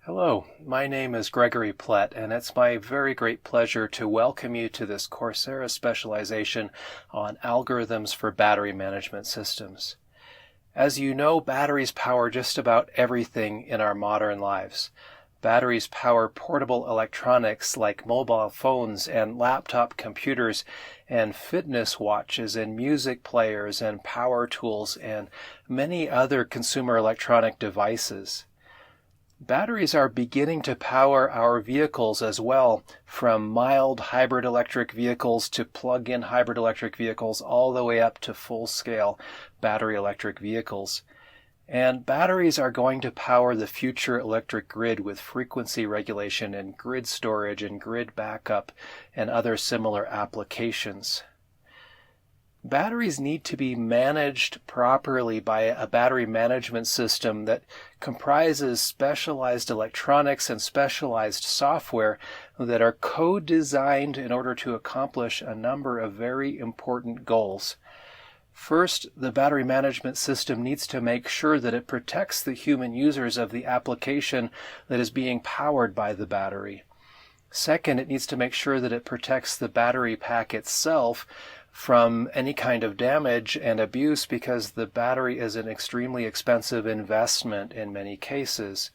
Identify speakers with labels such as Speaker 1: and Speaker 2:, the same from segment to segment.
Speaker 1: Hello, my name is Gregory Plett, and it's my very great pleasure to welcome you to this Coursera specialization on algorithms for battery management systems. As you know, batteries power just about everything in our modern lives. Batteries power portable electronics like mobile phones and laptop computers and fitness watches and music players and power tools and many other consumer electronic devices. Batteries are beginning to power our vehicles as well, from mild hybrid electric vehicles to plug-in hybrid electric vehicles all the way up to full-scale battery electric vehicles. And batteries are going to power the future electric grid with frequency regulation and grid storage and grid backup and other similar applications. Batteries need to be managed properly by a battery management system that comprises specialized electronics and specialized software that are co-designed in order to accomplish a number of very important goals. First, the battery management system needs to make sure that it protects the human users of the application that is being powered by the battery. Second, it needs to make sure that it protects the battery pack itself from any kind of damage and abuse, because the battery is an extremely expensive investment in many cases.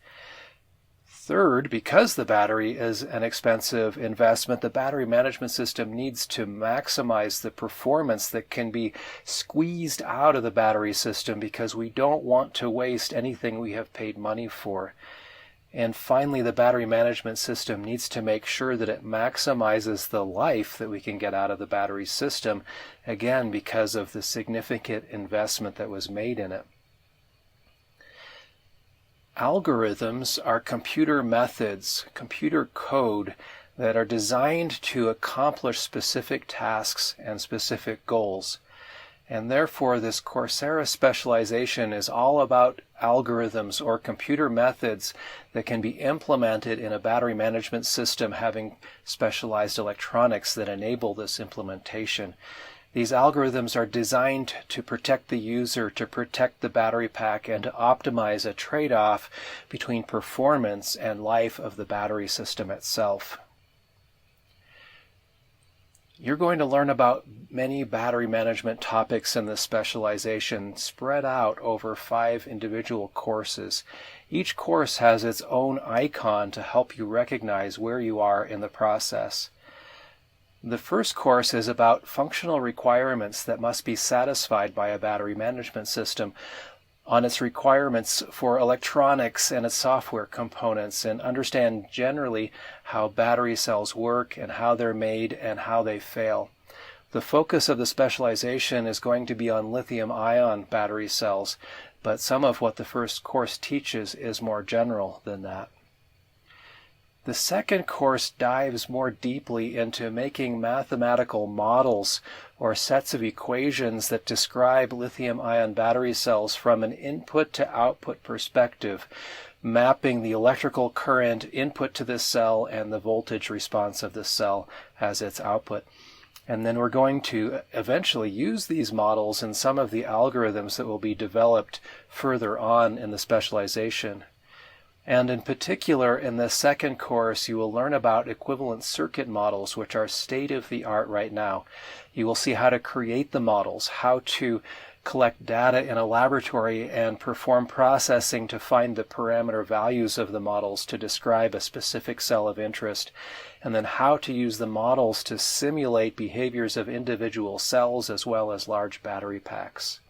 Speaker 1: Third, because the battery is an expensive investment, the battery management system needs to maximize the performance that can be squeezed out of the battery system, because we don't want to waste anything we have paid money for. And finally, the battery management system needs to make sure that it maximizes the life that we can get out of the battery system, again, because of the significant investment that was made in it. Algorithms are computer methods, computer code that are designed to accomplish specific tasks and specific goals. And therefore, this Coursera specialization is all about algorithms or computer methods that can be implemented in a battery management system having specialized electronics that enable this implementation. These algorithms are designed to protect the user, to protect the battery pack, and to optimize a trade-off between performance and life of the battery system itself. You're going to learn about many battery management topics in this specialization spread out over 5 individual courses. Each course has its own icon to help you recognize where you are in the process. The first course is about functional requirements that must be satisfied by a battery management system, on its requirements for electronics and its software components, and understand generally how battery cells work and how they're made and how they fail. The focus of the specialization is going to be on lithium-ion battery cells, but some of what the first course teaches is more general than that. The second course dives more deeply into making mathematical models or sets of equations that describe lithium-ion battery cells from an input to output perspective, mapping the electrical current input to this cell and the voltage response of this cell as its output. And then we're going to eventually use these models in some of the algorithms that will be developed further on in the specialization. And in particular, in the second course, you will learn about equivalent circuit models, which are state-of-the-art right now. You will see how to create the models, how to collect data in a laboratory and perform processing to find the parameter values of the models to describe a specific cell of interest, and then how to use the models to simulate behaviors of individual cells as well as large battery packs.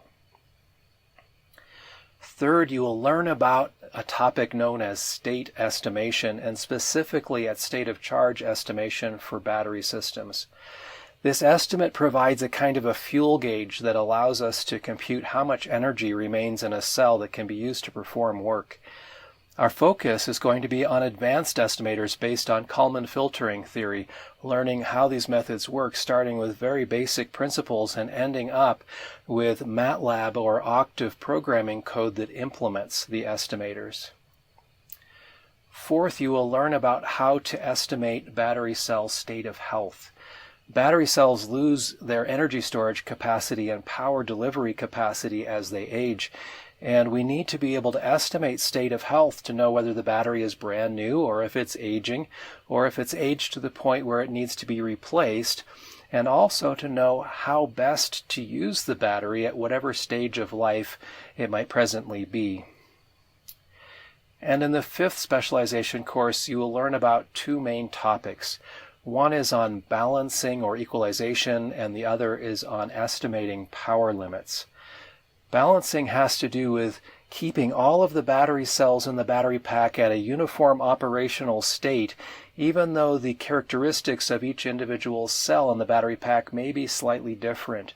Speaker 1: Third, you will learn about a topic known as state estimation, and specifically at state of charge estimation for battery systems. This estimate provides a kind of a fuel gauge that allows us to compute how much energy remains in a cell that can be used to perform work. Our focus is going to be on advanced estimators based on Kalman filtering theory, learning how these methods work, starting with very basic principles and ending up with MATLAB or Octave programming code that implements the estimators. Fourth, you will learn about how to estimate battery cell state of health. Battery cells lose their energy storage capacity and power delivery capacity as they age, And we need to be able to estimate state of health to know whether the battery is brand new or if it's aging or if it's aged to the point where it needs to be replaced, and also to know how best to use the battery at whatever stage of life it might presently be. And in the 5th specialization course, you will learn about 2 main topics. One is on balancing or equalization, and the other is on estimating power limits. Balancing has to do with keeping all of the battery cells in the battery pack at a uniform operational state, even though the characteristics of each individual cell in the battery pack may be slightly different.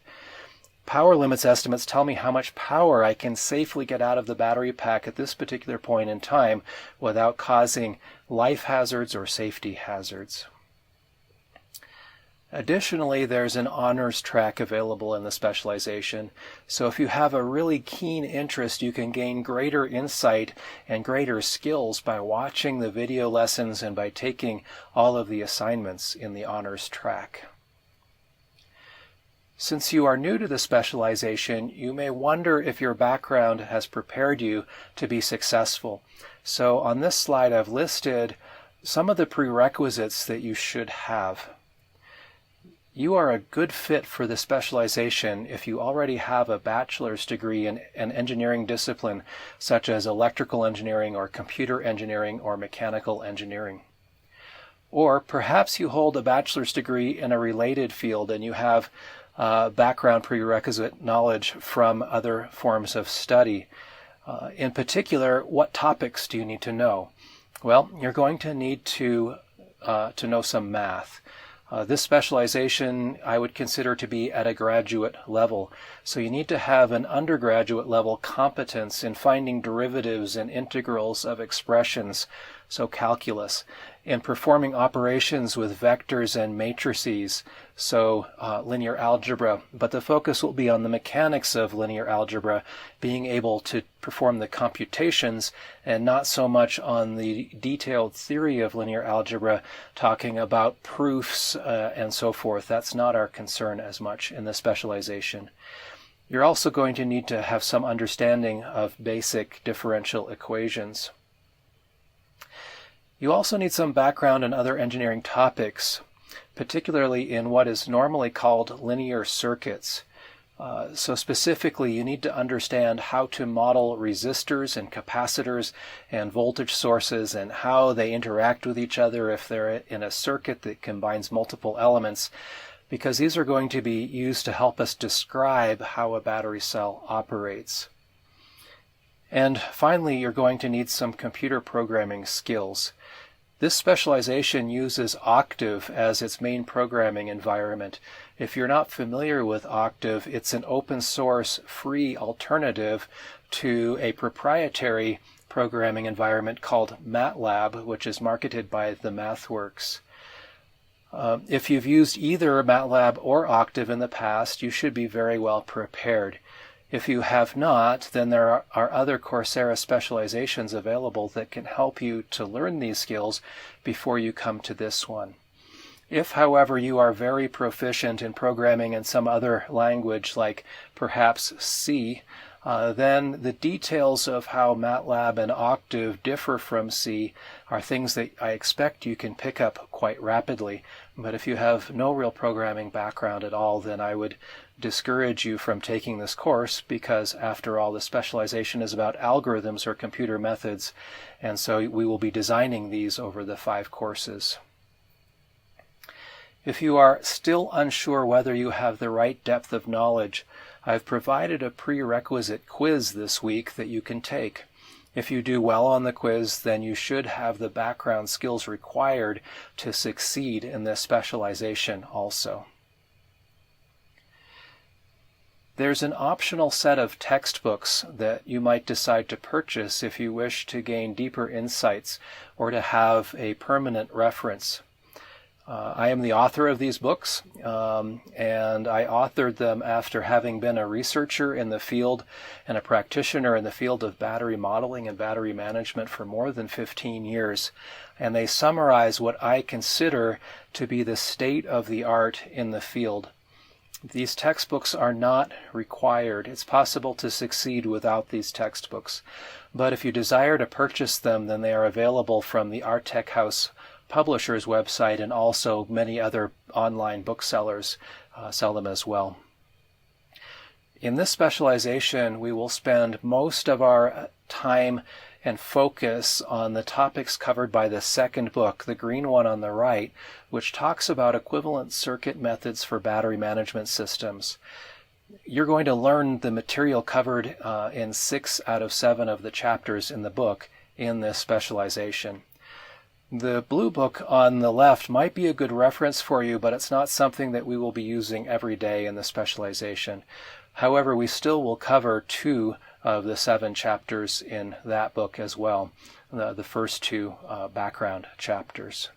Speaker 1: Power limits estimates tell me how much power I can safely get out of the battery pack at this particular point in time without causing life hazards or safety hazards. Additionally, there's an honors track available in the specialization, so if you have a really keen interest, you can gain greater insight and greater skills by watching the video lessons and by taking all of the assignments in the honors track. Since you are new to the specialization, you may wonder if your background has prepared you to be successful. So on this slide, I've listed some of the prerequisites that you should have. You are a good fit for the specialization if you already have a bachelor's degree in an engineering discipline, such as electrical engineering or computer engineering or mechanical engineering. Or perhaps you hold a bachelor's degree in a related field and you have background prerequisite knowledge from other forms of study. In particular, what topics do you need to know? Well, you're going to need to know some math. This specialization I would consider to be at a graduate level. So you need to have an undergraduate level competence in finding derivatives and integrals of expressions, so calculus, in performing operations with vectors and matrices, so linear algebra. But the focus will be on the mechanics of linear algebra, being able to perform the computations, and not so much on the detailed theory of linear algebra, talking about proofs and so forth. That's not our concern as much in the specialization. You're also going to need to have some understanding of basic differential equations. You also need some background in other engineering topics, particularly in what is normally called linear circuits. So specifically, you need to understand how to model resistors and capacitors and voltage sources and how they interact with each other if they're in a circuit that combines multiple elements, because these are going to be used to help us describe how a battery cell operates. And finally, you're going to need some computer programming skills. This specialization uses Octave as its main programming environment. If you're not familiar with Octave, it's an open source, free alternative to a proprietary programming environment called MATLAB, which is marketed by the MathWorks. If you've used either MATLAB or Octave in the past, you should be very well prepared. If you have not, then there are other Coursera specializations available that can help you to learn these skills before you come to this one. If, however, you are very proficient in programming in some other language, like perhaps C, then the details of how MATLAB and Octave differ from C are things that I expect you can pick up quite rapidly. But if you have no real programming background at all, then I would discourage you from taking this course, because after all, the specialization is about algorithms or computer methods, and so we will be designing these over the 5 courses. If you are still unsure whether you have the right depth of knowledge, I've provided a prerequisite quiz this week that you can take. If you do well on the quiz, then you should have the background skills required to succeed in this specialization also. There's an optional set of textbooks that you might decide to purchase if you wish to gain deeper insights or to have a permanent reference. I am the author of these books, and I authored them after having been a researcher in the field and a practitioner in the field of battery modeling and battery management for more than 15 years. And they summarize what I consider to be the state of the art in the field. These textbooks are not required. It's possible to succeed without these textbooks. But if you desire to purchase them, then they are available from the Artec House publisher's website, and also many other online booksellers sell them as well. In this specialization, we will spend most of our time and focus on the topics covered by the second book, the green one on the right, which talks about equivalent circuit methods for battery management systems. You're going to learn the material covered in 6 out of 7 of the chapters in the book in this specialization. The blue book on the left might be a good reference for you, but it's not something that we will be using every day in the specialization. However, we still will cover 2 of the 7 chapters in that book as well, the first 2 background chapters.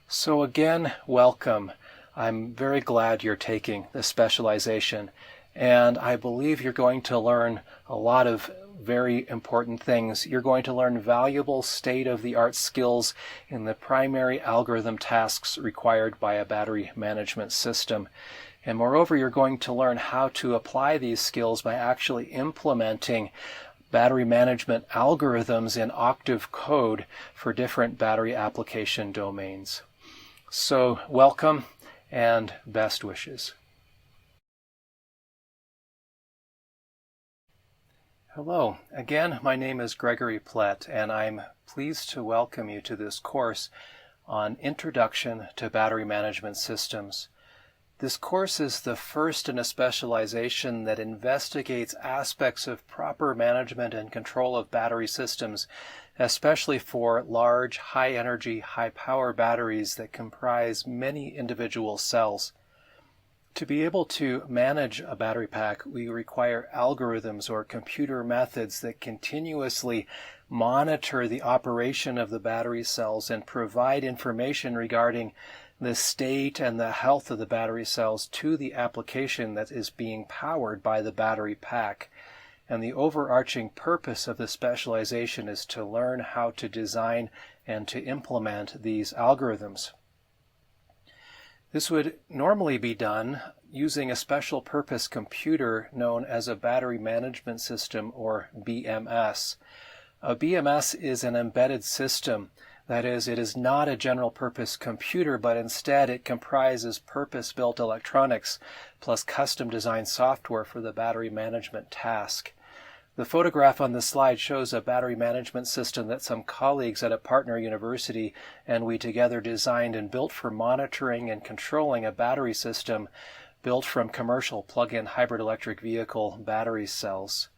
Speaker 1: So again, welcome. I'm very glad you're taking this specialization, and I believe you're going to learn a lot of very important things. You're going to learn valuable state-of-the-art skills in the primary algorithm tasks required by a battery management system. And moreover, you're going to learn how to apply these skills by actually implementing battery management algorithms in Octave code for different battery application domains. So welcome and best wishes. Hello, again, my name is Gregory Plett, and I'm pleased to welcome you to this course on Introduction to Battery Management Systems. This course is the first in a specialization that investigates aspects of proper management and control of battery systems, especially for large, high-energy, high-power batteries that comprise many individual cells. To be able to manage a battery pack, we require algorithms or computer methods that continuously monitor the operation of the battery cells and provide information regarding the state and the health of the battery cells to the application that is being powered by the battery pack. And the overarching purpose of the specialization is to learn how to design and to implement these algorithms. This would normally be done using a special purpose computer known as a battery management system, or BMS. A BMS is an embedded system. That is, it is not a general purpose computer, but instead it comprises purpose-built electronics plus custom designed software for the battery management task. The photograph on the slide shows a battery management system that some colleagues at a partner university and we together designed and built for monitoring and controlling a battery system built from commercial plug-in hybrid electric vehicle battery cells.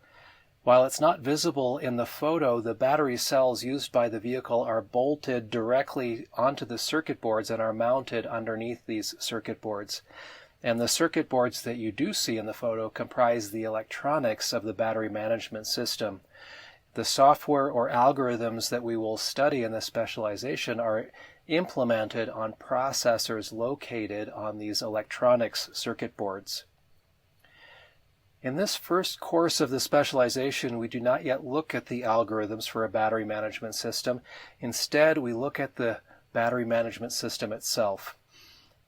Speaker 1: While it's not visible in the photo, the battery cells used by the vehicle are bolted directly onto the circuit boards and are mounted underneath these circuit boards. And the circuit boards that you do see in the photo comprise the electronics of the battery management system. The software or algorithms that we will study in this specialization are implemented on processors located on these electronics circuit boards. In this first course of the specialization, we do not yet look at the algorithms for a battery management system. Instead, we look at the battery management system itself.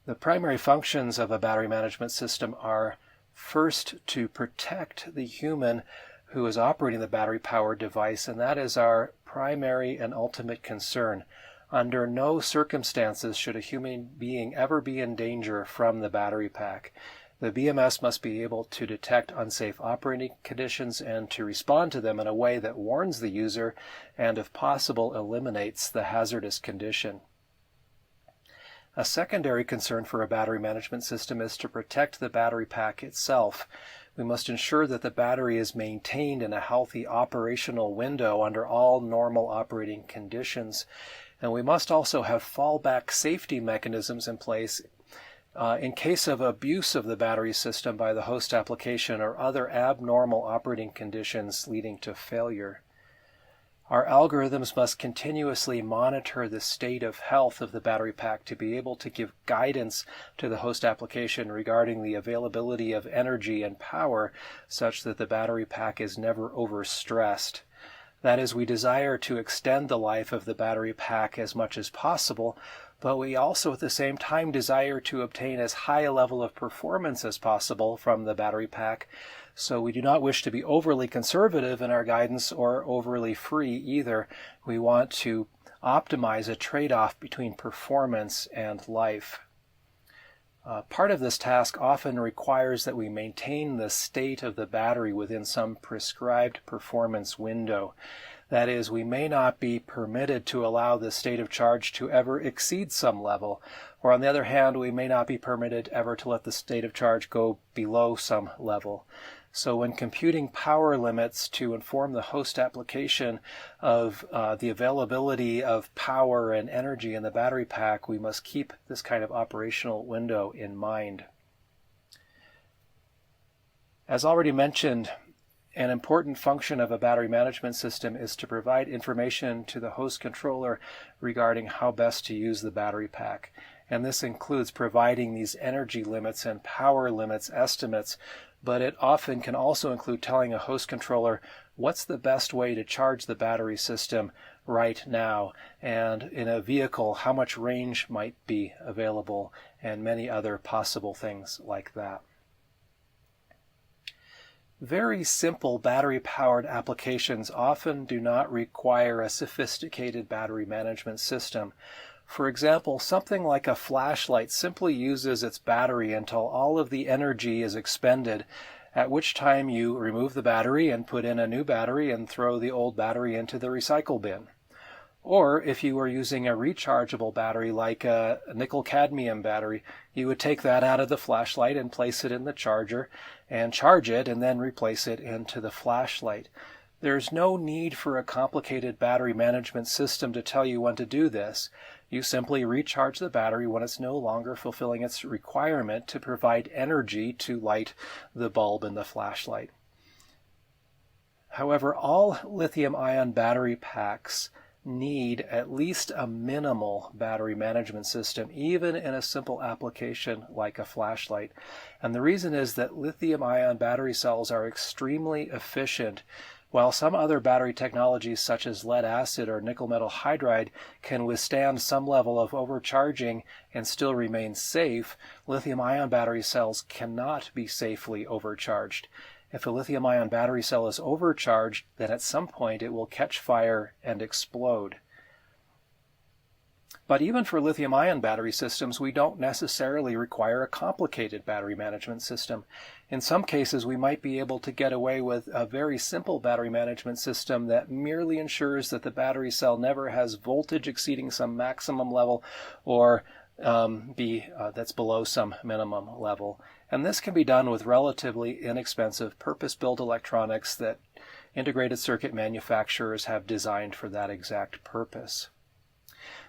Speaker 1: The primary functions of a battery management system are, first, to protect the human who is operating the battery-powered device, and that is our primary and ultimate concern. Under no circumstances should a human being ever be in danger from the battery pack. The BMS must be able to detect unsafe operating conditions and to respond to them in a way that warns the user and, if possible, eliminates the hazardous condition. A secondary concern for a battery management system is to protect the battery pack itself. We must ensure that the battery is maintained in a healthy operational window under all normal operating conditions. And we must also have fallback safety mechanisms in place in case of abuse of the battery system by the host application or other abnormal operating conditions leading to failure. Our algorithms must continuously monitor the state of health of the battery pack to be able to give guidance to the host application regarding the availability of energy and power such that the battery pack is never overstressed. That is, we desire to extend the life of the battery pack as much as possible, but we also at the same time desire to obtain as high a level of performance as possible from the battery pack. So we do not wish to be overly conservative in our guidance or overly free either. We want to optimize a trade-off between performance and life. Part of this task often requires that we maintain the state of the battery within some prescribed performance window. That is, we may not be permitted to allow the state of charge to ever exceed some level, or on the other hand, we may not be permitted ever to let the state of charge go below some level. So when computing power limits to inform the host application of the availability of power and energy in the battery pack, we must keep this kind of operational window in mind. As already mentioned, an important function of a battery management system is to provide information to the host controller regarding how best to use the battery pack. And this includes providing these energy limits and power limits estimates, but it often can also include telling a host controller what's the best way to charge the battery system right now, and in a vehicle how much range might be available, and many other possible things like that. Very simple battery-powered applications often do not require a sophisticated battery management system. For example, something like a flashlight simply uses its battery until all of the energy is expended, at which time you remove the battery and put in a new battery and throw the old battery into the recycle bin. Or if you were using a rechargeable battery like a nickel-cadmium battery, you would take that out of the flashlight and place it in the charger and charge it and then replace it into the flashlight. There's no need for a complicated battery management system to tell you when to do this. You simply recharge the battery when it's no longer fulfilling its requirement to provide energy to light the bulb in the flashlight. However, all lithium-ion battery packs need at least a minimal battery management system, even in a simple application like a flashlight. And the reason is that lithium-ion battery cells are extremely efficient. While some other battery technologies such as lead acid or nickel metal hydride can withstand some level of overcharging and still remain safe, lithium-ion battery cells cannot be safely overcharged. If a lithium-ion battery cell is overcharged, then at some point it will catch fire and explode. But even for lithium-ion battery systems, we don't necessarily require a complicated battery management system. In some cases, we might be able to get away with a very simple battery management system that merely ensures that the battery cell never has voltage exceeding some maximum level or that's below some minimum level. And this can be done with relatively inexpensive purpose-built electronics that integrated circuit manufacturers have designed for that exact purpose.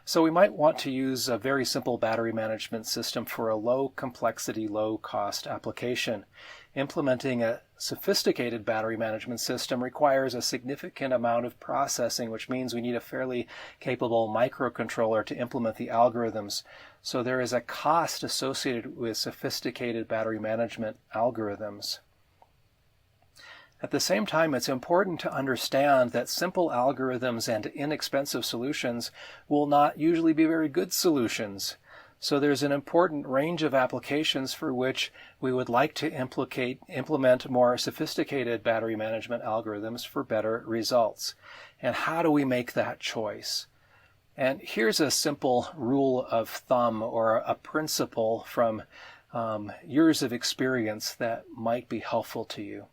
Speaker 1: So we might want to use a very simple battery management system for a low complexity, low cost application. Implementing a sophisticated battery management system requires a significant amount of processing, which means we need a fairly capable microcontroller to implement the algorithms. So there is a cost associated with sophisticated battery management algorithms. At the same time, it's important to understand that simple algorithms and inexpensive solutions will not usually be very good solutions. So there's an important range of applications for which we would like to implement more sophisticated battery management algorithms for better results. And how do we make that choice? And here's a simple rule of thumb or a principle from years of experience that might be helpful to you.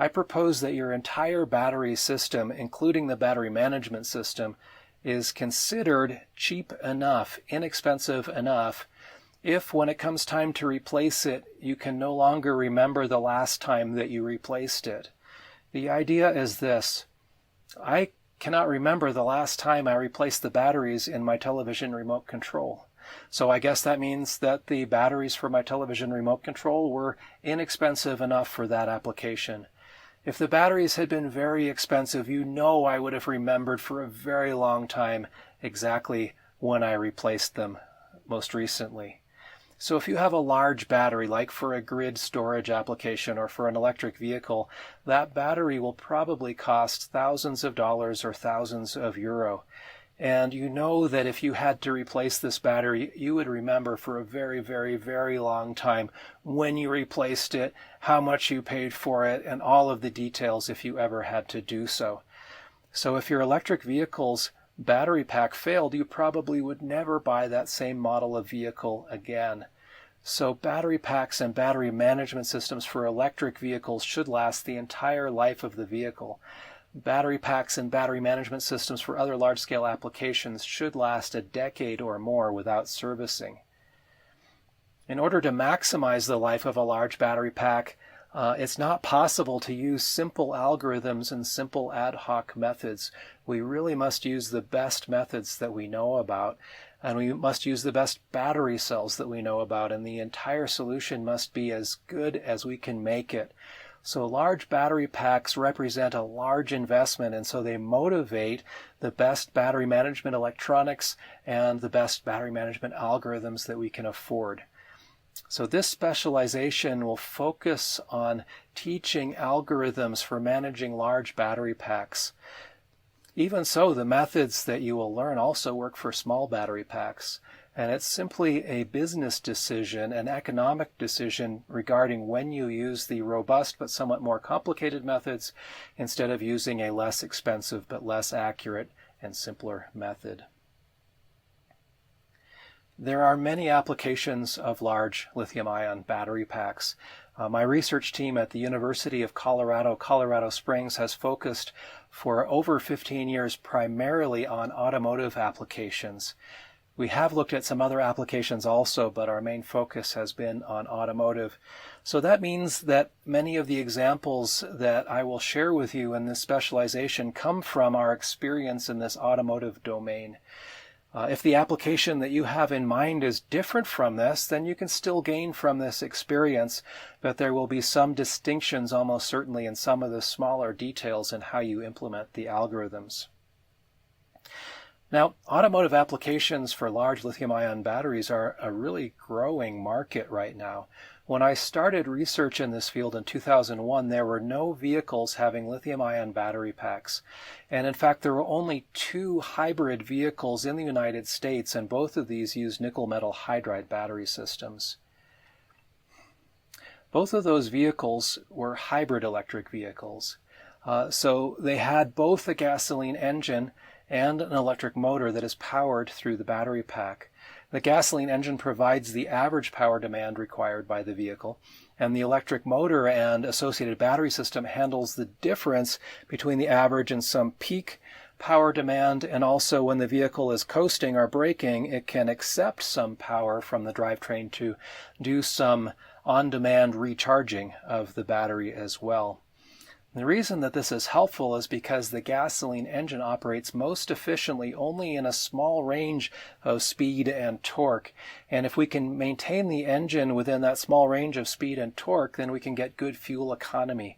Speaker 1: I propose that your entire battery system, including the battery management system, is considered cheap enough, inexpensive enough, if when it comes time to replace it, you can no longer remember the last time that you replaced it. The idea is this: I cannot remember the last time I replaced the batteries in my television remote control. So I guess that means that the batteries for my television remote control were inexpensive enough for that application. If the batteries had been very expensive, you know I would have remembered for a very long time exactly when I replaced them most recently. So if you have a large battery, like for a grid storage application or for an electric vehicle, that battery will probably cost thousands of dollars or thousands of euro. And you know that if you had to replace this battery, you would remember for a very, very, very long time when you replaced it, how much you paid for it, and all of the details if you ever had to do so. So if your electric vehicle's battery pack failed, you probably would never buy that same model of vehicle again. So battery packs and battery management systems for electric vehicles should last the entire life of the vehicle. Battery packs and battery management systems for other large-scale applications should last a decade or more without servicing. In order to maximize the life of a large battery pack, it's not possible to use simple algorithms and simple ad hoc methods. We really must use the best methods that we know about, and we must use the best battery cells that we know about, and the entire solution must be as good as we can make it. So large battery packs represent a large investment, and so they motivate the best battery management electronics and the best battery management algorithms that we can afford. So this specialization will focus on teaching algorithms for managing large battery packs. Even so, the methods that you will learn also work for small battery packs. And it's simply a business decision, an economic decision regarding when you use the robust but somewhat more complicated methods instead of using a less expensive but less accurate and simpler method. There are many applications of large lithium-ion battery packs. My research team at the University of Colorado, Colorado Springs has focused for over 15 years primarily on automotive applications. We have looked at some other applications also, but our main focus has been on automotive. So that means that many of the examples that I will share with you in this specialization come from our experience in this automotive domain. If the application that you have in mind is different from this, then you can still gain from this experience, but there will be some distinctions almost certainly in some of the smaller details in how you implement the algorithms. Now, automotive applications for large lithium-ion batteries are a really growing market right now. When I started research in this field in 2001, there were no vehicles having lithium-ion battery packs. And in fact, there were only 2 hybrid vehicles in the United States, and both of these use nickel metal hydride battery systems. Both of those vehicles were hybrid electric vehicles. So they had both a gasoline engine and an electric motor that is powered through the battery pack. The gasoline engine provides the average power demand required by the vehicle, and the electric motor and associated battery system handles the difference between the average and some peak power demand, and also when the vehicle is coasting or braking, it can accept some power from the drivetrain to do some on-demand recharging of the battery as well. The reason that this is helpful is because the gasoline engine operates most efficiently only in a small range of speed and torque. And if we can maintain the engine within that small range of speed and torque, then we can get good fuel economy.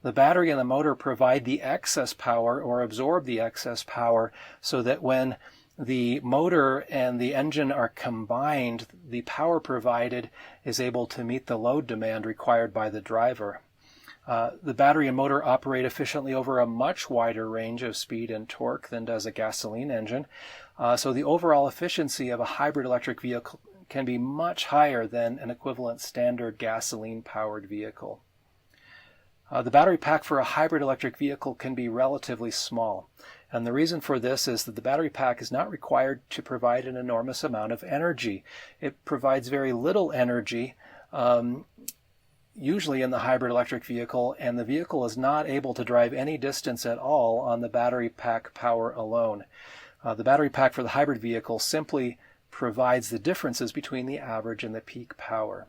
Speaker 1: The battery and the motor provide the excess power or absorb the excess power so that when the motor and the engine are combined, the power provided is able to meet the load demand required by the driver. The battery and motor operate efficiently over a much wider range of speed and torque than does a gasoline engine. So the overall efficiency of a hybrid electric vehicle can be much higher than an equivalent standard gasoline-powered vehicle. The battery pack for a hybrid electric vehicle can be relatively small. And the reason for this is that the battery pack is not required to provide an enormous amount of energy. It provides very little energy, usually in the hybrid electric vehicle, and the vehicle is not able to drive any distance at all on the battery pack power alone. The battery pack for the hybrid vehicle simply provides the differences between the average and the peak power.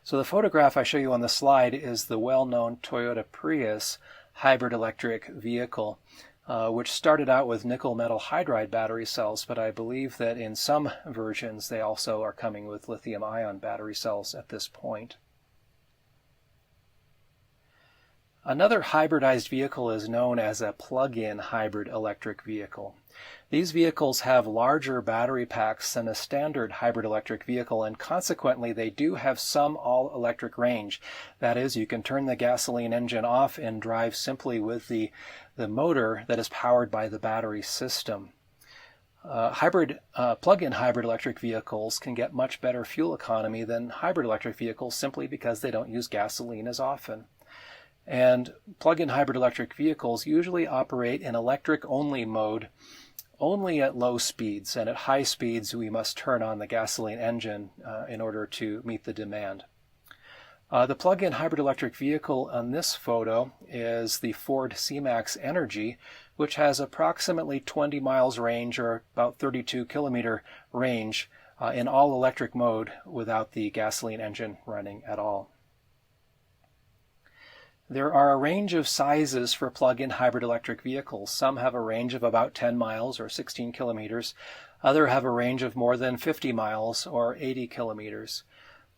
Speaker 1: So the photograph I show you on the slide is the well-known Toyota Prius hybrid electric vehicle, which started out with nickel metal hydride battery cells, but I believe that in some versions they also are coming with lithium-ion battery cells at this point. Another hybridized vehicle is known as a plug-in hybrid electric vehicle. These vehicles have larger battery packs than a standard hybrid electric vehicle, and consequently they do have some all-electric range. That is, you can turn the gasoline engine off and drive simply with the motor that is powered by the battery system. Plug-in hybrid electric vehicles can get much better fuel economy than hybrid electric vehicles simply because they don't use gasoline as often. And plug-in hybrid electric vehicles usually operate in electric-only mode only at low speeds, and at high speeds we must turn on the gasoline engine in order to meet the demand. The plug-in hybrid electric vehicle on this photo is the Ford C-Max Energy, which has approximately 20 miles range, or about 32 kilometer range, in all electric mode without the gasoline engine running at all. There are a range of sizes for plug-in hybrid electric vehicles. Some have a range of about 10 miles or 16 kilometers. Others have a range of more than 50 miles or 80 kilometers.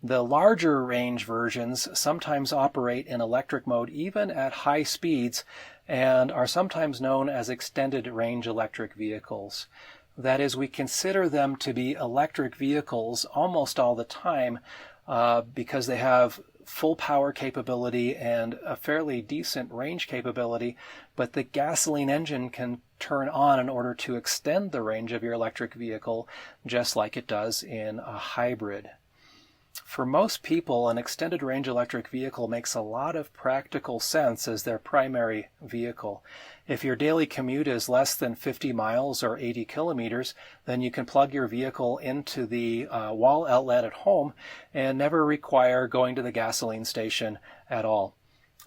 Speaker 1: The larger range versions sometimes operate in electric mode even at high speeds and are sometimes known as extended range electric vehicles. That is, we consider them to be electric vehicles almost all the time because they have full power capability and a fairly decent range capability, but the gasoline engine can turn on in order to extend the range of your electric vehicle just like it does in a hybrid. For most people, an extended range electric vehicle makes a lot of practical sense as their primary vehicle. If your daily commute is less than 50 miles or 80 kilometers, then you can plug your vehicle into the wall outlet at home and never require going to the gasoline station at all.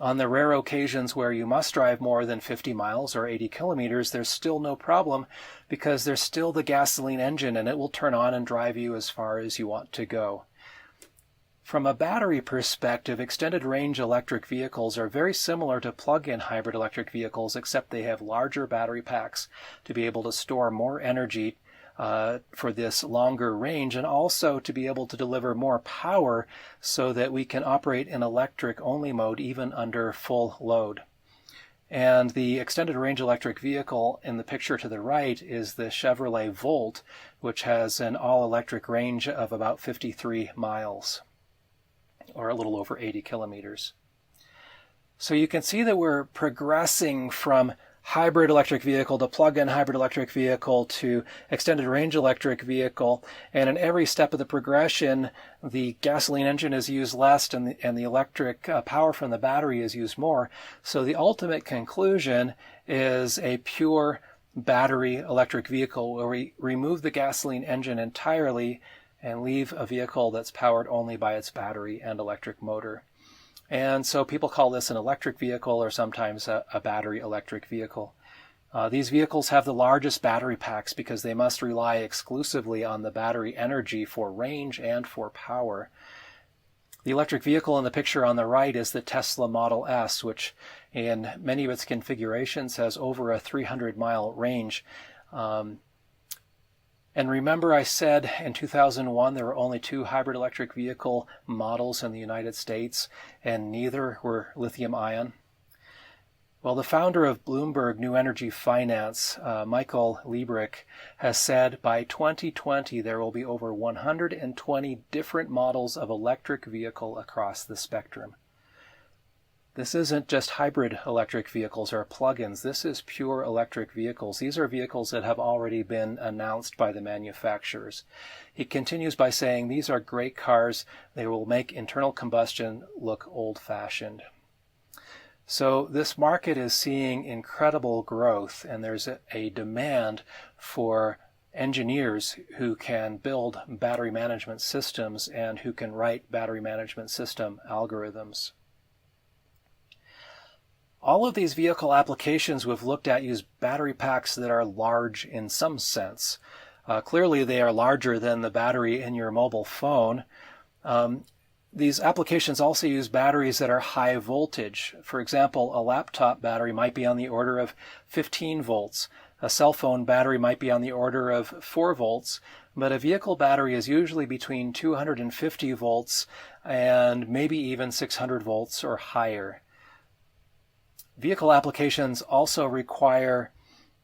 Speaker 1: On the rare occasions where you must drive more than 50 miles or 80 kilometers, there's still no problem because there's still the gasoline engine and it will turn on and drive you as far as you want to go. From a battery perspective, extended range electric vehicles are very similar to plug-in hybrid electric vehicles, except they have larger battery packs to be able to store more energy for this longer range, and also to be able to deliver more power so that we can operate in electric-only mode even under full load. And the extended range electric vehicle in the picture to the right is the Chevrolet Volt, which has an all-electric range of about 53 miles. Or a little over 80 kilometers. So you can see that we're progressing from hybrid electric vehicle to plug-in hybrid electric vehicle to extended range electric vehicle, and in every step of the progression the gasoline engine is used less and the electric power from the battery is used more. So the ultimate conclusion is a pure battery electric vehicle where we remove the gasoline engine entirely and leave a vehicle that's powered only by its battery and electric motor. And so people call this an electric vehicle or sometimes a battery electric vehicle. These vehicles have the largest battery packs because they must rely exclusively on the battery energy for range and for power. The electric vehicle in the picture on the right is the Tesla Model S, which in many of its configurations has over a 300-mile range. And remember I said in 2001 there were only 2 hybrid electric vehicle models in the United States, and neither were lithium-ion? Well, the founder of Bloomberg New Energy Finance, Michael Liebrich, has said by 2020 there will be over 120 different models of electric vehicle across the spectrum. This isn't just hybrid electric vehicles or plug-ins. This is pure electric vehicles. These are vehicles that have already been announced by the manufacturers. He continues by saying these are great cars. They will make internal combustion look old-fashioned. So this market is seeing incredible growth, and there's a demand for engineers who can build battery management systems and who can write battery management system algorithms. All of these vehicle applications we've looked at use battery packs that are large in some sense. Clearly they are larger than the battery in your mobile phone. These applications also use batteries that are high voltage. For example, a laptop battery might be on the order of 15 volts. A cell phone battery might be on the order of 4 volts, but a vehicle battery is usually between 250 volts and maybe even 600 volts or higher. Vehicle applications also require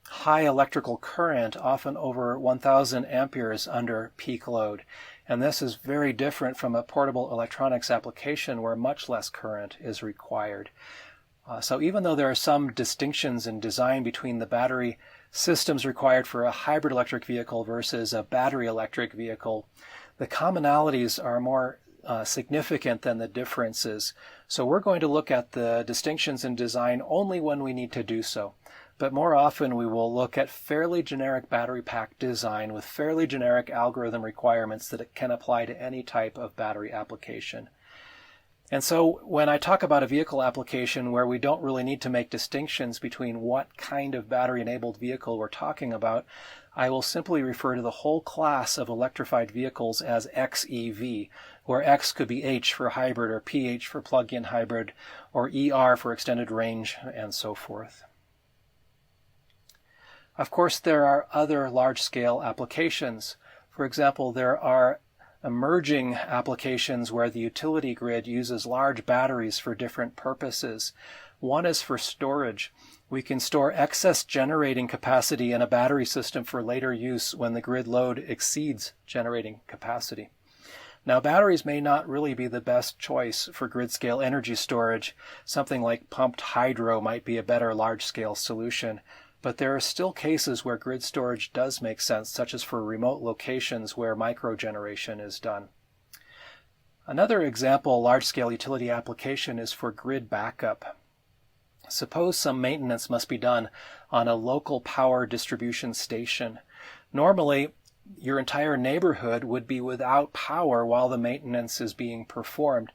Speaker 1: high electrical current, often over 1,000 amperes under peak load. And this is very different from a portable electronics application where much less current is required. So even though there are some distinctions in design between the battery systems required for a hybrid electric vehicle versus a battery electric vehicle, the commonalities are more significant than the differences. So we're going to look at the distinctions in design only when we need to do so. But more often we will look at fairly generic battery pack design with fairly generic algorithm requirements that it can apply to any type of battery application. And so when I talk about a vehicle application where we don't really need to make distinctions between what kind of battery-enabled vehicle we're talking about, I will simply refer to the whole class of electrified vehicles as XEV, where X could be H for hybrid or PH for plug-in hybrid or ER for extended range and so forth. Of course, there are other large-scale applications. For example, there are emerging applications where the utility grid uses large batteries for different purposes. One is for storage. We can store excess generating capacity in a battery system for later use when the grid load exceeds generating capacity. Now, batteries may not really be the best choice for grid-scale energy storage. Something like pumped hydro might be a better large-scale solution. But there are still cases where grid storage does make sense, such as for remote locations where microgeneration is done. Another example large-scale utility application is for grid backup. Suppose some maintenance must be done on a local power distribution station. Normally, your entire neighborhood would be without power while the maintenance is being performed.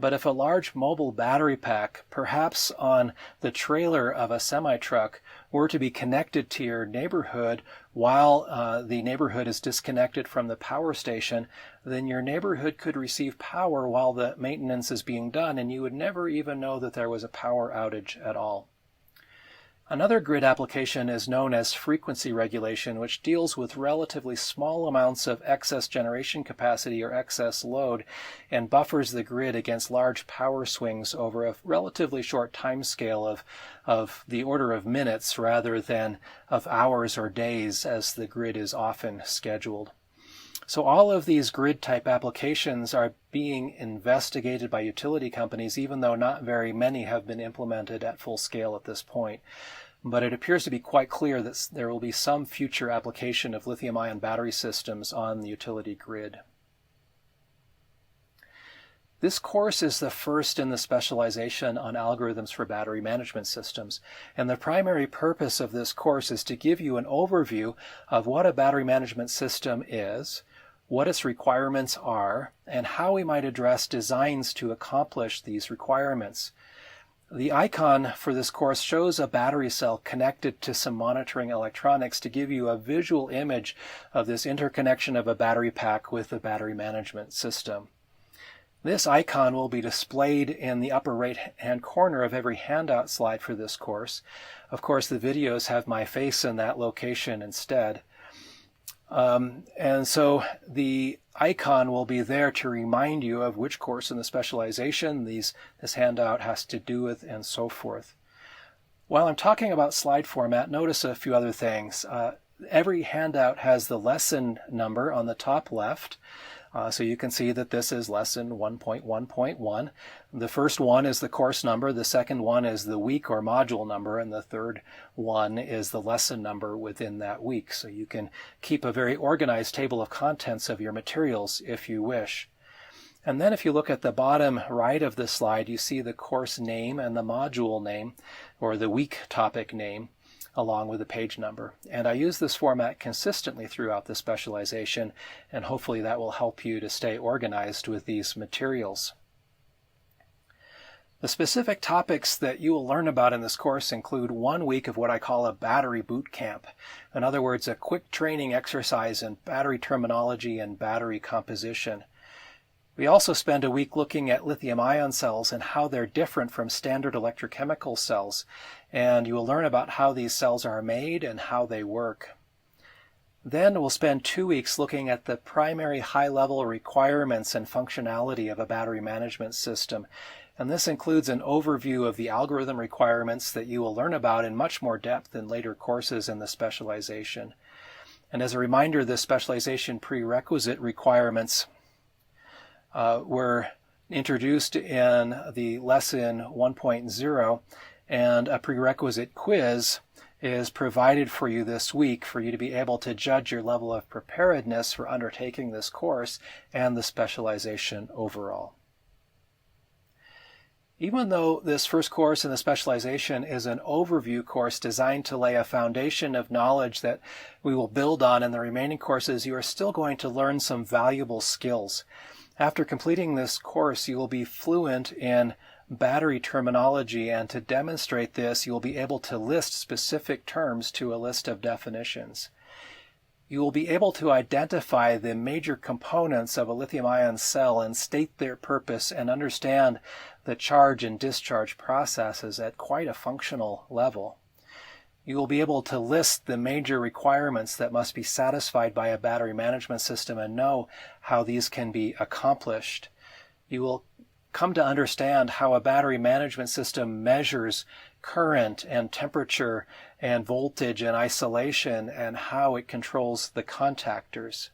Speaker 1: But if a large mobile battery pack, perhaps on the trailer of a semi-truck, were to be connected to your neighborhood while the neighborhood is disconnected from the power station, then your neighborhood could receive power while the maintenance is being done, and you would never even know that there was a power outage at all. Another grid application is known as frequency regulation, which deals with relatively small amounts of excess generation capacity or excess load and buffers the grid against large power swings over a relatively short time scale of the order of minutes rather than of hours or days as the grid is often scheduled. So all of these grid-type applications are being investigated by utility companies, even though not very many have been implemented at full scale at this point. But it appears to be quite clear that there will be some future application of lithium-ion battery systems on the utility grid. This course is the first in the specialization on algorithms for battery management systems, and the primary purpose of this course is to give you an overview of what a battery management system is, what its requirements are, and how we might address designs to accomplish these requirements. The icon for this course shows a battery cell connected to some monitoring electronics to give you a visual image of this interconnection of a battery pack with a battery management system. This icon will be displayed in the upper right-hand corner of every handout slide for this course. Of course, the videos have my face in that location instead. And so the icon will be there to remind you of which course in the specialization this handout has to do with and so forth. While I'm talking about slide format, notice a few other things. Every handout has the lesson number on the top left. So you can see that this is lesson 1.1.1. The first one is the course number, the second one is the week or module number, and the third one is the lesson number within that week. So you can keep a very organized table of contents of your materials if you wish. And then if you look at the bottom right of the slide, you see the course name and the module name, or the week topic name, along with the page number. And I use this format consistently throughout the specialization, and hopefully that will help you to stay organized with these materials. The specific topics that you will learn about in this course include 1 week of what I call a battery boot camp. In other words, a quick training exercise in battery terminology and battery composition. We also spend a week looking at lithium-ion cells and how they're different from standard electrochemical cells, and you will learn about how these cells are made and how they work. Then we'll spend 2 weeks looking at the primary high-level requirements and functionality of a battery management system, and this includes an overview of the algorithm requirements that you will learn about in much more depth in later courses in the specialization. And as a reminder, the specialization prerequisite requirements were introduced in the lesson 1.0, and a prerequisite quiz is provided for you this week for you to be able to judge your level of preparedness for undertaking this course and the specialization overall. Even though this first course in the specialization is an overview course designed to lay a foundation of knowledge that we will build on in the remaining courses, you are still going to learn some valuable skills. After completing this course, you will be fluent in battery terminology, and to demonstrate this, you will be able to list specific terms to a list of definitions. You will be able to identify the major components of a lithium-ion cell and state their purpose and understand the charge and discharge processes at quite a functional level. You will be able to list the major requirements that must be satisfied by a battery management system and know how these can be accomplished. You will come to understand how a battery management system measures current and temperature and voltage and isolation and how it controls the contactors.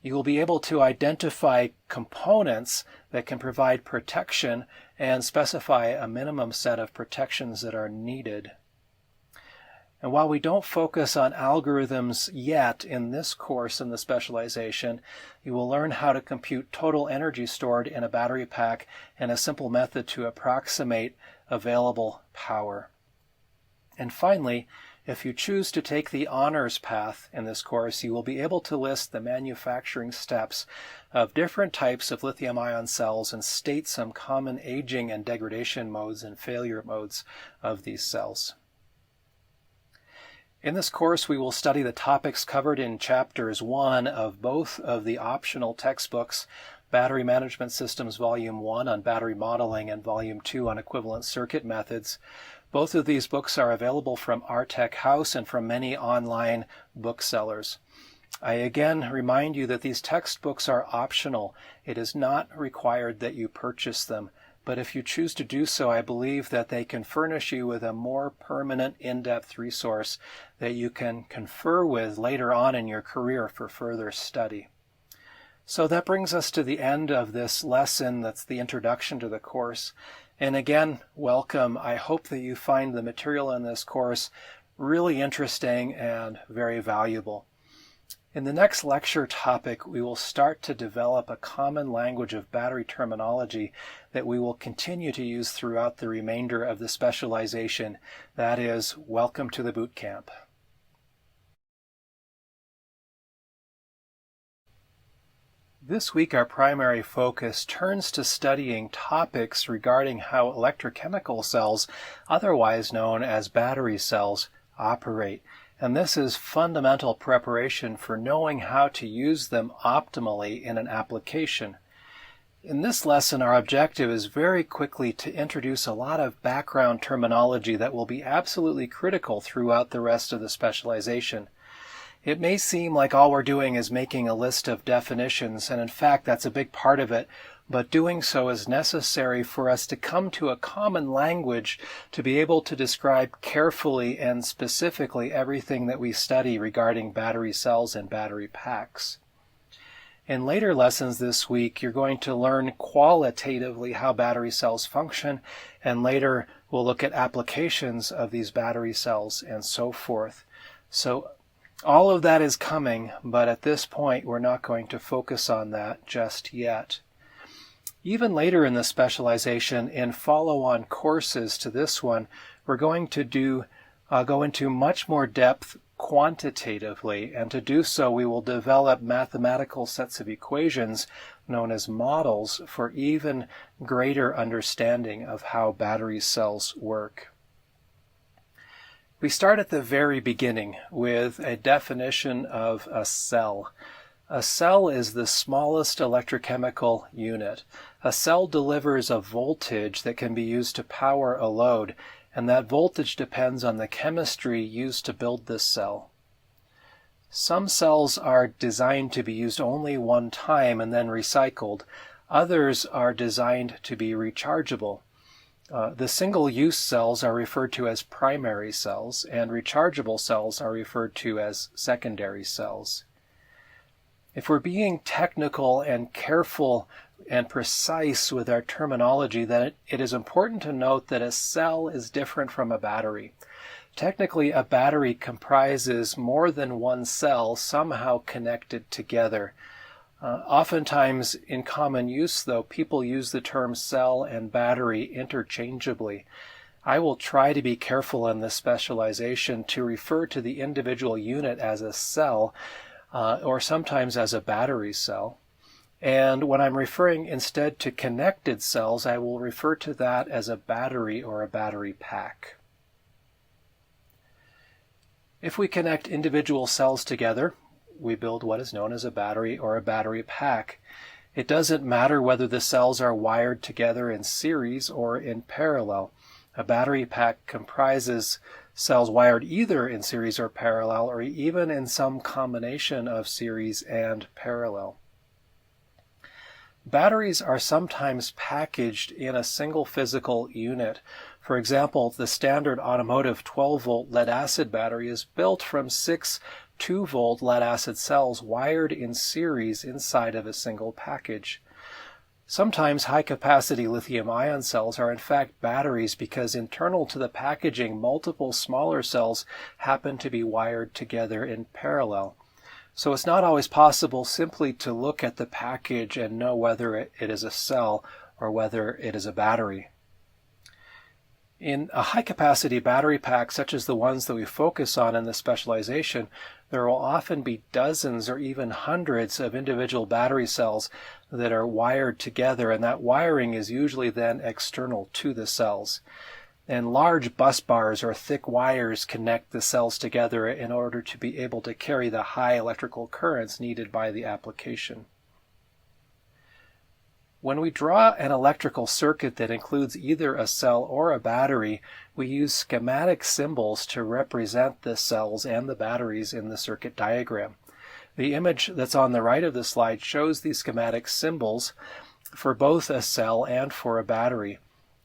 Speaker 1: You will be able to identify components that can provide protection and specify a minimum set of protections that are needed. And while we don't focus on algorithms yet in this course in the specialization, you will learn how to compute total energy stored in a battery pack and a simple method to approximate available power. And finally, if you choose to take the honors path in this course, you will be able to list the manufacturing steps of different types of lithium-ion cells and state some common aging and degradation modes and failure modes of these cells. In this course, we will study the topics covered in Chapters 1 of both of the optional textbooks, Battery Management Systems Volume 1 on battery modeling and Volume 2 on equivalent circuit methods. Both of these books are available from Artec House and from many online booksellers. I again remind you that these textbooks are optional. It is not required that you purchase them. But if you choose to do so, I believe that they can furnish you with a more permanent, in-depth resource that you can confer with later on in your career for further study. So that brings us to the end of this lesson. That's the introduction to the course. And again, welcome. I hope that you find the material in this course really interesting and very valuable. In the next lecture topic, we will start to develop a common language of battery terminology that we will continue to use throughout the remainder of the specialization. That is, welcome to the boot camp. This week, our primary focus turns to studying topics regarding how electrochemical cells, otherwise known as battery cells, operate. And this is fundamental preparation for knowing how to use them optimally in an application. In this lesson, our objective is very quickly to introduce a lot of background terminology that will be absolutely critical throughout the rest of the specialization. It may seem like all we're doing is making a list of definitions, and in fact, that's a big part of it. But doing so is necessary for us to come to a common language to be able to describe carefully and specifically everything that we study regarding battery cells and battery packs. In later lessons this week, you're going to learn qualitatively how battery cells function, and later we'll look at applications of these battery cells and so forth. So all of that is coming, but at this point, we're not going to focus on that just yet. Even later in the specialization, in follow-on courses to this one, we're going to go into much more depth quantitatively, and to do so we will develop mathematical sets of equations known as models for even greater understanding of how battery cells work. We start at the very beginning with a definition of a cell. A cell is the smallest electrochemical unit. A cell delivers a voltage that can be used to power a load, and that voltage depends on the chemistry used to build this cell. Some cells are designed to be used only one time and then recycled. Others are designed to be rechargeable. The single-use cells are referred to as primary cells, and rechargeable cells are referred to as secondary cells. If we're being technical and careful and precise with our terminology that it is important to note that a cell is different from a battery. Technically, a battery comprises more than one cell somehow connected together. Oftentimes, in common use, though, people use the term cell and battery interchangeably. I will try to be careful in this specialization to refer to the individual unit as a cell, or sometimes as a battery cell. And when I'm referring instead to connected cells, I will refer to that as a battery or a battery pack. If we connect individual cells together, we build what is known as a battery or a battery pack. It doesn't matter whether the cells are wired together in series or in parallel. A battery pack comprises cells wired either in series or parallel, or even in some combination of series and parallel. Batteries are sometimes packaged in a single physical unit. For example, the standard automotive 12-volt lead-acid battery is built from 6 2-volt lead-acid cells wired in series inside of a single package. Sometimes high-capacity lithium-ion cells are in fact batteries because internal to the packaging, multiple smaller cells happen to be wired together in parallel. So it's not always possible simply to look at the package and know whether it is a cell or whether it is a battery. In a high-capacity battery pack, such as the ones that we focus on in this specialization, there will often be dozens or even hundreds of individual battery cells that are wired together, and that wiring is usually then external to the cells. And large bus bars or thick wires connect the cells together in order to be able to carry the high electrical currents needed by the application. When we draw an electrical circuit that includes either a cell or a battery, we use schematic symbols to represent the cells and the batteries in the circuit diagram. The image that's on the right of the slide shows these schematic symbols for both a cell and for a battery.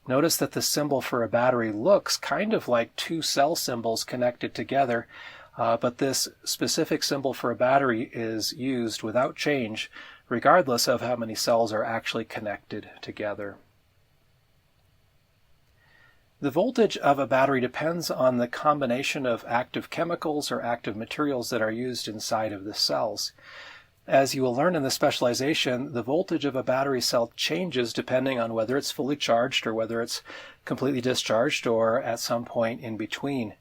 Speaker 1: Notice that the symbol for a battery looks kind of like two cell symbols connected together, but this specific symbol for a battery is used without change, regardless of how many cells are actually connected together. The voltage of a battery depends on the combination of active chemicals or active materials that are used inside of the cells. As you will learn in the specialization, the voltage of a battery cell changes depending on whether it's fully charged or whether it's completely discharged or at some point in between.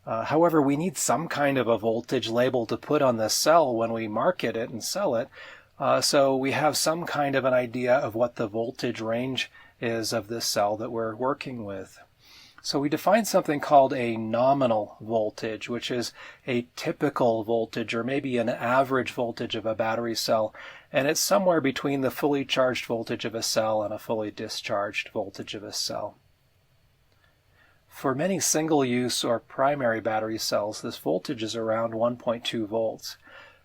Speaker 1: However, we need some kind of a voltage label to put on the cell when we market it and sell it, so we have some kind of an idea of what the voltage range is of this cell that we're working with. So we define something called a nominal voltage, which is a typical voltage or maybe an average voltage of a battery cell, and it's somewhere between the fully charged voltage of a cell and a fully discharged voltage of a cell. For many single-use or primary battery cells, this voltage is around 1.2 volts.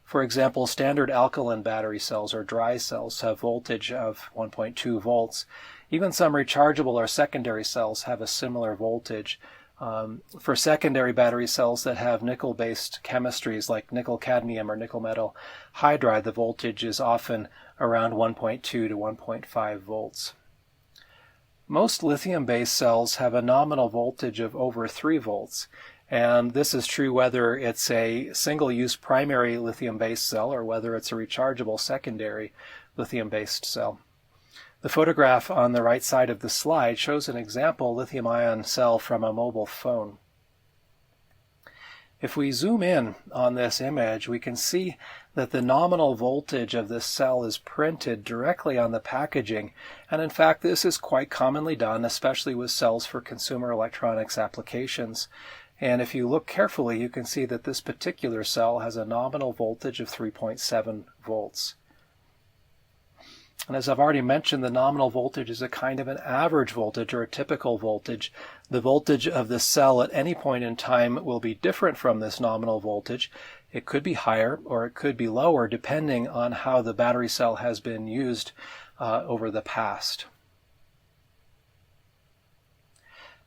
Speaker 1: For example, standard alkaline battery cells or dry cells have voltage of 1.2 volts. Even some rechargeable or secondary cells have a similar voltage. For secondary battery cells that have nickel-based chemistries like nickel-cadmium or nickel-metal hydride, the voltage is often around 1.2 to 1.5 volts. Most lithium-based cells have a nominal voltage of over 3 volts. And this is true whether it's a single-use primary lithium-based cell or whether it's a rechargeable secondary lithium-based cell. The photograph on the right side of the slide shows an example lithium-ion cell from a mobile phone. If we zoom in on this image, we can see that the nominal voltage of this cell is printed directly on the packaging, and in fact this is quite commonly done, especially with cells for consumer electronics applications. And if you look carefully, you can see that this particular cell has a nominal voltage of 3.7 volts. And as I've already mentioned, the nominal voltage is a kind of an average voltage or a typical voltage. The voltage of the cell at any point in time will be different from this nominal voltage. It could be higher or it could be lower depending on how the battery cell has been used over the past.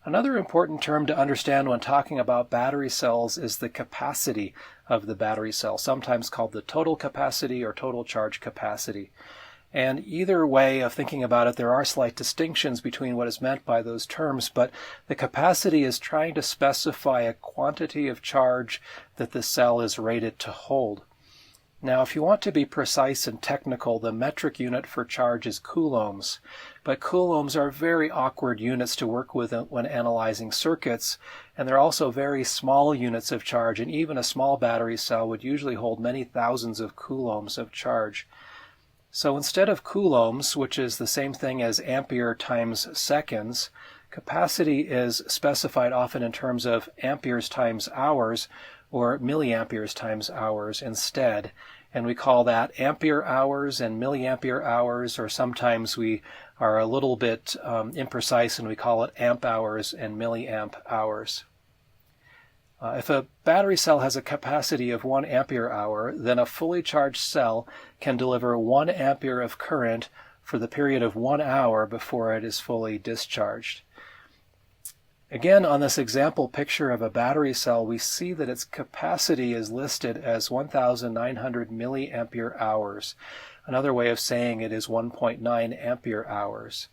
Speaker 1: Another important term to understand when talking about battery cells is the capacity of the battery cell, sometimes called the total capacity or total charge capacity. And either way of thinking about it, there are slight distinctions between what is meant by those terms, but the capacity is trying to specify a quantity of charge that the cell is rated to hold. Now, if you want to be precise and technical, the metric unit for charge is coulombs. But coulombs are very awkward units to work with when analyzing circuits, and they're also very small units of charge, and even a small battery cell would usually hold many thousands of coulombs of charge. So instead of coulombs, which is the same thing as ampere times seconds, capacity is specified often in terms of amperes times hours, or milliamperes times hours instead. And we call that ampere hours and milliampere hours, or sometimes we are a little bit imprecise and we call it amp hours and milliamp hours. If a battery cell has a capacity of 1 ampere hour, then a fully charged cell can deliver 1 ampere of current for the period of 1 hour before it is fully discharged. Again, on this example picture of a battery cell, we see that its capacity is listed as 1,900 milliampere hours. Another way of saying it is 1.9 ampere hours.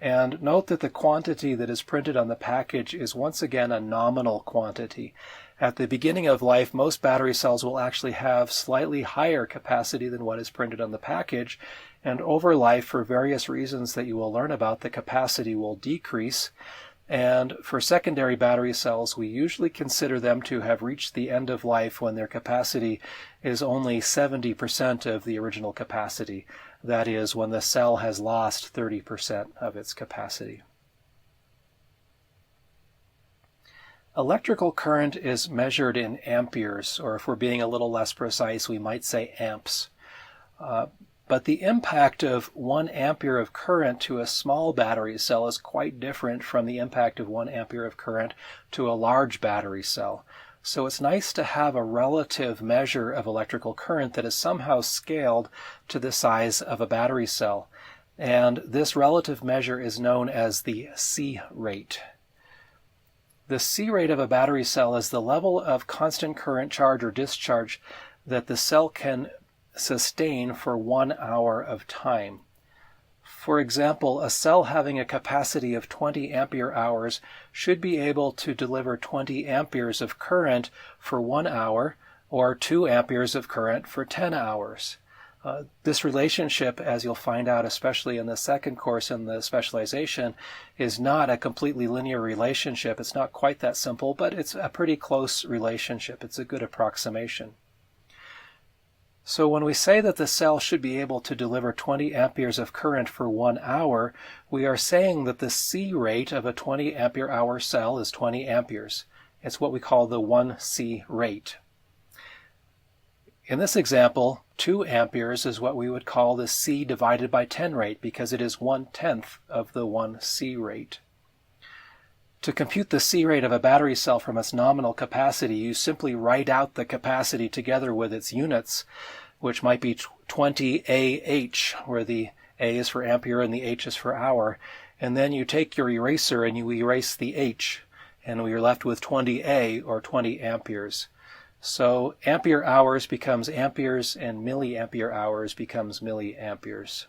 Speaker 1: And note that the quantity that is printed on the package is once again a nominal quantity. At the beginning of life, most battery cells will actually have slightly higher capacity than what is printed on the package, and over life, for various reasons that you will learn about, the capacity will decrease. And for secondary battery cells, we usually consider them to have reached the end of life when their capacity is only 70% of the original capacity. That is, when the cell has lost 30% of its capacity. Electrical current is measured in amperes, or if we're being a little less precise, we might say amps. But the impact of 1 ampere of current to a small battery cell is quite different from the impact of 1 ampere of current to a large battery cell. So it's nice to have a relative measure of electrical current that is somehow scaled to the size of a battery cell. And this relative measure is known as the C rate. The C rate of a battery cell is the level of constant current charge or discharge that the cell can sustain for 1 hour of time. For example, a cell having a capacity of 20 ampere hours should be able to deliver 20 amperes of current for 1 hour, or 2 amperes of current for 10 hours. This relationship, as you'll find out especially in the second course in the specialization, is not a completely linear relationship. It's not quite that simple, but it's a pretty close relationship. It's a good approximation. So when we say that the cell should be able to deliver 20 amperes of current for 1 hour, we are saying that the C rate of a 20 ampere hour cell is 20 amperes. It's what we call the 1C rate. In this example, 2 amperes is what we would call the C divided by 10 rate, because it is 1/10 of the 1C rate. To compute the C rate of a battery cell from its nominal capacity, you simply write out the capacity together with its units, which might be 20 Ah, where the A is for ampere and the H is for hour, and then you take your eraser and you erase the H, and we are left with 20A, or 20 amperes. So ampere hours becomes amperes, and milliampere hours becomes milliamperes.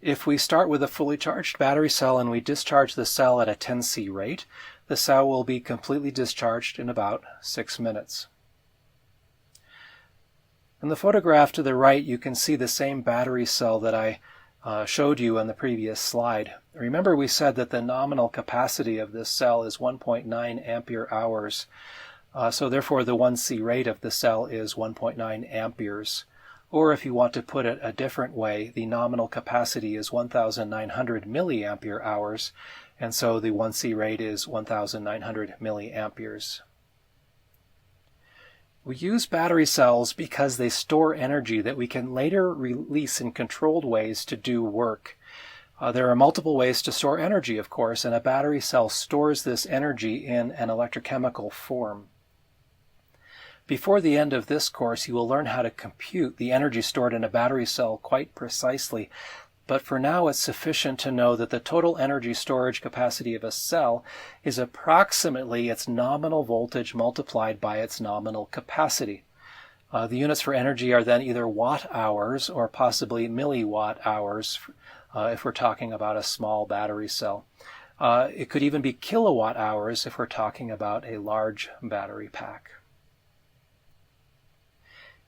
Speaker 1: If we start with a fully charged battery cell and we discharge the cell at a 10C rate, the cell will be completely discharged in about 6 minutes. In the photograph to the right, you can see the same battery cell that I showed you on the previous slide. Remember, we said that the nominal capacity of this cell is 1.9 ampere hours. So therefore, the 1C rate of the cell is 1.9 amperes. Or if you want to put it a different way, the nominal capacity is 1,900 milliampere hours, and so the 1C rate is 1,900 milliamperes. We use battery cells because they store energy that we can later release in controlled ways to do work. There are multiple ways to store energy, of course, and a battery cell stores this energy in an electrochemical form. Before the end of this course, you will learn how to compute the energy stored in a battery cell quite precisely, but for now it's sufficient to know that the total energy storage capacity of a cell is approximately its nominal voltage multiplied by its nominal capacity. The units for energy are then either watt hours or possibly milliwatt hours if we're talking about a small battery cell. It could even be kilowatt hours if we're talking about a large battery pack.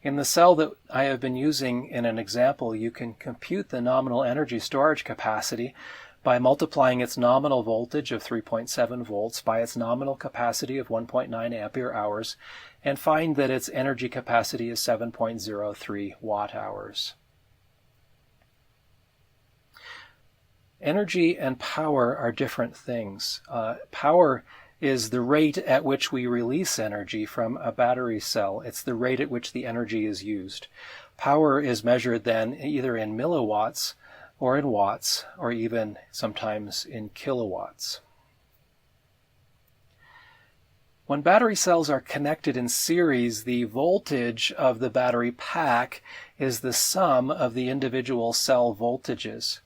Speaker 1: In the cell that I have been using in an example, you can compute the nominal energy storage capacity by multiplying its nominal voltage of 3.7 volts by its nominal capacity of 1.9 ampere hours and find that its energy capacity is 7.03 watt hours. Energy and power are different things. Power is the rate at which we release energy from a battery cell. It's the rate at which the energy is used. Power is measured then either in milliwatts or in watts, or even sometimes in kilowatts. When battery cells are connected in series, the voltage of the battery pack is the sum of the individual cell voltages.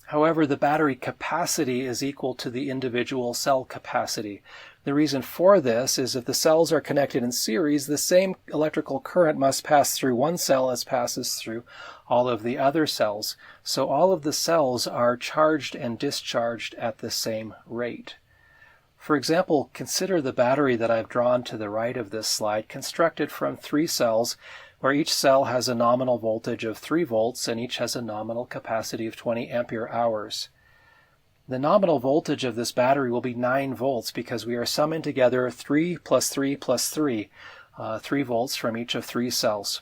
Speaker 1: However, the battery capacity is equal to the individual cell capacity. The reason for this is if the cells are connected in series, the same electrical current must pass through one cell as passes through all of the other cells. So all of the cells are charged and discharged at the same rate. For example, consider the battery that I've drawn to the right of this slide, constructed from 3 cells, where each cell has a nominal voltage of 3 volts and each has a nominal capacity of 20 ampere hours. The nominal voltage of this battery will be 9 volts because we are summing together 3 plus 3 plus 3, 3 volts from each of 3 cells.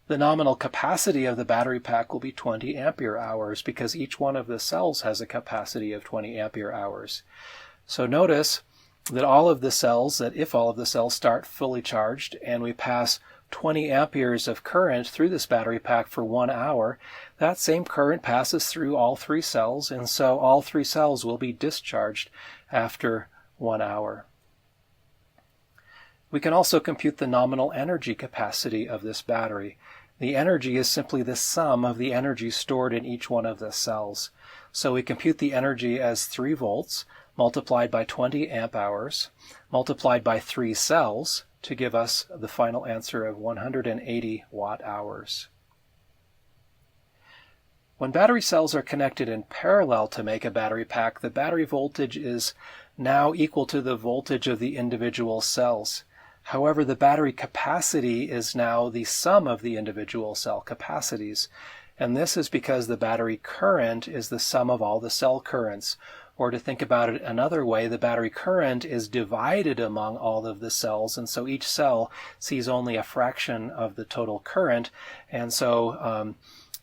Speaker 1: The nominal capacity of the battery pack will be 20 ampere hours because each one of the cells has a capacity of 20 ampere hours. So notice that all of the cells, if all of the cells start fully charged and we pass 20 amperes of current through this battery pack for 1 hour, that same current passes through all 3 cells, and so all 3 cells will be discharged after 1 hour. We can also compute the nominal energy capacity of this battery. The energy is simply the sum of the energy stored in each one of the cells. So we compute the energy as 3 volts multiplied by 20 amp hours multiplied by 3 cells to give us the final answer of 180 watt hours. When battery cells are connected in parallel to make a battery pack, the battery voltage is now equal to the voltage of the individual cells. However, the battery capacity is now the sum of the individual cell capacities, and this is because the battery current is the sum of all the cell currents. Or to think about it another way, the battery current is divided among all of the cells, and so each cell sees only a fraction of the total current. And so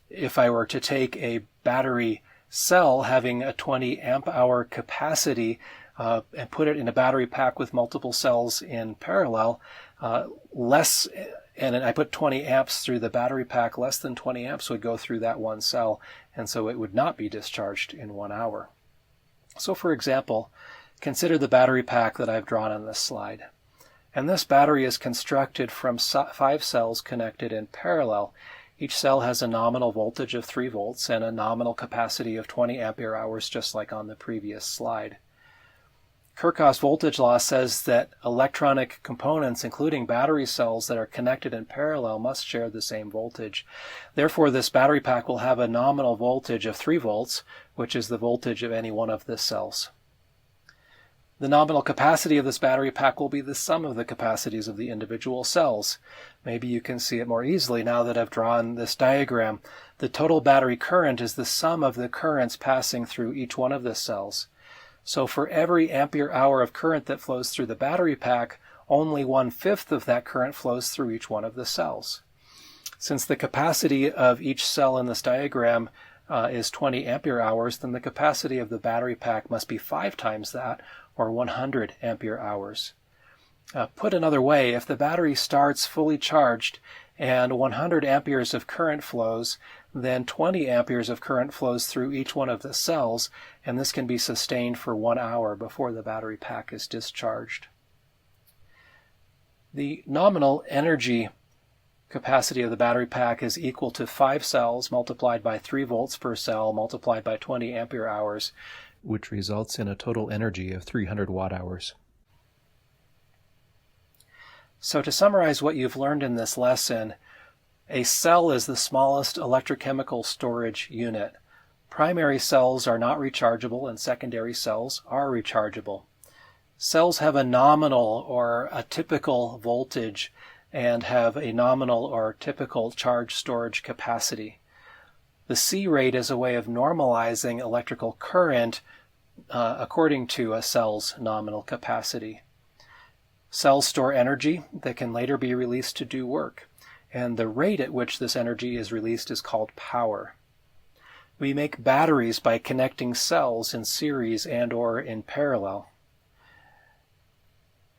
Speaker 1: if I were to take a battery cell having a 20 amp hour capacity and put it in a battery pack with multiple cells in parallel, and I put 20 amps through the battery pack, less than 20 amps would go through that one cell, and so it would not be discharged in 1 hour. So for example, consider the battery pack that I've drawn on this slide. And this battery is constructed from 5 cells connected in parallel. Each cell has a nominal voltage of 3 volts and a nominal capacity of 20 ampere hours, just like on the previous slide. Kirchhoff's voltage law says that electronic components, including battery cells that are connected in parallel, must share the same voltage. Therefore, this battery pack will have a nominal voltage of 3 volts, which is the voltage of any one of the cells. The nominal capacity of this battery pack will be the sum of the capacities of the individual cells. Maybe you can see it more easily now that I've drawn this diagram. The total battery current is the sum of the currents passing through each one of the cells. So for every ampere hour of current that flows through the battery pack, only 1/5 of that current flows through each one of the cells. Since the capacity of each cell in this diagram is 20 ampere hours, then the capacity of the battery pack must be 5 times that, or 100 ampere hours. Put another way, if the battery starts fully charged and 100 amperes of current flows, then 20 amperes of current flows through each one of the cells, and this can be sustained for 1 hour before the battery pack is discharged. The nominal energy capacity of the battery pack is equal to 5 cells multiplied by 3 volts per cell multiplied by 20 ampere hours, which results in a total energy of 300 watt hours. So to summarize what you've learned in this lesson, a cell is the smallest electrochemical storage unit. Primary cells are not rechargeable and secondary cells are rechargeable. Cells have a nominal or a typical voltage and have a nominal or typical charge storage capacity. The C rate is a way of normalizing electrical current according to a cell's nominal capacity. Cells store energy that can later be released to do work, and the rate at which this energy is released is called power. We make batteries by connecting cells in series and/or in parallel.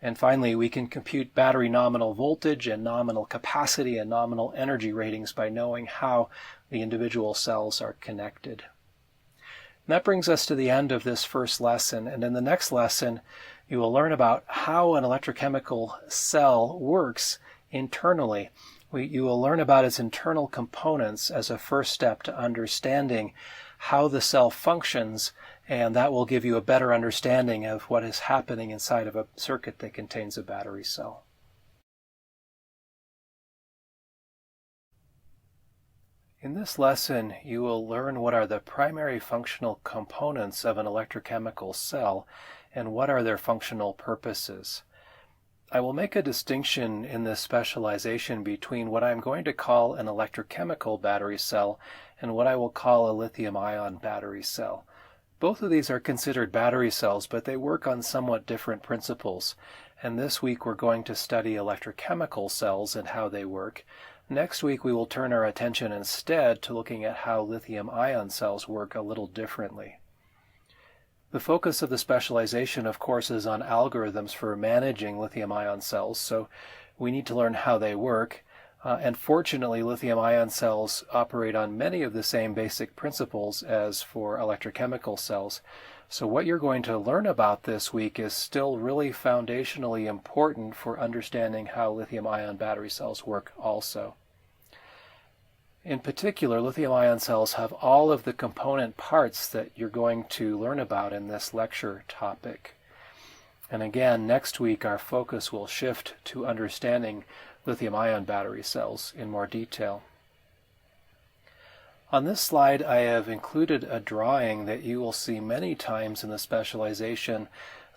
Speaker 1: And finally, we can compute battery nominal voltage and nominal capacity and nominal energy ratings by knowing how the individual cells are connected. And that brings us to the end of this first lesson, and in the next lesson, you will learn about how an electrochemical cell works internally. You will learn about its internal components as a first step to understanding how the cell functions, and that will give you a better understanding of what is happening inside of a circuit that contains a battery cell. In this lesson, you will learn what are the primary functional components of an electrochemical cell and what are their functional purposes. I will make a distinction in this specialization between what I'm going to call an electrochemical battery cell and what I will call a lithium-ion battery cell. Both of these are considered battery cells, but they work on somewhat different principles. And this week we're going to study electrochemical cells and how they work. Next week we will turn our attention instead to looking at how lithium-ion cells work a little differently. The focus of the specialization, of course, is on algorithms for managing lithium-ion cells, so we need to learn how they work. And fortunately, lithium-ion cells operate on many of the same basic principles as for electrochemical cells. So what you're going to learn about this week is still really foundationally important for understanding how lithium-ion battery cells work also. In particular, lithium-ion cells have all of the component parts that you're going to learn about in this lecture topic. And again, next week our focus will shift to understanding lithium-ion battery cells in more detail. On this slide, I have included a drawing that you will see many times in the specialization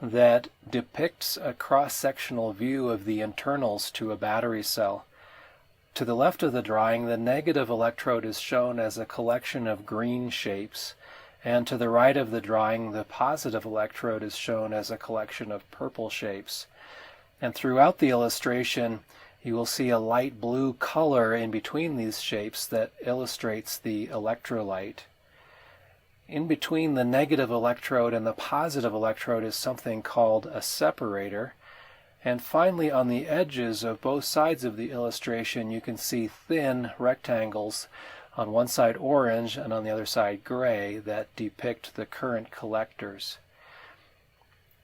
Speaker 1: that depicts a cross-sectional view of the internals to a battery cell. To the left of the drawing, the negative electrode is shown as a collection of green shapes, and to the right of the drawing, the positive electrode is shown as a collection of purple shapes. And throughout the illustration, you will see a light blue color in between these shapes that illustrates the electrolyte. In between the negative electrode and the positive electrode is something called a separator. And finally, on the edges of both sides of the illustration, you can see thin rectangles, on one side orange and on the other side gray, that depict the current collectors.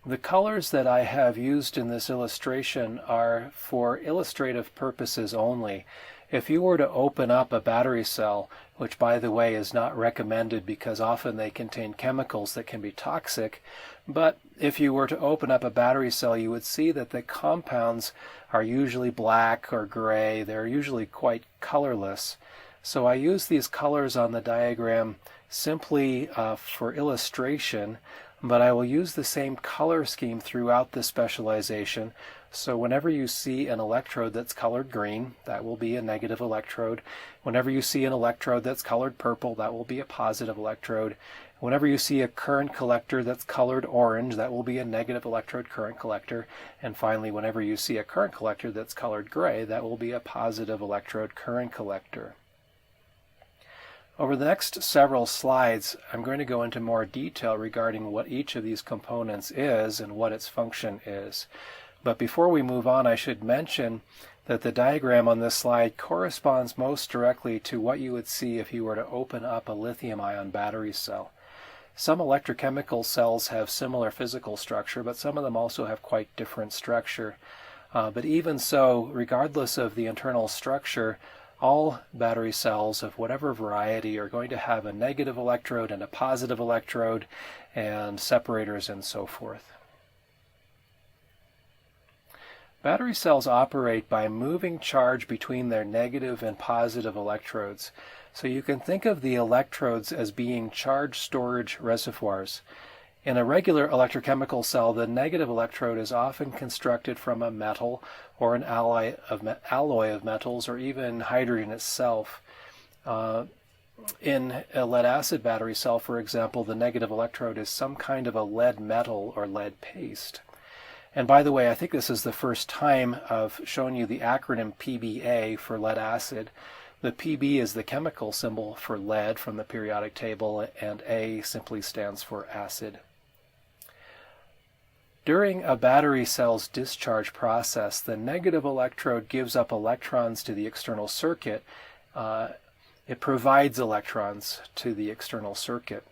Speaker 1: The colors that I have used in this illustration are for illustrative purposes only. If you were to open up a battery cell, which by the way is not recommended because often they contain chemicals that can be toxic, but if you were to open up a battery cell, you would see that the compounds are usually black or gray. They're usually quite colorless. So I use these colors on the diagram simply for illustration, but I will use the same color scheme throughout the specialization. So whenever you see an electrode that's colored green, that will be a negative electrode. Whenever you see an electrode that's colored purple, that will be a positive electrode. Whenever you see a current collector that's colored orange, that will be a negative electrode current collector. And finally, whenever you see a current collector that's colored gray, that will be a positive electrode current collector. Over the next several slides, I'm going to go into more detail regarding what each of these components is and what its function is. But before we move on, I should mention that the diagram on this slide corresponds most directly to what you would see if you were to open up a lithium-ion battery cell. Some electrochemical cells have similar physical structure, but some of them also have quite different structure. But even so, regardless of the internal structure, all battery cells of whatever variety are going to have a negative electrode and a positive electrode and separators and so forth. Battery cells operate by moving charge between their negative and positive electrodes. So you can think of the electrodes as being charge storage reservoirs. In a regular electrochemical cell, the negative electrode is often constructed from a metal or an alloy of metals, or even hydrogen itself. In a lead-acid battery cell, for example, the negative electrode is some kind of a lead metal or lead paste. And by the way, I think this is the first time I've shown you the acronym PBA for lead acid. The PB is the chemical symbol for lead from the periodic table, and A simply stands for acid. During a battery cell's discharge process, the negative electrode gives up electrons to the external circuit. It provides electrons to the external circuit.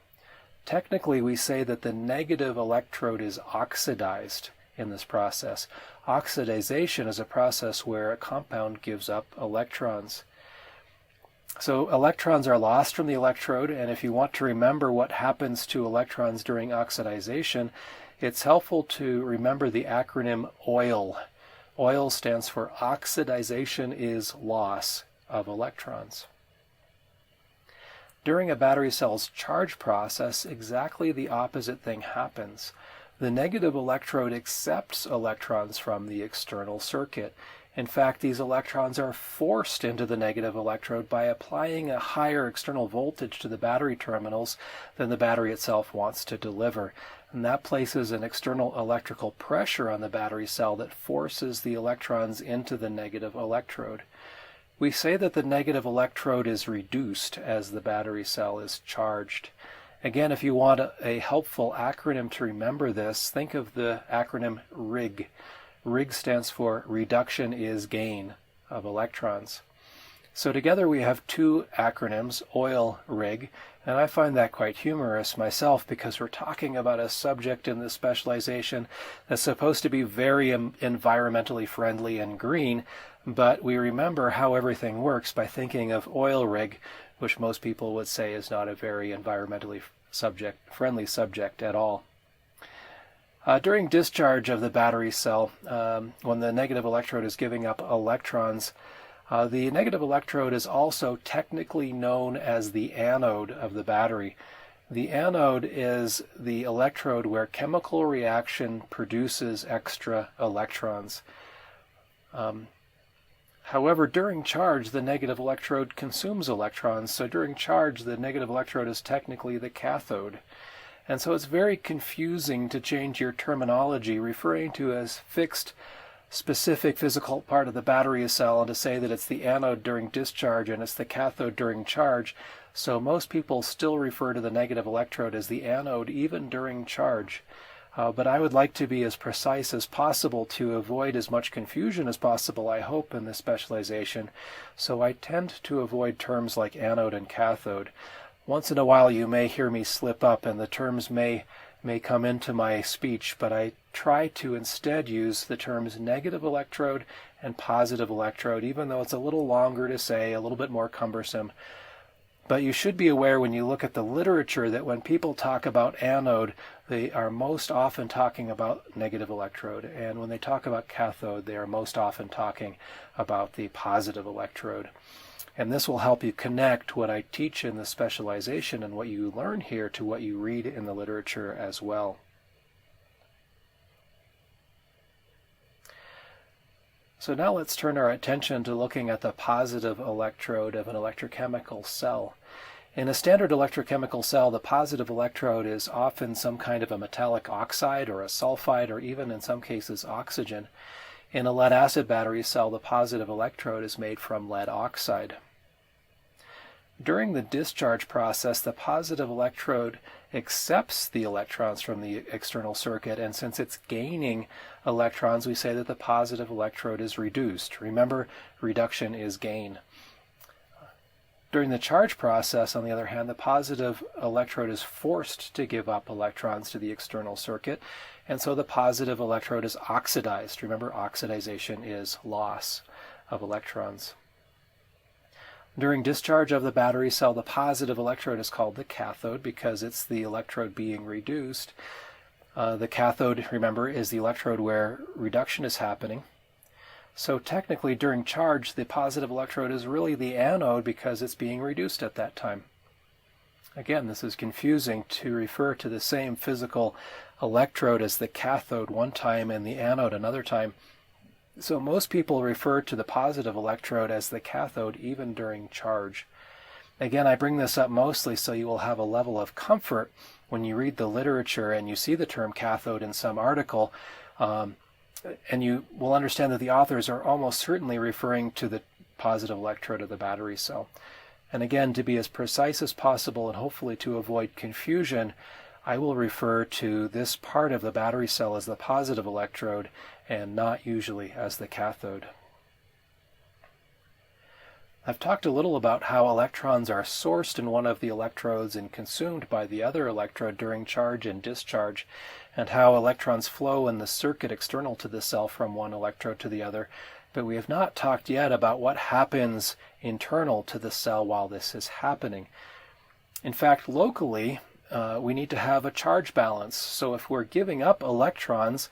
Speaker 1: Technically, we say that the negative electrode is oxidized in this process. Oxidization is a process where a compound gives up electrons. So electrons are lost from the electrode, and if you want to remember what happens to electrons during oxidization, it's helpful to remember the acronym OIL. OIL stands for oxidization is loss of electrons. During a battery cell's charge process, exactly the opposite thing happens. The negative electrode accepts electrons from the external circuit. In fact, these electrons are forced into the negative electrode by applying a higher external voltage to the battery terminals than the battery itself wants to deliver. And that places an external electrical pressure on the battery cell that forces the electrons into the negative electrode. We say that the negative electrode is reduced as the battery cell is charged. Again, if you want a helpful acronym to remember this, think of the acronym RIG. RIG stands for reduction is gain of electrons. So together we have two acronyms, OIL, RIG, and I find that quite humorous myself because we're talking about a subject in this specialization that's supposed to be very environmentally friendly and green, but we remember how everything works by thinking of oil rig, which most people would say is not a very environmentally friendly subject at all. During discharge of the battery cell, when the negative electrode is giving up electrons, the negative electrode is also technically known as the anode of the battery. The anode is the electrode where chemical reaction produces extra electrons. However, during charge, the negative electrode consumes electrons, so during charge, the negative electrode is technically the cathode. And so it's very confusing to change your terminology, referring to as fixed, specific physical part of the battery cell, and to say that it's the anode during discharge and it's the cathode during charge. So most people still refer to the negative electrode as the anode even during charge. But I would like to be as precise as possible to avoid as much confusion as possible, I hope, in this specialization. So I tend to avoid terms like anode and cathode. Once in a while you may hear me slip up and the terms may come into my speech, but I try to instead use the terms negative electrode and positive electrode, even though it's a little longer to say, a little bit more cumbersome. But you should be aware when you look at the literature that when people talk about anode, they are most often talking about negative electrode. And when they talk about cathode, they are most often talking about the positive electrode. And this will help you connect what I teach in the specialization and what you learn here to what you read in the literature as well. So now let's turn our attention to looking at the positive electrode of an electrochemical cell. In a standard electrochemical cell, the positive electrode is often some kind of a metallic oxide or a sulfide or even in some cases oxygen. In a lead-acid battery cell, the positive electrode is made from lead oxide. During the discharge process, the positive electrode accepts the electrons from the external circuit, and since it's gaining electrons, we say that the positive electrode is reduced. Remember, reduction is gain. During the charge process, on the other hand, the positive electrode is forced to give up electrons to the external circuit, and so the positive electrode is oxidized. Remember, oxidization is loss of electrons. During discharge of the battery cell, the positive electrode is called the cathode because it's the electrode being reduced. The cathode, remember, is the electrode where reduction is happening. So technically during charge, the positive electrode is really the anode because it's being reduced at that time. Again, this is confusing to refer to the same physical electrode as the cathode one time and the anode another time. So most people refer to the positive electrode as the cathode even during charge. Again, I bring this up mostly so you will have a level of comfort when you read the literature and you see the term cathode in some article, and you will understand that the authors are almost certainly referring to the positive electrode of the battery cell. And again, to be as precise as possible and hopefully to avoid confusion, I will refer to this part of the battery cell as the positive electrode and not usually as the cathode. I've talked a little about how electrons are sourced in one of the electrodes and consumed by the other electrode during charge and discharge, and how electrons flow in the circuit external to the cell from one electrode to the other. But we have not talked yet about what happens internal to the cell while this is happening. In fact, locally, we need to have a charge balance. So if we're giving up electrons,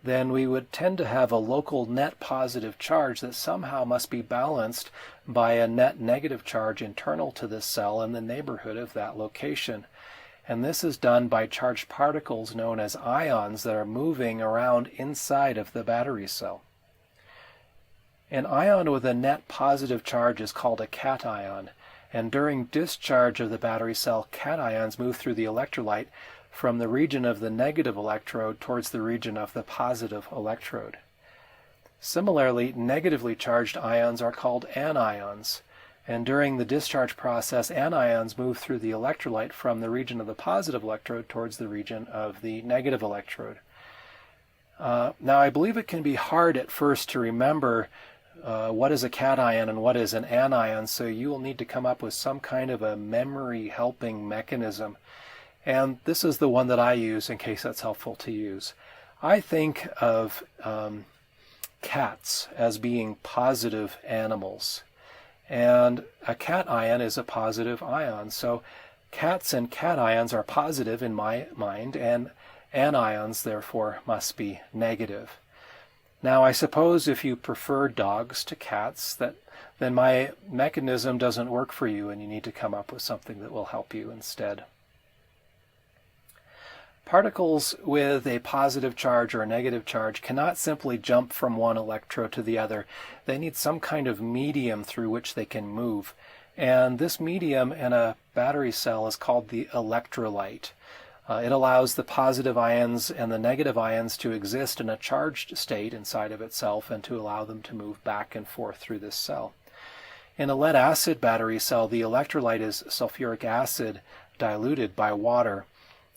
Speaker 1: then we would tend to have a local net positive charge that somehow must be balanced by a net negative charge internal to this cell in the neighborhood of that location. And this is done by charged particles known as ions that are moving around inside of the battery cell. An ion with a net positive charge is called a cation, and during discharge of the battery cell, cations move through the electrolyte from the region of the negative electrode towards the region of the positive electrode. Similarly, negatively charged ions are called anions, and during the discharge process, anions move through the electrolyte from the region of the positive electrode towards the region of the negative electrode. Now, I believe it can be hard at first to remember what is a cation and what is an anion, so you will need to come up with some kind of a memory helping mechanism. And this is the one that I use in case that's helpful to use. I think of cats as being positive animals, and a cation is a positive ion. So cats and cations are positive in my mind, and anions therefore must be negative. Now, I suppose if you prefer dogs to cats, then my mechanism doesn't work for you and you need to come up with something that will help you instead. Particles with a positive charge or a negative charge cannot simply jump from one electrode to the other. They need some kind of medium through which they can move. And this medium in a battery cell is called the electrolyte. It allows the positive ions and the negative ions to exist in a charged state inside of itself and to allow them to move back and forth through this cell. In a lead-acid battery cell, the electrolyte is sulfuric acid diluted by water.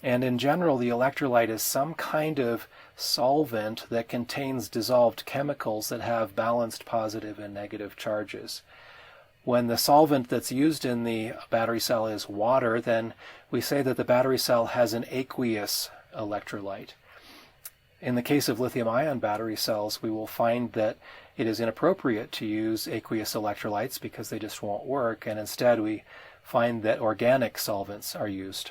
Speaker 1: And in general, the electrolyte is some kind of solvent that contains dissolved chemicals that have balanced positive and negative charges. When the solvent that's used in the battery cell is water, then we say that the battery cell has an aqueous electrolyte. In the case of lithium-ion battery cells, we will find that it is inappropriate to use aqueous electrolytes because they just won't work, and instead we find that organic solvents are used.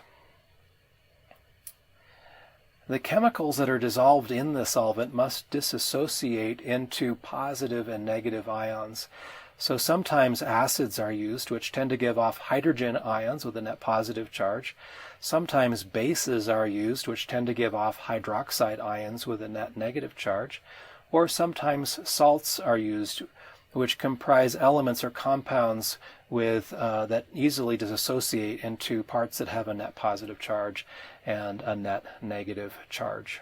Speaker 1: The chemicals that are dissolved in the solvent must dissociate into positive and negative ions. So sometimes acids are used, which tend to give off hydrogen ions with a net positive charge. Sometimes bases are used, which tend to give off hydroxide ions with a net negative charge. Or sometimes salts are used, which comprise elements or compounds with that easily dissociate into parts that have a net positive charge and a net negative charge.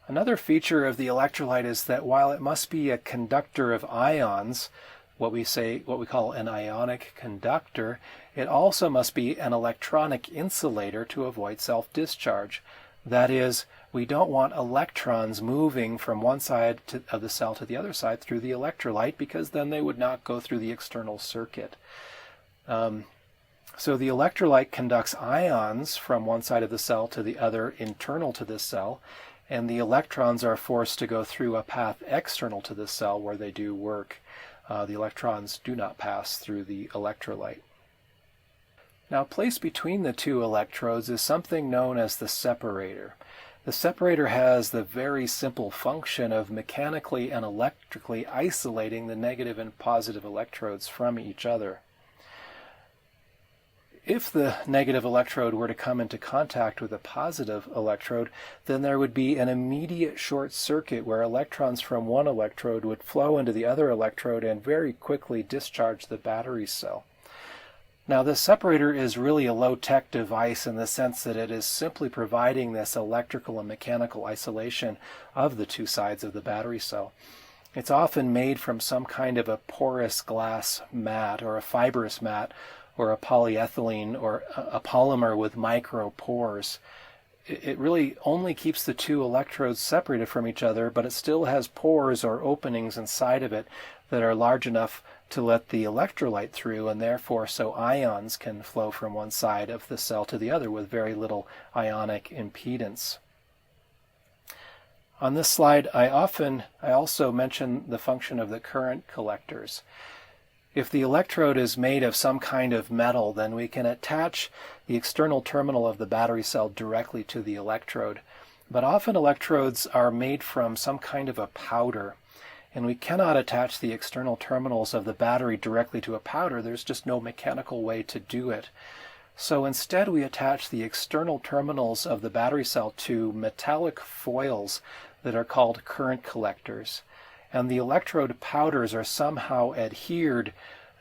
Speaker 1: Another feature of the electrolyte is that while it must be a conductor of ions, what we call an ionic conductor, it also must be an electronic insulator to avoid self-discharge. That is, we don't want electrons moving from one side of the cell to the other side through the electrolyte, because then they would not go through the external circuit. So the electrolyte conducts ions from one side of the cell to the other internal to this cell, and the electrons are forced to go through a path external to the cell where they do work. The electrons do not pass through the electrolyte. Now, placed between the two electrodes is something known as the separator. The separator has the very simple function of mechanically and electrically isolating the negative and positive electrodes from each other. If the negative electrode were to come into contact with a positive electrode, then there would be an immediate short circuit where electrons from one electrode would flow into the other electrode and very quickly discharge the battery cell. Now, this separator is really a low-tech device in the sense that it is simply providing this electrical and mechanical isolation of the two sides of the battery cell. It's often made from some kind of a porous glass mat or a fibrous mat or a polyethylene or a polymer with micro pores. It really only keeps the two electrodes separated from each other, but it still has pores or openings inside of it that are large enough to let the electrolyte through, and therefore so ions can flow from one side of the cell to the other with very little ionic impedance. On this slide, I also mention the function of the current collectors. If the electrode is made of some kind of metal, then we can attach the external terminal of the battery cell directly to the electrode. But often electrodes are made from some kind of a powder, and we cannot attach the external terminals of the battery directly to a powder. There's just no mechanical way to do it. So instead we attach the external terminals of the battery cell to metallic foils that are called current collectors. And the electrode powders are somehow adhered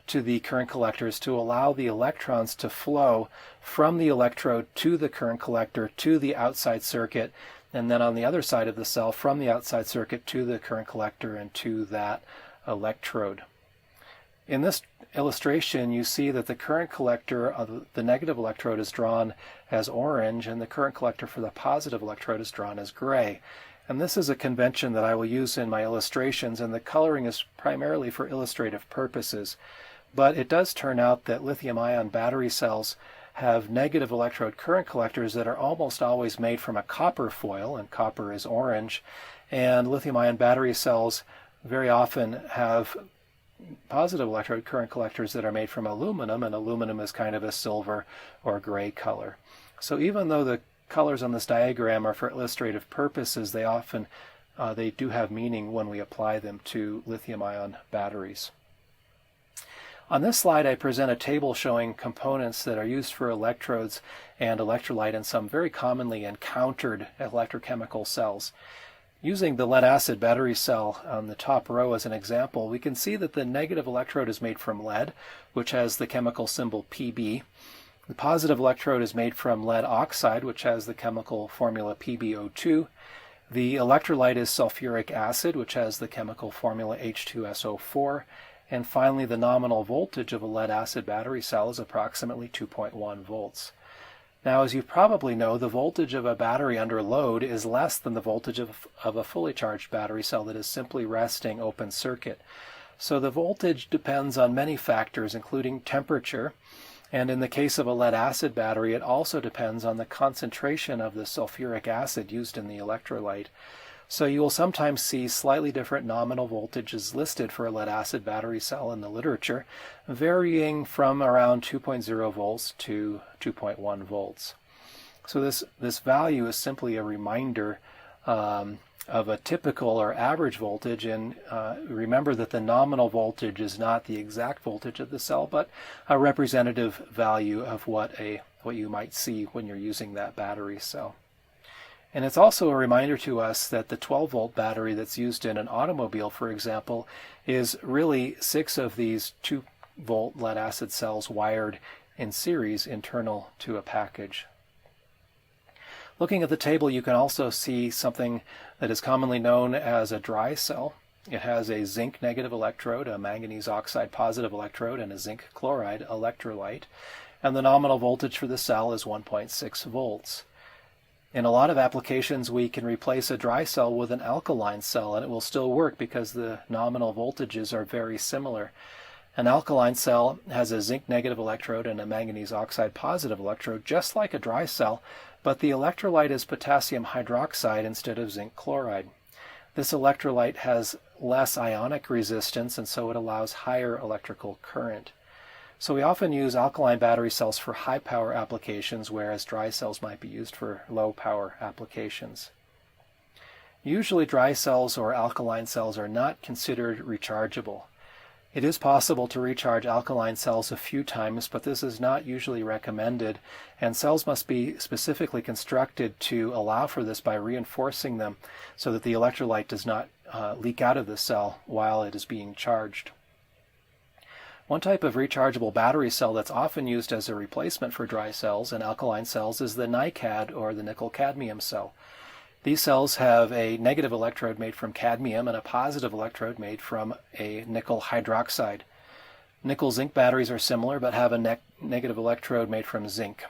Speaker 1: to the current collectors to allow the electrons to flow from the electrode to the current collector to the outside circuit, and then on the other side of the cell from the outside circuit to the current collector and to that electrode. In this illustration, you see that the current collector of the negative electrode is drawn as orange, and the current collector for the positive electrode is drawn as gray. And this is a convention that I will use in my illustrations, and the coloring is primarily for illustrative purposes. But it does turn out that lithium-ion battery cells have negative electrode current collectors that are almost always made from a copper foil, and copper is orange, and lithium-ion battery cells very often have positive electrode current collectors that are made from aluminum, and aluminum is kind of a silver or gray color. So even though the colors on this diagram are for illustrative purposes, they do have meaning when we apply them to lithium-ion batteries. On this slide, I present a table showing components that are used for electrodes and electrolyte in some very commonly encountered electrochemical cells. Using the lead-acid battery cell on the top row as an example, we can see that the negative electrode is made from lead, which has the chemical symbol Pb. The positive electrode is made from lead oxide, which has the chemical formula PbO2. The electrolyte is sulfuric acid, which has the chemical formula H2SO4. And finally, the nominal voltage of a lead-acid battery cell is approximately 2.1 volts. Now, as you probably know, the voltage of a battery under load is less than the voltage of a fully charged battery cell that is simply resting open circuit. So the voltage depends on many factors, including temperature. And in the case of a lead-acid battery, it also depends on the concentration of the sulfuric acid used in the electrolyte. So you will sometimes see slightly different nominal voltages listed for a lead-acid battery cell in the literature, varying from around 2.0 volts to 2.1 volts. So this value is simply a reminder of a typical or average voltage, and remember that the nominal voltage is not the exact voltage of the cell, but a representative value of what you might see when you're using that battery cell. And it's also a reminder to us that the 12-volt battery that's used in an automobile, for example, is really 6 of these 2-volt lead-acid cells wired in series internal to a package. Looking at the table, you can also see something that is commonly known as a dry cell. It has a zinc negative electrode, a manganese oxide positive electrode, and a zinc chloride electrolyte. And the nominal voltage for the cell is 1.6 volts. In a lot of applications, we can replace a dry cell with an alkaline cell, and it will still work because the nominal voltages are very similar. An alkaline cell has a zinc negative electrode and a manganese oxide positive electrode, just like a dry cell, but the electrolyte is potassium hydroxide instead of zinc chloride. This electrolyte has less ionic resistance, and so it allows higher electrical current. So we often use alkaline battery cells for high power applications, whereas dry cells might be used for low power applications. Usually dry cells or alkaline cells are not considered rechargeable. It is possible to recharge alkaline cells a few times, but this is not usually recommended, and cells must be specifically constructed to allow for this by reinforcing them so that the electrolyte does not leak out of the cell while it is being charged. One type of rechargeable battery cell that's often used as a replacement for dry cells and alkaline cells is the NiCad, or the nickel-cadmium cell. These cells have a negative electrode made from cadmium and a positive electrode made from a nickel hydroxide. Nickel-zinc batteries are similar but have a negative electrode made from zinc.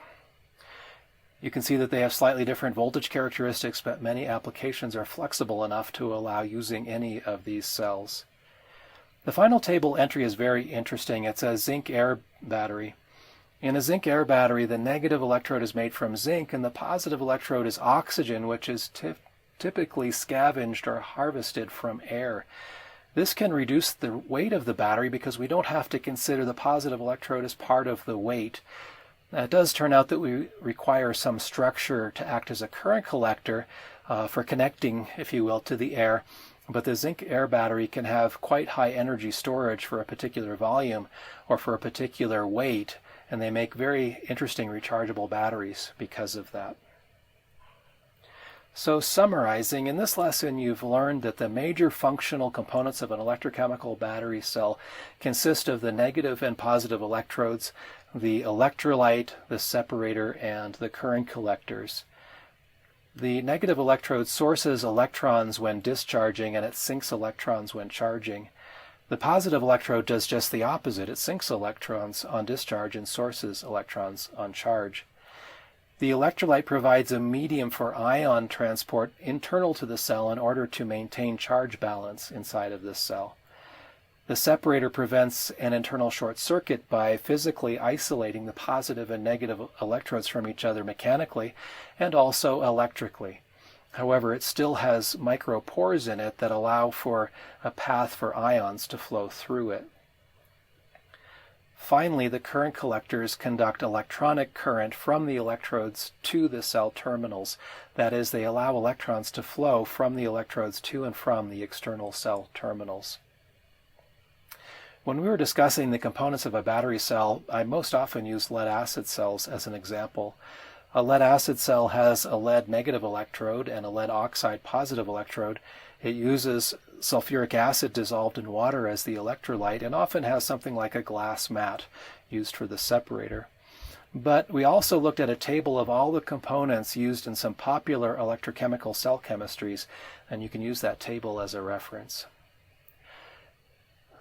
Speaker 1: You can see that they have slightly different voltage characteristics, but many applications are flexible enough to allow using any of these cells. The final table entry is very interesting. It's a zinc-air battery. In a zinc-air battery, the negative electrode is made from zinc, and the positive electrode is oxygen, which is typically scavenged or harvested from air. This can reduce the weight of the battery because we don't have to consider the positive electrode as part of the weight. Now, it does turn out that we require some structure to act as a current collector for connecting, if you will, to the air. But the zinc air battery can have quite high energy storage for a particular volume or for a particular weight, and they make very interesting rechargeable batteries because of that. So summarizing, in this lesson you've learned that the major functional components of an electrochemical battery cell consist of the negative and positive electrodes, the electrolyte, the separator, and the current collectors. The negative electrode sources electrons when discharging, and it sinks electrons when charging. The positive electrode does just the opposite. It sinks electrons on discharge and sources electrons on charge. The electrolyte provides a medium for ion transport internal to the cell in order to maintain charge balance inside of this cell. The separator prevents an internal short circuit by physically isolating the positive and negative electrodes from each other mechanically and also electrically. However, it still has micropores in it that allow for a path for ions to flow through it. Finally, the current collectors conduct electronic current from the electrodes to the cell terminals. That is, they allow electrons to flow from the electrodes to and from the external cell terminals. When we were discussing the components of a battery cell, I most often use lead-acid cells as an example. A lead-acid cell has a lead negative electrode and a lead oxide positive electrode. It uses sulfuric acid dissolved in water as the electrolyte and often has something like a glass mat used for the separator. But we also looked at a table of all the components used in some popular electrochemical cell chemistries, and you can use that table as a reference.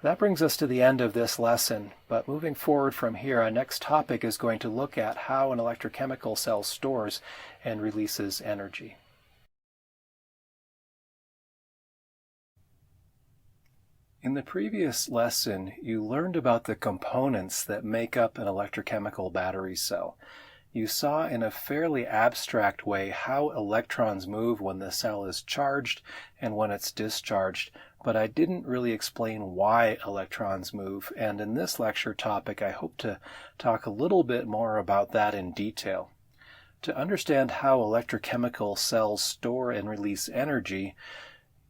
Speaker 1: That brings us to the end of this lesson, but moving forward from here, our next topic is going to look at how an electrochemical cell stores and releases energy. In the previous lesson, you learned about the components that make up an electrochemical battery cell. You saw in a fairly abstract way how electrons move when the cell is charged and when it's discharged, but I didn't really explain why electrons move, and in this lecture topic I hope to talk a little bit more about that in detail. To understand how electrochemical cells store and release energy,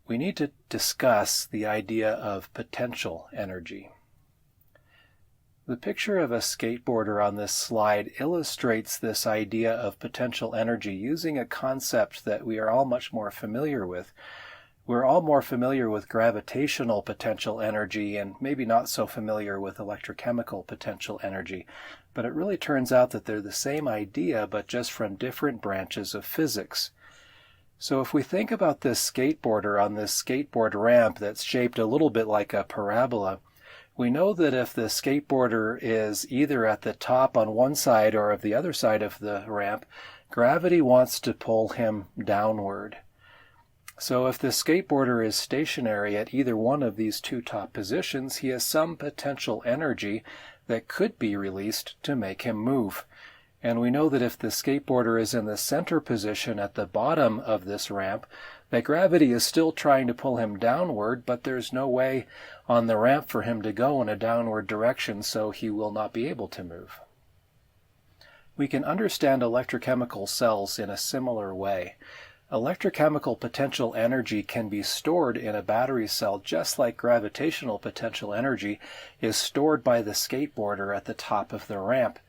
Speaker 1: we need to discuss the idea of potential energy. The picture of a skateboarder on this slide illustrates this idea of potential energy using a concept that we are all much more familiar with. We're all more familiar with gravitational potential energy and maybe not so familiar with electrochemical potential energy, but it really turns out that they're the same idea but just from different branches of physics. So if we think about this skateboarder on this skateboard ramp that's shaped a little bit like a parabola, we know that if the skateboarder is either at the top on one side or of the other side of the ramp, gravity wants to pull him downward. So if the skateboarder is stationary at either one of these two top positions, he has some potential energy that could be released to make him move. And we know that if the skateboarder is in the center position at the bottom of this ramp, that gravity is still trying to pull him downward, but there's no way on the ramp for him to go in a downward direction, so he will not be able to move. We can understand electrochemical cells in a similar way. Electrochemical potential energy can be stored in a battery cell just like gravitational potential energy is stored by the skateboarder at the top of the ramp.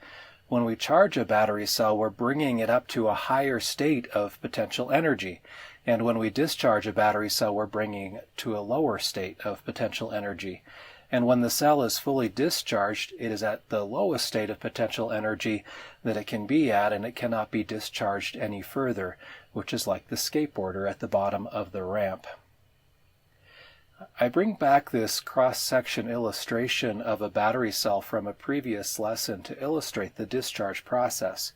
Speaker 1: When we charge a battery cell, we're bringing it up to a higher state of potential energy. And when we discharge a battery cell, we're bringing it to a lower state of potential energy. And when the cell is fully discharged, it is at the lowest state of potential energy that it can be at, and it cannot be discharged any further, which is like the skateboarder at the bottom of the ramp. I bring back this cross-section illustration of a battery cell from a previous lesson to illustrate the discharge process.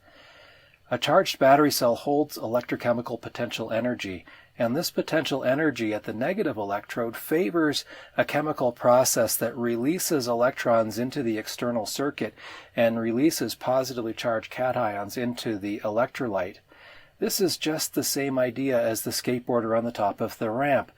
Speaker 1: A charged battery cell holds electrochemical potential energy, and this potential energy at the negative electrode favors a chemical process that releases electrons into the external circuit and releases positively charged cations into the electrolyte. This is just the same idea as the skateboarder on the top of the ramp.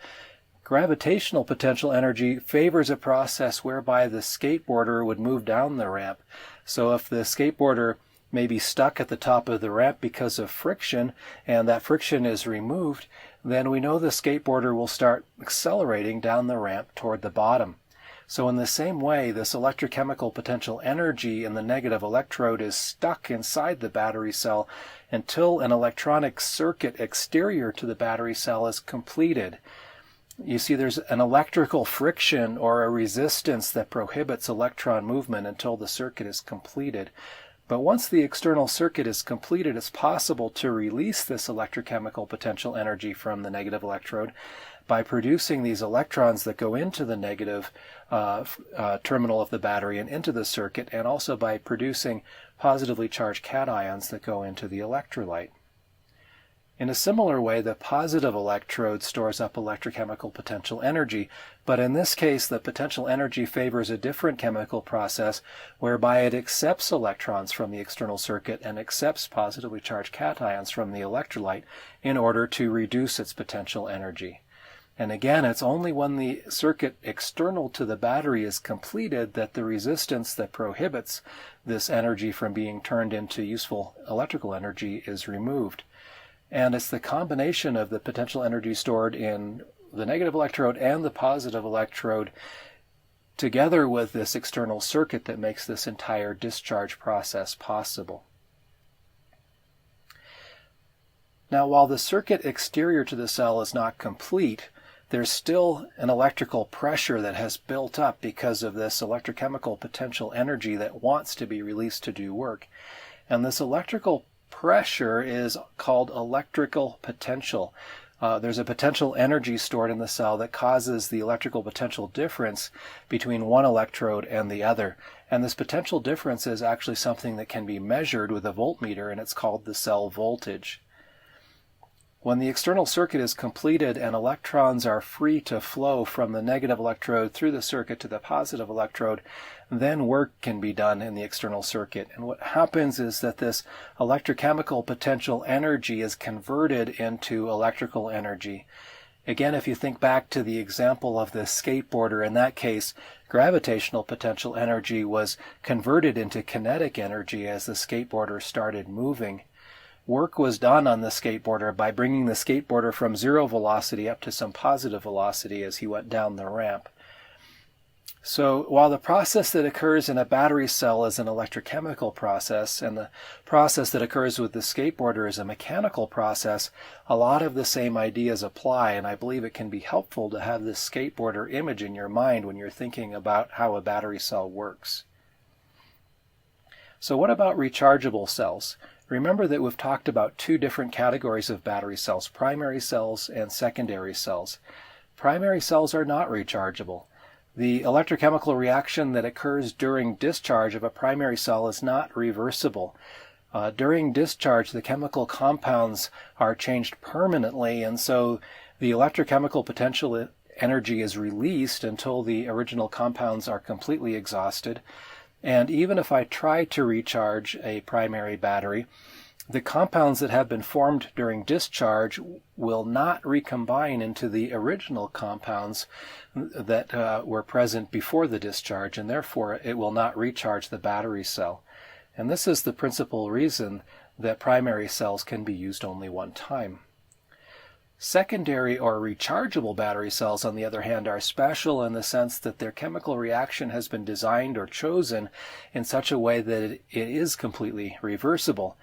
Speaker 1: Gravitational potential energy favors a process whereby the skateboarder would move down the ramp. So if the skateboarder may be stuck at the top of the ramp because of friction, and that friction is removed, then we know the skateboarder will start accelerating down the ramp toward the bottom. So in the same way, this electrochemical potential energy in the negative electrode is stuck inside the battery cell until an electronic circuit exterior to the battery cell is completed. You see, there's an electrical friction or a resistance that prohibits electron movement until the circuit is completed. But once the external circuit is completed, it's possible to release this electrochemical potential energy from the negative electrode by producing these electrons that go into the negative terminal of the battery and into the circuit, and also by producing positively charged cations that go into the electrolyte. In a similar way, the positive electrode stores up electrochemical potential energy, but in this case the potential energy favors a different chemical process whereby it accepts electrons from the external circuit and accepts positively charged cations from the electrolyte in order to reduce its potential energy. And again, it's only when the circuit external to the battery is completed that the resistance that prohibits this energy from being turned into useful electrical energy is removed. And it's the combination of the potential energy stored in the negative electrode and the positive electrode together with this external circuit that makes this entire discharge process possible. Now, while the circuit exterior to the cell is not complete, there's still an electrical pressure that has built up because of this electrochemical potential energy that wants to be released to do work. And this electrical pressure is called electrical potential. There's a potential energy stored in the cell that causes the electrical potential difference between one electrode and the other. And this potential difference is actually something that can be measured with a voltmeter, and it's called the cell voltage. When the external circuit is completed and electrons are free to flow from the negative electrode through the circuit to the positive electrode, then work can be done in the external circuit. And what happens is that this electrochemical potential energy is converted into electrical energy. Again, if you think back to the example of the skateboarder, in that case, gravitational potential energy was converted into kinetic energy as the skateboarder started moving. Work was done on the skateboarder by bringing the skateboarder from zero velocity up to some positive velocity as he went down the ramp. So while the process that occurs in a battery cell is an electrochemical process, and the process that occurs with the skateboarder is a mechanical process, a lot of the same ideas apply, and I believe it can be helpful to have this skateboarder image in your mind when you're thinking about how a battery cell works. So what about rechargeable cells? Remember that we've talked about two different categories of battery cells, primary cells and secondary cells. Primary cells are not rechargeable. The electrochemical reaction that occurs during discharge of a primary cell is not reversible. During discharge, the chemical compounds are changed permanently, and so the electrochemical potential energy is released until the original compounds are completely exhausted. And even if I try to recharge a primary battery, the compounds that have been formed during discharge will not recombine into the original compounds that were present before the discharge, and therefore it will not recharge the battery cell. And this is the principal reason that primary cells can be used only one time. Secondary or rechargeable battery cells, on the other hand, are special in the sense that their chemical reaction has been designed or chosen in such a way that it is completely reversible.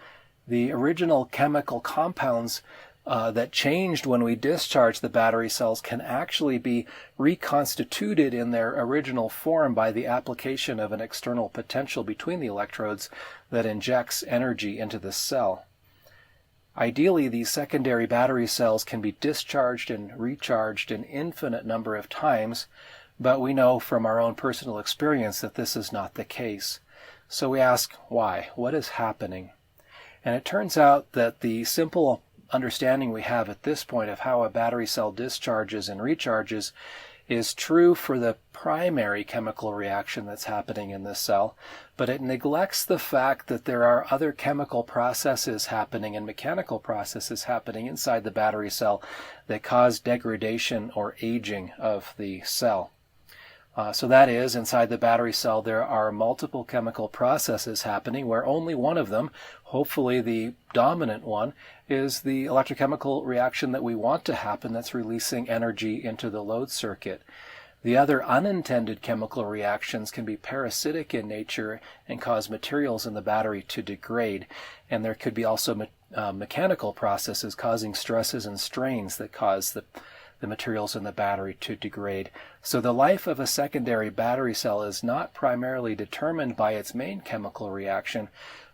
Speaker 1: The original chemical compounds that changed when we discharge the battery cells can actually be reconstituted in their original form by the application of an external potential between the electrodes that injects energy into the cell. Ideally, these secondary battery cells can be discharged and recharged an infinite number of times, but we know from our own personal experience that this is not the case. So we ask, why? What is happening? And it turns out that the simple understanding we have at this point of how a battery cell discharges and recharges is true for the primary chemical reaction that's happening in this cell, but it neglects the fact that there are other chemical processes happening and mechanical processes happening inside the battery cell that cause degradation or aging of the cell. So that is, inside the battery cell there are multiple chemical processes happening where only one of them, hopefully the dominant one, is the electrochemical reaction that we want to happen that's releasing energy into the load circuit. The other unintended chemical reactions can be parasitic in nature and cause materials in the battery to degrade. And there could be also mechanical processes causing stresses and strains that cause the materials in the battery to degrade. So the life of a secondary battery cell is not primarily determined by its main chemical reaction.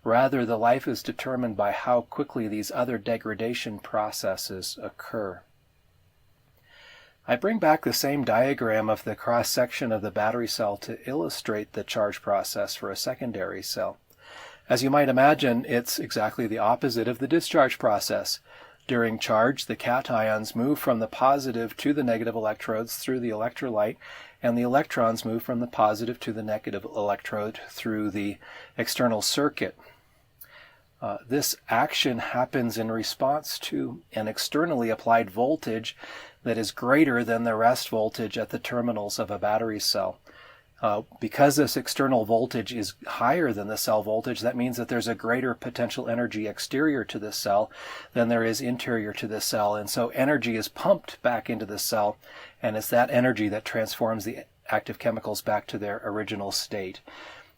Speaker 1: Rather, the life is determined by how quickly these other degradation processes occur. I bring back the same diagram of the cross-section of the battery cell to illustrate the charge process for a secondary cell. As you might imagine, it's exactly the opposite of the discharge process. During charge, the cations move from the positive to the negative electrodes through the electrolyte, and the electrons move from the positive to the negative electrode through the external circuit. This action happens in response to an externally applied voltage that is greater than the rest voltage at the terminals of a battery cell. Because this external voltage is higher than the cell voltage, that means that there's a greater potential energy exterior to the cell than there is interior to the cell. And so energy is pumped back into the cell, and it's that energy that transforms the active chemicals back to their original state.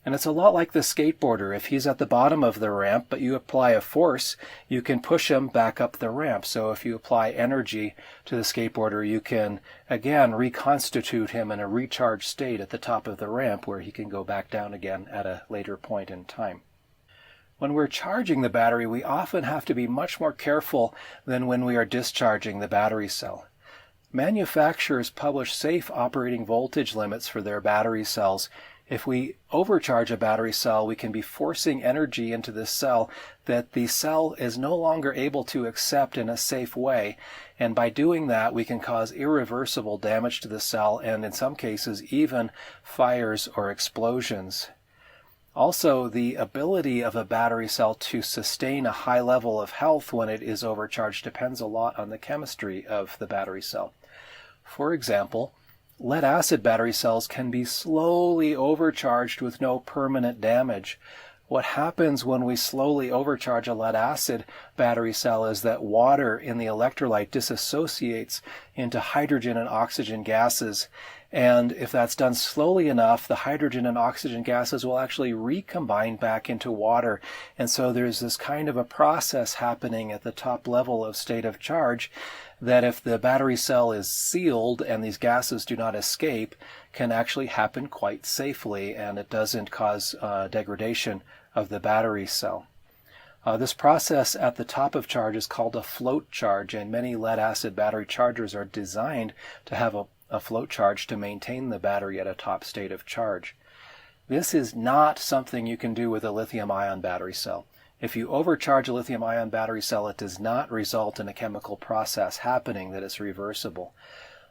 Speaker 1: And it's a lot like the skateboarder. If he's at the bottom of the ramp, but you apply a force, you can push him back up the ramp. So if you apply energy to the skateboarder, you can, again, reconstitute him in a recharged state at the top of the ramp where he can go back down again at a later point in time. When we're charging the battery, we often have to be much more careful than when we are discharging the battery cell. Manufacturers publish safe operating voltage limits for their battery cells. If we overcharge a battery cell, we can be forcing energy into the cell that the cell is no longer able to accept in a safe way. And by doing that, we can cause irreversible damage to the cell and in some cases even fires or explosions. Also, the ability of a battery cell to sustain a high level of health when it is overcharged depends a lot on the chemistry of the battery cell. For example, lead-acid battery cells can be slowly overcharged with no permanent damage. What happens when we slowly overcharge a lead-acid battery cell is that water in the electrolyte disassociates into hydrogen and oxygen gases. And if that's done slowly enough, the hydrogen and oxygen gases will actually recombine back into water. And so there's this kind of a process happening at the top level of state of charge that if the battery cell is sealed and these gases do not escape, can actually happen quite safely, and it doesn't cause degradation of the battery cell. This process at the top of charge is called a float charge, and many lead-acid battery chargers are designed to have a float charge to maintain the battery at a top state of charge. This is not something you can do with a lithium-ion battery cell. If you overcharge a lithium-ion battery cell, it does not result in a chemical process happening that is reversible.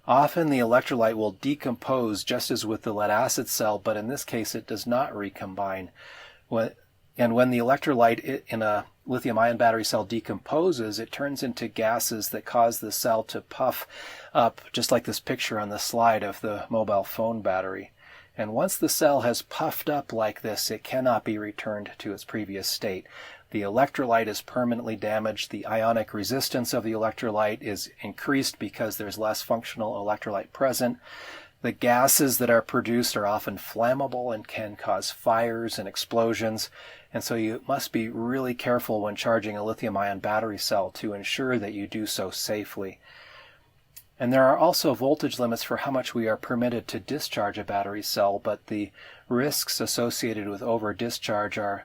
Speaker 1: Often the electrolyte will decompose just as with the lead acid cell, but in this case it does not recombine. And when the electrolyte in a lithium-ion battery cell decomposes, it turns into gases that cause the cell to puff up, just like this picture on the slide of the mobile phone battery. And once the cell has puffed up like this, it cannot be returned to its previous state. The electrolyte is permanently damaged. The ionic resistance of the electrolyte is increased because there's less functional electrolyte present. The gases that are produced are often flammable and can cause fires and explosions. And so you must be really careful when charging a lithium-ion battery cell to ensure that you do so safely. And there are also voltage limits for how much we are permitted to discharge a battery cell, but the risks associated with over-discharge are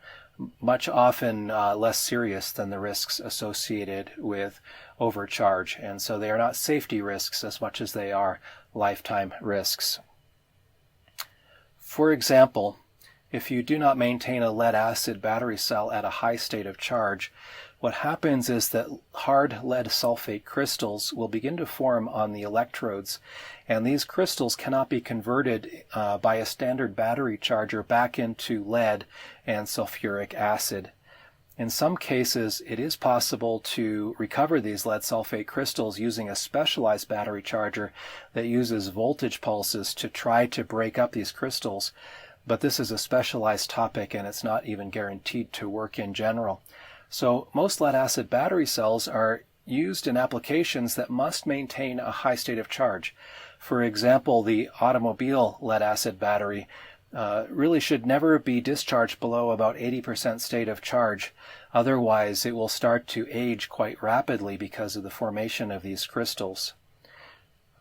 Speaker 1: much often less serious than the risks associated with overcharge. And so they are not safety risks as much as they are lifetime risks. For example, if you do not maintain a lead-acid battery cell at a high state of charge, what happens is that hard lead sulfate crystals will begin to form on the electrodes, and these crystals cannot be converted by a standard battery charger back into lead and sulfuric acid. In some cases, it is possible to recover these lead sulfate crystals using a specialized battery charger that uses voltage pulses to try to break up these crystals, but this is a specialized topic and it's not even guaranteed to work in general. So most lead-acid battery cells are used in applications that must maintain a high state of charge. For example, the automobile lead-acid battery really should never be discharged below about 80% state of charge. Otherwise, it will start to age quite rapidly because of the formation of these crystals.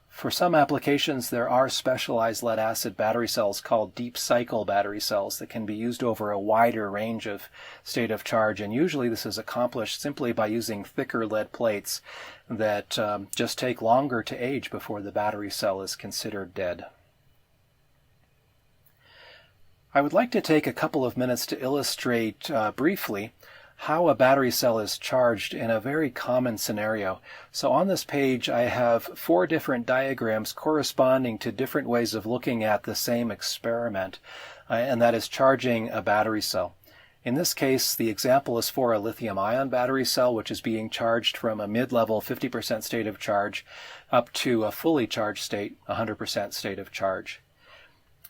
Speaker 1: For some applications, there are specialized lead-acid battery cells called deep cycle battery cells that can be used over a wider range of state of charge, and usually this is accomplished simply by using thicker lead plates that just take longer to age before the battery cell is considered dead. I would like to take a couple of minutes to illustrate briefly how a battery cell is charged in a very common scenario. So on this page I have 4 different diagrams corresponding to different ways of looking at the same experiment, and that is charging a battery cell. In this case, the example is for a lithium-ion battery cell, which is being charged from a mid-level 50% state of charge up to a fully charged state, 100% state of charge.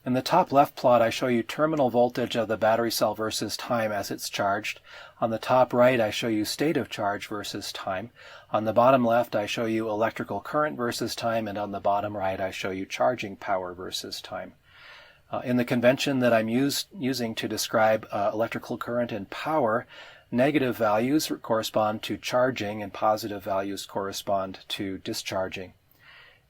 Speaker 1: In the top left plot, I show you terminal voltage of the battery cell versus time as it's charged. On the top right, I show you state of charge versus time. On the bottom left, I show you electrical current versus time, and on the bottom right, I show you charging power versus time. In the convention that I'm using to describe electrical current and power, negative values correspond to charging and positive values correspond to discharging.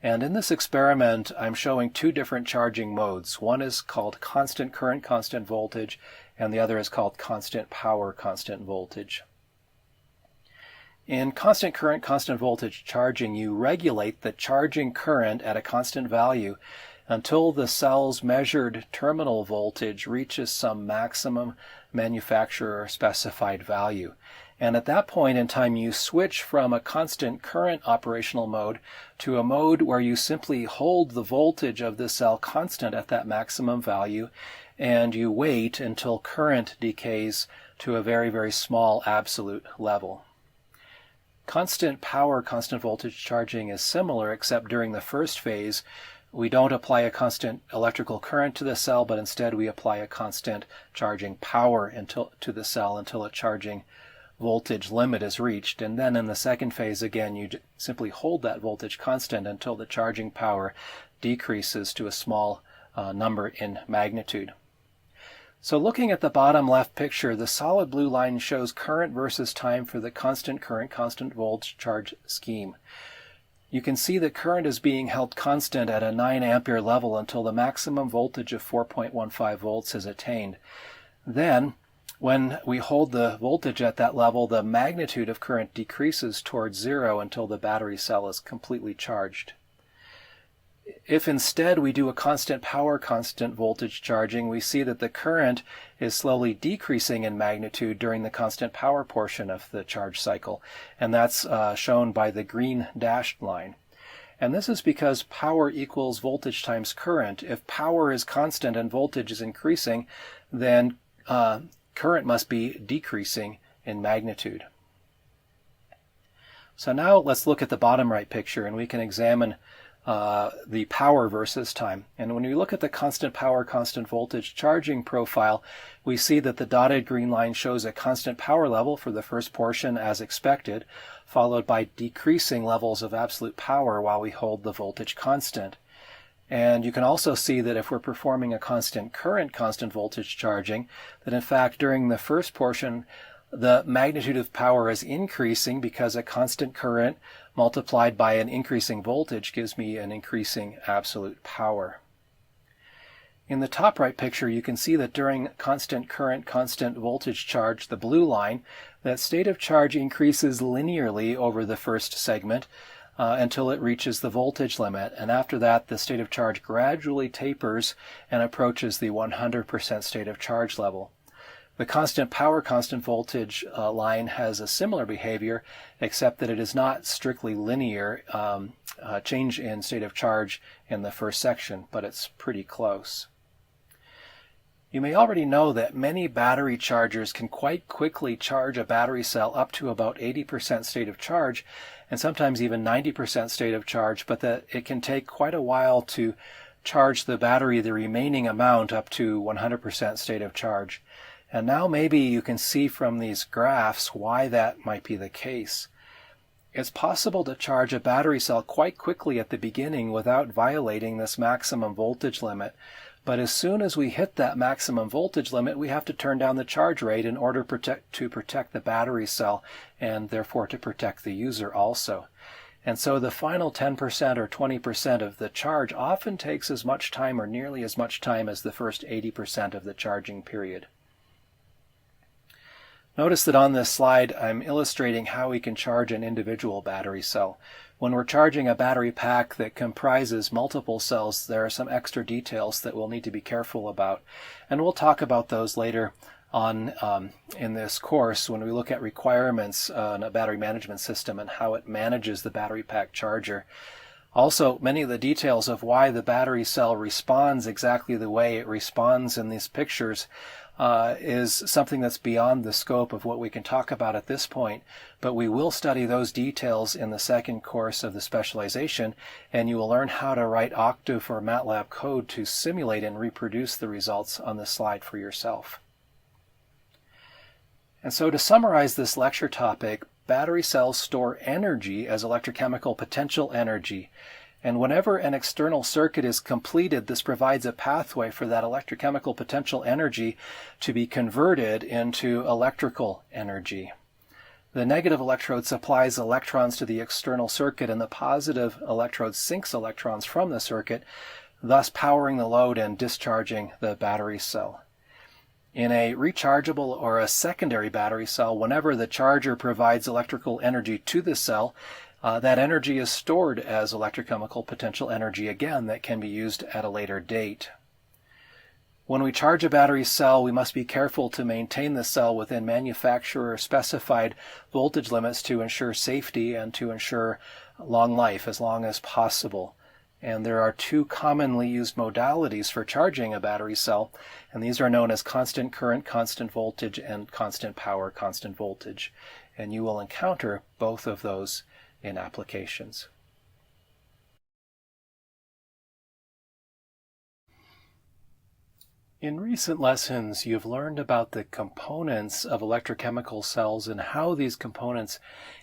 Speaker 1: And in this experiment, I'm showing 2 different charging modes. One is called constant current, constant voltage, and the other is called constant power, constant voltage. In constant current, constant voltage charging, you regulate the charging current at a constant value until the cell's measured terminal voltage reaches some maximum manufacturer specified value. And at that point in time, you switch from a constant current operational mode to a mode where you simply hold the voltage of the cell constant at that maximum value, and you wait until current decays to a very, very small absolute level. Constant power, constant voltage charging is similar, except during the first phase, we don't apply a constant electrical current to the cell, but instead we apply a constant charging power to the cell until a charging voltage limit is reached. And then in the second phase, again, you simply hold that voltage constant until the charging power decreases to a small number in magnitude. So looking at the bottom left picture, the solid blue line shows current versus time for the constant current, constant voltage charge scheme. You can see that current is being held constant at a 9 ampere level until the maximum voltage of 4.15 volts is attained. Then, when we hold the voltage at that level, the magnitude of current decreases towards 0 until the battery cell is completely charged. If instead we do a constant power, constant voltage charging, we see that the current is slowly decreasing in magnitude during the constant power portion of the charge cycle, and that's shown by the green dashed line. And this is because power equals voltage times current. If power is constant and voltage is increasing, then current must be decreasing in magnitude. So now let's look at the bottom right picture, and we can examine the power versus time. And when we look at the constant power, constant voltage charging profile, we see that the dotted green line shows a constant power level for the first portion as expected, followed by decreasing levels of absolute power while we hold the voltage constant. And you can also see that if we're performing a constant current, constant voltage charging, that in fact during the first portion, the magnitude of power is increasing because a constant current multiplied by an increasing voltage gives me an increasing absolute power. In the top right picture, you can see that during constant current, constant voltage charge, the blue line, that state of charge increases linearly over the first segment until it reaches the voltage limit. And after that, the state of charge gradually tapers and approaches the 100% state of charge level. The constant power, constant voltage line has a similar behavior, except that it is not strictly linear change in state of charge in the first section, but it's pretty close. You may already know that many battery chargers can quite quickly charge a battery cell up to about 80% state of charge, and sometimes even 90% state of charge, but that it can take quite a while to charge the battery the remaining amount up to 100% state of charge. And now maybe you can see from these graphs why that might be the case. It's possible to charge a battery cell quite quickly at the beginning without violating this maximum voltage limit. But as soon as we hit that maximum voltage limit, we have to turn down the charge rate in order to protect the battery cell and therefore to protect the user also. And so the final 10% or 20% of the charge often takes as much time or nearly as much time as the first 80% of the charging period. Notice that on this slide I'm illustrating how we can charge an individual battery cell. When we're charging a battery pack that comprises multiple cells, there are some extra details that we'll need to be careful about. And we'll talk about those later on in this course when we look at requirements on a battery management system and how it manages the battery pack charger. Also, many of the details of why the battery cell responds exactly the way it responds in these pictures is something that's beyond the scope of what we can talk about at this point, but we will study those details in the second course of the specialization, and you will learn how to write Octave or MATLAB code to simulate and reproduce the results on this slide for yourself. And so to summarize this lecture topic, battery cells store energy as electrochemical potential energy. And whenever an external circuit is completed, this provides a pathway for that electrochemical potential energy to be converted into electrical energy. The negative electrode supplies electrons to the external circuit, and the positive electrode sinks electrons from the circuit, thus powering the load and discharging the battery cell. In a rechargeable or a secondary battery cell, whenever the charger provides electrical energy to the cell, that energy is stored as electrochemical potential energy again that can be used at a later date. When we charge a battery cell, we must be careful to maintain the cell within manufacturer-specified voltage limits to ensure safety and to ensure long life as long as possible. And there are two commonly used modalities for charging a battery cell, and these are known as constant current, constant voltage, and constant power, constant voltage. And you will encounter both of those in applications. In recent lessons, you've learned about the components of electrochemical cells and how these components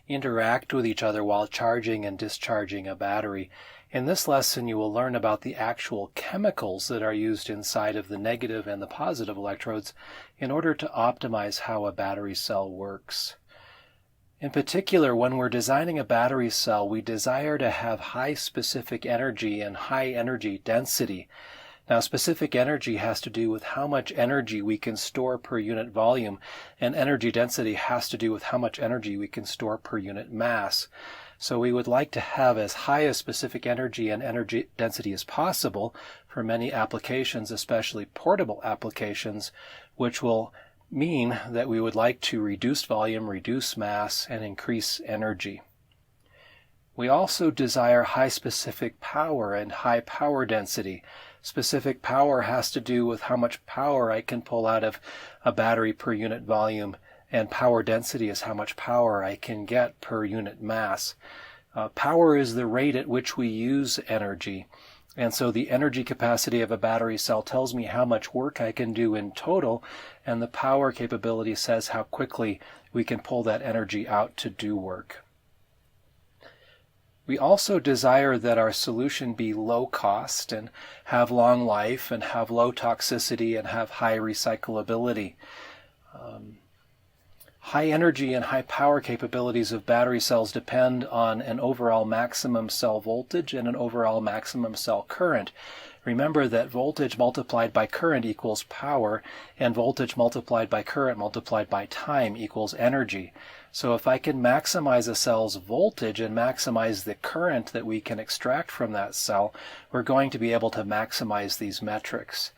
Speaker 1: interact with each other while charging and discharging a battery. In this lesson, you will learn about the actual chemicals that are used inside of the negative and the positive electrodes in order to optimize how a battery cell works. In particular, when we're designing a battery cell, we desire to have high specific energy and high energy density. Now, specific energy has to do with how much energy we can store per unit volume, and energy density has to do with how much energy we can store per unit mass. So we would like to have as high a specific energy and energy density as possible for many applications, especially portable applications, which will mean that we would like to reduce volume, reduce mass, and increase energy. We also desire high specific power and high power density. Specific power has to do with how much power I can pull out of a battery per unit volume, and power density is how much power I can get per unit mass. Power is the rate at which we use energy, and so the energy capacity of a battery cell tells me how much work I can do in total, and the power capability says how quickly we can pull that energy out to do work. We also desire that our solution be low cost and have long life and have low toxicity and have high recyclability. High energy and high power capabilities of battery cells depend on an overall maximum cell voltage and an overall maximum cell current. Remember that voltage multiplied by current equals power, and voltage multiplied by current multiplied by time equals energy. So if I can maximize a cell's voltage and maximize the current that we can extract from that cell, we're going to be able to maximize these metrics.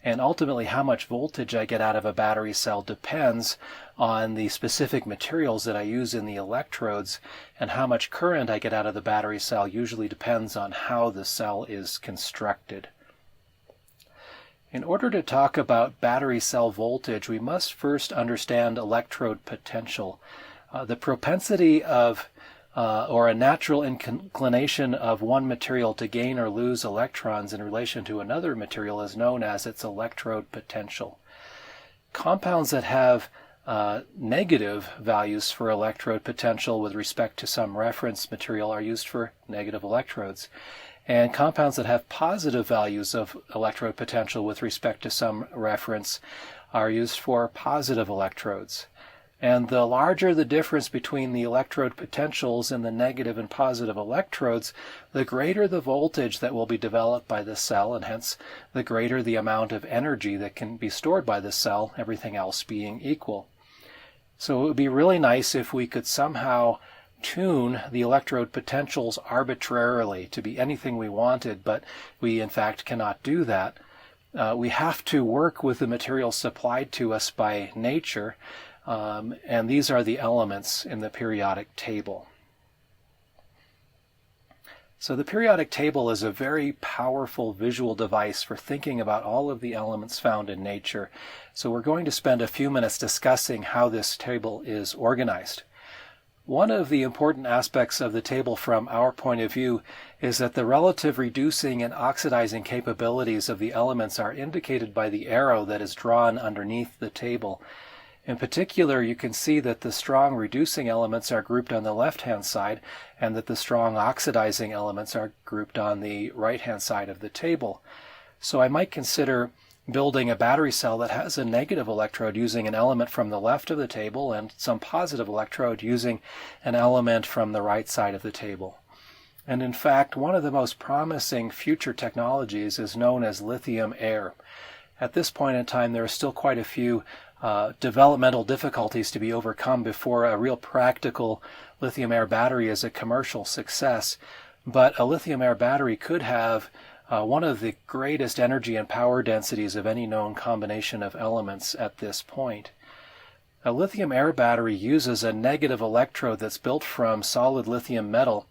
Speaker 1: And ultimately, how much voltage I get out of a battery cell depends on the specific materials that I use in the electrodes, and how much current I get out of the battery cell usually depends on how the cell is constructed. In order to talk about battery cell voltage, we must first understand electrode potential. The propensity of or a natural inclination of one material to gain or lose electrons in relation to another material is known as its electrode potential. Compounds that have negative values for electrode potential with respect to some reference material are used for negative electrodes. And compounds that have positive values of electrode potential with respect to some reference are used for positive electrodes. And the larger the difference between the electrode potentials in the negative and positive electrodes, the greater the voltage that will be developed by the cell, and hence the greater the amount of energy that can be stored by the cell, everything else being equal. So it would be really nice if we could somehow tune the electrode potentials arbitrarily to be anything we wanted, but we in fact cannot do that. We have to work with the materials supplied to us by nature, and these are the elements in the periodic table. So the periodic table is a very powerful visual device for thinking about all of the elements found in nature. So we're going to spend a few minutes discussing how this table is organized. One of the important aspects of the table from our point of view is that the relative reducing and oxidizing capabilities of the elements are indicated by the arrow that is drawn underneath the table. In particular, you can see that the strong reducing elements are grouped on the left-hand side and that the strong oxidizing elements are grouped on the right-hand side of the table. So I might consider building a battery cell that has a negative electrode using an element from the left of the table and some positive electrode using an element from the right side of the table. And in fact, one of the most promising future technologies is known as lithium air. At this point in time, there are still quite a few developmental difficulties to be overcome before a real practical lithium air battery is a commercial success. But a lithium air battery could have one of the greatest energy and power densities of any known combination of elements at this point. A lithium air battery uses a negative electrode that's built from solid lithium metal,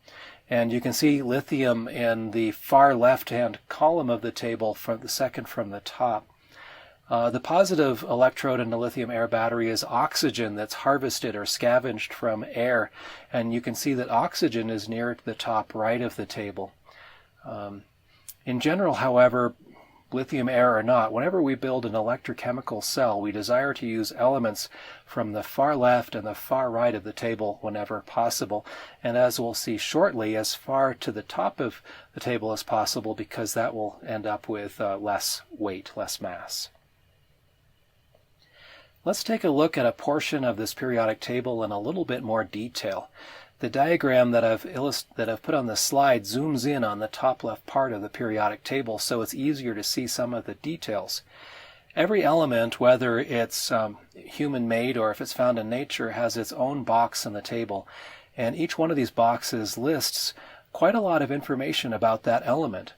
Speaker 1: and you can see lithium in the far left-hand column of the table, from the second from the top. The positive electrode in the lithium air battery is oxygen that's harvested or scavenged from air, and you can see that oxygen is near the top right of the table. In general, however, lithium air or not, whenever we build an electrochemical cell, we desire to use elements from the far left and the far right of the table whenever possible, and as we'll see shortly, as far to the top of the table as possible, because that will end up with less weight, less mass. Let's take a look at a portion of this periodic table in a little bit more detail. The diagram that I've put on the slide zooms in on the top left part of the periodic table, so it's easier to see some of the details. Every element, whether it's human-made or if it's found in nature, has its own box in the table, and each one of these boxes lists quite a lot of information about that element.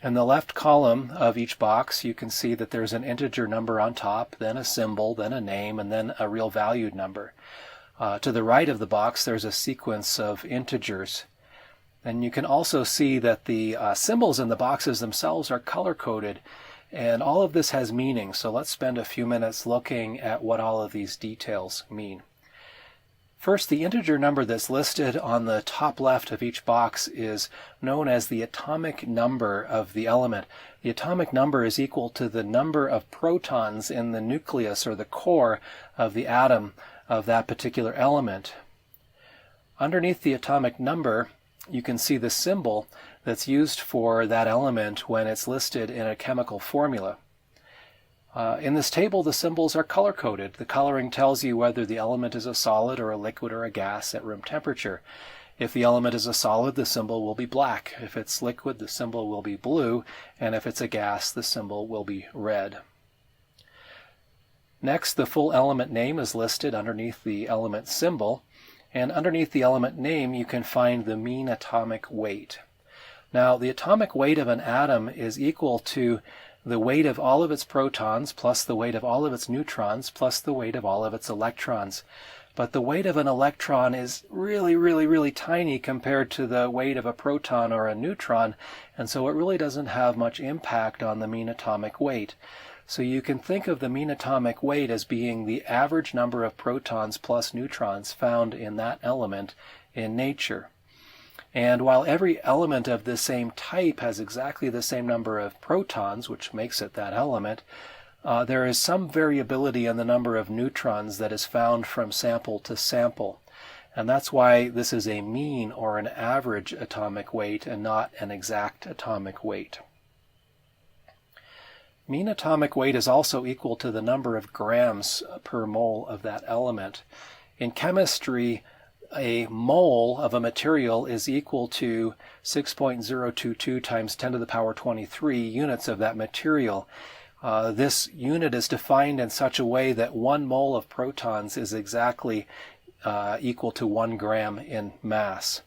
Speaker 1: In the left column of each box, you can see that there's an integer number on top, then a symbol, then a name, and then a real valued number. To the right of the box, there's a sequence of integers. And you can also see that the symbols in the boxes themselves are color-coded, and all of this has meaning. So let's spend a few minutes looking at what all of these details mean. First, the integer number that's listed on the top left of each box is known as the atomic number of the element. The atomic number is equal to the number of protons in the nucleus or the core of the atom of that particular element. Underneath the atomic number, you can see the symbol that's used for that element when it's listed in a chemical formula. In this table, the symbols are color-coded. The coloring tells you whether the element is a solid or a liquid or a gas at room temperature. If the element is a solid, the symbol will be black. If it's liquid, the symbol will be blue. And if it's a gas, the symbol will be red. Next, the full element name is listed underneath the element symbol. And underneath the element name, you can find the mean atomic weight. Now, the atomic weight of an atom is equal to the weight of all of its protons plus the weight of all of its neutrons plus the weight of all of its electrons. But the weight of an electron is really tiny compared to the weight of a proton or a neutron, and so it really doesn't have much impact on the mean atomic weight. So you can think of the mean atomic weight as being the average number of protons plus neutrons found in that element in nature. And while every element of the same type has exactly the same number of protons, which makes it that element, there is some variability in the number of neutrons that is found from sample to sample. And that's why this is a mean or an average atomic weight and not an exact atomic weight. Mean atomic weight is also equal to the number of grams per mole of that element. In chemistry, a mole of a material is equal to 6.022 times 10 to the power 23 units of that material. This unit is defined in such a way that 1 mole of protons is exactly equal to 1 gram in mass.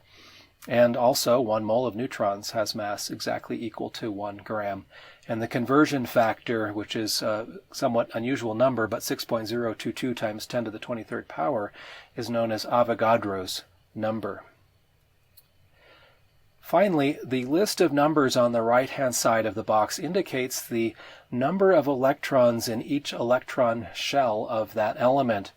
Speaker 1: And also 1 mole of neutrons has mass exactly equal to 1 gram. And the conversion factor, which is a somewhat unusual number, but 6.022 times 10 to the 23rd power, is known as Avogadro's number. Finally, the list of numbers on the right-hand side of the box indicates the number of electrons in each electron shell of that element.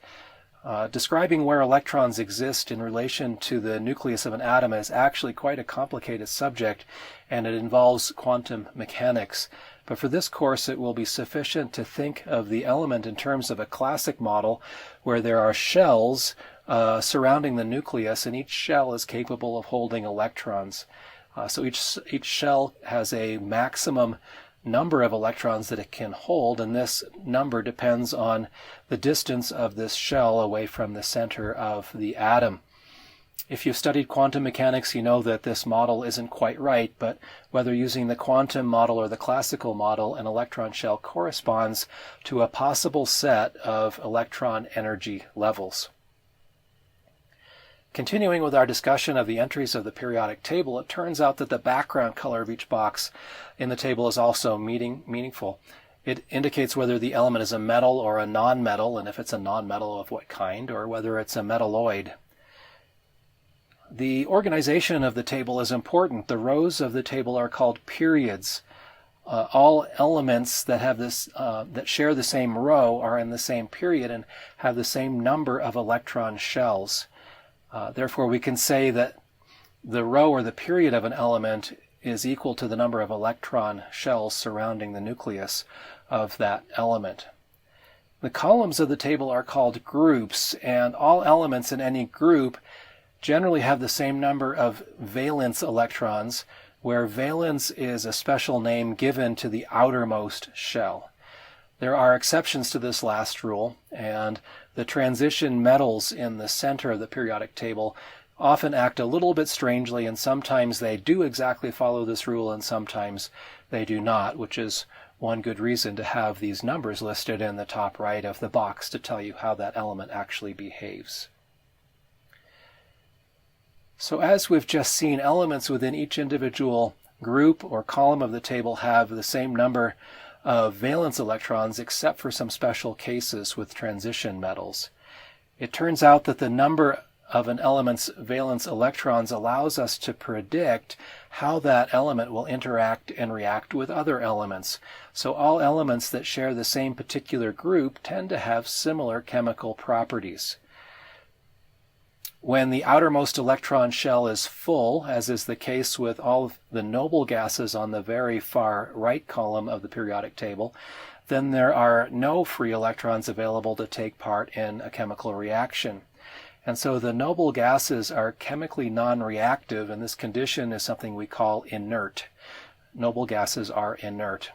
Speaker 1: Describing where electrons exist in relation to the nucleus of an atom is actually quite a complicated subject, and it involves quantum mechanics. But for this course, it will be sufficient to think of the element in terms of a classic model where there are shells surrounding the nucleus, and each shell is capable of holding electrons. So each shell has a maximum number of electrons that it can hold, and this number depends on the distance of this shell away from the center of the atom. If you've studied quantum mechanics, you know that this model isn't quite right, but whether using the quantum model or the classical model, an electron shell corresponds to a possible set of electron energy levels. Continuing with our discussion of the entries of the periodic table, it turns out that the background color of each box in the table is also meaningful. It indicates whether the element is a metal or a non-metal, and if it's a non-metal, of what kind, or whether it's a metalloid. The organization of the table is important. The rows of the table are called periods. All elements that have that share the same row are in the same period and have the same number of electron shells. Therefore, we can say that the row or the period of an element is equal to the number of electron shells surrounding the nucleus of that element. The columns of the table are called groups, and all elements in any group generally have the same number of valence electrons, where valence is a special name given to the outermost shell. There are exceptions to this last rule, and the transition metals in the center of the periodic table often act a little bit strangely, and sometimes they do exactly follow this rule and sometimes they do not, which is one good reason to have these numbers listed in the top right of the box to tell you how that element actually behaves. So as we've just seen, elements within each individual group or column of the table have the same number of valence electrons except for some special cases with transition metals. It turns out that the number of an element's valence electrons allows us to predict how that element will interact and react with other elements. So all elements that share the same particular group tend to have similar chemical properties. When the outermost electron shell is full, as is the case with all of the noble gases on the very far right column of the periodic table, then there are no free electrons available to take part in a chemical reaction. And so the noble gases are chemically non-reactive, and this condition is something we call inert. Noble gases are inert.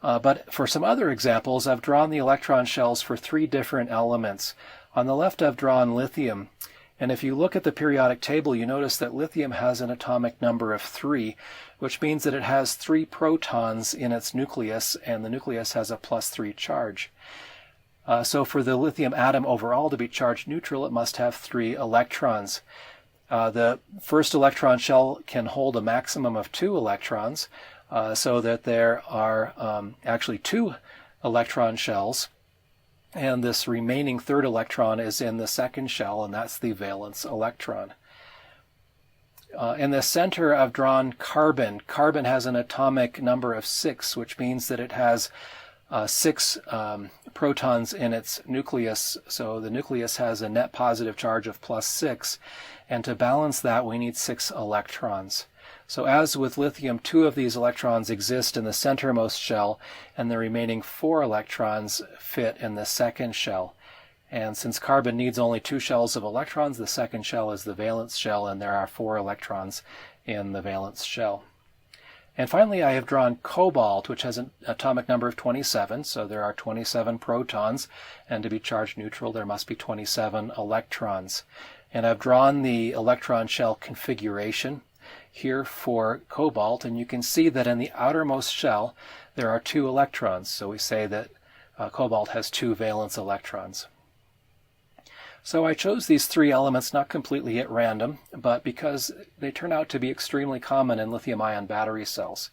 Speaker 1: But for some other examples, I've drawn the electron shells for 3 different elements. On the left, I've drawn lithium. And if you look at the periodic table, you notice that lithium has an atomic number of 3, which means that it has 3 protons in its nucleus, and the nucleus has a +3 charge. So for the lithium atom overall to be charged neutral, it must have 3 electrons. The first electron shell can hold a maximum of 2 electrons, so that there are actually 2 electron shells. And this remaining third electron is in the second shell, and that's the valence electron. In the center, I've drawn carbon. Carbon has an atomic number of 6, which means that it has 6 protons in its nucleus. So the nucleus has a net positive charge of +6. And to balance that, we need 6 electrons. So as with lithium, 2 of these electrons exist in the centermost shell, and the remaining 4 electrons fit in the second shell. And since carbon needs only 2 shells of electrons, the second shell is the valence shell, and there are 4 electrons in the valence shell. And finally, I have drawn cobalt, which has an atomic number of 27, so there are 27 protons, and to be charged neutral, there must be 27 electrons. And I've drawn the electron shell configuration here for cobalt, and you can see that in the outermost shell there are 2 electrons, so we say that cobalt has 2 valence electrons. So I chose these 3 elements not completely at random, but because they turn out to be extremely common in lithium-ion battery cells.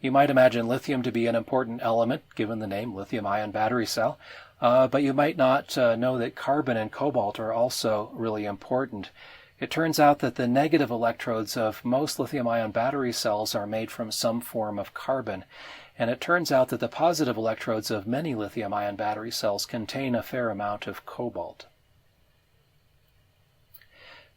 Speaker 1: You might imagine lithium to be an important element, given the name lithium-ion battery cell, but you might not know that carbon and cobalt are also really important. It turns out that the negative electrodes of most lithium-ion battery cells are made from some form of carbon, and it turns out that the positive electrodes of many lithium-ion battery cells contain a fair amount of cobalt.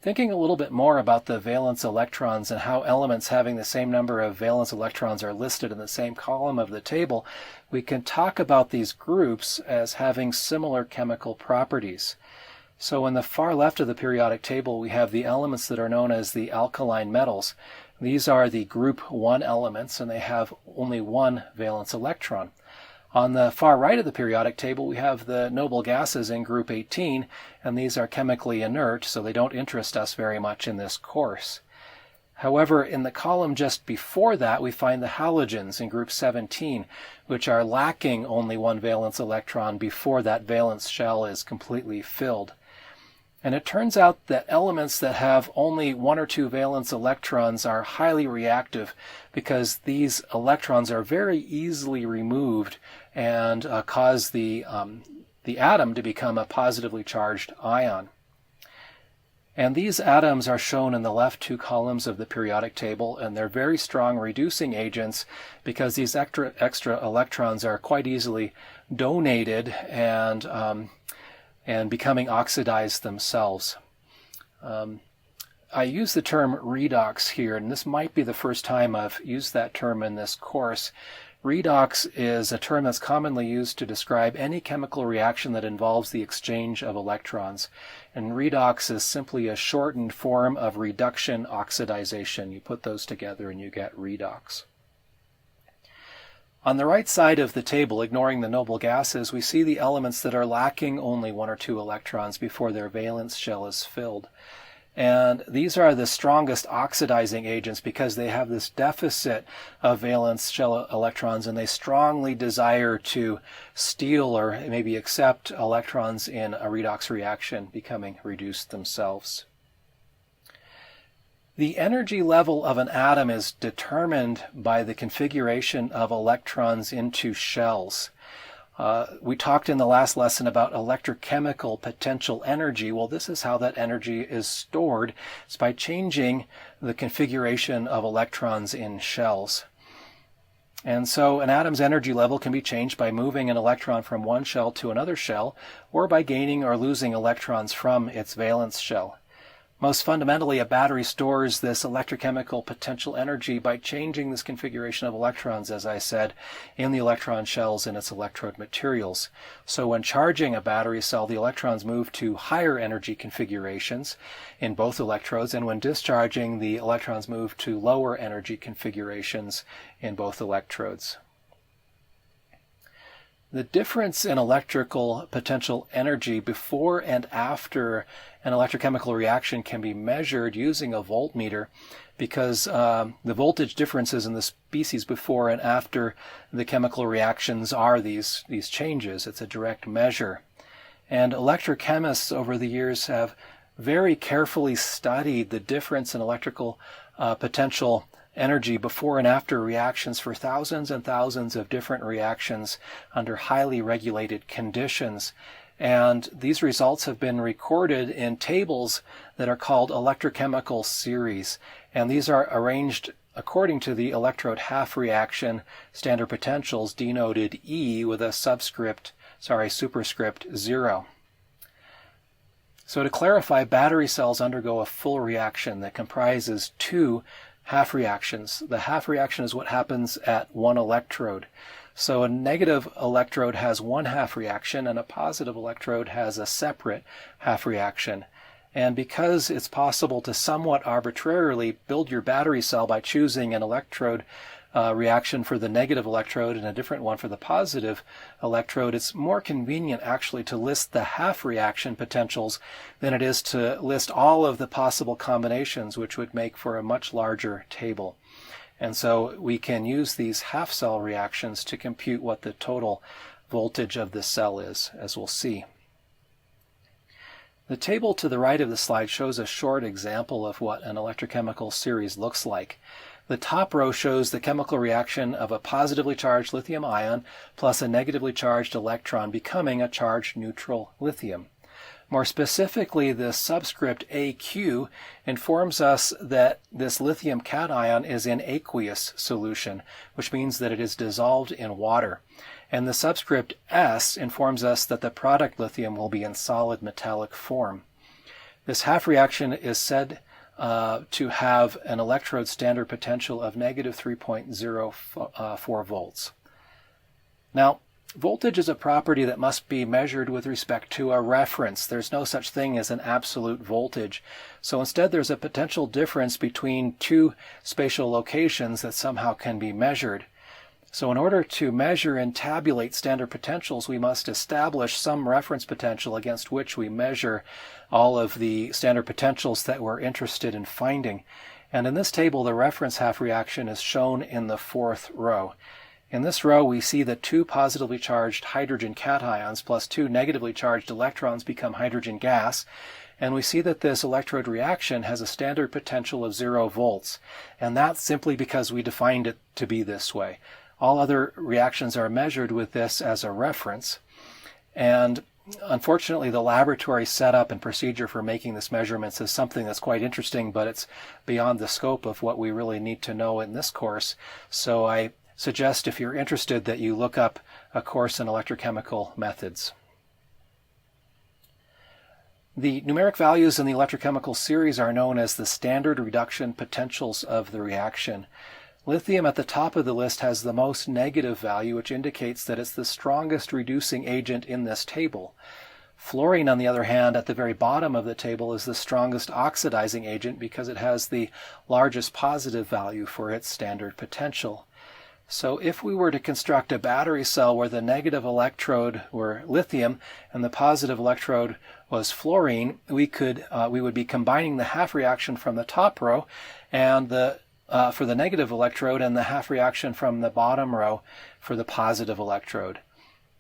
Speaker 1: Thinking a little bit more about the valence electrons and how elements having the same number of valence electrons are listed in the same column of the table, we can talk about these groups as having similar chemical properties. So in the far left of the periodic table, we have the elements that are known as the alkaline metals. These are the group 1 elements, and they have only 1 valence electron. On the far right of the periodic table, we have the noble gases in group 18, and these are chemically inert, so they don't interest us very much in this course. However, in the column just before that, we find the halogens in group 17, which are lacking only 1 valence electron before that valence shell is completely filled. And it turns out that elements that have only 1 or 2 valence electrons are highly reactive because these electrons are very easily removed and cause the atom to become a positively charged ion. And these atoms are shown in the left 2 columns of the periodic table, and they're very strong reducing agents because these extra electrons are quite easily donated and becoming oxidized themselves. I use the term redox here, and this might be the first time I've used that term in this course. Redox is a term that's commonly used to describe any chemical reaction that involves the exchange of electrons. And redox is simply a shortened form of reduction oxidization. You put those together and you get redox. On the right side of the table, ignoring the noble gases, we see the elements that are lacking only 1 or 2 electrons before their valence shell is filled. And these are the strongest oxidizing agents because they have this deficit of valence shell electrons, and they strongly desire to steal or maybe accept electrons in a redox reaction, becoming reduced themselves. The energy level of an atom is determined by the configuration of electrons into shells. We talked in the last lesson about electrochemical potential energy. Well, this is how that energy is stored. It's by changing the configuration of electrons in shells. And so an atom's energy level can be changed by moving an electron from one shell to another shell, or by gaining or losing electrons from its valence shell. Most fundamentally, a battery stores this electrochemical potential energy by changing this configuration of electrons, as I said, in the electron shells in its electrode materials. So when charging a battery cell, the electrons move to higher energy configurations in both electrodes, and when discharging, the electrons move to lower energy configurations in both electrodes. The difference in electrical potential energy before and after an electrochemical reaction can be measured using a voltmeter, because the voltage differences in the species before and after the chemical reactions are these changes. It's a direct measure. And electrochemists over the years have very carefully studied the difference in electrical potential energy before and after reactions for thousands and thousands of different reactions under highly regulated conditions. And these results have been recorded in tables that are called electrochemical series. And these are arranged according to the electrode half reaction standard potentials, denoted E with a superscript 0. So to clarify, battery cells undergo a full reaction that comprises two half reactions. The half reaction is what happens at one electrode. So a negative electrode has one half reaction, and a positive electrode has a separate half reaction. And because it's possible to somewhat arbitrarily build your battery cell by choosing an electrode reaction for the negative electrode and a different one for the positive electrode, it's more convenient actually to list the half reaction potentials than it is to list all of the possible combinations, which would make for a much larger table. And so we can use these half cell reactions to compute what the total voltage of the cell is, as we'll see. The table to the right of the slide shows a short example of what an electrochemical series looks like. The top row shows the chemical reaction of a positively charged lithium ion plus a negatively charged electron becoming a charged neutral lithium. More specifically, the subscript AQ informs us that this lithium cation is in aqueous solution, which means that it is dissolved in water. And the subscript S informs us that the product lithium will be in solid metallic form. This half reaction is said to have an electrode standard potential of negative 3.04 volts. Now, voltage is a property that must be measured with respect to a reference. There's no such thing as an absolute voltage. So instead, there's a potential difference between two spatial locations that somehow can be measured. So in order to measure and tabulate standard potentials, we must establish some reference potential against which we measure all of the standard potentials that we're interested in finding. And in this table, the reference half reaction is shown in the fourth row. In this row, we see that two positively charged hydrogen cations plus two negatively charged electrons become hydrogen gas. And we see that this electrode reaction has a standard potential of 0 volts. And that's simply because we defined it to be this way. All other reactions are measured with this as a reference. And unfortunately, the laboratory setup and procedure for making this measurements is something that's quite interesting, but it's beyond the scope of what we really need to know in this course. So I suggest, if you're interested, that you look up a course in electrochemical methods. The numeric values in the electrochemical series are known as the standard reduction potentials of the reaction. Lithium at the top of the list has the most negative value, which indicates that it's the strongest reducing agent in this table. Fluorine, on the other hand, at the very bottom of the table is the strongest oxidizing agent because it has the largest positive value for its standard potential. So if we were to construct a battery cell where the negative electrode were lithium and the positive electrode was fluorine, we would be combining the half reaction from the top row and for the negative electrode and the half reaction from the bottom row for the positive electrode.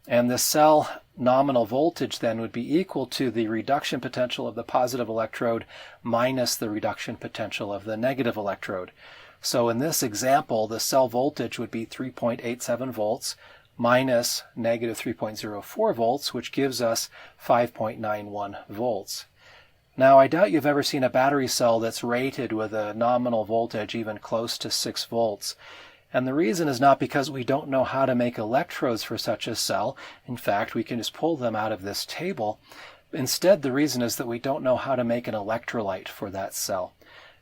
Speaker 1: And the cell nominal voltage then would be equal to the reduction potential of the positive electrode minus the reduction potential of the negative electrode. So in this example, the cell voltage would be 3.87 volts minus negative 3.04 volts, which gives us 5.91 volts. Now, I doubt you've ever seen a battery cell that's rated with a nominal voltage even close to 6 volts. And the reason is not because we don't know how to make electrodes for such a cell. In fact, we can just pull them out of this table. Instead, the reason is that we don't know how to make an electrolyte for that cell.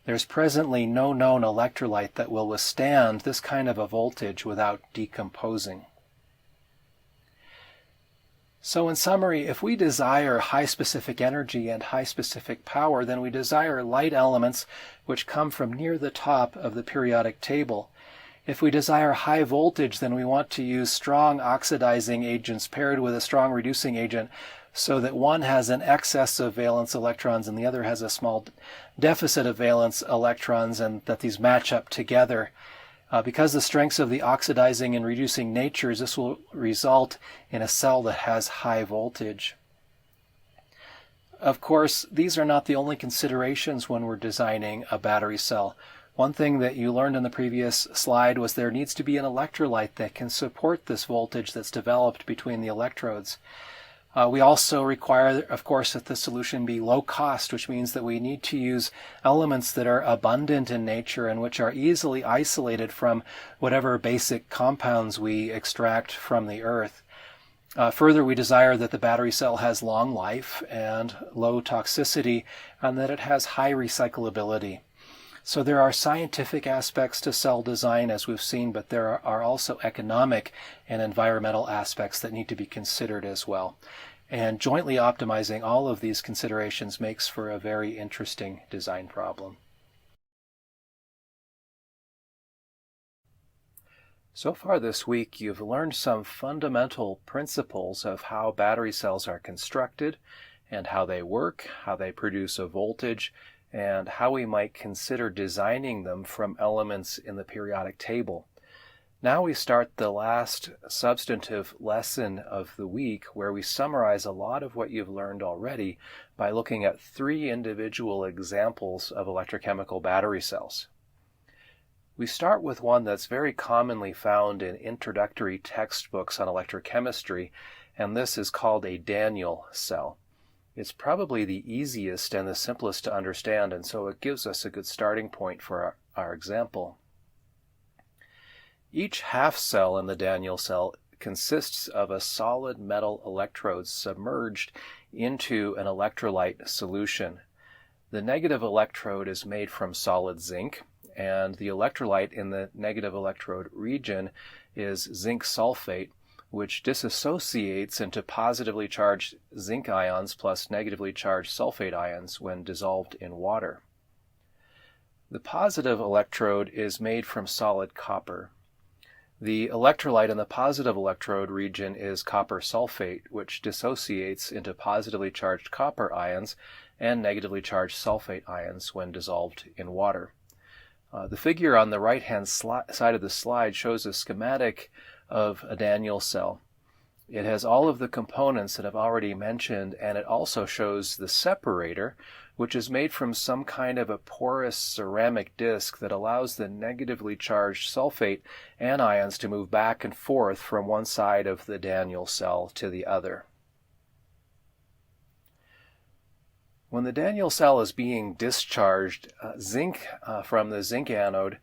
Speaker 1: There's presently no known electrolyte that will withstand this kind of a voltage without decomposing. So in summary, if we desire high specific energy and high specific power, then we desire light elements which come from near the top of the periodic table. If we desire high voltage, then we want to use strong oxidizing agents paired with a strong reducing agent so that one has an excess of valence electrons and the other has a small deficit of valence electrons, and that these match up together. Because the strengths of the oxidizing and reducing natures, this will result in a cell that has high voltage. Of course, these are not the only considerations when we're designing a battery cell. One thing that you learned in the previous slide was there needs to be an electrolyte that can support this voltage that's developed between the electrodes. We also require, of course, that the solution be low cost, which means that we need to use elements that are abundant in nature and which are easily isolated from whatever basic compounds we extract from the earth. Further, we desire that the battery cell has long life and low toxicity, and that it has high recyclability. So there are scientific aspects to cell design, as we've seen, but there are also economic and environmental aspects that need to be considered as well. And jointly optimizing all of these considerations makes for a very interesting design problem. So far this week, you've learned some fundamental principles of how battery cells are constructed and how they work, how they produce a voltage, and how we might consider designing them from elements in the periodic table. Now we start the last substantive lesson of the week, where we summarize a lot of what you've learned already by looking at 3 individual examples of electrochemical battery cells. We start with one that's very commonly found in introductory textbooks on electrochemistry, and this is called a Daniell cell. It's probably the easiest and the simplest to understand, and so it gives us a good starting point for our example. Each half cell in the Daniell cell consists of a solid metal electrode submerged into an electrolyte solution. The negative electrode is made from solid zinc, and the electrolyte in the negative electrode region is zinc sulfate, which disassociates into positively charged zinc ions plus negatively charged sulfate ions when dissolved in water. The positive electrode is made from solid copper. The electrolyte in the positive electrode region is copper sulfate, which dissociates into positively charged copper ions and negatively charged sulfate ions when dissolved in water. The figure on the right-hand side of the slide shows a schematic of a Daniell cell. It has all of the components that I've already mentioned, and it also shows the separator, which is made from some kind of a porous ceramic disc that allows the negatively charged sulfate anions to move back and forth from one side of the Daniell cell to the other. When the Daniell cell is being discharged, zinc from the zinc anode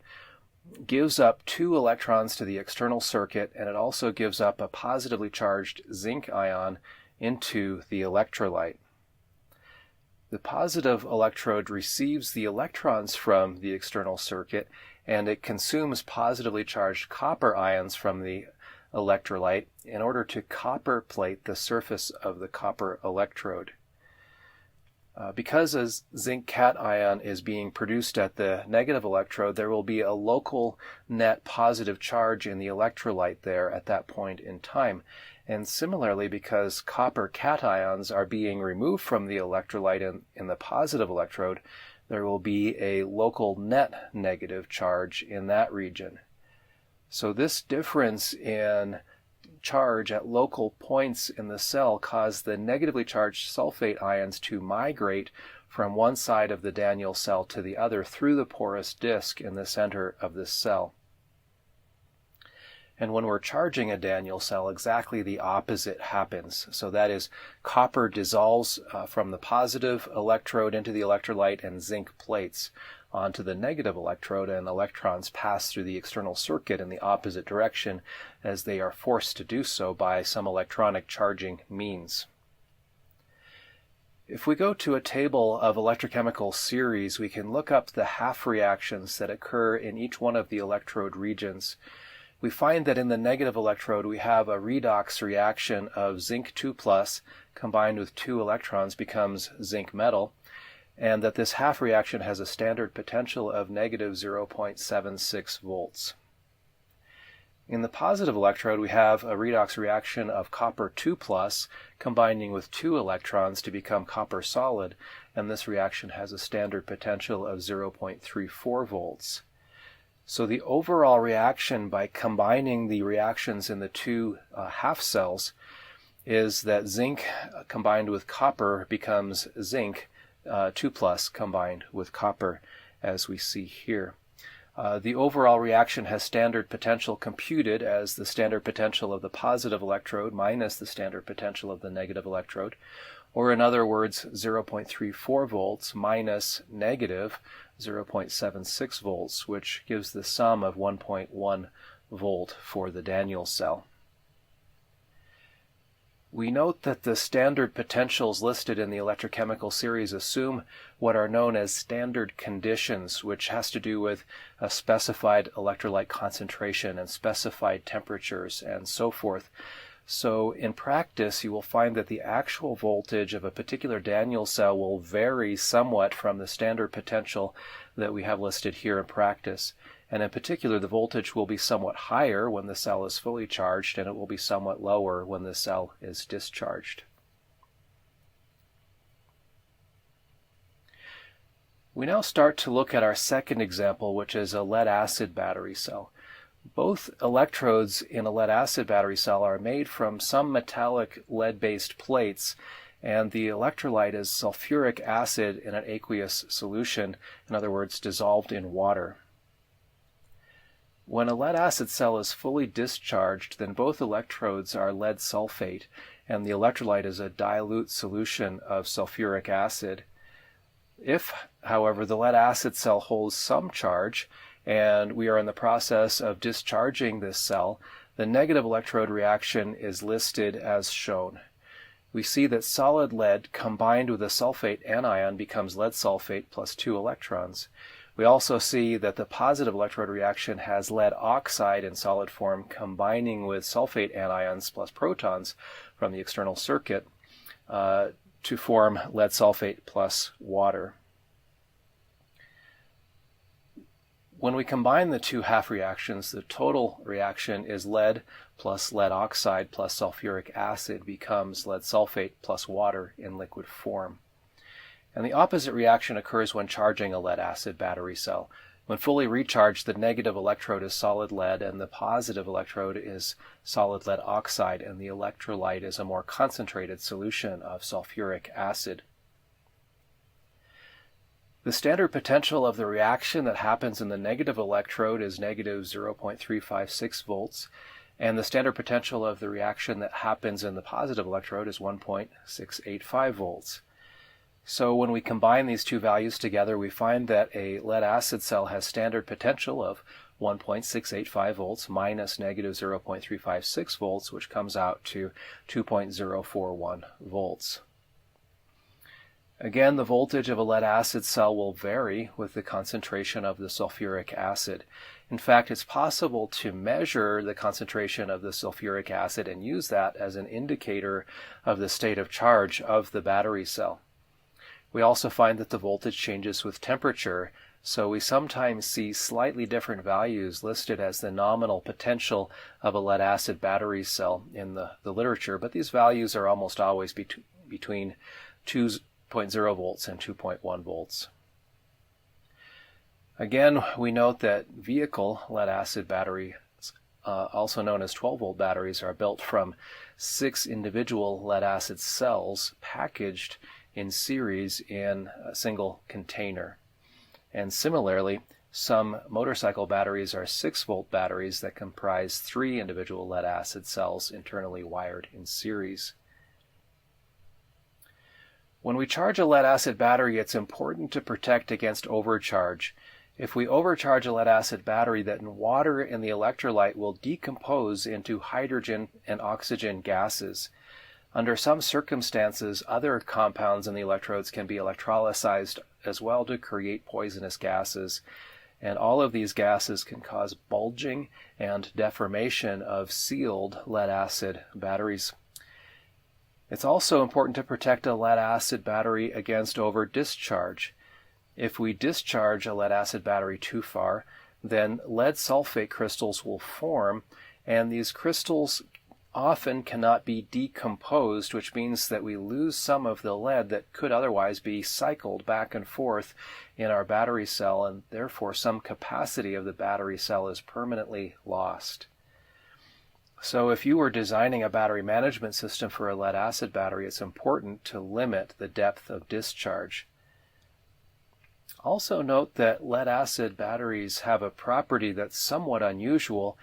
Speaker 1: gives up 2 electrons to the external circuit, and it also gives up a positively charged zinc ion into the electrolyte. The positive electrode receives the electrons from the external circuit, and it consumes positively charged copper ions from the electrolyte in order to copper plate the surface of the copper electrode. Because a zinc cation is being produced at the negative electrode, there will be a local net positive charge in the electrolyte there at that point in time. And similarly, because copper cations are being removed from the electrolyte in the positive electrode, there will be a local net negative charge in that region. So this difference in charge at local points in the cell cause the negatively charged sulfate ions to migrate from one side of the Daniell cell to the other through the porous disc in the center of this cell. And when we're charging a Daniell cell, exactly the opposite happens. So that is, copper dissolves from the positive electrode into the electrolyte and zinc plates onto the negative electrode, and electrons pass through the external circuit in the opposite direction as they are forced to do so by some electronic charging means. If we go to a table of electrochemical series, we can look up the half reactions that occur in each one of the electrode regions. We find that in the negative electrode we have a redox reaction of zinc 2 plus combined with 2 electrons becomes zinc metal, and that this half reaction has a standard potential of negative 0.76 volts. In the positive electrode we have a redox reaction of copper 2 plus combining with 2 electrons to become copper solid, and this reaction has a standard potential of 0.34 volts. So the overall reaction by combining the reactions in the two half cells is that zinc combined with copper becomes zinc 2 plus combined with copper, as we see here. The overall reaction has standard potential computed as the standard potential of the positive electrode minus the standard potential of the negative electrode, or in other words 0.34 volts minus negative 0.76 volts, which gives the sum of 1.1 volt for the Daniell cell. We note that the standard potentials listed in the electrochemical series assume what are known as standard conditions, which has to do with a specified electrolyte concentration and specified temperatures and so forth. So in practice, you will find that the actual voltage of a particular Daniell cell will vary somewhat from the standard potential that we have listed here in practice. And in particular, the voltage will be somewhat higher when the cell is fully charged, and it will be somewhat lower when the cell is discharged. We now start to look at our second example, which is a lead-acid battery cell. Both electrodes in a lead-acid battery cell are made from some metallic lead-based plates, and the electrolyte is sulfuric acid in an aqueous solution, in other words, dissolved in water. When a lead-acid cell is fully discharged, then both electrodes are lead sulfate, and the electrolyte is a dilute solution of sulfuric acid. If, however, the lead-acid cell holds some charge, and we are in the process of discharging this cell, the negative electrode reaction is listed as shown. We see that solid lead combined with a sulfate anion becomes lead sulfate plus 2 electrons. We also see that the positive electrode reaction has lead oxide in solid form combining with sulfate anions plus protons from the external circuit to form lead sulfate plus water. When we combine the two half reactions, the total reaction is lead plus lead oxide plus sulfuric acid becomes lead sulfate plus water in liquid form. And the opposite reaction occurs when charging a lead-acid battery cell. When fully recharged, the negative electrode is solid lead and the positive electrode is solid lead oxide, and the electrolyte is a more concentrated solution of sulfuric acid. The standard potential of the reaction that happens in the negative electrode is negative 0.356 volts, and the standard potential of the reaction that happens in the positive electrode is 1.685 volts. So when we combine these two values together, we find that a lead-acid cell has standard potential of 1.685 volts minus negative 0.356 volts, which comes out to 2.041 volts. Again, the voltage of a lead-acid cell will vary with the concentration of the sulfuric acid. In fact, it's possible to measure the concentration of the sulfuric acid and use that as an indicator of the state of charge of the battery cell. We also find that the voltage changes with temperature, so we sometimes see slightly different values listed as the nominal potential of a lead-acid battery cell in the literature, but these values are almost always between 2.0 volts and 2.1 volts. Again, we note that vehicle lead-acid batteries, also known as 12-volt batteries, are built from 6 individual lead-acid cells packaged in series in a single container. And similarly, Some motorcycle batteries are 6-volt batteries that comprise 3 individual lead-acid cells internally wired in series. When we charge a lead-acid battery, it's important to protect against overcharge. If we overcharge a lead-acid battery, then water in the electrolyte will decompose into hydrogen and oxygen gases. Under some circumstances, other compounds in the electrodes can be electrolyzed as well to create poisonous gases. And all of these gases can cause bulging and deformation of sealed lead-acid batteries. It's also important to protect a lead-acid battery against over-discharge. If we discharge a lead-acid battery too far, then lead sulfate crystals will form, and these crystals often cannot be decomposed, which means that we lose some of the lead that could otherwise be cycled back and forth in our battery cell, and therefore some capacity of the battery cell is permanently lost. So if you were designing a battery management system for a lead-acid battery, it's important to limit the depth of discharge. Also note that lead-acid batteries have a property that's somewhat unusual.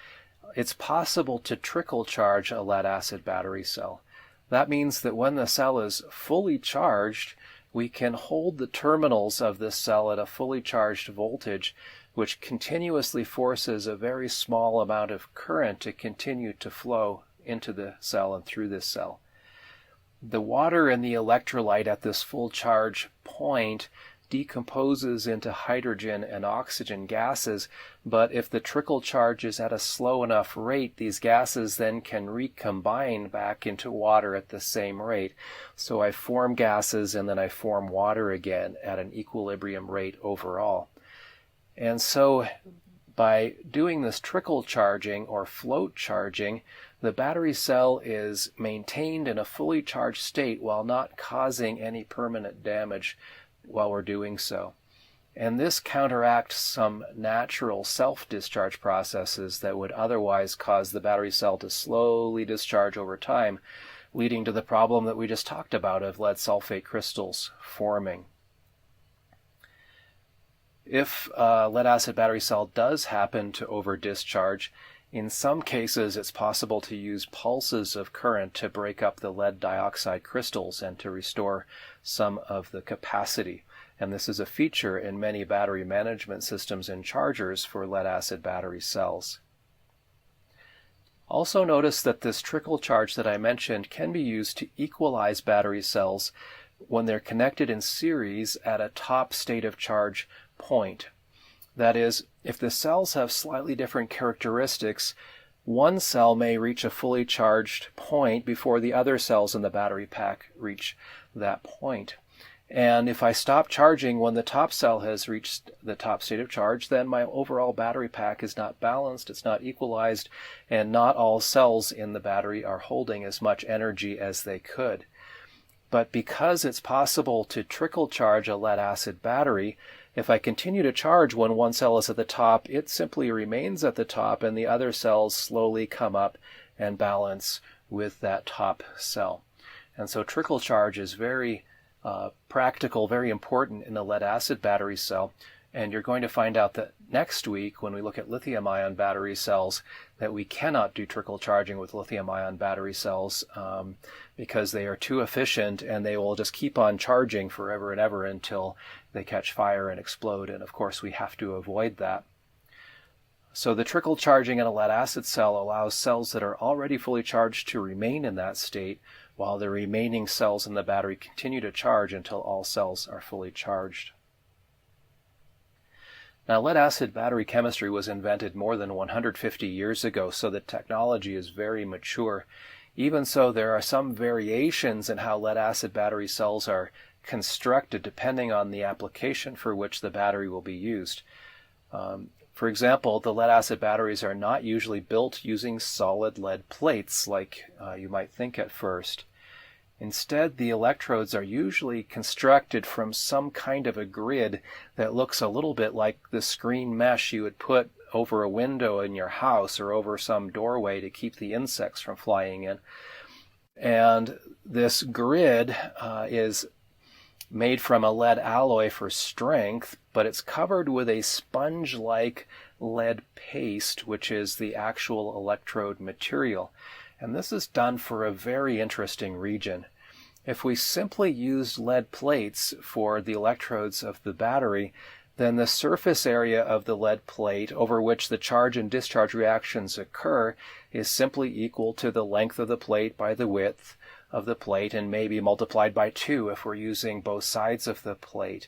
Speaker 1: It's possible to trickle charge a lead-acid battery cell. That means that when the cell is fully charged, we can hold the terminals of this cell at a fully charged voltage, which continuously forces a very small amount of current to continue to flow into the cell and through this cell. The water in the electrolyte at this full charge point decomposes into hydrogen and oxygen gases, but if the trickle charge is at a slow enough rate, these gases then can recombine back into water at the same rate. So I form gases and then I form water again at an equilibrium rate overall. And so by doing this trickle charging or float charging, the battery cell is maintained in a fully charged state while not causing any permanent damage while we're doing so. And this counteracts some natural self-discharge processes that would otherwise cause the battery cell to slowly discharge over time, leading to the problem that we just talked about of lead sulfate crystals forming. If a lead-acid battery cell does happen to over-discharge, in some cases it's possible to use pulses of current to break up the lead dioxide crystals and to restore some of the capacity. And this is a feature in many battery management systems and chargers for lead-acid battery cells. Also notice that this trickle charge that I mentioned can be used to equalize battery cells when they're connected in series at a top state of charge point. That is, if the cells have slightly different characteristics, one cell may reach a fully charged point before the other cells in the battery pack reach that point. And if I stop charging when the top cell has reached the top state of charge, then my overall battery pack is not balanced, it's not equalized, and not all cells in the battery are holding as much energy as they could. But because it's possible to trickle charge a lead-acid battery, if I continue to charge when one cell is at the top, it simply remains at the top and the other cells slowly come up and balance with that top cell. And so trickle charge is very practical, very important in a lead-acid battery cell. And you're going to find out that next week, when we look at lithium-ion battery cells, that we cannot do trickle charging with lithium-ion battery cells because they are too efficient and they will just keep on charging forever and ever until they catch fire and explode. And of course, we have to avoid that. So the trickle charging in a lead-acid cell allows cells that are already fully charged to remain in that state, while the remaining cells in the battery continue to charge until all cells are fully charged. Now, lead-acid battery chemistry was invented more than 150 years ago, so the technology is very mature. Even so, there are some variations in how lead-acid battery cells are constructed depending on the application for which the battery will be used. For example, the lead-acid batteries are not usually built using solid lead plates like you might think at first. Instead, the electrodes are usually constructed from some kind of a grid that looks a little bit like the screen mesh you would put over a window in your house or over some doorway to keep the insects from flying in. And this grid is made from a lead alloy for strength, but it's covered with a sponge-like lead paste, which is the actual electrode material. And this is done for a very interesting region. If we simply used lead plates for the electrodes of the battery, then the surface area of the lead plate over which the charge and discharge reactions occur is simply equal to the length of the plate by the width of the plate, and maybe multiplied by 2 if we're using both sides of the plate.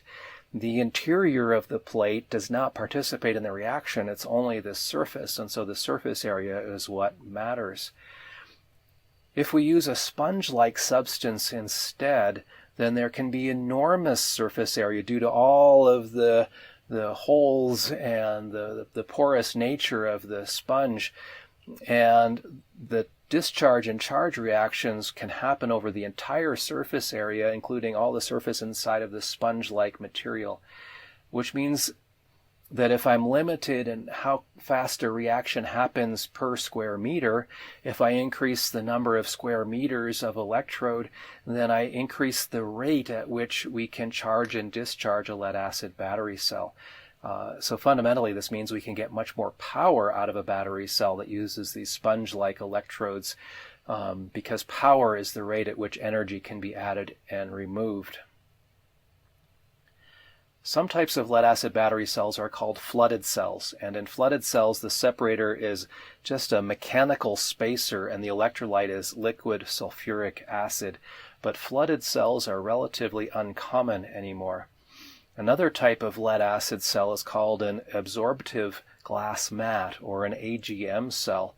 Speaker 1: The interior of the plate does not participate in the reaction, it's only the surface, and so the surface area is what matters. If we use a sponge-like substance instead, then there can be enormous surface area due to all of the holes and the porous nature of the sponge, and the discharge and charge reactions can happen over the entire surface area, including all the surface inside of the sponge-like material, which means that if I'm limited in how fast a reaction happens per square meter, if I increase the number of square meters of electrode, then I increase the rate at which we can charge and discharge a lead-acid battery cell. So fundamentally, this means we can get much more power out of a battery cell that uses these sponge-like electrodes, because power is the rate at which energy can be added and removed. Some types of lead-acid battery cells are called flooded cells, and in flooded cells the separator is just a mechanical spacer and the electrolyte is liquid sulfuric acid, but flooded cells are relatively uncommon anymore. Another type of lead-acid cell is called an absorptive glass mat, or an AGM cell.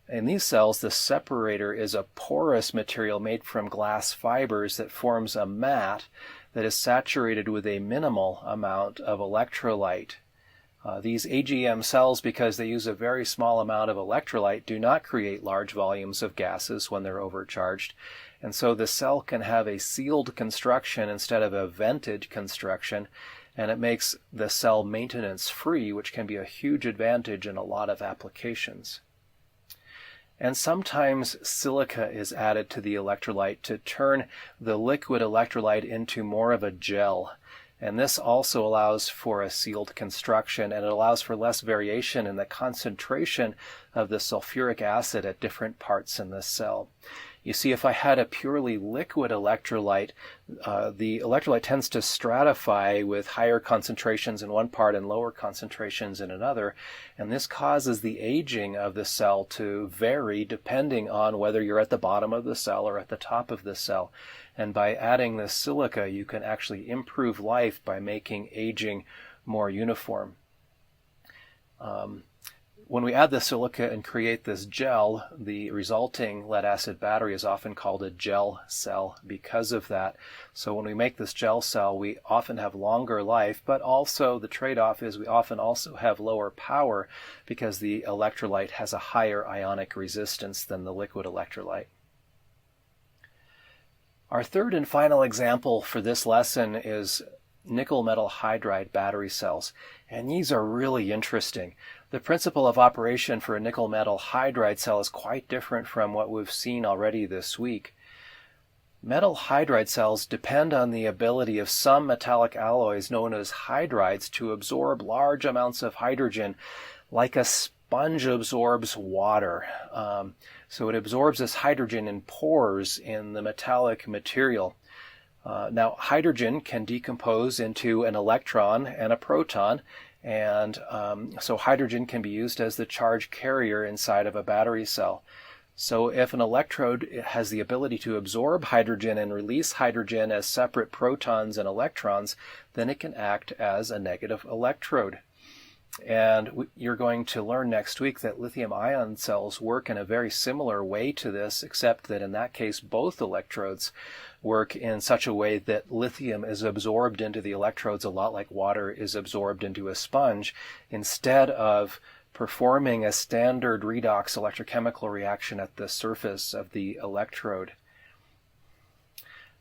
Speaker 1: In these cells, the separator is a porous material made from glass fibers that forms a mat that is saturated with a minimal amount of electrolyte. These AGM cells, because they use a very small amount of electrolyte, do not create large volumes of gases when they're overcharged, and so the cell can have a sealed construction instead of a vented construction, and it makes the cell maintenance free, which can be a huge advantage in a lot of applications. And sometimes silica is added to the electrolyte to turn the liquid electrolyte into more of a gel. And this also allows for a sealed construction, and it allows for less variation in the concentration of the sulfuric acid at different parts in the cell. You see, if I had a purely liquid electrolyte, the electrolyte tends to stratify with higher concentrations in one part and lower concentrations in another, and this causes the aging of the cell to vary depending on whether you're at the bottom of the cell or at the top of the cell. And by adding the silica, you can actually improve life by making aging more uniform. When we add the silica and create this gel, the resulting lead-acid battery is often called a gel cell because of that. So when we make this gel cell, we often have longer life, but also the trade-off is we often also have lower power because the electrolyte has a higher ionic resistance than the liquid electrolyte. Our third and final example for this lesson is nickel metal hydride battery cells, and these are really interesting. The principle of operation for a nickel metal hydride cell is quite different from what we've seen already this week. Metal hydride cells depend on the ability of some metallic alloys known as hydrides to absorb large amounts of hydrogen like a sponge absorbs water. So it absorbs this hydrogen in pores in the metallic material. Now, hydrogen can decompose into an electron and a proton, and so hydrogen can be used as the charge carrier inside of a battery cell. So if an electrode has the ability to absorb hydrogen and release hydrogen as separate protons and electrons, then it can act as a negative electrode. And you're going to learn next week that lithium-ion cells work in a very similar way to this, except that in that case both electrodes work in such a way that lithium is absorbed into the electrodes a lot like water is absorbed into a sponge, instead of performing a standard redox electrochemical reaction at the surface of the electrode.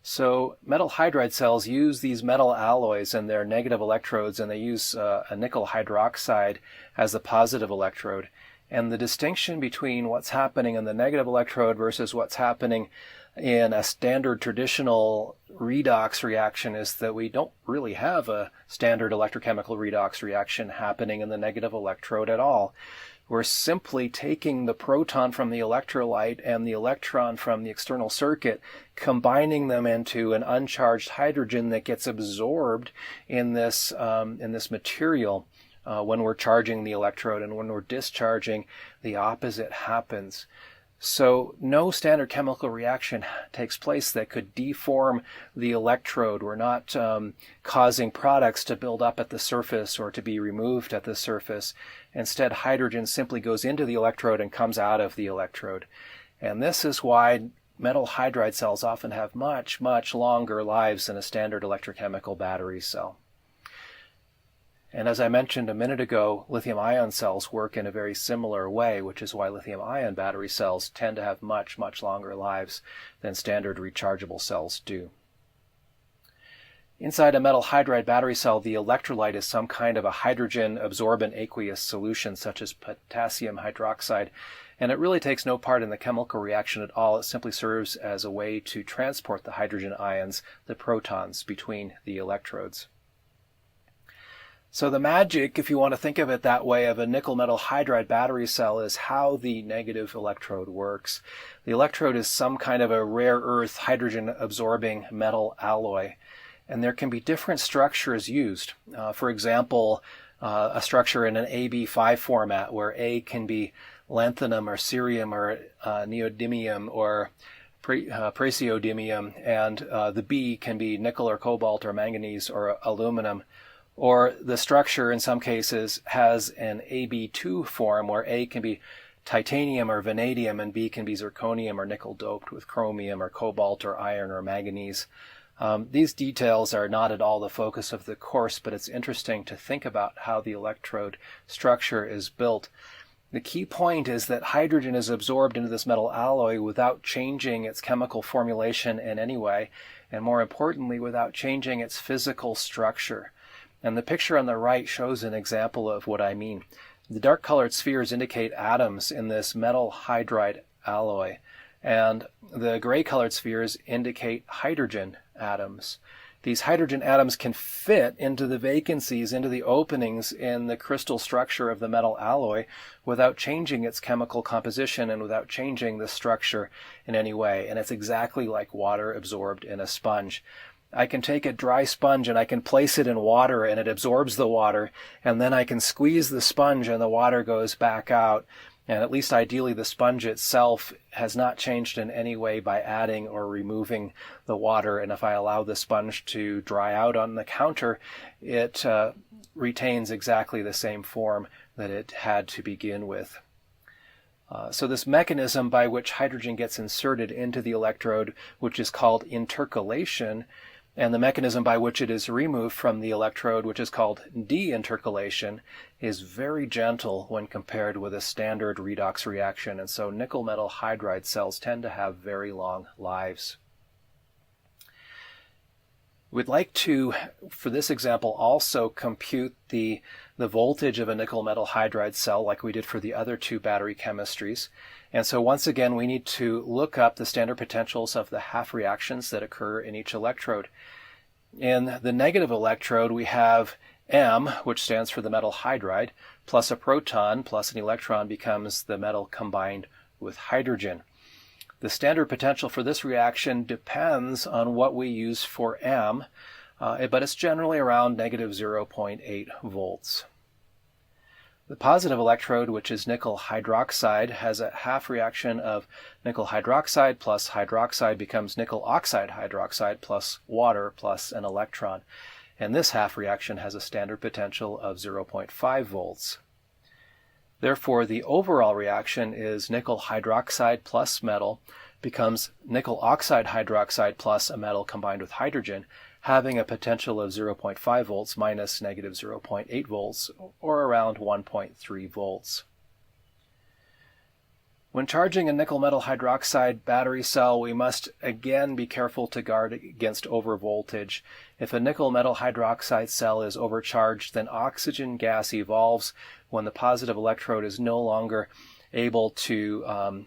Speaker 1: So metal hydride cells use these metal alloys and their negative electrodes, and they use a nickel hydroxide as the positive electrode. And the distinction between what's happening in the negative electrode versus what's happening in a standard traditional redox reaction is that we don't really have a standard electrochemical redox reaction happening in the negative electrode at all. We're simply taking the proton from the electrolyte and the electron from the external circuit, combining them into an uncharged hydrogen that gets absorbed in this material when we're charging the electrode, and when we're discharging, the opposite happens. So no standard chemical reaction takes place that could deform the electrode. We're not causing products to build up at the surface or to be removed at the surface. Instead, hydrogen simply goes into the electrode and comes out of the electrode. And this is why metal hydride cells often have much, much longer lives than a standard electrochemical battery cell. And as I mentioned a minute ago, lithium-ion cells work in a very similar way, which is why lithium-ion battery cells tend to have much, much longer lives than standard rechargeable cells do. Inside a metal hydride battery cell, the electrolyte is some kind of a hydrogen-absorbent aqueous solution, such as potassium hydroxide, and it really takes no part in the chemical reaction at all. It simply serves as a way to transport the hydrogen ions, the protons, between the electrodes. So the magic, if you want to think of it that way, of a nickel metal hydride battery cell is how the negative electrode works. The electrode is some kind of a rare earth hydrogen absorbing metal alloy, and there can be different structures used. For example, a structure in an AB5 format where A can be lanthanum or cerium or neodymium or praseodymium, and the B can be nickel or cobalt or manganese or aluminum. Or the structure, in some cases, has an AB2 form where A can be titanium or vanadium and B can be zirconium or nickel doped with chromium or cobalt or iron or manganese. These details are not at all the focus of the course, but it's interesting to think about how the electrode structure is built. The key point is that hydrogen is absorbed into this metal alloy without changing its chemical formulation in any way, and more importantly, without changing its physical structure. And the picture on the right shows an example of what I mean. The dark-colored spheres indicate atoms in this metal hydride alloy, and the gray-colored spheres indicate hydrogen atoms. These hydrogen atoms can fit into the vacancies, into the openings in the crystal structure of the metal alloy without changing its chemical composition and without changing the structure in any way. And it's exactly like water absorbed in a sponge. I can take a dry sponge and I can place it in water and it absorbs the water, and then I can squeeze the sponge and the water goes back out. And at least ideally the sponge itself has not changed in any way by adding or removing the water. And if I allow the sponge to dry out on the counter, it retains exactly the same form that it had to begin with. So this mechanism by which hydrogen gets inserted into the electrode, which is called intercalation, and the mechanism by which it is removed from the electrode, which is called deintercalation, is very gentle when compared with a standard redox reaction. And so nickel metal hydride cells tend to have very long lives. We'd like to, for this example, also compute the voltage of a nickel metal hydride cell like we did for the other two battery chemistries. And so once again, we need to look up the standard potentials of the half reactions that occur in each electrode. In the negative electrode, we have M, which stands for the metal hydride, plus a proton plus an electron becomes the metal combined with hydrogen. The standard potential for this reaction depends on what we use for M, but it's generally around negative 0.8 volts. The positive electrode, which is nickel hydroxide, has a half reaction of nickel hydroxide plus hydroxide becomes nickel oxide hydroxide plus water plus an electron. And this half reaction has a standard potential of 0.5 volts. Therefore, the overall reaction is nickel hydroxide plus metal becomes nickel oxide hydroxide plus a metal combined with hydrogen, having a potential of 0.5 volts minus negative 0.8 volts, or around 1.3 volts. When charging a nickel metal hydroxide battery cell, we must again be careful to guard against overvoltage. If a nickel metal hydroxide cell is overcharged, then oxygen gas evolves when the positive electrode is no longer able to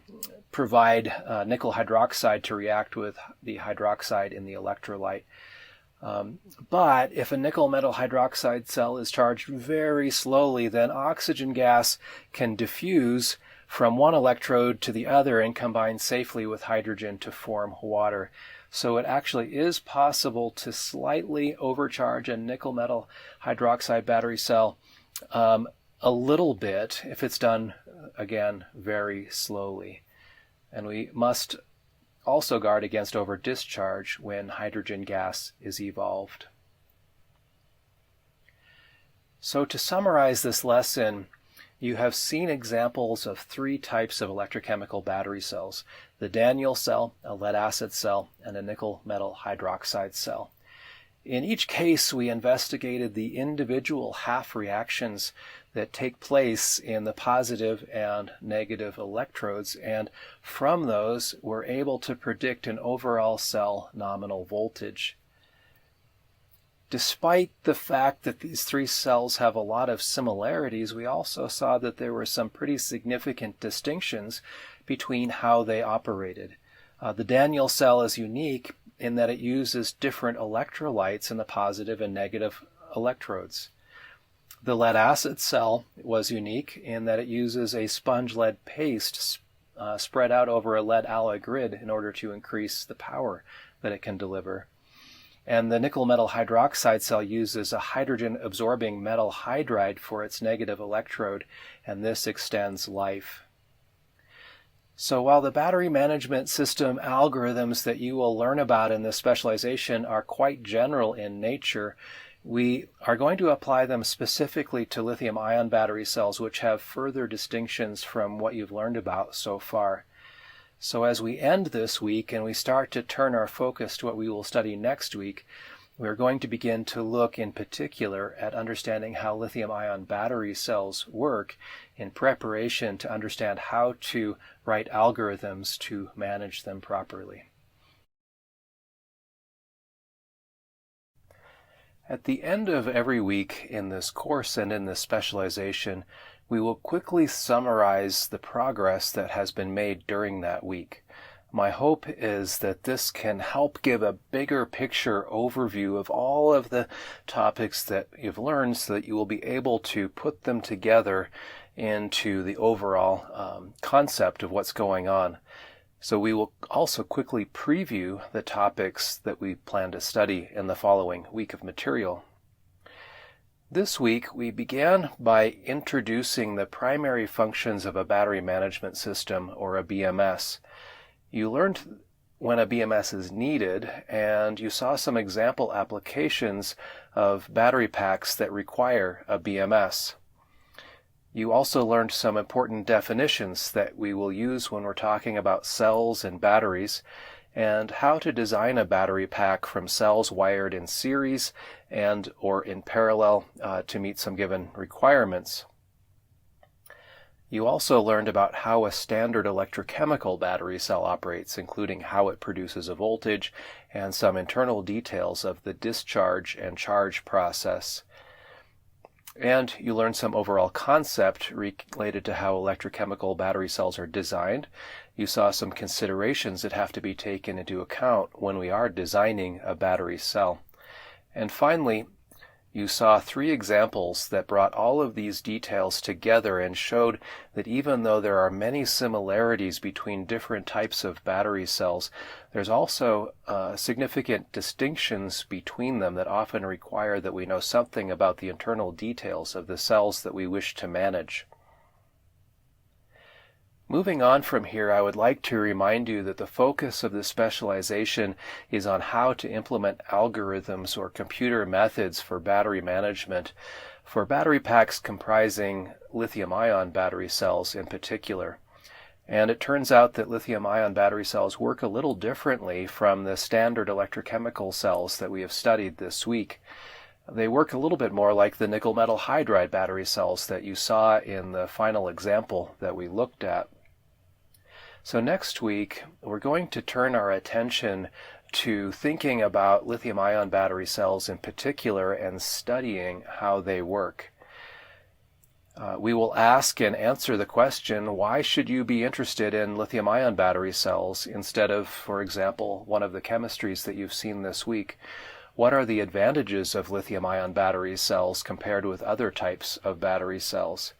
Speaker 1: provide nickel hydroxide to react with the hydroxide in the electrolyte. But if a nickel metal hydroxide cell is charged very slowly, then oxygen gas can diffuse from one electrode to the other and combine safely with hydrogen to form water. So it actually is possible to slightly overcharge a nickel metal hydroxide battery cell a little bit if it's done, again, very slowly. And we must also guard against over-discharge when hydrogen gas is evolved. So to summarize this lesson, you have seen examples of 3 types of electrochemical battery cells: the Daniell cell, a lead-acid cell, and a nickel metal hydroxide cell. In each case, we investigated the individual half reactions that take place in the positive and negative electrodes, and from those, we're able to predict an overall cell nominal voltage. Despite the fact that these 3 cells have a lot of similarities, we also saw that there were some pretty significant distinctions between how they operated. The Daniell cell is unique in that it uses different electrolytes in the positive and negative electrodes. The lead-acid cell was unique in that it uses a sponge lead paste spread out over a lead alloy grid in order to increase the power that it can deliver. And the nickel metal hydroxide cell uses a hydrogen-absorbing metal hydride for its negative electrode, and this extends life. So while the battery management system algorithms that you will learn about in this specialization are quite general in nature, we are going to apply them specifically to lithium-ion battery cells, which have further distinctions from what you've learned about so far. So as we end this week and we start to turn our focus to what we will study next week, we're going to begin to look in particular at understanding how lithium-ion battery cells work in preparation to understand how to write algorithms to manage them properly. At the end of every week in this course and in this specialization, we will quickly summarize the progress that has been made during that week. My hope is that this can help give a bigger picture overview of all of the topics that you've learned so that you will be able to put them together into the overall concept of what's going on. So we will also quickly preview the topics that we plan to study in the following week of material. This week, we began by introducing the primary functions of a battery management system, or a BMS. You learned when a BMS is needed, and you saw some example applications of battery packs that require a BMS. You also learned some important definitions that we will use when we're talking about cells and batteries, and how to design a battery pack from cells wired in series and or in parallel to meet some given requirements. You also learned about how a standard electrochemical battery cell operates, including how it produces a voltage and some internal details of the discharge and charge process. And you learned some overall concept related to how electrochemical battery cells are designed. You saw some considerations that have to be taken into account when we are designing a battery cell. And finally, you saw 3 examples that brought all of these details together and showed that even though there are many similarities between different types of battery cells, there's also significant distinctions between them that often require that we know something about the internal details of the cells that we wish to manage. Moving on from here, I would like to remind you that the focus of this specialization is on how to implement algorithms or computer methods for battery management for battery packs comprising lithium-ion battery cells in particular. And it turns out that lithium-ion battery cells work a little differently from the standard electrochemical cells that we have studied this week. They work a little bit more like the nickel metal hydride battery cells that you saw in the final example that we looked at. So next week, we're going to turn our attention to thinking about lithium-ion battery cells in particular and studying how they work. We will ask and answer the question, why should you be interested in lithium-ion battery cells instead of, for example, one of the chemistries that you've seen this week? What are the advantages of lithium-ion battery cells compared with other types of battery cells?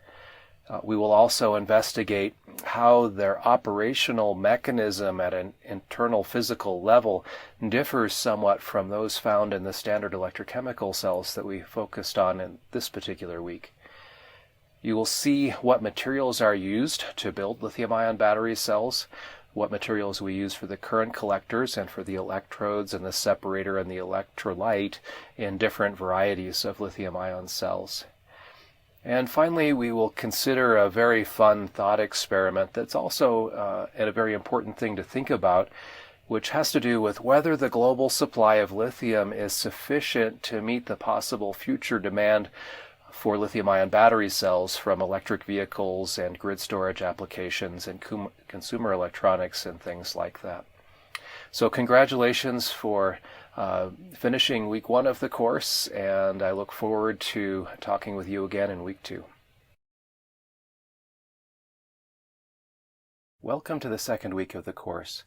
Speaker 1: We will also investigate how their operational mechanism at an internal physical level differs somewhat from those found in the standard electrochemical cells that we focused on in this particular week. You will see what materials are used to build lithium-ion battery cells, what materials we use for the current collectors and for the electrodes and the separator and the electrolyte in different varieties of lithium-ion cells. And finally, we will consider a very fun thought experiment that's also a very important thing to think about, which has to do with whether the global supply of lithium is sufficient to meet the possible future demand for lithium-ion battery cells from electric vehicles and grid storage applications and consumer electronics and things like that. So congratulations for finishing week 1 of the course, and I look forward to talking with you again in week 2. Welcome to the second week of the course.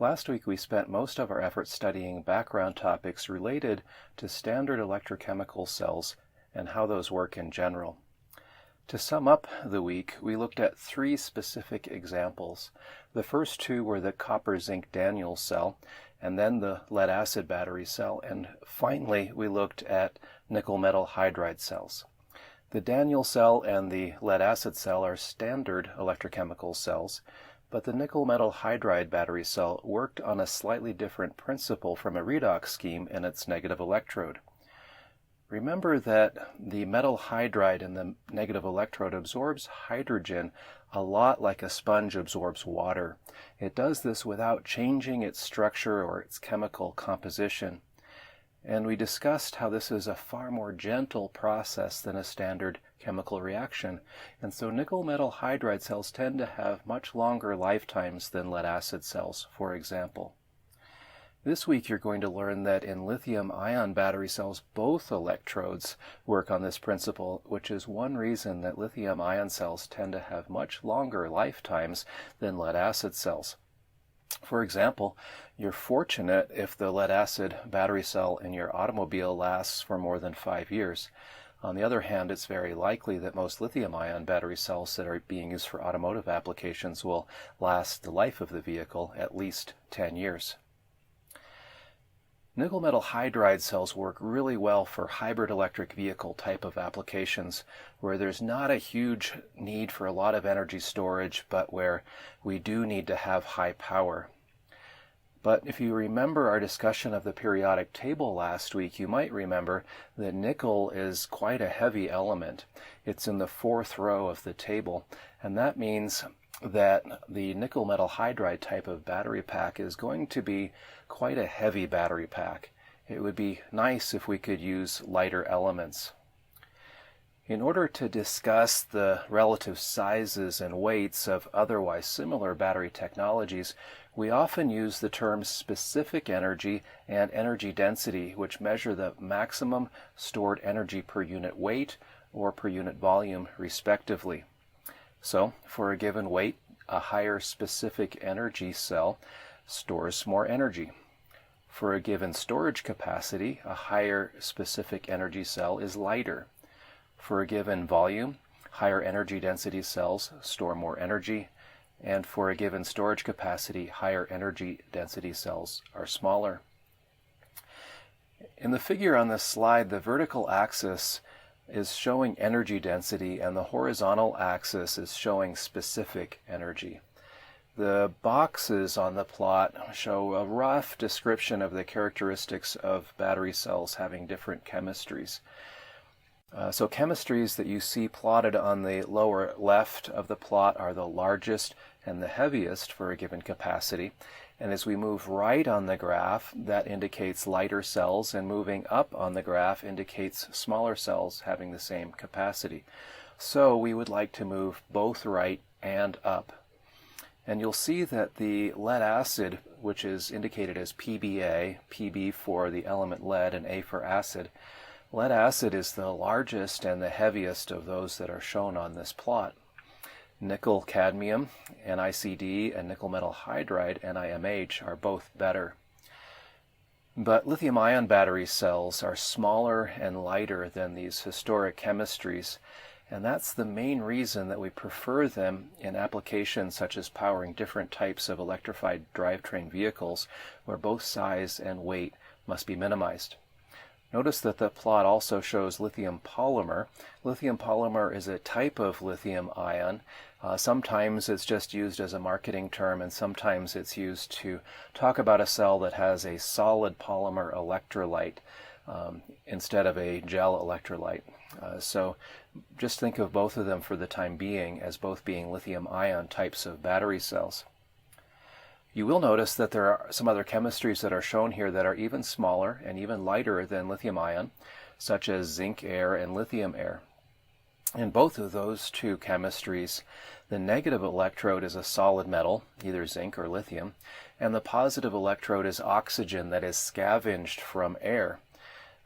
Speaker 1: Last week we spent most of our effort studying background topics related to standard electrochemical cells and how those work in general. To sum up the week, we looked at 3 specific examples. The first 2 were the copper-zinc Daniell cell, and then the lead-acid battery cell, and finally we looked at nickel-metal hydride cells. The Daniell cell and the lead-acid cell are standard electrochemical cells, but the nickel-metal hydride battery cell worked on a slightly different principle from a redox scheme in its negative electrode. Remember that the metal hydride in the negative electrode absorbs hydrogen a lot like a sponge absorbs water. It does this without changing its structure or its chemical composition. And we discussed how this is a far more gentle process than a standard chemical reaction. And so nickel metal hydride cells tend to have much longer lifetimes than lead-acid cells, for example. This week you're going to learn that in lithium-ion battery cells, both electrodes work on this principle, which is one reason that lithium-ion cells tend to have much longer lifetimes than lead-acid cells. For example, you're fortunate if the lead-acid battery cell in your automobile lasts for more than 5 years. On the other hand, it's very likely that most lithium-ion battery cells that are being used for automotive applications will last the life of the vehicle at least 10 years. Nickel metal hydride cells work really well for hybrid electric vehicle type of applications where there's not a huge need for a lot of energy storage, but where we do need to have high power. But if you remember our discussion of the periodic table last week, you might remember that nickel is quite a heavy element. It's in the 4th row of the table, and that means that the nickel metal hydride type of battery pack is going to be quite a heavy battery pack. It would be nice if we could use lighter elements. In order to discuss the relative sizes and weights of otherwise similar battery technologies, we often use the terms specific energy and energy density, which measure the maximum stored energy per unit weight or per unit volume, respectively. So, for a given weight, a higher specific energy cell stores more energy. For a given storage capacity, a higher specific energy cell is lighter. For a given volume, higher energy density cells store more energy, and for a given storage capacity, higher energy density cells are smaller. In the figure on this slide, the vertical axis is showing energy density and the horizontal axis is showing specific energy. The boxes on the plot show a rough description of the characteristics of battery cells having different chemistries. So chemistries that you see plotted on the lower left of the plot are the largest and the heaviest for a given capacity. And as we move right on the graph, that indicates lighter cells, and moving up on the graph indicates smaller cells having the same capacity. So we would like to move both right and up. And you'll see that the lead acid, which is indicated as PBA, PB for the element lead and A for acid, lead acid is the largest and the heaviest of those that are shown on this plot. Nickel cadmium, NiCd, and nickel metal hydride, NiMH, are both better. But lithium-ion battery cells are smaller and lighter than these historic chemistries, and that's the main reason that we prefer them in applications such as powering different types of electrified drivetrain vehicles, where both size and weight must be minimized. Notice that the plot also shows lithium polymer. Lithium polymer is a type of lithium ion. Sometimes it's just used as a marketing term, and sometimes it's used to talk about a cell that has a solid polymer electrolyte instead of a gel electrolyte. So just think of both of them for the time being as both being lithium ion types of battery cells. You will notice that there are some other chemistries that are shown here that are even smaller and even lighter than lithium ion, such as zinc air and lithium air. In both of those two chemistries, the negative electrode is a solid metal, either zinc or lithium, and the positive electrode is oxygen that is scavenged from air.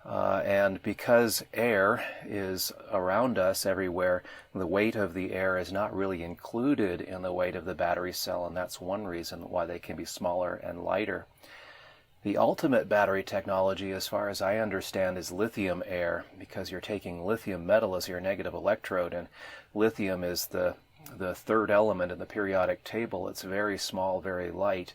Speaker 1: And because air is around us everywhere, the weight of the air is not really included in the weight of the battery cell, and that's one reason why they can be smaller and lighter. The ultimate battery technology, as far as I understand, is lithium air, because you're taking lithium metal as your negative electrode, and lithium is the third element in the periodic table. It's very small, very light.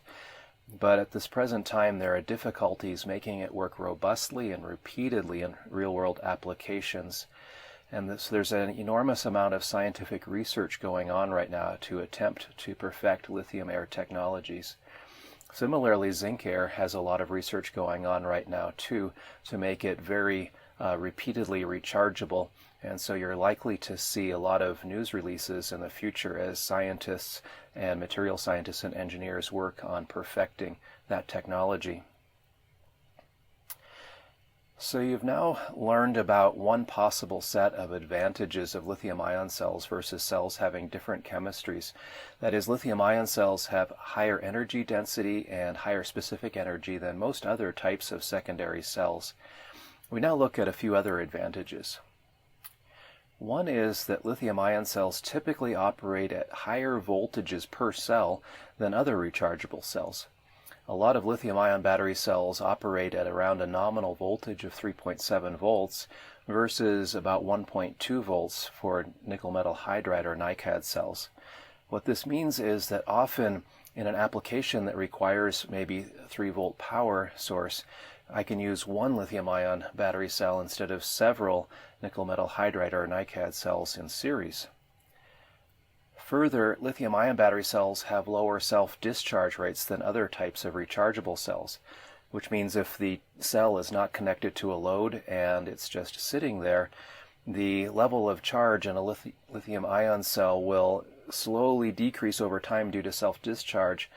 Speaker 1: But at this present time, there are difficulties making it work robustly and repeatedly in real-world applications. And there's an enormous amount of scientific research going on right now to attempt to perfect lithium air technologies. Similarly, zinc air has a lot of research going on right now, too, to make it very repeatedly rechargeable. And so you're likely to see a lot of news releases in the future as scientists and material scientists and engineers work on perfecting that technology. So you've now learned about one possible set of advantages of lithium-ion cells versus cells having different chemistries. That is, lithium-ion cells have higher energy density and higher specific energy than most other types of secondary cells. We now look at a few other advantages. One is that lithium-ion cells typically operate at higher voltages per cell than other rechargeable cells. A lot of lithium-ion battery cells operate at around a nominal voltage of 3.7 volts versus about 1.2 volts for nickel metal hydride or NiCad cells. What this means is that often in an application that requires maybe a 3-volt power source, I can use one lithium-ion battery cell instead of several nickel metal hydride or NiCad cells in series. Further, lithium-ion battery cells have lower self-discharge rates than other types of rechargeable cells, which means if the cell is not connected to a load and it's just sitting there, the level of charge in a lithium-ion cell will slowly decrease over time due to self-discharge,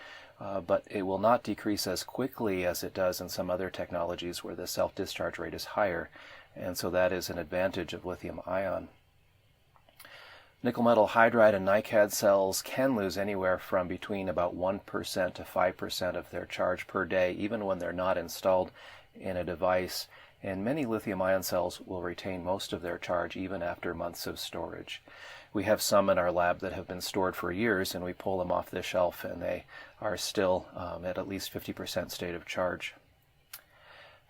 Speaker 1: but it will not decrease as quickly as it does in some other technologies where the self-discharge rate is higher, and so that is an advantage of lithium-ion. Nickel metal hydride and NiCad cells can lose anywhere from between about 1% to 5% of their charge per day, even when they're not installed in a device, and many lithium-ion cells will retain most of their charge even after months of storage. We have some in our lab that have been stored for years, and we pull them off the shelf and they are still at least 50% state of charge.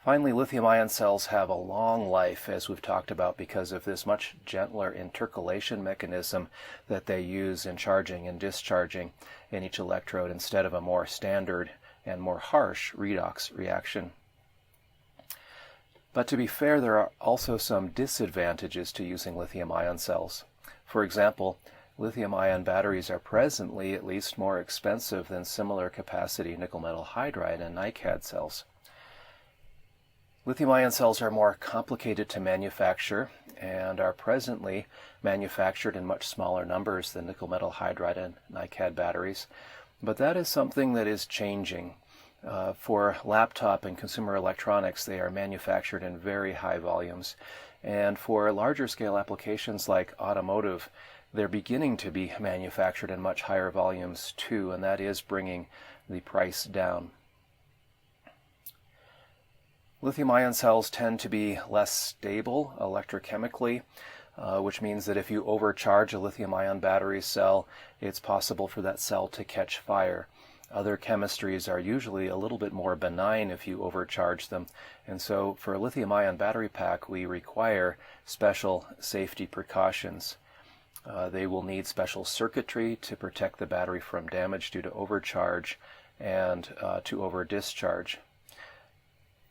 Speaker 1: Finally, lithium-ion cells have a long life, as we've talked about, because of this much gentler intercalation mechanism that they use in charging and discharging in each electrode instead of a more standard and more harsh redox reaction. But to be fair, there are also some disadvantages to using lithium-ion cells. For example, lithium-ion batteries are presently at least more expensive than similar capacity nickel metal hydride and NiCad cells. Lithium-ion cells are more complicated to manufacture and are presently manufactured in much smaller numbers than nickel metal hydride and NiCad batteries, but that is something that is changing. For laptop and consumer electronics, they are manufactured in very high volumes, and for larger scale applications like automotive, they're beginning to be manufactured in much higher volumes too, and that is bringing the price down. Lithium-ion cells tend to be less stable electrochemically, which means that if you overcharge a lithium-ion battery cell, it's possible for that cell to catch fire. Other chemistries are usually a little bit more benign if you overcharge them, and so for a lithium-ion battery pack we require special safety precautions. They will need special circuitry to protect the battery from damage due to overcharge and to over-discharge.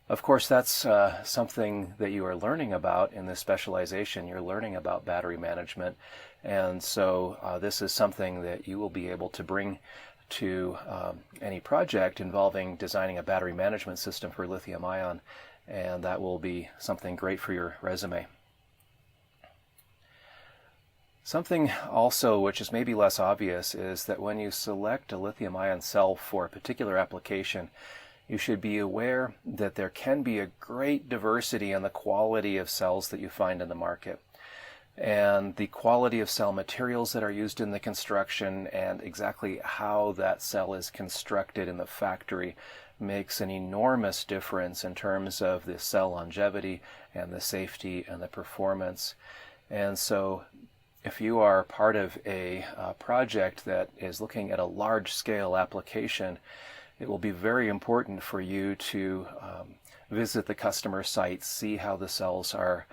Speaker 1: Of course, that's something that you are learning about in this specialization. You're learning about battery management, and so this is something that you will be able to bring to any project involving designing a battery management system for lithium-ion, and that will be something great for your resume. Something also which is maybe less obvious is that when you select a lithium-ion cell for a particular application, you should be aware that there can be a great diversity in the quality of cells that you find in the market. And the quality of cell materials that are used in the construction and exactly how that cell is constructed in the factory makes an enormous difference in terms of the cell longevity and the safety and the performance. And so if you are part of a project that is looking at a large-scale application, it will be very important for you to visit the customer site, see how the cells are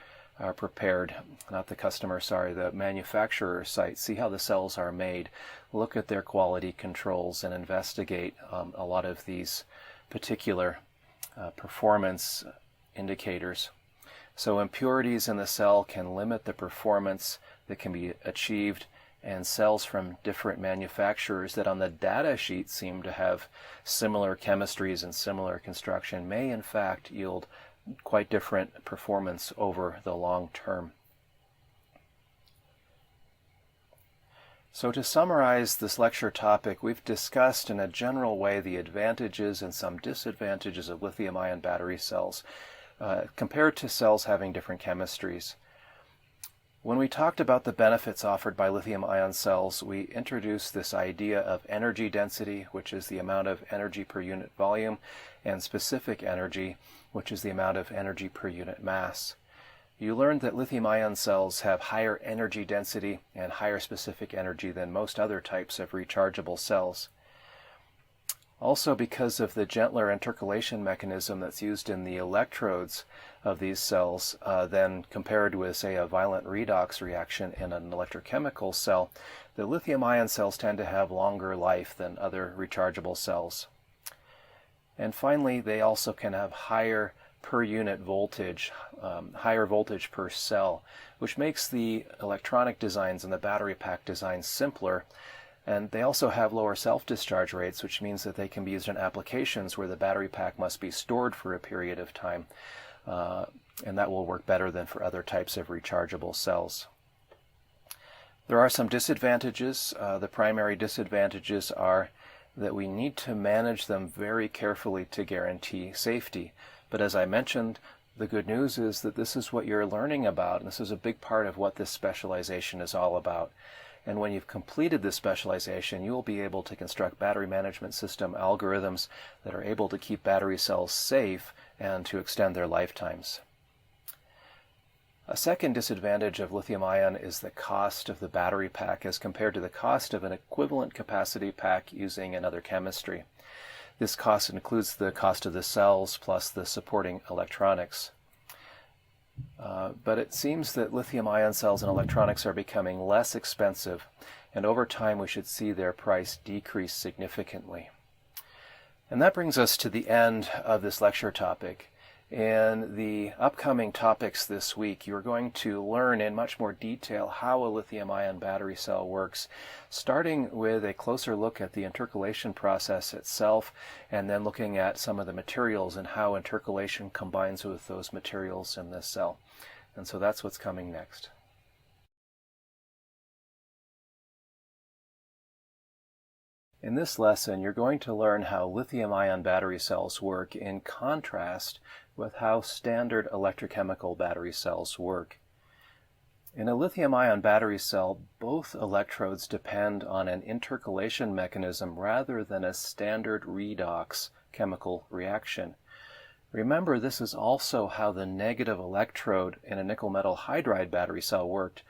Speaker 1: prepared, the manufacturer site, see how the cells are made, look at their quality controls, and investigate a lot of these particular performance indicators. So impurities in the cell can limit the performance that can be achieved, and cells from different manufacturers that on the data sheet seem to have similar chemistries and similar construction may in fact yield quite different performance over the long term. So to summarize this lecture topic, we've discussed in a general way the advantages and some disadvantages of lithium-ion battery cells compared to cells having different chemistries. When we talked about the benefits offered by lithium-ion cells, we introduced this idea of energy density, which is the amount of energy per unit volume, and specific energy, which is the amount of energy per unit mass. You learned that lithium-ion cells have higher energy density and higher specific energy than most other types of rechargeable cells. Also, because of the gentler intercalation mechanism that's used in the electrodes of these cells than compared with, say, a violent redox reaction in an electrochemical cell, the lithium-ion cells tend to have longer life than other rechargeable cells. And finally, they also can have higher per unit voltage, higher voltage per cell, which makes the electronic designs and the battery pack designs simpler. And they also have lower self-discharge rates, which means that they can be used in applications where the battery pack must be stored for a period of time, and that will work better than for other types of rechargeable cells. There are some disadvantages. The primary disadvantages are that we need to manage them very carefully to guarantee safety. But as I mentioned, the good news is that this is what you're learning about, and this is a big part of what this specialization is all about. And when you've completed this specialization, you will be able to construct battery management system algorithms that are able to keep battery cells safe and to extend their lifetimes. A second disadvantage of lithium-ion is the cost of the battery pack as compared to the cost of an equivalent capacity pack using another chemistry. This cost includes the cost of the cells plus the supporting electronics. But it seems that lithium-ion cells and electronics are becoming less expensive, and over time we should see their price decrease significantly. And that brings us to the end of this lecture topic. In the upcoming topics this week, you're going to learn in much more detail how a lithium-ion battery cell works, starting with a closer look at the intercalation process itself, and then looking at some of the materials and how intercalation combines with those materials in this cell. And so that's what's coming next. In this lesson, you're going to learn how lithium-ion battery cells work in contrast with how standard electrochemical battery cells work. In a lithium-ion battery cell, both electrodes depend on an intercalation mechanism rather than a standard redox chemical reaction. Remember, this is also how the negative electrode in a nickel metal hydride battery cell worked.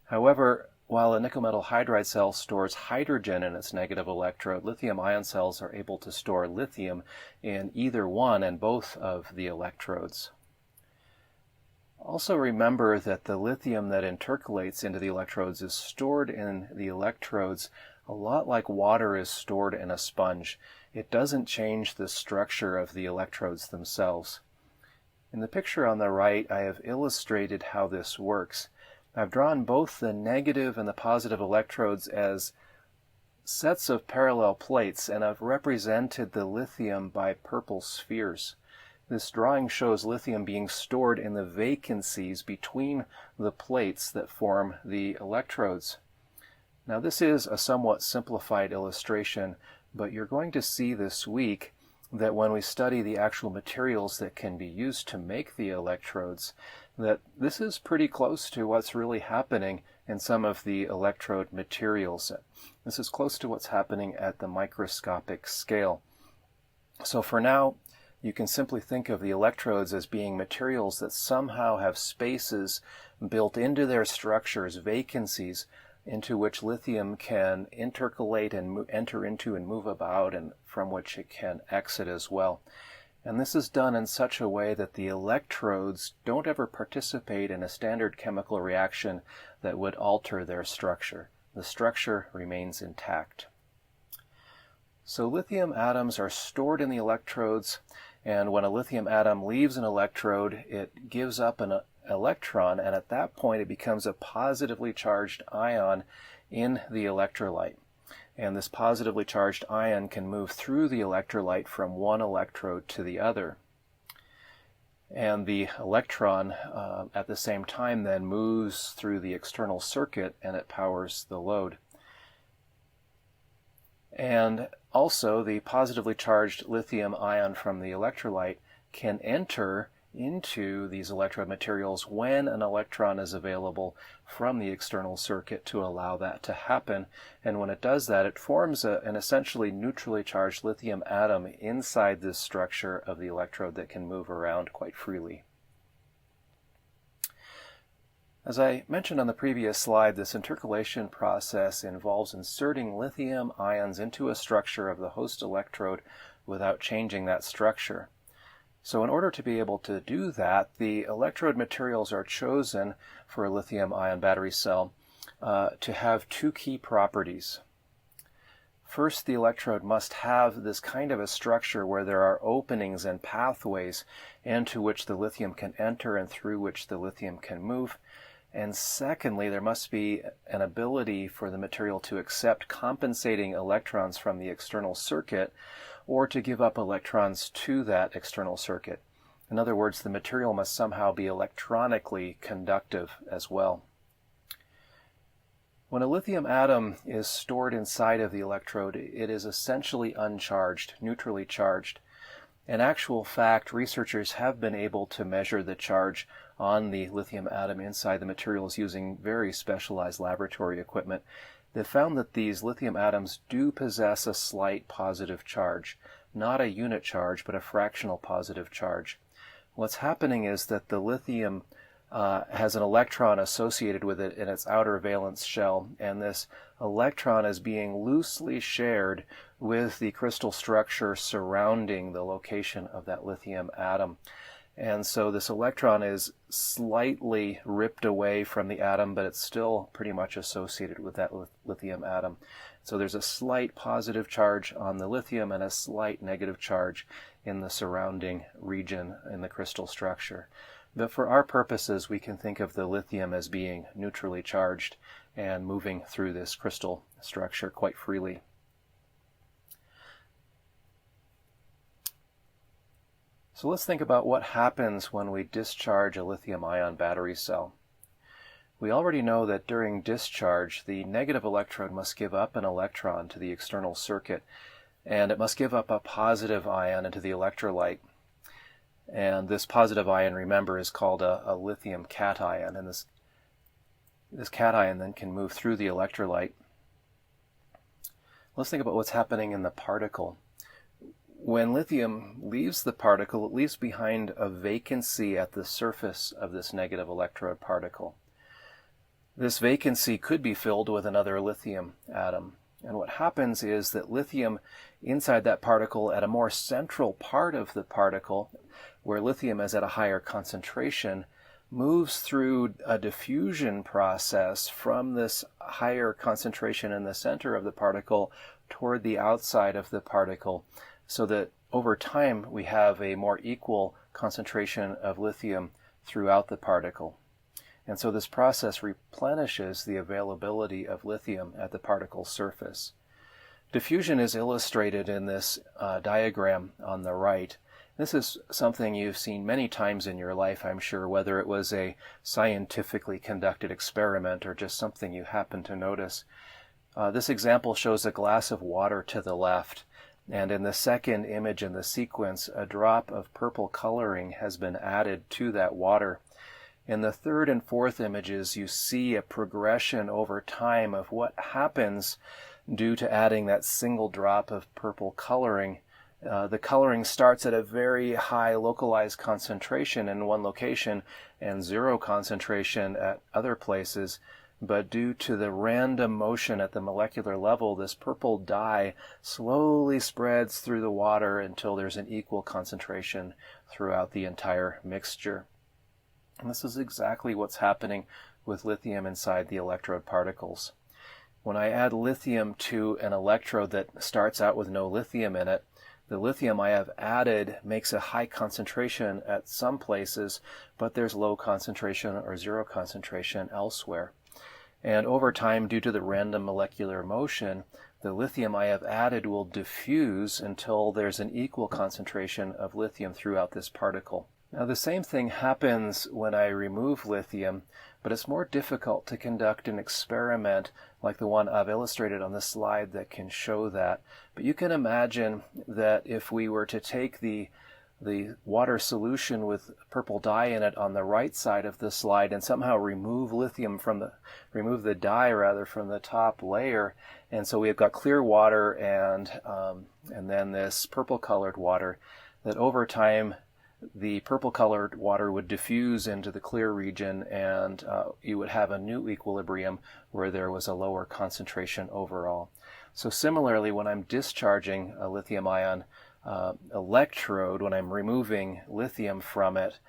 Speaker 1: However, while a nickel metal hydride cell stores hydrogen in its negative electrode, lithium-ion cells are able to store lithium in either one and both of the electrodes. Also remember that the lithium that intercalates into the electrodes is stored in the electrodes a lot like water is stored in a sponge. It doesn't change the structure of the electrodes themselves. In the picture on the right, I have illustrated how this works. I've drawn both the negative and the positive electrodes as sets of parallel plates, and I've represented the lithium by purple spheres. This drawing shows lithium being stored in the vacancies between the plates that form the electrodes. Now, this is a somewhat simplified illustration, but you're going to see this week that when we study the actual materials that can be used to make the electrodes, that this is pretty close to what's really happening in some of the electrode materials. This is close to what's happening at the microscopic scale. So for now, you can simply think of the electrodes as being materials that somehow have spaces built into their structures, vacancies, into which lithium can intercalate and enter into and move about, and from which it can exit as well. And this is done in such a way that the electrodes don't ever participate in a standard chemical reaction that would alter their structure. The structure remains intact. So lithium atoms are stored in the electrodes, and when a lithium atom leaves an electrode, it gives up an electron, and at that point it becomes a positively charged ion in the electrolyte. And this positively charged ion can move through the electrolyte from one electrode to the other. And the electron at the same time then moves through the external circuit, and it powers the load. And also, the positively charged lithium ion from the electrolyte can enter into these electrode materials when an electron is available from the external circuit to allow that to happen. And when it does that, it forms an essentially neutrally charged lithium atom inside this structure of the electrode that can move around quite freely. As I mentioned on the previous slide, this intercalation process involves inserting lithium ions into a structure of the host electrode without changing that structure. So in order to be able to do that, the electrode materials are chosen for a lithium-ion battery cell to have two key properties. First, the electrode must have this kind of a structure where there are openings and pathways into which the lithium can enter and through which the lithium can move. And secondly, there must be an ability for the material to accept compensating electrons from the external circuit or to give up electrons to that external circuit. In other words, the material must somehow be electronically conductive as well. When a lithium atom is stored inside of the electrode, it is essentially uncharged, neutrally charged. In actual fact, researchers have been able to measure the charge on the lithium atom inside the materials using very specialized laboratory equipment. They found that these lithium atoms do possess a slight positive charge, not a unit charge, but a fractional positive charge. What's happening is that the lithium has an electron associated with it in its outer valence shell, and this electron is being loosely shared with the crystal structure surrounding the location of that lithium atom. And so this electron is slightly ripped away from the atom, but it's still pretty much associated with that lithium atom. So there's a slight positive charge on the lithium and a slight negative charge in the surrounding region in the crystal structure. But for our purposes, we can think of the lithium as being neutrally charged and moving through this crystal structure quite freely. So let's think about what happens when we discharge a lithium-ion battery cell. We already know that during discharge, the negative electrode must give up an electron to the external circuit, and it must give up a positive ion into the electrolyte. And this positive ion, remember, is called a lithium cation, and This cation then can move through the electrolyte. Let's think about what's happening in the particle. When lithium leaves the particle, it leaves behind a vacancy at the surface of this negative electrode particle. This vacancy could be filled with another lithium atom. And what happens is that lithium inside that particle at a more central part of the particle, where lithium is at a higher concentration, moves through a diffusion process from this higher concentration in the center of the particle toward the outside of the particle, so that over time we have a more equal concentration of lithium throughout the particle. And so this process replenishes the availability of lithium at the particle's surface. Diffusion is illustrated in this diagram on the right. This is something you've seen many times in your life, I'm sure, whether it was a scientifically conducted experiment or just something you happen to notice. This example shows a glass of water to the left, and in the second image in the sequence, a drop of purple coloring has been added to that water. In the third and fourth images, you see a progression over time of what happens due to adding that single drop of purple coloring. The coloring starts at a very high localized concentration in one location and zero concentration at other places, but due to the random motion at the molecular level, this purple dye slowly spreads through the water until there's an equal concentration throughout the entire mixture. And this is exactly what's happening with lithium inside the electrode particles. When I add lithium to an electrode that starts out with no lithium in it, the lithium I have added makes a high concentration at some places, but there's low concentration or zero concentration elsewhere. And over time, due to the random molecular motion, the lithium I have added will diffuse until there's an equal concentration of lithium throughout this particle. Now, the same thing happens when I remove lithium, but it's more difficult to conduct an experiment like the one I've illustrated on this slide that can show that. But you can imagine that if we were to take the water solution with purple dye in it on the right side of the slide and somehow remove the dye rather from the top layer, and so we've got clear water and then this purple colored water, that over time the purple colored water would diffuse into the clear region, and you would have a new equilibrium where there was a lower concentration overall. So similarly, when I'm discharging a lithium ion electrode, when I'm removing lithium from it,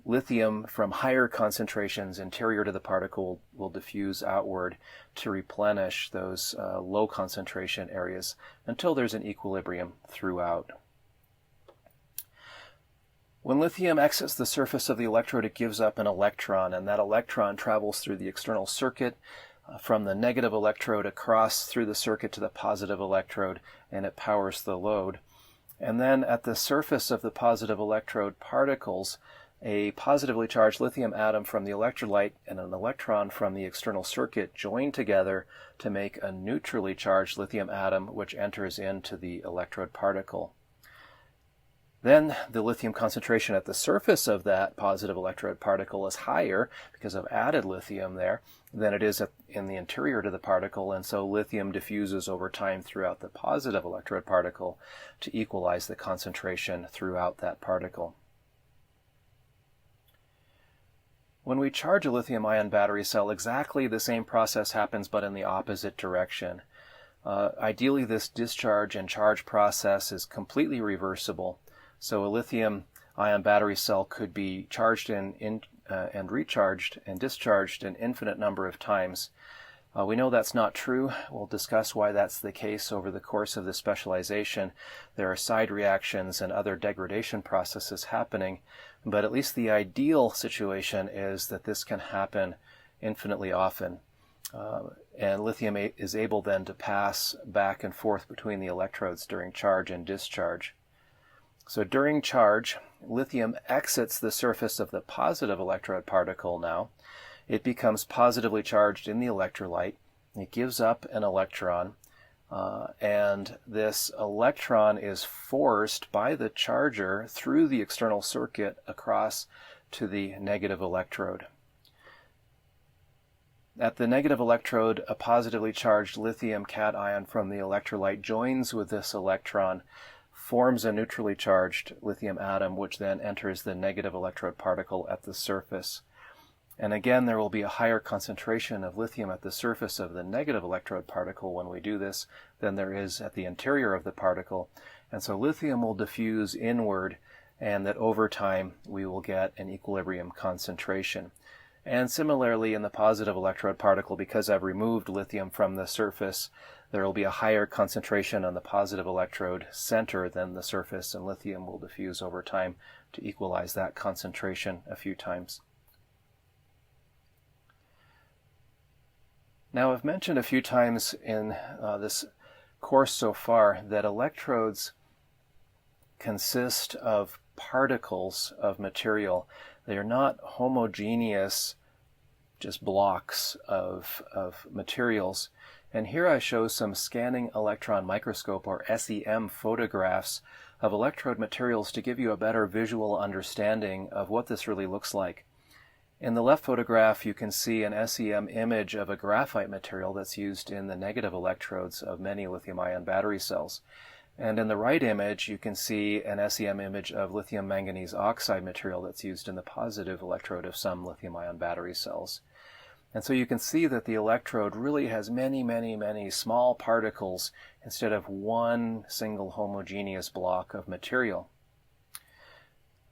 Speaker 1: lithium from higher concentrations interior to the particle will diffuse outward to replenish those low concentration areas until there's an equilibrium throughout. When lithium exits the surface of the electrode, it gives up an electron, and that electron travels through the external circuit from the negative electrode across through the circuit to the positive electrode, and it powers the load. And then at the surface of the positive electrode particles, a positively charged lithium atom from the electrolyte and an electron from the external circuit join together to make a neutrally charged lithium atom which enters into the electrode particle. Then the lithium concentration at the surface of that positive electrode particle is higher because I've added lithium there than it is in the interior to the particle, and so lithium diffuses over time throughout the positive electrode particle to equalize the concentration throughout that particle. When we charge a lithium-ion battery cell, exactly the same process happens but in the opposite direction. Ideally, this discharge and charge process is completely reversible. So a lithium-ion battery cell could be charged and recharged and discharged an infinite number of times. We know that's not true. We'll discuss why that's the case over the course of this specialization. There are side reactions and other degradation processes happening, but at least the ideal situation is that this can happen infinitely often. And lithium is able then to pass back and forth between the electrodes during charge and discharge. So during charge, lithium exits the surface of the positive electrode particle now. It becomes positively charged in the electrolyte. It gives up an electron, and this electron is forced by the charger through the external circuit across to the negative electrode. At the negative electrode, a positively charged lithium cation from the electrolyte joins with this electron, forms a neutrally charged lithium atom, which then enters the negative electrode particle at the surface. And again, there will be a higher concentration of lithium at the surface of the negative electrode particle when we do this than there is at the interior of the particle. And so lithium will diffuse inward, and that over time we will get an equilibrium concentration. And similarly in the positive electrode particle, because I've removed lithium from the surface, there will be a higher concentration on the positive electrode center than the surface, and lithium will diffuse over time to equalize that concentration a few times. Now, I've mentioned a few times in this course so far that electrodes consist of particles of material. They are not homogeneous, just blocks of materials. And here I show some scanning electron microscope, or SEM, photographs of electrode materials to give you a better visual understanding of what this really looks like. In the left photograph, you can see an SEM image of a graphite material that's used in the negative electrodes of many lithium-ion battery cells. And in the right image, you can see an SEM image of lithium manganese oxide material that's used in the positive electrode of some lithium-ion battery cells. And so you can see that the electrode really has many, many, many small particles instead of one single homogeneous block of material.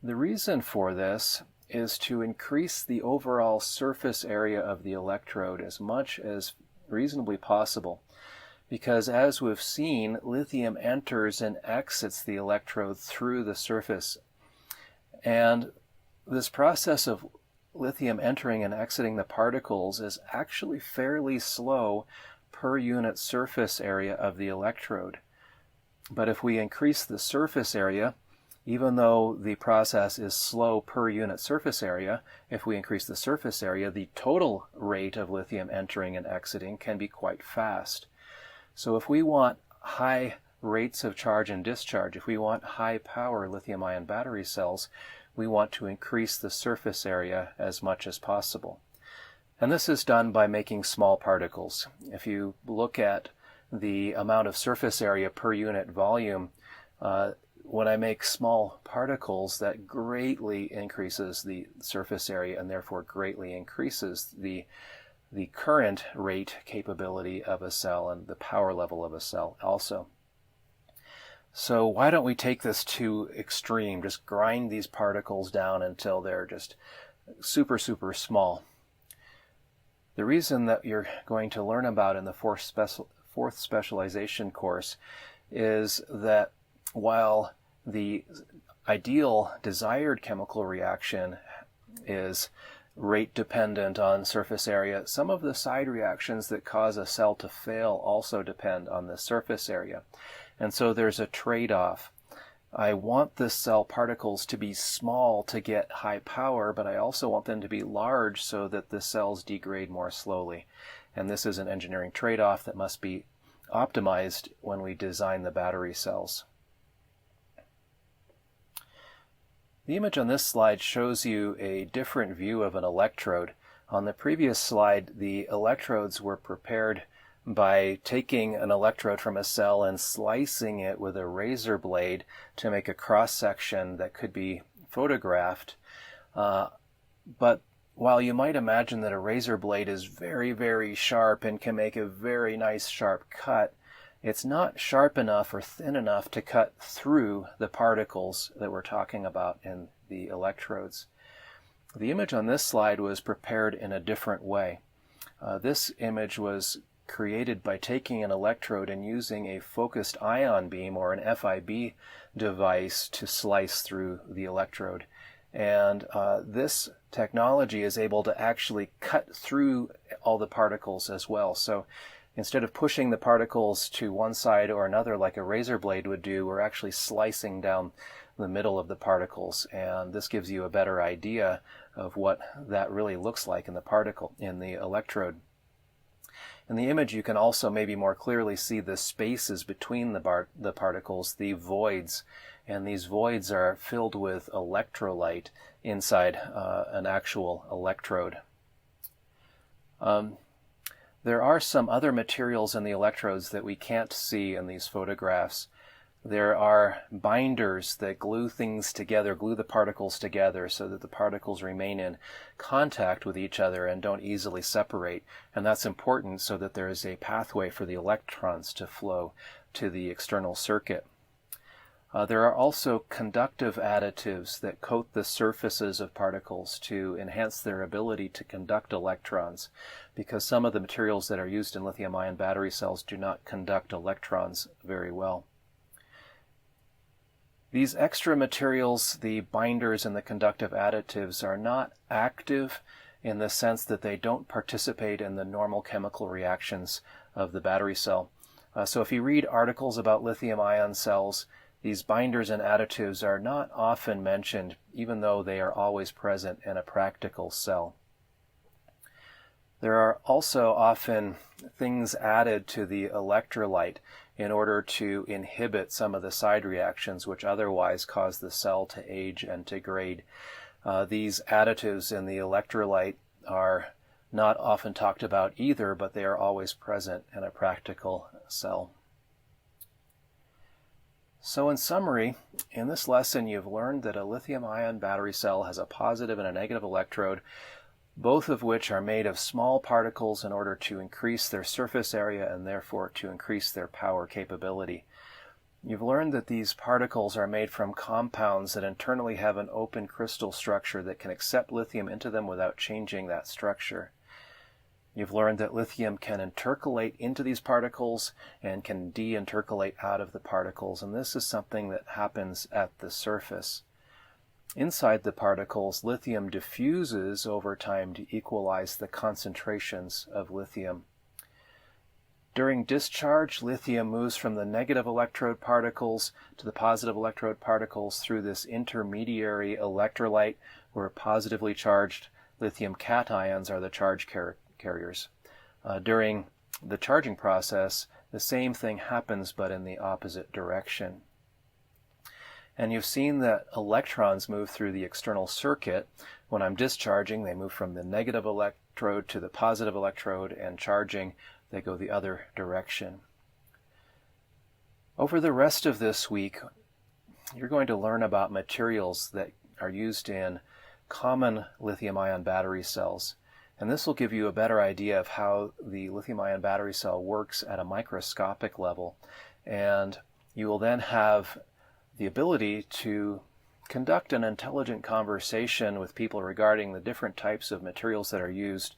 Speaker 1: The reason for this is to increase the overall surface area of the electrode as much as reasonably possible. Because as we've seen, lithium enters and exits the electrode through the surface. And this process of lithium entering and exiting the particles is actually fairly slow per unit surface area of the electrode. But if we increase the surface area, even though the process is slow per unit surface area, if we increase the surface area, the total rate of lithium entering and exiting can be quite fast. So if we want high rates of charge and discharge, if we want high power lithium-ion battery cells, we want to increase the surface area as much as possible. And this is done by making small particles. If you look at the amount of surface area per unit volume, when I make small particles, that greatly increases the surface area and therefore greatly increases the current rate capability of a cell and the power level of a cell also. So why don't we take this to extreme, just grind these particles down until they're just super, super small. The reason that you're going to learn about in the fourth specialization course is that while the ideal desired chemical reaction is rate dependent on surface area, some of the side reactions that cause a cell to fail also depend on the surface area. And so there's a trade-off. I want the cell particles to be small to get high power, but I also want them to be large so that the cells degrade more slowly. And this is an engineering trade-off that must be optimized when we design the battery cells. The image on this slide shows you a different view of an electrode. On the previous slide, the electrodes were prepared by taking an electrode from a cell and slicing it with a razor blade to make a cross-section that could be photographed. But while you might imagine that a razor blade is very, very sharp and can make a very nice sharp cut, it's not sharp enough or thin enough to cut through the particles that we're talking about in the electrodes. The image on this slide was prepared in a different way. This image was created by taking an electrode and using a focused ion beam, or an FIB device, to slice through the electrode. And this technology is able to actually cut through all the particles as well. So instead of pushing the particles to one side or another like a razor blade would do, we're actually slicing down the middle of the particles, and this gives you a better idea of what that really looks like in the electrode. In the image, you can also maybe more clearly see the spaces between the particles, the voids, and these voids are filled with electrolyte inside an actual electrode. There are some other materials in the electrodes that we can't see in these photographs. There are binders that glue things together, glue the particles together so that the particles remain in contact with each other and don't easily separate. And that's important so that there is a pathway for the electrons to flow to the external circuit. There are also conductive additives that coat the surfaces of particles to enhance their ability to conduct electrons, because some of the materials that are used in lithium-ion battery cells do not conduct electrons very well. These extra materials, the binders and the conductive additives, are not active in the sense that they don't participate in the normal chemical reactions of the battery cell. So if you read articles about lithium-ion cells, these binders and additives are not often mentioned, even though they are always present in a practical cell. There are also often things added to the electrolyte in order to inhibit some of the side reactions which otherwise cause the cell to age and degrade. These additives in the electrolyte are not often talked about either, but they are always present in a practical cell. So in summary, in this lesson you've learned that a lithium-ion battery cell has a positive and a negative electrode, both of which are made of small particles in order to increase their surface area and therefore to increase their power capability. You've learned that these particles are made from compounds that internally have an open crystal structure that can accept lithium into them without changing that structure. You've learned that lithium can intercalate into these particles and can de-intercalate out of the particles, and this is something that happens at the surface. Inside the particles, lithium diffuses over time to equalize the concentrations of lithium. During discharge, lithium moves from the negative electrode particles to the positive electrode particles through this intermediary electrolyte where positively charged lithium cations are the charge carriers. During the charging process, the same thing happens but in the opposite direction. And you've seen that electrons move through the external circuit. When I'm discharging, they move from the negative electrode to the positive electrode, and charging, they go the other direction. Over the rest of this week, you're going to learn about materials that are used in common lithium-ion battery cells. And this will give you a better idea of how the lithium-ion battery cell works at a microscopic level. And you will then have the ability to conduct an intelligent conversation with people regarding the different types of materials that are used,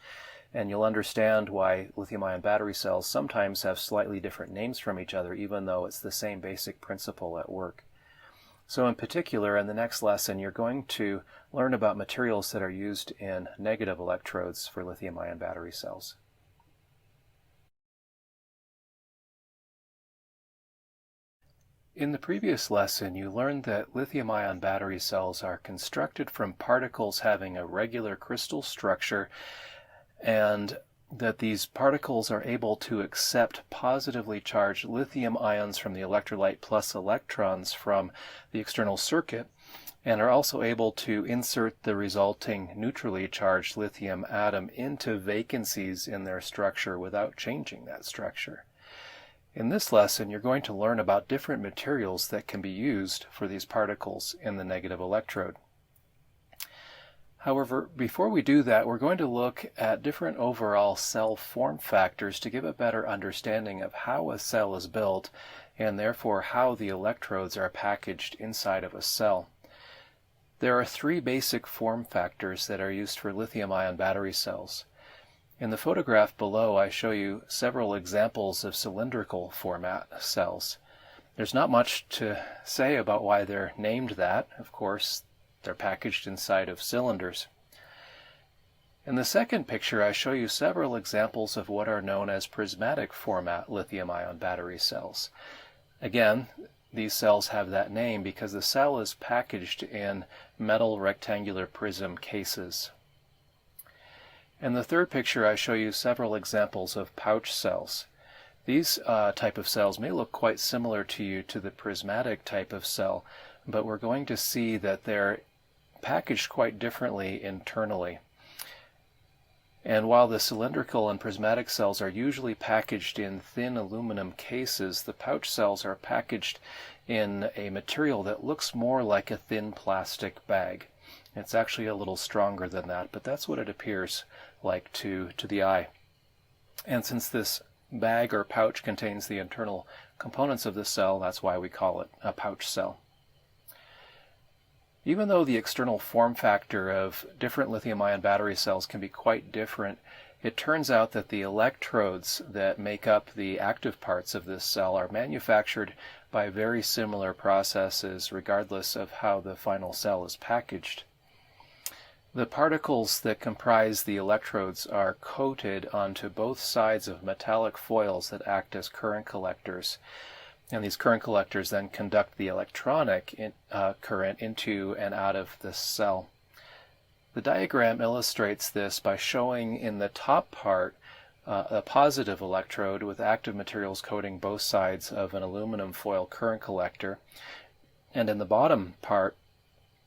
Speaker 1: and you'll understand why lithium-ion battery cells sometimes have slightly different names from each other, even though it's the same basic principle at work. So in particular, in the next lesson, you're going to learn about materials that are used in negative electrodes for lithium-ion battery cells. In the previous lesson, you learned that lithium-ion battery cells are constructed from particles having a regular crystal structure, and that these particles are able to accept positively charged lithium ions from the electrolyte plus electrons from the external circuit, and are also able to insert the resulting neutrally charged lithium atom into vacancies in their structure without changing that structure. In this lesson, you're going to learn about different materials that can be used for these particles in the negative electrode. However, before we do that, we're going to look at different overall cell form factors to give a better understanding of how a cell is built and therefore how the electrodes are packaged inside of a cell. There are three basic form factors that are used for lithium-ion battery cells. In the photograph below, I show you several examples of cylindrical format cells. There's not much to say about why they're named that. Of course, they're packaged inside of cylinders. In the second picture, I show you several examples of what are known as prismatic format lithium-ion battery cells. Again, these cells have that name because the cell is packaged in metal rectangular prism cases. In the third picture, I show you several examples of pouch cells. These type of cells may look quite similar to you to the prismatic type of cell, but we're going to see that they're packaged quite differently internally. And while the cylindrical and prismatic cells are usually packaged in thin aluminum cases, the pouch cells are packaged in a material that looks more like a thin plastic bag. It's actually a little stronger than that, but that's what it appears like to the eye. And since this bag or pouch contains the internal components of the cell, that's why we call it a pouch cell. Even though the external form factor of different lithium-ion battery cells can be quite different, it turns out that the electrodes that make up the active parts of this cell are manufactured by very similar processes regardless of how the final cell is packaged. The particles that comprise the electrodes are coated onto both sides of metallic foils that act as current collectors. And these current collectors then conduct the electronic current into and out of the cell. The diagram illustrates this by showing in the top part a positive electrode with active materials coating both sides of an aluminum foil current collector. And in the bottom part,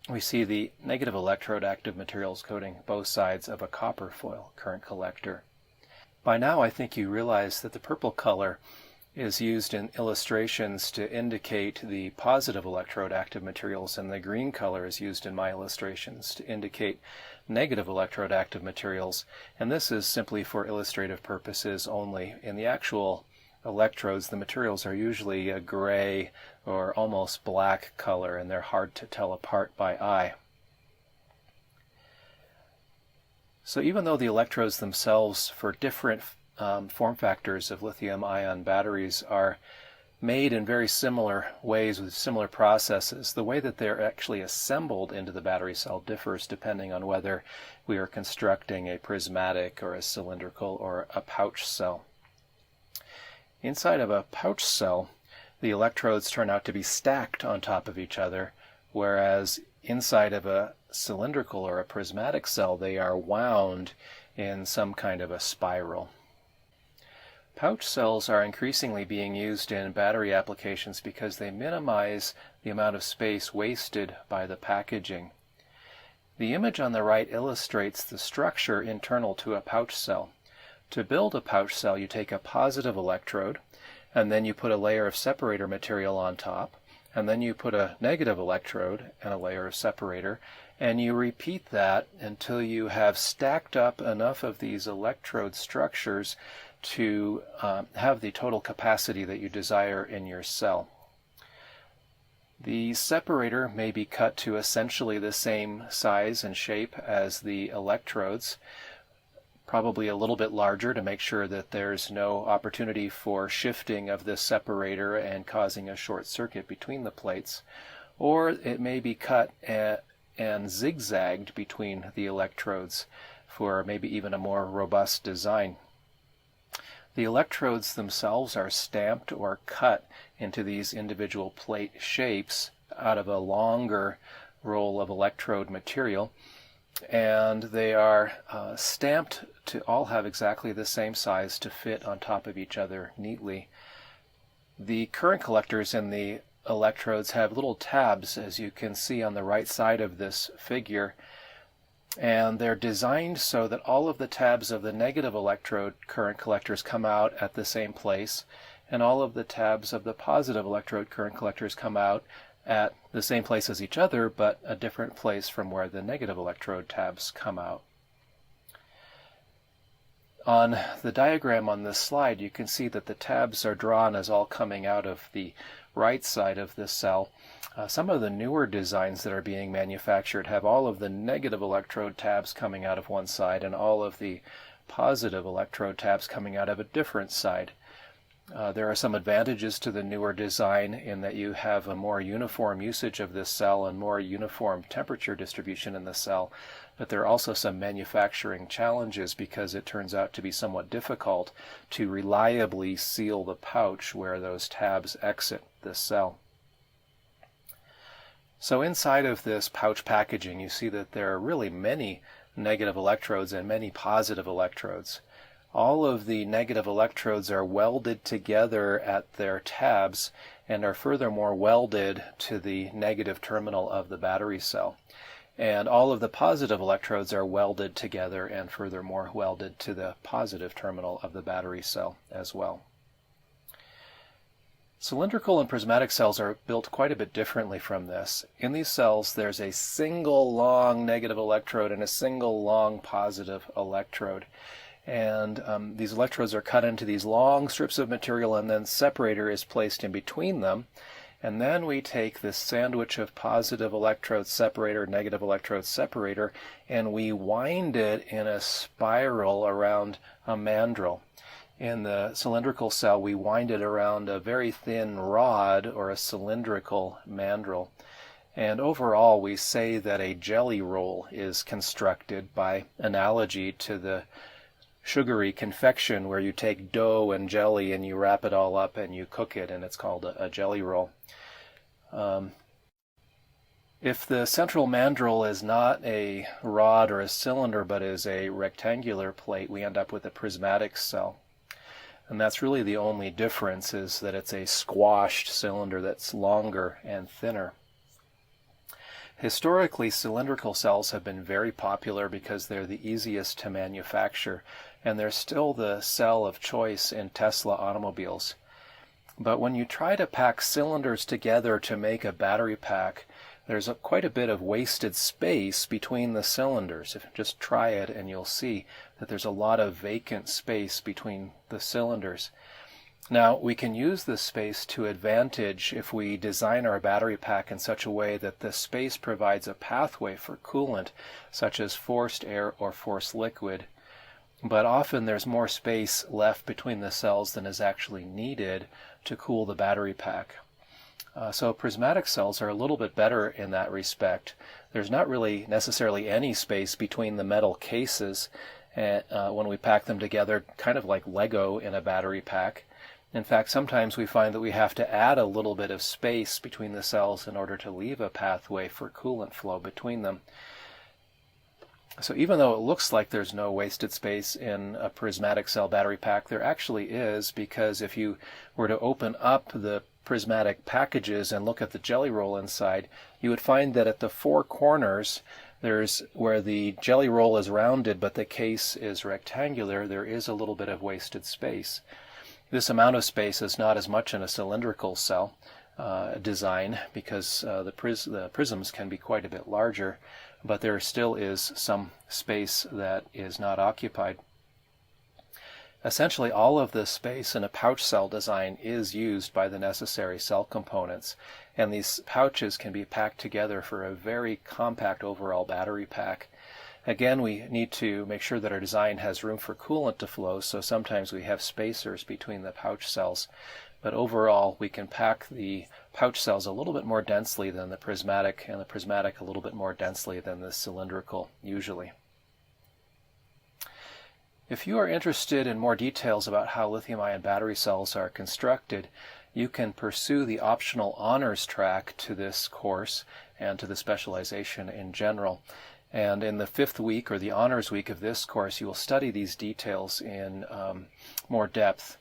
Speaker 1: we see the negative electrode active materials coating both sides of a copper foil current collector. By now I think you realize that the purple color is used in illustrations to indicate the positive electrode active materials, and the green color is used in my illustrations to indicate negative electrode active materials, and this is simply for illustrative purposes only. In the actual electrodes, the materials are usually a gray or almost black color, and they're hard to tell apart by eye. So even though the electrodes themselves for different form factors of lithium-ion batteries are made in very similar ways with similar processes, the way that they're actually assembled into the battery cell differs depending on whether we are constructing a prismatic or a cylindrical or a pouch cell. Inside of a pouch cell, the electrodes turn out to be stacked on top of each other, whereas inside of a cylindrical or a prismatic cell, they are wound in some kind of a spiral. Pouch cells are increasingly being used in battery applications because they minimize the amount of space wasted by the packaging. The image on the right illustrates the structure internal to a pouch cell. To build a pouch cell, you take a positive electrode, and then you put a layer of separator material on top, and then you put a negative electrode and a layer of separator, and you repeat that until you have stacked up enough of these electrode structures to have the total capacity that you desire in your cell. The separator may be cut to essentially the same size and shape as the electrodes, probably a little bit larger to make sure that there's no opportunity for shifting of this separator and causing a short circuit between the plates, or it may be cut and zigzagged between the electrodes for maybe even a more robust design. The electrodes themselves are stamped or cut into these individual plate shapes out of a longer roll of electrode material, and they are stamped to all have exactly the same size to fit on top of each other neatly. The current collectors in the electrodes have little tabs, as you can see on the right side of this figure, and they're designed so that all of the tabs of the negative electrode current collectors come out at the same place, and all of the tabs of the positive electrode current collectors come out at the same place as each other, but a different place from where the negative electrode tabs come out. On the diagram on this slide, you can see that the tabs are drawn as all coming out of the right side of this cell. Some of the newer designs that are being manufactured have all of the negative electrode tabs coming out of one side and all of the positive electrode tabs coming out of a different side. There are some advantages to the newer design in that you have a more uniform usage of this cell and more uniform temperature distribution in the cell, but there are also some manufacturing challenges because it turns out to be somewhat difficult to reliably seal the pouch where those tabs exit the cell. So inside of this pouch packaging, you see that there are really many negative electrodes and many positive electrodes. All of the negative electrodes are welded together at their tabs and are furthermore welded to the negative terminal of the battery cell. And all of the positive electrodes are welded together and furthermore welded to the positive terminal of the battery cell as well. Cylindrical and prismatic cells are built quite a bit differently from this. In these cells, there's a single long negative electrode and a single long positive electrode. And these electrodes are cut into these long strips of material, and then separator is placed in between them. And then we take this sandwich of positive electrode separator, negative electrode separator, and we wind it in a spiral around a mandrel. In the cylindrical cell, we wind it around a very thin rod or a cylindrical mandrel. And overall, we say that a jelly roll is constructed by analogy to the sugary confection where you take dough and jelly and you wrap it all up and you cook it, and it's called a jelly roll. If the central mandrel is not a rod or a cylinder but is a rectangular plate, we end up with a prismatic cell. And that's really the only difference, is that it's a squashed cylinder that's longer and thinner. Historically, cylindrical cells have been very popular because they're the easiest to manufacture, and they're still the cell of choice in Tesla automobiles. But when you try to pack cylinders together to make a battery pack, there's quite a bit of wasted space between the cylinders. Just try it and you'll see that there's a lot of vacant space between the cylinders. Now, we can use this space to advantage if we design our battery pack in such a way that the space provides a pathway for coolant, such as forced air or forced liquid. But often there's more space left between the cells than is actually needed to cool the battery pack. So prismatic cells are a little bit better in that respect. There's not really necessarily any space between the metal cases when we pack them together, kind of like Lego in a battery pack. In fact, sometimes we find that we have to add a little bit of space between the cells in order to leave a pathway for coolant flow between them. So even though it looks like there's no wasted space in a prismatic cell battery pack, there actually is, because if you were to open up the prismatic packages and look at the jelly roll inside, you would find that at the four corners, there's where the jelly roll is rounded but the case is rectangular, there is a little bit of wasted space. This amount of space is not as much in a cylindrical cell design, because the prisms can be quite a bit larger, but there still is some space that is not occupied. Essentially, all of this space in a pouch cell design is used by the necessary cell components, and these pouches can be packed together for a very compact overall battery pack. Again, we need to make sure that our design has room for coolant to flow, so sometimes we have spacers between the pouch cells. But overall, we can pack the pouch cells a little bit more densely than the prismatic, and the prismatic a little bit more densely than the cylindrical, usually. If you are interested in more details about how lithium-ion battery cells are constructed, you can pursue the optional honors track to this course and to the specialization in general. And in the 5th week, or the honors week of this course, you will study these details in more depth.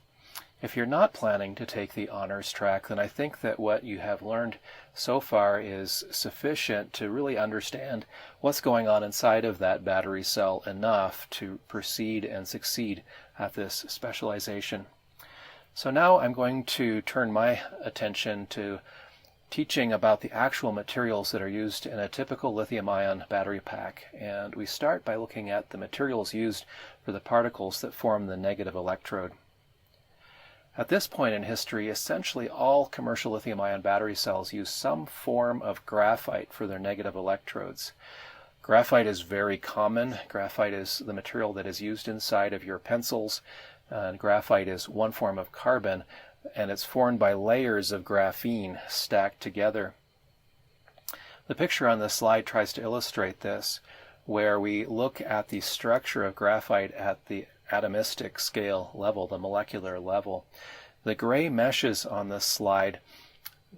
Speaker 1: If you're not planning to take the honors track, then I think that what you have learned so far is sufficient to really understand what's going on inside of that battery cell enough to proceed and succeed at this specialization. So now I'm going to turn my attention to teaching about the actual materials that are used in a typical lithium-ion battery pack. And we start by looking at the materials used for the particles that form the negative electrode. At this point in history, essentially all commercial lithium-ion battery cells use some form of graphite for their negative electrodes. Graphite is very common. Graphite is the material that is used inside of your pencils. And graphite is one form of carbon, and it's formed by layers of graphene stacked together. The picture on this slide tries to illustrate this, where we look at the structure of graphite at the atomistic scale level, the molecular level. The gray meshes on this slide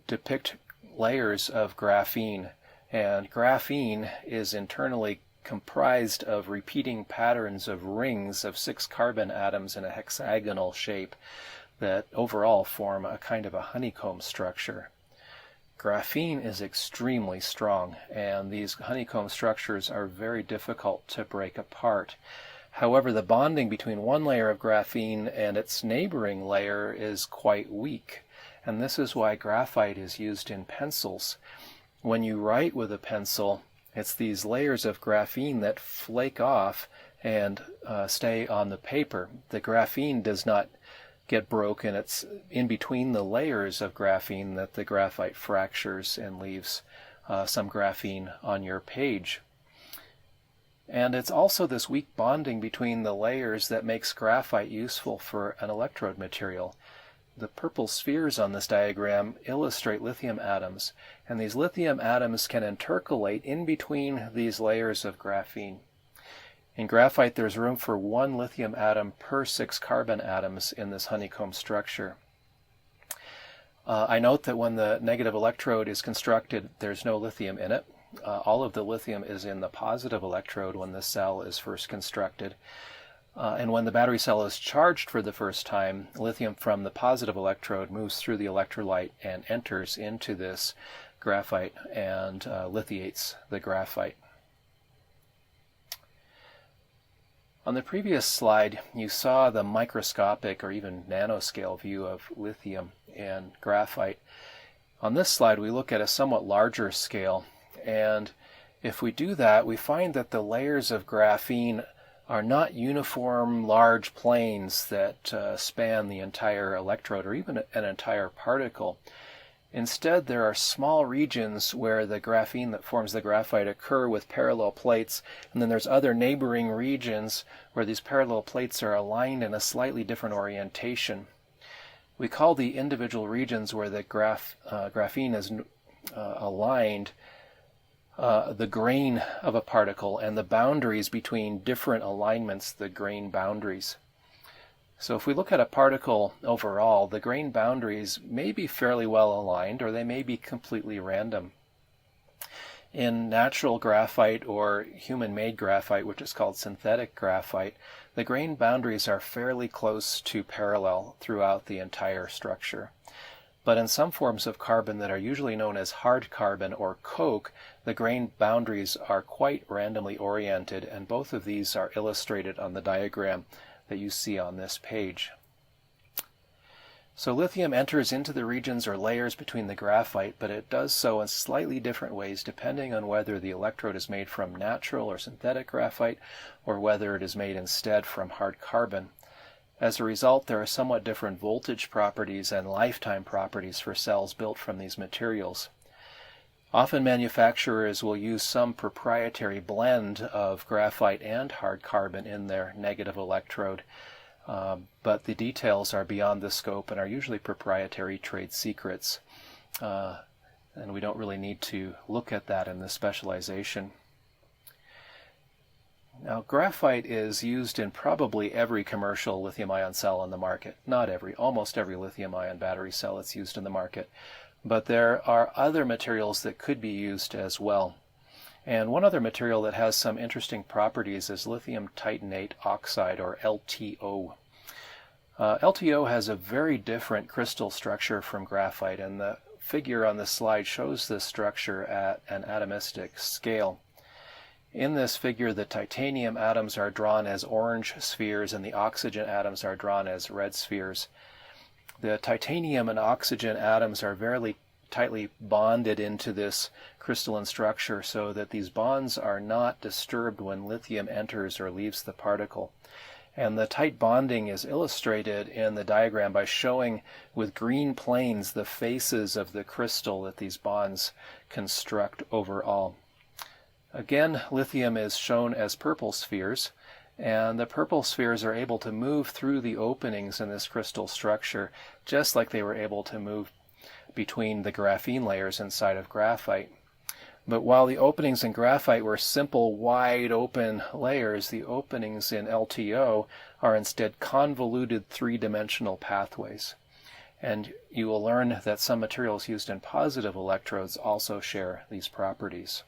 Speaker 1: depict layers of graphene, and graphene is internally comprised of repeating patterns of rings of 6 carbon atoms in a hexagonal shape that overall form a kind of a honeycomb structure. graphene is extremely strong, and these honeycomb structures are very difficult to break apart. However, the bonding between one layer of graphene and its neighboring layer is quite weak, and this is why graphite is used in pencils. When you write with a pencil, it's these layers of graphene that flake off and stay on the paper. The graphene does not get broken. It's in between the layers of graphene that the graphite fractures and leaves some graphene on your page. And it's also this weak bonding between the layers that makes graphite useful for an electrode material. The purple spheres on this diagram illustrate lithium atoms, and these lithium atoms can intercalate in between these layers of graphene. In graphite, there's room for 1 lithium atom per 6 carbon atoms in this honeycomb structure. I note that when the negative electrode is constructed, there's no lithium in it. All of the lithium is in the positive electrode when the cell is first constructed. And when the battery cell is charged for the first time, lithium from the positive electrode moves through the electrolyte and enters into this graphite and lithiates the graphite. On the previous slide, you saw the microscopic or even nanoscale view of lithium and graphite. On this slide, we look at a somewhat larger scale, and if we do that, we find that the layers of graphene are not uniform large planes that span the entire electrode or even an entire particle. Instead, there are small regions where the graphene that forms the graphite occur with parallel plates, and then there's other neighboring regions where these parallel plates are aligned in a slightly different orientation. We call the individual regions where the graphene is aligned the grain of a particle, and the boundaries between different alignments, the grain boundaries. So if we look at a particle overall, the grain boundaries may be fairly well aligned, or they may be completely random. In natural graphite or human-made graphite, which is called synthetic graphite, the grain boundaries are fairly close to parallel throughout the entire structure. But in some forms of carbon that are usually known as hard carbon or coke, the grain boundaries are quite randomly oriented, and both of these are illustrated on the diagram that you see on this page. So lithium enters into the regions or layers between the graphite, but it does so in slightly different ways depending on whether the electrode is made from natural or synthetic graphite or whether it is made instead from hard carbon. As a result, there are somewhat different voltage properties and lifetime properties for cells built from these materials. Often manufacturers will use some proprietary blend of graphite and hard carbon in their negative electrode, but the details are beyond the scope and are usually proprietary trade secrets, and we don't really need to look at that in this specialization. Now, graphite is used in probably every commercial lithium-ion cell on the market. Not every, almost every lithium-ion battery cell that's used in the market. But there are other materials that could be used as well. And one other material that has some interesting properties is lithium titanate oxide, or LTO. LTO has a very different crystal structure from graphite, and the figure on this slide shows this structure at an atomistic scale. In this figure, the titanium atoms are drawn as orange spheres and the oxygen atoms are drawn as red spheres. The titanium and oxygen atoms are very tightly bonded into this crystalline structure so that these bonds are not disturbed when lithium enters or leaves the particle. And the tight bonding is illustrated in the diagram by showing with green planes the faces of the crystal that these bonds construct overall. Again, lithium is shown as purple spheres, and the purple spheres are able to move through the openings in this crystal structure, just like they were able to move between the graphene layers inside of graphite. But while the openings in graphite were simple, wide open layers, the openings in LTO are instead convoluted three-dimensional pathways. And you will learn that some materials used in positive electrodes also share these properties.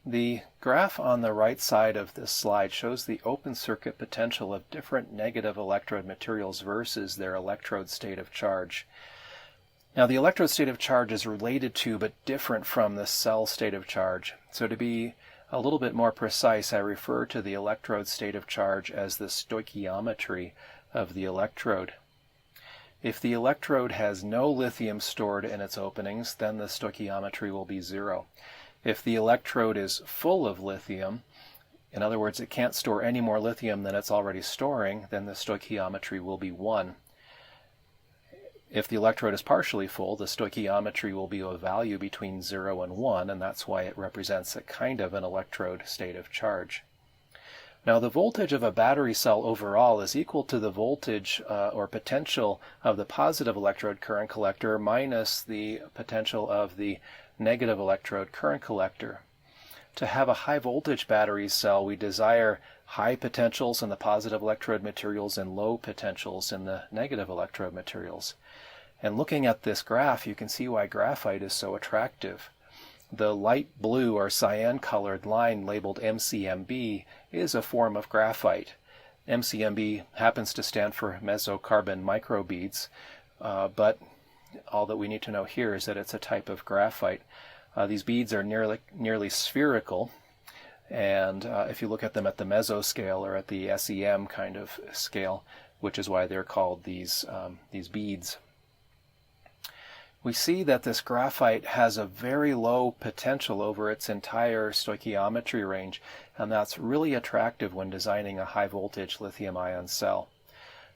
Speaker 1: The graph on the right side of this slide shows the open circuit potential of different negative electrode materials versus their electrode state of charge. Now, the electrode state of charge is related to but different from the cell state of charge. So to be a little bit more precise, I refer to the electrode state of charge as the stoichiometry of the electrode. If the electrode has no lithium stored in its openings, then the stoichiometry will be 0. If the electrode is full of lithium, in other words, it can't store any more lithium than it's already storing, then the stoichiometry will be 1. If the electrode is partially full, the stoichiometry will be a value between 0 and 1, and that's why it represents a kind of an electrode state of charge. Now, the voltage of a battery cell overall is equal to the voltage or potential of the positive electrode current collector minus the potential of the negative electrode current collector. To have a high voltage battery cell, we desire high potentials in the positive electrode materials and low potentials in the negative electrode materials. And looking at this graph, you can see why graphite is so attractive. The light blue or cyan colored line labeled MCMB is a form of graphite. MCMB happens to stand for mesocarbon microbeads, but all that we need to know here is that it's a type of graphite. These beads are nearly spherical, and if you look at them at the mesoscale or at the SEM kind of scale, which is why they're called these beads. We see that this graphite has a very low potential over its entire stoichiometry range, and that's really attractive when designing a high voltage lithium-ion cell.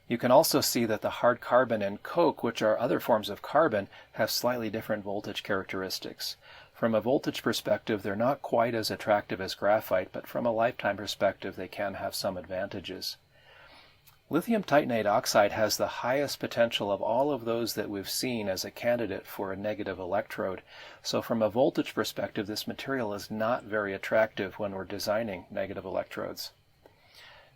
Speaker 1: You can also see that the hard carbon and coke, which are other forms of carbon, have slightly different voltage characteristics. From a voltage perspective, they're not quite as attractive as graphite, but from a lifetime perspective, they can have some advantages. Lithium titanate oxide has the highest potential of all of those that we've seen as a candidate for a negative electrode. So from a voltage perspective, this material is not very attractive when we're designing negative electrodes.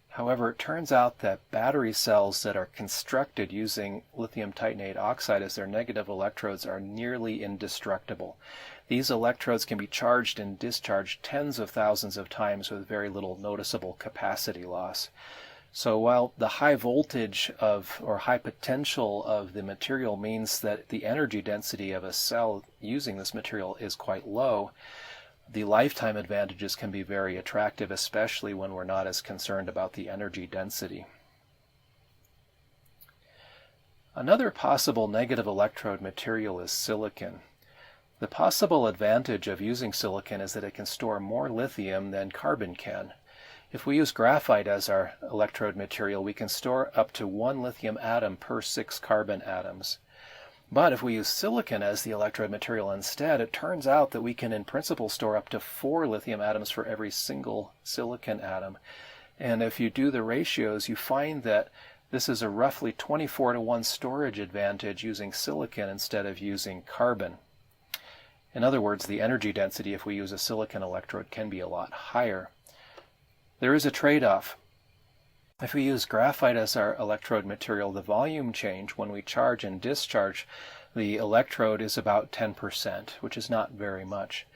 Speaker 1: However, it turns out that battery cells that are constructed using lithium titanate oxide as their negative electrodes are nearly indestructible. These electrodes can be charged and discharged tens of thousands of times with very little noticeable capacity loss. So while the high voltage or high potential of the material means that the energy density of a cell using this material is quite low, the lifetime advantages can be very attractive, especially when we're not as concerned about the energy density. Another possible negative electrode material is silicon. The possible advantage of using silicon is that it can store more lithium than carbon can. If we use graphite as our electrode material, we can store up to 1 lithium atom per 6 carbon atoms. But if we use silicon as the electrode material instead, it turns out that we can in principle store up to 4 lithium atoms for every single silicon atom. And if you do the ratios, you find that this is a roughly 24-to-1 storage advantage using silicon instead of using carbon. In other words, the energy density if we use a silicon electrode can be a lot higher. There is a trade-off. If we use graphite as our electrode material, the volume change when we charge and discharge the electrode is about 10%, which is not very much.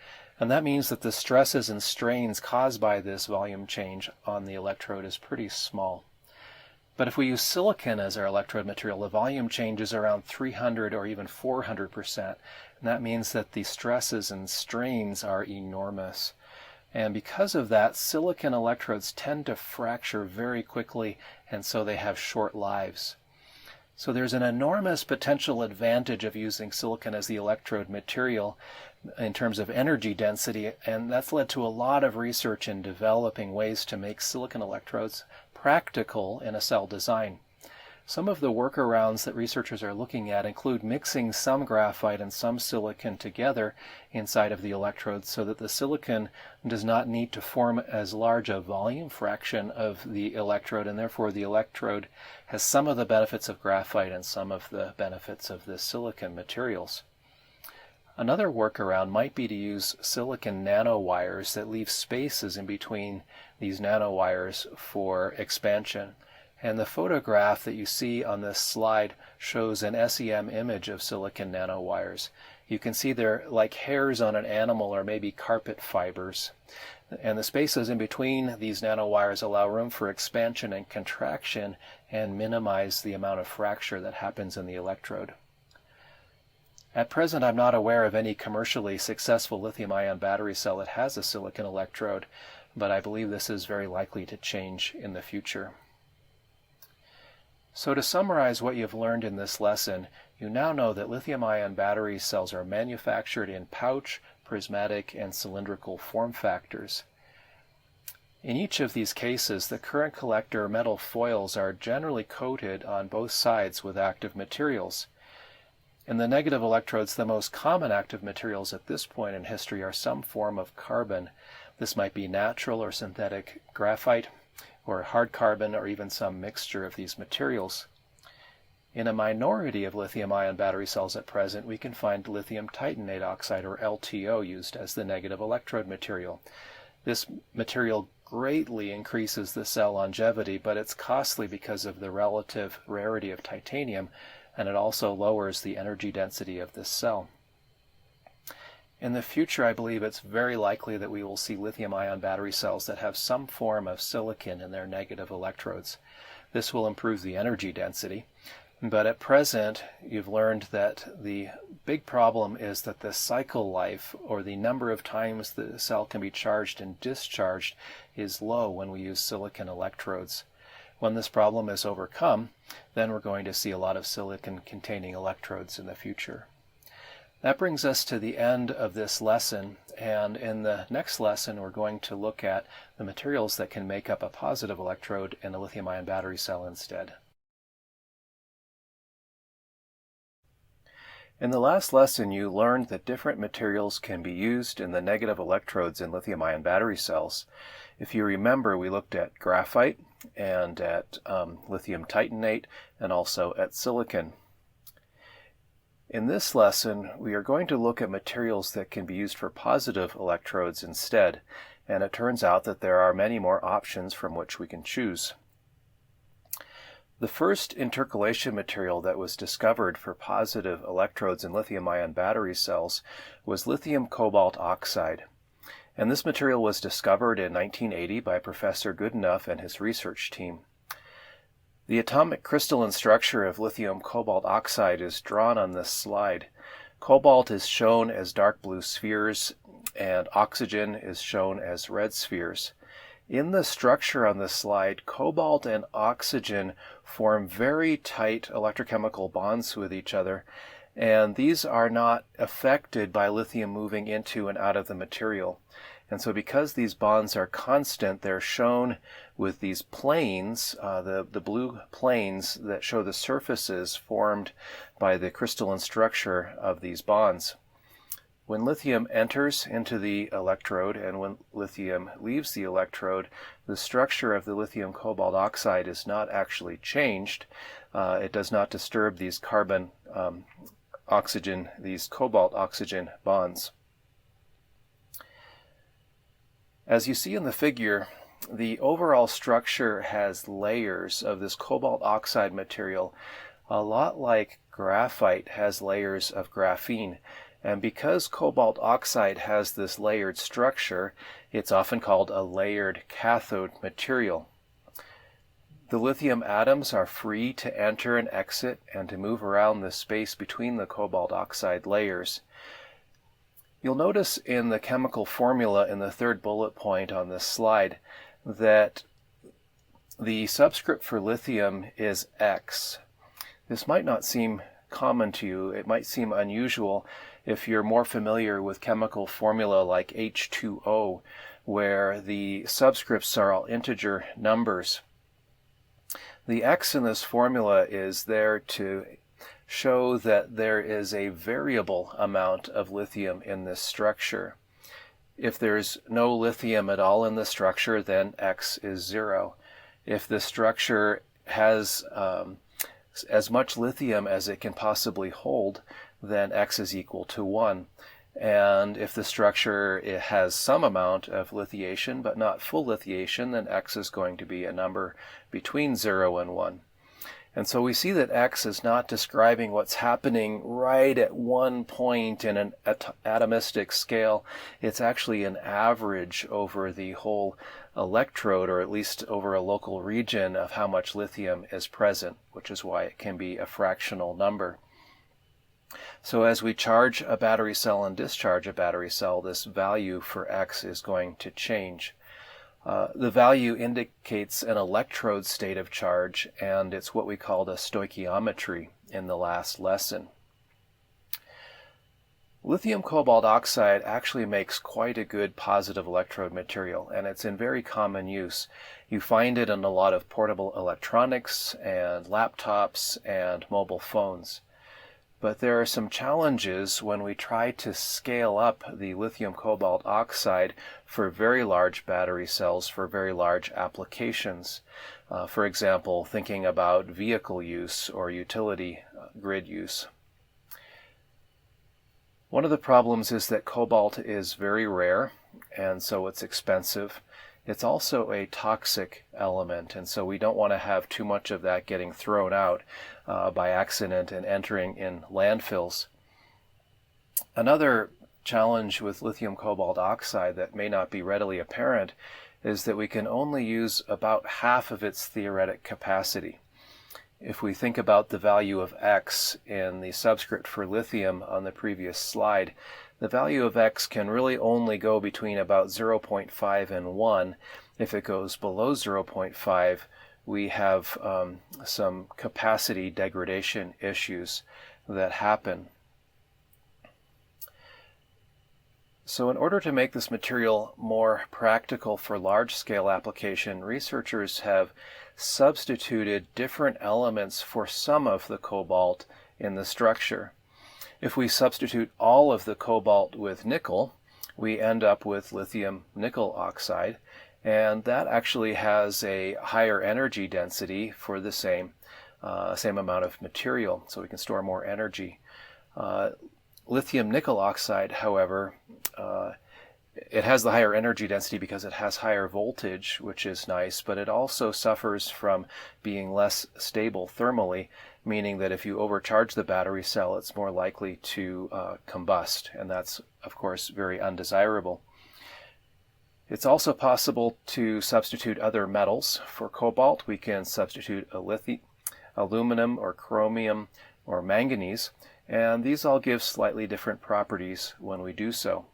Speaker 1: And that means that the stresses and strains caused by this volume change on the electrode is pretty small. But if we use silicon as our electrode material, the volume change is around 300 or even 400%. And that means that the stresses and strains are enormous. And because of that, silicon electrodes tend to fracture very quickly, and so they have short lives. So there's an enormous potential advantage of using silicon as the electrode material in terms of energy density, and that's led to a lot of research in developing ways to make silicon electrodes practical in a cell design. Some of the workarounds that researchers are looking at include mixing some graphite and some silicon together inside of the electrode so that the silicon does not need to form as large a volume fraction of the electrode, and therefore the electrode has some of the benefits of graphite and some of the benefits of the silicon materials. Another workaround might be to use silicon nanowires that leave spaces in between these nanowires for expansion. And the photograph that you see on this slide shows an SEM image of silicon nanowires. You can see they're like hairs on an animal or maybe carpet fibers. And the spaces in between these nanowires allow room for expansion and contraction and minimize the amount of fracture that happens in the electrode. At present, I'm not aware of any commercially successful lithium-ion battery cell that has a silicon electrode, but I believe this is very likely to change in the future. So to summarize what you've learned in this lesson, you now know that lithium-ion battery cells are manufactured in pouch, prismatic, and cylindrical form factors. In each of these cases, the current collector metal foils are generally coated on both sides with active materials. In the negative electrodes, the most common active materials at this point in history are some form of carbon. This might be natural or synthetic graphite, or hard carbon, or even some mixture of these materials. In a minority of lithium-ion battery cells at present, we can find lithium titanate oxide, or LTO, used as the negative electrode material. This material greatly increases the cell longevity, but it's costly because of the relative rarity of titanium, and it also lowers the energy density of this cell. In the future, I believe it's very likely that we will see lithium-ion battery cells that have some form of silicon in their negative electrodes. This will improve the energy density, but at present, you've learned that the big problem is that the cycle life, or the number of times the cell can be charged and discharged, is low when we use silicon electrodes. When this problem is overcome, then we're going to see a lot of silicon-containing electrodes in the future. That brings us to the end of this lesson, and in the next lesson we're going to look at the materials that can make up a positive electrode in a lithium-ion battery cell instead. In the last lesson, you learned that different materials can be used in the negative electrodes in lithium-ion battery cells. If you remember, we looked at graphite and at lithium titanate and also at silicon. In this lesson, we are going to look at materials that can be used for positive electrodes instead, and it turns out that there are many more options from which we can choose. The first intercalation material that was discovered for positive electrodes in lithium-ion battery cells was lithium cobalt oxide. And this material was discovered in 1980 by Professor Goodenough and his research team. The atomic crystalline structure of lithium cobalt oxide is drawn on this slide. Cobalt is shown as dark blue spheres, and oxygen is shown as red spheres. In the structure on this slide, cobalt and oxygen form very tight electrochemical bonds with each other, and these are not affected by lithium moving into and out of the material. And so because these bonds are constant, they're shown with these planes, the blue planes that show the surfaces formed by the crystalline structure of these bonds. When lithium enters into the electrode and when lithium leaves the electrode, the structure of the lithium cobalt oxide is not actually changed. It does not disturb these carbon oxygen, these cobalt oxygen bonds. As you see in the figure, the overall structure has layers of this cobalt oxide material, a lot like graphite has layers of graphene. And because cobalt oxide has this layered structure, it's often called a layered cathode material. The lithium atoms are free to enter and exit and to move around the space between the cobalt oxide layers. You'll notice in the chemical formula in the third bullet point on this slide that the subscript for lithium is X. This might not seem common to you. It might seem unusual if you're more familiar with chemical formula like H2O, where the subscripts are all integer numbers. The X in this formula is there to show that there is a variable amount of lithium in this structure. If there's no lithium at all in the structure, then X is 0. If the structure has as much lithium as it can possibly hold, then X is equal to 1. And if the structure has some amount of lithiation but not full lithiation, then X is going to be a number between 0 and 1. And so we see that X is not describing what's happening right at one point in an atomistic scale. It's actually an average over the whole electrode, or at least over a local region, of how much lithium is present, which is why it can be a fractional number. So as we charge a battery cell and discharge a battery cell, this value for X is going to change. The value indicates an electrode state of charge, and it's what we called a stoichiometry in the last lesson. Lithium cobalt oxide actually makes quite a good positive electrode material, and it's in very common use. You find it in a lot of portable electronics and laptops and mobile phones. But there are some challenges when we try to scale up the lithium cobalt oxide for very large battery cells for very large applications. For example, thinking about vehicle use or utility grid use. One of the problems is that cobalt is very rare, and so it's expensive. It's also a toxic element, and so we don't want to have too much of that getting thrown out by accident and entering in landfills. Another challenge with lithium cobalt oxide that may not be readily apparent is that we can only use about half of its theoretic capacity. If we think about the value of X in the subscript for lithium on the previous slide, the value of X can really only go between about 0.5 and 1. If it goes below 0.5, we have some capacity degradation issues that happen. So in order to make this material more practical for large-scale application, researchers have substituted different elements for some of the cobalt in the structure. If we substitute all of the cobalt with nickel, we end up with lithium nickel oxide, and that actually has a higher energy density for the same amount of material, so we can store more energy. Lithium nickel oxide, however, it has the higher energy density because it has higher voltage, which is nice, but it also suffers from being less stable thermally, meaning that if you overcharge the battery cell, it's more likely to combust, and that's, of course, very undesirable. It's also possible to substitute other metals. For cobalt, we can substitute aluminum or chromium or manganese, and these all give slightly different properties when we do so.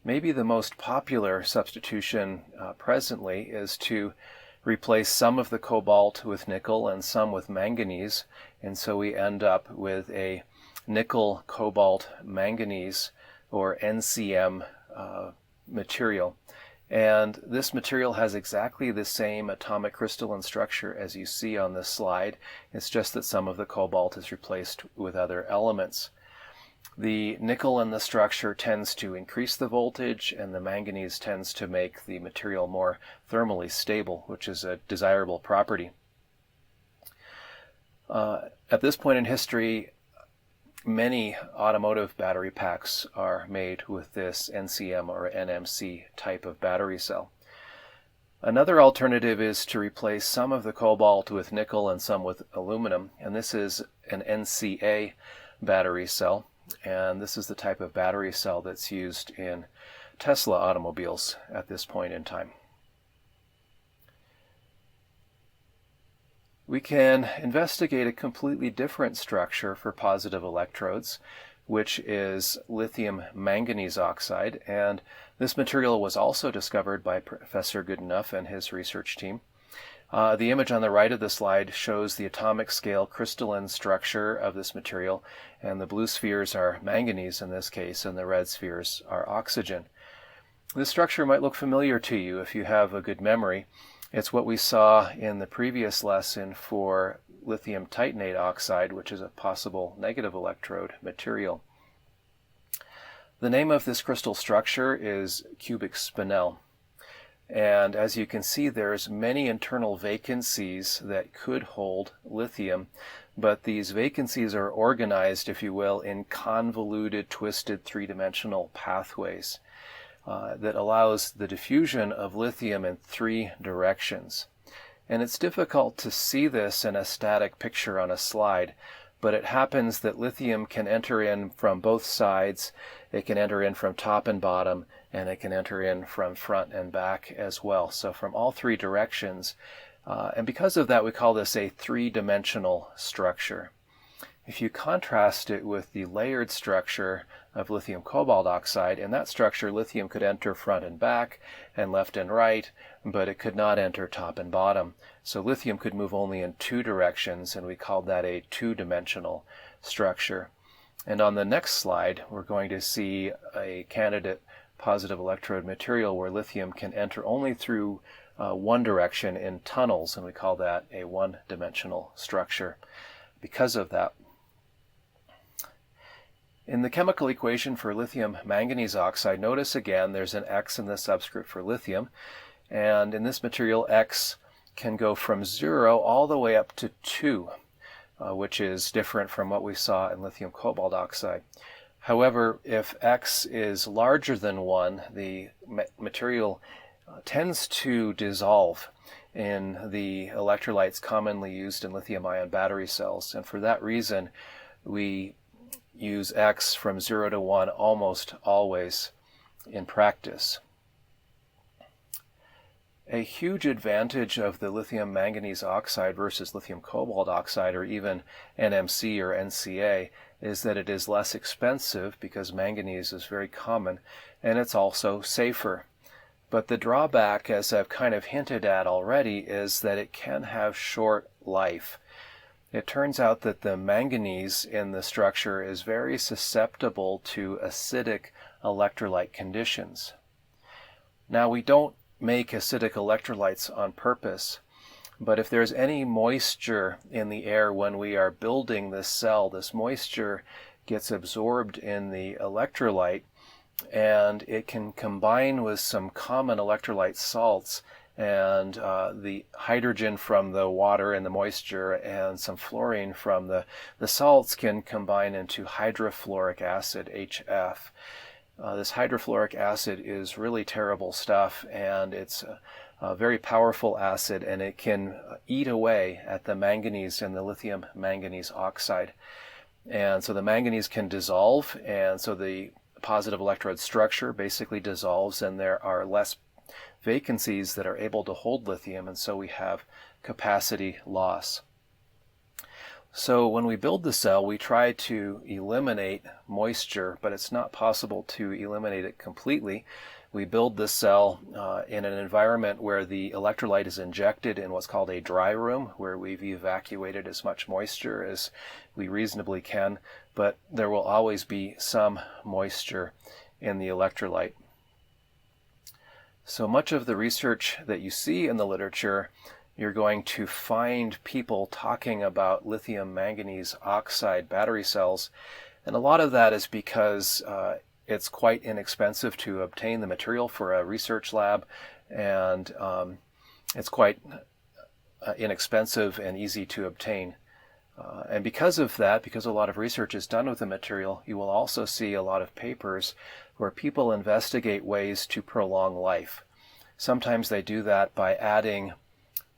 Speaker 1: Maybe the most popular substitution presently is to replace some of the cobalt with nickel and some with manganese, and so we end up with a nickel cobalt manganese or NCM material. And this material has exactly the same atomic crystalline structure as you see on this slide. It's just that some of the cobalt is replaced with other elements. The nickel in the structure tends to increase the voltage, and the manganese tends to make the material more thermally stable, which is a desirable property. At this point in history, many automotive battery packs are made with this NCM or NMC type of battery cell. Another alternative is to replace some of the cobalt with nickel and some with aluminum, and this is an NCA battery cell. And this is the type of battery cell that's used in Tesla automobiles at this point in time. We can investigate a completely different structure for positive electrodes, which is lithium manganese oxide, and this material was also discovered by Professor Goodenough and his research team. The image on the right of the slide shows the atomic scale crystalline structure of this material, and the blue spheres are manganese in this case, and the red spheres are oxygen. This structure might look familiar to you if you have a good memory. It's what we saw in the previous lesson for lithium titanate oxide, which is a possible negative electrode material. The name of this crystal structure is cubic spinel. And as you can see, there's many internal vacancies that could hold lithium, but these vacancies are organized, if you will, in convoluted, twisted, three-dimensional pathways that allows the diffusion of lithium in three directions. And it's difficult to see this in a static picture on a slide, but it happens that lithium can enter in from both sides, it can enter in from top and bottom, and it can enter in from front and back as well. So from all three directions. And because of that, we call this a three-dimensional structure. If you contrast it with the layered structure of lithium cobalt oxide, in that structure lithium could enter front and back and left and right, but it could not enter top and bottom. So lithium could move only in two directions, and we called that a two-dimensional structure. And on the next slide, we're going to see a candidate positive electrode material where lithium can enter only through one direction in tunnels, and we call that a one-dimensional structure because of that. In the chemical equation for lithium manganese oxide, notice again there's an X in the subscript for lithium, and in this material X can go from 0 all the way up to 2, which is different from what we saw in lithium cobalt oxide. However, if X is larger than 1, the material tends to dissolve in the electrolytes commonly used in lithium-ion battery cells, and for that reason we use X from 0 to 1 almost always in practice. A huge advantage of the lithium manganese oxide versus lithium cobalt oxide, or even NMC or NCA, is that it is less expensive because manganese is very common, and it's also safer. But the drawback, as I've kind of hinted at already, is that it can have short life. It turns out that the manganese in the structure is very susceptible to acidic electrolyte conditions. Now, we don't make acidic electrolytes on purpose, but if there's any moisture in the air when we are building this cell, this moisture gets absorbed in the electrolyte, and it can combine with some common electrolyte salts, and the hydrogen from the water and the moisture and some fluorine from the salts can combine into hydrofluoric acid, HF. This hydrofluoric acid is really terrible stuff, and it's a very powerful acid, and it can eat away at the manganese in the lithium manganese oxide. And so the manganese can dissolve, and so the positive electrode structure basically dissolves, and there are less vacancies that are able to hold lithium, and so we have capacity loss. So when we build the cell, we try to eliminate moisture, but it's not possible to eliminate it completely. We build the cell in an environment where the electrolyte is injected in what's called a dry room, where we've evacuated as much moisture as we reasonably can, but there will always be some moisture in the electrolyte. So much of the research that you see in the literature, you're going to find people talking about lithium manganese oxide battery cells, and a lot of that is because it's quite inexpensive to obtain the material for a research lab, and it's quite inexpensive and easy to obtain. And because of that, because a lot of research is done with the material, you will also see a lot of papers where people investigate ways to prolong life. Sometimes they do that by adding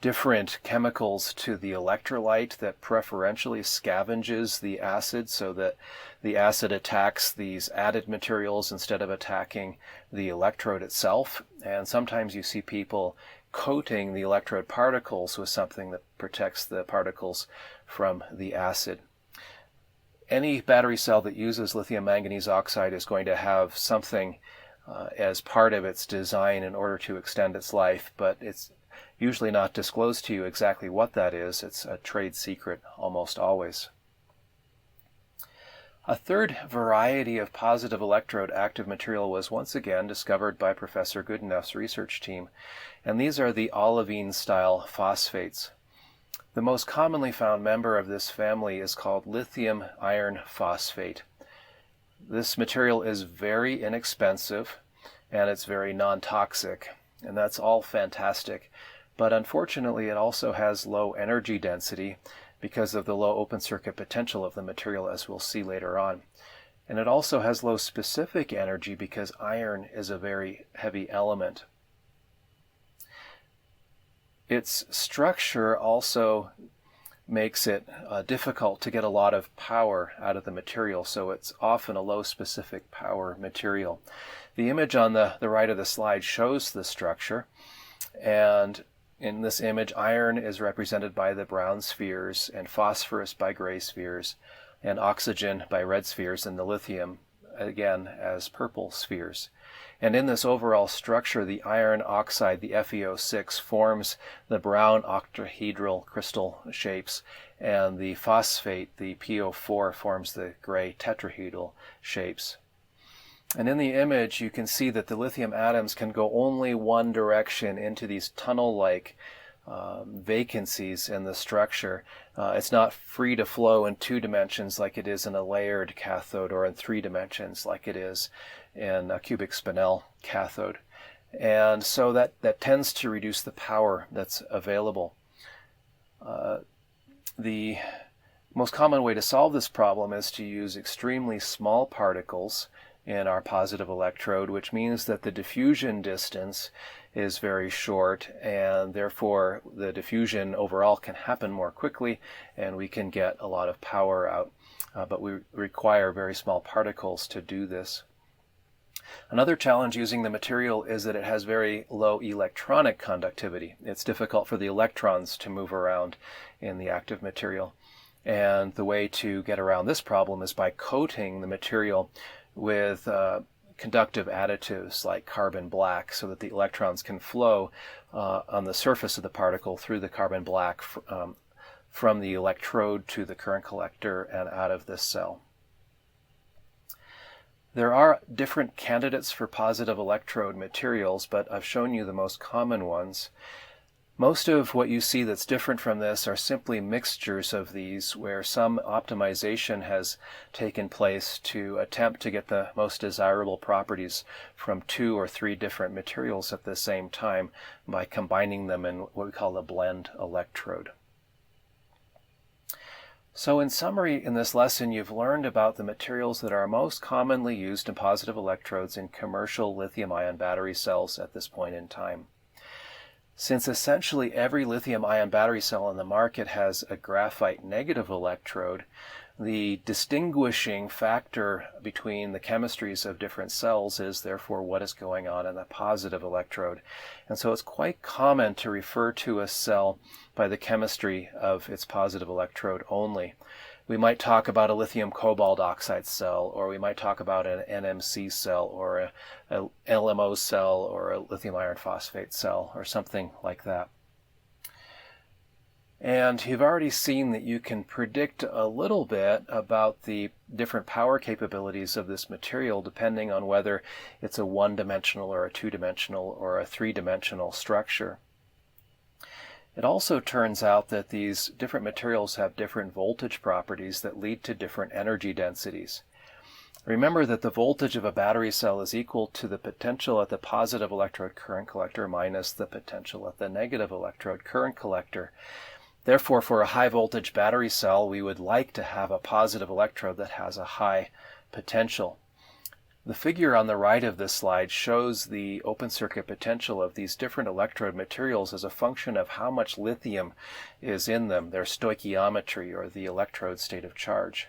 Speaker 1: different chemicals to the electrolyte that preferentially scavenges the acid so that the acid attacks these added materials instead of attacking the electrode itself. And sometimes you see people coating the electrode particles with something that protects the particles from the acid. Any battery cell that uses lithium manganese oxide is going to have something as part of its design in order to extend its life, but it's usually not disclosed to you exactly what that is. It's a trade secret almost always. A third variety of positive electrode active material was once again discovered by Professor Goodenough's research team, and these are the olivine-style phosphates. The most commonly found member of this family is called lithium iron phosphate. This material is very inexpensive, and it's very non-toxic, and that's all fantastic. But unfortunately, it also has low energy density because of the low open circuit potential of the material, as we'll see later on. And it also has low specific energy because iron is a very heavy element. Its structure also makes it difficult to get a lot of power out of the material, so it's often a low specific power material. The image on the right of the slide shows the structure, and in this image, iron is represented by the brown spheres and phosphorus by gray spheres. and oxygen by red spheres, and the lithium again as purple spheres. And in this overall structure, the iron oxide, the FeO6, forms the brown octahedral crystal shapes, and the phosphate, the PO4, forms the gray tetrahedral shapes. And in the image, you can see that the lithium atoms can go only one direction into these tunnel-like vacancies in the structure. It's not free to flow in 2 dimensions like it is in a layered cathode, or in 3 dimensions like it is in a cubic spinel cathode. And so that tends to reduce the power that's available. The most common way to solve this problem is to use extremely small particles in our positive electrode, which means that the diffusion distance is very short, and therefore the diffusion overall can happen more quickly and we can get a lot of power out. But we require very small particles to do this. Another challenge using the material is that it has very low electronic conductivity. It's difficult for the electrons to move around in the active material. And the way to get around this problem is by coating the material with conductive additives like carbon black, so that the electrons can flow on the surface of the particle through the carbon black from the electrode to the current collector and out of this cell. There are different candidates for positive electrode materials, but I've shown you the most common ones. Most of what you see that's different from this are simply mixtures of these, where some optimization has taken place to attempt to get the most desirable properties from 2 or 3 different materials at the same time by combining them in what we call a blend electrode. So in summary, in this lesson, you've learned about the materials that are most commonly used in positive electrodes in commercial lithium-ion battery cells at this point in time. Since essentially every lithium-ion battery cell on the market has a graphite negative electrode, the distinguishing factor between the chemistries of different cells is therefore what is going on in the positive electrode. And so it's quite common to refer to a cell by the chemistry of its positive electrode only. We might talk about a lithium cobalt oxide cell, or we might talk about an NMC cell, or a LMO cell, or a lithium iron phosphate cell, or something like that. And you've already seen that you can predict a little bit about the different power capabilities of this material depending on whether it's a 1-dimensional or a 2-dimensional or a 3-dimensional structure. It also turns out that these different materials have different voltage properties that lead to different energy densities. Remember that the voltage of a battery cell is equal to the potential at the positive electrode current collector minus the potential at the negative electrode current collector. Therefore, for a high voltage battery cell, we would like to have a positive electrode that has a high potential. The figure on the right of this slide shows the open circuit potential of these different electrode materials as a function of how much lithium is in them, their stoichiometry, or the electrode state of charge.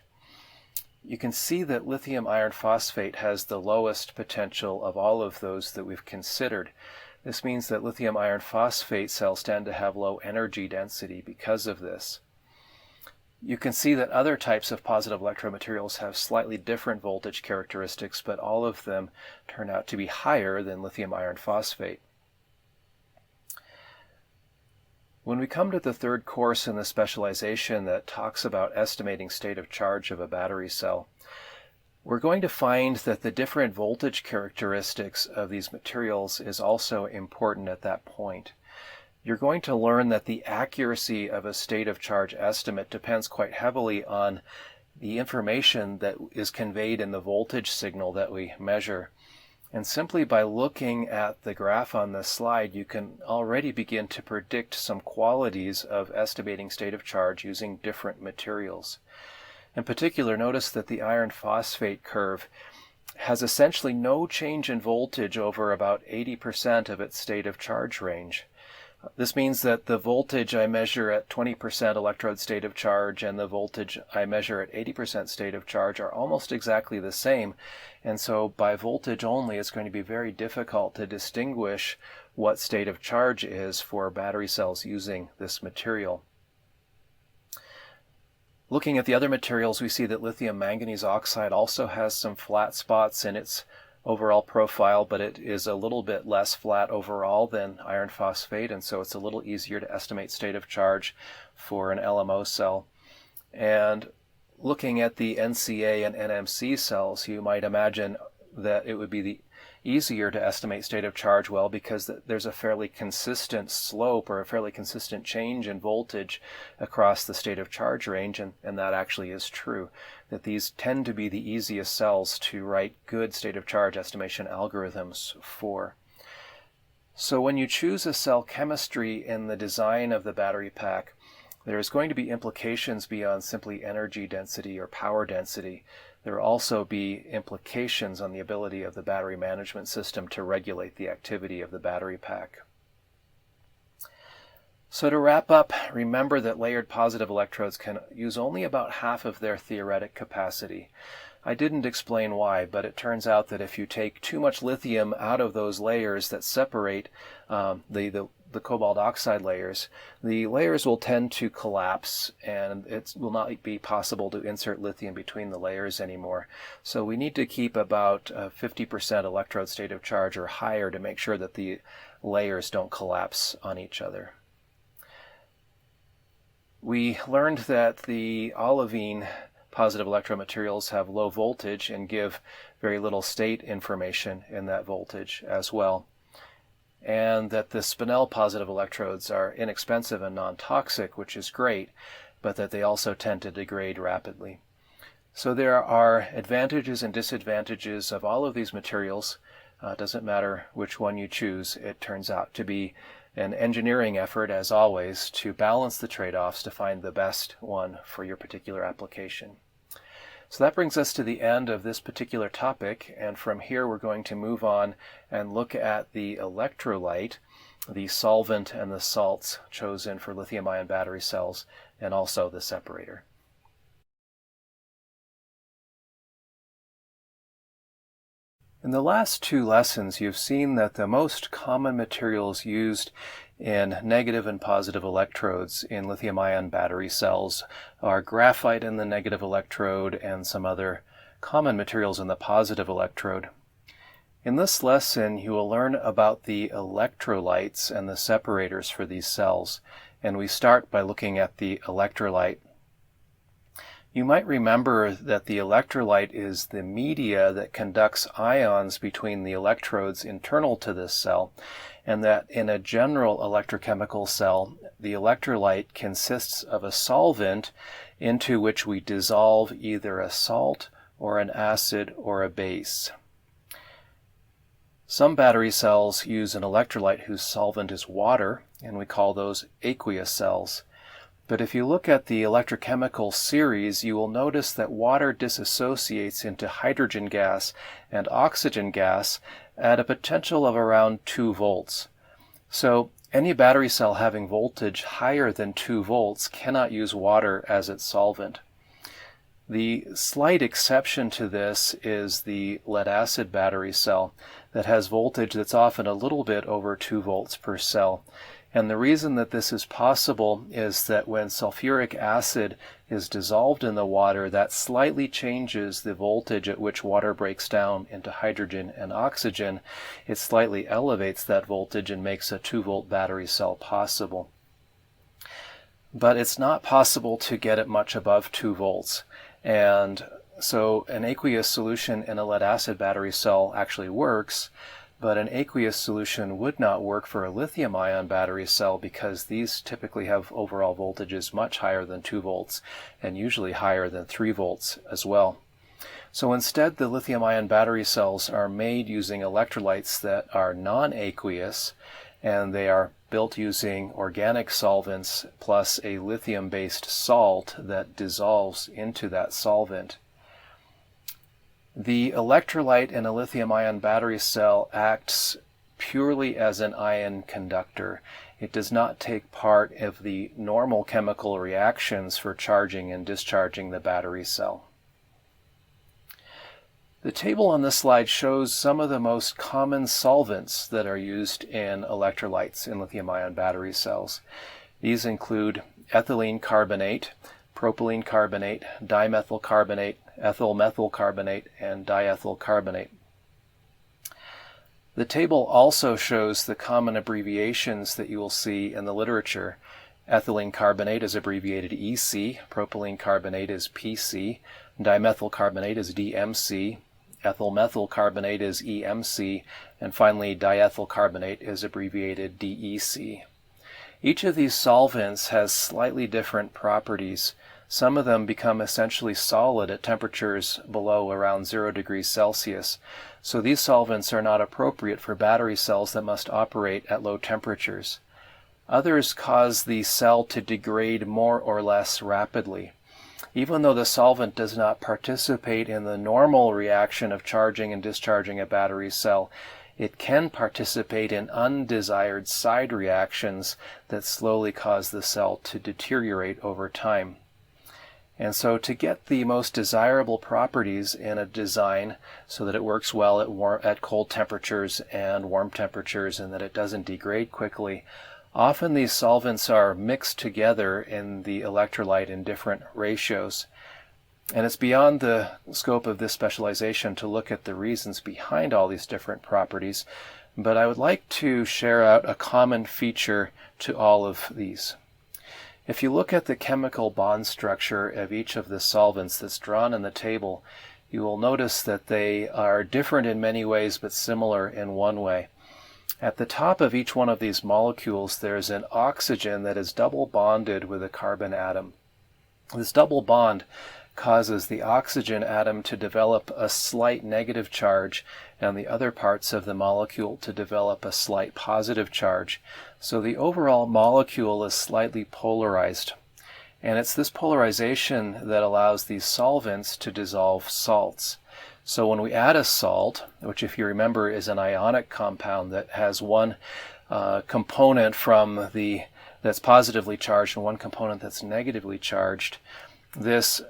Speaker 1: You can see that lithium iron phosphate has the lowest potential of all of those that we've considered. This means that lithium iron phosphate cells tend to have low energy density because of this. You can see that other types of positive electrode materials have slightly different voltage characteristics, but all of them turn out to be higher than lithium iron phosphate. When we come to the third course in the specialization that talks about estimating state of charge of a battery cell, we're going to find that the different voltage characteristics of these materials is also important at that point. You're going to learn that the accuracy of a state of charge estimate depends quite heavily on the information that is conveyed in the voltage signal that we measure. And simply by looking at the graph on this slide, you can already begin to predict some qualities of estimating state of charge using different materials. In particular, notice that the iron phosphate curve has essentially no change in voltage over about 80% of its state of charge range. This means that the voltage I measure at 20% electrode state of charge and the voltage I measure at 80% state of charge are almost exactly the same. And so by voltage only, it's going to be very difficult to distinguish what state of charge is for battery cells using this material. Looking at the other materials, we see that lithium manganese oxide also has some flat spots in its overall profile, but it is a little bit less flat overall than iron phosphate, and so it's a little easier to estimate state of charge for an LMO cell. And looking at the NCA and NMC cells, you might imagine that it would be easier to estimate state of charge well, because there's a fairly consistent slope or a fairly consistent change in voltage across the state of charge range, and that actually is true, that these tend to be the easiest cells to write good state of charge estimation algorithms for. So when you choose a cell chemistry in the design of the battery pack, there's going to be implications beyond simply energy density or power density. There will also be implications on the ability of the battery management system to regulate the activity of the battery pack. So to wrap up, remember that layered positive electrodes can use only about half of their theoretic capacity. I didn't explain why, but it turns out that if you take too much lithium out of those layers that separate the cobalt oxide layers, the layers will tend to collapse, and it will not be possible to insert lithium between the layers anymore. So we need to keep about 50% electrode state of charge or higher to make sure that the layers don't collapse on each other. We learned that the olivine positive electrode materials have low voltage and give very little state information in that voltage as well, and that the spinel positive electrodes are inexpensive and non-toxic, which is great, but that they also tend to degrade rapidly. So there are advantages and disadvantages of all of these materials. Doesn't matter which one you choose. It turns out to be an engineering effort, as always, to balance the trade-offs to find the best one for your particular application. So that brings us to the end of this particular topic, and from here we're going to move on and look at the electrolyte, the solvent and the salts chosen for lithium-ion battery cells, and also the separator. In the last two lessons, you've seen that the most common materials used in negative and positive electrodes in lithium-ion battery cells are graphite in the negative electrode and some other common materials in the positive electrode. In this lesson, you will learn about the electrolytes and the separators for these cells, and we start by looking at the electrolyte. You might remember that the electrolyte is the media that conducts ions between the electrodes internal to this cell, and that in a general electrochemical cell, the electrolyte consists of a solvent into which we dissolve either a salt or an acid or a base. Some battery cells use an electrolyte whose solvent is water, and we call those aqueous cells. But if you look at the electrochemical series, you will notice that water dissociates into hydrogen gas and oxygen gas at a potential of around 2 volts. So any battery cell having voltage higher than 2 volts cannot use water as its solvent. The slight exception to this is the lead-acid battery cell that has voltage that's often a little bit over 2 volts per cell. And the reason that this is possible is that when sulfuric acid is dissolved in the water, that slightly changes the voltage at which water breaks down into hydrogen and oxygen. It slightly elevates that voltage and makes a 2-volt battery cell possible. But it's not possible to get it much above 2 volts. And so an aqueous solution in a lead-acid battery cell actually works, but an aqueous solution would not work for a lithium-ion battery cell because these typically have overall voltages much higher than 2 volts and usually higher than 3 volts as well. So instead, the lithium-ion battery cells are made using electrolytes that are non-aqueous, and they are built using organic solvents plus a lithium-based salt that dissolves into that solvent. The electrolyte in a lithium-ion battery cell acts purely as an ion conductor. It does not take part of the normal chemical reactions for charging and discharging the battery cell. The table on this slide shows some of the most common solvents that are used in electrolytes in lithium-ion battery cells. These include ethylene carbonate, propylene carbonate, dimethyl carbonate, ethyl methyl carbonate, and diethyl carbonate. The table also shows the common abbreviations that you will see in the literature. Ethylene carbonate is abbreviated EC, propylene carbonate is PC, dimethyl carbonate is DMC, ethyl methyl carbonate is EMC, and finally diethyl carbonate is abbreviated DEC. Each of these solvents has slightly different properties. Some of them become essentially solid at temperatures below around 0 degrees Celsius, so these solvents are not appropriate for battery cells that must operate at low temperatures. Others cause the cell to degrade more or less rapidly. Even though the solvent does not participate in the normal reaction of charging and discharging a battery cell, it can participate in undesired side reactions that slowly cause the cell to deteriorate over time. And so to get the most desirable properties in a design so that it works well at cold temperatures and warm temperatures and that it doesn't degrade quickly, often these solvents are mixed together in the electrolyte in different ratios. And it's beyond the scope of this specialization to look at the reasons behind all these different properties, but I would like to share out a common feature to all of these. If you look at the chemical bond structure of each of the solvents that's drawn in the table, you will notice that they are different in many ways but similar in one way. At the top of each one of these molecules there's an oxygen that is double bonded with a carbon atom. This double bond causes the oxygen atom to develop a slight negative charge and the other parts of the molecule to develop a slight positive charge. So the overall molecule is slightly polarized. And it's this polarization that allows these solvents to dissolve salts. So when we add a salt, which if you remember is an ionic compound that has one component that's positively charged and one component that's negatively charged, this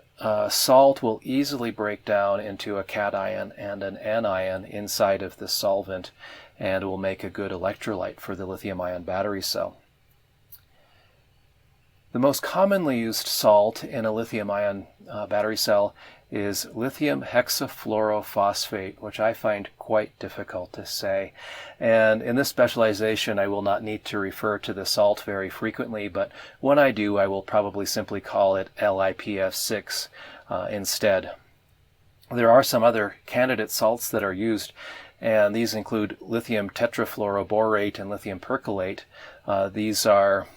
Speaker 1: salt will easily break down into a cation and an anion inside of the solvent and will make a good electrolyte for the lithium-ion battery cell. The most commonly used salt in a lithium-ion battery cell is lithium hexafluorophosphate, which I find quite difficult to say. And in this specialization, I will not need to refer to the salt very frequently, but when I do, I will probably simply call it LiPF6 instead. There are some other candidate salts that are used, and these include lithium tetrafluoroborate and lithium perchlorate. These are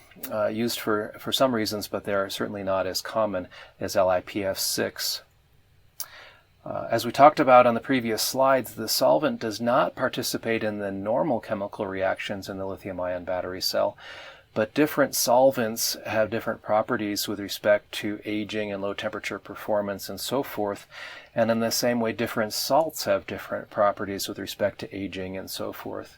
Speaker 1: used for some reasons, but they're certainly not as common as LiPF6. As we talked about on the previous slides, the solvent does not participate in the normal chemical reactions in the lithium-ion battery cell, but different solvents have different properties with respect to aging and low temperature performance and so forth, and in the same way different salts have different properties with respect to aging and so forth.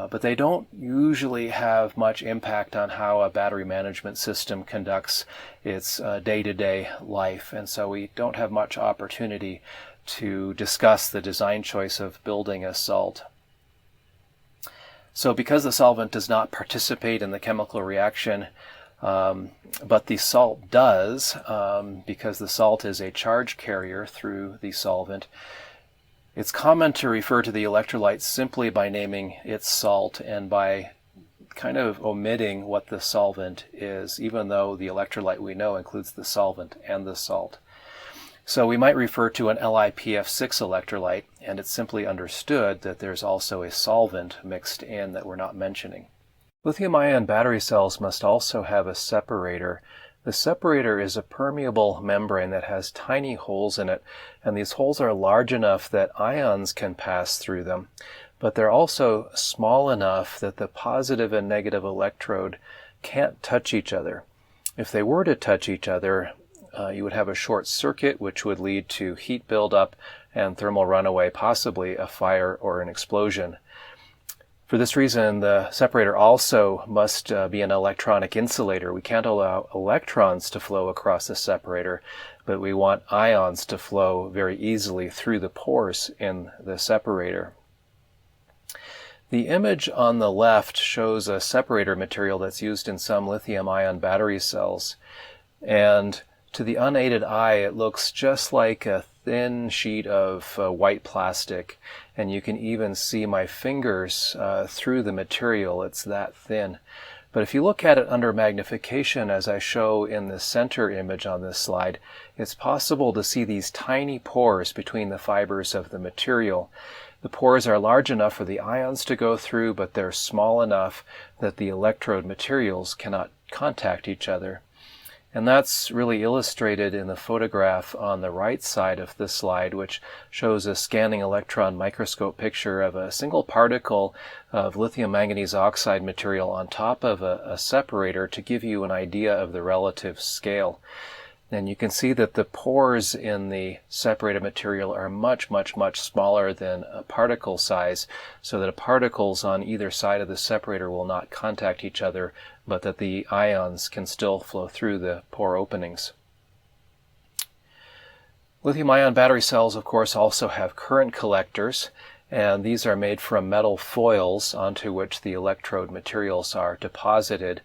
Speaker 1: But they don't usually have much impact on how a battery management system conducts its day-to-day life, and so we don't have much opportunity to discuss the design choice of building a salt. So because the solvent does not participate in the chemical reaction, but the salt does, because the salt is a charge carrier through the solvent, it's common to refer to the electrolyte simply by naming it salt and by kind of omitting what the solvent is, even though the electrolyte we know includes the solvent and the salt. So we might refer to an LiPF6 electrolyte, and it's simply understood that there's also a solvent mixed in that we're not mentioning. Lithium-ion battery cells must also have a separator. The separator is a permeable membrane that has tiny holes in it, and these holes are large enough that ions can pass through them, but they're also small enough that the positive and negative electrode can't touch each other. If they were to touch each other, you would have a short circuit, which would lead to heat buildup and thermal runaway, possibly a fire or an explosion. For this reason, the separator also must be an electronic insulator. We can't allow electrons to flow across the separator, but we want ions to flow very easily through the pores in the separator. The image on the left shows a separator material that's used in some lithium-ion battery cells. And To the unaided eye, it looks just like a thin sheet of white plastic, and you can even see my fingers through the material. It's that thin. But if you look at it under magnification, as I show in the center image on this slide, it's possible to see these tiny pores between the fibers of the material. The pores are large enough for the ions to go through, but they're small enough that the electrode materials cannot contact each other. And that's really illustrated in the photograph on the right side of this slide, which shows a scanning electron microscope picture of a single particle of lithium manganese oxide material on top of a separator to give you an idea of the relative scale. And you can see that the pores in the separated material are much smaller than a particle size, so that particles on either side of the separator will not contact each other, but that the ions can still flow through the pore openings. Lithium-ion battery cells, of course, also have current collectors, and these are made from metal foils onto which the electrode materials are deposited.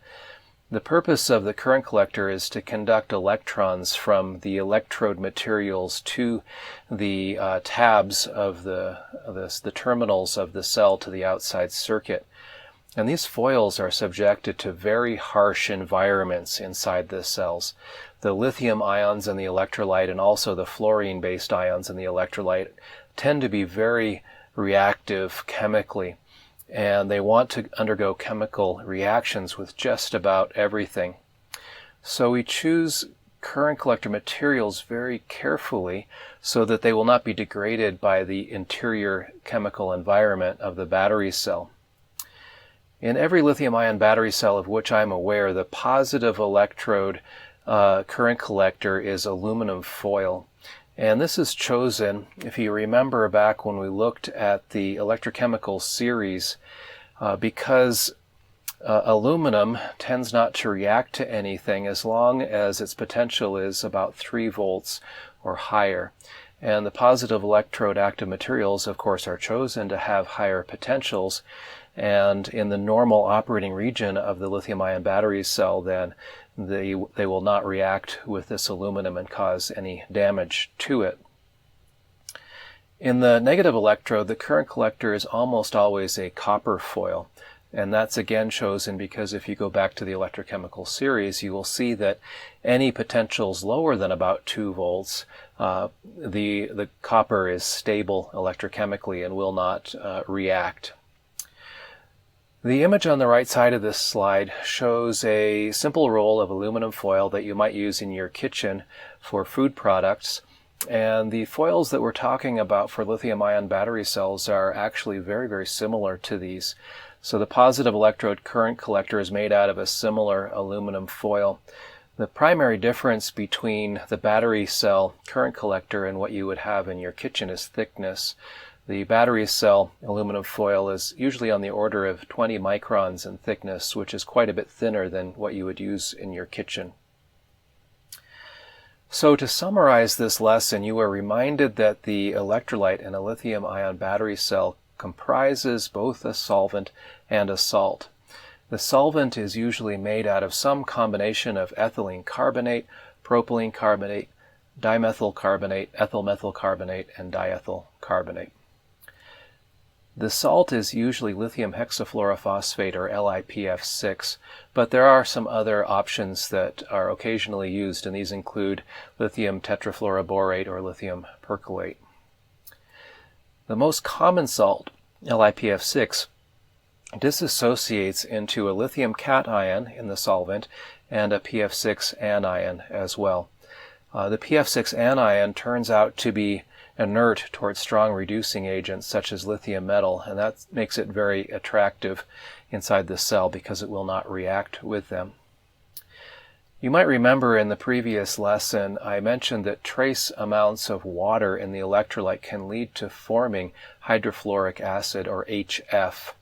Speaker 1: The purpose of the current collector is to conduct electrons from the electrode materials to the tabs of the terminals of the cell to the outside circuit. And these foils are subjected to very harsh environments inside the cells. The lithium ions in the electrolyte and also the fluorine-based ions in the electrolyte tend to be very reactive chemically, and they want to undergo chemical reactions with just about everything. So we choose current collector materials very carefully so that they will not be degraded by the interior chemical environment of the battery cell. In every lithium-ion battery cell of which I'm aware, the positive electrode current collector is aluminum foil. And this is chosen, if you remember back when we looked at the electrochemical series, because aluminum tends not to react to anything as long as its potential is about 3 volts or higher. And the positive electrode active materials, of course, are chosen to have higher potentials. And in the normal operating region of the lithium-ion battery cell, then they will not react with this aluminum and cause any damage to it. In the negative electrode, the current collector is almost always a copper foil. And that's again chosen because if you go back to the electrochemical series, you will see that any potentials lower than about 2 volts, the copper is stable electrochemically and will not react. The image on the right side of this slide shows a simple roll of aluminum foil that you might use in your kitchen for food products. And the foils that we're talking about for lithium-ion battery cells are actually very similar to these. So the positive electrode current collector is made out of a similar aluminum foil. The primary difference between the battery cell current collector and what you would have in your kitchen is thickness. The battery cell aluminum foil is usually on the order of 20 microns in thickness, which is quite a bit thinner than what you would use in your kitchen. So to summarize this lesson, you are reminded that the electrolyte in a lithium-ion battery cell comprises both a solvent and a salt. The solvent is usually made out of some combination of ethylene carbonate, propylene carbonate, dimethyl carbonate, ethyl methyl carbonate, and diethyl carbonate. The salt is usually lithium hexafluorophosphate, or LiPF6, but there are some other options that are occasionally used, and these include lithium tetrafluoroborate or lithium perchlorate. The most common salt, LiPF6, dissociates into a lithium cation in the solvent and a PF6 anion as well. The PF6 anion turns out to be inert towards strong reducing agents such as lithium metal, and that makes it very attractive inside the cell because it will not react with them. You might remember in the previous lesson I mentioned that trace amounts of water in the electrolyte can lead to forming hydrofluoric acid, or HF.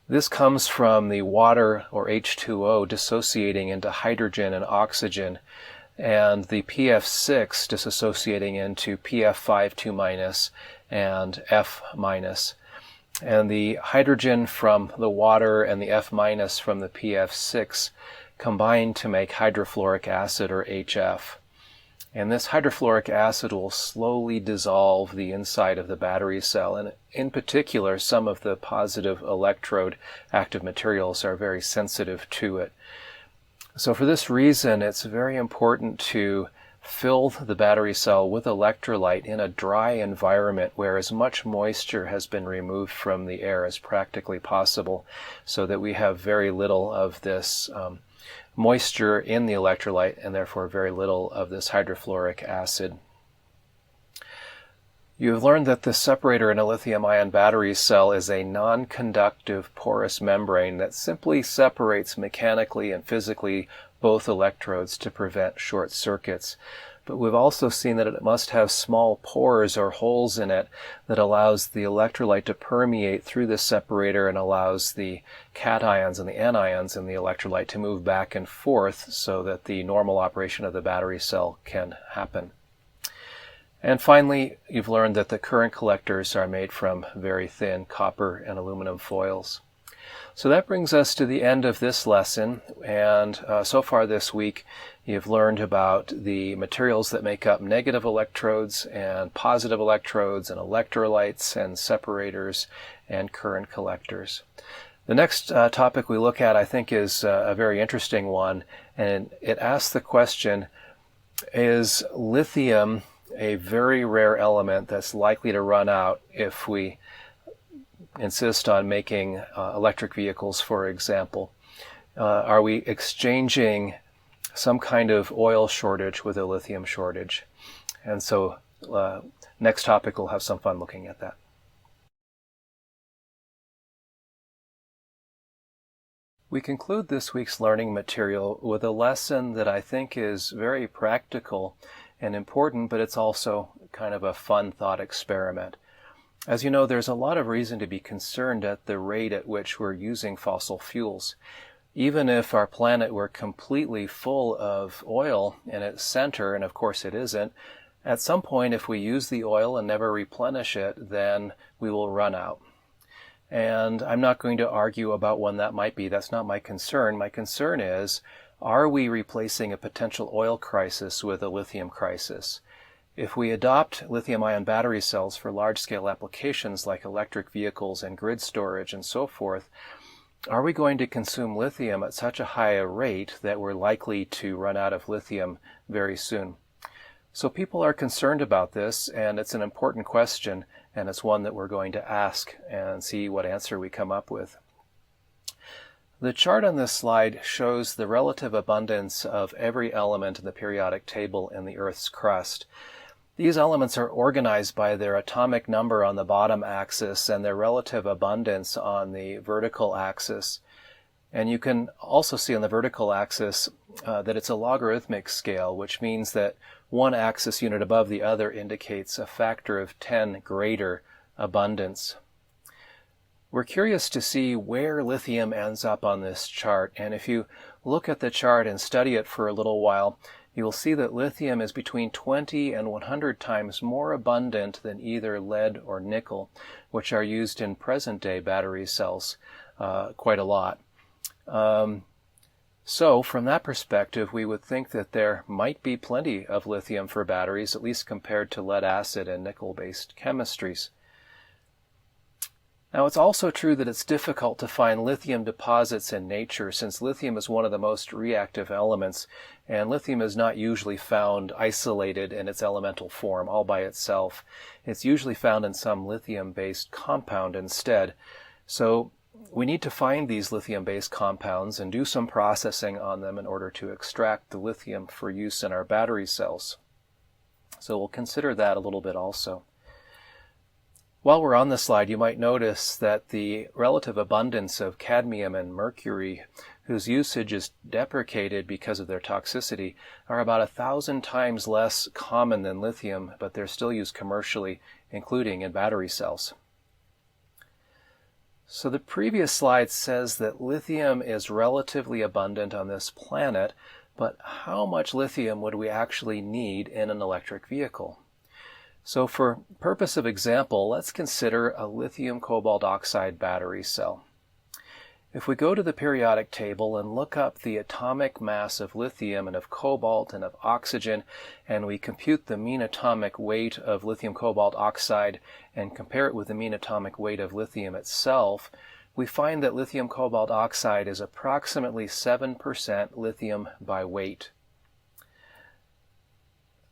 Speaker 1: This comes from the water, or H2O, dissociating into hydrogen and oxygen, and the PF6 dissociating into PF5 2- and F-. And the hydrogen from the water and the F- from the PF6 combine to make hydrofluoric acid, or HF. And this hydrofluoric acid will slowly dissolve the inside of the battery cell, and in particular, some of the positive electrode active materials are very sensitive to it. So for this reason, it's very important to fill the battery cell with electrolyte in a dry environment where as much moisture has been removed from the air as practically possible, so that we have very little of this moisture in the electrolyte and therefore very little of this hydrofluoric acid. You have learned that the separator in a lithium-ion battery cell is a non-conductive porous membrane that simply separates mechanically and physically both electrodes to prevent short circuits. But we've also seen that it must have small pores or holes in it that allows the electrolyte to permeate through the separator and allows the cations and the anions in the electrolyte to move back and forth so that the normal operation of the battery cell can happen. And finally, you've learned that the current collectors are made from very thin copper and aluminum foils. So that brings us to the end of this lesson, and so far this week you've learned about the materials that make up negative electrodes and positive electrodes and electrolytes and separators and current collectors. The next topic we look at, I think, is a very interesting one, and it asks the question, is lithium a very rare element that's likely to run out if we insist on making electric vehicles, for example? Are we exchanging some kind of oil shortage with a lithium shortage? And so next topic, we'll have some fun looking at that. We conclude this week's learning material with a lesson that I think is very practical and important, but it's also kind of a fun thought experiment. As you know, there's a lot of reason to be concerned at the rate at which we're using fossil fuels. Even if our planet were completely full of oil in its center, and of course it isn't, at some point if we use the oil and never replenish it, then we will run out. And I'm not going to argue about when that might be. That's not my concern. My concern is, are we replacing a potential oil crisis with a lithium crisis? If we adopt lithium-ion battery cells for large-scale applications like electric vehicles and grid storage and so forth, are we going to consume lithium at such a high a rate that we're likely to run out of lithium very soon? So people are concerned about this, and it's an important question, and it's one that we're going to ask and see what answer we come up with. The chart on this slide shows the relative abundance of every element in the periodic table in the Earth's crust. These elements are organized by their atomic number on the bottom axis and their relative abundance on the vertical axis. And you can also see on the vertical axis that it's a logarithmic scale, which means that one axis unit above the other indicates a factor of 10 greater abundance. We're curious to see where lithium ends up on this chart, and if you look at the chart and study it for a little while, you will see that lithium is between 20 and 100 times more abundant than either lead or nickel, which are used in present-day battery cells quite a lot. So from that perspective, we would think that there might be plenty of lithium for batteries, at least compared to lead acid and nickel-based chemistries. Now, it's also true that it's difficult to find lithium deposits in nature, since lithium is one of the most reactive elements, and lithium is not usually found isolated in its elemental form all by itself. It's usually found in some lithium-based compound instead. So we need to find these lithium-based compounds and do some processing on them in order to extract the lithium for use in our battery cells. So we'll consider that a little bit also. While we're on the slide, you might notice that the relative abundance of cadmium and mercury, whose usage is deprecated because of their toxicity, are about 1,000 times less common than lithium, but they're still used commercially, including in battery cells. So the previous slide says that lithium is relatively abundant on this planet, but how much lithium would we actually need in an electric vehicle? So for purpose of example, let's consider a lithium cobalt oxide battery cell. If we go to the periodic table and look up the atomic mass of lithium and of cobalt and of oxygen, and we compute the mean atomic weight of lithium cobalt oxide and compare it with the mean atomic weight of lithium itself, we find that lithium cobalt oxide is approximately 7% lithium by weight.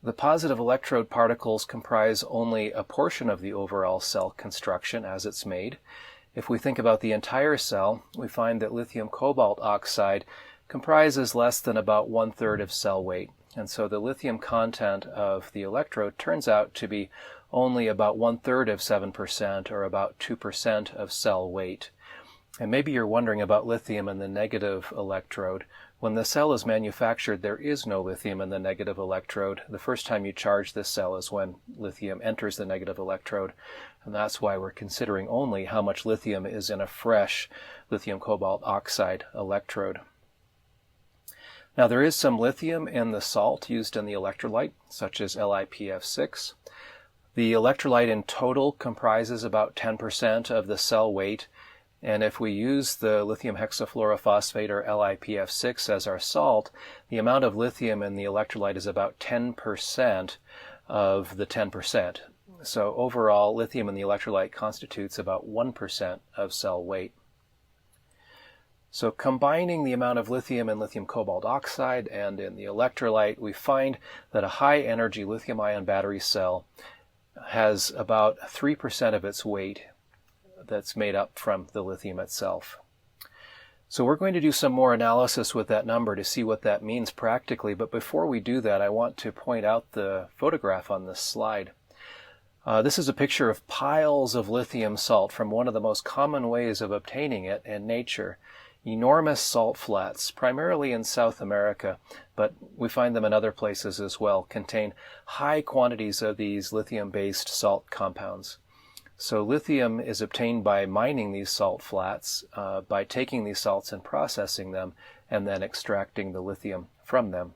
Speaker 1: The positive electrode particles comprise only a portion of the overall cell construction as it's made. If we think about the entire cell, we find that lithium cobalt oxide comprises less than about 1/3 of cell weight. And so the lithium content of the electrode turns out to be only about 1/3 of 7%, or about 2% of cell weight. And maybe you're wondering about lithium in the negative electrode. When the cell is manufactured, there is no lithium in the negative electrode. The first time you charge this cell is when lithium enters the negative electrode. And that's why we're considering only how much lithium is in a fresh lithium cobalt oxide electrode. Now, there is some lithium in the salt used in the electrolyte, such as LiPF6. The electrolyte in total comprises about 10% of the cell weight. And if we use the lithium hexafluorophosphate, or LiPF6, as our salt, the amount of lithium in the electrolyte is about 10% of the 10%. So overall, lithium in the electrolyte constitutes about 1% of cell weight. So combining the amount of lithium in lithium cobalt oxide and in the electrolyte, we find that a high-energy lithium-ion battery cell has about 3% of its weight that's made up from the lithium itself. So we're going to do some more analysis with that number to see what that means practically, but before we do that, I want to point out the photograph on this slide. This is a picture of piles of lithium salt from one of the most common ways of obtaining it in nature. Enormous salt flats, primarily in South America, but we find them in other places as well, contain high quantities of these lithium-based salt compounds. So lithium is obtained by mining these salt flats, by taking these salts and processing them, and then extracting the lithium from them.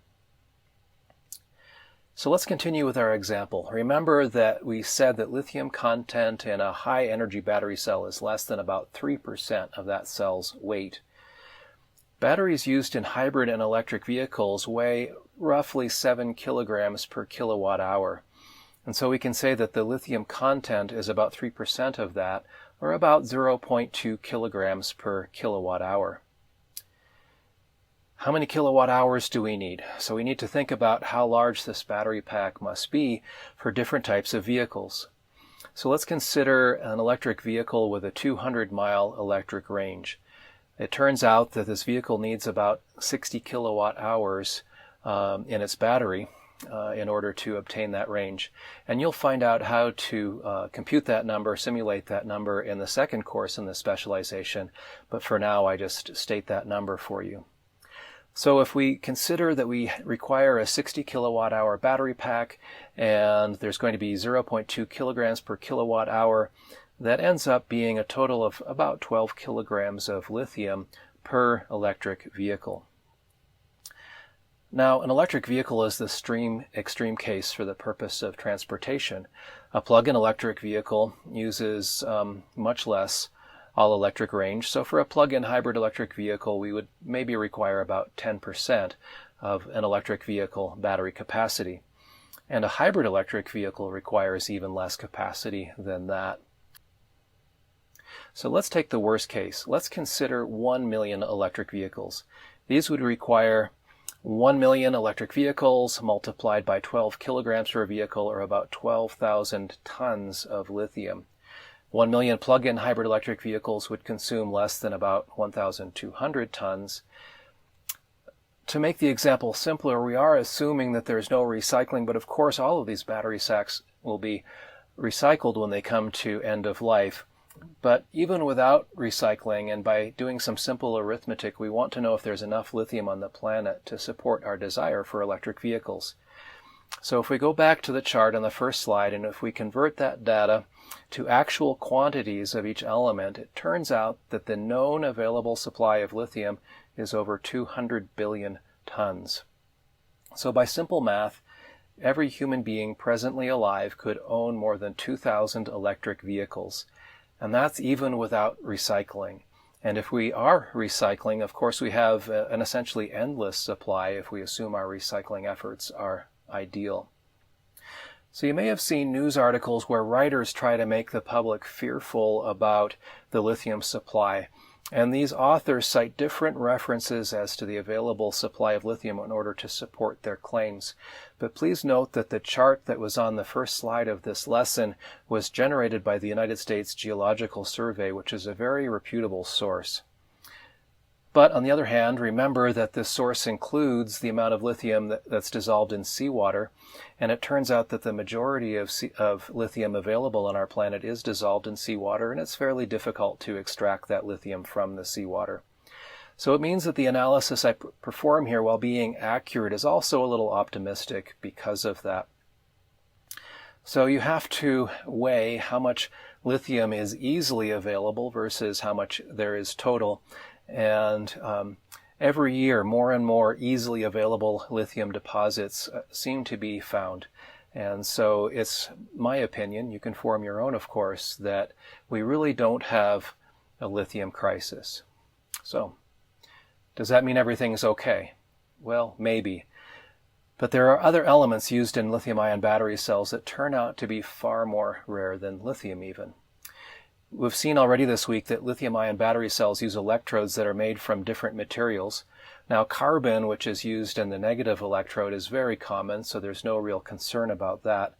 Speaker 1: So let's continue with our example. Remember that we said that lithium content in a high-energy battery cell is less than about 3% of that cell's weight. Batteries used in hybrid and electric vehicles weigh roughly 7 kilograms per kilowatt hour. And so we can say that the lithium content is about 3% of that, or about 0.2 kilograms per kilowatt hour. How many kilowatt hours do we need? So we need to think about how large this battery pack must be for different types of vehicles. So let's consider an electric vehicle with a 200-mile electric range. It turns out that this vehicle needs about 60 kilowatt hours in its battery in order to obtain that range. And you'll find out how to compute that number, simulate that number in the second course in the specialization. But for now, I just state that number for you. So if we consider that we require a 60 kilowatt hour battery pack and there's going to be 0.2 kilograms per kilowatt hour, that ends up being a total of about 12 kilograms of lithium per electric vehicle. Now, an electric vehicle is the extreme case for the purpose of transportation. A plug-in electric vehicle uses much less all-electric range. So for a plug-in hybrid electric vehicle, we would maybe require about 10% of an electric vehicle battery capacity. And a hybrid electric vehicle requires even less capacity than that. So let's take the worst case. Let's consider 1 million electric vehicles. These would require 1 million electric vehicles multiplied by 12 kilograms per vehicle, or about 12,000 tons of lithium. 1 million plug-in hybrid electric vehicles would consume less than about 1,200 tons. To make the example simpler, we are assuming that there's no recycling, but of course all of these battery sacks will be recycled when they come to end of life. But even without recycling, and by doing some simple arithmetic, we want to know if there's enough lithium on the planet to support our desire for electric vehicles. So if we go back to the chart on the first slide, and if we convert that data to actual quantities of each element, it turns out that the known available supply of lithium is over 200 billion tons. So by simple math, every human being presently alive could own more than 2,000 electric vehicles. And that's even without recycling. And if we are recycling, of course, we have an essentially endless supply if we assume our recycling efforts are ideal. So you may have seen news articles where writers try to make the public fearful about the lithium supply. And these authors cite different references as to the available supply of lithium in order to support their claims. But please note that the chart that was on the first slide of this lesson was generated by the United States Geological Survey, which is a very reputable source. But on the other hand, remember that this source includes the amount of lithium that's dissolved in seawater, and it turns out that the majority of lithium available on our planet is dissolved in seawater, and it's fairly difficult to extract that lithium from the seawater. So it means that the analysis I perform here, while being accurate, is also a little optimistic because of that. So you have to weigh how much lithium is easily available versus how much there is total. And every year, more and more easily available lithium deposits seem to be found. And so it's my opinion, you can form your own, of course, that we really don't have a lithium crisis. So, does that mean everything's okay? Well, maybe. But there are other elements used in lithium-ion battery cells that turn out to be far more rare than lithium even. We've seen already this week that lithium-ion battery cells use electrodes that are made from different materials. Now, carbon, which is used in the negative electrode, is very common, so there's no real concern about that.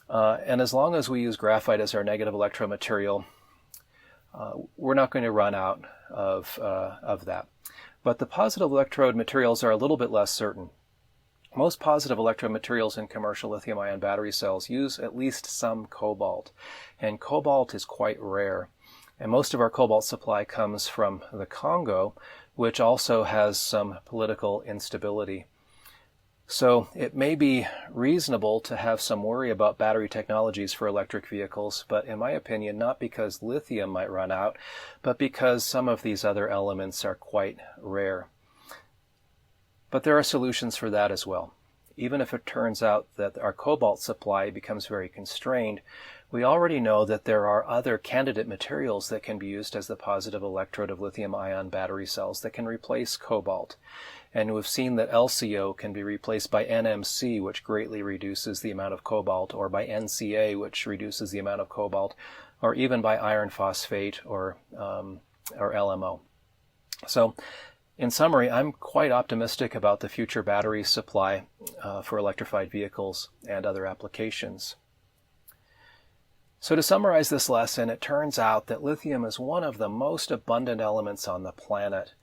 Speaker 1: And as long as we use graphite as our negative electrode material, we're not going to run out of that. But the positive electrode materials are a little bit less certain. Most positive electrode materials in commercial lithium-ion battery cells use at least some cobalt, and cobalt is quite rare. And most of our cobalt supply comes from the Congo, which also has some political instability. So it may be reasonable to have some worry about battery technologies for electric vehicles, but in my opinion, not because lithium might run out, but because some of these other elements are quite rare. But there are solutions for that as well. Even if it turns out that our cobalt supply becomes very constrained, we already know that there are other candidate materials that can be used as the positive electrode of lithium-ion battery cells that can replace cobalt. And we've seen that LCO can be replaced by NMC, which greatly reduces the amount of cobalt, or by NCA, which reduces the amount of cobalt, or even by iron phosphate or LMO. So, in summary, I'm quite optimistic about the future battery supply for electrified vehicles and other applications. So to summarize this lesson, it turns out that lithium is one of the most abundant elements on the planet.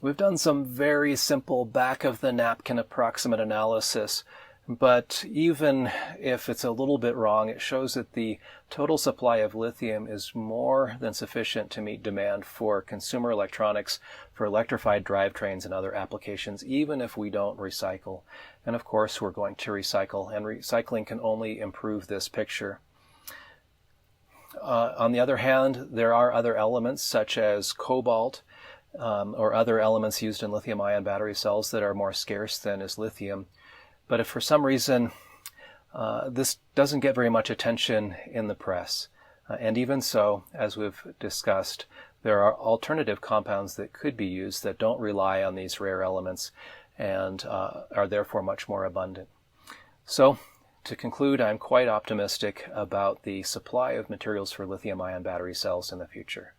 Speaker 1: We've done some very simple back-of-the-napkin approximate analysis, but even if it's a little bit wrong, it shows that the total supply of lithium is more than sufficient to meet demand for consumer electronics, for electrified drivetrains and other applications, even if we don't recycle. And of course, we're going to recycle, and recycling can only improve this picture. On the other hand, there are other elements such as cobalt or other elements used in lithium-ion battery cells that are more scarce than is lithium. But if for some reason this doesn't get very much attention in the press, and even so, as we've discussed, there are alternative compounds that could be used that don't rely on these rare elements and are therefore much more abundant. So, to conclude, I'm quite optimistic about the supply of materials for lithium-ion battery cells in the future.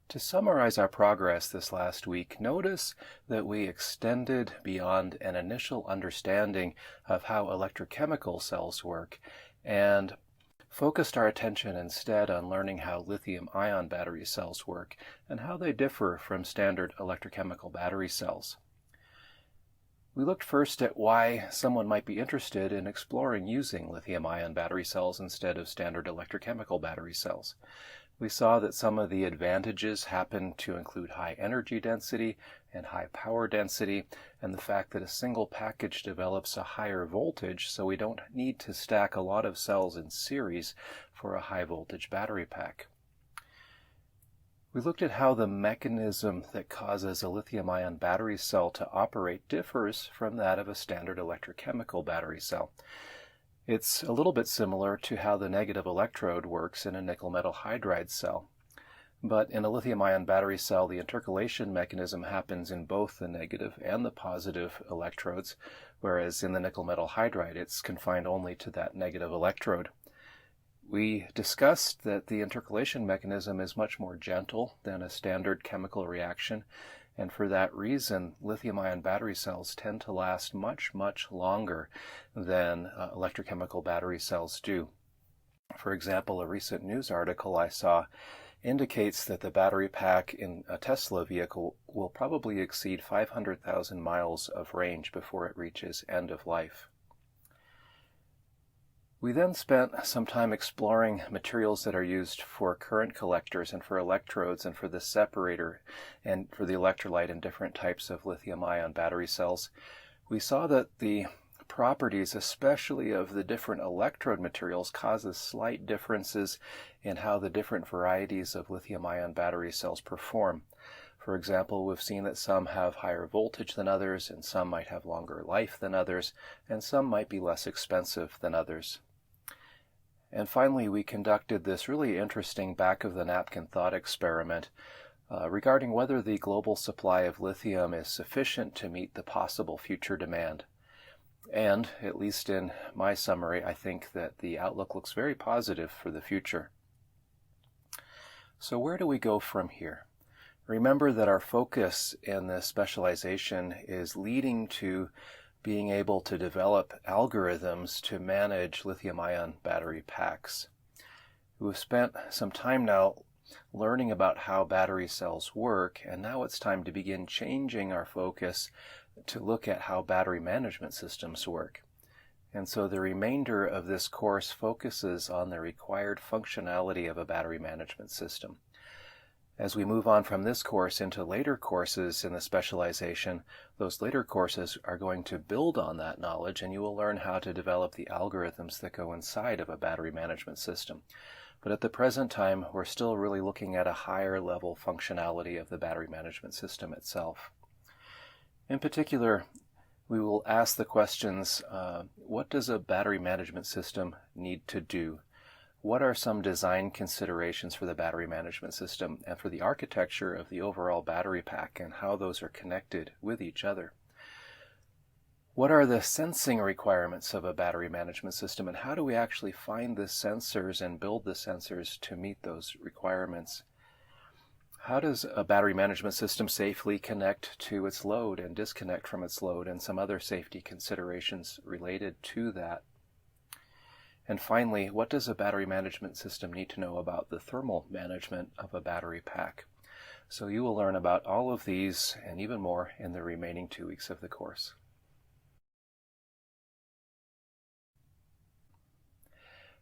Speaker 1: To summarize our progress this last week, notice that we extended beyond an initial understanding of how electrochemical cells work and focused our attention instead on learning how lithium-ion battery cells work and how they differ from standard electrochemical battery cells. We looked first at why someone might be interested in exploring using lithium-ion battery cells instead of standard electrochemical battery cells. We saw that some of the advantages happen to include high energy density and high power density, and the fact that a single package develops a higher voltage, so we don't need to stack a lot of cells in series for a high voltage battery pack. We looked at how the mechanism that causes a lithium-ion battery cell to operate differs from that of a standard electrochemical battery cell. It's a little bit similar to how the negative electrode works in a nickel metal hydride cell. But in a lithium-ion battery cell, the intercalation mechanism happens in both the negative and the positive electrodes, whereas in the nickel metal hydride, it's confined only to that negative electrode. We discussed that the intercalation mechanism is much more gentle than a standard chemical reaction, and for that reason, lithium-ion battery cells tend to last much, much longer than electrochemical battery cells do. For example, a recent news article I saw indicates that the battery pack in a Tesla vehicle will probably exceed 500,000 miles of range before it reaches end of life. We then spent some time exploring materials that are used for current collectors and for electrodes and for the separator and for the electrolyte in different types of lithium-ion battery cells. We saw that the properties, especially of the different electrode materials, causes slight differences in how the different varieties of lithium-ion battery cells perform. For example, we've seen that some have higher voltage than others, and some might have longer life than others, and some might be less expensive than others. And finally, we conducted this really interesting back-of-the-napkin thought experiment regarding whether the global supply of lithium is sufficient to meet the possible future demand. And, at least in my summary, I think that the outlook looks very positive for the future. So where do we go from here? Remember that our focus in this specialization is leading to being able to develop algorithms to manage lithium-ion battery packs. We've spent some time now learning about how battery cells work, and now it's time to begin changing our focus to look at how battery management systems work. And so the remainder of this course focuses on the required functionality of a battery management system. As we move on from this course into later courses in the specialization, those later courses are going to build on that knowledge, and you will learn how to develop the algorithms that go inside of a battery management system. But at the present time, we're still really looking at a higher level functionality of the battery management system itself. In particular, we will ask the questions, what does a battery management system need to do? What are some design considerations for the battery management system and for the architecture of the overall battery pack and how those are connected with each other? What are the sensing requirements of a battery management system, and how do we actually find the sensors and build the sensors to meet those requirements? How does a battery management system safely connect to its load and disconnect from its load, and some other safety considerations related to that? And finally, what does a battery management system need to know about the thermal management of a battery pack? So you will learn about all of these and even more in the remaining 2 weeks of the course.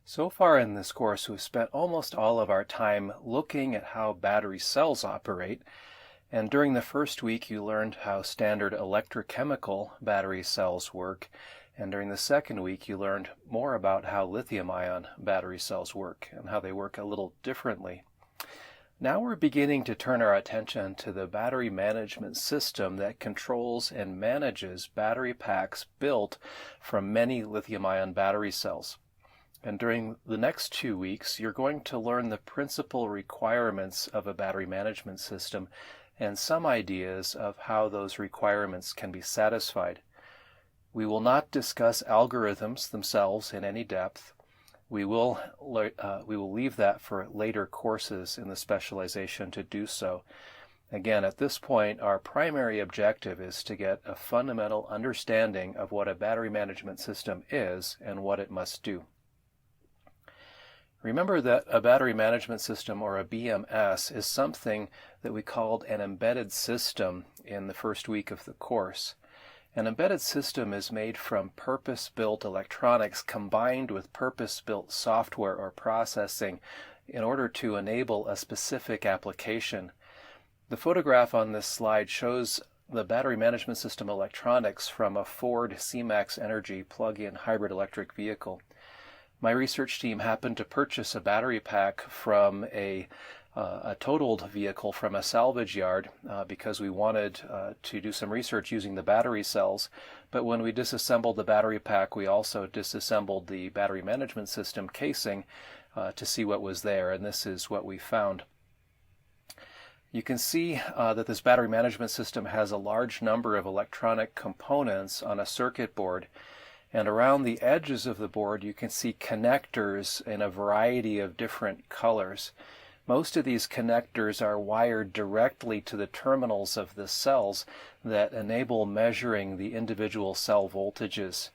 Speaker 1: So far in this course, we've spent almost all of our time looking at how battery cells operate, and during the first week you learned how standard electrochemical battery cells work, and during the second week you learned more about how lithium-ion battery cells work and how they work a little differently. Now we're beginning to turn our attention to the battery management system that controls and manages battery packs built from many lithium-ion battery cells. And during the next 2 weeks, you're going to learn the principal requirements of a battery management system and some ideas of how those requirements can be satisfied. We will not discuss algorithms themselves in any depth. We will leave that for later courses in the specialization to do so. Again, at this point, our primary objective is to get a fundamental understanding of what a battery management system is and what it must do. Remember that a battery management system, or a BMS, is something that we called an embedded system in the first week of the course. An embedded system is made from purpose-built electronics combined with purpose-built software or processing in order to enable a specific application. The photograph on this slide shows the battery management system electronics from a Ford C-Max Energy plug-in hybrid electric vehicle. My research team happened to purchase a battery pack from a a totaled vehicle from a salvage yard because we wanted to do some research using the battery cells. But when we disassembled the battery pack, we also disassembled the battery management system casing to see what was there, and this is what we found. You can see that this battery management system has a large number of electronic components on a circuit board, and around the edges of the board you can see connectors in a variety of different colors. Most of these connectors are wired directly to the terminals of the cells that enable measuring the individual cell voltages.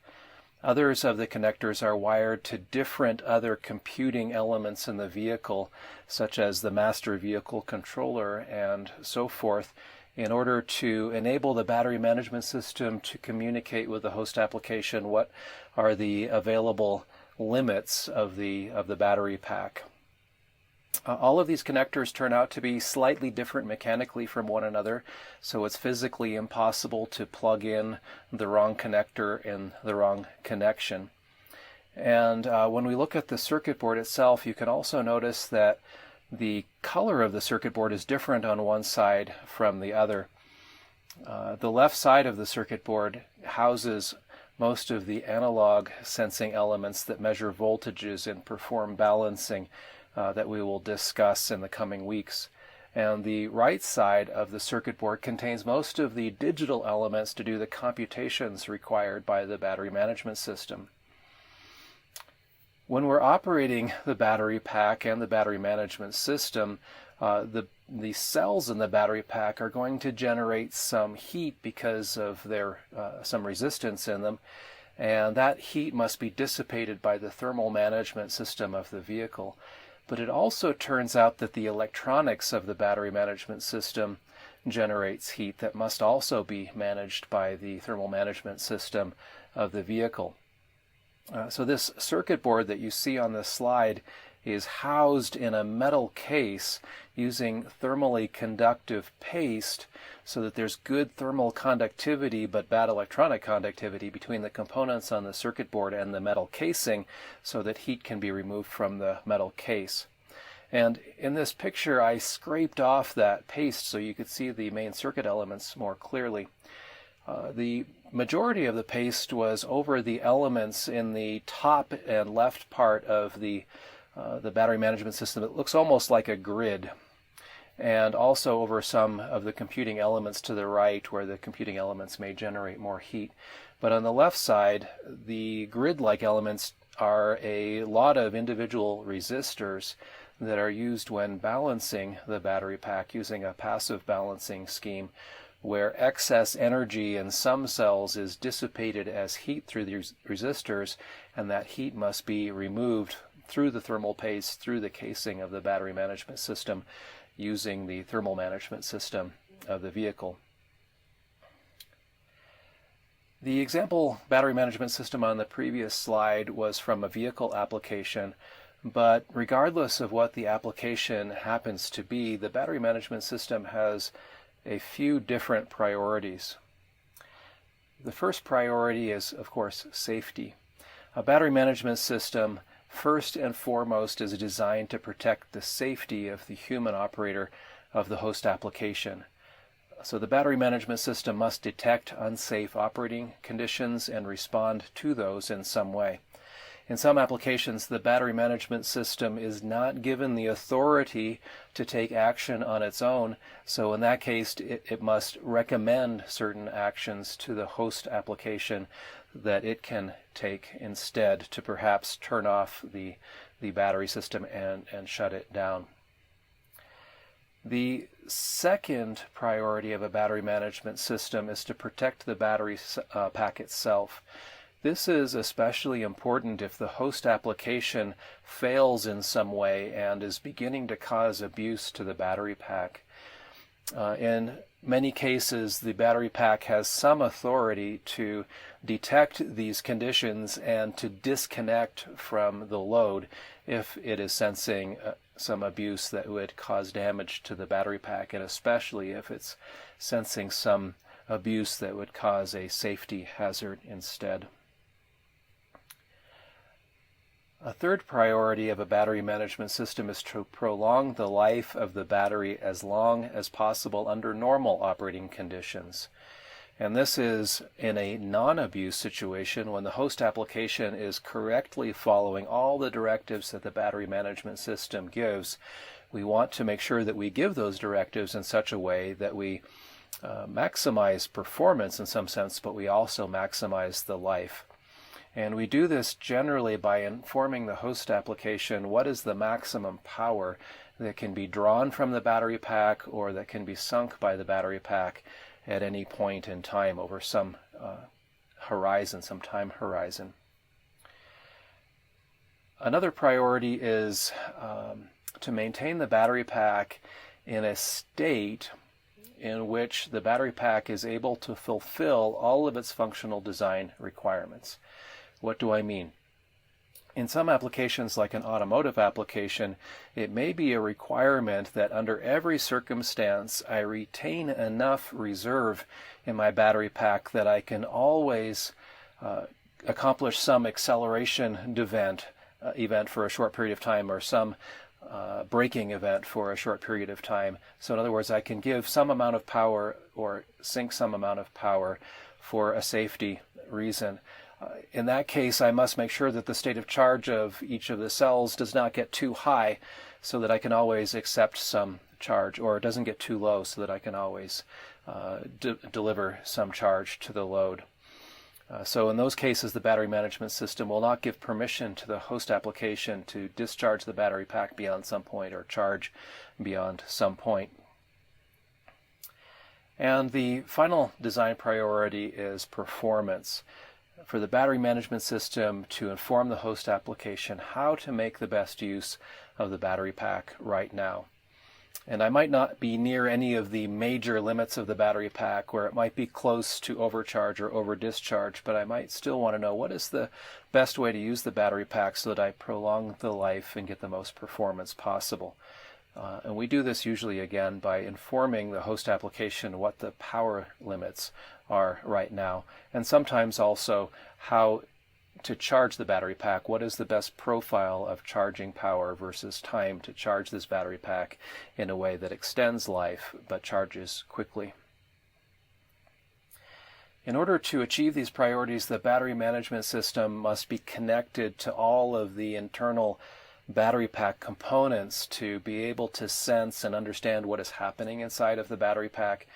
Speaker 1: Others of the connectors are wired to different other computing elements in the vehicle, such as the master vehicle controller and so forth, in order to enable the battery management system to communicate with the host application what are the available limits of the battery pack. All of these connectors turn out to be slightly different mechanically from one another, so it's physically impossible to plug in the wrong connector in the wrong connection. And when we look at the circuit board itself, you can also notice that the color of the circuit board is different on one side from the other. The left side of the circuit board houses most of the analog sensing elements that measure voltages and perform balancing that we will discuss in the coming weeks. And the right side of the circuit board contains most of the digital elements to do the computations required by the battery management system. When we're operating the battery pack and the battery management system, the cells in the battery pack are going to generate some heat because of their some resistance in them, and that heat must be dissipated by the thermal management system of the vehicle. But it also turns out that the electronics of the battery management system generates heat that must also be managed by the thermal management system of the vehicle. So this circuit board that you see on this slide is housed in a metal case using thermally conductive paste so that there's good thermal conductivity but bad electronic conductivity between the components on the circuit board and the metal casing so that heat can be removed from the metal case. And in this picture I scraped off that paste so you could see the main circuit elements more clearly. The majority of the paste was over the elements in the top and left part of the battery management system. It looks almost like a grid, and also over some of the computing elements to the right where the computing elements may generate more heat. But on the left side, the grid-like elements are a lot of individual resistors that are used when balancing the battery pack using a passive balancing scheme, where excess energy in some cells is dissipated as heat through these resistors, and that heat must be removed through the thermal paste, through the casing of the battery management system, using the thermal management system of the vehicle. The example battery management system on the previous slide was from a vehicle application, but regardless of what the application happens to be, the battery management system has a few different priorities. The first priority is, of course, safety. A battery management system, first and foremost, is designed to protect the safety of the human operator of the host application. So the battery management system must detect unsafe operating conditions and respond to those in some way. In some applications, the battery management system is not given the authority to take action on its own, so in that case it must recommend certain actions to the host application that it can take instead to perhaps turn off the battery system and shut it down. The second priority of a battery management system is to protect the battery pack itself. This is especially important if the host application fails in some way and is beginning to cause abuse to the battery pack. In many cases, the battery pack has some authority to detect these conditions and to disconnect from the load if it is sensing some abuse that would cause damage to the battery pack, and especially if it's sensing some abuse that would cause a safety hazard instead. A third priority of a battery management system is to prolong the life of the battery as long as possible under normal operating conditions. And this is in a non-abuse situation when the host application is correctly following all the directives that the battery management system gives. We want to make sure that we give those directives in such a way that we maximize performance in some sense, but we also maximize the life. And we do this generally by informing the host application what is the maximum power that can be drawn from the battery pack or that can be sunk by the battery pack at any point in time over some horizon, some time horizon. Another priority is to maintain the battery pack in a state in which the battery pack is able to fulfill all of its functional design requirements. What do I mean? In some applications, like an automotive application, it may be a requirement that under every circumstance I retain enough reserve in my battery pack that I can always accomplish some acceleration event for a short period of time, or some braking event for a short period of time. So in other words, I can give some amount of power or sink some amount of power for a safety reason. In that case, I must make sure that the state of charge of each of the cells does not get too high so that I can always accept some charge, or it doesn't get too low so that I can always deliver some charge to the load. So in those cases, the battery management system will not give permission to the host application to discharge the battery pack beyond some point or charge beyond some point. And the final design priority is performance. For the battery management system to inform the host application how to make the best use of the battery pack right now. And I might not be near any of the major limits of the battery pack where it might be close to overcharge or over discharge, but I might still want to know what is the best way to use the battery pack so that I prolong the life and get the most performance possible. And we do this usually again by informing the host application what the power limits are right now, and sometimes also how to charge the battery pack. What is the best profile of charging power versus time to charge this battery pack in a way that extends life but charges quickly? In order to achieve these priorities, the battery management system must be connected to all of the internal battery pack components to be able to sense and understand what is happening inside of the battery pack.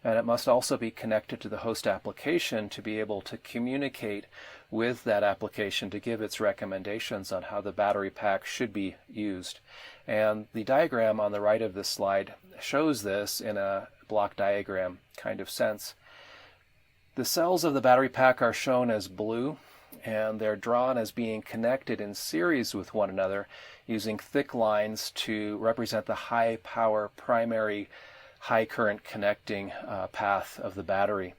Speaker 1: And it must also be connected to the host application to be able to communicate with that application to give its recommendations on how the battery pack should be used. And the diagram on the right of this slide shows this in a block diagram kind of sense. The cells of the battery pack are shown as blue, and they're drawn as being connected in series with one another using thick lines to represent the high power primary high current connecting path of the battery.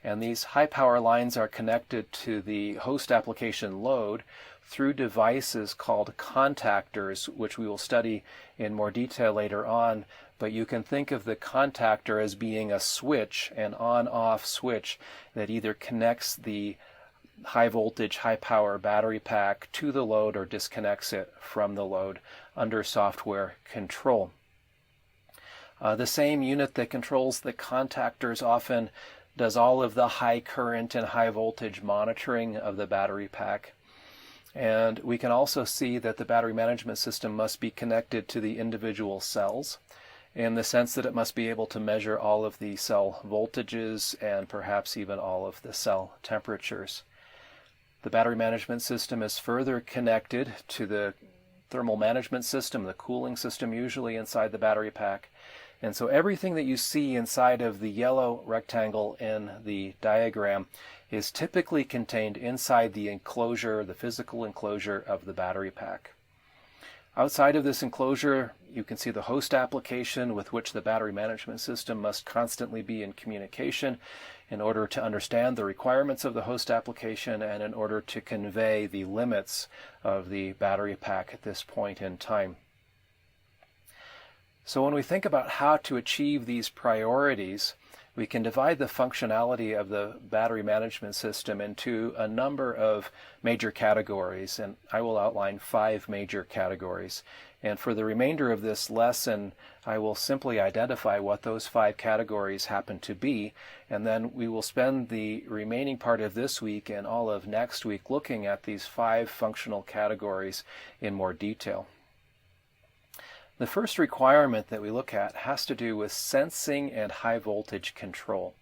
Speaker 1: And these high power lines are connected to the host application load through devices called contactors, which we will study in more detail later on. But you can think of the contactor as being a switch, an on-off switch that either connects the high voltage, high power battery pack to the load or disconnects it from the load under software control. The same unit that controls the contactors often does all of the high current and high voltage monitoring of the battery pack. And we can also see that the battery management system must be connected to the individual cells in the sense that it must be able to measure all of the cell voltages and perhaps even all of the cell temperatures. The battery management system is further connected to the thermal management system, the cooling system usually inside the battery pack. And so everything that you see inside of the yellow rectangle in the diagram is typically contained inside the enclosure, the physical enclosure of the battery pack. Outside of this enclosure, you can see the host application with which the battery management system must constantly be in communication in order to understand the requirements of the host application and in order to convey the limits of the battery pack at this point in time. So when we think about how to achieve these priorities, we can divide the functionality of the battery management system into a number of major categories, and I will outline 5 major categories. And for the remainder of this lesson, I will simply identify what those 5 categories happen to be, and then we will spend the remaining part of this week and all of next week looking at these 5 functional categories in more detail. The first requirement that we look at has to do with sensing and high voltage control.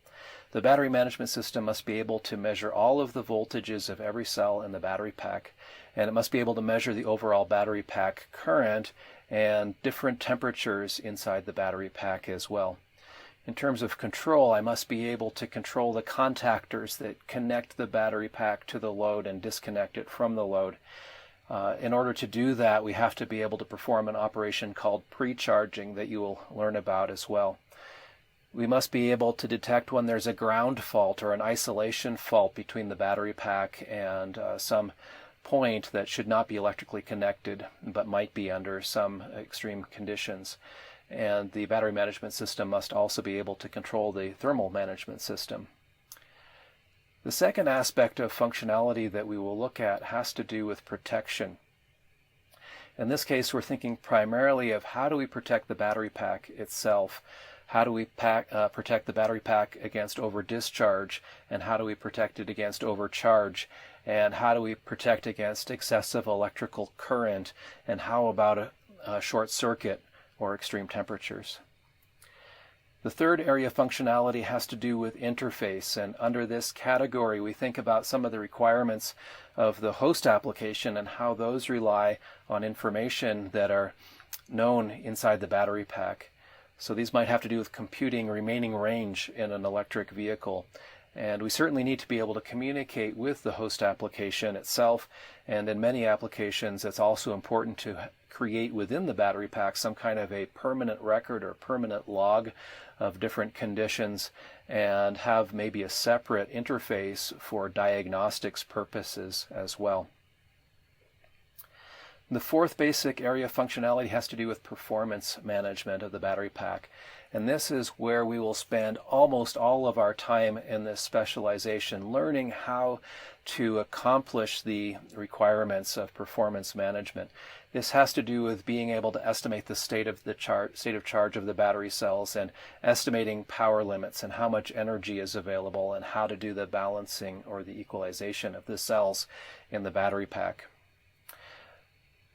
Speaker 1: The battery management system must be able to measure all of the voltages of every cell in the battery pack, and it must be able to measure the overall battery pack current and different temperatures inside the battery pack as well. In terms of control, I must be able to control the contactors that connect the battery pack to the load and disconnect it from the load. In order to do that, we have to be able to perform an operation called pre-charging that you will learn about as well. We must be able to detect when there's a ground fault or an isolation fault between the battery pack and some point that should not be electrically connected but might be under some extreme conditions. And the battery management system must also be able to control the thermal management system. The second aspect of functionality that we will look at has to do with protection. In this case, we're thinking primarily of how do we protect the battery pack itself, how do we protect the battery pack against over-discharge, and how do we protect it against overcharge, and how do we protect against excessive electrical current, and how about a short circuit or extreme temperatures. The third area of functionality has to do with interface, and under this category we think about some of the requirements of the host application and how those rely on information that are known inside the battery pack. So these might have to do with computing remaining range in an electric vehicle. And we certainly need to be able to communicate with the host application itself, and in many applications it's also important to create within the battery pack some kind of a permanent record or permanent log of different conditions and have maybe a separate interface for diagnostics purposes as well. The fourth basic area of functionality has to do with performance management of the battery pack. And this is where we will spend almost all of our time in this specialization, learning how to accomplish the requirements of performance management. This has to do with being able to estimate the state of charge of the battery cells, and estimating power limits and how much energy is available, and how to do the balancing or the equalization of the cells in the battery pack.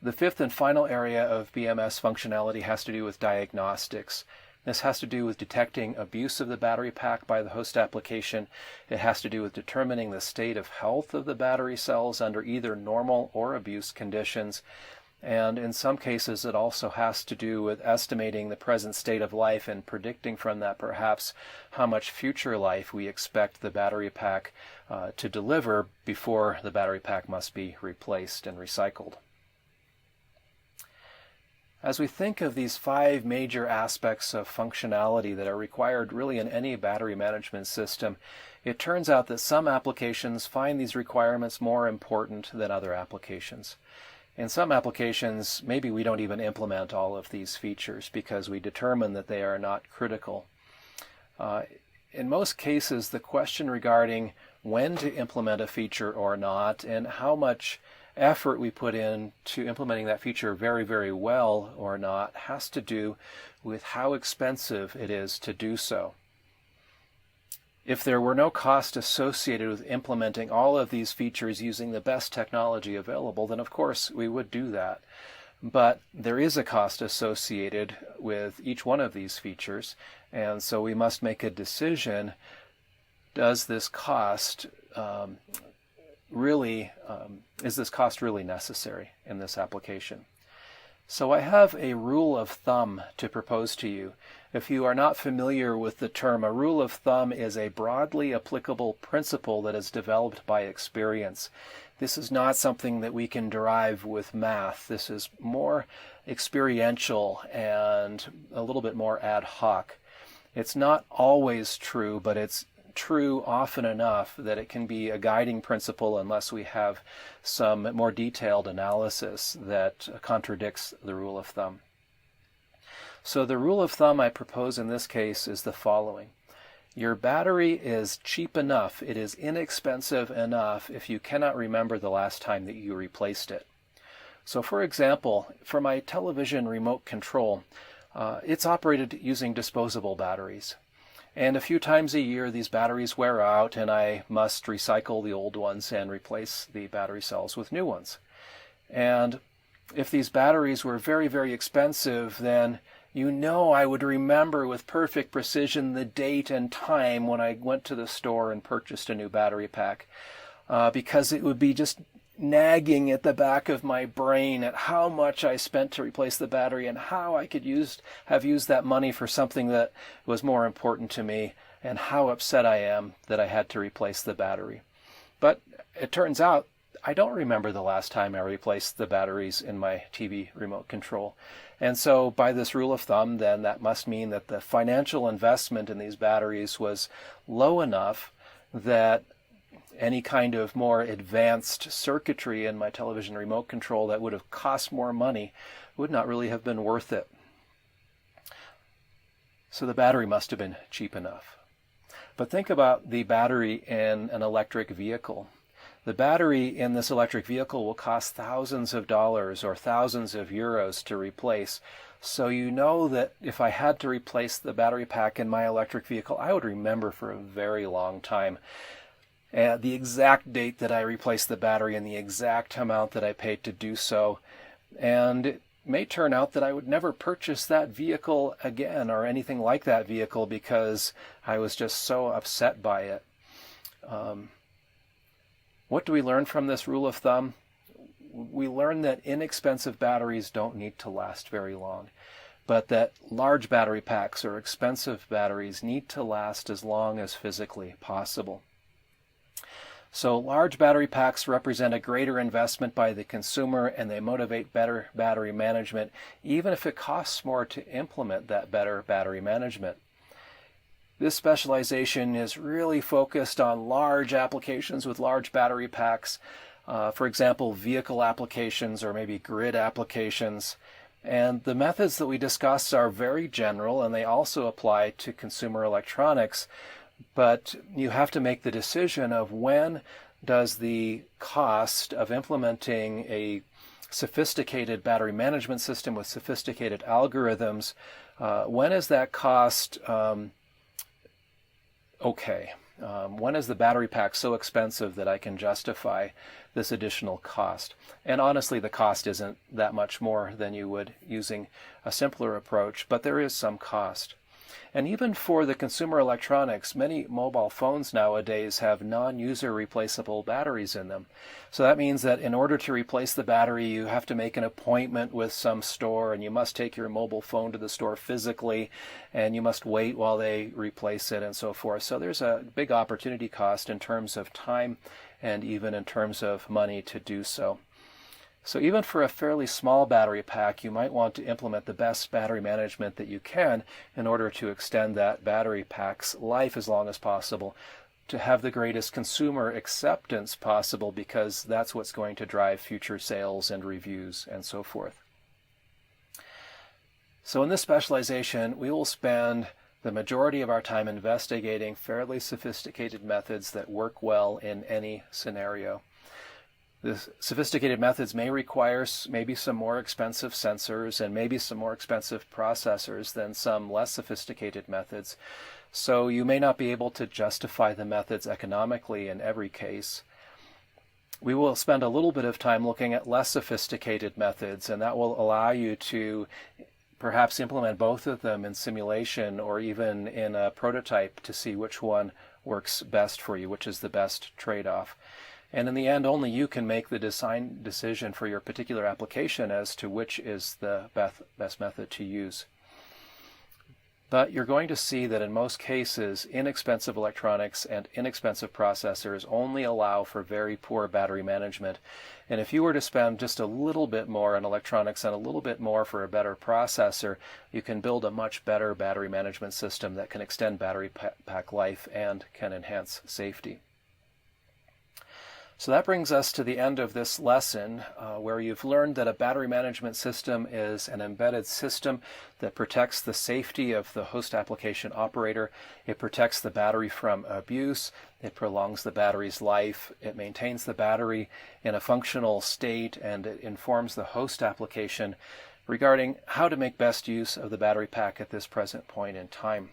Speaker 1: The fifth and final area of BMS functionality has to do with diagnostics. This has to do with detecting abuse of the battery pack by the host application. It has to do with determining the state of health of the battery cells under either normal or abuse conditions. And in some cases, it also has to do with estimating the present state of life and predicting from that perhaps how much future life we expect the battery pack to deliver before the battery pack must be replaced and recycled. As we think of these 5 major aspects of functionality that are required really in any battery management system, it turns out that some applications find these requirements more important than other applications. In some applications, maybe we don't even implement all of these features because we determine that they are not critical. In most cases, the question regarding when to implement a feature or not and how much effort we put in to implementing that feature very, very well or not has to do with how expensive it is to do so. If there were no cost associated with implementing all of these features using the best technology available, then of course we would do that. But there is a cost associated with each one of these features, and so we must make a decision. Does this cost is this cost really necessary in this application? So I have a rule of thumb to propose to you. If you are not familiar with the term, a rule of thumb is a broadly applicable principle that is developed by experience. This is not something that we can derive with math. This is more experiential and a little bit more ad hoc. It's not always true, but it's true often enough that it can be a guiding principle unless we have some more detailed analysis that contradicts the rule of thumb. So the rule of thumb I propose in this case is the following. Your battery is cheap enough, it is inexpensive enough if you cannot remember the last time that you replaced it. So for example, for my television remote control, it's operated using disposable batteries. And a few times a year these batteries wear out and I must recycle the old ones and replace the battery cells with new ones. And if these batteries were very, very expensive, then I would remember with perfect precision the date and time when I went to the store and purchased a new battery pack, because it would be just nagging at the back of my brain at how much I spent to replace the battery and how I could have used that money for something that was more important to me, and how upset I am that I had to replace the battery. But it turns out I don't remember the last time I replaced the batteries in my TV remote control. And so by this rule of thumb, then that must mean that the financial investment in these batteries was low enough that any kind of more advanced circuitry in my television remote control that would have cost more money would not really have been worth it. So the battery must have been cheap enough. But think about the battery in an electric vehicle. The battery in this electric vehicle will cost thousands of dollars or thousands of euros to replace. So you know that if I had to replace the battery pack in my electric vehicle, I would remember for a very long time the exact date that I replaced the battery and the exact amount that I paid to do so. And it may turn out that I would never purchase that vehicle again or anything like that vehicle because I was just so upset by it. What do we learn from this rule of thumb? We learn that inexpensive batteries don't need to last very long, but that large battery packs or expensive batteries need to last as long as physically possible. So large battery packs represent a greater investment by the consumer, and they motivate better battery management, even if it costs more to implement that better battery management. This specialization is really focused on large applications with large battery packs, for example, vehicle applications or maybe grid applications. And the methods that we discuss are very general, and they also apply to consumer electronics. But you have to make the decision of when does the cost of implementing a sophisticated battery management system with sophisticated algorithms, when is that cost okay? When is the battery pack so expensive that I can justify this additional cost? And honestly, the cost isn't that much more than you would using a simpler approach, but there is some cost. And even for the consumer electronics, many mobile phones nowadays have non-user replaceable batteries in them. So that means that in order to replace the battery, you have to make an appointment with some store, and you must take your mobile phone to the store physically, and you must wait while they replace it and so forth. So there's a big opportunity cost in terms of time and even in terms of money to do so. So even for a fairly small battery pack, you might want to implement the best battery management that you can in order to extend that battery pack's life as long as possible, to have the greatest consumer acceptance possible, because that's what's going to drive future sales and reviews and so forth. So in this specialization, we will spend the majority of our time investigating fairly sophisticated methods that work well in any scenario. The sophisticated methods may require maybe some more expensive sensors and maybe some more expensive processors than some less sophisticated methods. So you may not be able to justify the methods economically in every case. We will spend a little bit of time looking at less sophisticated methods, and that will allow you to perhaps implement both of them in simulation or even in a prototype to see which one works best for you, which is the best trade-off. And in the end, only you can make the design decision for your particular application as to which is the best method to use. But you're going to see that in most cases, inexpensive electronics and inexpensive processors only allow for very poor battery management. And if you were to spend just a little bit more on electronics and a little bit more for a better processor, you can build a much better battery management system that can extend battery pack life and can enhance safety. So that brings us to the end of this lesson where you've learned that a battery management system is an embedded system that protects the safety of the host application operator. It protects the battery from abuse. It prolongs the battery's life. It maintains the battery in a functional state, and it informs the host application regarding how to make best use of the battery pack at this present point in time.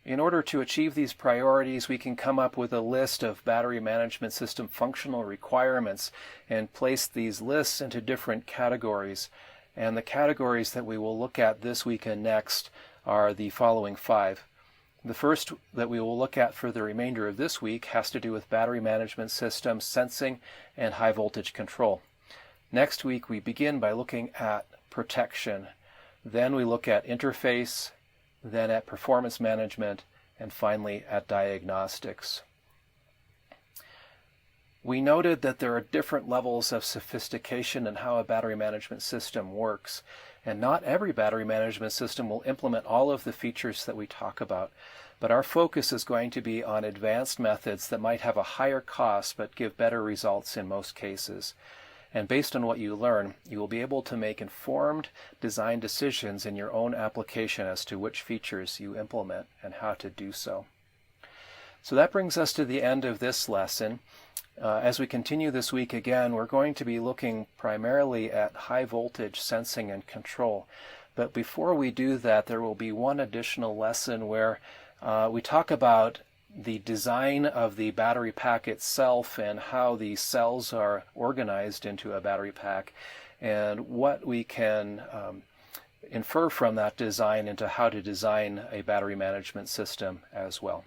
Speaker 1: In order to achieve these priorities, we can come up with a list of battery management system functional requirements and place these lists into different categories. And the categories that we will look at this week and next are the following 5. The first that we will look at for the remainder of this week has to do with battery management system sensing and high voltage control. Next week we begin by looking at protection. Then we look at interface, then at performance management, and finally at diagnostics. We noted that there are different levels of sophistication in how a battery management system works, and not every battery management system will implement all of the features that we talk about, but our focus is going to be on advanced methods that might have a higher cost but give better results in most cases. And based on what you learn, you will be able to make informed design decisions in your own application as to which features you implement and how to do so. So that brings us to the end of this lesson. As we continue this week again, we're going to be looking primarily at high voltage sensing and control. But before we do that, there will be one additional lesson where we talk about the design of the battery pack itself and how the cells are organized into a battery pack, and what we can infer from that design into how to design a battery management system as well.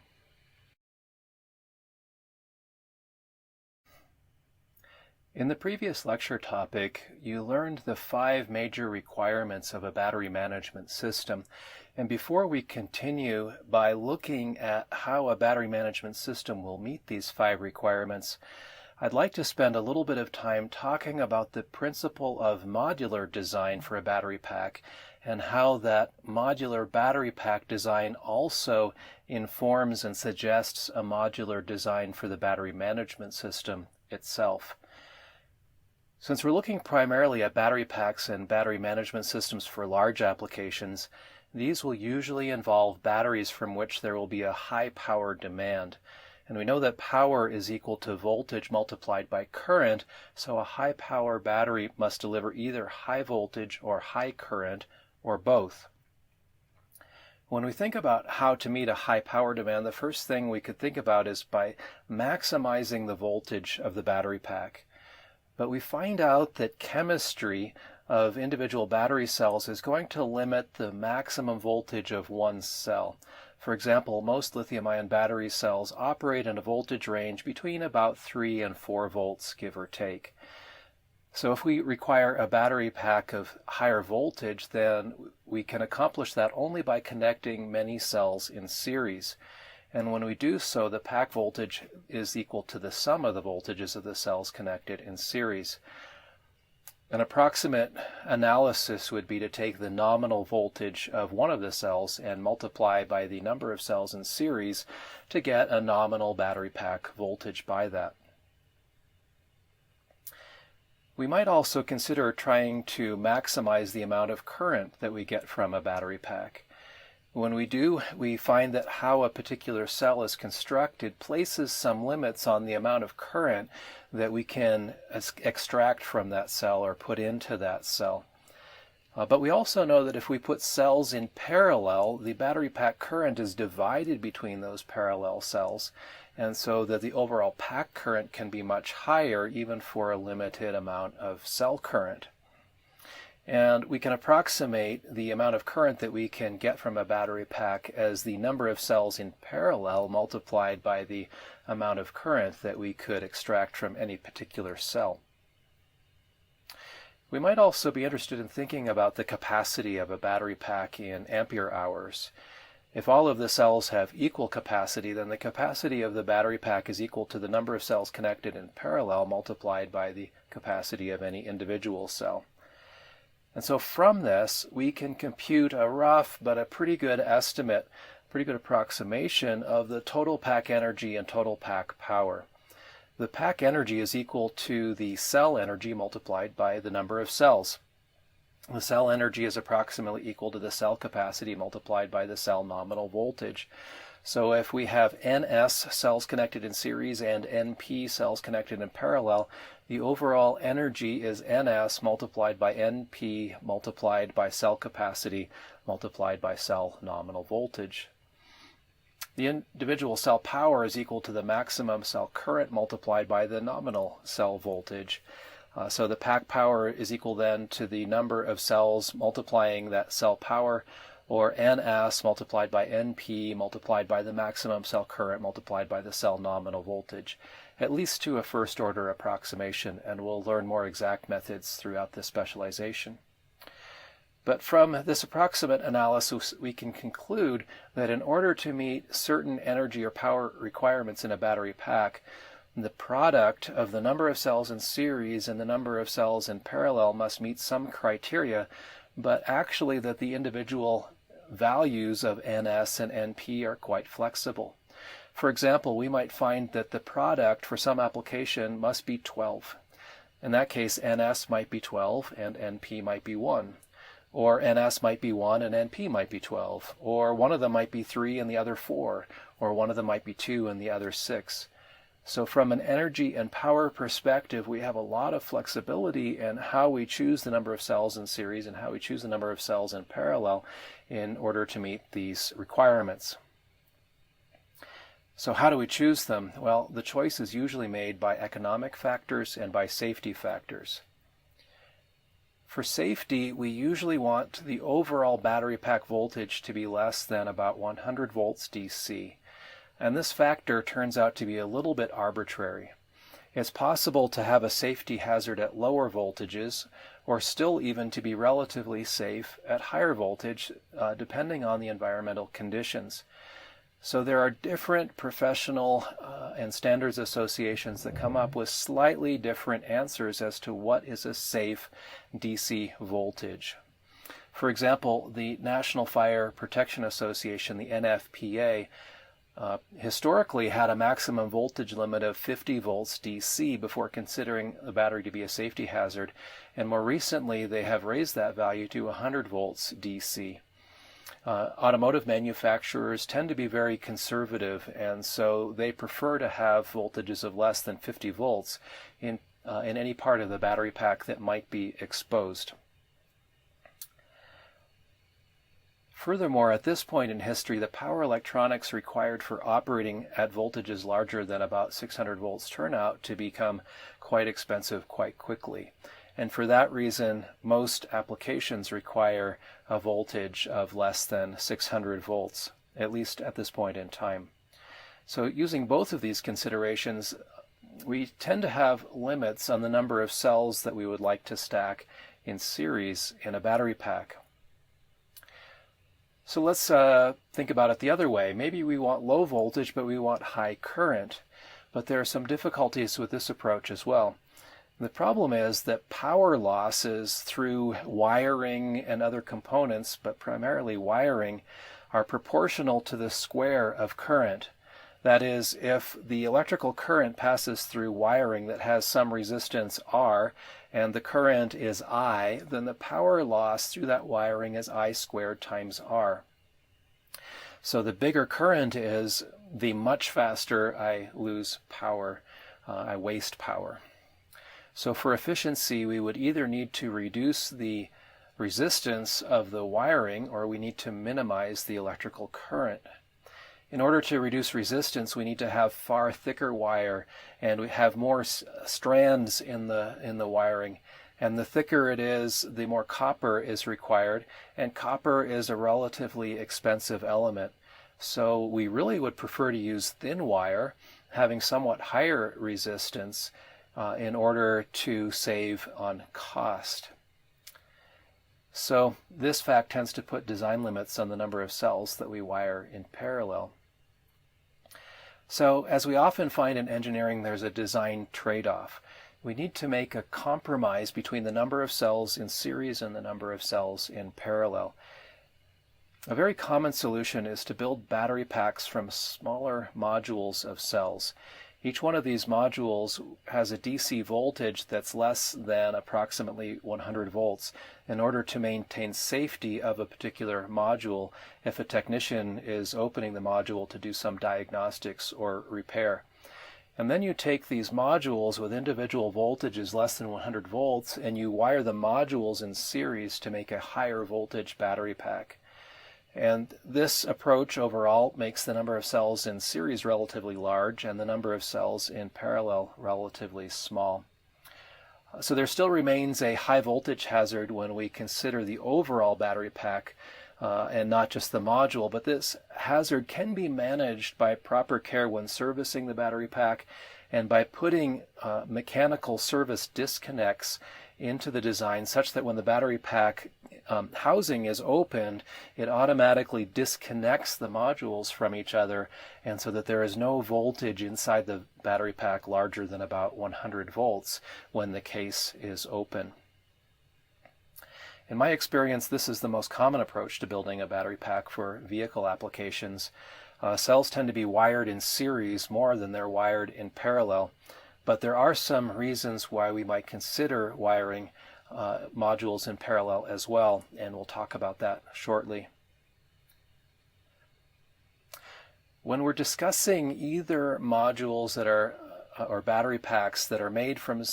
Speaker 1: In the previous lecture topic, you learned the 5 major requirements of a battery management system. And before we continue by looking at how a battery management system will meet these 5 requirements, I'd like to spend a little bit of time talking about the principle of modular design for a battery pack and how that modular battery pack design also informs and suggests a modular design for the battery management system itself. Since we're looking primarily at battery packs and battery management systems for large applications, these will usually involve batteries from which there will be a high power demand. And we know that power is equal to voltage multiplied by current, so a high power battery must deliver either high voltage or high current, or both. When we think about how to meet a high power demand, the first thing we could think about is by maximizing the voltage of the battery pack. But we find out that chemistry of individual battery cells is going to limit the maximum voltage of one cell. For example, most lithium-ion battery cells operate in a voltage range between about 3 and 4 volts, give or take. So if we require a battery pack of higher voltage, then we can accomplish that only by connecting many cells in series. And when we do so, the pack voltage is equal to the sum of the voltages of the cells connected in series. An approximate analysis would be to take the nominal voltage of one of the cells and multiply by the number of cells in series to get a nominal battery pack voltage by that. We might also consider trying to maximize the amount of current that we get from a battery pack. When we do, we find that how a particular cell is constructed places some limits on the amount of current that we can extract from that cell or put into that cell. But we also know that if we put cells in parallel, the battery pack current is divided between those parallel cells, and so that the overall pack current can be much higher even for a limited amount of cell current. And we can approximate the amount of current that we can get from a battery pack as the number of cells in parallel multiplied by the amount of current that we could extract from any particular cell. We might also be interested in thinking about the capacity of a battery pack in ampere hours. If all of the cells have equal capacity, then the capacity of the battery pack is equal to the number of cells connected in parallel multiplied by the capacity of any individual cell. And so from this, we can compute a rough but a pretty good estimate, pretty good approximation of the total pack energy and total pack power. the pack energy is equal to the cell energy multiplied by the number of cells. The cell energy is approximately equal to the cell capacity multiplied by the cell nominal voltage. So if we have NS cells connected in series and NP cells connected in parallel, the overall energy is NS multiplied by NP multiplied by cell capacity multiplied by cell nominal voltage. The individual cell power is equal to the maximum cell current multiplied by the nominal cell voltage. So the pack power is equal then to the number of cells multiplying that cell power, or NS multiplied by NP multiplied by the maximum cell current multiplied by the cell nominal voltage, at least to a first order approximation, and we'll learn more exact methods throughout this specialization. But from this approximate analysis, we can conclude that in order to meet certain energy or power requirements in a battery pack, the product of the number of cells in series and the number of cells in parallel must meet some criteria, but actually that the individual values of NS and NP are quite flexible. For example, we might find that the product for some application must be 12. In that case, NS might be 12 and NP might be 1. Or NS might be 1 and NP might be 12. Or one of them might be 3 and the other 4. Or one of them might be 2 and the other 6. So from an energy and power perspective, we have a lot of flexibility in how we choose the number of cells in series and how we choose the number of cells in parallel in order to meet these requirements. So how do we choose them? Well, the choice is usually made by economic factors and by safety factors. For safety, we usually want the overall battery pack voltage to be less than about 100 volts DC. And this factor turns out to be a little bit arbitrary. It's possible to have a safety hazard at lower voltages, or still even to be relatively safe at higher voltage, depending on the environmental conditions. So there are different professional and standards associations that come up with slightly different answers as to what is a safe DC voltage. For example, the National Fire Protection Association, the NFPA, historically had a maximum voltage limit of 50 volts DC before considering the battery to be a safety hazard, and more recently they have raised that value to 100 volts DC. Automotive manufacturers tend to be very conservative, and so they prefer to have voltages of less than 50 volts in any part of the battery pack that might be exposed. Furthermore, at this point in history, the power electronics required for operating at voltages larger than about 600 volts turn out to become quite expensive quite quickly. And for that reason, most applications require a voltage of less than 600 volts, at least at this point in time. So using both of these considerations, we tend to have limits on the number of cells that we would like to stack in series in a battery pack. So let's think about it the other way. Maybe we want low voltage, but we want high current. But there are some difficulties with this approach as well. The problem is that power losses through wiring and other components, but primarily wiring, are proportional to the square of current. That is, if the electrical current passes through wiring that has some resistance R, and the current is I, then the power loss through that wiring is I squared times R. So the bigger current is, the much faster I lose power, I waste power. So for efficiency, we would either need to reduce the resistance of the wiring, or we need to minimize the electrical current. In order to reduce resistance, we need to have far thicker wire, and we have more strands in the wiring. And the thicker it is, the more copper is required, and copper is a relatively expensive element. So we really would prefer to use thin wire, having somewhat higher resistance, in order to save on cost. So this fact tends to put design limits on the number of cells that we wire in parallel. So as we often find in engineering, there's a design trade-off. We need to make a compromise between the number of cells in series and the number of cells in parallel. A very common solution is to build battery packs from smaller modules of cells. Each one of these modules has a DC voltage that's less than approximately 100 volts in order to maintain safety of a particular module if a technician is opening the module to do some diagnostics or repair. And then you take these modules with individual voltages less than 100 volts and you wire the modules in series to make a higher voltage battery pack. And this approach overall makes the number of cells in series relatively large and the number of cells in parallel relatively small. So there still remains a high voltage hazard when we consider the overall battery pack and not just the module, but this hazard can be managed by proper care when servicing the battery pack and by putting mechanical service disconnects into the design such that when the battery pack housing is opened, it automatically disconnects the modules from each other, and so that there is no voltage inside the battery pack larger than about 100 volts when the case is open. In my experience, this is the most common approach to building a battery pack for vehicle applications. Cells tend to be wired in series more than they're wired in parallel, but there are some reasons why we might consider wiring modules in parallel as well, and we'll talk about that shortly. When we're discussing either modules that are or battery packs that are made from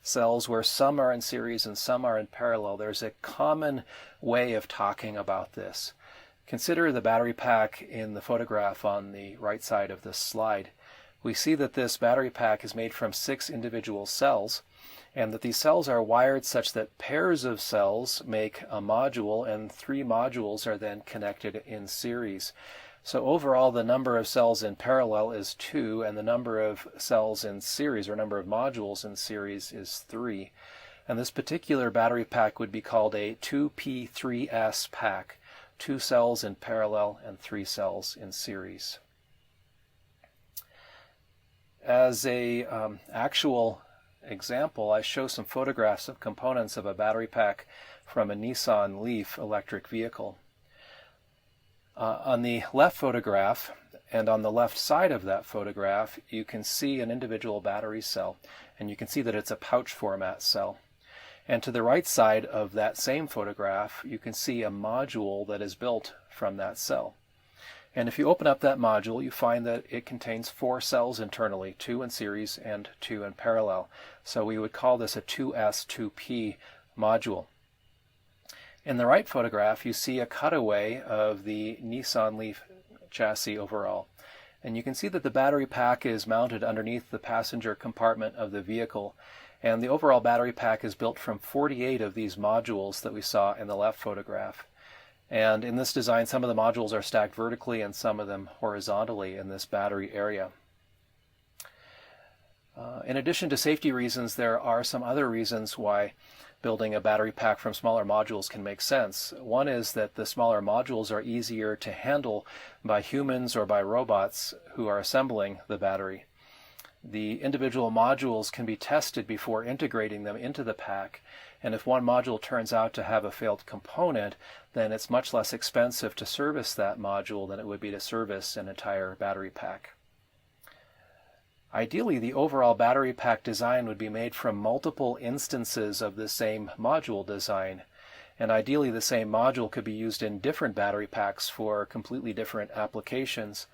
Speaker 1: cells where some are in series and some are in parallel, there's a common way of talking about this. Consider the battery pack in the photograph on the right side of this slide. We see that this battery pack is made from 6 individual cells, and that these cells are wired such that pairs of cells make a module, and 3 modules are then connected in series. So overall, the number of cells in parallel is 2, and the number of cells in series, or number of modules in series, is 3. And this particular battery pack would be called a 2P3S pack, 2 cells in parallel and 3 cells in series. As a actual example, I show some photographs of components of a battery pack from a Nissan Leaf electric vehicle. On the left photograph, and on the left side of that photograph, you can see an individual battery cell, and you can see that it's a pouch format cell. And to the right side of that same photograph, you can see a module that is built from that cell. And if you open up that module, you find that it contains 4 cells internally, 2 in series and 2 in parallel. So we would call this a 2S2P module. In the right photograph, you see a cutaway of the Nissan Leaf chassis overall. And you can see that the battery pack is mounted underneath the passenger compartment of the vehicle. And the overall battery pack is built from 48 of these modules that we saw in the left photograph. And in this design, some of the modules are stacked vertically and some of them horizontally in this battery area. In addition to safety reasons, there are some other reasons why building a battery pack from smaller modules can make sense. One is that the smaller modules are easier to handle by humans or by robots who are assembling the battery. The individual modules can be tested before integrating them into the pack, and if one module turns out to have a failed component, then it's much less expensive to service that module than it would be to service an entire battery pack. Ideally, the overall battery pack design would be made from multiple instances of the same module design, and ideally the same module could be used in different battery packs for completely different applications.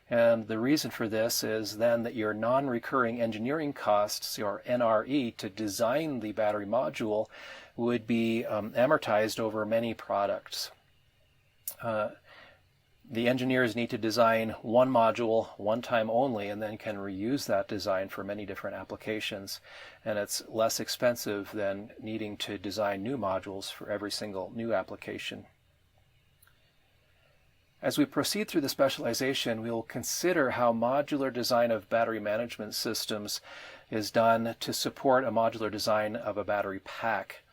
Speaker 1: And the reason for this is then that your non-recurring engineering costs, your NRE, to design the battery module would be amortized over many products. The engineers need to design one module one time only and then can reuse that design for many different applications. And it's less expensive than needing to design new modules for every single new application. As we proceed through the specialization, we will consider how modular design of battery management systems is done to support a modular design of a battery pack.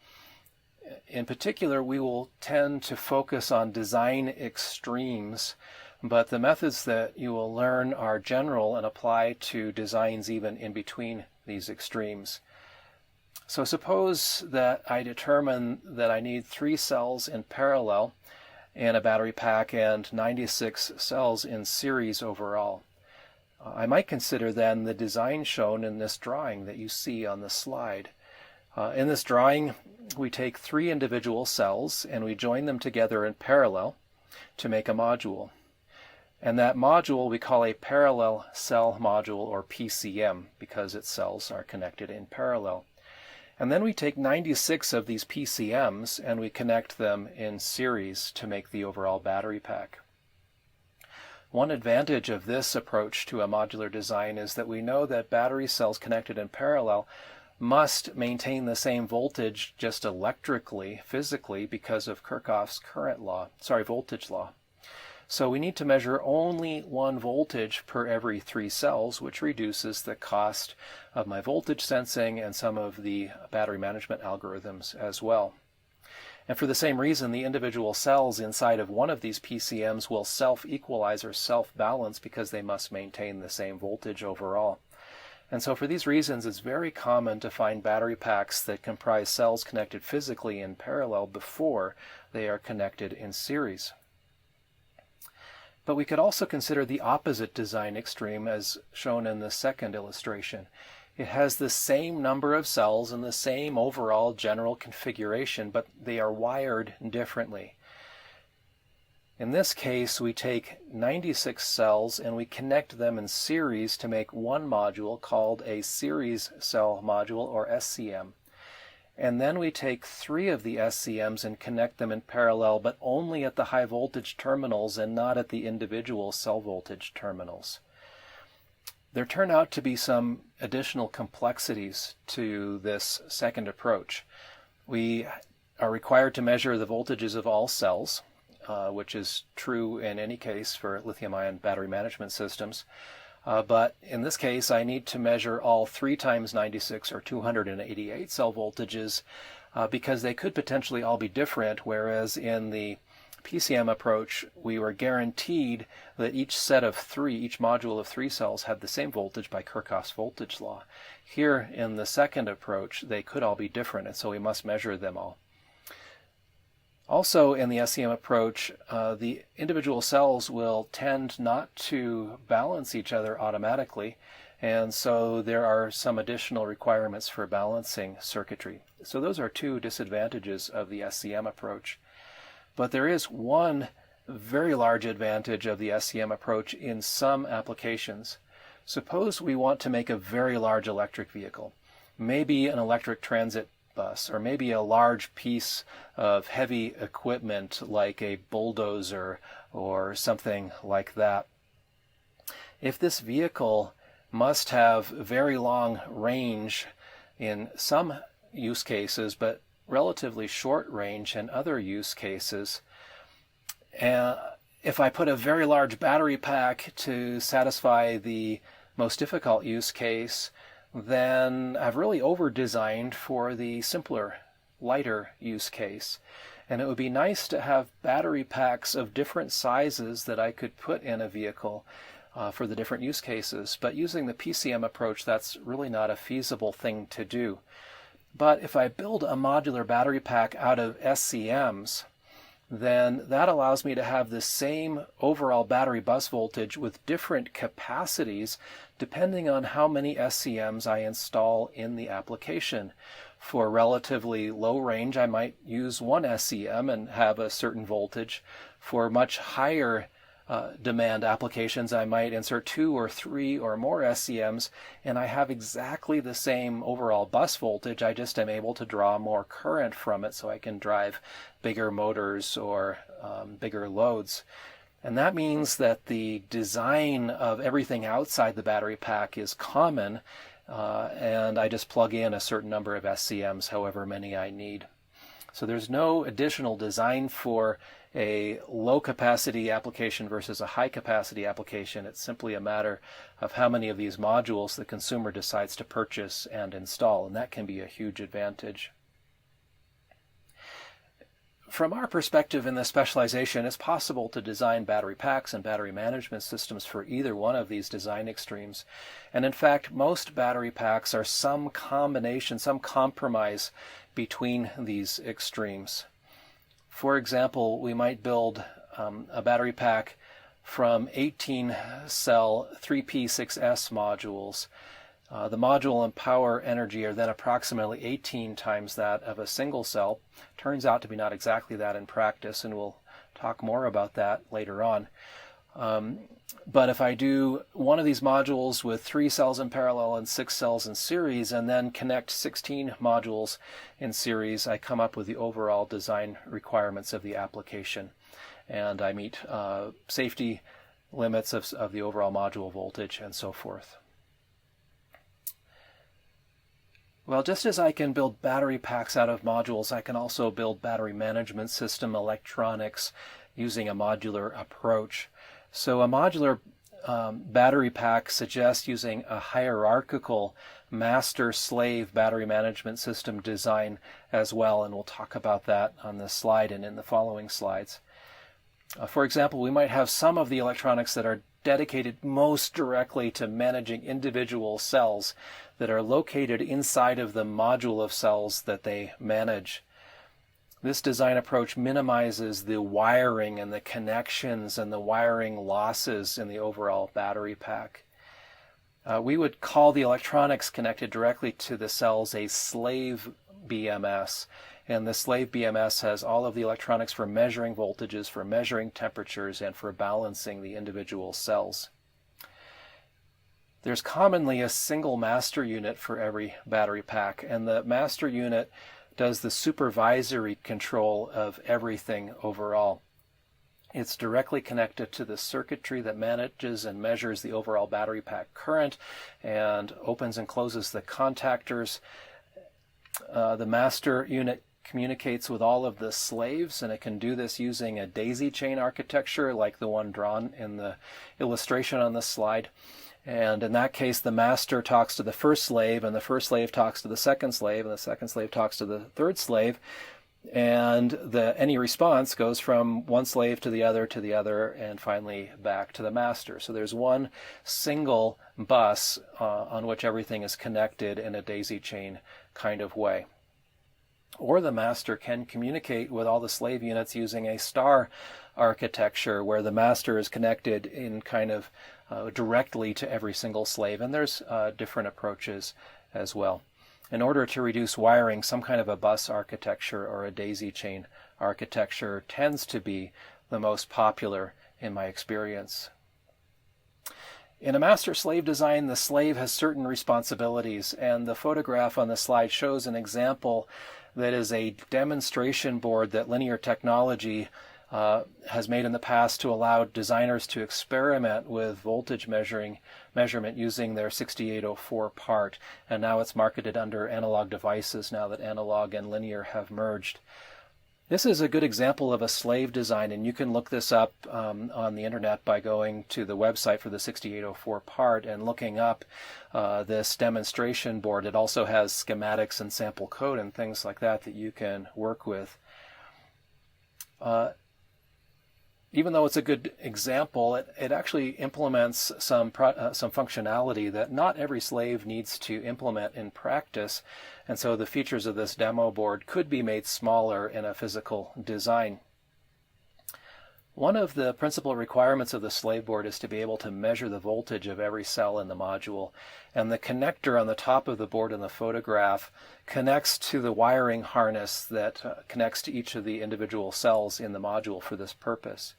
Speaker 1: In particular, we will tend to focus on design extremes, but the methods that you will learn are general and apply to designs even in between these extremes. So suppose that I determine that I need 3 cells in parallel in a battery pack and 96 cells in series overall. I might consider then the design shown in this drawing that you see on the slide. In this drawing, we take 3 individual cells and we join them together in parallel to make a module. And that module we call a parallel cell module, or PCM, because its cells are connected in parallel. And then we take 96 of these PCMs and we connect them in series to make the overall battery pack. One advantage of this approach to a modular design is that we know that battery cells connected in parallel must maintain the same voltage just electrically, physically, because of Kirchhoff's voltage law. So we need to measure only 1 voltage per every 3 cells, which reduces the cost of my voltage sensing and some of the battery management algorithms as well. And for the same reason, the individual cells inside of one of these PCMs will self-equalize or self-balance because they must maintain the same voltage overall. And so for these reasons, it's very common to find battery packs that comprise cells connected physically in parallel before they are connected in series. But we could also consider the opposite design extreme as shown in the second illustration. It has the same number of cells and the same overall general configuration, but they are wired differently. In this case, we take 96 cells and we connect them in series to make one module called a series cell module, or SCM. And then we take 3 of the SCMs and connect them in parallel, but only at the high voltage terminals and not at the individual cell voltage terminals. There turn out to be some additional complexities to this second approach. We are required to measure the voltages of all cells, which is true in any case for lithium-ion battery management systems. But in this case, I need to measure all 3 times 96 or 288 cell voltages because they could potentially all be different, whereas in the PCM approach, we were guaranteed that each module of 3 cells had the same voltage by Kirchhoff's voltage law. Here in the second approach, they could all be different, and so we must measure them all. Also, in the SCM approach, the individual cells will tend not to balance each other automatically, and so there are some additional requirements for balancing circuitry. So those are 2 disadvantages of the SCM approach. But there is one very large advantage of the SCM approach in some applications. Suppose we want to make a very large electric vehicle, maybe an electric transit bus, or maybe a large piece of heavy equipment like a bulldozer or something like that. If this vehicle must have very long range in some use cases, but relatively short range in other use cases, and if I put a very large battery pack to satisfy the most difficult use case, then I've really over-designed for the simpler, lighter use case. And it would be nice to have battery packs of different sizes that I could put in a vehicle for the different use cases. But using the PCM approach, that's really not a feasible thing to do. But if I build a modular battery pack out of SCMs, then that allows me to have the same overall battery bus voltage with different capacities depending on how many SCMs I install in the application. For relatively low range, I might use 1 SCM and have a certain voltage. For much higher demand applications, I might insert 2 or 3 or more SCMs, and I have exactly the same overall bus voltage. I just am able to draw more current from it so I can drive bigger motors or bigger loads. And that means that the design of everything outside the battery pack is common, and I just plug in a certain number of SCMs, however many I need. So there's no additional design for a low capacity application versus a high capacity application. It's simply a matter of how many of these modules the consumer decides to purchase and install, and that can be a huge advantage. From our perspective in this specialization, it's possible to design battery packs and battery management systems for either one of these design extremes. And in fact, most battery packs are some combination, some compromise between these extremes. For example, we might build a battery pack from 18-cell 3p6s modules. The module and power energy are then approximately 18 times that of a single cell. Turns out to be not exactly that in practice, and we'll talk more about that later on. But if I do one of these modules with 3 cells in parallel and 6 cells in series, and then connect 16 modules in series, I come up with the overall design requirements of the application. And I meet safety limits of the overall module voltage and so forth. Well, just as I can build battery packs out of modules, I can also build battery management system electronics using a modular approach. So a modular battery pack suggests using a hierarchical master-slave battery management system design as well, and we'll talk about that on this slide and in the following slides. For example, we might have some of the electronics that are dedicated most directly to managing individual cells that are located inside of the module of cells that they manage. This design approach minimizes the wiring and the connections and the wiring losses in the overall battery pack. We would call the electronics connected directly to the cells a slave BMS. And the slave BMS has all of the electronics for measuring voltages, for measuring temperatures, and for balancing the individual cells. There's commonly a single master unit for every battery pack, and the master unit does the supervisory control of everything overall. It's directly connected to the circuitry that manages and measures the overall battery pack current and opens and closes the contactors. The master unit communicates with all of the slaves, and it can do this using a daisy chain architecture like the one drawn in the illustration on this slide. And in that case, the master talks to the first slave, and the first slave talks to the second slave, and the second slave talks to the third slave, and any response goes from one slave to the other, and finally back to the master. So there's one single bus on which everything is connected in a daisy chain kind of way. Or the master can communicate with all the slave units using a star architecture where the master is connected in kind of directly to every single slave. And there's different approaches as well. In order to reduce wiring, some kind of a bus architecture or a daisy chain architecture tends to be the most popular in my experience. In a master-slave design, the slave has certain responsibilities, and the photograph on the slide shows an example that is a demonstration board that Linear Technology has made in the past to allow designers to experiment with voltage measurement using their 6804 part. And now it's marketed under Analog Devices now that Analog and Linear have merged. This is a good example of a slave design, and you can look this up on the internet by going to the website for the 6804 part and looking up this demonstration board. It also has schematics and sample code and things like that that you can work with. Even though it's a good example, it actually implements some functionality that not every slave needs to implement in practice, and so the features of this demo board could be made smaller in a physical design. One of the principal requirements of the slave board is to be able to measure the voltage of every cell in the module, and the connector on the top of the board in the photograph connects to the wiring harness that connects to each of the individual cells in the module for this purpose.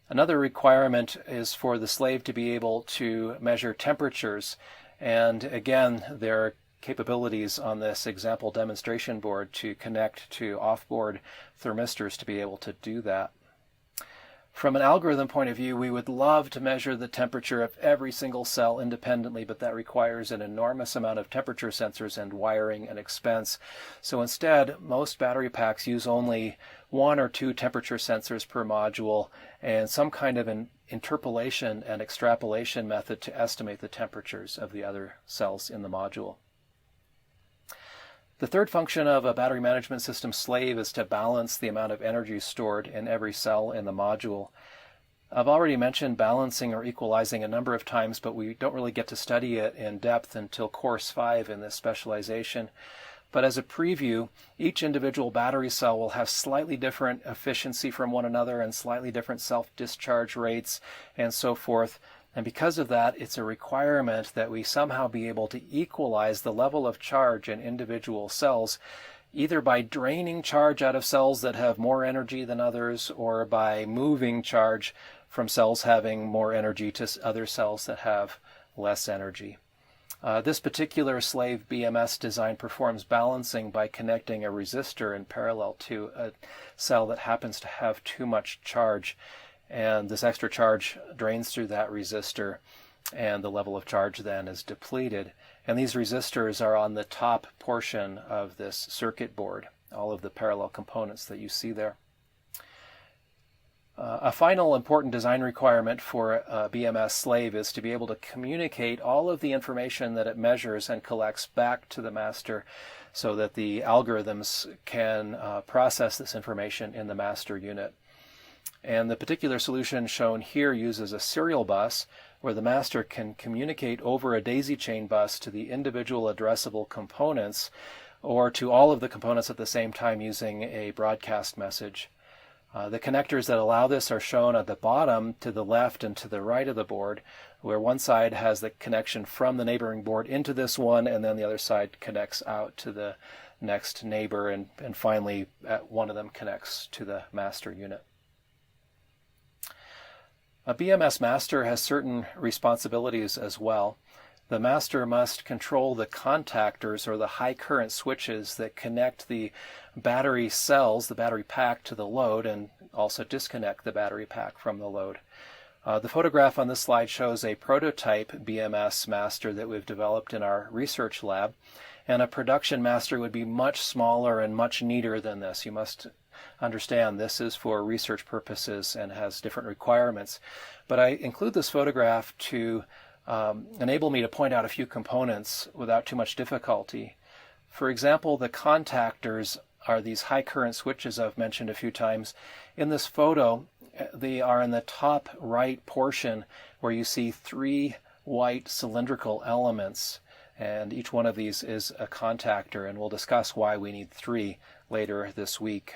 Speaker 1: Another requirement is for the slave to be able to measure temperatures, and again, there are capabilities on this example demonstration board to connect to off-board thermistors to be able to do that. From an algorithm point of view, we would love to measure the temperature of every single cell independently, but that requires an enormous amount of temperature sensors and wiring and expense. So instead, most battery packs use only 1 or 2 temperature sensors per module and some kind of an interpolation and extrapolation method to estimate the temperatures of the other cells in the module. The third function of a battery management system slave is to balance the amount of energy stored in every cell in the module. I've already mentioned balancing or equalizing a number of times, but we don't really get to study it in depth until Course 5 in this specialization. But as a preview, each individual battery cell will have slightly different efficiency from one another and slightly different self-discharge rates and so forth. And because of that, it's a requirement that we somehow be able to equalize the level of charge in individual cells, either by draining charge out of cells that have more energy than others, or by moving charge from cells having more energy to other cells that have less energy. This particular slave BMS design performs balancing by connecting a resistor in parallel to a cell that happens to have too much charge, and this extra charge drains through that resistor, and the level of charge then is depleted. And these resistors are on the top portion of this circuit board, all of the parallel components that you see there. A final important design requirement for a BMS slave is to be able to communicate all of the information that it measures and collects back to the master so that the algorithms can process this information in the master unit. And the particular solution shown here uses a serial bus where the master can communicate over a daisy chain bus to the individual addressable components or to all of the components at the same time using a broadcast message. The connectors that allow this are shown at the bottom to the left and to the right of the board, where one side has the connection from the neighboring board into this one, and then the other side connects out to the next neighbor, and finally one of them connects to the master unit. A BMS master has certain responsibilities as well. The master must control the contactors or the high current switches that connect the battery cells, the battery pack, to the load, and also disconnect the battery pack from the load. The photograph on this slide shows a prototype BMS master that we've developed in our research lab, and a production master would be much smaller and much neater than this. You must understand this is for research purposes and has different requirements. But I include this photograph to enable me to point out a few components without too much difficulty. For example, the contactors are these high current switches I've mentioned a few times. In this photo, they are in the top right portion where you see 3 white cylindrical elements, and each one of these is a contactor, and we'll discuss why we need 3 later this week.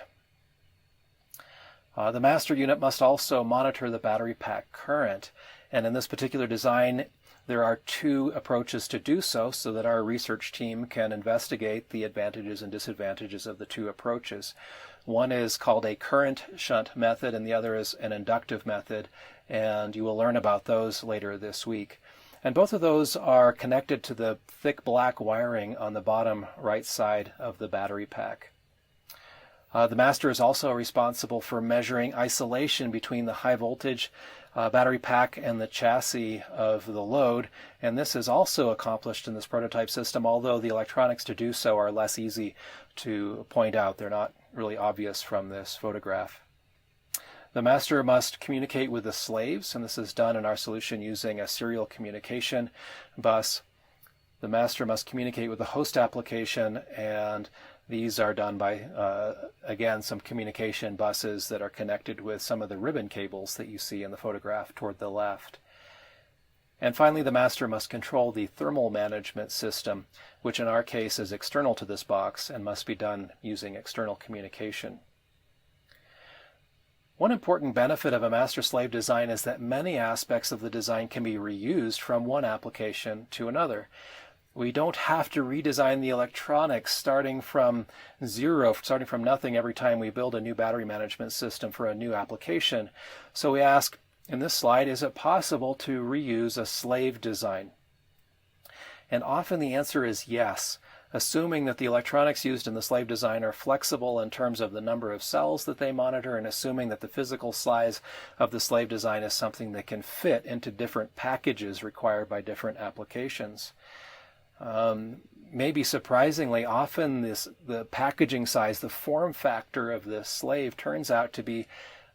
Speaker 1: The master unit must also monitor the battery pack current, and in this particular design there are 2 approaches to do so that our research team can investigate the advantages and disadvantages of the 2 approaches. One is called a current shunt method and the other is an inductive method, and you will learn about those later this week. And both of those are connected to the thick black wiring on the bottom right side of the battery pack. The master is also responsible for measuring isolation between the high voltage battery pack and the chassis of the load, and this is also accomplished in this prototype system, although the electronics to do so are less easy to point out. They're not really obvious from this photograph. The master must communicate with the slaves, and this is done in our solution using a serial communication bus. The master must communicate with the host application, and these are done by, again, some communication buses that are connected with some of the ribbon cables that you see in the photograph toward the left. And finally, the master must control the thermal management system, which in our case is external to this box and must be done using external communication. One important benefit of a master-slave design is that many aspects of the design can be reused from one application to another. We don't have to redesign the electronics starting from zero, starting from nothing every time we build a new battery management system for a new application. So we ask, in this slide, is it possible to reuse a slave design? And often the answer is yes, assuming that the electronics used in the slave design are flexible in terms of the number of cells that they monitor, and assuming that the physical size of the slave design is something that can fit into different packages required by different applications. Maybe surprisingly, often the packaging size, the form factor of the slave turns out to be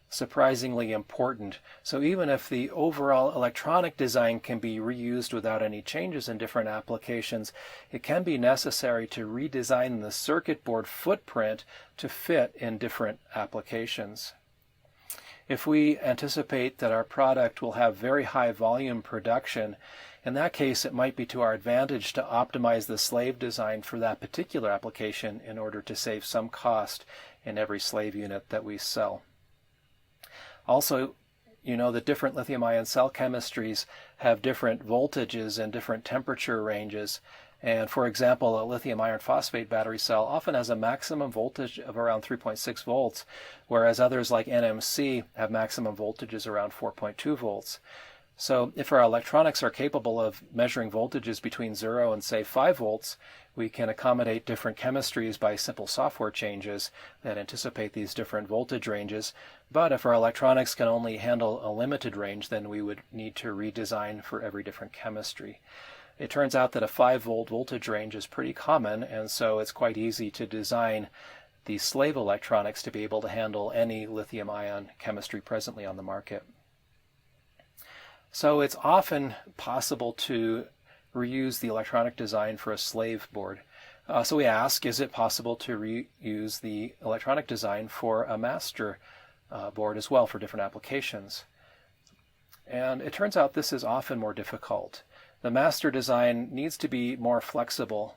Speaker 1: surprisingly important. So even if the overall electronic design can be reused without any changes in different applications, it can be necessary to redesign the circuit board footprint to fit in different applications. If we anticipate that our product will have very high volume production, in that case it might be to our advantage to optimize the slave design for that particular application in order to save some cost in every slave unit that we sell. Also, you know that different lithium-ion cell chemistries have different voltages and different temperature ranges. And for example, a lithium iron phosphate battery cell often has a maximum voltage of around 3.6 volts, whereas others like NMC have maximum voltages around 4.2 volts. So if our electronics are capable of measuring voltages between 0 and say 5 volts, we can accommodate different chemistries by simple software changes that anticipate these different voltage ranges. But if our electronics can only handle a limited range, then we would need to redesign for every different chemistry. It turns out that a 5-volt voltage range is pretty common, and so it's quite easy to design the slave electronics to be able to handle any lithium-ion chemistry presently on the market. So it's often possible to reuse the electronic design for a slave board. So we ask, is it possible to reuse the electronic design for a master board as well for different applications? And it turns out this is often more difficult. The master design needs to be more flexible.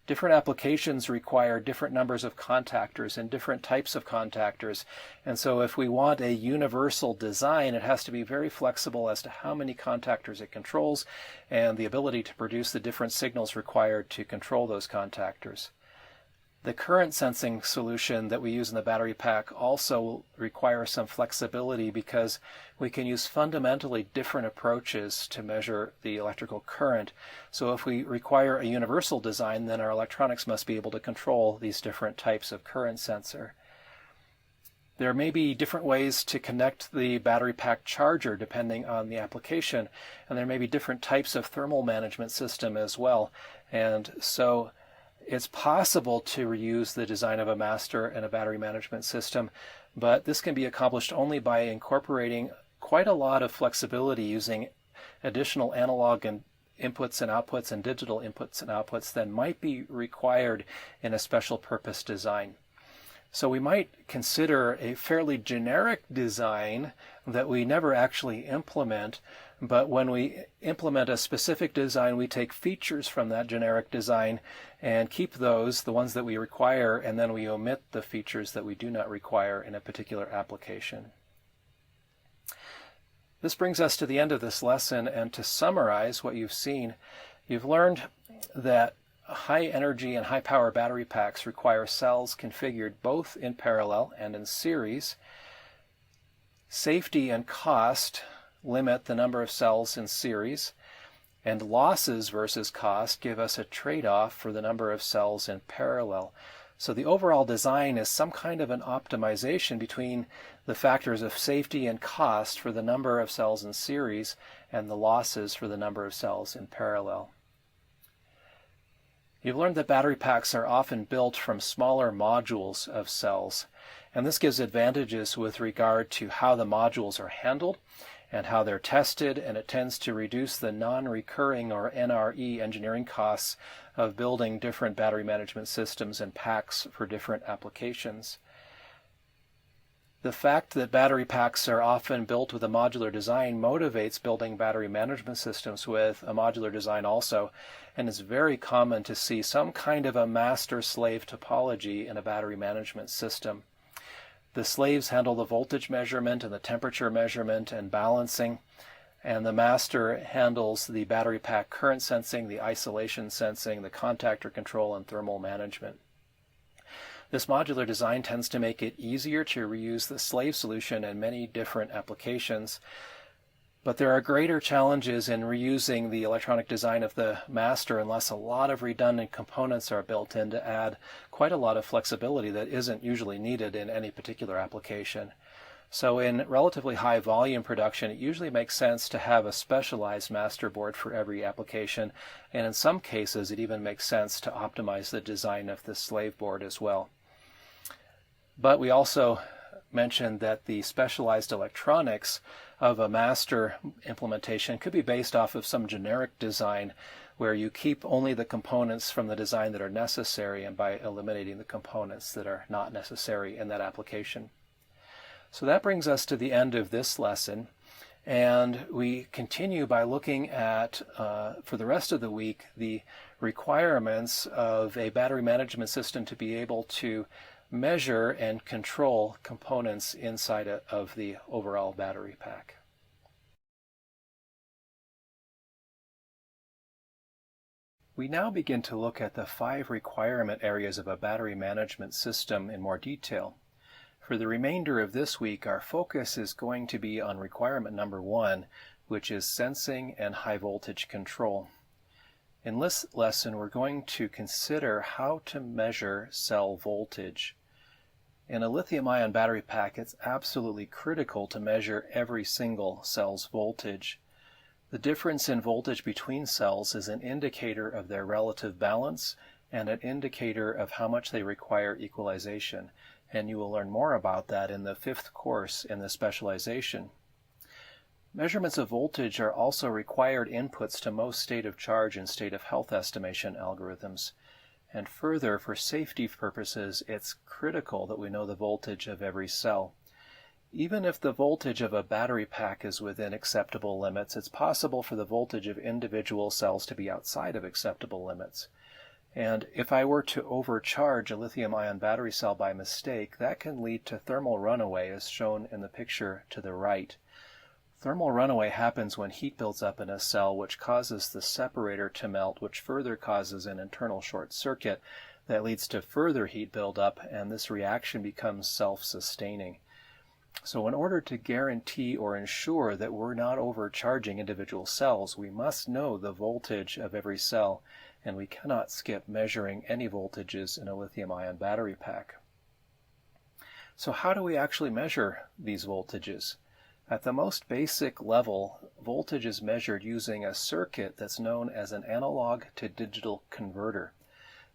Speaker 1: Different applications require different numbers of contactors and different types of contactors. And so if we want a universal design, it has to be very flexible as to how many contactors it controls and the ability to produce the different signals required to control those contactors. The current sensing solution that we use in the battery pack also requires some flexibility because we can use fundamentally different approaches to measure the electrical current. So if we require a universal design, then our electronics must be able to control these different types of current sensor. There may be different ways to connect the battery pack charger depending on the application, and there may be different types of thermal management system as well. And so it's possible to reuse the design of a master and a battery management system, but this can be accomplished only by incorporating quite a lot of flexibility using additional analog and inputs and outputs and digital inputs and outputs that might be required in a special purpose design. So we might consider a fairly generic design that we never actually implement, but when we implement a specific design, we take features from that generic design and keep those, the ones that we require, and then we omit the features that we do not require in a particular application. This brings us to the end of this lesson, and to summarize what you've seen, you've learned that high energy and high power battery packs require cells configured both in parallel and in series. Safety and cost limit the number of cells in series, and losses versus cost give us a trade-off for the number of cells in parallel. So the overall design is some kind of an optimization between the factors of safety and cost for the number of cells in series and the losses for the number of cells in parallel. You've learned that battery packs are often built from smaller modules of cells, and this gives advantages with regard to how the modules are handled and how they're tested, and it tends to reduce the non-recurring or NRE engineering costs of building different battery management systems and packs for different applications. The fact that battery packs are often built with a modular design motivates building battery management systems with a modular design also, and it's very common to see some kind of a master-slave topology in a battery management system. The slaves handle the voltage measurement and the temperature measurement and balancing, and the master handles the battery pack current sensing, the isolation sensing, the contactor control, and thermal management. This modular design tends to make it easier to reuse the slave solution in many different applications, but there are greater challenges in reusing the electronic design of the master unless a lot of redundant components are built in to add quite a lot of flexibility that isn't usually needed in any particular application. So in relatively high volume production, it usually makes sense to have a specialized master board for every application, and in some cases it even makes sense to optimize the design of the slave board as well. But we also mentioned that the specialized electronics of a master implementation could be based off of some generic design where you keep only the components from the design that are necessary and by eliminating the components that are not necessary in that application. So that brings us to the end of this lesson. And we continue by looking at, for the rest of the week, the requirements of a battery management system to be able to measure and control components inside of the overall battery pack. We now begin to look at the 5 requirement areas of a battery management system in more detail. For the remainder of this week, our focus is going to be on requirement number 1, which is sensing and high voltage control. In this lesson, we're going to consider how to measure cell voltage. In a lithium-ion battery pack, it's absolutely critical to measure every single cell's voltage. The difference in voltage between cells is an indicator of their relative balance and an indicator of how much they require equalization. And you will learn more about that in the 5th course in the specialization. Measurements of voltage are also required inputs to most state of charge and state of health estimation algorithms. And further, for safety purposes, it's critical that we know the voltage of every cell. Even if the voltage of a battery pack is within acceptable limits, it's possible for the voltage of individual cells to be outside of acceptable limits. And if I were to overcharge a lithium-ion battery cell by mistake, that can lead to thermal runaway, as shown in the picture to the right. Thermal runaway happens when heat builds up in a cell, which causes the separator to melt, which further causes an internal short circuit that leads to further heat buildup, and this reaction becomes self-sustaining. So in order to guarantee or ensure that we're not overcharging individual cells, we must know the voltage of every cell, and we cannot skip measuring any voltages in a lithium-ion battery pack. So how do we actually measure these voltages? At the most basic level, voltage is measured using a circuit that's known as an analog to digital converter.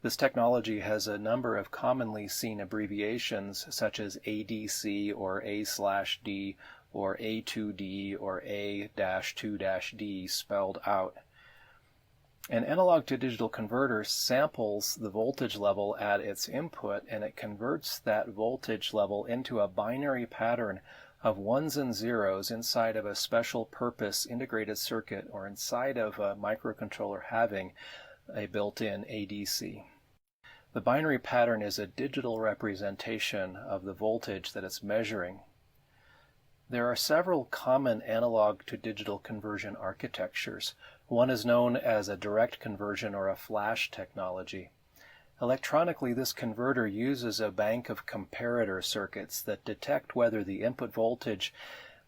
Speaker 1: This technology has a number of commonly seen abbreviations such as ADC or A/D or A2D or A-2-D spelled out. An analog to digital converter samples the voltage level at its input, and it converts that voltage level into a binary pattern of ones and zeros inside of a special purpose integrated circuit or inside of a microcontroller having a built-in ADC. The binary pattern is a digital representation of the voltage that it's measuring. There are several common analog to digital conversion architectures. One is known as a direct conversion or a flash technology. Electronically, this converter uses a bank of comparator circuits that detect whether the input voltage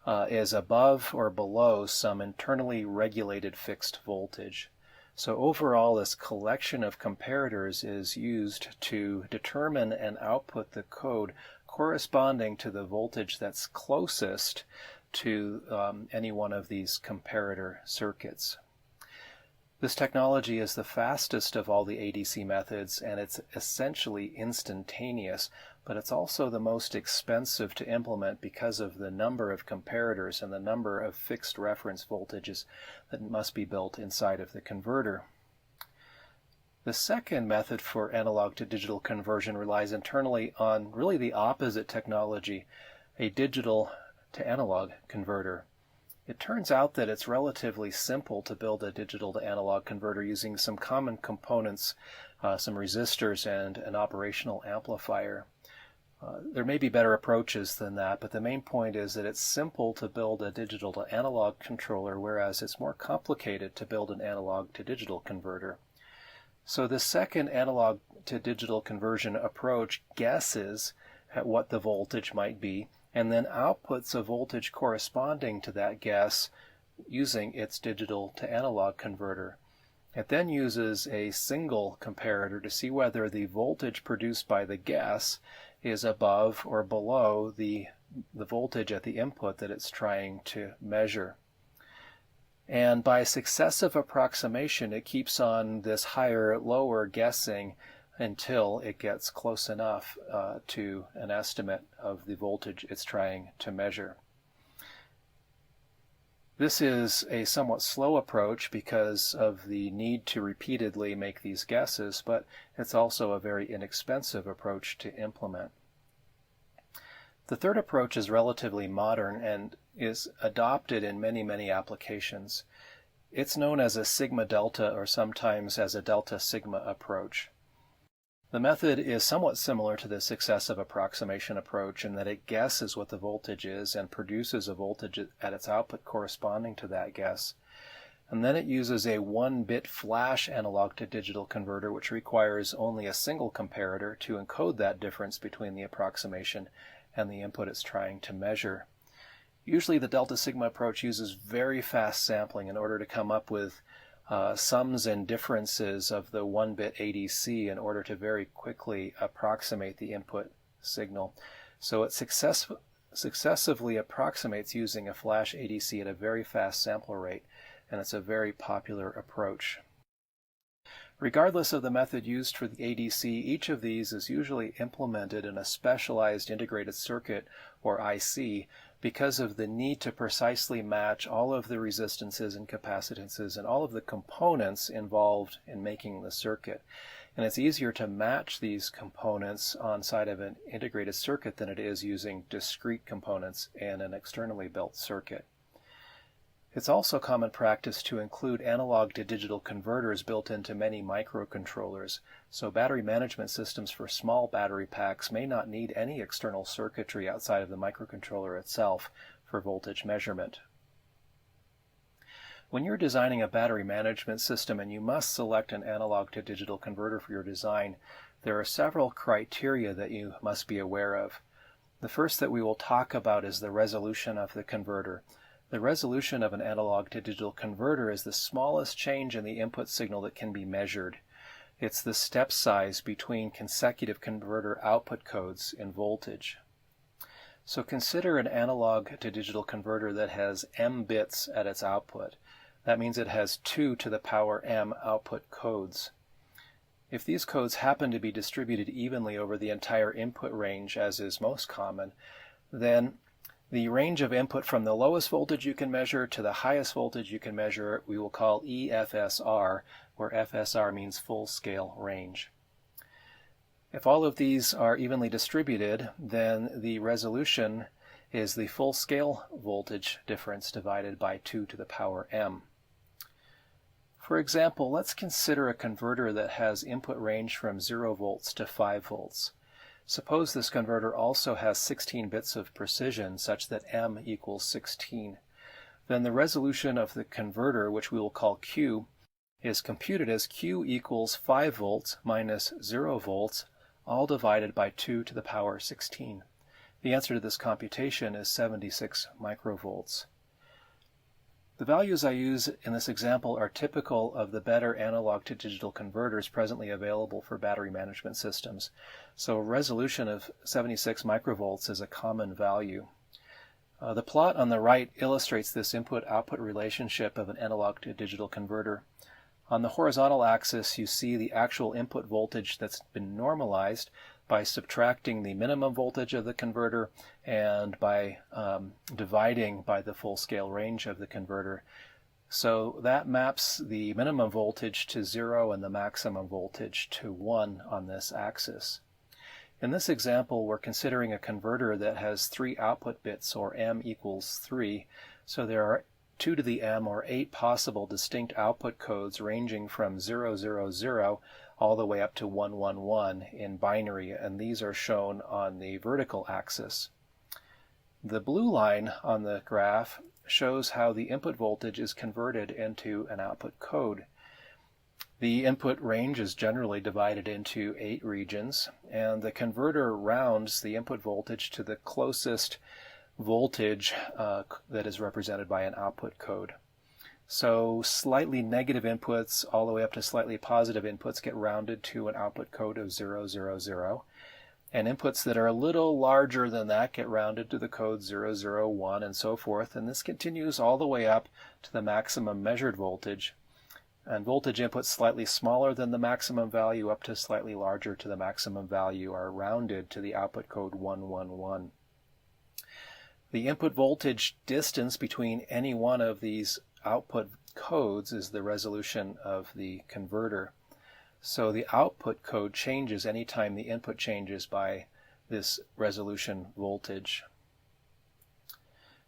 Speaker 1: is above or below some internally regulated fixed voltage. So overall, this collection of comparators is used to determine and output the code corresponding to the voltage that's closest to any one of these comparator circuits. This technology is the fastest of all the ADC methods, and it's essentially instantaneous, but it's also the most expensive to implement because of the number of comparators and the number of fixed reference voltages that must be built inside of the converter. The second method for analog to digital conversion relies internally on really the opposite technology, a digital to analog converter. It turns out that it's relatively simple to build a digital to analog converter using some common components, some resistors, and an operational amplifier. There may be better approaches than that, but the main point is that it's simple to build a digital to analog controller, whereas it's more complicated to build an analog to digital converter. So the second analog to digital conversion approach guesses at what the voltage might be, and then outputs a voltage corresponding to that guess using its digital to analog converter. It then uses a single comparator to see whether the voltage produced by the guess is above or below the voltage at the input that it's trying to measure. And by successive approximation, it keeps on this higher-lower guessing until it gets close enough to an estimate of the voltage it's trying to measure. This is a somewhat slow approach because of the need to repeatedly make these guesses, but it's also a very inexpensive approach to implement. The third approach is relatively modern and is adopted in many applications. It's known as a sigma-delta or sometimes as a delta-sigma approach. The method is somewhat similar to the successive approximation approach in that it guesses what the voltage is and produces a voltage at its output corresponding to that guess. And then it uses a 1-bit flash analog to digital converter, which requires only a single comparator to encode that difference between the approximation and the input it's trying to measure. Usually the delta sigma approach uses very fast sampling in order to come up with sums and differences of the 1-bit ADC in order to very quickly approximate the input signal. So it successively approximates using a flash ADC at a very fast sample rate, and it's a very popular approach. Regardless of the method used for the ADC, each of these is usually implemented in a specialized integrated circuit, or IC, because of the need to precisely match all of the resistances and capacitances and all of the components involved in making the circuit. And it's easier to match these components on side of an integrated circuit than it is using discrete components in an externally built circuit. It's also common practice to include analog to digital converters built into many microcontrollers, so battery management systems for small battery packs may not need any external circuitry outside of the microcontroller itself for voltage measurement. When you're designing a battery management system and you must select an analog to digital converter for your design, there are several criteria that you must be aware of. The first that we will talk about is the resolution of the converter. The resolution of an analog to digital converter is the smallest change in the input signal that can be measured. It's the step size between consecutive converter output codes in voltage. So consider an analog to digital converter that has m bits at its output. That means it has 2 to the power m output codes. If these codes happen to be distributed evenly over the entire input range, as is most common, then the range of input from the lowest voltage you can measure to the highest voltage you can measure we will call EFSR, where FSR means full scale range. If all of these are evenly distributed, then the resolution is the full scale voltage difference divided by 2 to the power m. For example, let's consider a converter that has input range from 0 volts to 5 volts. Suppose this converter also has 16 bits of precision such that m equals 16. Then the resolution of the converter, which we will call Q, is computed as Q equals 5 volts minus 0 volts, all divided by 2 to the power 16. The answer to this computation is 76 microvolts. The values I use in this example are typical of the better analog to digital converters presently available for battery management systems. So a resolution of 76 microvolts is a common value. The plot on the right illustrates this input-output relationship of an analog to digital converter. On the horizontal axis, you see the actual input voltage that's been normalized by subtracting the minimum voltage of the converter and by dividing by the full scale range of the converter. So that maps the minimum voltage to 0 and the maximum voltage to 1 on this axis. In this example, we're considering a converter that has 3 output bits, or m equals 3, so there are 2 to the m, or 8 possible distinct output codes ranging from 000 all the way up to 111 in binary, and these are shown on the vertical axis. The blue line on the graph shows how the input voltage is converted into an output code. The input range is generally divided into 8 regions, and the converter rounds the input voltage to the closest voltage that is represented by an output code. So slightly negative inputs all the way up to slightly positive inputs get rounded to an output code of 000, and inputs that are a little larger than that get rounded to the code 001 and so forth, and this continues all the way up to the maximum measured voltage. And voltage inputs slightly smaller than the maximum value up to slightly larger to the maximum value are rounded to the output code 111. The input voltage distance between any one of these output codes is the resolution of the converter. So the output code changes anytime the input changes by this resolution voltage.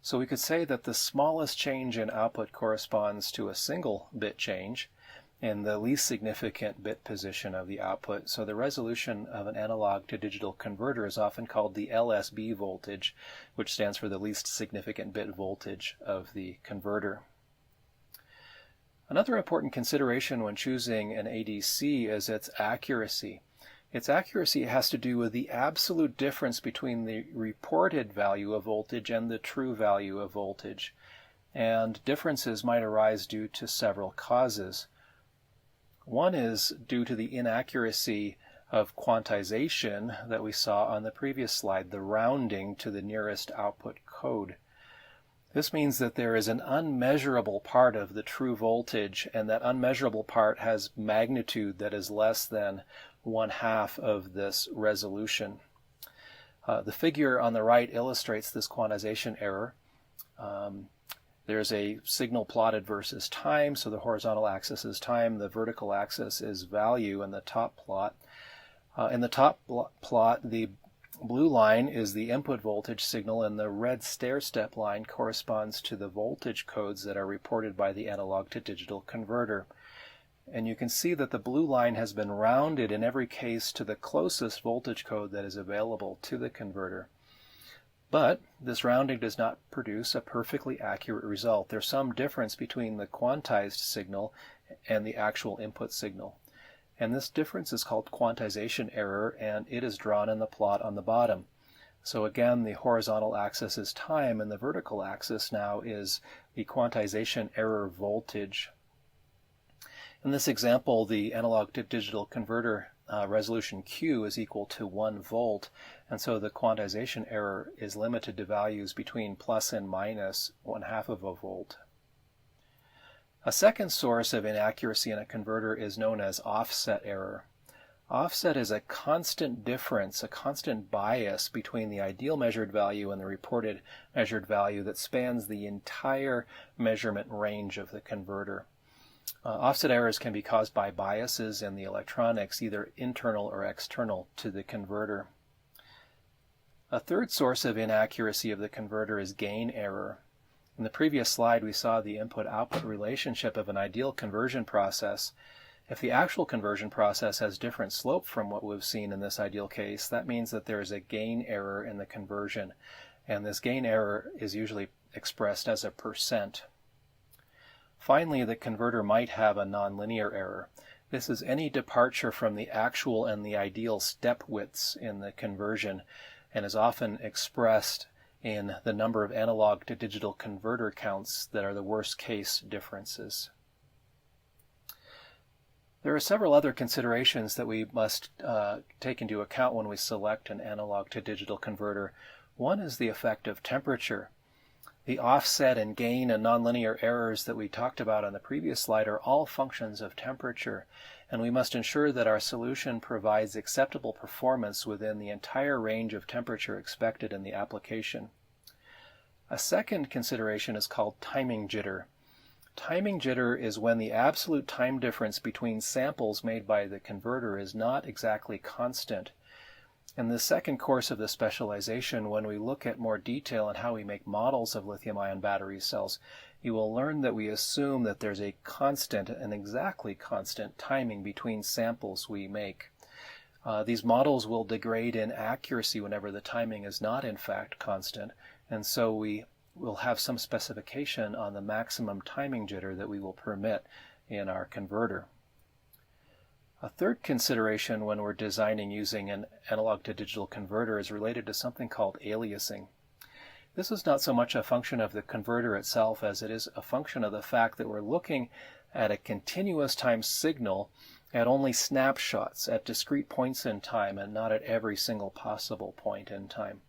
Speaker 1: So we could say that the smallest change in output corresponds to a single bit change in the least significant bit position of the output. So the resolution of an analog to digital converter is often called the LSB voltage, which stands for the least significant bit voltage of the converter. Another important consideration when choosing an ADC is its accuracy. Its accuracy has to do with the absolute difference between the reported value of voltage and the true value of voltage. And differences might arise due to several causes. One is due to the inaccuracy of quantization that we saw on the previous slide, the rounding to the nearest output code. This means that there is an unmeasurable part of the true voltage, and that unmeasurable part has magnitude that is less than 1/2 of this resolution. The figure on the right illustrates this quantization error. There's a signal plotted versus time, so the horizontal axis is time, the vertical axis is value in the top plot. In the top plot, the blue line is the input voltage signal, and the red stair-step line corresponds to the voltage codes that are reported by the analog to digital converter. And you can see that the blue line has been rounded in every case to the closest voltage code that is available to the converter. But this rounding does not produce a perfectly accurate result. There's some difference between the quantized signal and the actual input signal. And this difference is called quantization error, and it is drawn in the plot on the bottom. So again, the horizontal axis is time, and the vertical axis now is the quantization error voltage. In this example, the analog to digital converter resolution Q is equal to 1 volt, and so the quantization error is limited to values between plus and minus 1/2 of a volt. A second source of inaccuracy in a converter is known as offset error. Offset is a constant difference, a constant bias between the ideal measured value and the reported measured value that spans the entire measurement range of the converter. Offset errors can be caused by biases in the electronics, either internal or external to the converter. A third source of inaccuracy of the converter is gain error. In the previous slide, we saw the input-output relationship of an ideal conversion process. If the actual conversion process has different slope from what we've seen in this ideal case, that means that there is a gain error in the conversion, and this gain error is usually expressed as a %. Finally, the converter might have a nonlinear error. This is any departure from the actual and the ideal step widths in the conversion, and is often expressed in the number of analog to digital converter counts that are the worst case differences. There are several other considerations that we must take into account when we select an analog to digital converter. One is the effect of temperature. The offset and gain and nonlinear errors that we talked about on the previous slide are all functions of temperature, and we must ensure that our solution provides acceptable performance within the entire range of temperature expected in the application. A second consideration is called timing jitter. Timing jitter is when the absolute time difference between samples made by the converter is not exactly constant. In the second course of the specialization, when we look at more detail on how we make models of lithium-ion battery cells, you will learn that we assume that there's a constant, an exactly constant timing between samples we make. These models will degrade in accuracy whenever the timing is not in fact constant, and so we will have some specification on the maximum timing jitter that we will permit in our converter. A third consideration when we're designing using an analog to digital converter is related to something called aliasing. This is not so much a function of the converter itself as it is a function of the fact that we're looking at a continuous time signal at only snapshots, at discrete points in time, and not at every single possible point in time.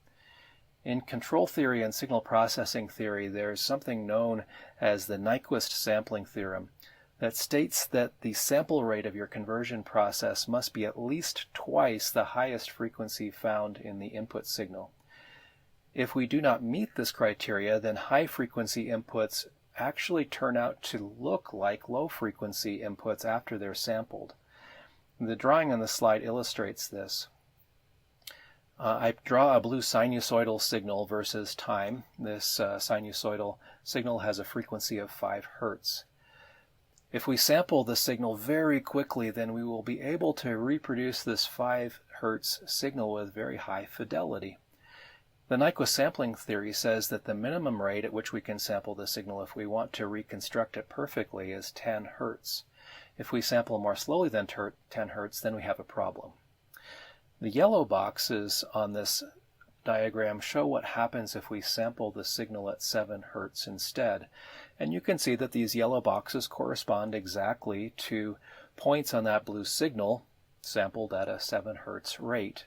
Speaker 1: In control theory and signal processing theory, there's something known as the Nyquist sampling theorem that states that the sample rate of your conversion process must be at least twice the highest frequency found in the input signal. If we do not meet this criteria, then high-frequency inputs actually turn out to look like low-frequency inputs after they're sampled. The drawing on the slide illustrates this. I draw a blue sinusoidal signal versus time. This sinusoidal signal has a frequency of 5 Hertz. If we sample the signal very quickly, then we will be able to reproduce this 5 Hertz signal with very high fidelity. The Nyquist sampling theory says that the minimum rate at which we can sample the signal if we want to reconstruct it perfectly is 10 Hertz. If we sample more slowly than 10 Hertz, then we have a problem. The yellow boxes on this diagram show what happens if we sample the signal at 7 Hertz instead. And you can see that these yellow boxes correspond exactly to points on that blue signal sampled at a 7 Hertz rate.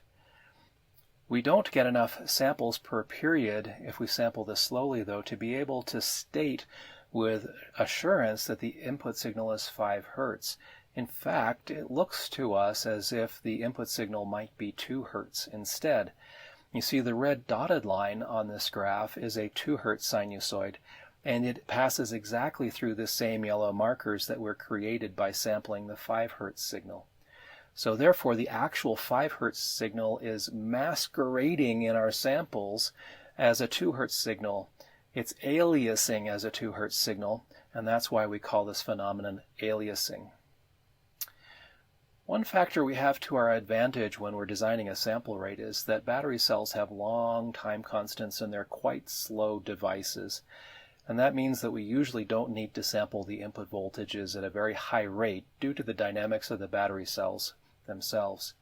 Speaker 1: We don't get enough samples per period if we sample this slowly, though, to be able to state with assurance that the input signal is 5 Hertz. In fact, it looks to us as if the input signal might be 2 Hertz instead. You see the red dotted line on this graph is a 2 Hertz sinusoid, and it passes exactly through the same yellow markers that were created by sampling the 5 Hertz signal. So therefore, the actual 5 Hertz signal is masquerading in our samples as a 2 Hertz signal. It's aliasing as a 2 Hertz signal, and that's why we call this phenomenon aliasing. One factor we have to our advantage when we're designing a sample rate is that battery cells have long time constants and they're quite slow devices. And that means that we usually don't need to sample the input voltages at a very high rate due to the dynamics of the battery cells themselves.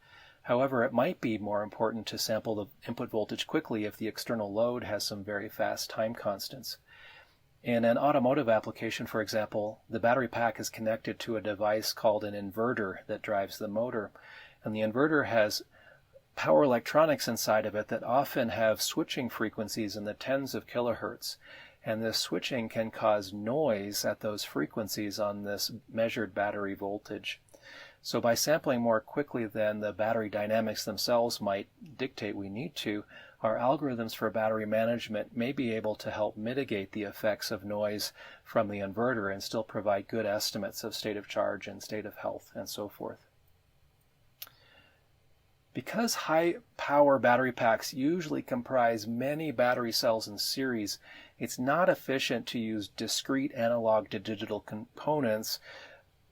Speaker 1: However, it might be more important to sample the input voltage quickly if the external load has some very fast time constants. In an automotive application, for example, the battery pack is connected to a device called an inverter that drives the motor. And the inverter has power electronics inside of it that often have switching frequencies in the tens of kilohertz. And this switching can cause noise at those frequencies on this measured battery voltage. So by sampling more quickly than the battery dynamics themselves might dictate we need to, our algorithms for battery management may be able to help mitigate the effects of noise from the inverter and still provide good estimates of state of charge and state of health and so forth. Because high-power battery packs usually comprise many battery cells in series, it's not efficient to use discrete analog to digital components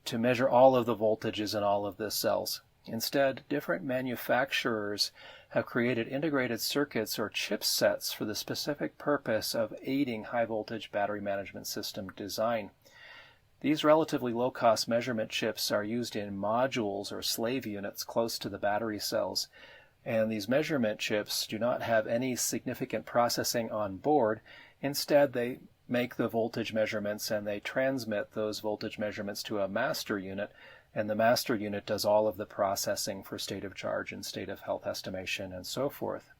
Speaker 1: to measure all of the voltages in all of the cells. Instead, different manufacturers have created integrated circuits or chipsets for the specific purpose of aiding high-voltage battery management system design. These relatively low-cost measurement chips are used in modules or slave units close to the battery cells, and these measurement chips do not have any significant processing on board. Instead, they make the voltage measurements and they transmit those voltage measurements to a master unit, and the master unit does all of the processing for state of charge and state of health estimation and so forth.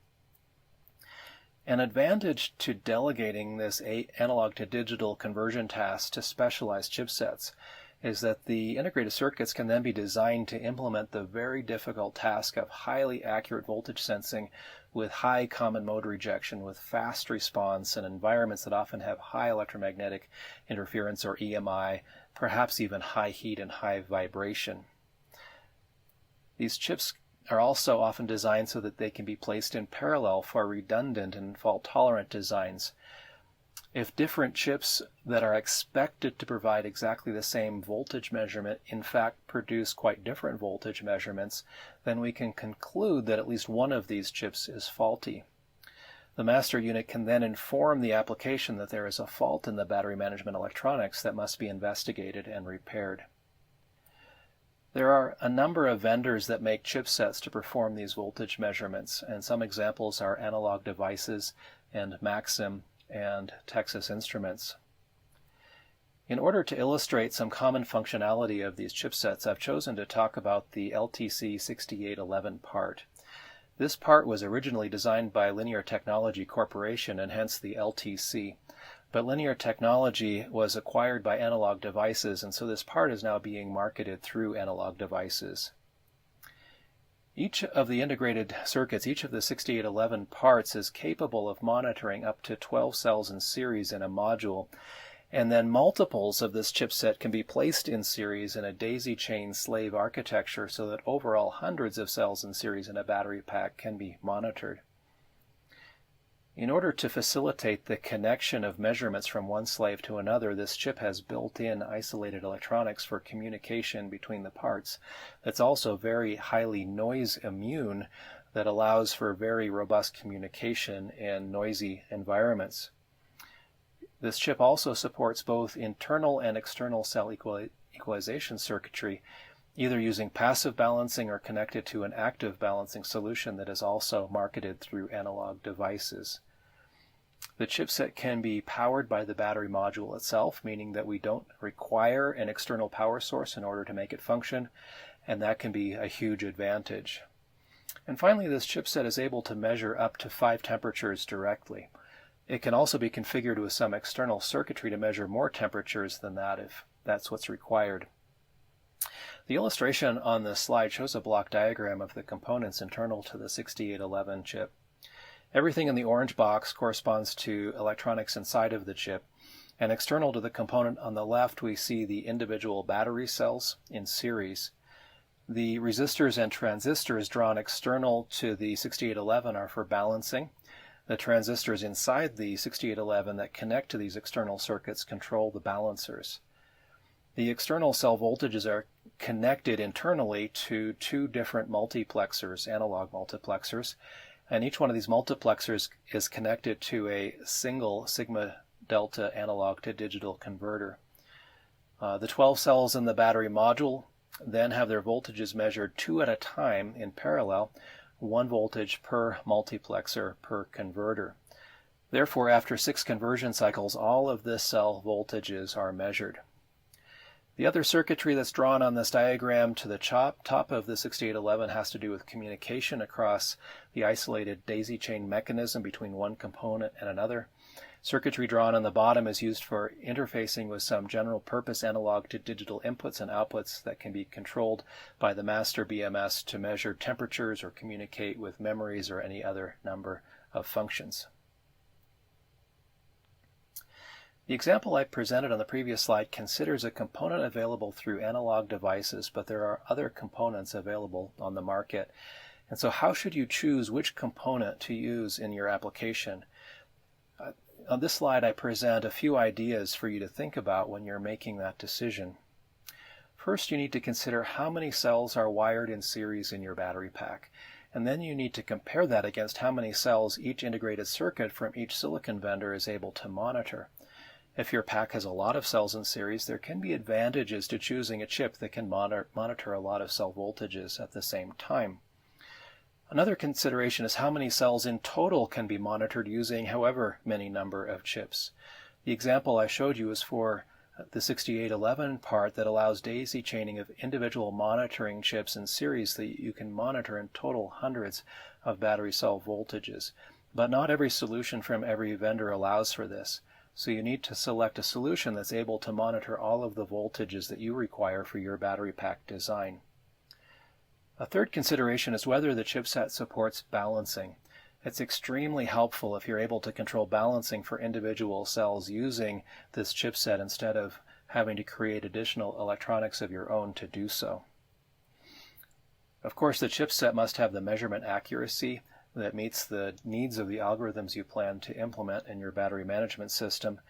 Speaker 1: An advantage to delegating this analog to digital conversion task to specialized chipsets is that the integrated circuits can then be designed to implement the very difficult task of highly accurate voltage sensing with high common mode rejection, with fast response in environments that often have high electromagnetic interference or EMI, perhaps even high heat and high vibration. These chips are also often designed so that they can be placed in parallel for redundant and fault-tolerant designs. If different chips that are expected to provide exactly the same voltage measurement in fact produce quite different voltage measurements, then we can conclude that at least one of these chips is faulty. The master unit can then inform the application that there is a fault in the battery management electronics that must be investigated and repaired. There are a number of vendors that make chipsets to perform these voltage measurements, and some examples are Analog Devices and Maxim and Texas Instruments. In order to illustrate some common functionality of these chipsets, I've chosen to talk about the LTC6811 part. This part was originally designed by Linear Technology Corporation and hence the LTC, but Linear Technology was acquired by Analog Devices, and so this part is now being marketed through Analog Devices. Each of the integrated circuits, each of the 6811 parts is capable of monitoring up to 12 cells in series in a module, And then multiples of this chipset can be placed in series in a daisy chain slave architecture so that overall hundreds of cells in series in a battery pack can be monitored. In order to facilitate the connection of measurements from one slave to another, this chip has built-in isolated electronics for communication between the parts that's also very highly noise immune, that allows for very robust communication in noisy environments. This chip also supports both internal and external cell equalization circuitry, either using passive balancing or connected to an active balancing solution that is also marketed through analog devices. The chipset can be powered by the battery module itself, meaning that we don't require an external power source in order to make it function, and that can be a huge advantage. And finally, this chipset is able to measure up to 5 temperatures directly. It can also be configured with some external circuitry to measure more temperatures than that if that's what's required. The illustration on this slide shows a block diagram of the components internal to the 6811 chip. Everything in the orange box corresponds to electronics inside of the chip, and external to the component on the left we see the individual battery cells in series. The resistors and transistors drawn external to the 6811 are for balancing. The transistors inside the 6811 that connect to these external circuits control the balancers. The external cell voltages are connected internally to 2 different multiplexers, analog multiplexers, and each one of these multiplexers is connected to a single sigma delta analog to digital converter. The 12 cells in the battery module then have their voltages measured 2 at a time in parallel, 1 voltage per multiplexer per converter. Therefore, after 6 conversion cycles, all of the cell voltages are measured. The other circuitry that's drawn on this diagram to the top of the 6811 has to do with communication across the isolated daisy chain mechanism between one component and another. Circuitry drawn on the bottom is used for interfacing with some general purpose analog to digital inputs and outputs that can be controlled by the master BMS to measure temperatures or communicate with memories or any other number of functions. The example I presented on the previous slide considers a component available through analog devices, but there are other components available on the market. And so how should you choose which component to use in your application? On this slide, I present a few ideas for you to think about when you're making that decision. First, you need to consider how many cells are wired in series in your battery pack. And then you need to compare that against how many cells each integrated circuit from each silicon vendor is able to monitor. If your pack has a lot of cells in series, there can be advantages to choosing a chip that can monitor a lot of cell voltages at the same time. Another consideration is how many cells in total can be monitored using however many number of chips. The example I showed you is for the 6811 part that allows daisy chaining of individual monitoring chips in series so that you can monitor in total hundreds of battery cell voltages. But not every solution from every vendor allows for this. So you need to select a solution that's able to monitor all of the voltages that you require for your battery pack design. A third consideration is whether the chipset supports balancing. It's extremely helpful if you're able to control balancing for individual cells using this chipset instead of having to create additional electronics of your own to do so. Of course, the chipset must have the measurement accuracy that meets the needs of the algorithms you plan to implement in your battery management system.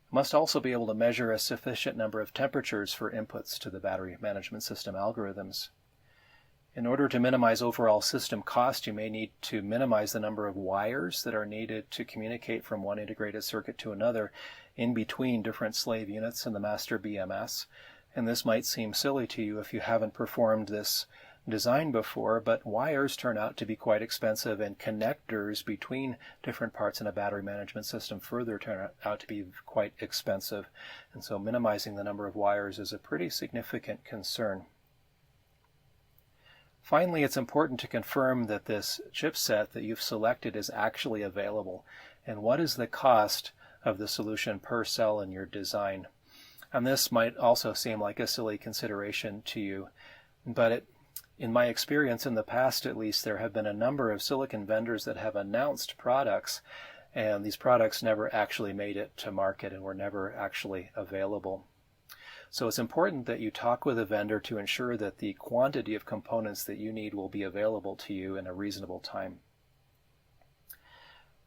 Speaker 1: It must also be able to measure a sufficient number of temperatures for inputs to the battery management system algorithms. In order to minimize overall system cost, you may need to minimize the number of wires that are needed to communicate from one integrated circuit to another in between different slave units in the master BMS. And this might seem silly to you if you haven't performed this design before, but wires turn out to be quite expensive, and connectors between different parts in a battery management system further turn out to be quite expensive. And so minimizing the number of wires is a pretty significant concern. Finally, it's important to confirm that this chipset that you've selected is actually available, and what is the cost of the solution per cell in your design. And this might also seem like a silly consideration to you, but in my experience in the past at least, there have been a number of silicon vendors that have announced products and these products never actually made it to market and were never actually available. So it's important that you talk with a vendor to ensure that the quantity of components that you need will be available to you in a reasonable time.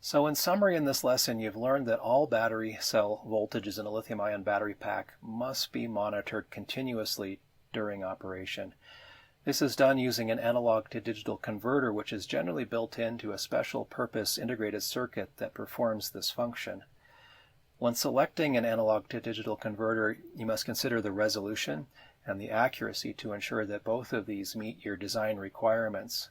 Speaker 1: So in summary, in this lesson, you've learned that all battery cell voltages in a lithium-ion battery pack must be monitored continuously during operation. This is done using an analog to digital converter, which is generally built into a special purpose integrated circuit that performs this function. When selecting an analog to digital converter, you must consider the resolution and the accuracy to ensure that both of these meet your design requirements.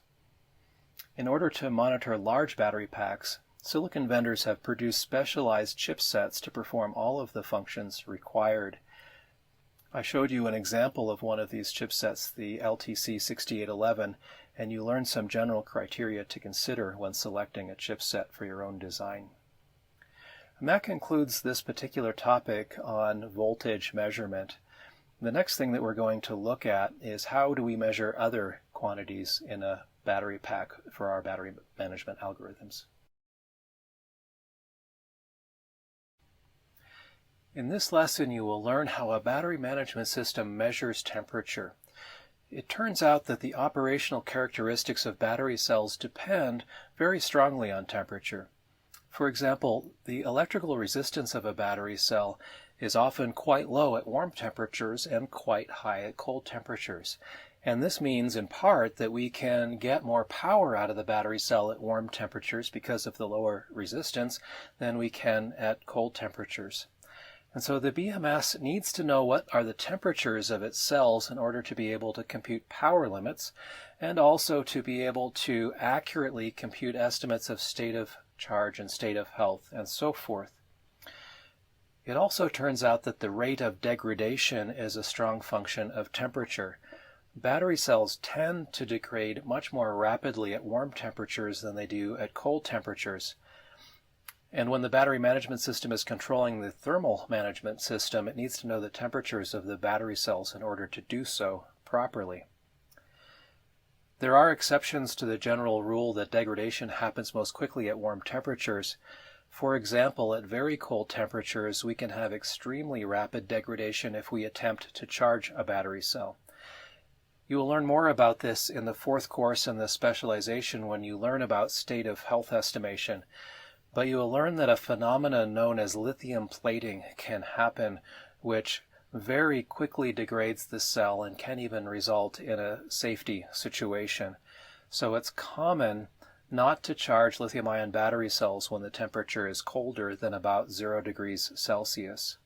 Speaker 1: In order to monitor large battery packs, silicon vendors have produced specialized chipsets to perform all of the functions required. I showed you an example of one of these chipsets, the LTC6811, and you learned some general criteria to consider when selecting a chipset for your own design. And that concludes this particular topic on voltage measurement. The next thing that we're going to look at is how do we measure other quantities in a battery pack for our battery management algorithms. In this lesson, you will learn how a battery management system measures temperature. It turns out that the operational characteristics of battery cells depend very strongly on temperature. For example, the electrical resistance of a battery cell is often quite low at warm temperatures and quite high at cold temperatures. And this means in part that we can get more power out of the battery cell at warm temperatures because of the lower resistance than we can at cold temperatures. And so the BMS needs to know what are the temperatures of its cells in order to be able to compute power limits and also to be able to accurately compute estimates of state of charge and state of health and so forth. It also turns out that the rate of degradation is a strong function of temperature. Battery cells tend to degrade much more rapidly at warm temperatures than they do at cold temperatures. And when the battery management system is controlling the thermal management system, it needs to know the temperatures of the battery cells in order to do so properly. There are exceptions to the general rule that degradation happens most quickly at warm temperatures. For example, at very cold temperatures, we can have extremely rapid degradation if we attempt to charge a battery cell. You will learn more about this in the fourth course in the specialization when you learn about state of health estimation. But you will learn that a phenomenon known as lithium plating can happen, which very quickly degrades the cell and can even result in a safety situation. So it's common not to charge lithium-ion battery cells when the temperature is colder than about 0 degrees Celsius.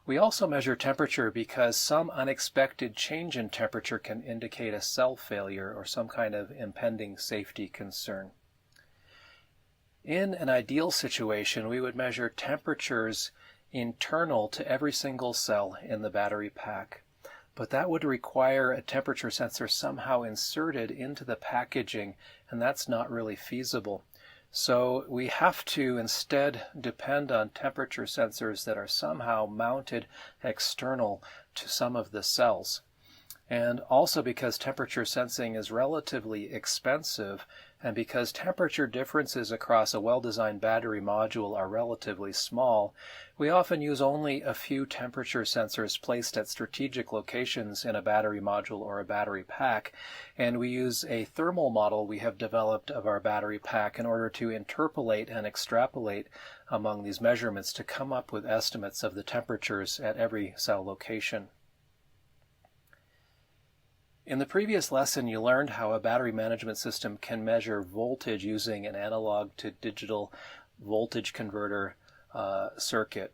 Speaker 1: We also measure temperature because some unexpected change in temperature can indicate a cell failure or some kind of impending safety concern. In an ideal situation, we would measure temperatures internal to every single cell in the battery pack, but that would require a temperature sensor somehow inserted into the packaging, and that's not really feasible. So we have to instead depend on temperature sensors that are somehow mounted external to some of the cells. And also because temperature sensing is relatively expensive, and because temperature differences across a well-designed battery module are relatively small, we often use only a few temperature sensors placed at strategic locations in a battery module or a battery pack, and we use a thermal model we have developed of our battery pack in order to interpolate and extrapolate among these measurements to come up with estimates of the temperatures at every cell location. In the previous lesson, you learned how a battery management system can measure voltage using an analog to digital voltage converter circuit.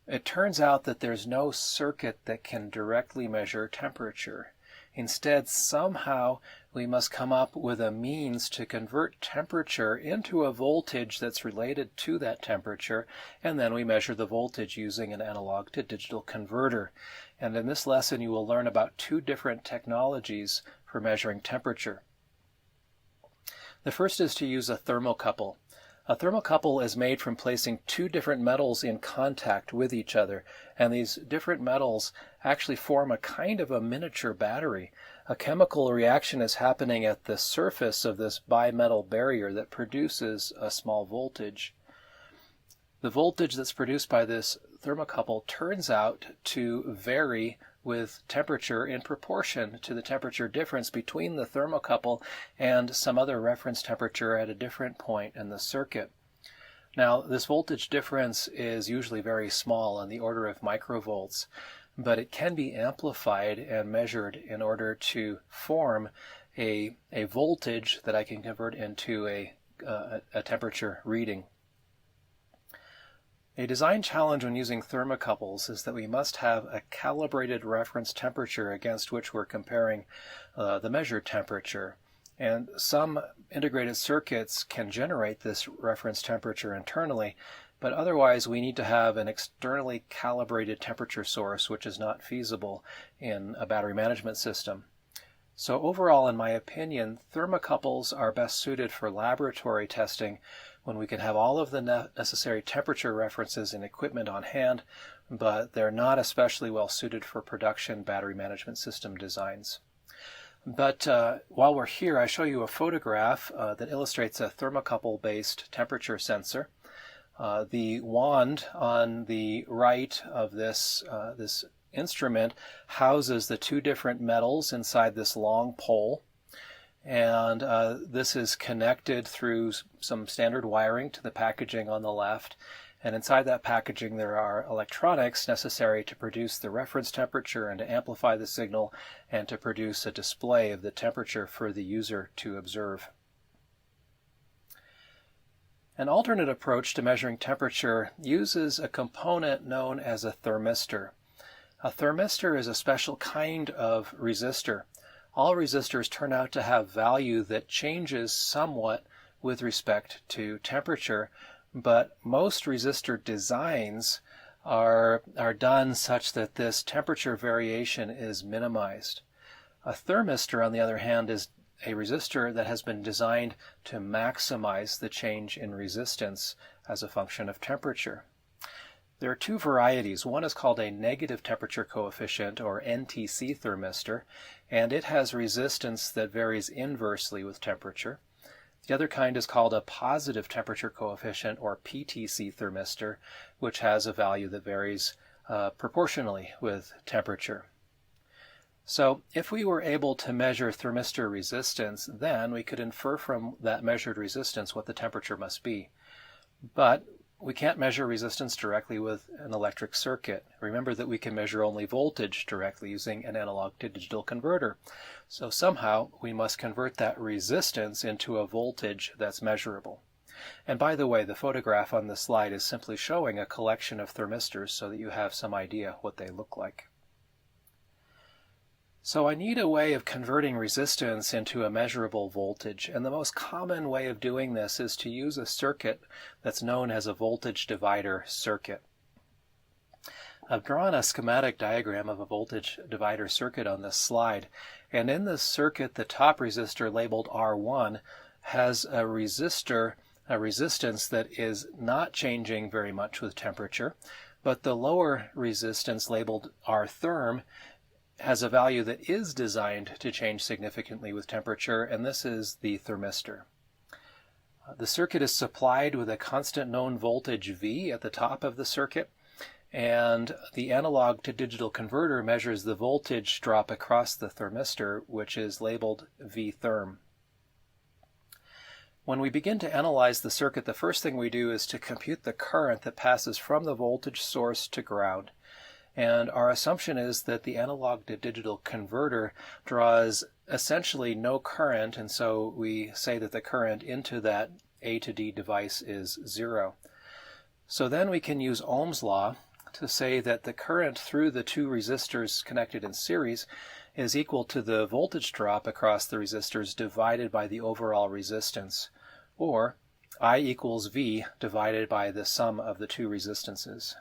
Speaker 1: It turns out that there's no circuit that can directly measure temperature. Instead, somehow we must come up with a means to convert temperature into a voltage that's related to that temperature, and then we measure the voltage using an analog to digital converter. And in this lesson, you will learn about two different technologies for measuring temperature. The first is to use a thermocouple. A thermocouple is made from placing two different metals in contact with each other, and these different metals actually form a kind of a miniature battery. a chemical reaction is happening at the surface of this bimetal barrier that produces a small voltage. The voltage that's produced by this thermocouple turns out to vary with temperature in proportion to the temperature difference between the thermocouple and some other reference temperature at a different point in the circuit. Now, this voltage difference is usually very small, on the order of microvolts, but it can be amplified and measured in order to form a voltage that I can convert into a temperature reading. A design challenge when using thermocouples is that we must have a calibrated reference temperature against which we're comparing the measured temperature. And some integrated circuits can generate this reference temperature internally, but otherwise we need to have an externally calibrated temperature source, which is not feasible in a battery management system. So overall, in my opinion, thermocouples are best suited for laboratory testing when we can have all of the necessary temperature references and equipment on hand, but they're not especially well suited for production battery management system designs. But while we're here, I show you a photograph that illustrates a thermocouple-based temperature sensor. The wand on the right of this instrument houses the two different metals inside this long pole, and this is connected through some standard wiring to the packaging on the left. And inside that packaging there are electronics necessary to produce the reference temperature and to amplify the signal and to produce a display of the temperature for the user to observe. An alternate approach to measuring temperature uses a component known as a thermistor. A thermistor is a special kind of resistor. All resistors turn out to have value that changes somewhat with respect to temperature, but most resistor designs are done such that this temperature variation is minimized. A thermistor, on the other hand, is a resistor that has been designed to maximize the change in resistance as a function of temperature. There are two varieties. One is called a negative temperature coefficient, or NTC thermistor, and it has resistance that varies inversely with temperature. The other kind is called a positive temperature coefficient, or PTC thermistor, which has a value that varies proportionally with temperature. So if we were able to measure thermistor resistance, then we could infer from that measured resistance what the temperature must be. But we can't measure resistance directly with an electric circuit. Remember that we can measure only voltage directly using an analog to digital converter. So somehow we must convert that resistance into a voltage that's measurable. And by the way, the photograph on this slide is simply showing a collection of thermistors so that you have some idea what they look like. So I need a way of converting resistance into a measurable voltage, and the most common way of doing this is to use a circuit that's known as a voltage divider circuit. I've drawn a schematic diagram of a voltage divider circuit on this slide, and in this circuit the top resistor labeled R1 has a resistance that is not changing very much with temperature, but the lower resistance labeled R-therm has a value that is designed to change significantly with temperature, and this is the thermistor. The circuit is supplied with a constant known voltage V at the top of the circuit, and the analog to digital converter measures the voltage drop across the thermistor, which is labeled V-therm. When we begin to analyze the circuit, the first thing we do is to compute the current that passes from the voltage source to ground. And our assumption is that the analog to digital converter draws essentially no current, and so we say that the current into that A to D device is 0. So then we can use Ohm's law to say that the current through the two resistors connected in series is equal to the voltage drop across the resistors divided by the overall resistance, or I equals V divided by the sum of the two resistances.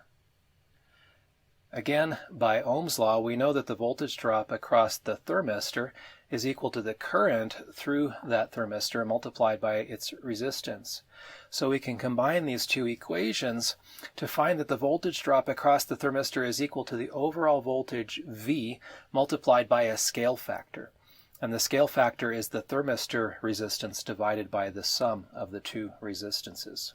Speaker 1: Again, by Ohm's law, we know that the voltage drop across the thermistor is equal to the current through that thermistor multiplied by its resistance. So we can combine these two equations to find that the voltage drop across the thermistor is equal to the overall voltage V multiplied by a scale factor. And the scale factor is the thermistor resistance divided by the sum of the two resistances.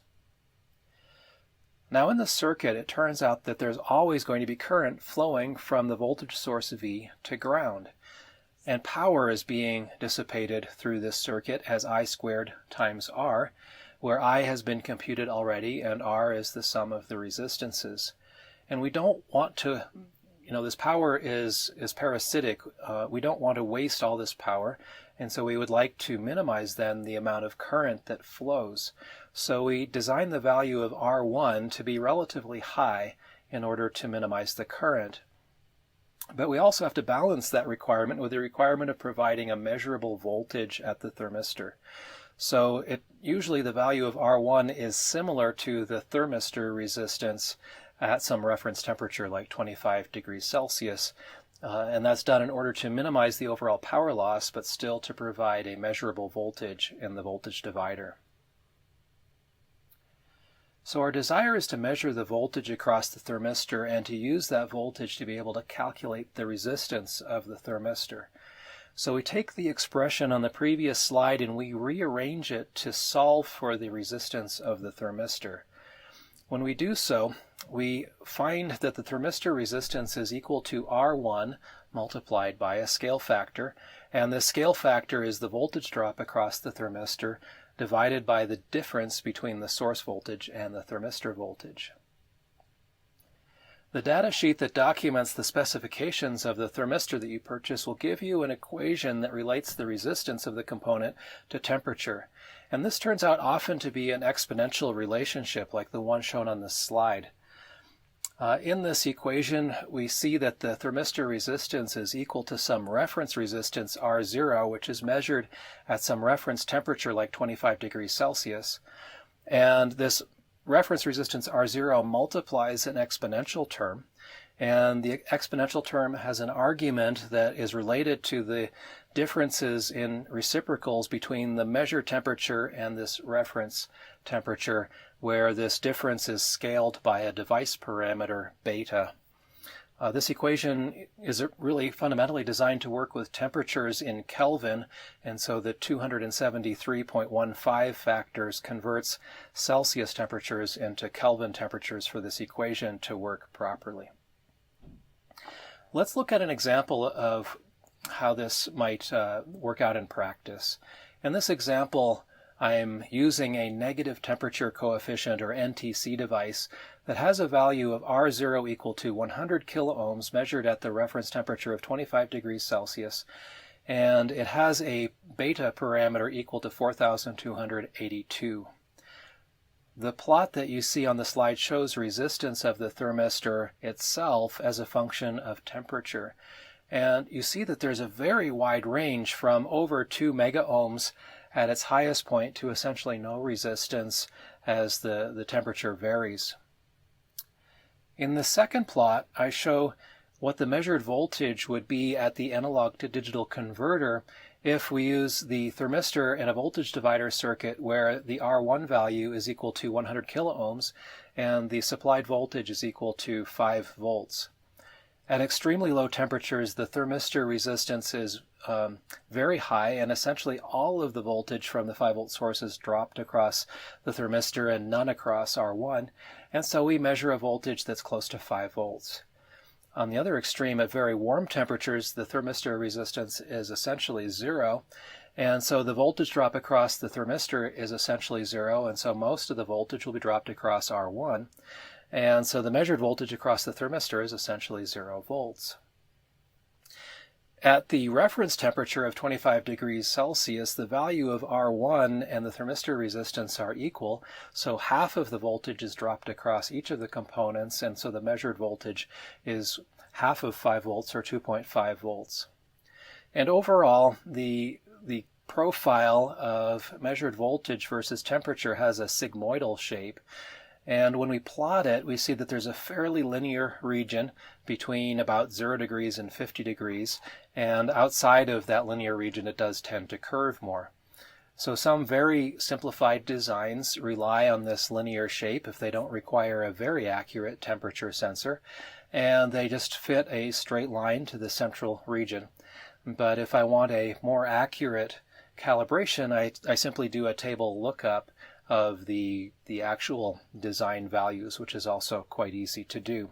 Speaker 1: Now in the circuit, it turns out that there's always going to be current flowing from the voltage source V to ground. And power is being dissipated through this circuit as I squared times R, where I has been computed already and R is the sum of the resistances. And we don't want to, this power is parasitic. We don't want to waste all this power, and so we would like to minimize then the amount of current that flows. So we design the value of R1 to be relatively high in order to minimize the current. But we also have to balance that requirement with the requirement of providing a measurable voltage at the thermistor. So usually the value of R1 is similar to the thermistor resistance at some reference temperature like 25 degrees Celsius. And that's done in order to minimize the overall power loss, but still to provide a measurable voltage in the voltage divider. So our desire is to measure the voltage across the thermistor and to use that voltage to be able to calculate the resistance of the thermistor. So we take the expression on the previous slide and we rearrange it to solve for the resistance of the thermistor. When we do so, we find that the thermistor resistance is equal to R1 multiplied by a scale factor, and the scale factor is the voltage drop across the thermistor divided by the difference between the source voltage and the thermistor voltage. The data sheet that documents the specifications of the thermistor that you purchase will give you an equation that relates the resistance of the component to temperature. And this turns out often to be an exponential relationship like the one shown on this slide. In this equation, we see that the thermistor resistance is equal to some reference resistance R0, which is measured at some reference temperature like 25 degrees Celsius. And this reference resistance R0 multiplies an exponential term, and the exponential term has an argument that is related to the differences in reciprocals between the measured temperature and this reference temperature, where this difference is scaled by a device parameter beta. This equation is really fundamentally designed to work with temperatures in Kelvin, and so the 273.15 factors converts Celsius temperatures into Kelvin temperatures for this equation to work properly. Let's look at an example of how this might work out in practice. In this example, I'm using a negative temperature coefficient or NTC device that has a value of R0 equal to 100 kiloohms measured at the reference temperature of 25 degrees Celsius, and it has a beta parameter equal to 4,282. The plot that you see on the slide shows resistance of the thermistor itself as a function of temperature. And you see that there's a very wide range from over 2 megaohms at its highest point to essentially no resistance as the temperature varies. In the second plot, I show what the measured voltage would be at the analog to digital converter if we use the thermistor in a voltage divider circuit where the R1 value is equal to 100 kiloohms and the supplied voltage is equal to 5 volts. At extremely low temperatures, the thermistor resistance is very high, and essentially all of the voltage from the 5-volt source is dropped across the thermistor and none across R1, and so we measure a voltage that's close to 5 volts. On the other extreme, at very warm temperatures, the thermistor resistance is essentially zero, and so the voltage drop across the thermistor is essentially zero, and so most of the voltage will be dropped across R1. And so the measured voltage across the thermistor is essentially 0 volts. At the reference temperature of 25 degrees Celsius, the value of R1 and the thermistor resistance are equal, so half of the voltage is dropped across each of the components, and so the measured voltage is half of 5 volts or 2.5 volts. And overall, the profile of measured voltage versus temperature has a sigmoidal shape. And when we plot it, we see that there's a fairly linear region between about 0 degrees and 50 degrees, and outside of that linear region it does tend to curve more. So some very simplified designs rely on this linear shape if they don't require a very accurate temperature sensor, and they just fit a straight line to the central region. But if I want a more accurate calibration, I simply do a table lookup of the actual design values, which is also quite easy to do.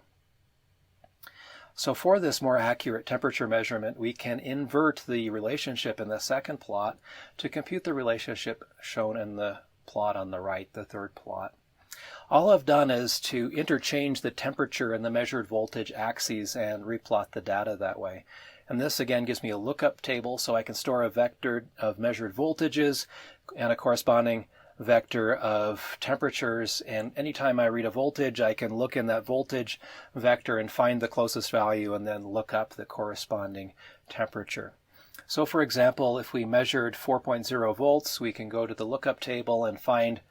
Speaker 1: So for this more accurate temperature measurement, we can invert the relationship in the second plot to compute the relationship shown in the plot on the right, the third plot. All I've done is to interchange the temperature and the measured voltage axes and replot the data that way. And this again gives me a lookup table, so I can store a vector of measured voltages and a corresponding vector of temperatures, and anytime I read a voltage, I can look in that voltage vector and find the closest value and then look up the corresponding temperature. So for example, if we measured 4.0 volts, we can go to the lookup table and find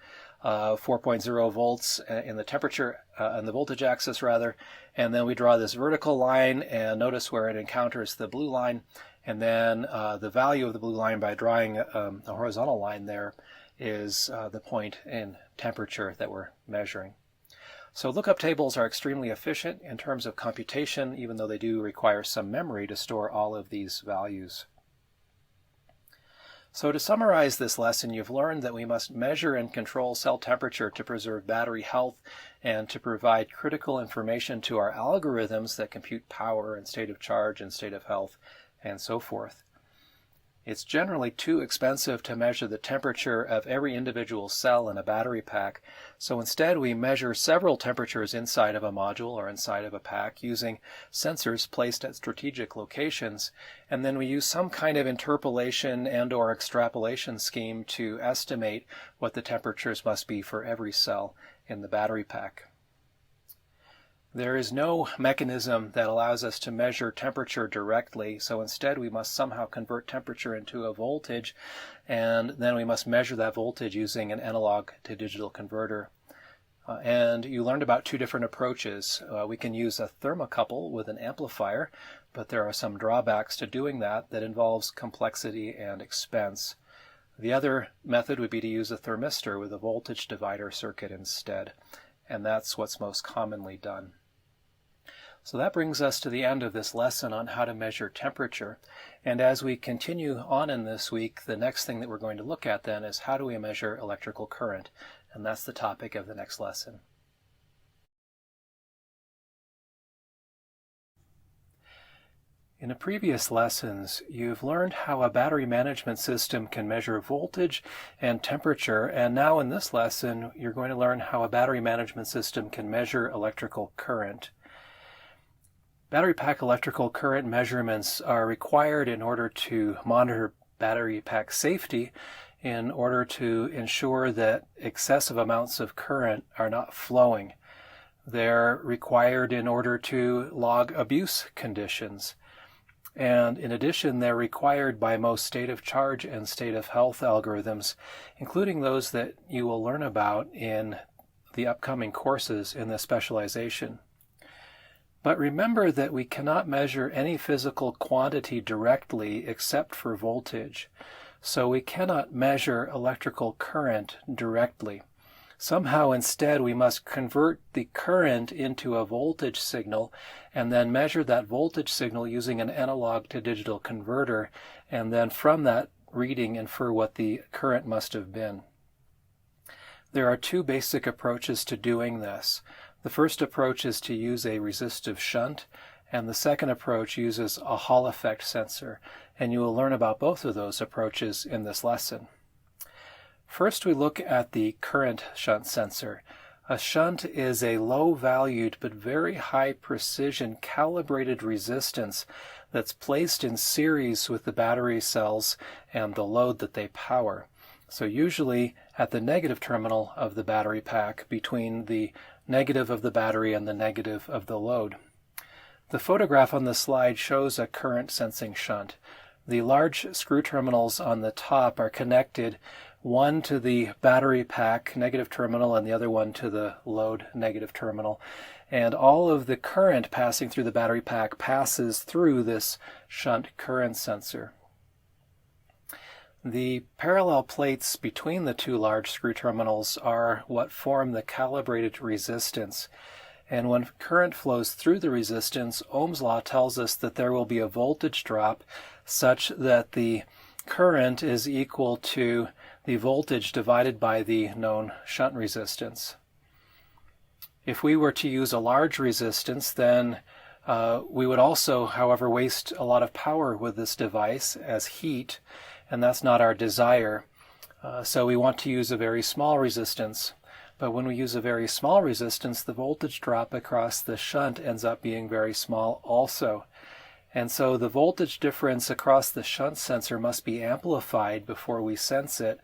Speaker 1: 4.0 volts in the temperature, in the voltage axis rather, and then we draw this vertical line and notice where it encounters the blue line, and then the value of the blue line by drawing a horizontal line there is the point in temperature that we're measuring. So lookup tables are extremely efficient in terms of computation, even though they do require some memory to store all of these values. So to summarize this lesson, you've learned that we must measure and control cell temperature to preserve battery health and to provide critical information to our algorithms that compute power and state of charge and state of health and so forth. It's generally too expensive to measure the temperature of every individual cell in a battery pack, so instead we measure several temperatures inside of a module or inside of a pack using sensors placed at strategic locations, and then we use some kind of interpolation and/or extrapolation scheme to estimate what the temperatures must be for every cell in the battery pack. There is no mechanism that allows us to measure temperature directly, so instead we must somehow convert temperature into a voltage, and then we must measure that voltage using an analog to digital converter. And you learned about two different approaches. We can use a thermocouple with an amplifier, but there are some drawbacks to doing that involves complexity and expense. The other method would be to use a thermistor with a voltage divider circuit instead, and that's what's most commonly done. So that brings us to the end of this lesson on how to measure temperature. And as we continue on in this week, the next thing that we're going to look at then is how do we measure electrical current? And that's the topic of the next lesson. In the previous lessons, you've learned how a battery management system can measure voltage and temperature, and now in this lesson, you're going to learn how a battery management system can measure electrical current. Battery pack electrical current measurements are required in order to monitor battery pack safety, in order to ensure that excessive amounts of current are not flowing. They're required in order to log abuse conditions. And in addition, they're required by most state of charge and state of health algorithms, including those that you will learn about in the upcoming courses in this specialization. But remember that we cannot measure any physical quantity directly except for voltage. So we cannot measure electrical current directly. Somehow instead we must convert the current into a voltage signal and then measure that voltage signal using an analog to digital converter, and then from that reading infer what the current must have been. There are two basic approaches to doing this. The first approach is to use a resistive shunt, and the second approach uses a Hall effect sensor, and you will learn about both of those approaches in this lesson. First, we look at the current shunt sensor. A shunt is a low-valued but very high-precision calibrated resistance that's placed in series with the battery cells and the load that they power. So usually at the negative terminal of the battery pack, between the negative of the battery and the negative of the load. The photograph on the slide shows a current sensing shunt. The large screw terminals on the top are connected, one to the battery pack negative terminal and the other one to the load negative terminal. And all of the current passing through the battery pack passes through this shunt current sensor. The parallel plates between the two large screw terminals are what form the calibrated resistance. And when current flows through the resistance, Ohm's law tells us that there will be a voltage drop such that the current is equal to the voltage divided by the known shunt resistance. If we were to use a large resistance, then we would also, however, waste a lot of power with this device as heat, and that's not our desire. So we want to use a very small resistance. But when we use a very small resistance, the voltage drop across the shunt ends up being very small also. And so the voltage difference across the shunt sensor must be amplified before we sense it.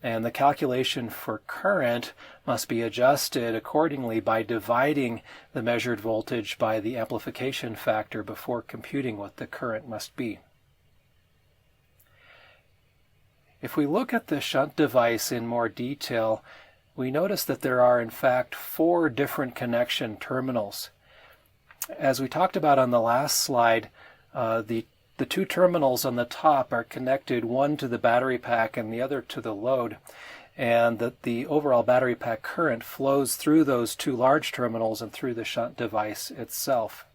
Speaker 1: And the calculation for current must be adjusted accordingly by dividing the measured voltage by the amplification factor before computing what the current must be. If we look at the shunt device in more detail, we notice that there are in fact 4 different connection terminals. As we talked about on the last slide, the 2 terminals on the top are connected, one to the battery pack and the other to the load, and that the overall battery pack current flows through those 2 large terminals and through the shunt device itself.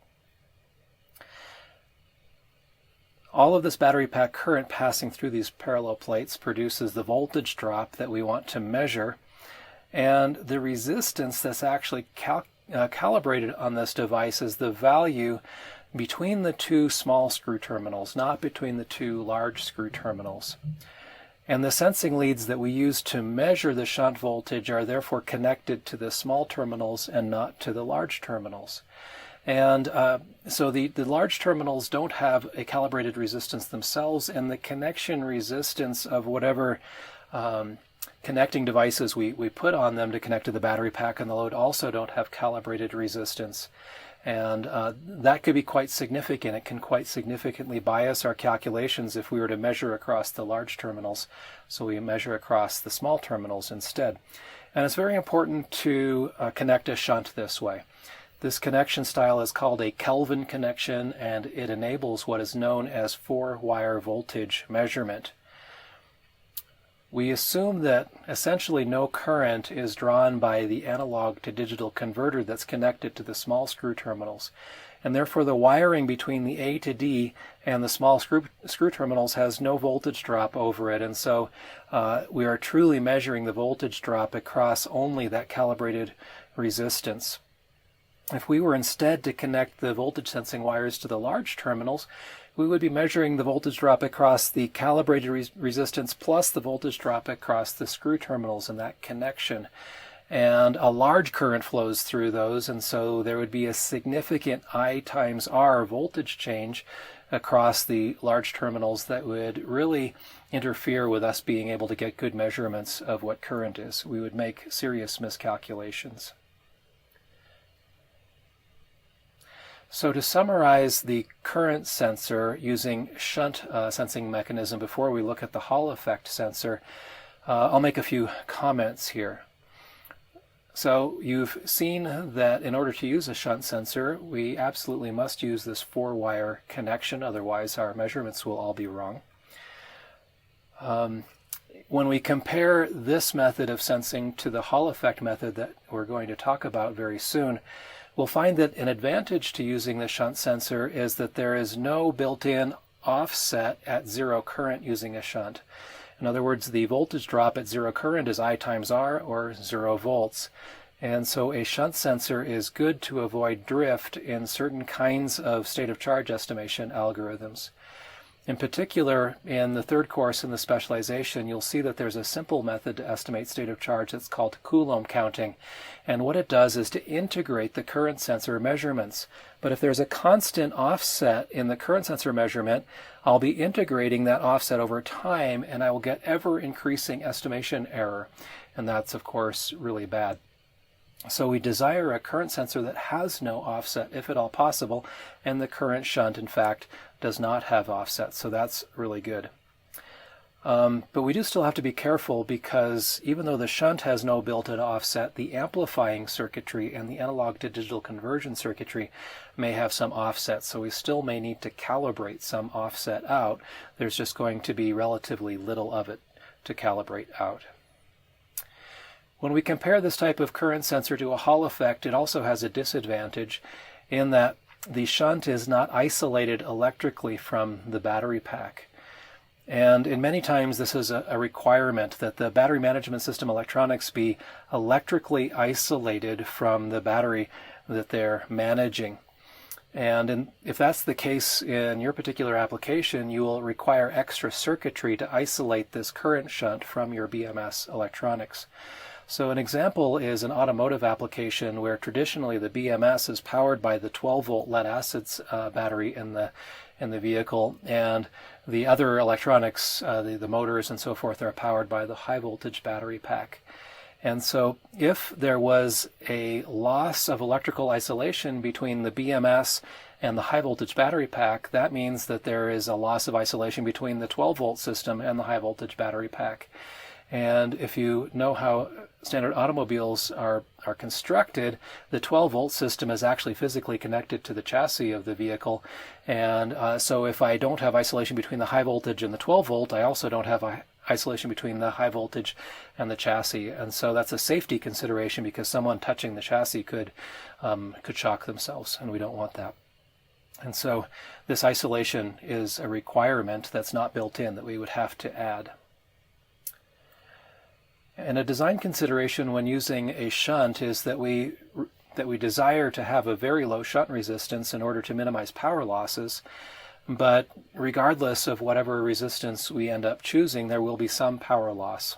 Speaker 1: All of this battery pack current passing through these parallel plates produces the voltage drop that we want to measure, and the resistance that's actually calibrated on this device is the value between the 2 small screw terminals, not between the 2 large screw terminals. And the sensing leads that we use to measure the shunt voltage are therefore connected to the small terminals and not to the large terminals. And so the large terminals don't have a calibrated resistance themselves, and the connection resistance of whatever connecting devices we put on them to connect to the battery pack and the load also don't have calibrated resistance. And that could be quite significant. It can quite significantly bias our calculations if we were to measure across the large terminals. So we measure across the small terminals instead. And it's very important to connect a shunt this way. This connection style is called a Kelvin connection, and it enables what is known as 4-wire voltage measurement. We assume that essentially no current is drawn by the analog to digital converter that's connected to the small screw terminals. And therefore the wiring between the A to D and the small screw terminals has no voltage drop over it. And so we are truly measuring the voltage drop across only that calibrated resistance. If we were instead to connect the voltage sensing wires to the large terminals, we would be measuring the voltage drop across the calibrated resistance plus the voltage drop across the screw terminals in that connection. And a large current flows through those, and so there would be a significant I times R voltage change across the large terminals that would really interfere with us being able to get good measurements of what current is. We would make serious miscalculations. So to summarize the current sensor using shunt sensing mechanism before we look at the Hall effect sensor, I'll make a few comments here. So you've seen that in order to use a shunt sensor, we absolutely must use this 4-wire connection, otherwise our measurements will all be wrong. When we compare this method of sensing to the Hall effect method that we're going to talk about very soon, we'll find that an advantage to using the shunt sensor is that there is no built-in offset at 0 current using a shunt. In other words, the voltage drop at 0 current is I times R, or 0 volts. And so a shunt sensor is good to avoid drift in certain kinds of state of charge estimation algorithms. In particular, in the 3rd course in the specialization, you'll see that there's a simple method to estimate state of charge that's called Coulomb counting. And what it does is to integrate the current sensor measurements. But if there's a constant offset in the current sensor measurement, I'll be integrating that offset over time, and I will get ever-increasing estimation error. And that's, of course, really bad. So we desire a current sensor that has no offset, if at all possible, and the current shunt, in fact, does not have offset, so that's really good. But we do still have to be careful, because even though the shunt has no built-in offset, the amplifying circuitry and the analog to digital conversion circuitry may have some offset, so we still may need to calibrate some offset out. There's just going to be relatively little of it to calibrate out. When we compare this type of current sensor to a Hall effect, it also has a disadvantage in that the shunt is not isolated electrically from the battery pack. And in many times this is a requirement that the battery management system electronics be electrically isolated from the battery that they're managing. And if that's the case in your particular application, you will require extra circuitry to isolate this current shunt from your BMS electronics. So an example is an automotive application where traditionally the BMS is powered by the 12-volt lead-acid battery in the vehicle, and the other electronics, the motors and so forth, are powered by the high-voltage battery pack. And so if there was a loss of electrical isolation between the BMS and the high-voltage battery pack, that means that there is a loss of isolation between the 12-volt system and the high-voltage battery pack. And if you know how standard automobiles are constructed, the 12-volt system is actually physically connected to the chassis of the vehicle. And so if I don't have isolation between the high voltage and the 12-volt, I also don't have isolation between the high voltage and the chassis. And so that's a safety consideration because someone touching the chassis could shock themselves, and we don't want that. And so this isolation is a requirement that's not built in that we would have to add. And a design consideration when using a shunt is that we desire to have a very low shunt resistance in order to minimize power losses. But regardless of whatever resistance we end up choosing, there will be some power loss.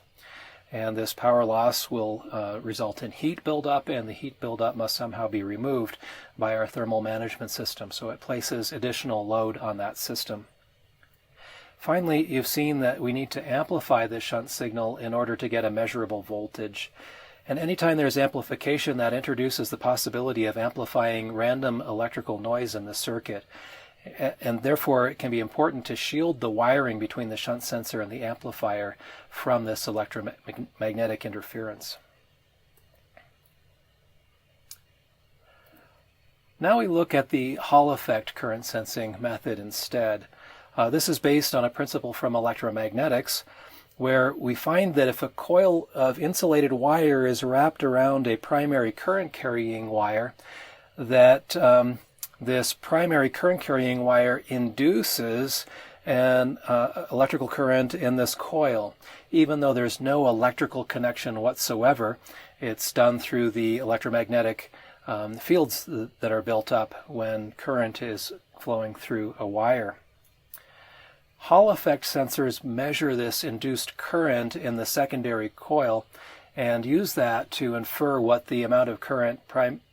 Speaker 1: And this power loss will result in heat buildup, and the heat buildup must somehow be removed by our thermal management system. So it places additional load on that system. Finally, you've seen that we need to amplify the shunt signal in order to get a measurable voltage. And anytime there's amplification, that introduces the possibility of amplifying random electrical noise in the circuit. And therefore, it can be important to shield the wiring between the shunt sensor and the amplifier from this electromagnetic interference. Now we look at the Hall effect current sensing method instead. This is based on a principle from electromagnetics, where we find that if a coil of insulated wire is wrapped around a primary current carrying wire, that this primary current carrying wire induces an electrical current in this coil. Even though there's no electrical connection whatsoever, it's done through the electromagnetic fields that are built up when current is flowing through a wire. Hall effect sensors measure this induced current in the secondary coil and use that to infer what the amount of current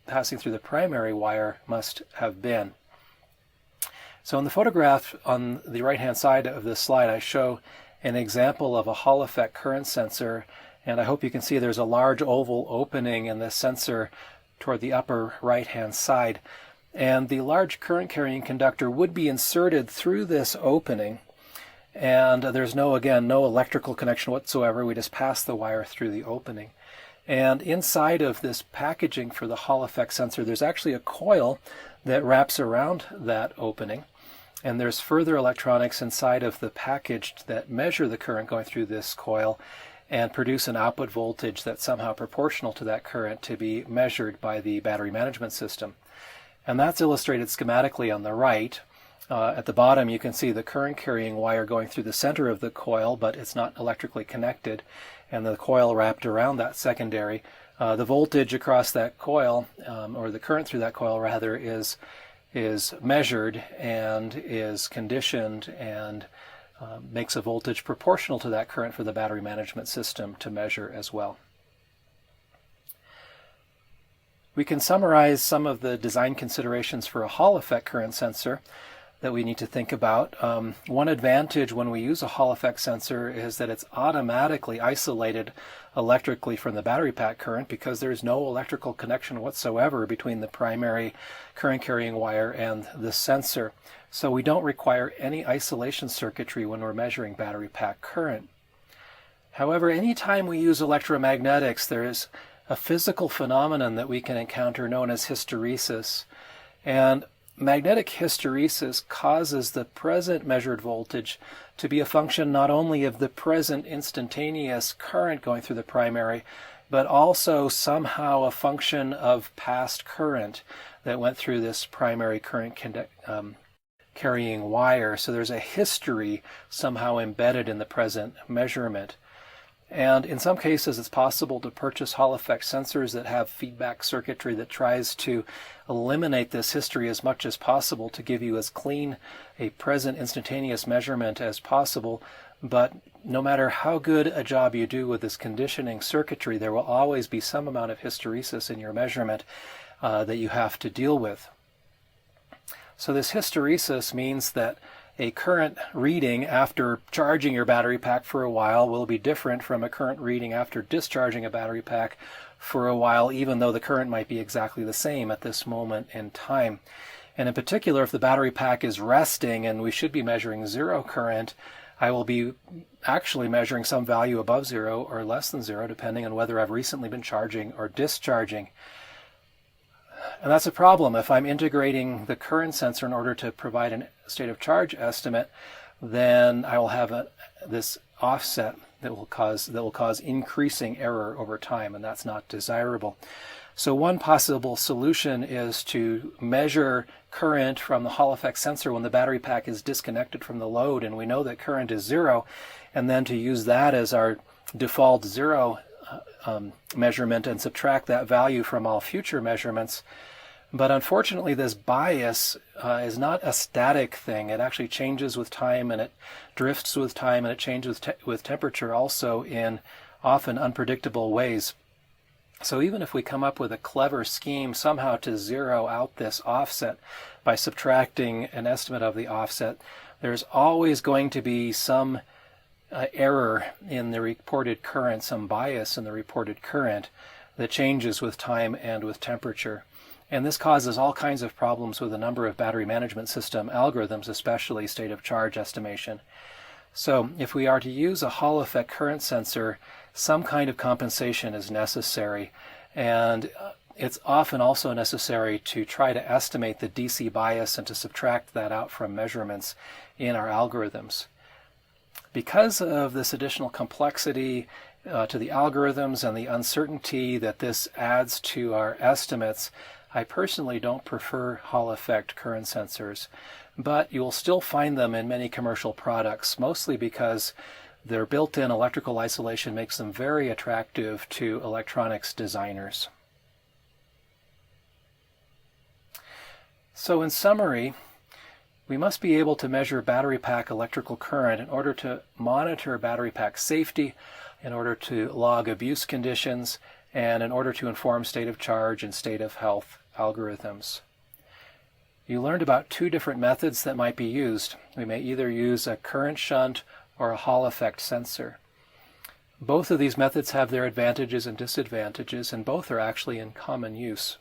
Speaker 1: passing through the primary wire must have been. So in the photograph on the right-hand side of this slide, I show an example of a Hall effect current sensor, and I hope you can see there's a large oval opening in the sensor toward the upper right-hand side. And the large current carrying conductor would be inserted through this opening. And there's no electrical connection whatsoever. We just pass the wire through the opening. And inside of this packaging for the Hall effect sensor, there's actually a coil that wraps around that opening. And there's further electronics inside of the package that measure the current going through this coil and produce an output voltage that's somehow proportional to that current to be measured by the battery management system. And that's illustrated schematically on the right. At the bottom, you can see the current carrying wire going through the center of the coil, but it's not electrically connected, and the coil wrapped around that secondary. The voltage across that coil, or the current through that coil rather, is measured and is conditioned and makes a voltage proportional to that current for the battery management system to measure as well. We can summarize some of the design considerations for a Hall effect current sensor that we need to think about. One advantage when we use a Hall effect sensor is that it's automatically isolated electrically from the battery pack current because there's no electrical connection whatsoever between the primary current carrying wire and the sensor. So we don't require any isolation circuitry when we're measuring battery pack current. However, anytime we use electromagnetics, there is a physical phenomenon that we can encounter known as hysteresis. And magnetic hysteresis causes the present measured voltage to be a function not only of the present instantaneous current going through the primary, but also somehow a function of past current that went through this primary current carrying wire. So there's a history somehow embedded in the present measurement. And in some cases, it's possible to purchase Hall effect sensors that have feedback circuitry that tries to eliminate this history as much as possible to give you as clean a present instantaneous measurement as possible. But no matter how good a job you do with this conditioning circuitry, there will always be some amount of hysteresis in your measurement that you have to deal with. So this hysteresis means that a current reading after charging your battery pack for a while will be different from a current reading after discharging a battery pack for a while, even though the current might be exactly the same at this moment in time. And in particular, if the battery pack is resting and we should be measuring zero current, I will be actually measuring some value above zero or less than zero, depending on whether I've recently been charging or discharging. And that's a problem. If I'm integrating the current sensor in order to provide a state of charge estimate, then I will have this offset that will cause increasing error over time, and that's not desirable. So one possible solution is to measure current from the Hall effect sensor when the battery pack is disconnected from the load and we know that current is zero, and then to use that as our default zero measurement and subtract that value from all future measurements. But unfortunately, this bias is not a static thing. It actually changes with time, and it drifts with time, and it changes with temperature also in often unpredictable ways. So even if we come up with a clever scheme somehow to zero out this offset by subtracting an estimate of the offset, there's always going to be some error in the reported current, some bias in the reported current that changes with time and with temperature. And this causes all kinds of problems with a number of battery management system algorithms, especially state of charge estimation. So if we are to use a Hall effect current sensor, some kind of compensation is necessary, and it's often also necessary to try to estimate the DC bias and to subtract that out from measurements in our algorithms. Because of this additional complexity to the algorithms and the uncertainty that this adds to our estimates, I personally don't prefer Hall effect current sensors, but you will still find them in many commercial products, mostly because their built-in electrical isolation makes them very attractive to electronics designers. So in summary, we must be able to measure battery pack electrical current in order to monitor battery pack safety, in order to log abuse conditions, and in order to inform state of charge and state of health algorithms. You learned about two different methods that might be used. We may either use a current shunt or a Hall effect sensor. Both of these methods have their advantages and disadvantages, and both are actually in common use.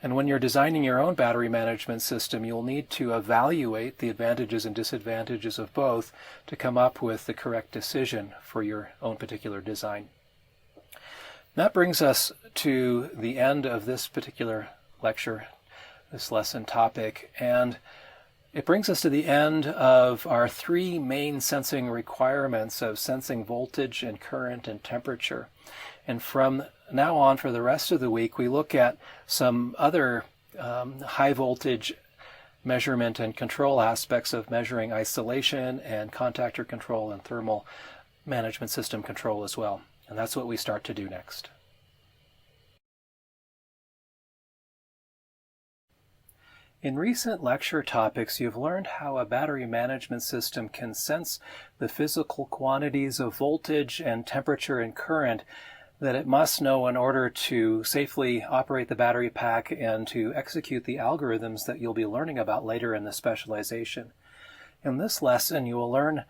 Speaker 1: And when you're designing your own battery management system, you'll need to evaluate the advantages and disadvantages of both to come up with the correct decision for your own particular design. That brings us to the end of this particular lecture, this lesson topic, and it brings us to the end of our three main sensing requirements of sensing voltage and current and temperature. And from now on, for the rest of the week, we look at some other high voltage measurement and control aspects of measuring isolation and contactor control and thermal management system control as well. And that's what we start to do next. In recent lecture topics, you've learned how a battery management system can sense the physical quantities of voltage and temperature and current that it must know in order to safely operate the battery pack and to execute the algorithms that you'll be learning about later in the specialization. In this lesson, you will learn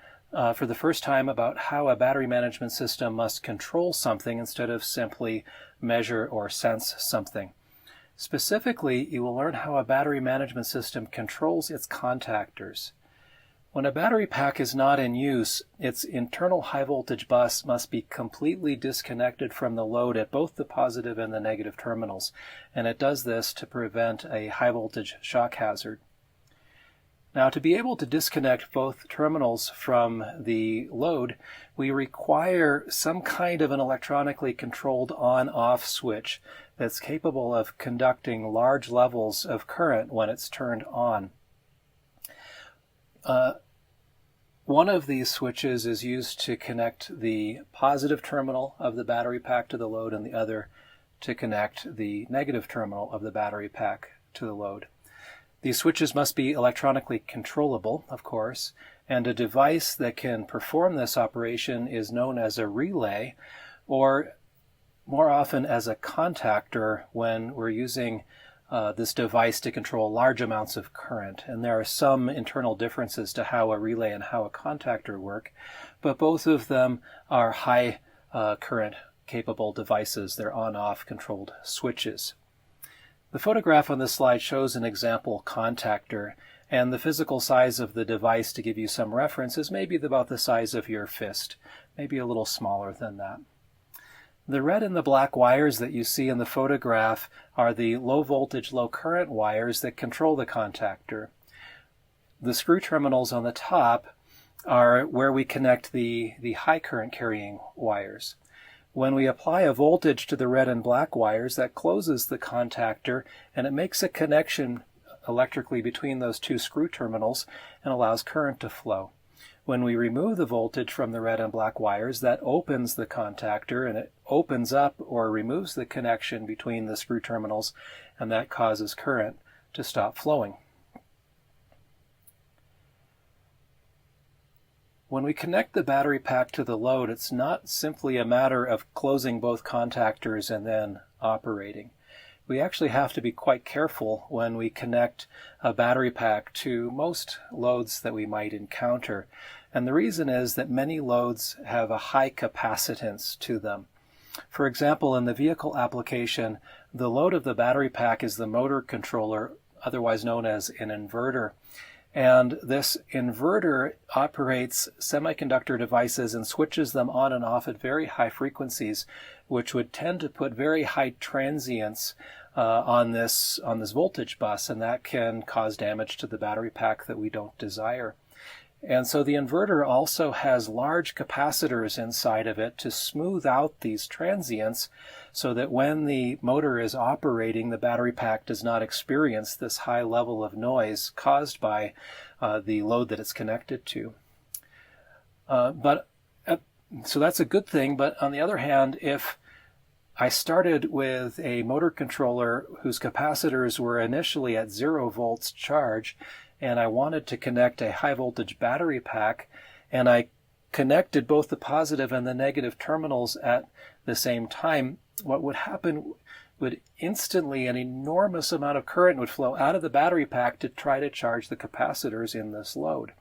Speaker 1: for the first time about how a battery management system must control something instead of simply measure or sense something. Specifically, you will learn how a battery management system controls its contactors. When a battery pack is not in use, its internal high voltage bus must be completely disconnected from the load at both the positive and the negative terminals, and it does this to prevent a high voltage shock hazard. Now, to be able to disconnect both terminals from the load, we require some kind of an electronically controlled on-off switch that's capable of conducting large levels of current when it's turned on. One of these switches is used to connect the positive terminal of the battery pack to the load, and the other to connect the negative terminal of the battery pack to the load. These switches must be electronically controllable, of course, and a device that can perform this operation is known as a relay, or more often as a contactor when we're using this device to control large amounts of current. And there are some internal differences to how a relay and how a contactor work, but both of them are high current capable devices. They're on-off controlled switches. The photograph on this slide shows an example contactor, and the physical size of the device, to give you some reference, is maybe about the size of your fist, maybe a little smaller than that. The red and the black wires that you see in the photograph are the low voltage, low current wires that control the contactor. The screw terminals on the top are where we connect the high current carrying wires. When we apply a voltage to the red and black wires, that closes the contactor and it makes a connection electrically between those two screw terminals and allows current to flow. When we remove the voltage from the red and black wires, that opens the contactor and it opens up or removes the connection between the screw terminals, and that causes current to stop flowing. When we connect the battery pack to the load, it's not simply a matter of closing both contactors and then operating. We actually have to be quite careful when we connect a battery pack to most loads that we might encounter. And the reason is that many loads have a high capacitance to them. For example, in the vehicle application, the load of the battery pack is the motor controller, otherwise known as an inverter. And this inverter operates semiconductor devices and switches them on and off at very high frequencies, which would tend to put very high transients on this voltage bus, and that can cause damage to the battery pack that we don't desire. And so the inverter also has large capacitors inside of it to smooth out these transients so that when the motor is operating, the battery pack does not experience this high level of noise caused by the load that it's connected to. So that's a good thing, but on the other hand, if I started with a motor controller whose capacitors were initially at 0 volts charge, and I wanted to connect a high voltage battery pack, and I connected both the positive and the negative terminals at the same time, what would happen would instantly an enormous amount of current would flow out of the battery pack to try to charge the capacitors in this load.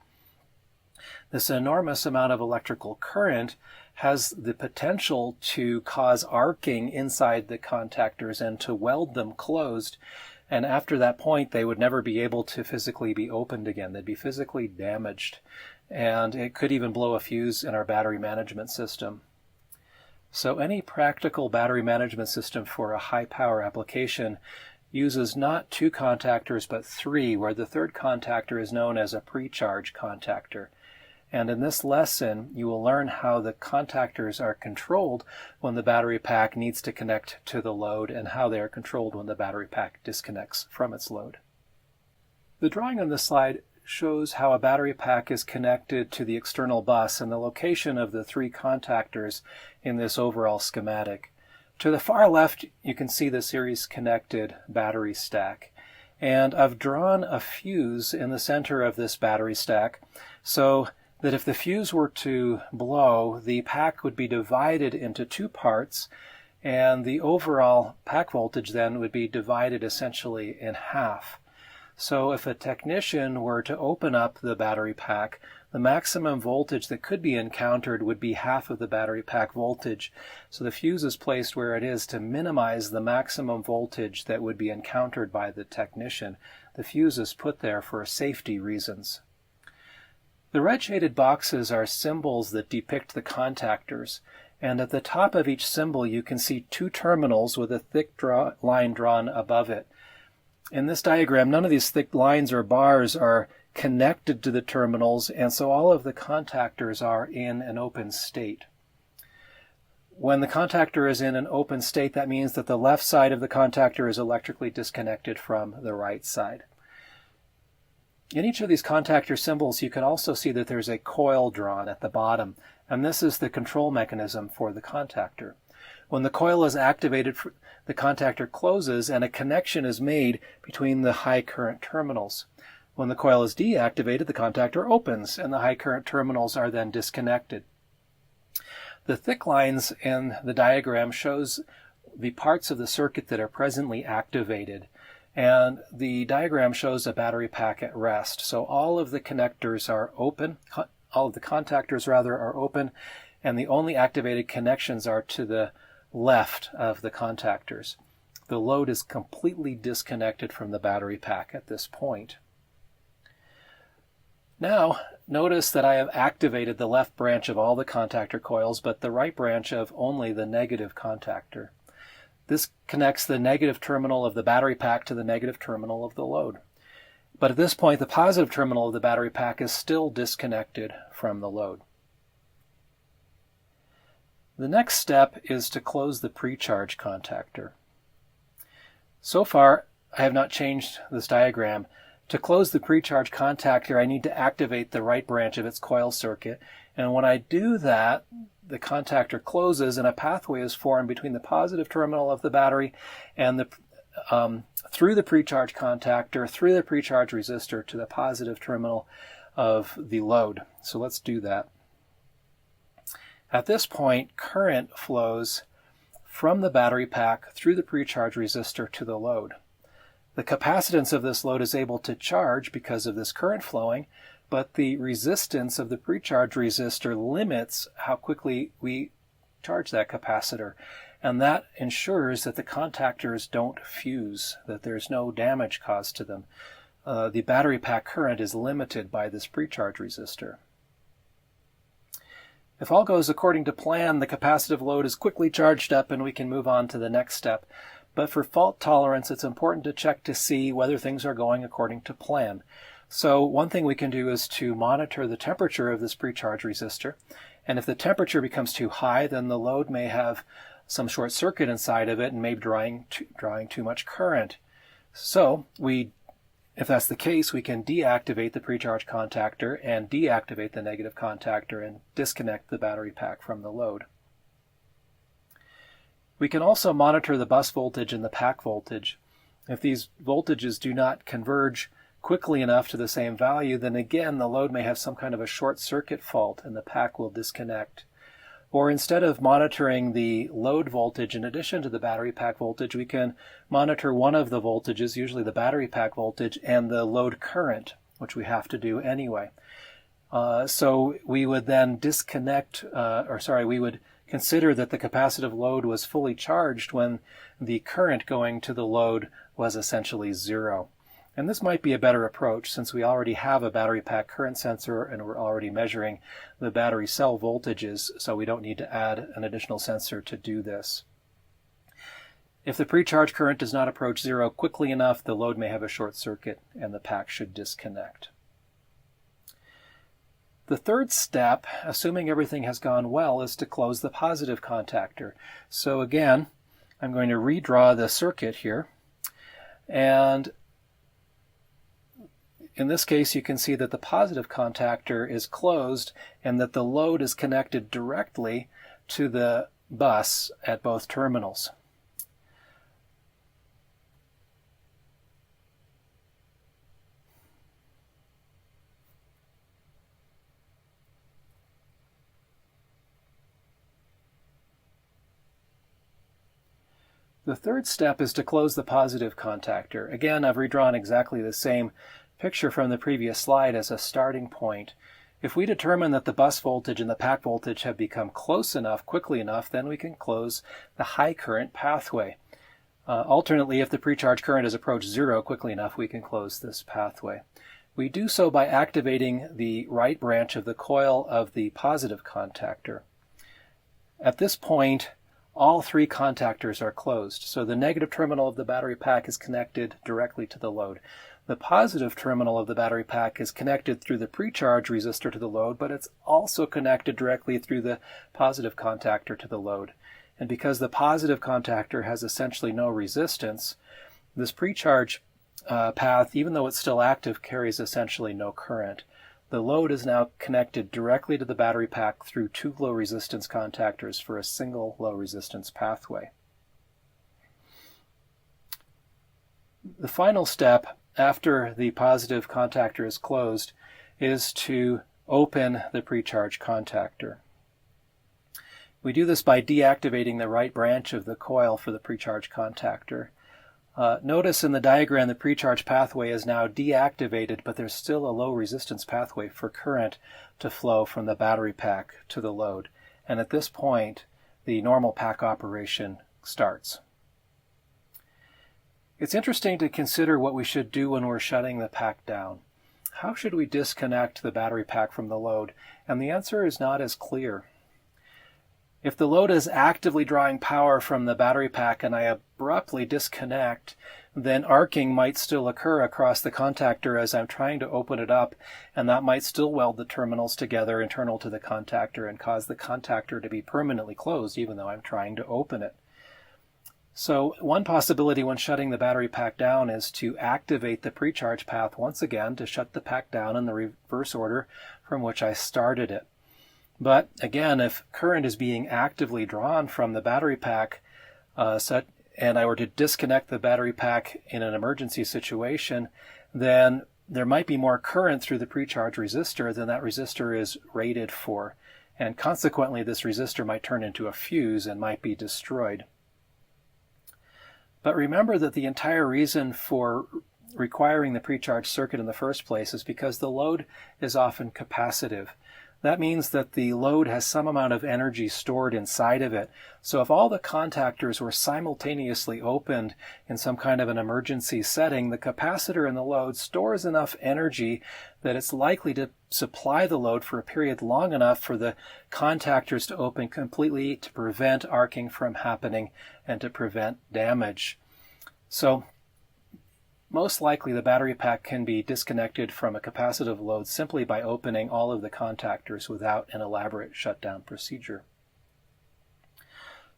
Speaker 1: This enormous amount of electrical current has the potential to cause arcing inside the contactors and to weld them closed. And after that point, they would never be able to physically be opened again. They'd be physically damaged. And it could even blow a fuse in our battery management system. So any practical battery management system for a high power application uses not 2 contactors, but 3, where the third contactor is known as a pre-charge contactor. And in this lesson, you will learn how the contactors are controlled when the battery pack needs to connect to the load and how they are controlled when the battery pack disconnects from its load. The drawing on this slide shows how a battery pack is connected to the external bus and the location of the 3 contactors in this overall schematic. To the far left, you can see the series connected battery stack. And I've drawn a fuse in the center of this battery stack so that if the fuse were to blow, the pack would be divided into 2 parts, and the overall pack voltage then would be divided essentially in half. So if a technician were to open up the battery pack, the maximum voltage that could be encountered would be half of the battery pack voltage. So the fuse is placed where it is to minimize the maximum voltage that would be encountered by the technician. The fuse is put there for safety reasons. The red shaded boxes are symbols that depict the contactors, and at the top of each symbol you can see 2 terminals with a thick line drawn above it. In this diagram, none of these thick lines or bars are connected to the terminals, and so all of the contactors are in an open state. When the contactor is in an open state, that means that the left side of the contactor is electrically disconnected from the right side. In each of these contactor symbols, you can also see that there's a coil drawn at the bottom, and this is the control mechanism for the contactor. When the coil is activated, the contactor closes and a connection is made between the high current terminals. When the coil is deactivated, the contactor opens and the high current terminals are then disconnected. The thick lines in the diagram shows the parts of the circuit that are presently activated, and the diagram shows a battery pack at rest. So all of the connectors are open, all of the contactors rather are open, and the only activated connections are to the left of the contactors. The load is completely disconnected from the battery pack at this point. Now, notice that I have activated the left branch of all the contactor coils, but the right branch of only the negative contactor. This connects the negative terminal of the battery pack to the negative terminal of the load. But at this point, the positive terminal of the battery pack is still disconnected from the load. The next step is to close the pre-charge contactor. So far, I have not changed this diagram. To close the pre-charge contactor, I need to activate the right branch of its coil circuit. And when I do that, the contactor closes and a pathway is formed between the positive terminal of the battery and through the pre-charge contactor, through the pre-charge resistor to the positive terminal of the load. So let's do that. At this point, current flows from the battery pack through the pre-charge resistor to the load. The capacitance of this load is able to charge because of this current flowing, but the resistance of the pre-charge resistor limits how quickly we charge that capacitor. And that ensures that the contactors don't fuse, that there's no damage caused to them. The battery pack current is limited by this pre-charge resistor. If all goes according to plan, the capacitive load is quickly charged up and we can move on to the next step. But for fault tolerance, it's important to check to see whether things are going according to plan. So one thing we can do is to monitor the temperature of this pre-charge resistor. And if the temperature becomes too high, then the load may have some short circuit inside of it and may be drawing too much current. So if that's the case, we can deactivate the pre-charge contactor and deactivate the negative contactor and disconnect the battery pack from the load. We can also monitor the bus voltage and the pack voltage. If these voltages do not converge quickly enough to the same value, then again the load may have some kind of a short circuit fault and the pack will disconnect. Or instead of monitoring the load voltage in addition to the battery pack voltage, we can monitor one of the voltages, usually the battery pack voltage, and the load current, which we have to do anyway. So we would then we would consider that the capacitive load was fully charged when the current going to the load was essentially zero. And this might be a better approach since we already have a battery pack current sensor and we're already measuring the battery cell voltages, so we don't need to add an additional sensor to do this. If the pre-charge current does not approach zero quickly enough, the load may have a short circuit and the pack should disconnect. The third step, assuming everything has gone well, is to close the positive contactor. So again, I'm going to redraw the circuit here. And in this case, you can see that the positive contactor is closed and that the load is connected directly to the bus at both terminals. The third step is to close the positive contactor. Again, I've redrawn exactly the same picture from the previous slide as a starting point. If we determine that the bus voltage and the pack voltage have become close enough, quickly enough, then we can close the high current pathway. Alternately, if the pre-charge current has approached zero quickly enough, we can close this pathway. We do so by activating the right branch of the coil of the positive contactor. At this point, all three contactors are closed. So the negative terminal of the battery pack is connected directly to the load. The positive terminal of the battery pack is connected through the pre-charge resistor to the load, but it's also connected directly through the positive contactor to the load. And because the positive contactor has essentially no resistance, this pre-charge path, even though it's still active, carries essentially no current. The load is now connected directly to the battery pack through two low resistance contactors for a single low resistance pathway. The final step after the positive contactor is closed is to open the pre-charge contactor. We do this by deactivating the right branch of the coil for the pre-charge contactor. Notice in the diagram the pre-charge pathway is now deactivated, but there's still a low resistance pathway for current to flow from the battery pack to the load. And at this point, the normal pack operation starts. It's interesting to consider what we should do when we're shutting the pack down. How should we disconnect the battery pack from the load? And the answer is not as clear. If the load is actively drawing power from the battery pack and I abruptly disconnect, then arcing might still occur across the contactor as I'm trying to open it up, and that might still weld the terminals together internal to the contactor and cause the contactor to be permanently closed even though I'm trying to open it. So one possibility when shutting the battery pack down is to activate the pre-charge path once again to shut the pack down in the reverse order from which I started it. But again, if current is being actively drawn from the battery pack and I were to disconnect the battery pack in an emergency situation, then there might be more current through the pre-charge resistor than that resistor is rated for. And consequently, this resistor might turn into a fuse and might be destroyed. But remember that the entire reason for requiring the pre-charge circuit in the first place is because the load is often capacitive. That means that the load has some amount of energy stored inside of it. So if all the contactors were simultaneously opened in some kind of an emergency setting, the capacitor in the load stores enough energy that it's likely to supply the load for a period long enough for the contactors to open completely to prevent arcing from happening and to prevent damage. So most likely the battery pack can be disconnected from a capacitive load simply by opening all of the contactors without an elaborate shutdown procedure.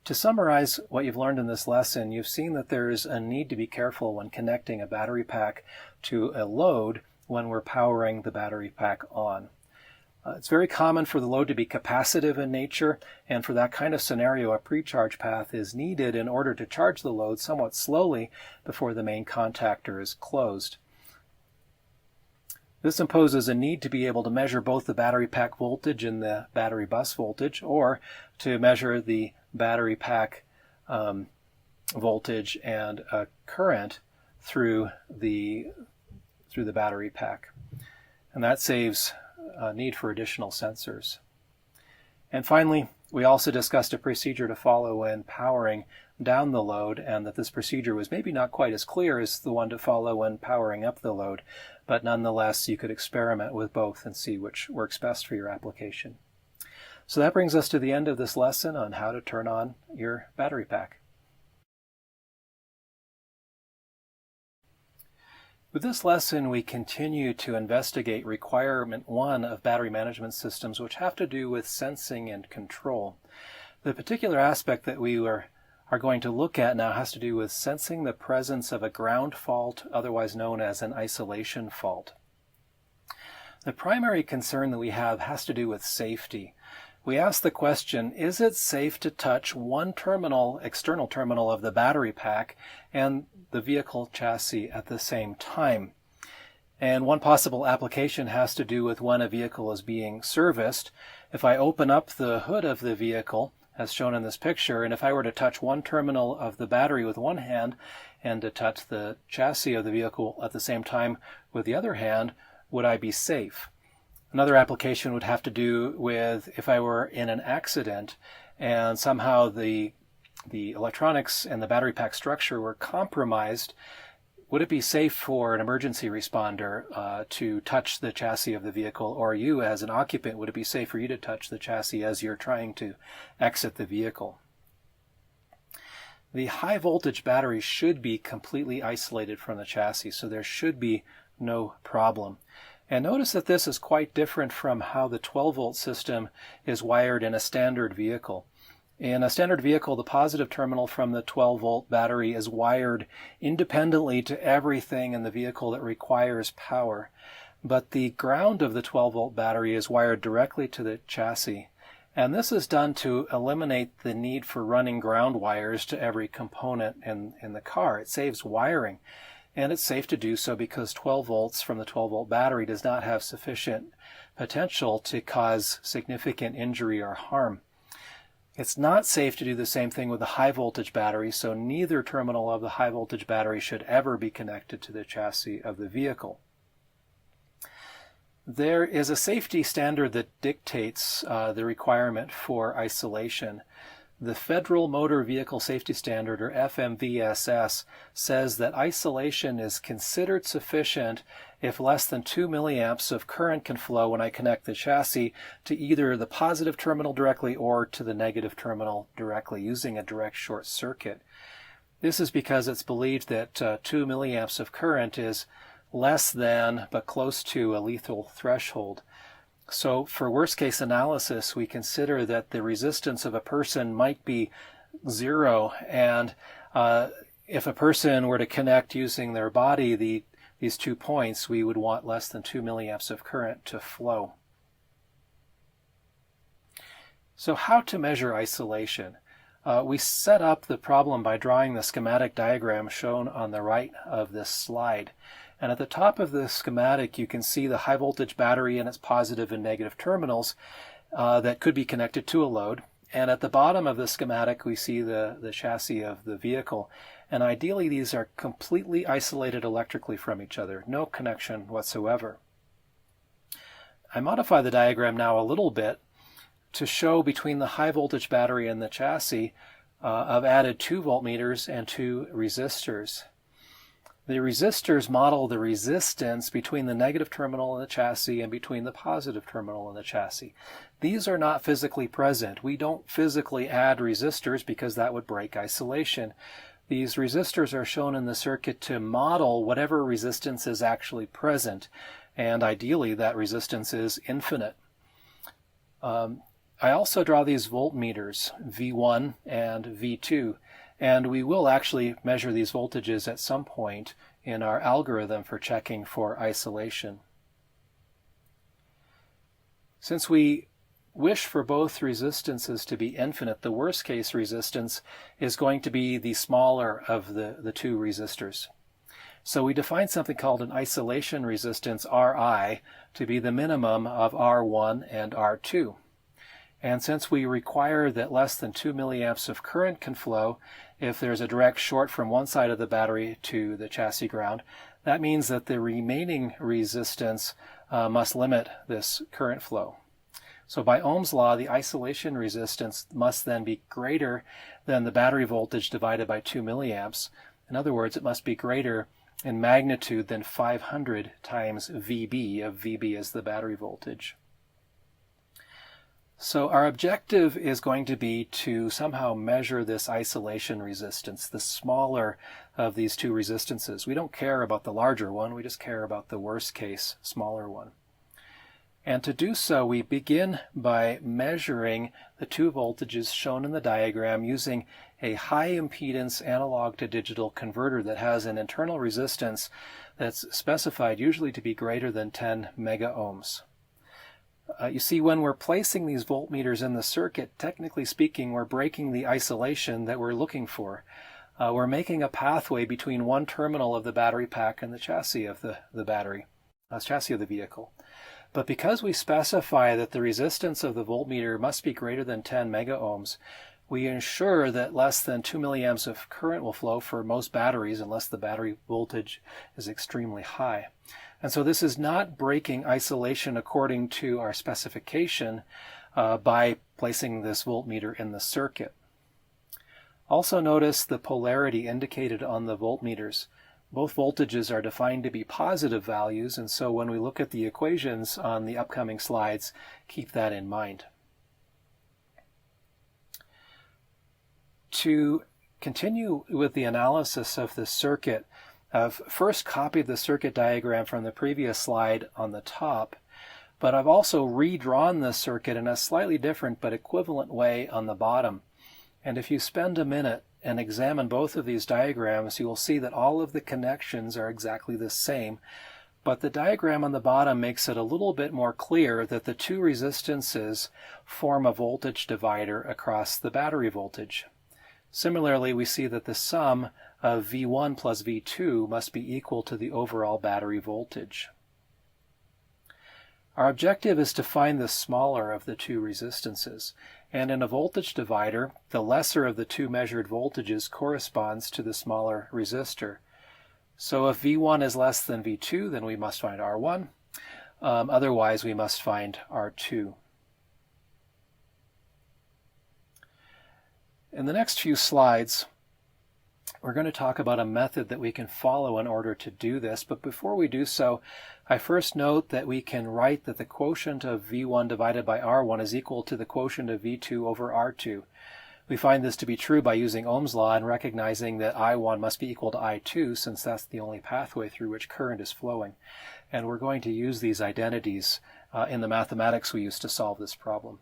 Speaker 1: To summarize what you've learned in this lesson, you've seen that there is a need to be careful when connecting a battery pack to a load when we're powering the battery pack on. It's very common for the load to be capacitive in nature, and for that kind of scenario, a pre-charge path is needed in order to charge the load somewhat slowly before the main contactor is closed. This imposes a need to be able to measure both the battery pack voltage and the battery bus voltage, or to measure the battery pack voltage and current through the battery pack. And that saves need for additional sensors. And finally, we also discussed a procedure to follow when powering down the load, and that this procedure was maybe not quite as clear as the one to follow when powering up the load, but nonetheless you could experiment with both and see which works best for your application. So that brings us to the end of this lesson on how to turn on your battery pack. With this lesson, we continue to investigate requirement 1 of battery management systems, which have to do with sensing and control. The particular aspect that we are going to look at now has to do with sensing the presence of a ground fault, otherwise known as an isolation fault. The primary concern that we have has to do with safety. We ask the question, is it safe to touch one terminal, external terminal of the battery pack and the vehicle chassis at the same time? And one possible application has to do with when a vehicle is being serviced. If I open up the hood of the vehicle, as shown in this picture, and if I were to touch one terminal of the battery with one hand and to touch the chassis of the vehicle at the same time with the other hand, would I be safe? Another application would have to do with if I were in an accident and somehow the electronics and the battery pack structure were compromised, would it be safe for an emergency responder to touch the chassis of the vehicle, or you as an occupant, would it be safe for you to touch the chassis as you're trying to exit the vehicle? The high voltage battery should be completely isolated from the chassis, so there should be no problem. And notice that this is quite different from how the 12-volt system is wired in a standard vehicle. In a standard vehicle, the positive terminal from the 12-volt battery is wired independently to everything in the vehicle that requires power. But the ground of the 12-volt battery is wired directly to the chassis. And this is done to eliminate the need for running ground wires to every component in the car. It saves wiring. And it's safe to do so because 12 volts from the 12-volt battery does not have sufficient potential to cause significant injury or harm. It's not safe to do the same thing with the high voltage battery, so neither terminal of the high voltage battery should ever be connected to the chassis of the vehicle. There is a safety standard that dictates the requirement for isolation. The Federal Motor Vehicle Safety Standard, or FMVSS, says that isolation is considered sufficient if less than 2 milliamps of current can flow when I connect the chassis to either the positive terminal directly or to the negative terminal directly using a direct short circuit. This is because it's believed that 2 milliamps of current is less than but close to a lethal threshold. So for worst case analysis, we consider that the resistance of a person might be 0, and if a person were to connect using their body these 2 points, we would want less than 2 milliamps of current to flow. So how to measure isolation? We set up the problem by drawing the schematic diagram shown on the right of this slide. And at the top of the schematic, you can see the high voltage battery and its positive and negative terminals that could be connected to a load. And at the bottom of the schematic, we see the chassis of the vehicle. And ideally, these are completely isolated electrically from each other, no connection whatsoever. I modify the diagram now a little bit to show between the high voltage battery and the chassis I've added 2 voltmeters and 2 resistors. The resistors model the resistance between the negative terminal and the chassis and between the positive terminal and the chassis. These are not physically present. We don't physically add resistors because that would break isolation. These resistors are shown in the circuit to model whatever resistance is actually present, and ideally that resistance is infinite. I also draw these voltmeters, V1 and V2. And we will actually measure these voltages at some point in our algorithm for checking for isolation. Since we wish for both resistances to be infinite, the worst case resistance is going to be the smaller of the 2 resistors. So we define something called an isolation resistance, Ri, to be the minimum of R1 and R2. And since we require that less than 2 milliamps of current can flow if there's a direct short from one side of the battery to the chassis ground, that means that the remaining resistance must limit this current flow. So by Ohm's law, the isolation resistance must then be greater than the battery voltage divided by 2 milliamps. In other words, it must be greater in magnitude than 500 times VB, if VB is the battery voltage. So our objective is going to be to somehow measure this isolation resistance, the smaller of these 2 resistances. We don't care about the larger one, we just care about the worst case, smaller one. And to do so, we begin by measuring the 2 voltages shown in the diagram using a high impedance analog to digital converter that has an internal resistance that's specified usually to be greater than 10 mega ohms. You see, when we're placing these voltmeters in the circuit, technically speaking, we're breaking the isolation that we're looking for. We're making a pathway between one terminal of the battery pack and the chassis of the battery, chassis of the vehicle. But because we specify that the resistance of the voltmeter must be greater than 10 mega ohms, we ensure that less than 2 milliamps of current will flow for most batteries unless the battery voltage is extremely high. And so this is not breaking isolation according to our specification by placing this voltmeter in the circuit. Also notice the polarity indicated on the voltmeters. Both voltages are defined to be positive values, and so when we look at the equations on the upcoming slides, keep that in mind. To continue with the analysis of this circuit, I've first copied the circuit diagram from the previous slide on the top, but I've also redrawn the circuit in a slightly different but equivalent way on the bottom. And if you spend a minute and examine both of these diagrams, you will see that all of the connections are exactly the same, but the diagram on the bottom makes it a little bit more clear that the two resistances form a voltage divider across the battery voltage. Similarly, we see that the sum of V1 plus V2 must be equal to the overall battery voltage. Our objective is to find the smaller of the two resistances, and in a voltage divider, the lesser of the two measured voltages corresponds to the smaller resistor. So if V1 is less than V2, then we must find R1. Otherwise, we must find R2. In the next few slides, we're going to talk about a method that we can follow in order to do this, but before we do so, I first note that we can write that the quotient of V1 divided by R1 is equal to the quotient of V2 over R2. We find this to be true by using Ohm's law and recognizing that I1 must be equal to I2, since that's the only pathway through which current is flowing. And we're going to use these identities in the mathematics we use to solve this problem.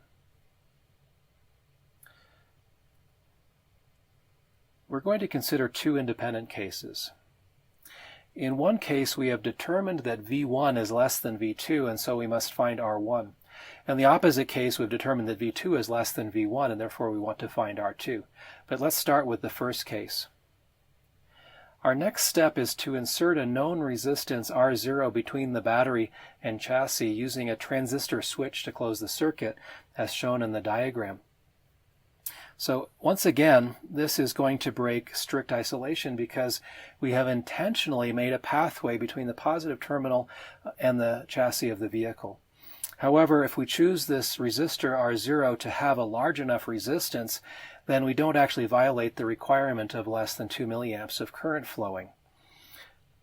Speaker 1: We're going to consider two independent cases. In one case, we have determined that V1 is less than V2, and so we must find R1. In the opposite case, we've determined that V2 is less than V1, and therefore we want to find R2. But let's start with the first case. Our next step is to insert a known resistance R0 between the battery and chassis using a transistor switch to close the circuit, as shown in the diagram. So once again, this is going to break strict isolation because we have intentionally made a pathway between the positive terminal and the chassis of the vehicle. However, if we choose this resistor R0 to have a large enough resistance, then we don't actually violate the requirement of less than 2 milliamps of current flowing.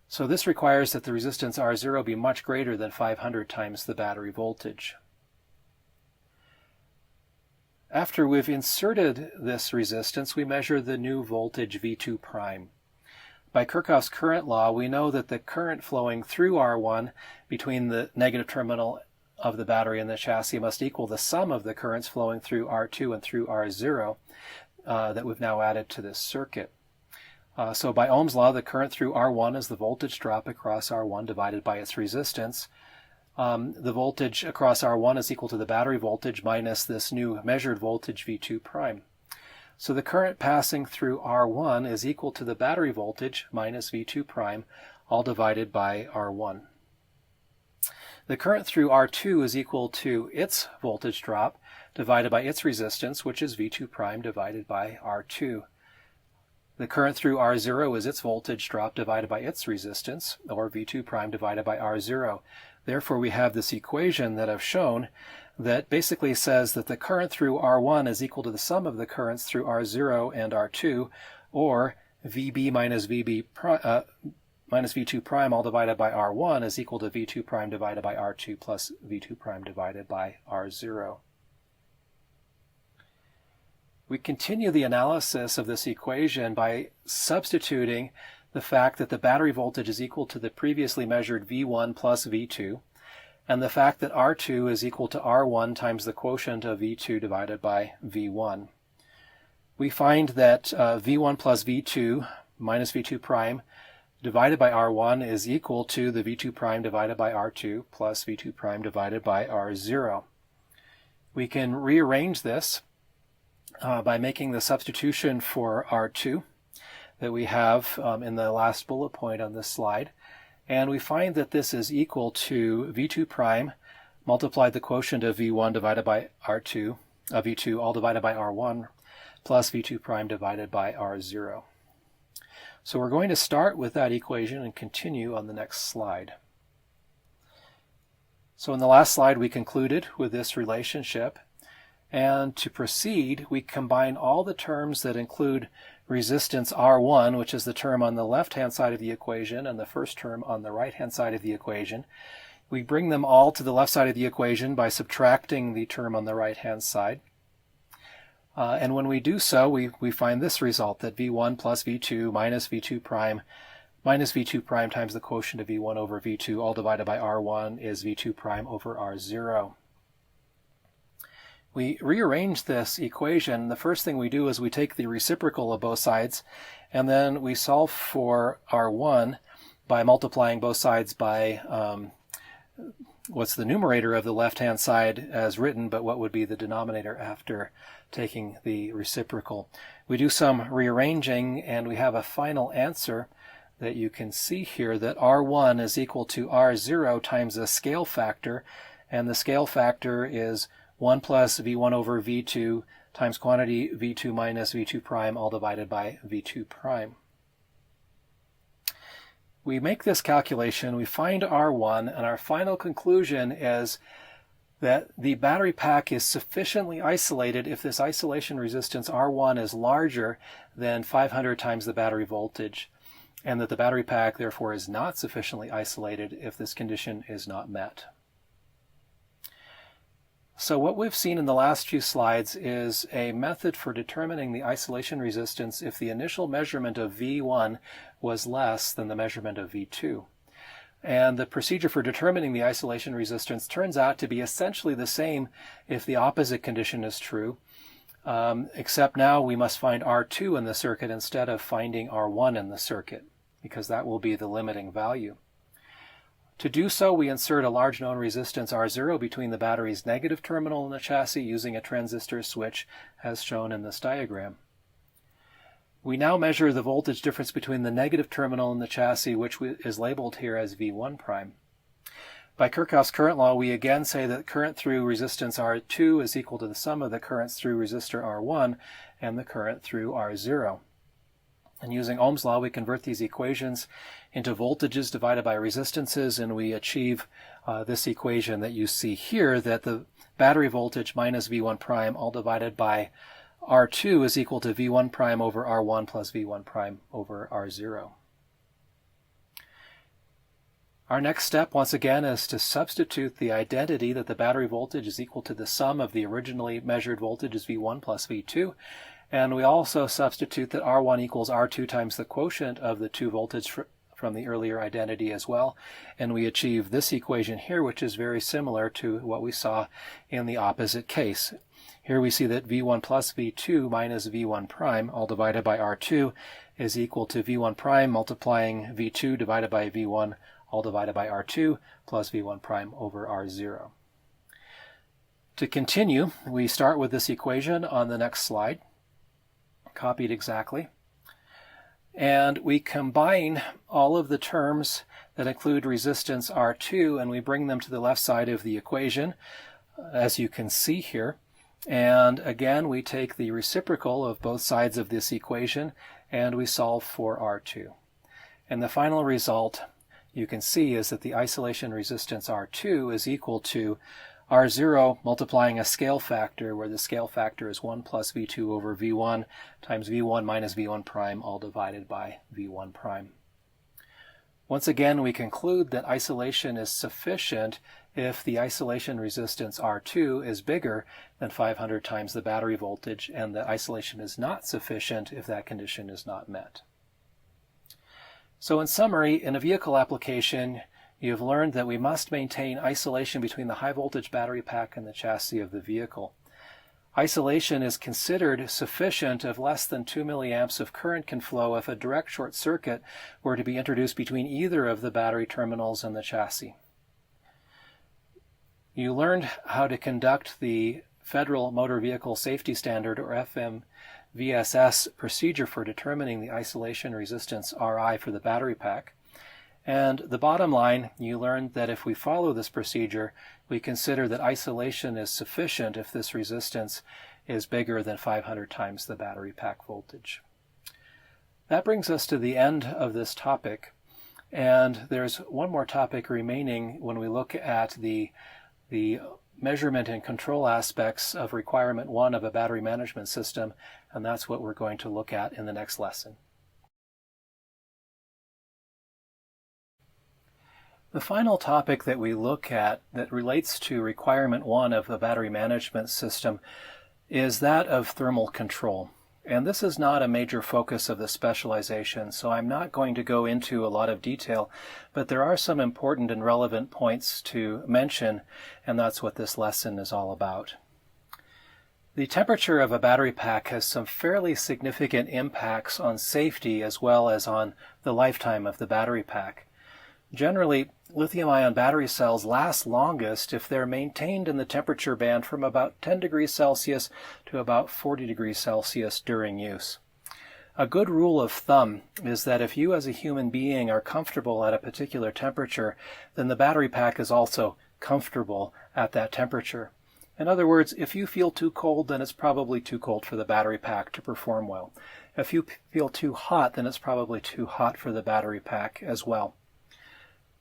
Speaker 1: So this requires that the resistance R0 be much greater than 500 times the battery voltage. After we've inserted this resistance, we measure the new voltage V2 prime. By Kirchhoff's current law, we know that the current flowing through R1 between the negative terminal of the battery and the chassis must equal the sum of the currents flowing through R2 and through R0 that we've now added to this circuit. So by Ohm's law, the current through R1 is the voltage drop across R1 divided by its resistance. The voltage across R1 is equal to the battery voltage minus this new measured voltage V2 prime. So the current passing through R1 is equal to the battery voltage minus V2 prime, all divided by R1. The current through R2 is equal to its voltage drop divided by its resistance, which is V2 prime divided by R2. The current through R0 is its voltage drop divided by its resistance, or V2 prime divided by R0. Therefore, we have this equation that I've shown that basically says that the current through R1 is equal to the sum of the currents through R0 and R2, or VB minus VB minus V2 prime all divided by R1 is equal to V2 prime divided by R2 plus V2 prime divided by R0. We continue the analysis of this equation by substituting the fact that the battery voltage is equal to the previously measured V1 plus V2, and the fact that R2 is equal to R1 times the quotient of V2 divided by V1. We find that V1 plus V2 minus V2 prime divided by R1 is equal to the V2 prime divided by R2 plus V2 prime divided by R0. We can rearrange this by making the substitution for R2 that we have in the last bullet point on this slide. And we find that this is equal to V2 prime multiplied the quotient of V1 divided by R2, V2 all divided by R1, plus V2 prime divided by R0. So we're going to start with that equation and continue on the next slide. So in the last slide we concluded with this relationship. And to proceed, we combine all the terms that include resistance R1, which is the term on the left-hand side of the equation, and the first term on the right-hand side of the equation. We bring them all to the left side of the equation by subtracting the term on the right-hand side. And when we do so, we find this result, that V1 plus V2 minus V2 prime minus V2 prime times the quotient of V1 over V2 all divided by R1 is V2 prime over R0. We rearrange this equation. The first thing we do is we take the reciprocal of both sides, and then we solve for R1 by multiplying both sides by what's the numerator of the left-hand side as written, but what would be the denominator after taking the reciprocal. We do some rearranging, and we have a final answer that you can see here, that R1 is equal to R0 times the scale factor, and the scale factor is 1 plus V1 over V2 times quantity V2 minus V2 prime all divided by V2 prime. We make this calculation, we find R1, and our final conclusion is that the battery pack is sufficiently isolated if this isolation resistance R1 is larger than 500 times the battery voltage, and that the battery pack therefore is not sufficiently isolated if this condition is not met. So what we've seen in the last few slides is a method for determining the isolation resistance if the initial measurement of V1 was less than the measurement of V2. And the procedure for determining the isolation resistance turns out to be essentially the same if the opposite condition is true, except now we must find R2 in the circuit instead of finding R1 in the circuit, because that will be the limiting value. To do so, we insert a large known resistance R0 between the battery's negative terminal and the chassis using a transistor switch as shown in this diagram. We now measure the voltage difference between the negative terminal and the chassis, which is labeled here as V1 prime. By Kirchhoff's current law, we again say that current through resistance R2 is equal to the sum of the currents through resistor R1 and the current through R0. And using Ohm's law, we convert these equations into voltages divided by resistances, and we achieve this equation that you see here, that the battery voltage minus V1 prime all divided by R2 is equal to V1 prime over R1 plus V1 prime over R0. Our next step, once again, is to substitute the identity that the battery voltage is equal to the sum of the originally measured voltages V1 plus V2, and we also substitute that R1 equals R2 times the quotient of the two voltage from the earlier identity as well, and we achieve this equation here, which is very similar to what we saw in the opposite case. Here we see that V1 plus V2 minus V1 prime all divided by R2 is equal to V1 prime multiplying V2 divided by V1 all divided by R2 plus V1 prime over R0. To continue, we start with this equation on the next slide, copied exactly, and we combine all of the terms that include resistance R2 and we bring them to the left side of the equation, as you can see here. And again, we take the reciprocal of both sides of this equation and we solve for R2. And the final result you can see is that the isolation resistance R2 is equal to R0 multiplying a scale factor, where the scale factor is 1 plus V2 over V1 times V1 minus V1 prime all divided by V1 prime. Once again, we conclude that isolation is sufficient if the isolation resistance R2 is bigger than 500 times the battery voltage, and that isolation is not sufficient if that condition is not met. So in summary, in a vehicle application, you have learned that we must maintain isolation between the high voltage battery pack and the chassis of the vehicle. Isolation is considered sufficient if less than 2 milliamps of current can flow if a direct short circuit were to be introduced between either of the battery terminals and the chassis. You learned how to conduct the Federal Motor Vehicle Safety Standard, or FMVSS, procedure for determining the isolation resistance Ri for the battery pack. And the bottom line, you learned that if we follow this procedure, we consider that isolation is sufficient if this resistance is bigger than 500 times the battery pack voltage. That brings us to the end of this topic, and there's one more topic remaining when we look at the measurement and control aspects of requirement 1 of a battery management system, and that's what we're going to look at in the next lesson. The final topic that we look at that relates to requirement 1 of the battery management system is that of thermal control. And this is not a major focus of the specialization, so I'm not going to go into a lot of detail, but there are some important and relevant points to mention, and that's what this lesson is all about. The temperature of a battery pack has some fairly significant impacts on safety as well as on the lifetime of the battery pack. Generally, lithium-ion battery cells last longest if they're maintained in the temperature band from about 10 degrees Celsius to about 40 degrees Celsius during use. A good rule of thumb is that if you as a human being are comfortable at a particular temperature, then the battery pack is also comfortable at that temperature. In other words, if you feel too cold, then it's probably too cold for the battery pack to perform well. If you feel too hot, then it's probably too hot for the battery pack as well.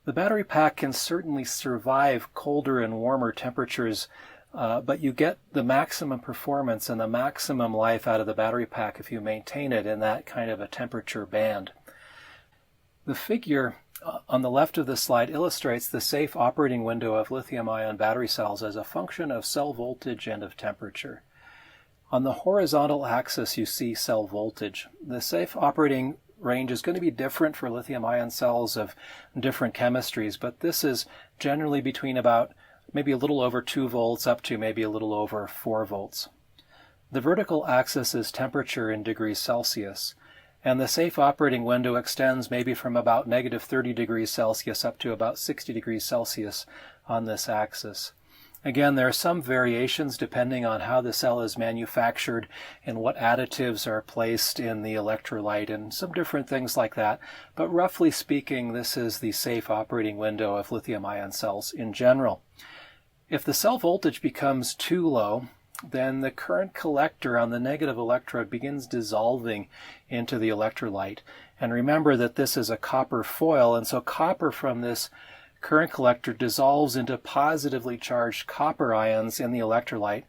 Speaker 1: The battery pack can certainly survive colder and warmer temperatures, but you get the maximum performance and the maximum life out of the battery pack if you maintain it in that kind of a temperature band. The figure on the left of the slide illustrates the safe operating window of lithium-ion battery cells as a function of cell voltage and of temperature. On the horizontal axis, you see cell voltage. The safe operating range is going to be different for lithium-ion cells of different chemistries, but this is generally between about maybe a little over 2 volts up to maybe a little over 4 volts. The vertical axis is temperature in degrees Celsius, and the safe operating window extends maybe from about negative 30 degrees Celsius up to about 60 degrees Celsius on this axis. Again, there are some variations depending on how the cell is manufactured and what additives are placed in the electrolyte and some different things like that. But roughly speaking, this is the safe operating window of lithium-ion cells in general. If the cell voltage becomes too low, then the current collector on the negative electrode begins dissolving into the electrolyte. And remember that this is a copper foil, and so copper from this current collector dissolves into positively charged copper ions in the electrolyte,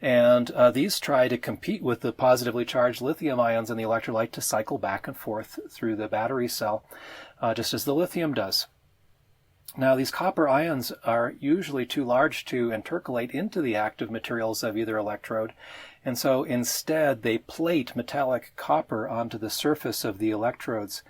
Speaker 1: and these try to compete with the positively charged lithium ions in the electrolyte to cycle back and forth through the battery cell, just as the lithium does. Now, these copper ions are usually too large to intercalate into the active materials of either electrode, and so instead they plate metallic copper onto the surface of the electrodes.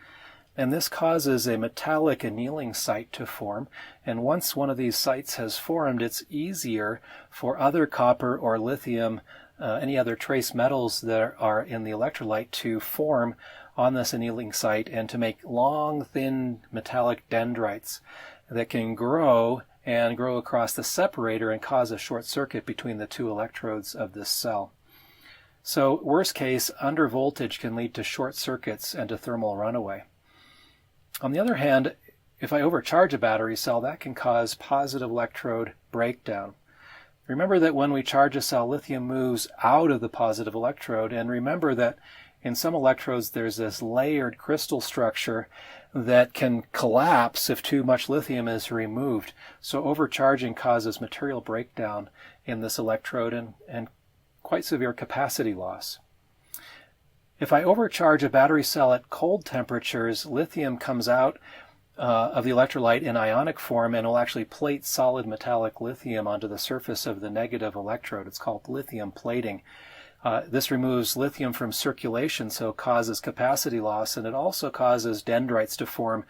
Speaker 1: And this causes a metallic annealing site to form, and once one of these sites has formed, it's easier for other copper or lithium, any other trace metals that are in the electrolyte to form on this annealing site and to make long, thin metallic dendrites that can grow across the separator and cause a short circuit between the two electrodes of this cell. So worst case, under voltage can lead to short circuits and to thermal runaway. On the other hand, if I overcharge a battery cell, that can cause positive electrode breakdown. Remember that when we charge a cell, lithium moves out of the positive electrode, and remember that in some electrodes there's this layered crystal structure that can collapse if too much lithium is removed. So overcharging causes material breakdown in this electrode and quite severe capacity loss. If I overcharge a battery cell at cold temperatures, lithium comes out of the electrolyte in ionic form and will actually plate solid metallic lithium onto the surface of the negative electrode. It's called lithium plating. This removes lithium from circulation, so causes capacity loss, and it also causes dendrites to form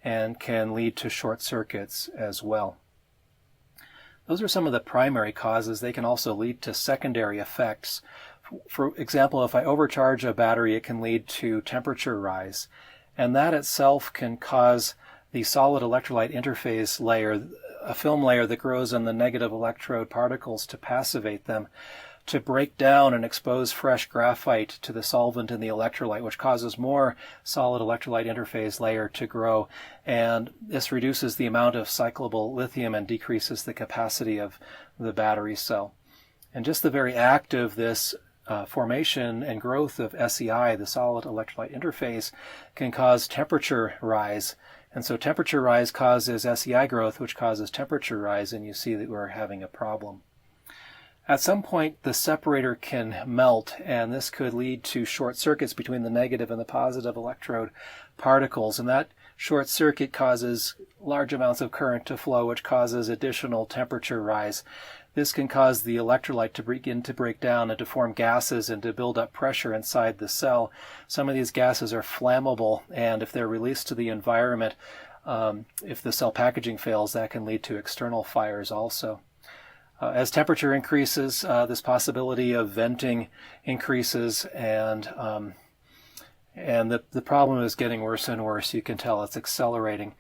Speaker 1: and can lead to short circuits as well. Those are some of the primary causes. They can also lead to secondary effects. For example, if I overcharge a battery, it can lead to temperature rise, and that itself can cause the solid electrolyte interface layer, a film layer that grows on the negative electrode particles to passivate them, to break down and expose fresh graphite to the solvent in the electrolyte, which causes more solid electrolyte interface layer to grow, and this reduces the amount of cyclable lithium and decreases the capacity of the battery cell. And just the very act of this formation and growth of SEI, the solid electrolyte interface, can cause temperature rise. And so temperature rise causes SEI growth, which causes temperature rise, and you see that we're having a problem. At some point, the separator can melt, and this could lead to short circuits between the negative and the positive electrode particles, and that short circuit causes large amounts of current to flow, which causes additional temperature rise. This can cause the electrolyte to begin to break down and to form gases and to build up pressure inside the cell. Some of these gases are flammable, and if they're released to the environment, if the cell packaging fails, that can lead to external fires also. As temperature increases, this possibility of venting increases, and the problem is getting worse and worse. You can tell it's accelerating.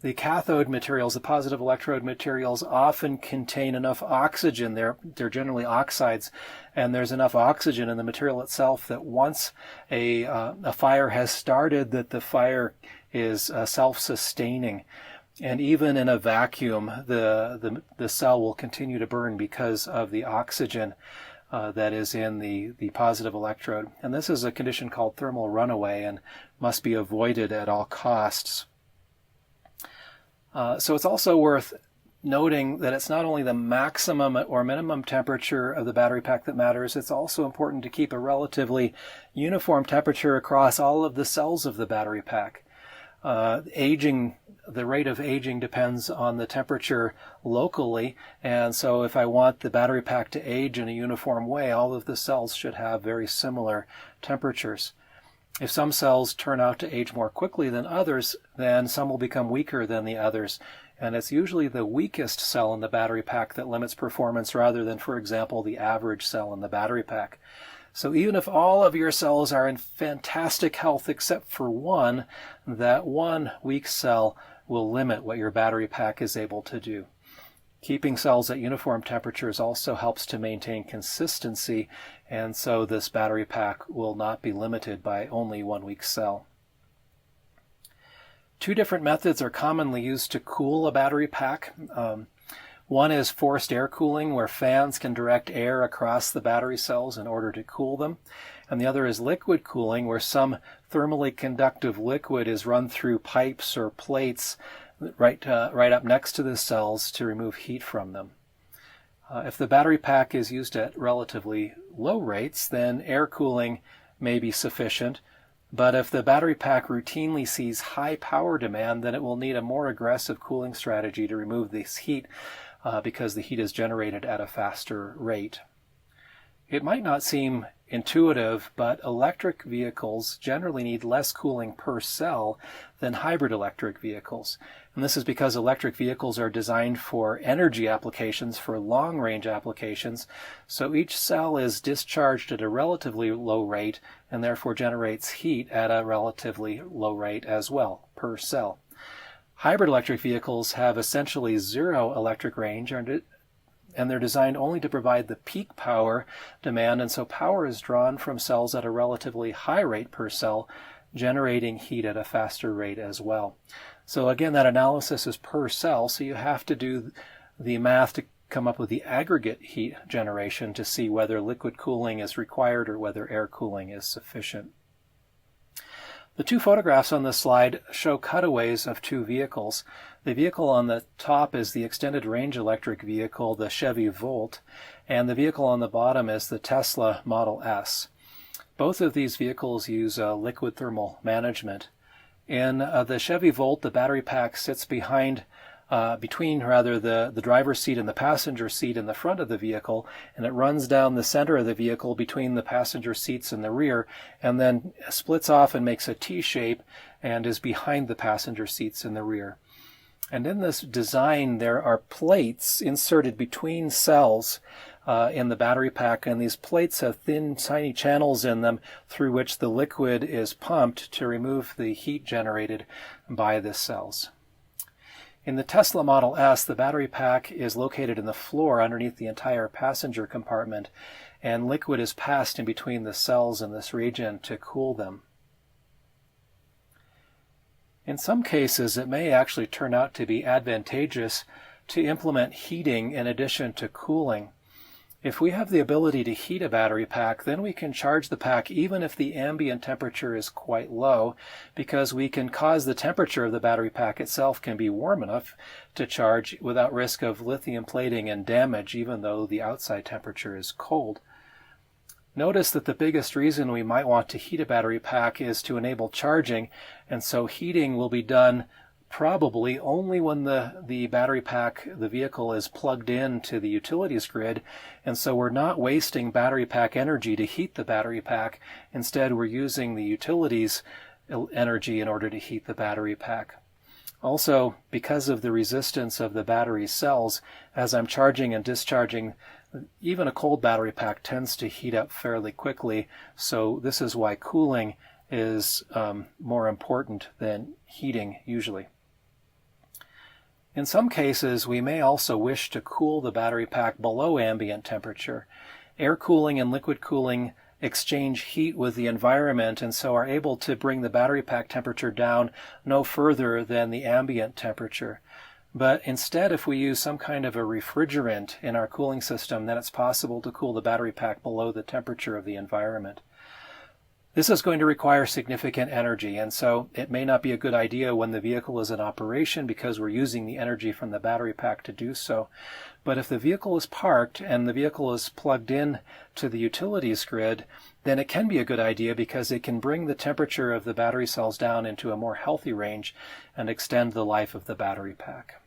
Speaker 1: The cathode materials, the positive electrode materials, often contain enough oxygen. They're generally oxides, and there's enough oxygen in the material itself that once a fire has started, that the fire is self-sustaining. And even in a vacuum, the cell will continue to burn because of the oxygen that is in the positive electrode. And this is a condition called thermal runaway and must be avoided at all costs. So it's also worth noting that it's not only the maximum or minimum temperature of the battery pack that matters, it's also important to keep a relatively uniform temperature across all of the cells of the battery pack. The rate of aging depends on the temperature locally, and so if I want the battery pack to age in a uniform way, all of the cells should have very similar temperatures. If some cells turn out to age more quickly than others, then some will become weaker than the others. And it's usually the weakest cell in the battery pack that limits performance rather than, for example, the average cell in the battery pack. So even if all of your cells are in fantastic health except for one, that one weak cell will limit what your battery pack is able to do. Keeping cells at uniform temperatures also helps to maintain consistency, and so this battery pack will not be limited by only one weak cell. Two different methods are commonly used to cool a battery pack. One is forced air cooling, where fans can direct air across the battery cells in order to cool them. And the other is liquid cooling, where some thermally conductive liquid is run through pipes or plates right up next to the cells to remove heat from them. If the battery pack is used at relatively low rates, then air cooling may be sufficient. But if the battery pack routinely sees high power demand, then it will need a more aggressive cooling strategy to remove this heat because the heat is generated at a faster rate. It might not seem intuitive, but electric vehicles generally need less cooling per cell than hybrid electric vehicles. And this is because electric vehicles are designed for energy applications, for long-range applications. So each cell is discharged at a relatively low rate and therefore generates heat at a relatively low rate as well per cell. Hybrid electric vehicles have essentially zero electric range, and they're designed only to provide the peak power demand, and so power is drawn from cells at a relatively high rate per cell, generating heat at a faster rate as well. So again, that analysis is per cell, so you have to do the math to come up with the aggregate heat generation to see whether liquid cooling is required or whether air cooling is sufficient. The two photographs on this slide show cutaways of two vehicles. The vehicle on the top is the extended range electric vehicle, the Chevy Volt, and the vehicle on the bottom is the Tesla Model S. Both of these vehicles use liquid thermal management. In the Chevy Volt, the battery pack sits between the driver's seat and the passenger seat in the front of the vehicle, and it runs down the center of the vehicle between the passenger seats and the rear, and then splits off and makes a T-shape and is behind the passenger seats in the rear. And in this design, there are plates inserted between cells in the battery pack, and these plates have thin, tiny channels in them through which the liquid is pumped to remove the heat generated by the cells. In the Tesla Model S, the battery pack is located in the floor underneath the entire passenger compartment, and liquid is passed in between the cells in this region to cool them. In some cases, it may actually turn out to be advantageous to implement heating in addition to cooling. If we have the ability to heat a battery pack, then we can charge the pack even if the ambient temperature is quite low, because we can cause the temperature of the battery pack itself can be warm enough to charge without risk of lithium plating and damage, even though the outside temperature is cold. Notice that the biggest reason we might want to heat a battery pack is to enable charging, and so heating will be done probably only when the battery pack, the vehicle, is plugged in to the utilities grid, and so we're not wasting battery pack energy to heat the battery pack. Instead, we're using the utilities energy in order to heat the battery pack. Also, because of the resistance of the battery cells, as I'm charging and discharging, even a cold battery pack tends to heat up fairly quickly, so this is why cooling is more important than heating usually. In some cases, we may also wish to cool the battery pack below ambient temperature. Air cooling and liquid cooling exchange heat with the environment and so are able to bring the battery pack temperature down no further than the ambient temperature. But instead, if we use some kind of a refrigerant in our cooling system, then it's possible to cool the battery pack below the temperature of the environment. This is going to require significant energy, and so it may not be a good idea when the vehicle is in operation because we're using the energy from the battery pack to do so. But if the vehicle is parked and the vehicle is plugged in to the utilities grid, then it can be a good idea because it can bring the temperature of the battery cells down into a more healthy range and extend the life of the battery pack.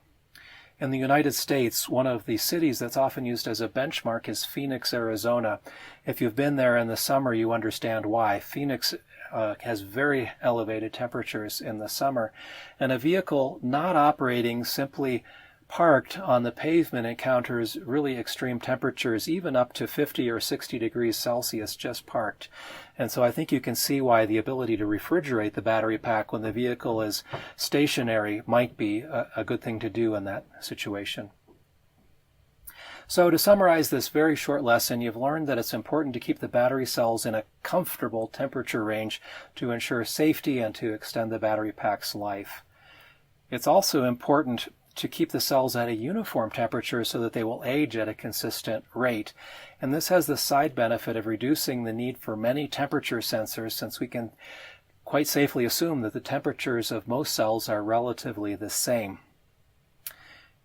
Speaker 1: In the United States, one of the cities that's often used as a benchmark is Phoenix, Arizona. If you've been there in the summer, you understand why. Phoenix has very elevated temperatures in the summer, and a vehicle not operating, simply parked on the pavement, encounters really extreme temperatures, even up to 50 or 60 degrees Celsius just parked. And so I think you can see why the ability to refrigerate the battery pack when the vehicle is stationary might be a good thing to do in that situation. So to summarize this very short lesson, you've learned that it's important to keep the battery cells in a comfortable temperature range to ensure safety and to extend the battery pack's life. It's also important to keep the cells at a uniform temperature so that they will age at a consistent rate. And this has the side benefit of reducing the need for many temperature sensors, since we can quite safely assume that the temperatures of most cells are relatively the same.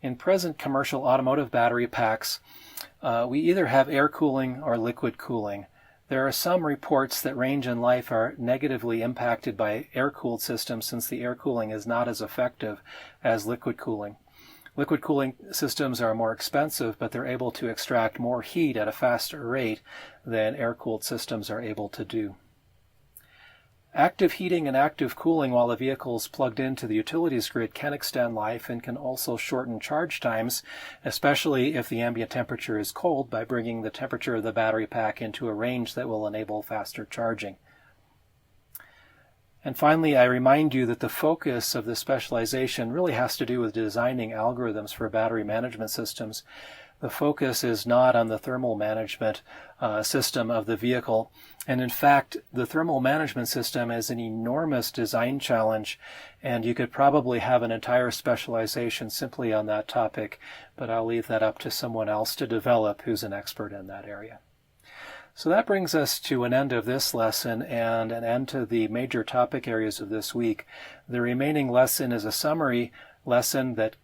Speaker 1: In present commercial automotive battery packs, we either have air cooling or liquid cooling. There are some reports that range and life are negatively impacted by air-cooled systems, since the air cooling is not as effective as liquid cooling. Liquid cooling systems are more expensive, but they're able to extract more heat at a faster rate than air-cooled systems are able to do. Active heating and active cooling while the vehicle is plugged into the utilities grid can extend life and can also shorten charge times, especially if the ambient temperature is cold, by bringing the temperature of the battery pack into a range that will enable faster charging. And finally, I remind you that the focus of this specialization really has to do with designing algorithms for battery management systems. The focus is not on the thermal management system of the vehicle. And in fact, the thermal management system is an enormous design challenge, and you could probably have an entire specialization simply on that topic, but I'll leave that up to someone else to develop who's an expert in that area. So that brings us to an end of this lesson and an end to the major topic areas of this week. The remaining lesson is a summary lesson that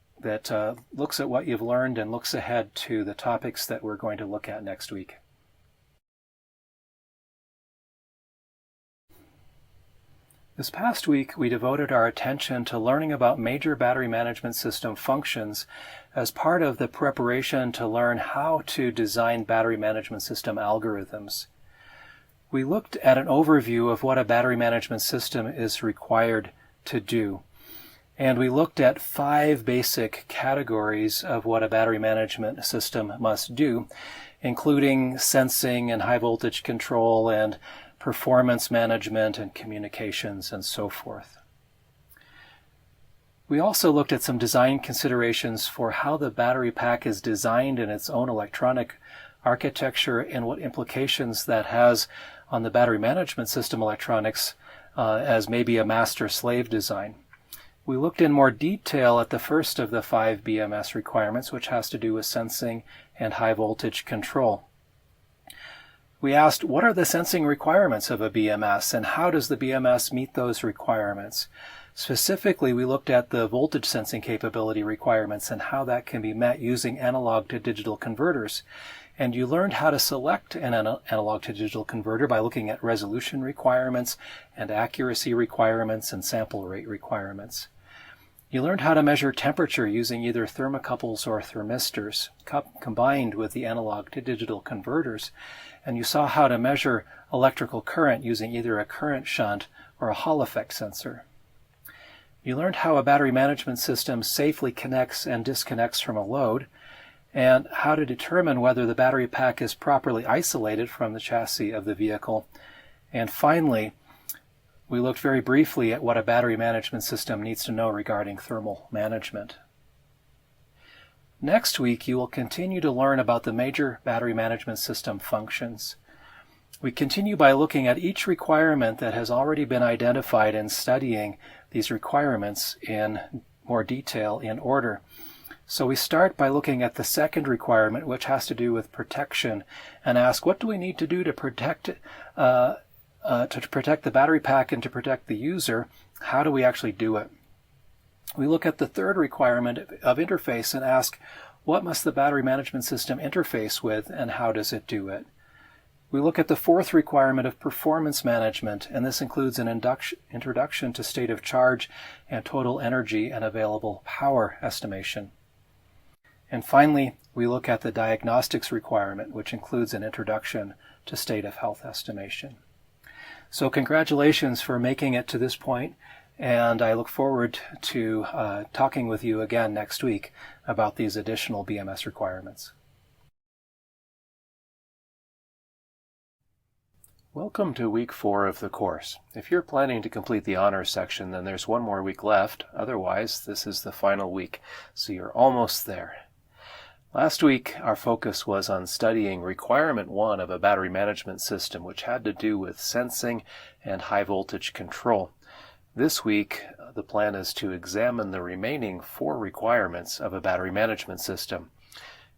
Speaker 1: looks at what you've learned and looks ahead to the topics that we're going to look at next week. This past week, we devoted our attention to learning about major battery management system functions as part of the preparation to learn how to design battery management system algorithms. We looked at an overview of what a battery management system is required to do. And we looked at 5 basic categories of what a battery management system must do, including sensing and high voltage control and performance management and communications and so forth. We also looked at some design considerations for how the battery pack is designed in its own electronic architecture and what implications that has on the battery management system electronics as maybe a master-slave design. We looked in more detail at the first of the 5 BMS requirements, which has to do with sensing and high voltage control. We asked, what are the sensing requirements of a BMS, and how does the BMS meet those requirements? Specifically, we looked at the voltage sensing capability requirements and how that can be met using analog to digital converters. And you learned how to select an analog to digital converter by looking at resolution requirements and accuracy requirements and sample rate requirements. You learned how to measure temperature using either thermocouples or thermistors combined with the analog to digital converters. And you saw how to measure electrical current using either a current shunt or a Hall effect sensor. You learned how a battery management system safely connects and disconnects from a load, and how to determine whether the battery pack is properly isolated from the chassis of the vehicle. And finally, we looked very briefly at what a battery management system needs to know regarding thermal management. Next week, you will continue to learn about the major battery management system functions. We continue by looking at each requirement that has already been identified and studying these requirements in more detail in order. So we start by looking at the second requirement, which has to do with protection, and ask, what do we need to do to protect the battery pack and to protect the user? How do we actually do it? We look at the third requirement of interface and ask, what must the battery management system interface with, and how does it do it? We look at the fourth requirement of performance management, and this includes an introduction to state of charge and total energy and available power estimation. And finally, we look at the diagnostics requirement, which includes an introduction to state of health estimation. So congratulations for making it to this point, and I look forward to talking with you again next week about these additional BMS requirements. Welcome to week 4 of the course. If you're planning to complete the honors section, then there's one more week left. Otherwise, this is the final week, so you're almost there. Last week, our focus was on studying requirement 1 of a battery management system, which had to do with sensing and high voltage control. This week, the plan is to examine the remaining 4 requirements of a battery management system.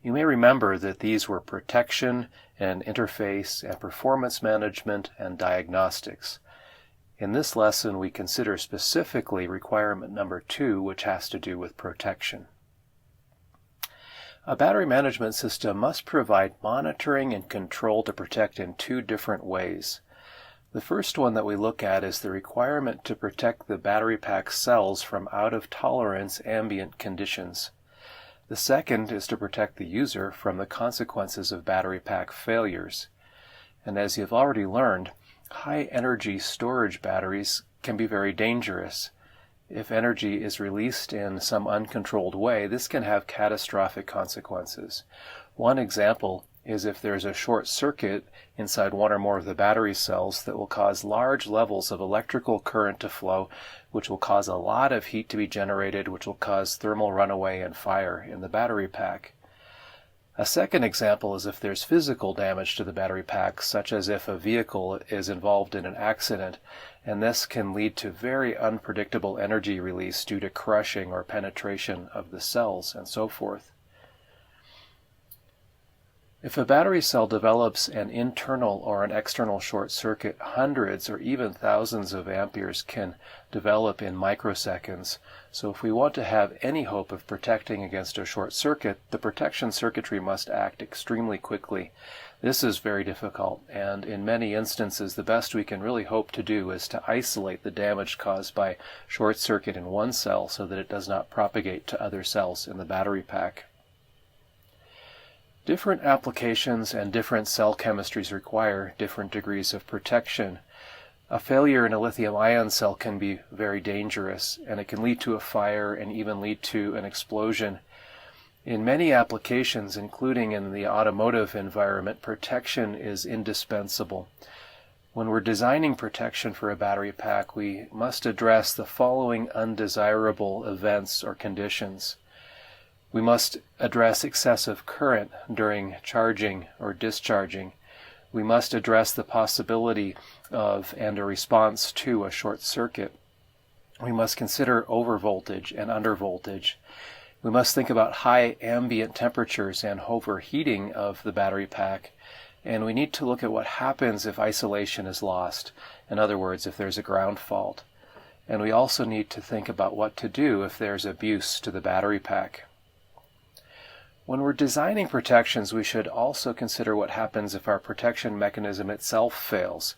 Speaker 1: You may remember that these were protection and interface and performance management and diagnostics. In this lesson, we consider specifically requirement number 2, which has to do with protection. A battery management system must provide monitoring and control to protect in 2 different ways. The first one that we look at is the requirement to protect the battery pack cells from out-of-tolerance ambient conditions. The second is to protect the user from the consequences of battery pack failures. And as you've already learned, high-energy storage batteries can be very dangerous. If energy is released in some uncontrolled way, this can have catastrophic consequences. One example is if there's a short circuit inside one or more of the battery cells that will cause large levels of electrical current to flow, which will cause a lot of heat to be generated, which will cause thermal runaway and fire in the battery pack. A second example is if there's physical damage to the battery pack, such as if a vehicle is involved in an accident, and this can lead to very unpredictable energy release due to crushing or penetration of the cells and so forth. If a battery cell develops an internal or an external short circuit, hundreds or even thousands of amperes can develop in microseconds. So if we want to have any hope of protecting against a short circuit, the protection circuitry must act extremely quickly. This is very difficult, and in many instances the best we can really hope to do is to isolate the damage caused by short circuit in one cell so that it does not propagate to other cells in the battery pack. Different applications and different cell chemistries require different degrees of protection. A failure in a lithium-ion cell can be very dangerous, and it can lead to a fire and even lead to an explosion. In many applications, including in the automotive environment, protection is indispensable. When we're designing protection for a battery pack, we must address the following undesirable events or conditions. We must address excessive current during charging or discharging. We must address the possibility of and a response to a short circuit. We must consider overvoltage and undervoltage. We must think about high ambient temperatures and overheating of the battery pack. And we need to look at what happens if isolation is lost. In other words, if there's a ground fault. and we also need to think about what to do if there's abuse to the battery pack. When we're designing protections, we should also consider what happens if our protection mechanism itself fails.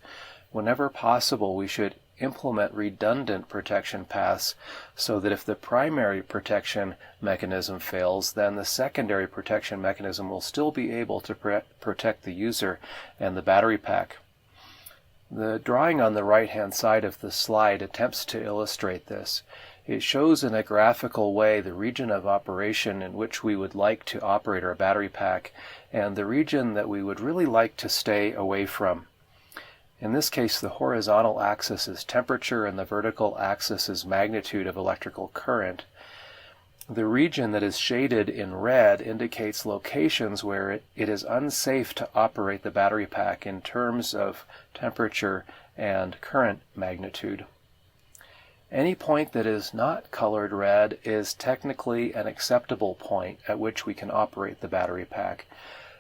Speaker 1: Whenever possible, we should implement redundant protection paths so that if the primary protection mechanism fails, then the secondary protection mechanism will still be able to protect the user and the battery pack. The drawing on the right-hand side of the slide attempts to illustrate this. It shows in a graphical way the region of operation in which we would like to operate our battery pack and the region that we would really like to stay away from. In this case, the horizontal axis is temperature and the vertical axis is magnitude of electrical current. The region that is shaded in red indicates locations where it is unsafe to operate the battery pack in terms of temperature and current magnitude. Any point that is not colored red is technically an acceptable point at which we can operate the battery pack.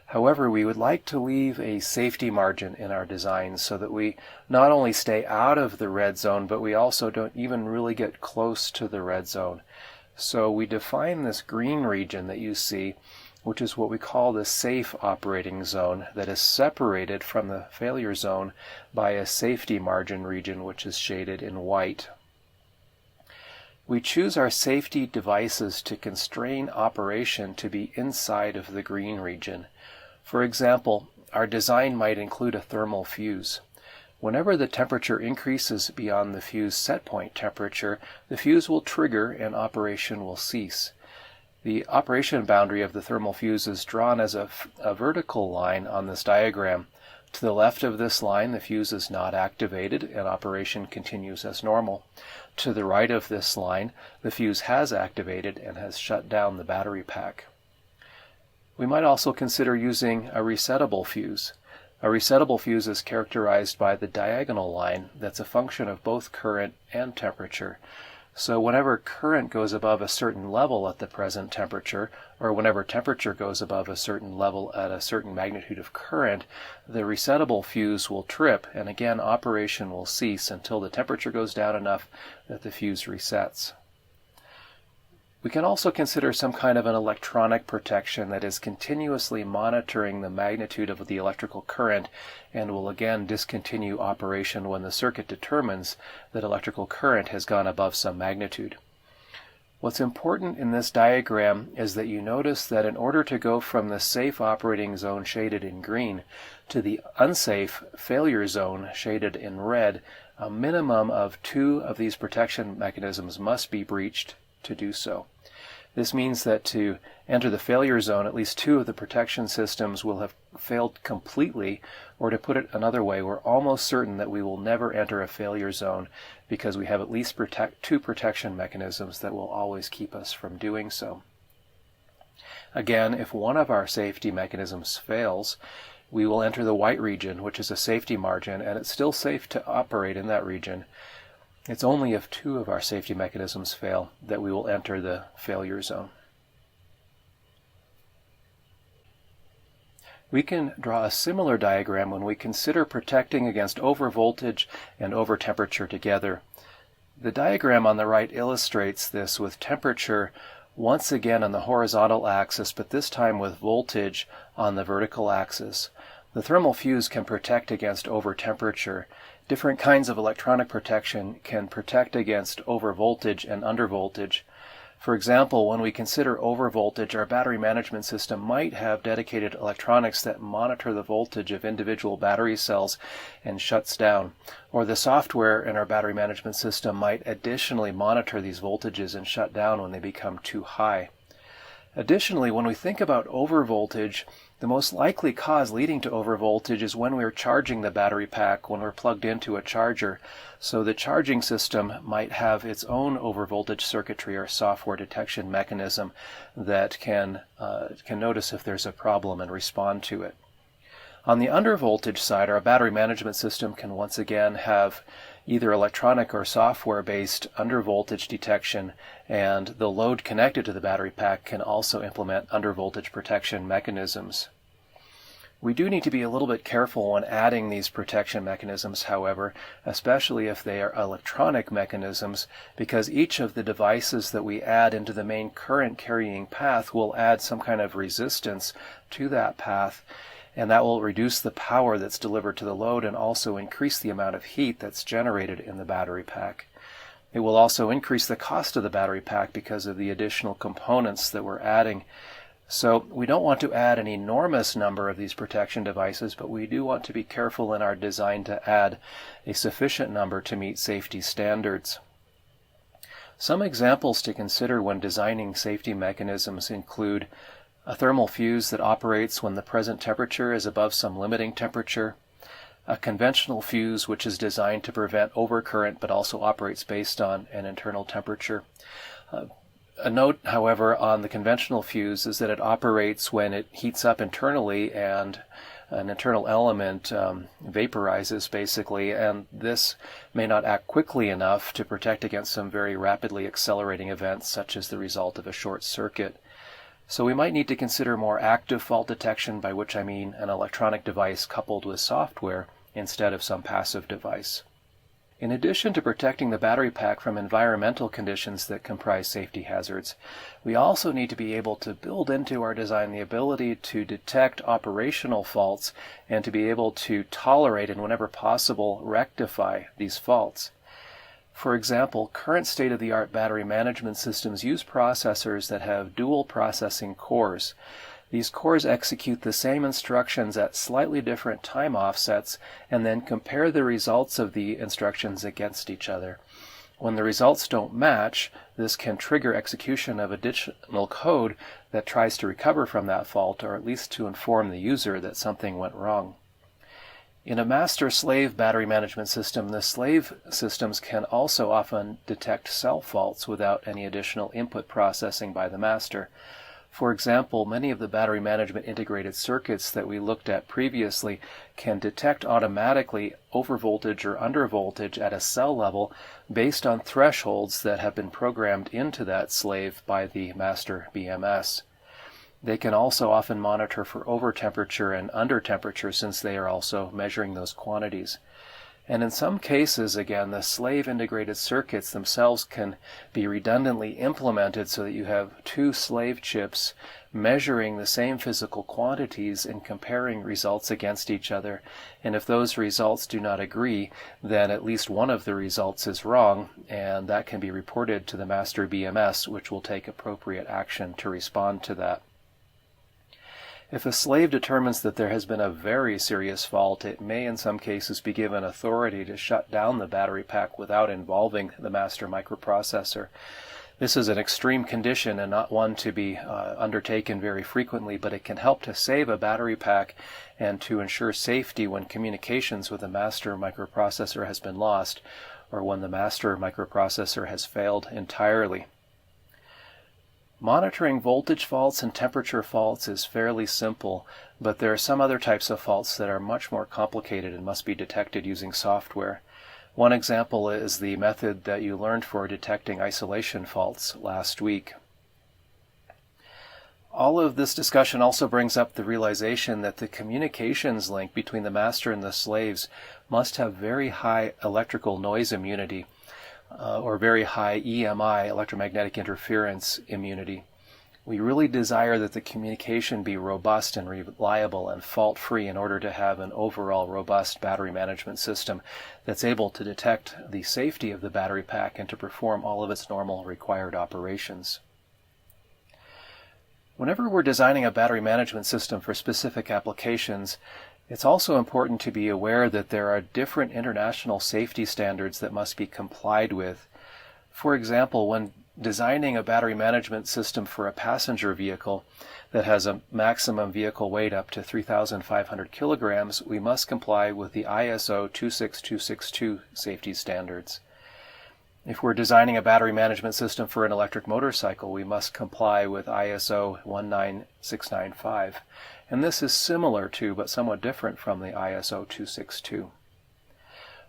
Speaker 1: However, we would like to leave a safety margin in our design so that we not only stay out of the red zone, but we also don't even really get close to the red zone. So we define this green region that you see, which is what we call the safe operating zone, that is separated from the failure zone by a safety margin region, which is shaded in white. We choose our safety devices to constrain operation to be inside of the green region. For example, our design might include a thermal fuse. Whenever the temperature increases beyond the fuse set point temperature, the fuse will trigger and operation will cease. The operation boundary of the thermal fuse is drawn as a vertical line on this diagram. To the left of this line, the fuse is not activated and operation continues as normal. To the right of this line, the fuse has activated and has shut down the battery pack. We might also consider using a resettable fuse. A resettable fuse is characterized by the diagonal line that's a function of both current and temperature. So whenever current goes above a certain level at the present temperature, or whenever temperature goes above a certain level at a certain magnitude of current, the resettable fuse will trip, and again operation will cease until the temperature goes down enough that the fuse resets. We can also consider some kind of an electronic protection that is continuously monitoring the magnitude of the electrical current and will again discontinue operation when the circuit determines that electrical current has gone above some magnitude. What's important in this diagram is that you notice that in order to go from the safe operating zone shaded in green to the unsafe failure zone shaded in red, a minimum of 2 of these protection mechanisms must be breached to do so. This means that to enter the failure zone, at least 2 of the protection systems will have failed completely, or to put it another way, we're almost certain that we will never enter a failure zone because we have at least 2 protection mechanisms that will always keep us from doing so. Again, if one of our safety mechanisms fails, we will enter the white region, which is a safety margin, and it's still safe to operate in that region. It's only if 2 of our safety mechanisms fail that we will enter the failure zone. We can draw a similar diagram when we consider protecting against overvoltage and overtemperature together. The diagram on the right illustrates this with temperature once again on the horizontal axis, but this time with voltage on the vertical axis. The thermal fuse can protect against overtemperature. Different kinds of electronic protection can protect against overvoltage and undervoltage. For example, when we consider overvoltage, our battery management system might have dedicated electronics that monitor the voltage of individual battery cells and shuts down. Or the software in our battery management system might additionally monitor these voltages and shut down when they become too high. Additionally, when we think about overvoltage, the most likely cause leading to overvoltage is when we're charging the battery pack, when we're plugged into a charger. So the charging system might have its own overvoltage circuitry or software detection mechanism that can notice if there's a problem and respond to it. On the undervoltage side, our battery management system can once again have either electronic or software-based undervoltage detection, and the load connected to the battery pack can also implement undervoltage protection mechanisms. We do need to be a little bit careful when adding these protection mechanisms, however, especially if they are electronic mechanisms, because each of the devices that we add into the main current carrying path will add some kind of resistance to that path, and that will reduce the power that's delivered to the load and also increase the amount of heat that's generated in the battery pack. It will also increase the cost of the battery pack because of the additional components that we're adding. So we don't want to add an enormous number of these protection devices, but we do want to be careful in our design to add a sufficient number to meet safety standards. Some examples to consider when designing safety mechanisms include a thermal fuse that operates when the present temperature is above some limiting temperature, a conventional fuse which is designed to prevent overcurrent but also operates based on an internal temperature. A note, however, on the conventional fuse is that it operates when it heats up internally and an internal element vaporizes, basically, and this may not act quickly enough to protect against some very rapidly accelerating events, such as the result of a short circuit. So we might need to consider more active fault detection, by which I mean an electronic device coupled with software instead of some passive device. In addition to protecting the battery pack from environmental conditions that comprise safety hazards, we also need to be able to build into our design the ability to detect operational faults and to be able to tolerate and, whenever possible, rectify these faults. For example, current state-of-the-art battery management systems use processors that have dual processing cores. These cores execute the same instructions at slightly different time offsets and then compare the results of the instructions against each other. When the results don't match, this can trigger execution of additional code that tries to recover from that fault, or at least to inform the user that something went wrong. In a master-slave battery management system, the slave systems can also often detect self faults without any additional input processing by the master. For example, many of the battery management integrated circuits that we looked at previously can detect automatically overvoltage or undervoltage at a cell level based on thresholds that have been programmed into that slave by the master BMS. They can also often monitor for overtemperature and undertemperature, since they are also measuring those quantities. And in some cases, again, the slave integrated circuits themselves can be redundantly implemented so that you have two slave chips measuring the same physical quantities and comparing results against each other. And if those results do not agree, then at least one of the results is wrong, and that can be reported to the master BMS, which will take appropriate action to respond to that. If a slave determines that there has been a very serious fault, it may in some cases be given authority to shut down the battery pack without involving the master microprocessor. This is an extreme condition and not one to be undertaken very frequently, but it can help to save a battery pack and to ensure safety when communications with the master microprocessor has been lost, or when the master microprocessor has failed entirely. Monitoring voltage faults and temperature faults is fairly simple, but there are some other types of faults that are much more complicated and must be detected using software. One example is the method that you learned for detecting isolation faults last week. All of this discussion also brings up the realization that the communications link between the master and the slaves must have very high electrical noise immunity, or very high EMI, electromagnetic interference immunity. We really desire that the communication be robust and reliable and fault-free in order to have an overall robust battery management system that's able to detect the safety of the battery pack and to perform all of its normal required operations. Whenever we're designing a battery management system for specific applications, it's also important to be aware that there are different international safety standards that must be complied with. For example, when designing a battery management system for a passenger vehicle that has a maximum vehicle weight up to 3,500 kilograms, we must comply with the ISO 26262 safety standards. If we're designing a battery management system for an electric motorcycle, we must comply with ISO 19695. And this is similar to, but somewhat different from, the ISO 262.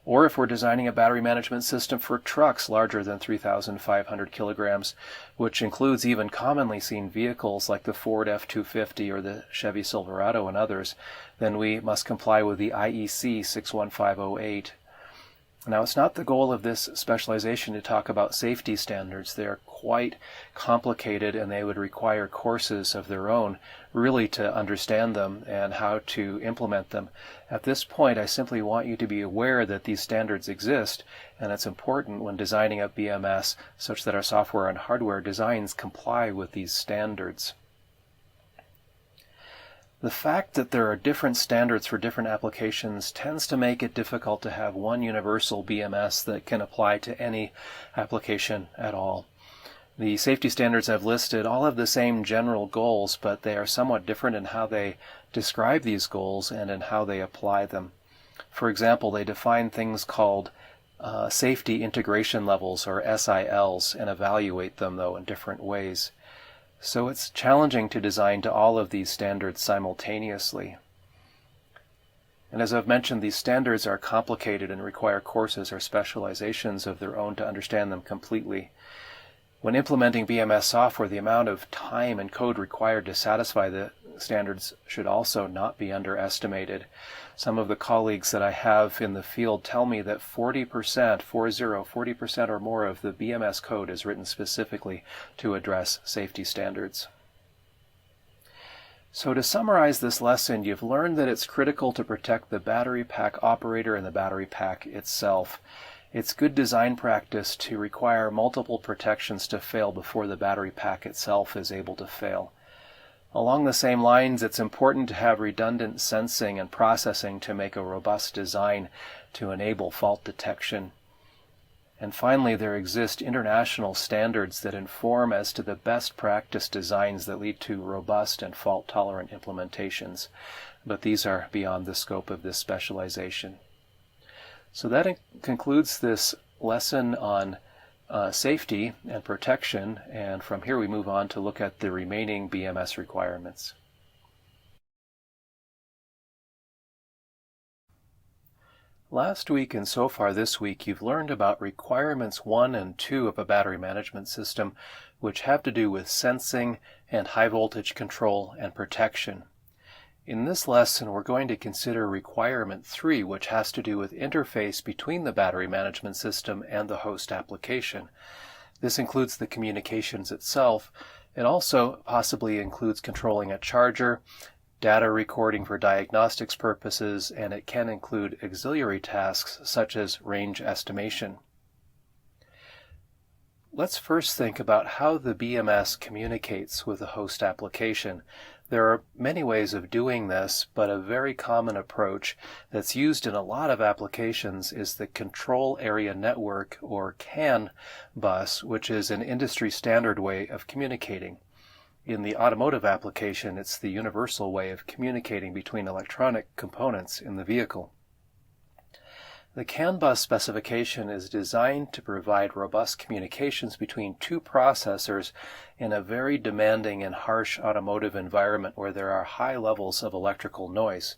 Speaker 1: Or if we're designing a battery management system for trucks larger than 3,500 kilograms, which includes even commonly seen vehicles like the Ford F-250 or the Chevy Silverado and others, then we must comply with the IEC 61508. Now, it's not the goal of this specialization to talk about safety standards. They're quite complicated and they would require courses of their own really to understand them and how to implement them. At this point, I simply want you to be aware that these standards exist, and it's important when designing a BMS such that our software and hardware designs comply with these standards. The fact that there are different standards for different applications tends to make it difficult to have one universal BMS that can apply to any application at all. The safety standards I've listed all have the same general goals, but they are somewhat different in how they describe these goals and in how they apply them. For example, they define things called safety integration levels, or SILs, and evaluate them, though, in different ways. So it's challenging to design to all of these standards simultaneously. And as I've mentioned, these standards are complicated and require courses or specializations of their own to understand them completely. When implementing BMS software, the amount of time and code required to satisfy the standards should also not be underestimated. Some of the colleagues that I have in the field tell me that 40% or more of the BMS code is written specifically to address safety standards. So to summarize this lesson, you've learned that it's critical to protect the battery pack operator and the battery pack itself. It's good design practice to require multiple protections to fail before the battery pack itself is able to fail. Along the same lines, it's important to have redundant sensing and processing to make a robust design to enable fault detection. And finally, there exist international standards that inform as to the best practice designs that lead to robust and fault-tolerant implementations, but these are beyond the scope of this specialization. So that concludes this lesson on safety and protection, and from here we move on to look at the remaining BMS requirements. Last week and so far this week, you've learned about requirements 1 and 2 of a battery management system, which have to do with sensing and high voltage control and protection. In this lesson, we're going to consider requirement 3, which has to do with interface between the battery management system and the host application. This includes the communications itself. It also possibly includes controlling a charger, data recording for diagnostics purposes, and it can include auxiliary tasks such as range estimation. Let's first think about how the BMS communicates with the host application. There are many ways of doing this, but a very common approach that's used in a lot of applications is the Control Area Network, or CAN bus, which is an industry standard way of communicating. In the automotive application, it's the universal way of communicating between electronic components in the vehicle. The CAN bus specification is designed to provide robust communications between two processors in a very demanding and harsh automotive environment where there are high levels of electrical noise.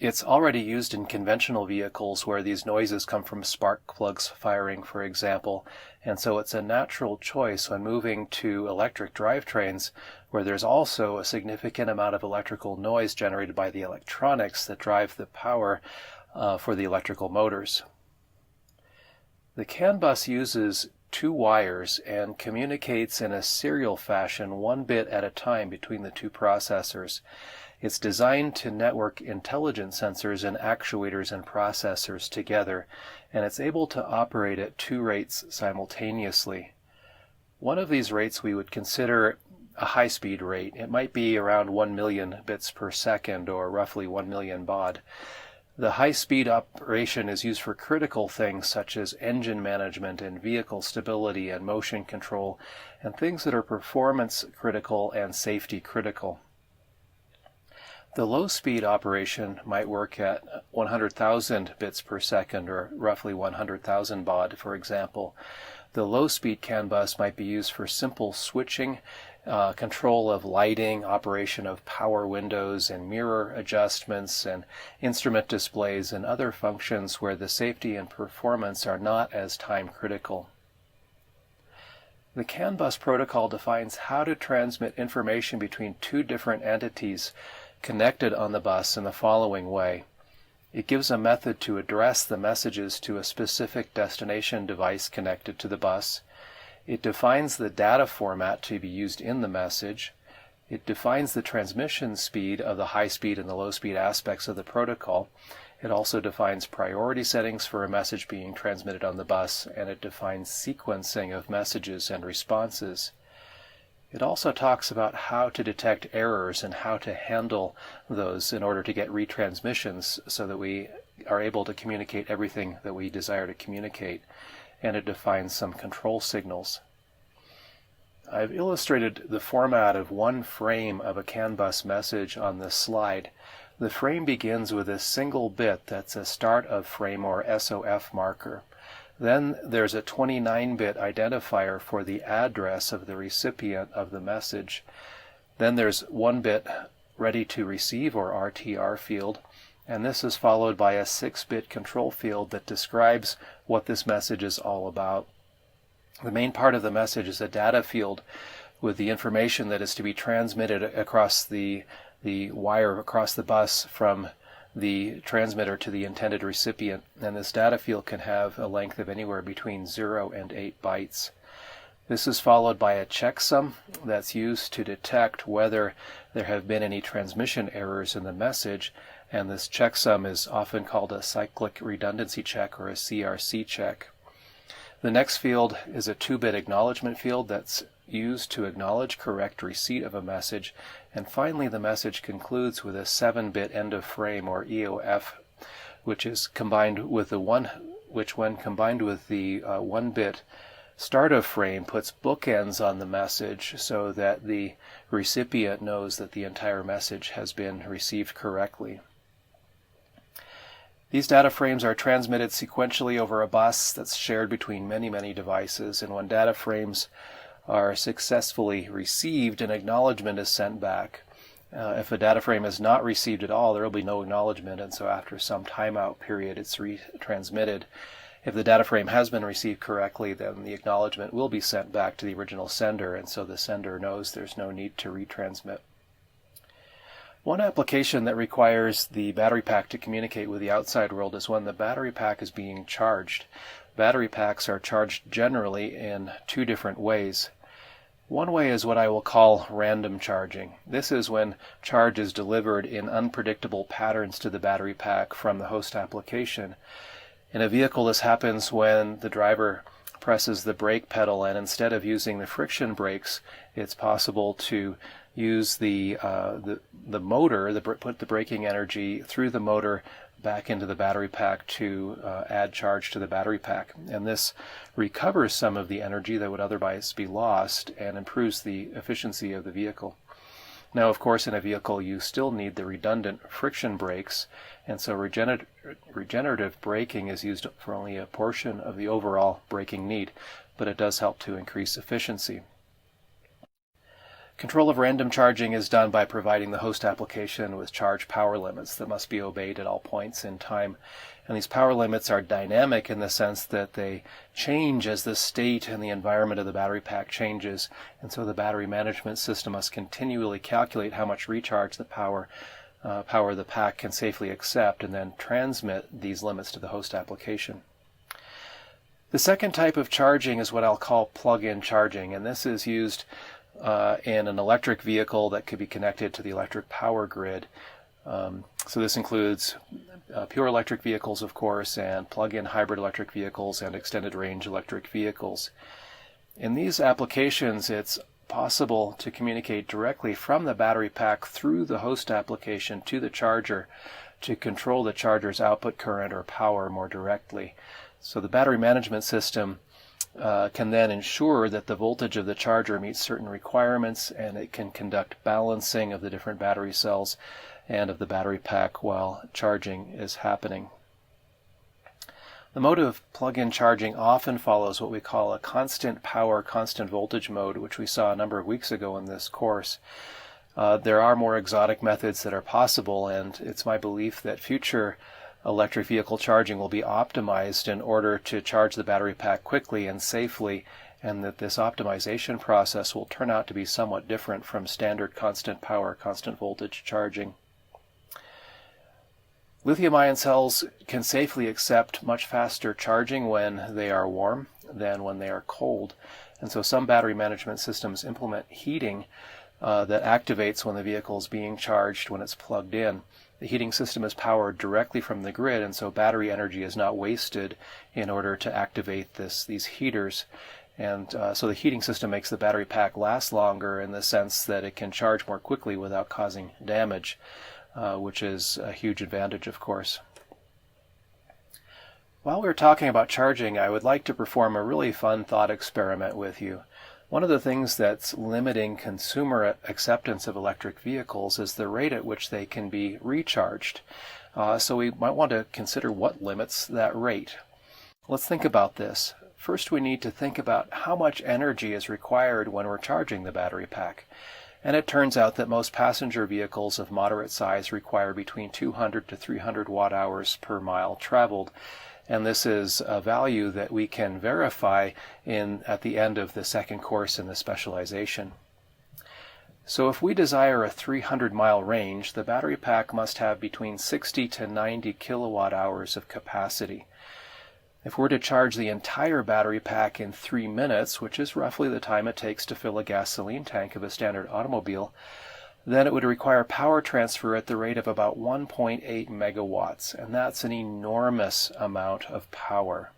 Speaker 1: It's already used in conventional vehicles where these noises come from spark plugs firing, for example, and so it's a natural choice when moving to electric drivetrains where there's also a significant amount of electrical noise generated by the electronics that drive the power for the electrical motors. The CAN bus uses 2 wires and communicates in a serial fashion 1 bit at a time between the 2 processors. It's designed to network intelligent sensors and actuators and processors together, and it's able to operate at 2 rates simultaneously. One of these rates we would consider a high-speed rate. It might be around 1 million bits per second, or roughly 1 million baud. The high-speed operation is used for critical things such as engine management and vehicle stability and motion control, and things that are performance critical and safety critical. The low-speed operation might work at 100,000 bits per second, or roughly 100,000 baud, for example. The low-speed CAN bus might be used for simple switching control of lighting, operation of power windows and mirror adjustments and instrument displays and other functions where the safety and performance are not as time critical. The CAN bus protocol defines how to transmit information between two different entities connected on the bus in the following way. It gives a method to address the messages to a specific destination device connected to the bus. It defines the data format to be used in the message. It defines the transmission speed of the high-speed and the low-speed aspects of the protocol. It also defines priority settings for a message being transmitted on the bus, and it defines sequencing of messages and responses. It also talks about how to detect errors and how to handle those in order to get retransmissions so that we are able to communicate everything that we desire to communicate. And it defines some control signals. I've illustrated the format of one frame of a CAN bus message on this slide. The frame begins with a single bit that's a start of frame or SOF marker. Then there's a 29-bit identifier for the address of the recipient of the message. Then there's 1 bit ready to receive or RTR field. And this is followed by a 6-bit control field that describes what this message is all about. The main part of the message is a data field with the information that is to be transmitted across the wire across the bus from the transmitter to the intended recipient. And this data field can have a length of anywhere between 0 and 8 bytes. This is followed by a checksum that's used to detect whether there have been any transmission errors in the message. And this checksum is often called a cyclic redundancy check or a CRC check. The next field is a 2-bit acknowledgement field that's used to acknowledge correct receipt of a message. And finally, the message concludes with a 7-bit end of frame or EOF, which is combined with the when combined with the 1-bit start of frame puts bookends on the message so that the recipient knows that the entire message has been received correctly. These data frames are transmitted sequentially over a bus that's shared between many devices, and when data frames are successfully received, an acknowledgement is sent back. If a data frame is not received at all, there will be no acknowledgement, and so after some timeout period, it's retransmitted. If the data frame has been received correctly, then the acknowledgement will be sent back to the original sender, and so the sender knows there's no need to retransmit. One application that requires the battery pack to communicate with the outside world is when the battery pack is being charged. Battery packs are charged generally in 2 different ways. One way is what I will call random charging. This is when charge is delivered in unpredictable patterns to the battery pack from the host application. In a vehicle, this happens when the driver presses the brake pedal, and instead of using the friction brakes, it's possible to use the motor, put the braking energy through the motor back into the battery pack to add charge to the battery pack. And this recovers some of the energy that would otherwise be lost and improves the efficiency of the vehicle. Now, of course, in a vehicle you still need the redundant friction brakes, and so regenerative braking is used for only a portion of the overall braking need, but it does help to increase efficiency. Control of random charging is done by providing the host application with charge power limits that must be obeyed at all points in time. And these power limits are dynamic in the sense that they change as the state and the environment of the battery pack changes. And so the battery management system must continually calculate how much recharge the power the pack can safely accept and then transmit these limits to the host application. The second type of charging is what I'll call plug-in charging, and this is used in an electric vehicle that could be connected to the electric power grid. So this includes pure electric vehicles, of course, and plug-in hybrid electric vehicles and extended range electric vehicles. In these applications, it's possible to communicate directly from the battery pack through the host application to the charger to control the charger's output current or power more directly. So the battery management system can then ensure that the voltage of the charger meets certain requirements, and it can conduct balancing of the different battery cells and of the battery pack while charging is happening. The mode of plug-in charging often follows what we call a constant power, constant voltage mode, which we saw a number of weeks ago in this course. There are more exotic methods that are possible, and it's my belief that future electric vehicle charging will be optimized in order to charge the battery pack quickly and safely, and that this optimization process will turn out to be somewhat different from standard constant power, constant voltage charging. Lithium-ion cells can safely accept much faster charging when they are warm than when they are cold. And so some battery management systems implement heating that activates when the vehicle is being charged when it's plugged in. The heating system is powered directly from the grid, and so battery energy is not wasted in order to activate these heaters. And so the heating system makes the battery pack last longer in the sense that it can charge more quickly without causing damage. Which is a huge advantage, of course. While we're talking about charging, I would like to perform a really fun thought experiment with you. One of the things that's limiting consumer acceptance of electric vehicles is the rate at which they can be recharged. So we might want to consider what limits that rate. Let's think about this. First, we need to think about how much energy is required when we're charging the battery pack. And it turns out that most passenger vehicles of moderate size require between 200 to 300 watt-hours per mile traveled. And this is a value that we can verify at the end of the second course in the specialization. So if we desire a 300-mile range, the battery pack must have between 60 to 90 kilowatt-hours of capacity. If we're to charge the entire battery pack in 3 minutes, which is roughly the time it takes to fill a gasoline tank of a standard automobile, then it would require power transfer at the rate of about 1.8 megawatts, and that's an enormous amount of power.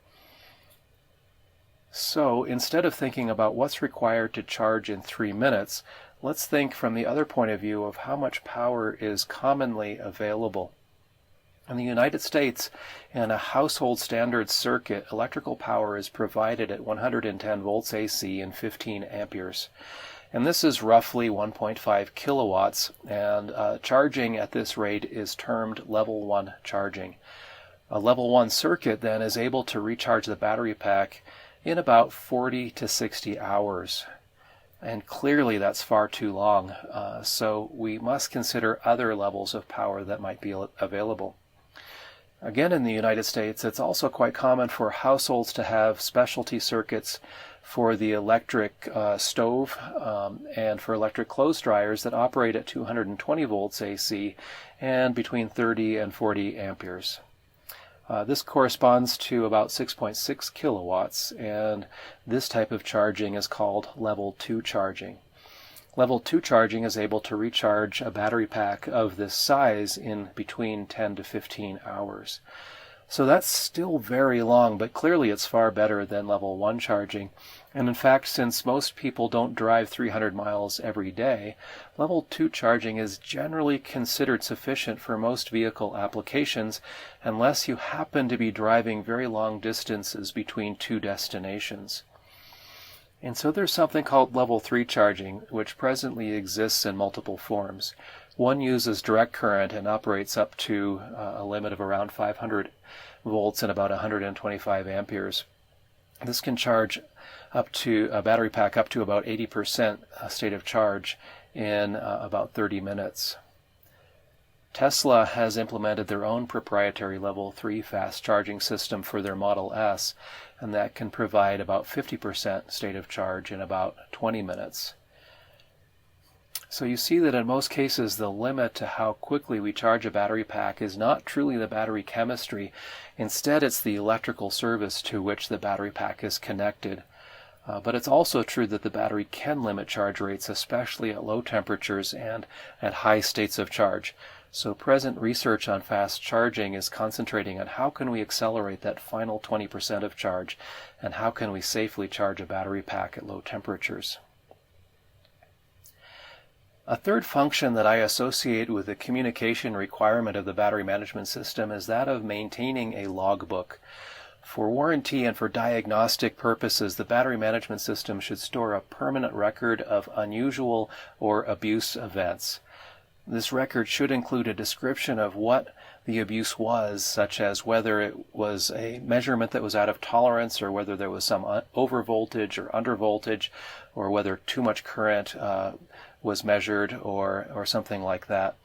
Speaker 1: So instead of thinking about what's required to charge in 3 minutes, let's think from the other point of view of how much power is commonly available. In the United States, in a household standard circuit, electrical power is provided at 110 volts AC and 15 amperes. And this is roughly 1.5 kilowatts, and charging at this rate is termed level 1 charging. A level 1 circuit then is able to recharge the battery pack in about 40 to 60 hours. And clearly that's far too long, so we must consider other levels of power that might be available. Again, in the United States, it's also quite common for households to have specialty circuits for the electric stove and for electric clothes dryers that operate at 220 volts AC and between 30 and 40 amperes. This corresponds to about 6.6 kilowatts, and this type of charging is called level 2 charging. Level 2 charging is able to recharge a battery pack of this size in between 10 to 15 hours. So that's still very long, but clearly it's far better than level 1 charging. And in fact, since most people don't drive 300 miles every day, level 2 charging is generally considered sufficient for most vehicle applications unless you happen to be driving very long distances between two destinations. And so there's something called level 3 charging, which presently exists in multiple forms. One uses direct current and operates up to a limit of around 500 volts and about 125 amperes. This can charge up to a battery pack up to about 80% state of charge in about 30 minutes. Tesla has implemented their own proprietary level 3 fast charging system for their Model S, and that can provide about 50% state of charge in about 20 minutes. So you see that in most cases the limit to how quickly we charge a battery pack is not truly the battery chemistry. Instead, it's the electrical service to which the battery pack is connected. But it's also true that the battery can limit charge rates, especially at low temperatures and at high states of charge. So present research on fast charging is concentrating on how can we accelerate that final 20% of charge, and how can we safely charge a battery pack at low temperatures. A third function that I associate with the communication requirement of the battery management system is that of maintaining a logbook. For warranty and for diagnostic purposes, the battery management system should store a permanent record of unusual or abuse events. This record should include a description of what the abuse was, such as whether it was a measurement that was out of tolerance, or whether there was some overvoltage or undervoltage, or whether too much current was measured, or something like that.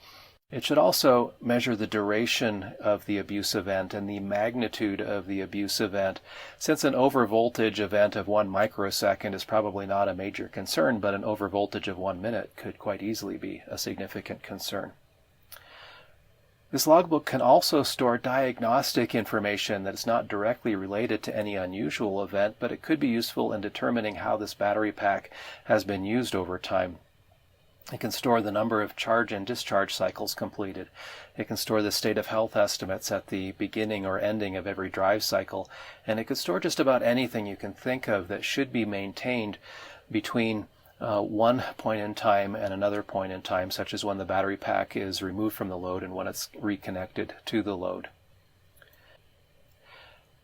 Speaker 1: It should also measure the duration of the abuse event and the magnitude of the abuse event. Since an overvoltage event of 1 microsecond is probably not a major concern, but an overvoltage of 1 minute could quite easily be a significant concern. This logbook can also store diagnostic information that is not directly related to any unusual event, but it could be useful in determining how this battery pack has been used over time. It can store the number of charge and discharge cycles completed. It can store the state of health estimates at the beginning or ending of every drive cycle. And it can store just about anything you can think of that should be maintained between one point in time and another point in time, such as when the battery pack is removed from the load and when it's reconnected to the load.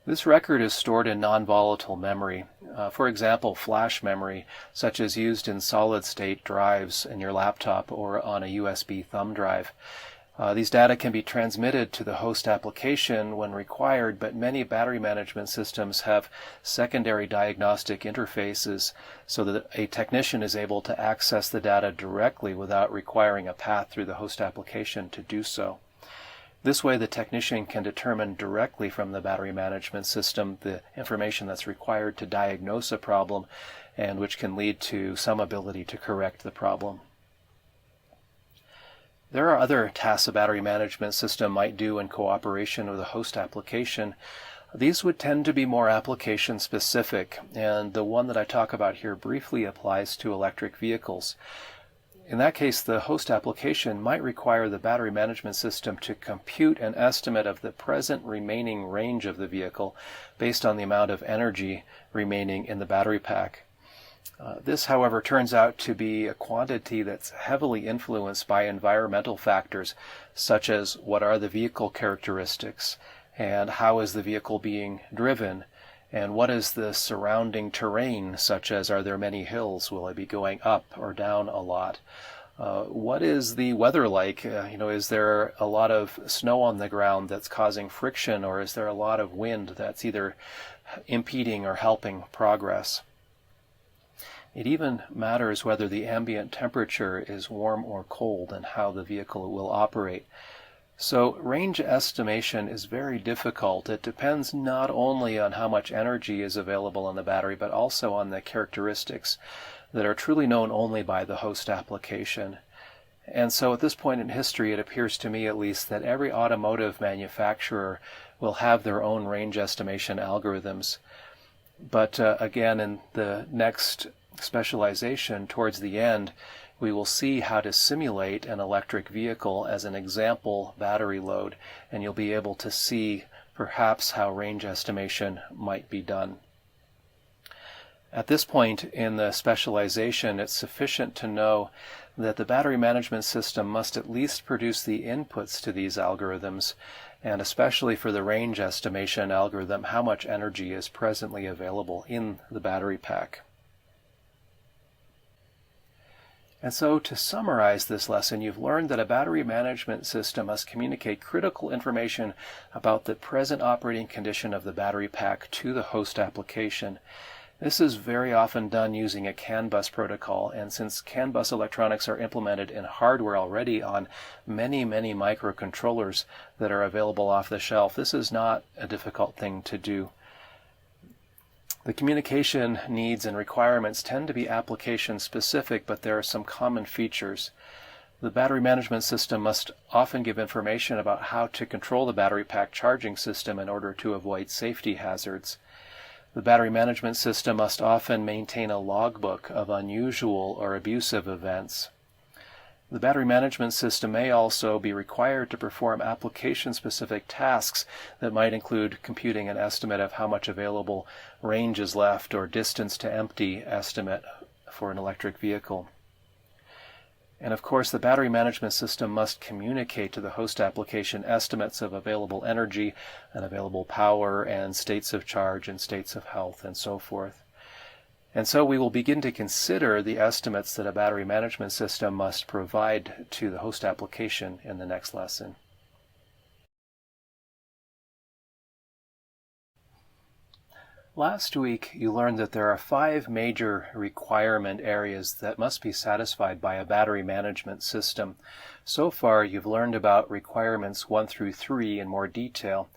Speaker 1: This record is stored in non-volatile memory, for example, flash memory, such as used in solid-state drives in your laptop or on a USB thumb drive. These data can be transmitted to the host application when required, but many battery management systems have secondary diagnostic interfaces so that a technician is able to access the data directly without requiring a path through the host application to do so. This way, the technician can determine directly from the battery management system the information that's required to diagnose a problem, and which can lead to some ability to correct the problem. There are other tasks a battery management system might do in cooperation with a host application. These would tend to be more application specific, and the one that I talk about here briefly applies to electric vehicles. In that case, the host application might require the battery management system to compute an estimate of the present remaining range of the vehicle based on the amount of energy remaining in the battery pack. This, however, turns out to be a quantity that's heavily influenced by environmental factors, such as what are the vehicle characteristics, and how is the vehicle being driven, and what is the surrounding terrain, such as are there many hills, will I be going up or down a lot? What is the weather like? Is there a lot of snow on the ground that's causing friction, or is there a lot of wind that's either impeding or helping progress? It even matters whether the ambient temperature is warm or cold and how the vehicle will operate. So range estimation is very difficult. It depends not only on how much energy is available in the battery, but also on the characteristics that are truly known only by the host application. And so at this point in history, it appears to me at least that every automotive manufacturer will have their own range estimation algorithms. But again, in the next specialization towards the end, we will see how to simulate an electric vehicle as an example battery load, and you'll be able to see perhaps how range estimation might be done. At this point in the specialization, it's sufficient to know that the battery management system must at least produce the inputs to these algorithms, and especially for the range estimation algorithm, how much energy is presently available in the battery pack. And so, to summarize this lesson, you've learned that a battery management system must communicate critical information about the present operating condition of the battery pack to the host application. This is very often done using a CAN bus protocol, and since CAN bus electronics are implemented in hardware already on many microcontrollers that are available off the shelf, this is not a difficult thing to do. The communication needs and requirements tend to be application specific, but there are some common features. The battery management system must often give information about how to control the battery pack charging system in order to avoid safety hazards. The battery management system must often maintain a logbook of unusual or abusive events. The battery management system may also be required to perform application-specific tasks that might include computing an estimate of how much available range is left or distance to empty estimate for an electric vehicle. And of course, the battery management system must communicate to the host application estimates of available energy and available power and states of charge and states of health and so forth. And so we will begin to consider the estimates that a battery management system must provide to the host application in the next lesson. Last week, you learned that there are 5 major requirement areas that must be satisfied by a battery management system. So far, you've learned about requirements 1 through 3 in more detail.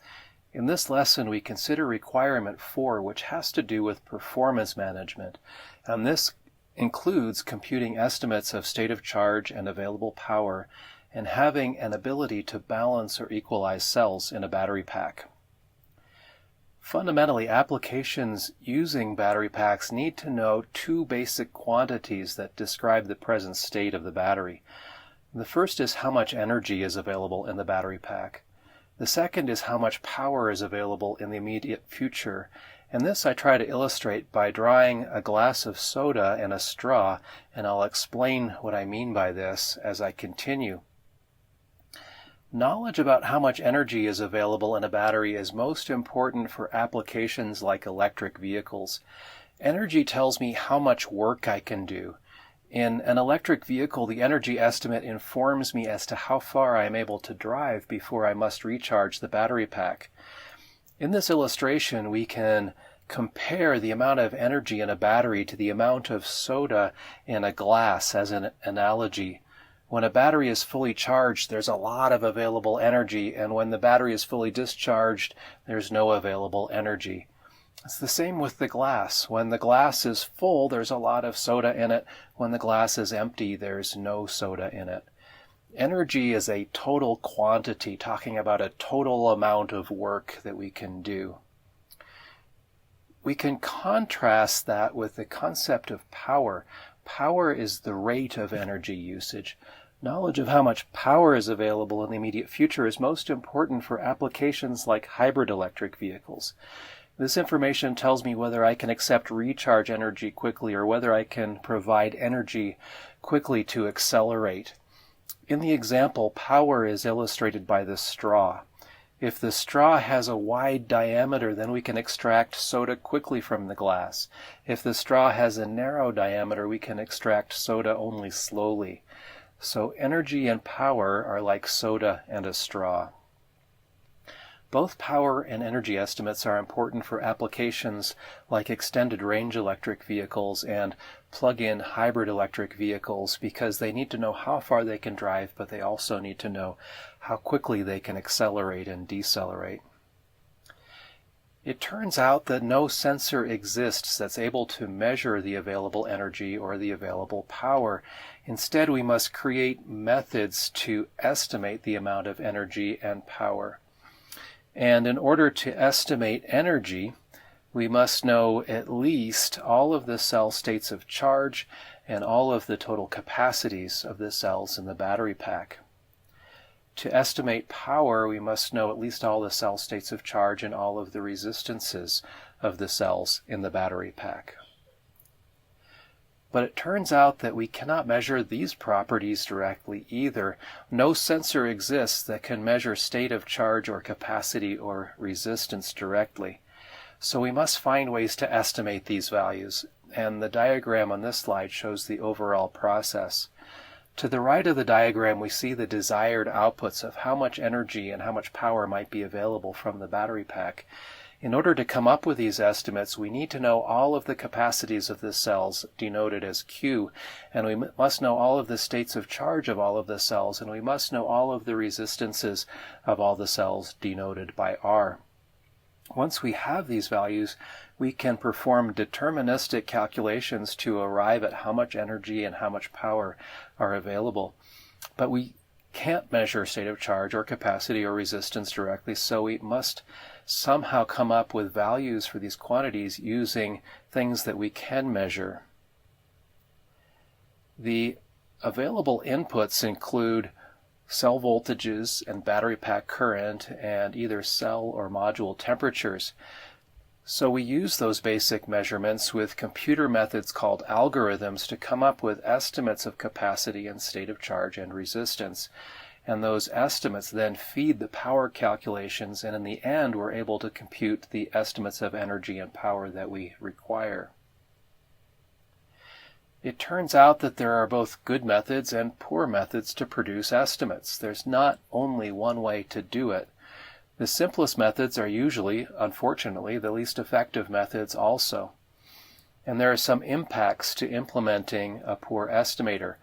Speaker 1: In this lesson, we consider requirement 4, which has to do with performance management, and this includes computing estimates of state of charge and available power, and having an ability to balance or equalize cells in a battery pack. Fundamentally, applications using battery packs need to know 2 basic quantities that describe the present state of the battery. The first is how much energy is available in the battery pack. The second is how much power is available in the immediate future, and this I try to illustrate by drawing a glass of soda and a straw, and I'll explain what I mean by this as I continue. Knowledge about how much energy is available in a battery is most important for applications like electric vehicles. Energy tells me how much work I can do. In an electric vehicle, the energy estimate informs me as to how far I am able to drive before I must recharge the battery pack. In this illustration, we can compare the amount of energy in a battery to the amount of soda in a glass as an analogy. When a battery is fully charged, there's a lot of available energy, and when the battery is fully discharged, there's no available energy. It's the same with the glass. When the glass is full, there's a lot of soda in it. When the glass is empty, there's no soda in it. Energy is a total quantity, talking about a total amount of work that we can do. We can contrast that with the concept of power. Power is the rate of energy usage. Knowledge of how much power is available in the immediate future is most important for applications like hybrid electric vehicles. This information tells me whether I can accept recharge energy quickly or whether I can provide energy quickly to accelerate. In the example, power is illustrated by the straw. If the straw has a wide diameter, then we can extract soda quickly from the glass. If the straw has a narrow diameter, we can extract soda only slowly. So energy and power are like soda and a straw. Both power and energy estimates are important for applications like extended range electric vehicles and plug-in hybrid electric vehicles because they need to know how far they can drive, but they also need to know how quickly they can accelerate and decelerate. It turns out that no sensor exists that's able to measure the available energy or the available power. Instead, we must create methods to estimate the amount of energy and power. And in order to estimate energy, we must know at least all of the cell states of charge and all of the total capacities of the cells in the battery pack. To estimate power, we must know at least all the cell states of charge and all of the resistances of the cells in the battery pack. But it turns out that we cannot measure these properties directly either. No sensor exists that can measure state of charge or capacity or resistance directly. So we must find ways to estimate these values, and the diagram on this slide shows the overall process. To the right of the diagram, we see the desired outputs of how much energy and how much power might be available from the battery pack. In order to come up with these estimates, we need to know all of the capacities of the cells, denoted as Q, and we must know all of the states of charge of all of the cells, and we must know all of the resistances of all the cells, denoted by R. Once we have these values, we can perform deterministic calculations to arrive at how much energy and how much power are available. But we can't measure state of charge or capacity or resistance directly, so we must somehow come up with values for these quantities using things that we can measure. The available inputs include cell voltages and battery pack current and either cell or module temperatures. So we use those basic measurements with computer methods called algorithms to come up with estimates of capacity and state of charge and resistance. And those estimates then feed the power calculations, and in the end we're able to compute the estimates of energy and power that we require. It turns out that there are both good methods and poor methods to produce estimates. There's not only one way to do it. The simplest methods are usually, unfortunately, the least effective methods also. And there are some impacts to implementing a poor estimator.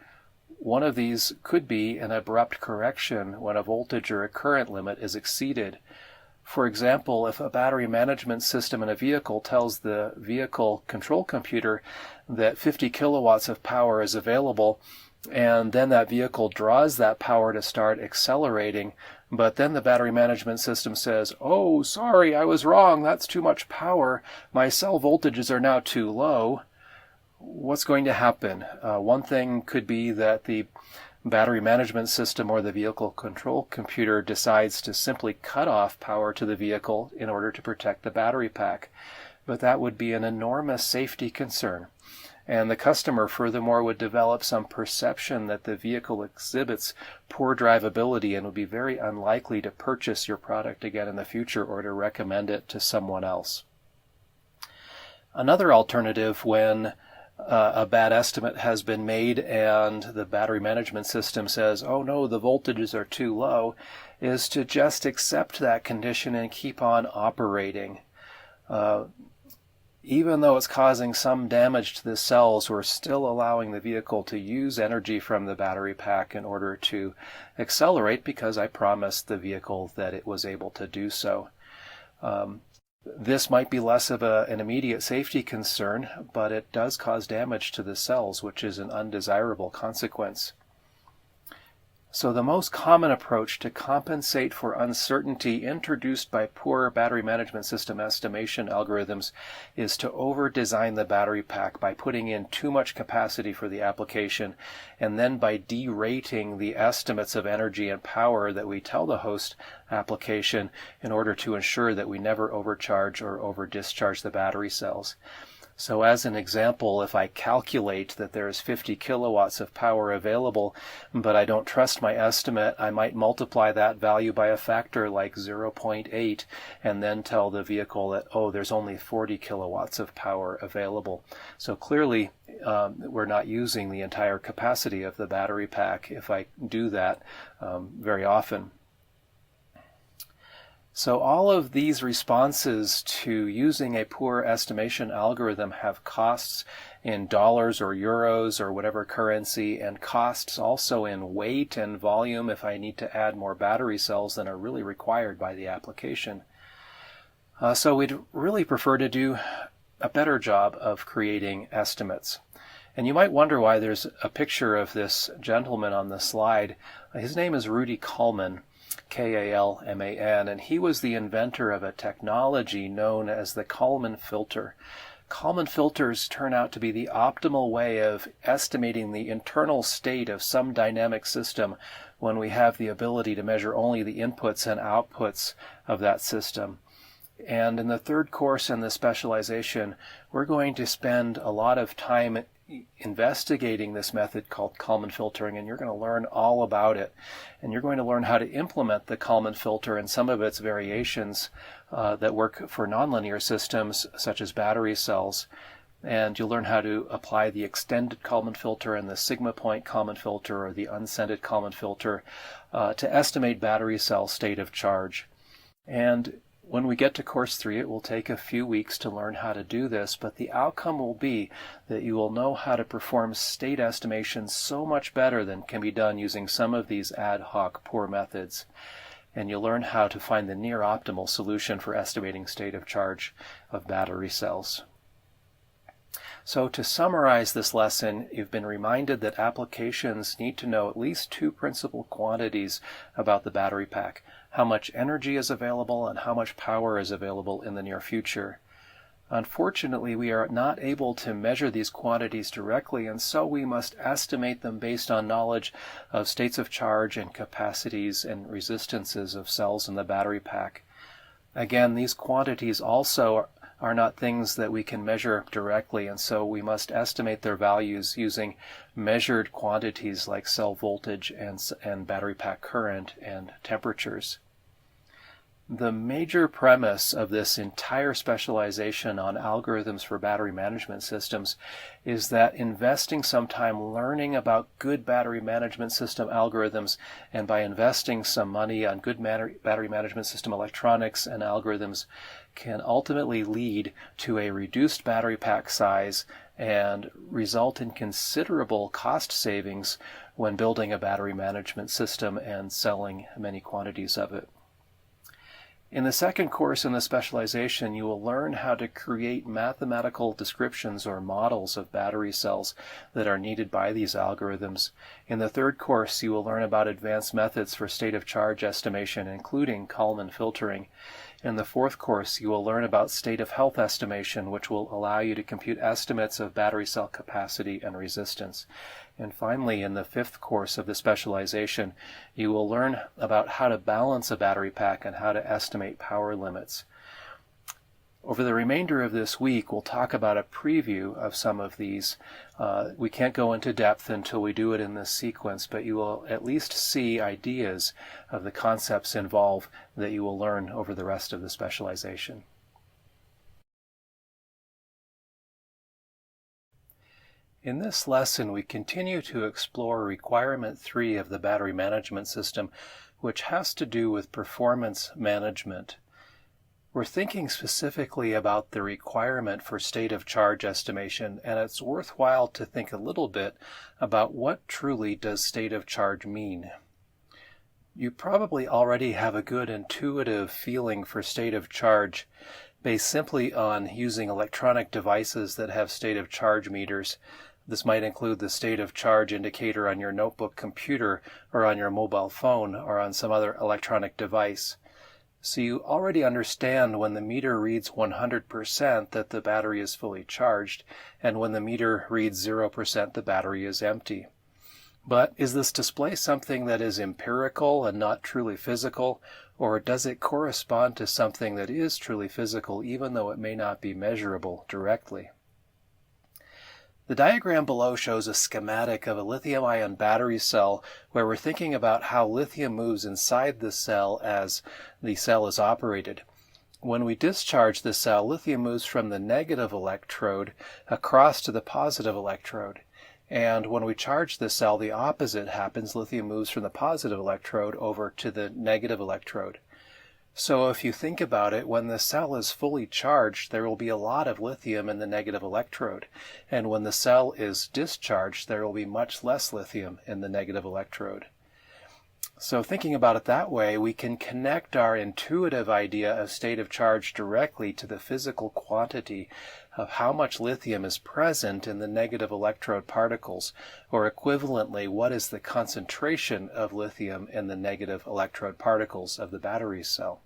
Speaker 1: One of these could be an abrupt correction when a voltage or a current limit is exceeded. For example, if a battery management system in a vehicle tells the vehicle control computer that 50 kilowatts of power is available, and then that vehicle draws that power to start accelerating, but then the battery management system says, "Oh, sorry, I was wrong, that's too much power, my cell voltages are now too low," what's going to happen? One thing could be that the battery management system or the vehicle control computer decides to simply cut off power to the vehicle in order to protect the battery pack. But that would be an enormous safety concern. And the customer furthermore would develop some perception that the vehicle exhibits poor drivability and would be very unlikely to purchase your product again in the future or to recommend it to someone else. Another alternative when a bad estimate has been made and the battery management system says, "Oh no, the voltages are too low," is to just accept that condition and keep on operating. Even though it's causing some damage to the cells, we're still allowing the vehicle to use energy from the battery pack in order to accelerate because I promised the vehicle that it was able to do so. This might be less of an immediate safety concern, but it does cause damage to the cells, which is an undesirable consequence. So the most common approach to compensate for uncertainty introduced by poor battery management system estimation algorithms is to over-design the battery pack by putting in too much capacity for the application and then by derating the estimates of energy and power that we tell the host application in order to ensure that we never overcharge or over-discharge the battery cells. So as an example, if I calculate that there is 50 kilowatts of power available, but I don't trust my estimate, I might multiply that value by a factor like 0.8 and then tell the vehicle that, oh, there's only 40 kilowatts of power available. So clearly, we're not using the entire capacity of the battery pack if I do that very often. So all of these responses to using a poor estimation algorithm have costs in dollars or euros or whatever currency, and costs also in weight and volume if I need to add more battery cells than are really required by the application. So we'd really prefer to do a better job of creating estimates. And you might wonder why there's a picture of this gentleman on the slide. His name is Rudy Kalman. Kalman, and he was the inventor of a technology known as the Kalman filter. Kalman filters turn out to be the optimal way of estimating the internal state of some dynamic system when we have the ability to measure only the inputs and outputs of that system. And in the third course in the specialization, we're going to spend a lot of time investigating this method called Kalman filtering, and you're going to learn all about it. And you're going to learn how to implement the Kalman filter and some of its variations that work for nonlinear systems such as battery cells. And you'll learn how to apply the extended Kalman filter and the sigma point Kalman filter or the unscented Kalman filter to estimate battery cell state of charge. And when we get to course 3, it will take a few weeks to learn how to do this, but the outcome will be that you will know how to perform state estimations so much better than can be done using some of these ad hoc poor methods. And you'll learn how to find the near optimal solution for estimating state of charge of battery cells. So to summarize this lesson, you've been reminded that applications need to know at least 2 principal quantities about the battery pack: how much energy is available and how much power is available in the near future. Unfortunately, we are not able to measure these quantities directly, and so we must estimate them based on knowledge of states of charge and capacities and resistances of cells in the battery pack. Again, these quantities also are not things that we can measure directly, and so we must estimate their values using measured quantities like cell voltage and battery pack current and temperatures. The major premise of this entire specialization on algorithms for battery management systems is that investing some time learning about good battery management system algorithms, and by investing some money on good battery management system electronics and algorithms, can ultimately lead to a reduced battery pack size and result in considerable cost savings when building a battery management system and selling many quantities of it. In the second course in the specialization, you will learn how to create mathematical descriptions or models of battery cells that are needed by these algorithms. In the third course, you will learn about advanced methods for state of charge estimation, including Kalman filtering. In the fourth course, you will learn about state of health estimation, which will allow you to compute estimates of battery cell capacity and resistance. And finally, in the fifth course of the specialization, you will learn about how to balance a battery pack and how to estimate power limits. Over the remainder of this week, we'll talk about a preview of some of these. We can't go into depth until we do it in this sequence, but you will at least see ideas of the concepts involved that you will learn over the rest of the specialization. In this lesson, we continue to explore requirement 3 of the battery management system, which has to do with performance management. We're thinking specifically about the requirement for state of charge estimation, and it's worthwhile to think a little bit about what truly does state of charge mean. You probably already have a good intuitive feeling for state of charge based simply on using electronic devices that have state of charge meters. This might include the state of charge indicator on your notebook computer or on your mobile phone or on some other electronic device. So you already understand when the meter reads 100% that the battery is fully charged, and when the meter reads 0% the battery is empty. But is this display something that is empirical and not truly physical, or does it correspond to something that is truly physical even though it may not be measurable directly? The diagram below shows a schematic of a lithium-ion battery cell where we're thinking about how lithium moves inside the cell as the cell is operated. When we discharge the cell, lithium moves from the negative electrode across to the positive electrode. And when we charge the cell, the opposite happens. Lithium moves from the positive electrode over to the negative electrode. So if you think about it, when the cell is fully charged, there will be a lot of lithium in the negative electrode. And when the cell is discharged, there will be much less lithium in the negative electrode. So thinking about it that way, we can connect our intuitive idea of state of charge directly to the physical quantity of how much lithium is present in the negative electrode particles, or equivalently, what is the concentration of lithium in the negative electrode particles of the battery cell.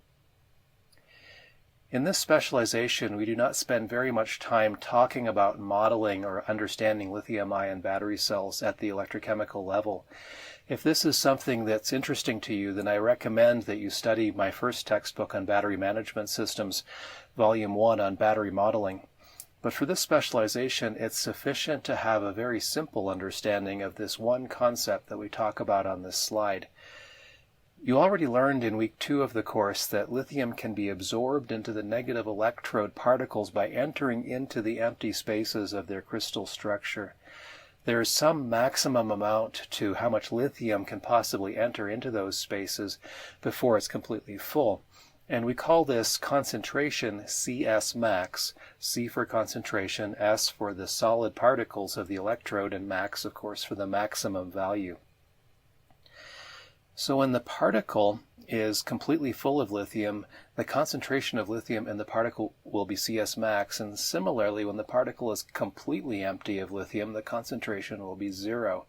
Speaker 1: In this specialization, we do not spend very much time talking about modeling or understanding lithium-ion battery cells at the electrochemical level. If this is something that's interesting to you, then I recommend that you study my first textbook on battery management systems, Volume 1 on battery modeling. But for this specialization, it's sufficient to have a very simple understanding of this one concept that we talk about on this slide. You already learned in week 2 of the course that lithium can be absorbed into the negative electrode particles by entering into the empty spaces of their crystal structure. There is some maximum amount to how much lithium can possibly enter into those spaces before it's completely full. And we call this concentration CS max, C for concentration, S for the solid particles of the electrode, and max, of course, for the maximum value. So when the particle is completely full of lithium, the concentration of lithium in the particle will be CS max, and similarly, when the particle is completely empty of lithium, the concentration will be 0.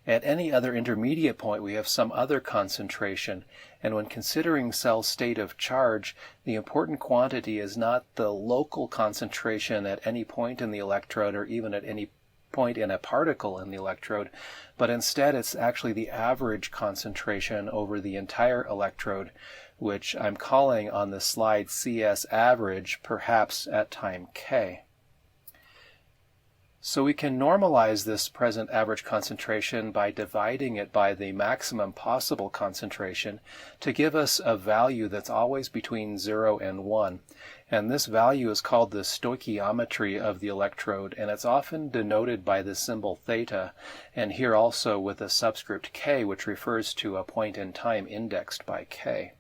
Speaker 1: At any other intermediate point, we have some other concentration, and when considering cell state of charge, the important quantity is not the local concentration at any point in the electrode or even at any point in a particle in the electrode, but instead it's actually the average concentration over the entire electrode, which I'm calling on the slide CS average, perhaps at time k. So we can normalize this present average concentration by dividing it by the maximum possible concentration to give us a value that's always between 0 and 1. And this value is called the stoichiometry of the electrode, and it's often denoted by the symbol theta, and here also with a subscript k, which refers to a point in time indexed by k.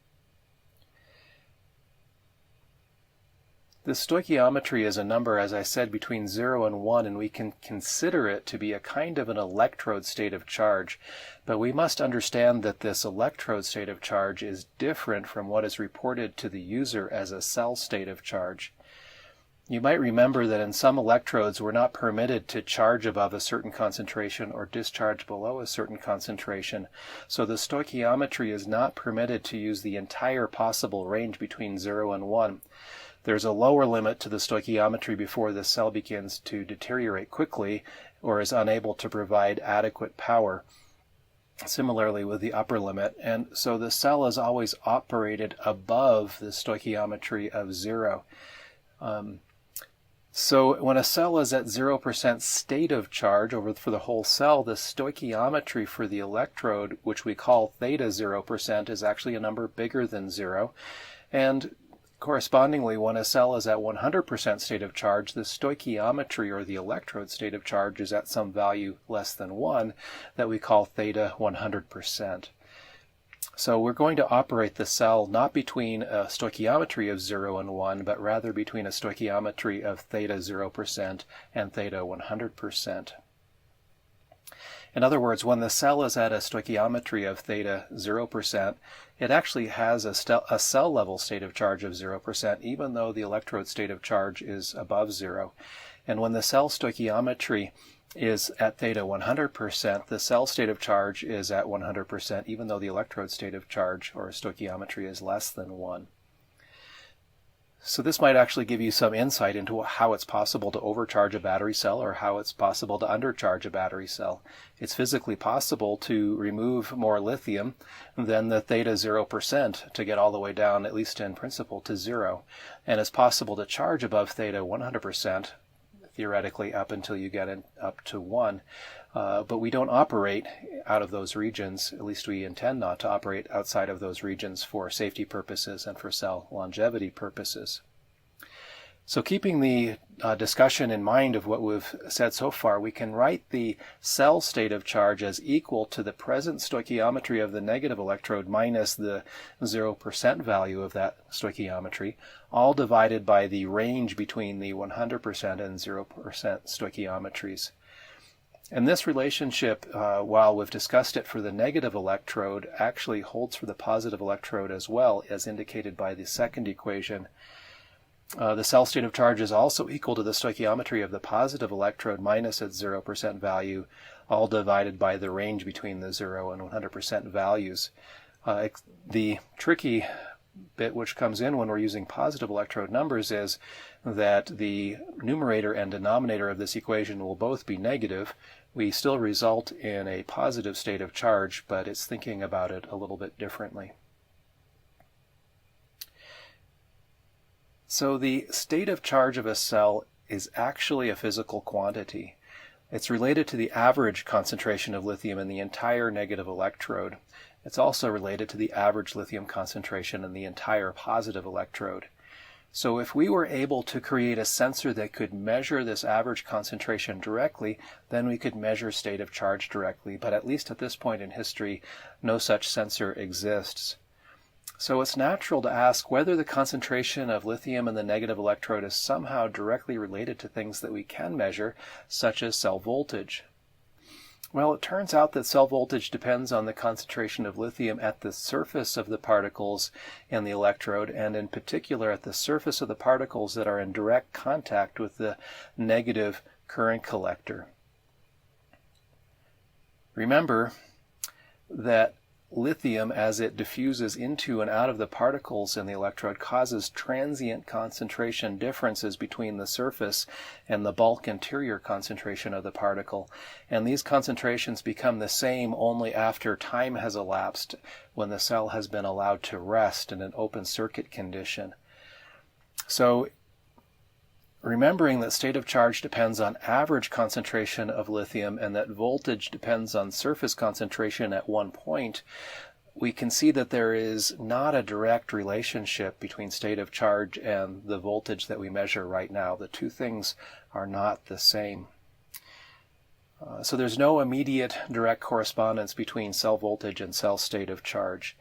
Speaker 1: The stoichiometry is a number, as I said, between 0 and 1, and we can consider it to be a kind of an electrode state of charge. But we must understand that this electrode state of charge is different from what is reported to the user as a cell state of charge. You might remember that in some electrodes we're not permitted to charge above a certain concentration or discharge below a certain concentration. So the stoichiometry is not permitted to use the entire possible range between 0 and 1. There's a lower limit to the stoichiometry before the cell begins to deteriorate quickly or is unable to provide adequate power. Similarly with the upper limit, and so the cell is always operated above the stoichiometry of 0. So when a cell is at 0% state of charge for the whole cell, the stoichiometry for the electrode, which we call theta 0%, is actually a number bigger than 0. And correspondingly, when a cell is at 100% state of charge, the stoichiometry or the electrode state of charge is at some value less than 1 that we call theta 100%. So we're going to operate the cell not between a stoichiometry of 0 and 1, but rather between a stoichiometry of theta 0% and theta 100%. In other words, when the cell is at a stoichiometry of theta 0%, it actually has a cell level state of charge of 0%, even though the electrode state of charge is above 0. And when the cell stoichiometry is at theta 100%, the cell state of charge is at 100%, even though the electrode state of charge or stoichiometry is less than 1. So this might actually give you some insight into how it's possible to overcharge a battery cell or how it's possible to undercharge a battery cell. It's physically possible to remove more lithium than the theta 0% to get all the way down, at least in principle, to 0. And it's possible to charge above theta 100%, theoretically up until you get up to 1. But we don't operate out of those regions, at least we intend not to operate outside of those regions for safety purposes and for cell longevity purposes. So keeping the discussion in mind of what we've said so far, we can write the cell state of charge as equal to the present stoichiometry of the negative electrode minus the 0% value of that stoichiometry, all divided by the range between the 100% and 0% stoichiometries. And this relationship, while we've discussed it for the negative electrode, actually holds for the positive electrode as well, as indicated by the second equation. The cell state of charge is also equal to the stoichiometry of the positive electrode minus its 0% value, all divided by the range between the 0 and 100% values. The tricky bit which comes in when we're using positive electrode numbers is that the numerator and denominator of this equation will both be negative. We still result in a positive state of charge, but it's thinking about it a little bit differently. So the state of charge of a cell is actually a physical quantity. It's related to the average concentration of lithium in the entire negative electrode. It's also related to the average lithium concentration in the entire positive electrode. So if we were able to create a sensor that could measure this average concentration directly, then we could measure state of charge directly. But at least at this point in history, no such sensor exists. So it's natural to ask whether the concentration of lithium in the negative electrode is somehow directly related to things that we can measure, such as cell voltage. Well, it turns out that cell voltage depends on the concentration of lithium at the surface of the particles in the electrode, and in particular at the surface of the particles that are in direct contact with the negative current collector. Remember that lithium, as it diffuses into and out of the particles in the electrode, causes transient concentration differences between the surface and the bulk interior concentration of the particle. And these concentrations become the same only after time has elapsed, when the cell has been allowed to rest in an open circuit condition. So Remembering that state of charge depends on average concentration of lithium and that voltage depends on surface concentration at one point, we can see that there is not a direct relationship between state of charge and the voltage that we measure right now. The two things are not the same. So there's no immediate direct correspondence between cell voltage and cell state of charge.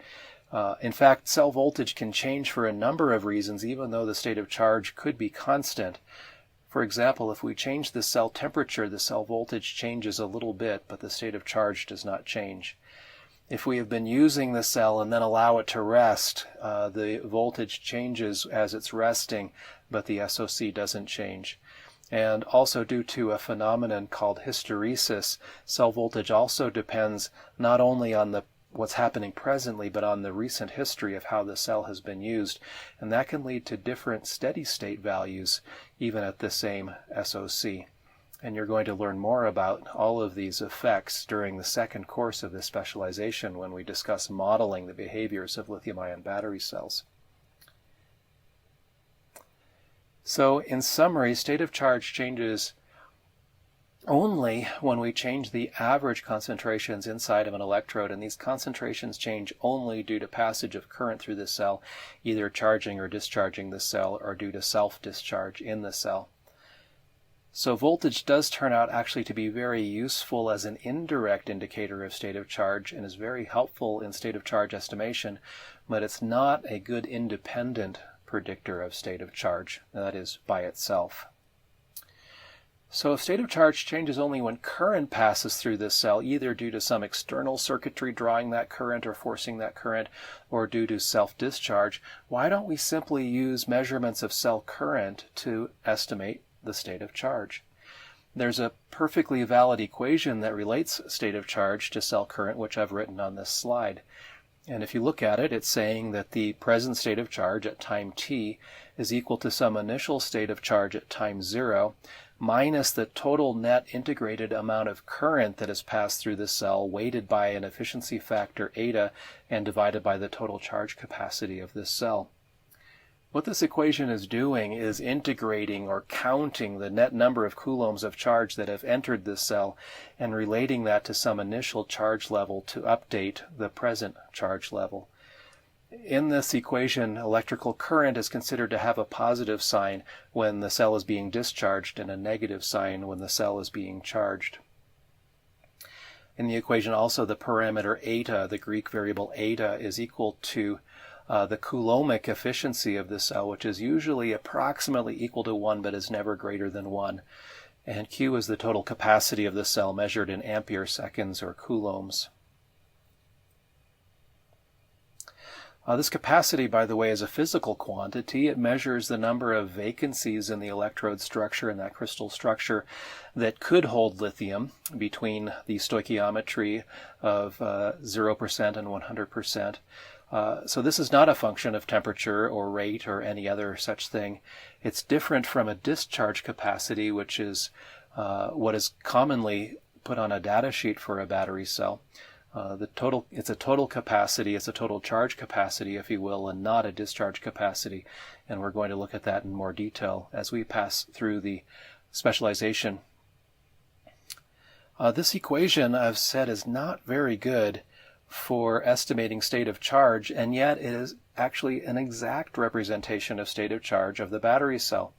Speaker 1: In fact, cell voltage can change for a number of reasons, even though the state of charge could be constant. For example, if we change the cell temperature, the cell voltage changes a little bit, but the state of charge does not change. If we have been using the cell and then allow it to rest, the voltage changes as it's resting, but the SOC doesn't change. And also due to a phenomenon called hysteresis, cell voltage also depends not only on what's happening presently, but on the recent history of how the cell has been used. And that can lead to different steady state values, even at the same SOC. And you're going to learn more about all of these effects during the second course of this specialization when we discuss modeling the behaviors of lithium-ion battery cells. So, in summary, state of charge changes only when we change the average concentrations inside of an electrode, and these concentrations change only due to passage of current through the cell, either charging or discharging the cell, or due to self-discharge in the cell. So voltage does turn out actually to be very useful as an indirect indicator of state of charge and is very helpful in state of charge estimation, but it's not a good independent predictor of state of charge, that is, by itself. So if state of charge changes only when current passes through this cell, either due to some external circuitry drawing that current or forcing that current, or due to self-discharge, why don't we simply use measurements of cell current to estimate the state of charge? There's a perfectly valid equation that relates state of charge to cell current, which I've written on this slide. And if you look at it, it's saying that the present state of charge at time t is equal to some initial state of charge at time 0 minus the total net integrated amount of current that has passed through the cell, weighted by an efficiency factor eta and divided by the total charge capacity of this cell. What this equation is doing is integrating or counting the net number of coulombs of charge that have entered this cell and relating that to some initial charge level to update the present charge level. In this equation, electrical current is considered to have a positive sign when the cell is being discharged and a negative sign when the cell is being charged. In the equation also, the parameter eta, the Greek variable eta, is equal to the coulombic efficiency of the cell, which is usually approximately equal to 1 but is never greater than 1. And Q is the total capacity of the cell measured in ampere seconds or coulombs. This capacity, by the way, is a physical quantity. It measures the number of vacancies in the electrode structure, in that crystal structure, that could hold lithium between the stoichiometry of 0% and 100%. So this is not a function of temperature or rate or any other such thing. It's different from a discharge capacity, which is what is commonly put on a data sheet for a battery cell. It's a total capacity, it's a total charge capacity, if you will, and not a discharge capacity. And we're going to look at that in more detail as we pass through the specialization. This equation, I've said, is not very good for estimating state of charge, and yet it is actually an exact representation of state of charge of the battery cell.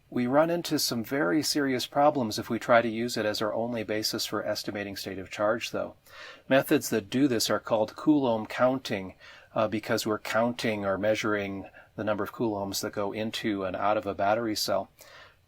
Speaker 1: We run into some very serious problems if we try to use it as our only basis for estimating state of charge, though. Methods that do this are called Coulomb counting, because we're counting or measuring the number of coulombs that go into and out of a battery cell.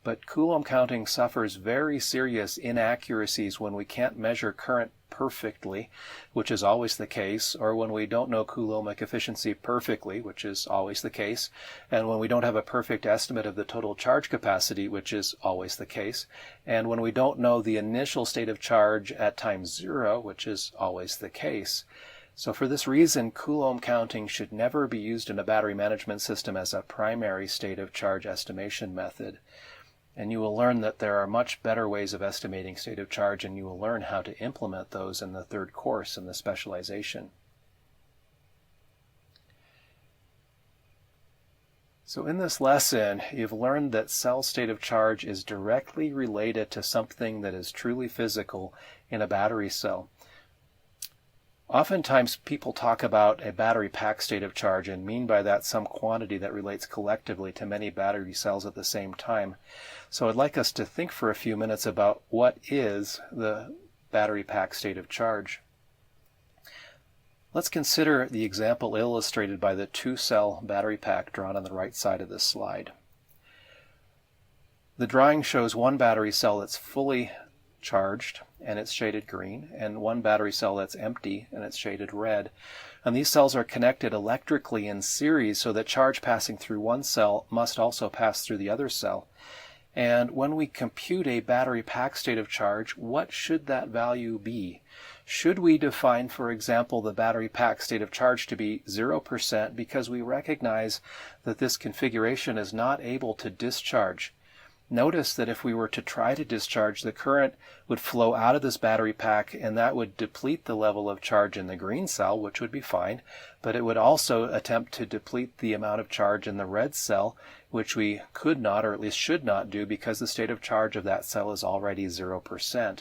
Speaker 1: But Coulomb counting suffers very serious inaccuracies when we can't measure current perfectly, which is always the case, or when we don't know coulombic efficiency perfectly, which is always the case, and when we don't have a perfect estimate of the total charge capacity, which is always the case, and when we don't know the initial state of charge at time 0, which is always the case. So for this reason, Coulomb counting should never be used in a battery management system as a primary state of charge estimation method. And you will learn that there are much better ways of estimating state of charge, and you will learn how to implement those in the third course in the specialization. So in this lesson, you've learned that cell state of charge is directly related to something that is truly physical in a battery cell. Oftentimes people talk about a battery pack state of charge and mean by that some quantity that relates collectively to many battery cells at the same time. So I'd like us to think for a few minutes about what is the battery pack state of charge. Let's consider the example illustrated by the two-cell battery pack drawn on the right side of this slide. The drawing shows one battery cell that's fully charged and it's shaded green, and one battery cell that's empty and it's shaded red. And these cells are connected electrically in series so that charge passing through one cell must also pass through the other cell. And when we compute a battery pack state of charge, what should that value be? Should we define, for example, the battery pack state of charge to be 0% because we recognize that this configuration is not able to discharge? Notice that if we were to try to discharge, the current would flow out of this battery pack, and that would deplete the level of charge in the green cell, which would be fine, but it would also attempt to deplete the amount of charge in the red cell, which we could not, or at least should not do, because the state of charge of that cell is already 0%.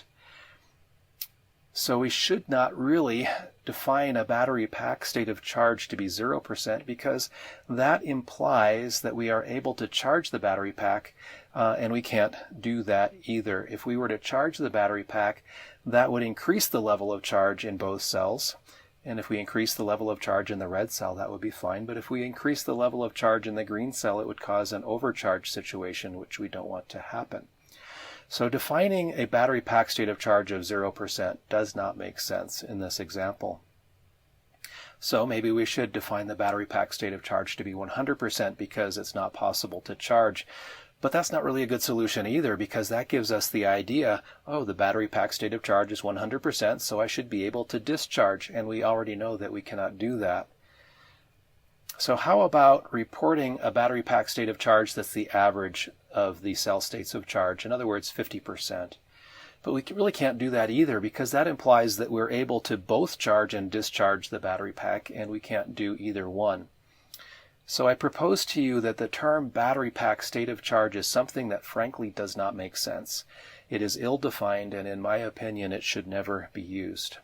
Speaker 1: So we should not really define a battery pack state of charge to be 0% because that implies that we are able to charge the battery pack, and we can't do that either. If we were to charge the battery pack, that would increase the level of charge in both cells. And if we increase the level of charge in the red cell, that would be fine. But if we increase the level of charge in the green cell, it would cause an overcharge situation, which we don't want to happen. So defining a battery pack state of charge of 0% does not make sense in this example. So maybe we should define the battery pack state of charge to be 100% because it's not possible to charge. But that's not really a good solution either, because that gives us the idea, oh, the battery pack state of charge is 100%, so I should be able to discharge, and we already know that we cannot do that. So how about reporting a battery pack state of charge that's the average of the cell states of charge, in other words, 50%. But we really can't do that either, because that implies that we're able to both charge and discharge the battery pack, and we can't do either one. So I propose to you that the term battery pack state of charge is something that frankly does not make sense. It is ill-defined, and in my opinion, it should never be used.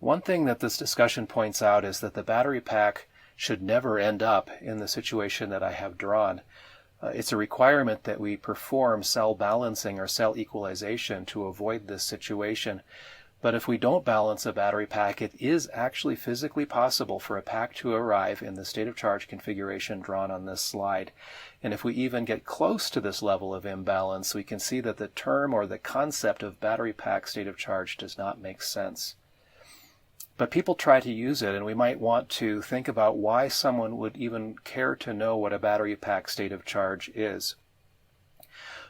Speaker 1: One thing that this discussion points out is that the battery pack should never end up in the situation that I have drawn. It's a requirement that we perform cell balancing or cell equalization to avoid this situation. But if we don't balance a battery pack, it is actually physically possible for a pack to arrive in the state of charge configuration drawn on this slide. And if we even get close to this level of imbalance, we can see that the term or the concept of battery pack state of charge does not make sense. But people try to use it, and we might want to think about why someone would even care to know what a battery pack state of charge is.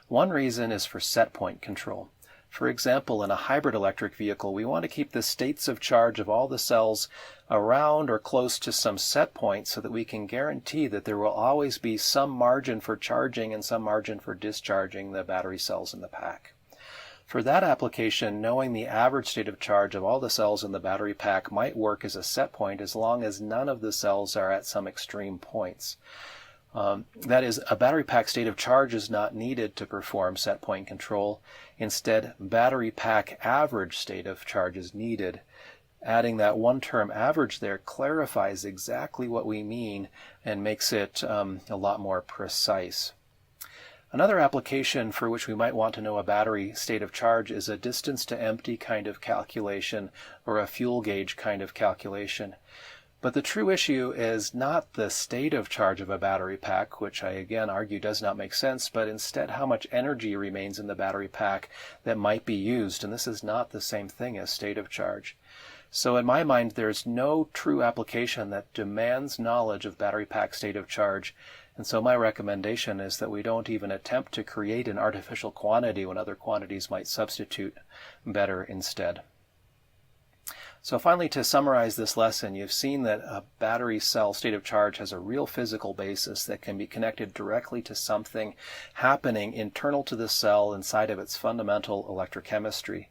Speaker 1: One reason is for set point control. For example, in a hybrid electric vehicle, we want to keep the states of charge of all the cells around or close to some set point so that we can guarantee that there will always be some margin for charging and some margin for discharging the battery cells in the pack. For that application, knowing the average state of charge of all the cells in the battery pack might work as a set point as long as none of the cells are at some extreme points. That is, a battery pack state of charge is not needed to perform set point control. Instead, battery pack average state of charge is needed. Adding that one term average there clarifies exactly what we mean and makes it a lot more precise. Another application for which we might want to know a battery state of charge is a distance to empty kind of calculation or a fuel gauge kind of calculation. But the true issue is not the state of charge of a battery pack, which I again argue does not make sense, but instead how much energy remains in the battery pack that might be used, and this is not the same thing as state of charge. So in my mind, there's no true application that demands knowledge of battery pack state of charge. And so my recommendation is that we don't even attempt to create an artificial quantity when other quantities might substitute better instead. So finally, to summarize this lesson, you've seen that a battery cell state of charge has a real physical basis that can be connected directly to something happening internal to the cell inside of its fundamental electrochemistry.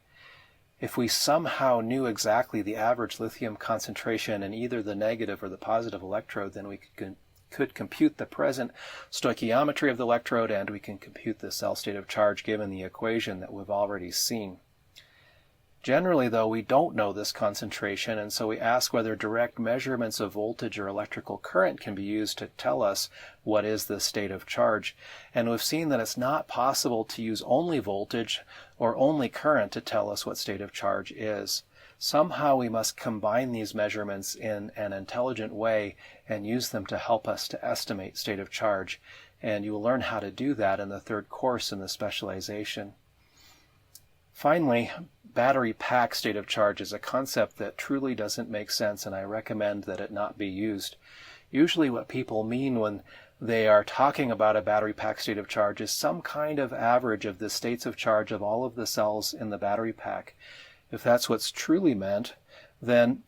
Speaker 1: If we somehow knew exactly the average lithium concentration in either the negative or the positive electrode, then we could could compute the present stoichiometry of the electrode, and we can compute the cell state of charge given the equation that we've already seen. Generally, though, we don't know this concentration, and so we ask whether direct measurements of voltage or electrical current can be used to tell us what is the state of charge. And we've seen that it's not possible to use only voltage or only current to tell us what state of charge is. Somehow we must combine these measurements in an intelligent way and use them to help us to estimate state of charge. And you will learn how to do that in the third course in the specialization. Finally, battery pack state of charge is a concept that truly doesn't make sense, and I recommend that it not be used. Usually what people mean when they are talking about a battery pack state of charge is some kind of average of the states of charge of all of the cells in the battery pack. If that's what's truly meant, then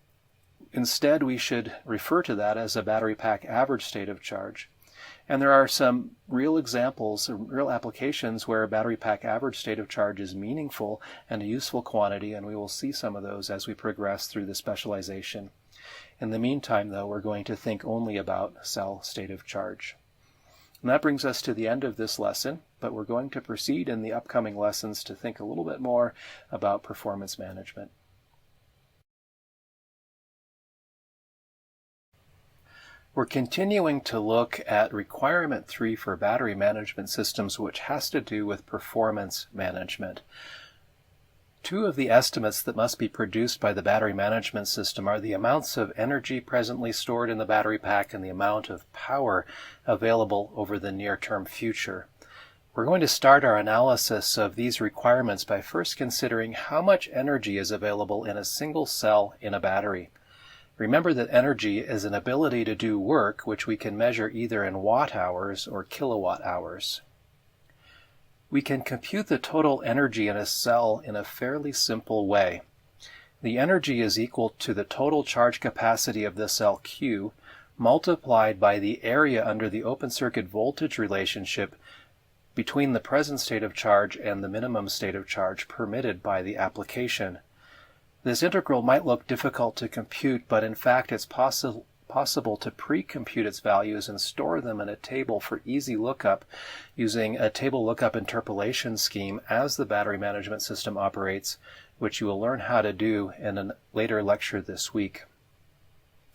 Speaker 1: instead we should refer to that as a battery pack average state of charge. And there are some real examples, real applications where a battery pack average state of charge is meaningful and a useful quantity, and we will see some of those as we progress through the specialization. In the meantime, though, we're going to think only about cell state of charge. And that brings us to the end of this lesson, but we're going to proceed in the upcoming lessons to think a little bit more about performance management. We're continuing to look at requirement 3 for battery management systems, which has to do with performance management. Two of the estimates that must be produced by the battery management system are the amounts of energy presently stored in the battery pack and the amount of power available over the near-term future. We're going to start our analysis of these requirements by first considering how much energy is available in a single cell in a battery. Remember that energy is an ability to do work which we can measure either in watt-hours or kilowatt-hours. We can compute the total energy in a cell in a fairly simple way. The energy is equal to the total charge capacity of the cell Q multiplied by the area under the open circuit voltage relationship between the present state of charge and the minimum state of charge permitted by the application. This integral might look difficult to compute, but in fact it's possible to pre-compute its values and store them in a table for easy lookup using a table lookup interpolation scheme as the battery management system operates, which you will learn how to do in a later lecture this week.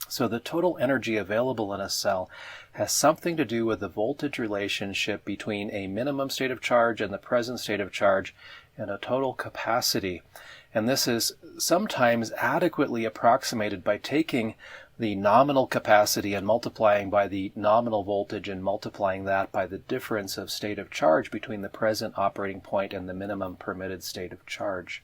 Speaker 1: So the total energy available in a cell has something to do with the voltage relationship between a minimum state of charge and the present state of charge and a total capacity. And this is sometimes adequately approximated by taking the nominal capacity and multiplying by the nominal voltage and multiplying that by the difference of state of charge between the present operating point and the minimum permitted state of charge.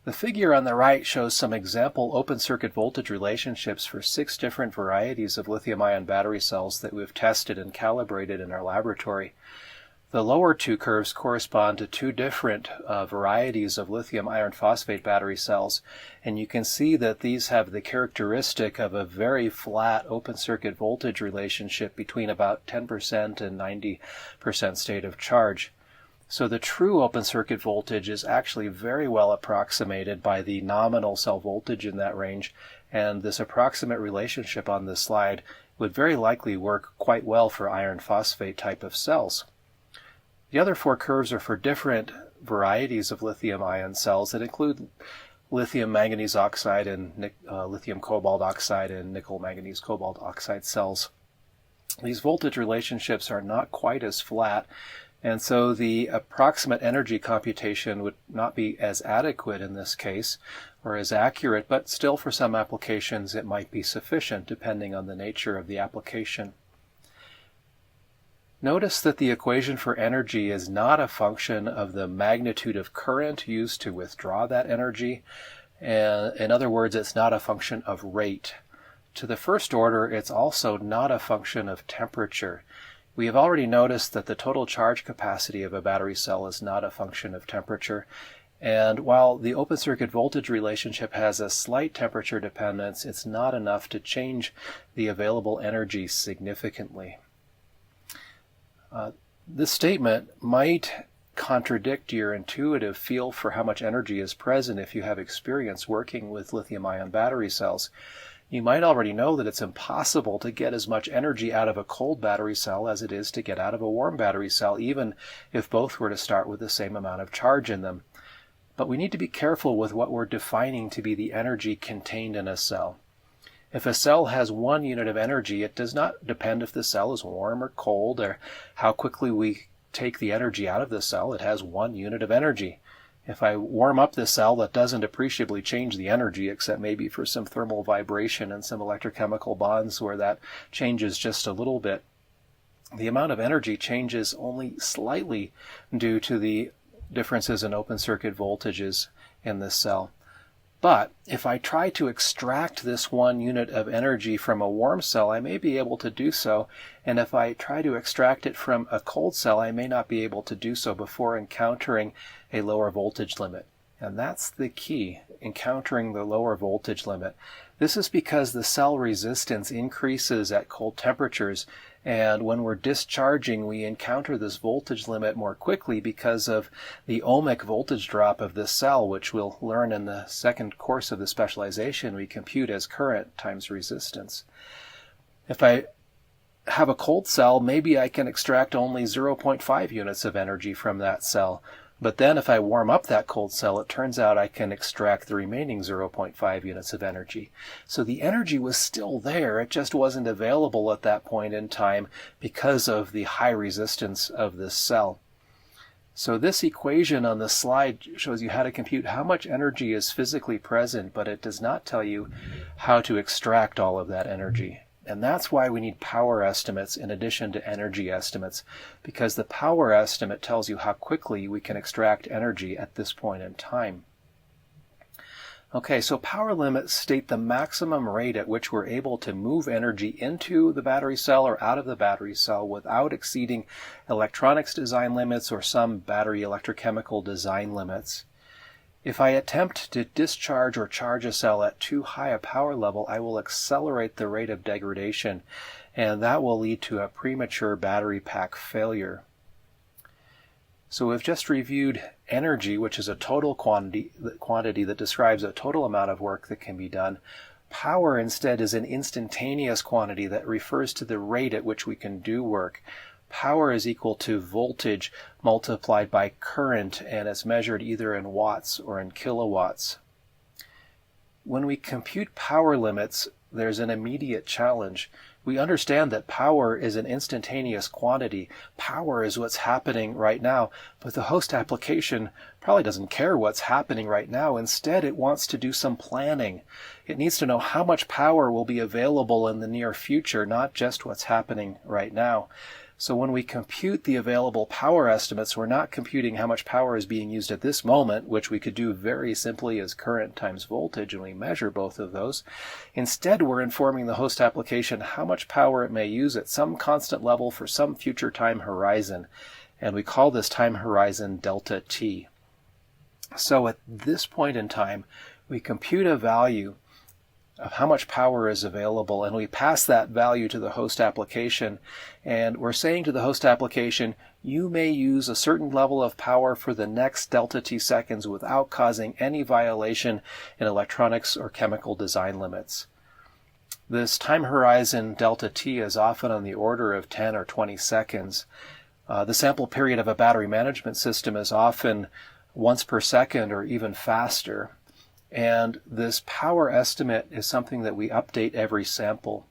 Speaker 1: The figure on the right shows some example open circuit voltage relationships for 6 different varieties of lithium-ion battery cells that we've tested and calibrated in our laboratory. The lower 2 curves correspond to 2 different varieties of lithium iron phosphate battery cells, and you can see that these have the characteristic of a very flat open circuit voltage relationship between about 10% and 90% state of charge. So the true open circuit voltage is actually very well approximated by the nominal cell voltage in that range, and this approximate relationship on this slide would very likely work quite well for iron phosphate type of cells. The other 4 curves are for different varieties of lithium-ion cells that include lithium manganese oxide and lithium cobalt oxide and nickel manganese cobalt oxide cells. These voltage relationships are not quite as flat, and so the approximate energy computation would not be as adequate in this case or as accurate, but still for some applications it might be sufficient depending on the nature of the application. Notice that the equation for energy is not a function of the magnitude of current used to withdraw that energy. In other words, it's not a function of rate. To the first order, it's also not a function of temperature. We have already noticed that the total charge capacity of a battery cell is not a function of temperature. And while the open circuit voltage relationship has a slight temperature dependence, it's not enough to change the available energy significantly. This statement might contradict your intuitive feel for how much energy is present if you have experience working with lithium-ion battery cells. You might already know that it's impossible to get as much energy out of a cold battery cell as it is to get out of a warm battery cell, even if both were to start with the same amount of charge in them. But we need to be careful with what we're defining to be the energy contained in a cell. If a cell has 1 unit of energy, it does not depend if the cell is warm or cold or how quickly we take the energy out of the cell. It has 1 unit of energy. If I warm up the cell, that doesn't appreciably change the energy, except maybe for some thermal vibration and some electrochemical bonds where that changes just a little bit. The amount of energy changes only slightly due to the differences in open circuit voltages in this cell. But if I try to extract this 1 unit of energy from a warm cell, I may be able to do so. And if I try to extract it from a cold cell, I may not be able to do so before encountering a lower voltage limit. And that's the key, encountering the lower voltage limit. This is because the cell resistance increases at cold temperatures, and when we're discharging, we encounter this voltage limit more quickly because of the ohmic voltage drop of this cell, which we'll learn in the second course of the specialization. We compute as current times resistance. If I have a cold cell, maybe I can extract only 0.5 units of energy from that cell. But then if I warm up that cold cell, it turns out I can extract the remaining 0.5 units of energy. So the energy was still there, it just wasn't available at that point in time because of the high resistance of this cell. So this equation on the slide shows you how to compute how much energy is physically present, but it does not tell you how to extract all of that energy. And that's why we need power estimates in addition to energy estimates, because the power estimate tells you how quickly we can extract energy at this point in time. Okay, so power limits state the maximum rate at which we're able to move energy into the battery cell or out of the battery cell without exceeding electronics design limits or some battery electrochemical design limits. If I attempt to discharge or charge a cell at too high a power level, I will accelerate the rate of degradation, and that will lead to a premature battery pack failure. So we've just reviewed energy, which is a total quantity that describes a total amount of work that can be done. Power instead is an instantaneous quantity that refers to the rate at which we can do work. Power is equal to voltage multiplied by current, and it's measured either in watts or in kilowatts. When we compute power limits, there's an immediate challenge. We understand that power is an instantaneous quantity. Power is what's happening right now, but the host application probably doesn't care what's happening right now. Instead, it wants to do some planning. It needs to know how much power will be available in the near future, not just what's happening right now. So when we compute the available power estimates, we're not computing how much power is being used at this moment, which we could do very simply as current times voltage, and we measure both of those. Instead, we're informing the host application how much power it may use at some constant level for some future time horizon, and we call this time horizon delta t. So at this point in time, we compute a value of how much power is available, and we pass that value to the host application, and we're saying to the host application, you may use a certain level of power for the next delta t seconds without causing any violation in electronics or chemical design limits. This time horizon delta t is often on the order of 10 or 20 seconds. The sample period of a battery management system is often once per second or even faster. And this power estimate is something that we update every sample.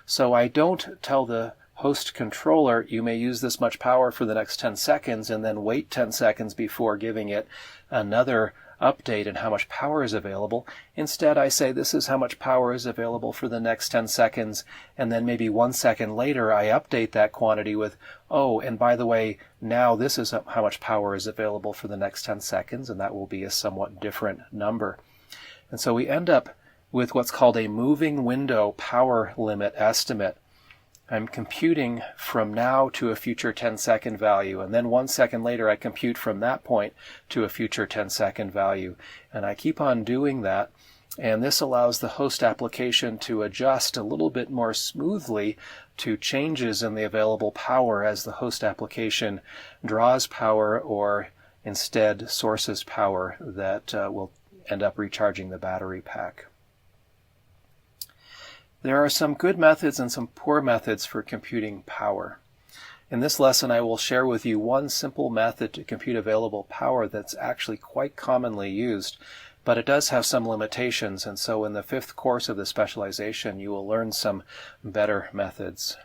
Speaker 1: So I don't tell the host controller, you may use this much power for the next 10 seconds, and then wait 10 seconds before giving it another update and how much power is available. Instead, I say this is how much power is available for the next 10 seconds, and then maybe 1 second later I update that quantity with, oh, and by the way, now this is how much power is available for the next 10 seconds, and that will be a somewhat different number. And so we end up with what's called a moving window power limit estimate. I'm computing from now to a future 10-second value, and then 1 second later I compute from that point to a future 10-second value. And I keep on doing that, and this allows the host application to adjust a little bit more smoothly to changes in the available power as the host application draws power or instead sources power that will end up recharging the battery pack. There are some good methods and some poor methods for computing power. In this lesson, I will share with you one simple method to compute available power that's actually quite commonly used, but it does have some limitations, and so in the 5th course of the specialization, you will learn some better methods.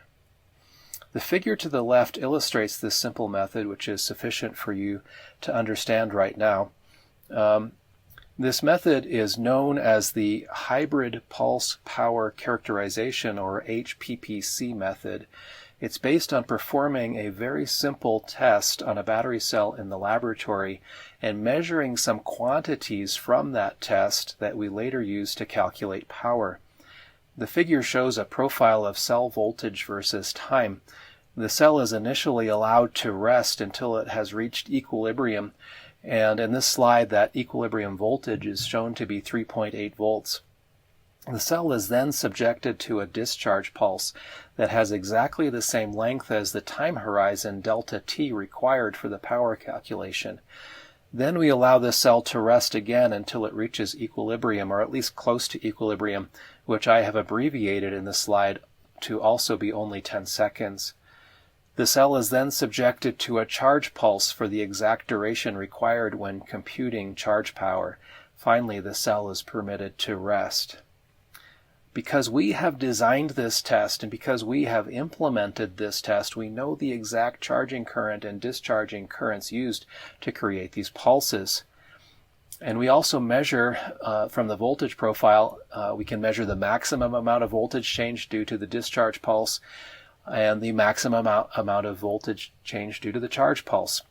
Speaker 1: The figure to the left illustrates this simple method, which is sufficient for you to understand right now. This method is known as the Hybrid Pulse Power Characterization, or HPPC method. It's based on performing a very simple test on a battery cell in the laboratory and measuring some quantities from that test that we later use to calculate power. The figure shows a profile of cell voltage versus time. The cell is initially allowed to rest until it has reached equilibrium, and in this slide that equilibrium voltage is shown to be 3.8 volts. The cell is then subjected to a discharge pulse that has exactly the same length as the time horizon delta t required for the power calculation. Then we allow the cell to rest again until it reaches equilibrium, or at least close to equilibrium, which I have abbreviated in the slide to also be only 10 seconds. The cell is then subjected to a charge pulse for the exact duration required when computing charge power. Finally, the cell is permitted to rest. Because we have designed this test and because we have implemented this test, we know the exact charging current and discharging currents used to create these pulses. And we also measure from the voltage profile, we can measure the maximum amount of voltage change due to the discharge pulse and the maximum amount of voltage change due to the charge pulse.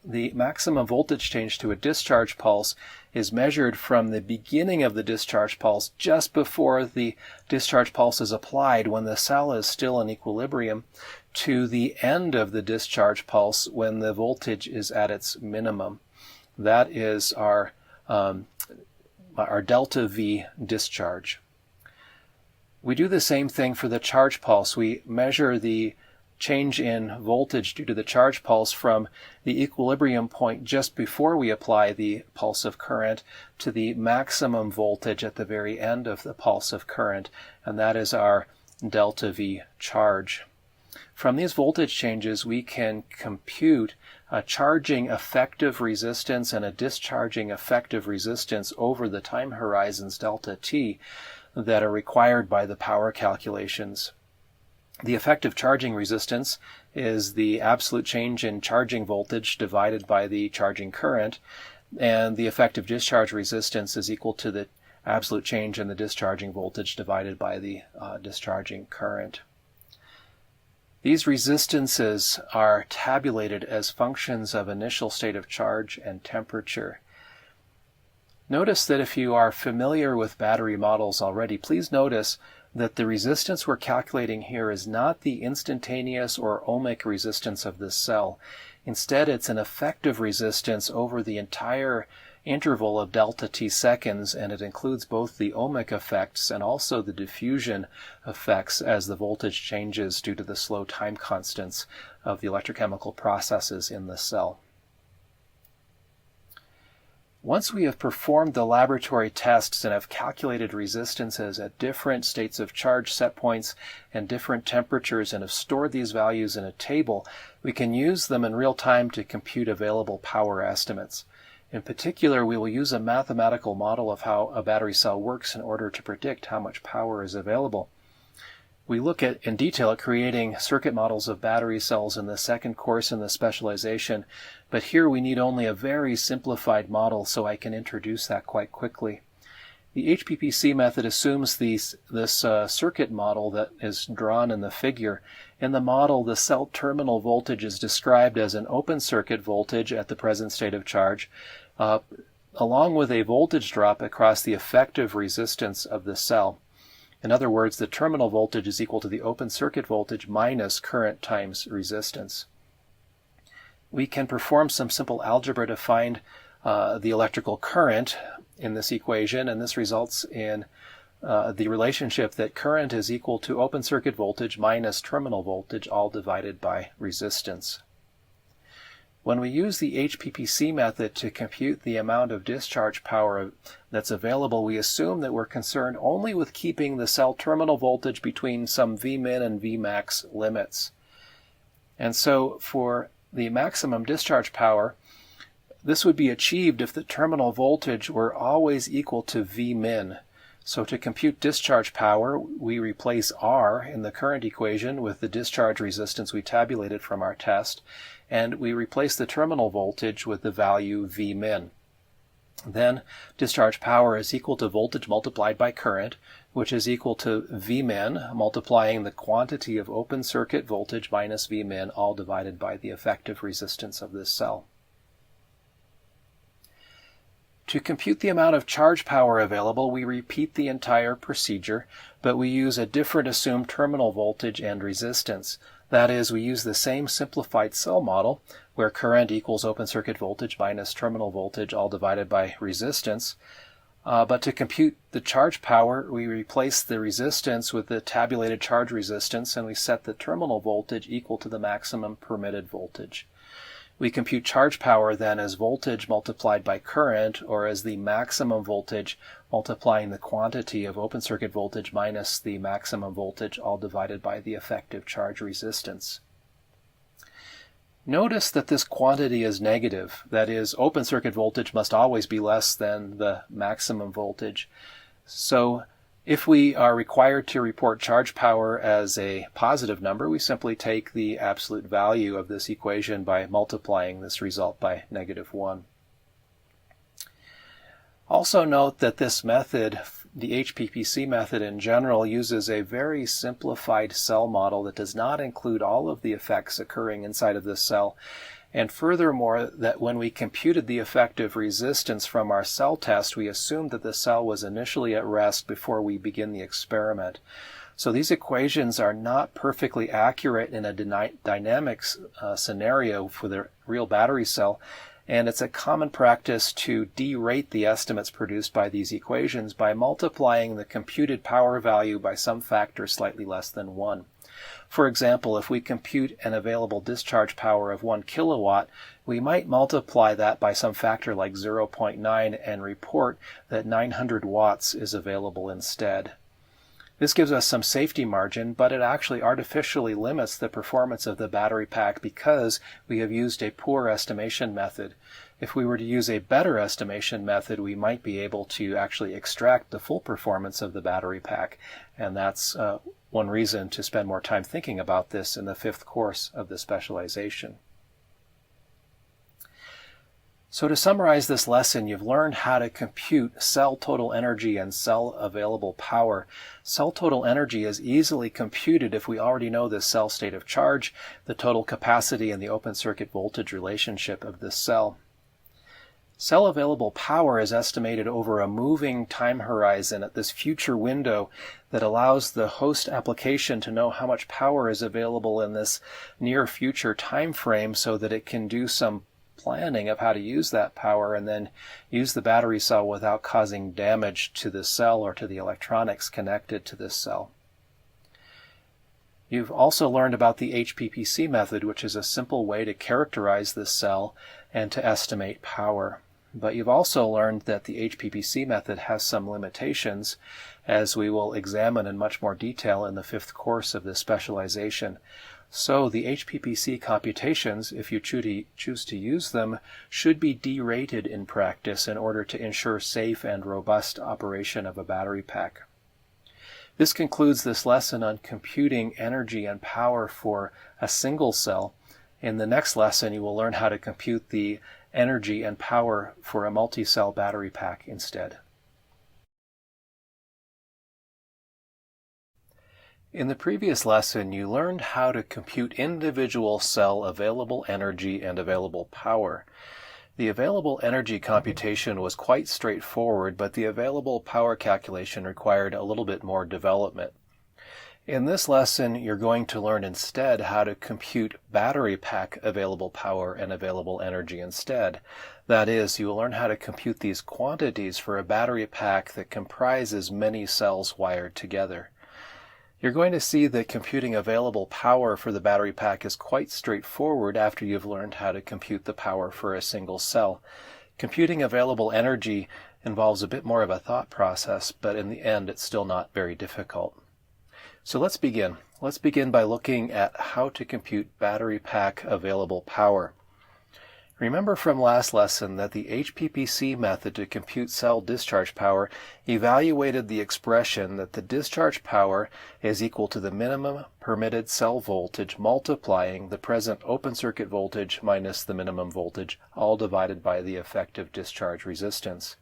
Speaker 1: The maximum voltage change to a discharge pulse is measured from the beginning of the discharge pulse just before the discharge pulse is applied when the cell is still in equilibrium to the end of the discharge pulse when the voltage is at its minimum. That is our delta V discharge. We do the same thing for the charge pulse. We measure the change in voltage due to the charge pulse from the equilibrium point just before we apply the pulse of current to the maximum voltage at the very end of the pulse of current, and that is our delta V charge. From these voltage changes, we can compute a charging effective resistance and a discharging effective resistance over the time horizons delta t that are required by the power calculations. The effective charging resistance is the absolute change in charging voltage divided by the charging current, and the effective discharge resistance is equal to the absolute change in the discharging voltage divided by the discharging current. These resistances are tabulated as functions of initial state of charge and temperature. Notice that if you are familiar with battery models already, please notice that the resistance we're calculating here is not the instantaneous or ohmic resistance of this cell. Instead, it's an effective resistance over the entire interval of delta t seconds, and it includes both the ohmic effects and also the diffusion effects as the voltage changes due to the slow time constants of the electrochemical processes in the cell. Once we have performed the laboratory tests and have calculated resistances at different states of charge set points and different temperatures and have stored these values in a table, we can use them in real time to compute available power estimates. In particular, we will use a mathematical model of how a battery cell works in order to predict how much power is available. We look at in detail at creating circuit models of battery cells in the 2nd course in the specialization, but here we need only a very simplified model, so I can introduce that quite quickly. The HPPC method assumes this circuit model that is drawn in the figure. In the model, the cell terminal voltage is described as an open circuit voltage at the present state of charge, along with a voltage drop across the effective resistance of the cell. In other words, the terminal voltage is equal to the open circuit voltage minus current times resistance. We can perform some simple algebra to find the electrical current in this equation, and this results in the relationship that current is equal to open circuit voltage minus terminal voltage, all divided by resistance. When we use the HPPC method to compute the amount of discharge power that's available, we assume that we're concerned only with keeping the cell terminal voltage between some Vmin and Vmax limits. And so for the maximum discharge power, this would be achieved if the terminal voltage were always equal to Vmin. So to compute discharge power, we replace R in the current equation with the discharge resistance we tabulated from our test, and we replace the terminal voltage with the value Vmin. Then discharge power is equal to voltage multiplied by current, which is equal to Vmin multiplying the quantity of open circuit voltage minus Vmin, all divided by the effective resistance of this cell. To compute the amount of charge power available, we repeat the entire procedure, but we use a different assumed terminal voltage and resistance. That is, we use the same simplified cell model, where current equals open circuit voltage minus terminal voltage, all divided by resistance. But to compute the charge power, we replace the resistance with the tabulated charge resistance, and we set the terminal voltage equal to the maximum permitted voltage. We compute charge power then as voltage multiplied by current, or as the maximum voltage multiplying the quantity of open circuit voltage minus the maximum voltage, all divided by the effective charge resistance. Notice that this quantity is negative. That is, open circuit voltage must always be less than the maximum voltage. So if we are required to report charge power as a positive number, we simply take the absolute value of this equation by multiplying this result by -1. Also note that this method, the HPPC method in general, uses a very simplified cell model that does not include all of the effects occurring inside of this cell. And furthermore, that when we computed the effective resistance from our cell test, we assumed that the cell was initially at rest before we begin the experiment. So these equations are not perfectly accurate in a dynamics scenario for the real battery cell, and it's a common practice to derate the estimates produced by these equations by multiplying the computed power value by some factor slightly less than 1. For example, if we compute an available discharge power of 1 kilowatt, we might multiply that by some factor like 0.9 and report that 900 watts is available instead. This gives us some safety margin, but it actually artificially limits the performance of the battery pack because we have used a poor estimation method. If we were to use a better estimation method, we might be able to actually extract the full performance of the battery pack, and that's one reason to spend more time thinking about this in the 5th course of the specialization. So to summarize this lesson, you've learned how to compute cell total energy and cell available power. Cell total energy is easily computed if we already know the cell state of charge, the total capacity, and the open circuit voltage relationship of this cell. Cell available power is estimated over a moving time horizon at this future window that allows the host application to know how much power is available in this near future time frame so that it can do some planning of how to use that power and then use the battery cell without causing damage to the cell or to the electronics connected to this cell. You've also learned about the HPPC method, which is a simple way to characterize this cell and to estimate power. But you've also learned that the HPPC method has some limitations, as we will examine in much more detail in the 5th course of this specialization. So the HPPC computations, if you choose to use them, should be derated in practice in order to ensure safe and robust operation of a battery pack. This concludes this lesson on computing energy and power for a single cell. In the next lesson, you will learn how to compute the energy and power for a multi-cell battery pack instead. In the previous lesson, you learned how to compute individual cell available energy and available power. The available energy computation was quite straightforward, but the available power calculation required a little bit more development. In this lesson, you're going to learn instead how to compute battery pack available power and available energy instead. That is, you will learn how to compute these quantities for a battery pack that comprises many cells wired together. You're going to see that computing available power for the battery pack is quite straightforward after you've learned how to compute the power for a single cell. Computing available energy involves a bit more of a thought process, but in the end it's still not very difficult. So let's begin. Let's begin by looking at how to compute battery pack available power. Remember from last lesson that the HPPC method to compute cell discharge power evaluated the expression that the discharge power is equal to the minimum permitted cell voltage multiplying the present open circuit voltage minus the minimum voltage, all divided by the effective discharge resistance.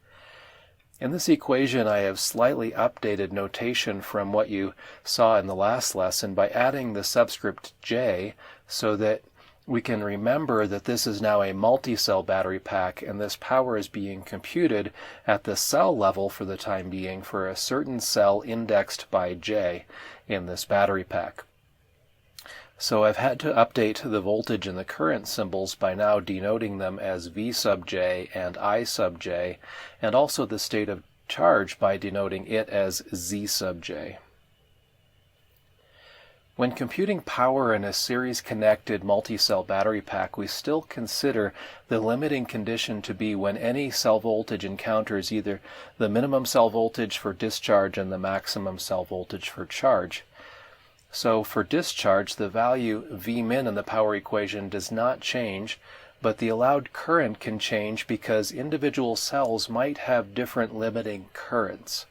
Speaker 1: In this equation, I have slightly updated notation from what you saw in the last lesson by adding the subscript J so that we can remember that this is now a multi-cell battery pack, and this power is being computed at the cell level for the time being for a certain cell indexed by J in this battery pack. So I've had to update the voltage and the current symbols by now denoting them as V sub J and I sub J, and also the state of charge by denoting it as Z sub J. When computing power in a series-connected multi-cell battery pack, we still consider the limiting condition to be when any cell voltage encounters either the minimum cell voltage for discharge and the maximum cell voltage for charge. So for discharge, the value Vmin in the power equation does not change, but the allowed current can change because individual cells might have different limiting currents.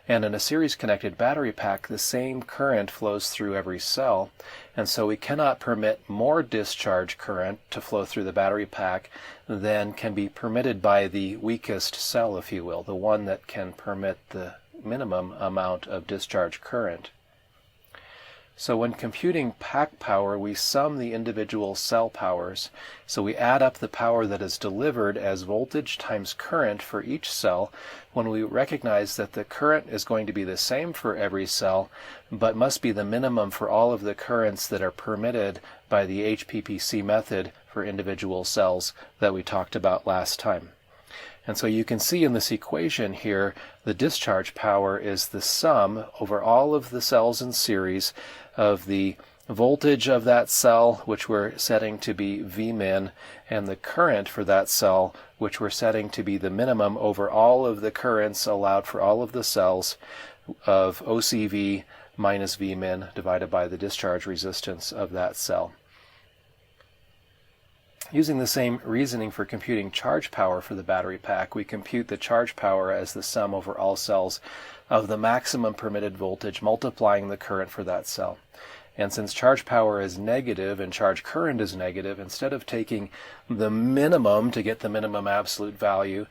Speaker 1: And in a series-connected battery pack, the same current flows through every cell, and so we cannot permit more discharge current to flow through the battery pack than can be permitted by the weakest cell, if you will, the one that can permit the minimum amount of discharge current. So when computing pack power, we sum the individual cell powers. So we add up the power that is delivered as voltage times current for each cell when we recognize that the current is going to be the same for every cell, but must be the minimum for all of the currents that are permitted by the HPPC method for individual cells that we talked about last time. And so you can see in this equation here, the discharge power is the sum over all of the cells in series of the voltage of that cell, which we're setting to be Vmin, and the current for that cell, which we're setting to be the minimum over all of the currents allowed for all of the cells of OCV minus Vmin divided by the discharge resistance of that cell. Using the same reasoning for computing charge power for the battery pack, we compute the charge power as the sum over all cells of the maximum permitted voltage multiplying the current for that cell. And since charge power is negative and charge current is negative, instead of taking the minimum to get the minimum absolute value,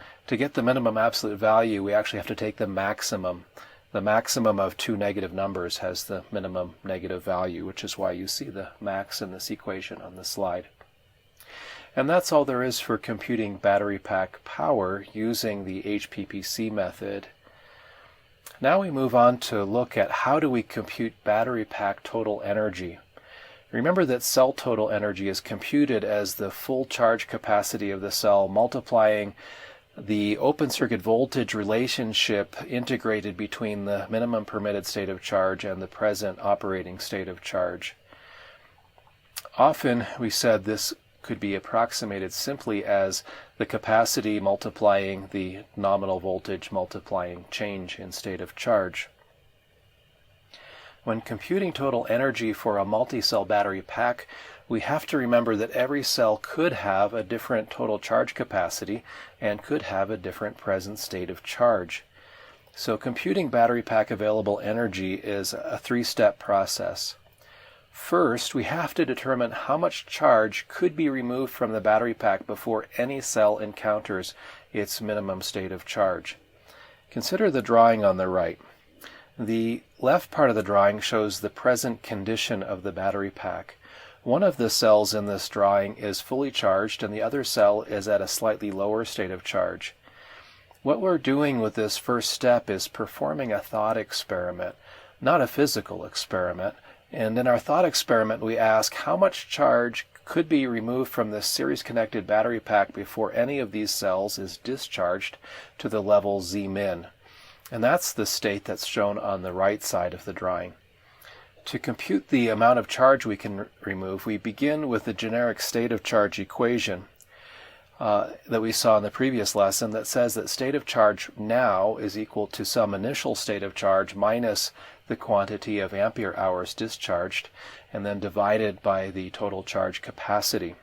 Speaker 1: we actually have to take the maximum. The maximum of two negative numbers has the minimum negative value, which is why you see the max in this equation on the slide. And that's all there is for computing battery pack power using the HPPC method. Now we move on to look at how do we compute battery pack total energy. Remember that cell total energy is computed as the full charge capacity of the cell multiplying the open circuit voltage relationship integrated between the minimum permitted state of charge and the present operating state of charge. Often we said this could be approximated simply as the capacity multiplying the nominal voltage multiplying change in state of charge. When computing total energy for a multi-cell battery pack, we have to remember that every cell could have a different total charge capacity and could have a different present state of charge. So computing battery pack available energy is a three-step process. First, we have to determine how much charge could be removed from the battery pack before any cell encounters its minimum state of charge. Consider the drawing on the right. The left part of the drawing shows the present condition of the battery pack. One of the cells in this drawing is fully charged and the other cell is at a slightly lower state of charge. What we're doing with this first step is performing a thought experiment, not a physical experiment. And in our thought experiment, we ask how much charge could be removed from this series-connected battery pack before any of these cells is discharged to the level Zmin. And that's the state that's shown on the right side of the drawing. To compute the amount of charge we can remove, we begin with the generic state of charge equation that we saw in the previous lesson that says that state of charge now is equal to some initial state of charge minus the quantity of ampere hours discharged, and then divided by the total charge capacity.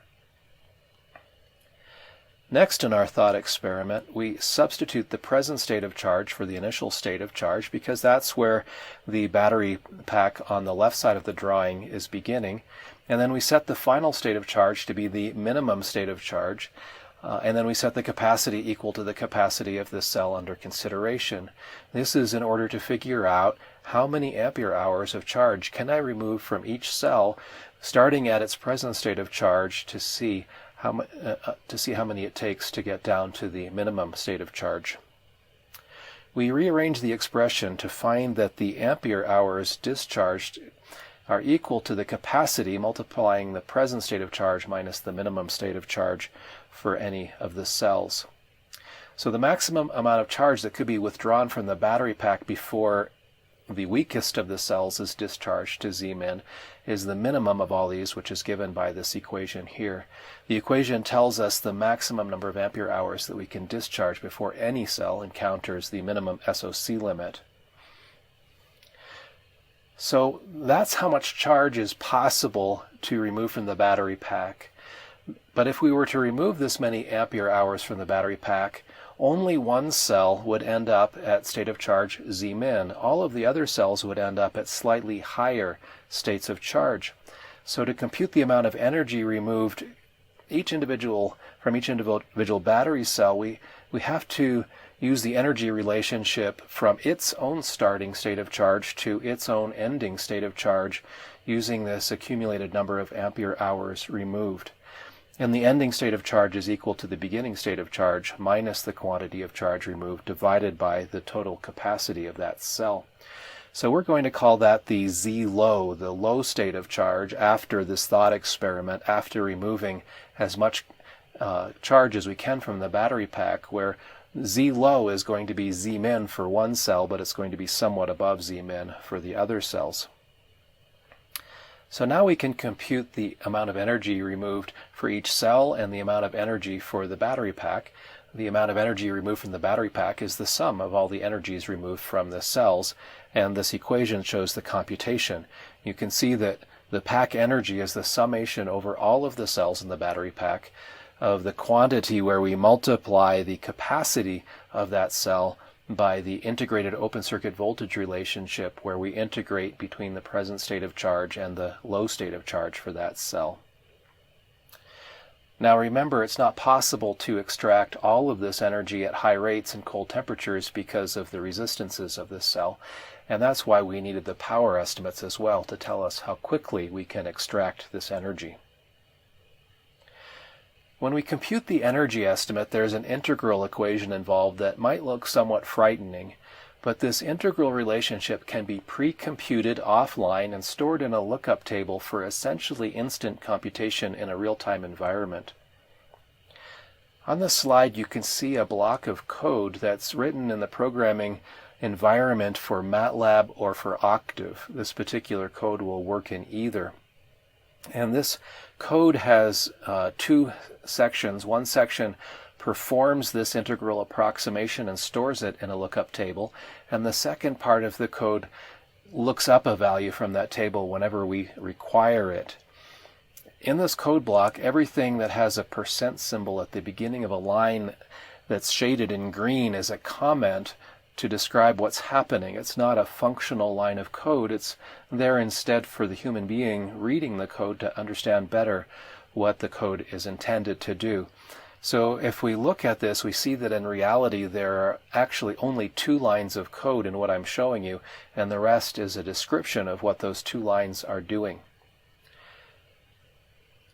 Speaker 1: Next in our thought experiment, we substitute the present state of charge for the initial state of charge because that's where the battery pack on the left side of the drawing is beginning. And then we set the final state of charge to be the minimum state of charge. And then we set the capacity equal to the capacity of the cell under consideration. This is in order to figure out how many ampere hours of charge can I remove from each cell starting at its present state of charge to see how many it takes to get down to the minimum state of charge. We rearrange the expression to find that the ampere hours discharged are equal to the capacity multiplying the present state of charge minus the minimum state of charge for any of the cells. So the maximum amount of charge that could be withdrawn from the battery pack before the weakest of the cells is discharged to Zmin is the minimum of all these, which is given by this equation here. The equation tells us the maximum number of ampere hours that we can discharge before any cell encounters the minimum SOC limit. So that's how much charge is possible to remove from the battery pack. But if we were to remove this many ampere hours from the battery pack, only one cell would end up at state of charge Zmin. All of the other cells would end up at slightly higher states of charge. So to compute the amount of energy removed from each individual battery cell, we have to use the energy relationship from its own starting state of charge to its own ending state of charge using this accumulated number of ampere hours removed. And the ending state of charge is equal to the beginning state of charge minus the quantity of charge removed divided by the total capacity of that cell. So we're going to call that the Z low, the low state of charge after this thought experiment, after removing as much charge as we can from the battery pack, where Z low is going to be Z min for one cell, but it's going to be somewhat above Z min for the other cells. So now we can compute the amount of energy removed for each cell and the amount of energy for the battery pack. The amount of energy removed from the battery pack is the sum of all the energies removed from the cells, and this equation shows the computation. You can see that the pack energy is the summation over all of the cells in the battery pack of the quantity where we multiply the capacity of that cell by the integrated open circuit voltage relationship, where we integrate between the present state of charge and the low state of charge for that cell. Now remember, it's not possible to extract all of this energy at high rates and cold temperatures because of the resistances of this cell, and that's why we needed the power estimates as well to tell us how quickly we can extract this energy. When we compute the energy estimate, there's an integral equation involved that might look somewhat frightening, but this integral relationship can be pre-computed offline and stored in a lookup table for essentially instant computation in a real-time environment. On this slide, you can see a block of code that's written in the programming environment for MATLAB or for Octave. This particular code will work in either. And this code has two sections. One section performs this integral approximation and stores it in a lookup table, and the second part of the code looks up a value from that table whenever we require it. In this code block, everything that has a % symbol at the beginning of a line that's shaded in green is a comment to describe what's happening. It's not a functional line of code. It's there instead for the human being reading the code to understand better what the code is intended to do. So if we look at this, we see that in reality there are actually only 2 lines of code in what I'm showing you, and the rest is a description of what those 2 lines are doing.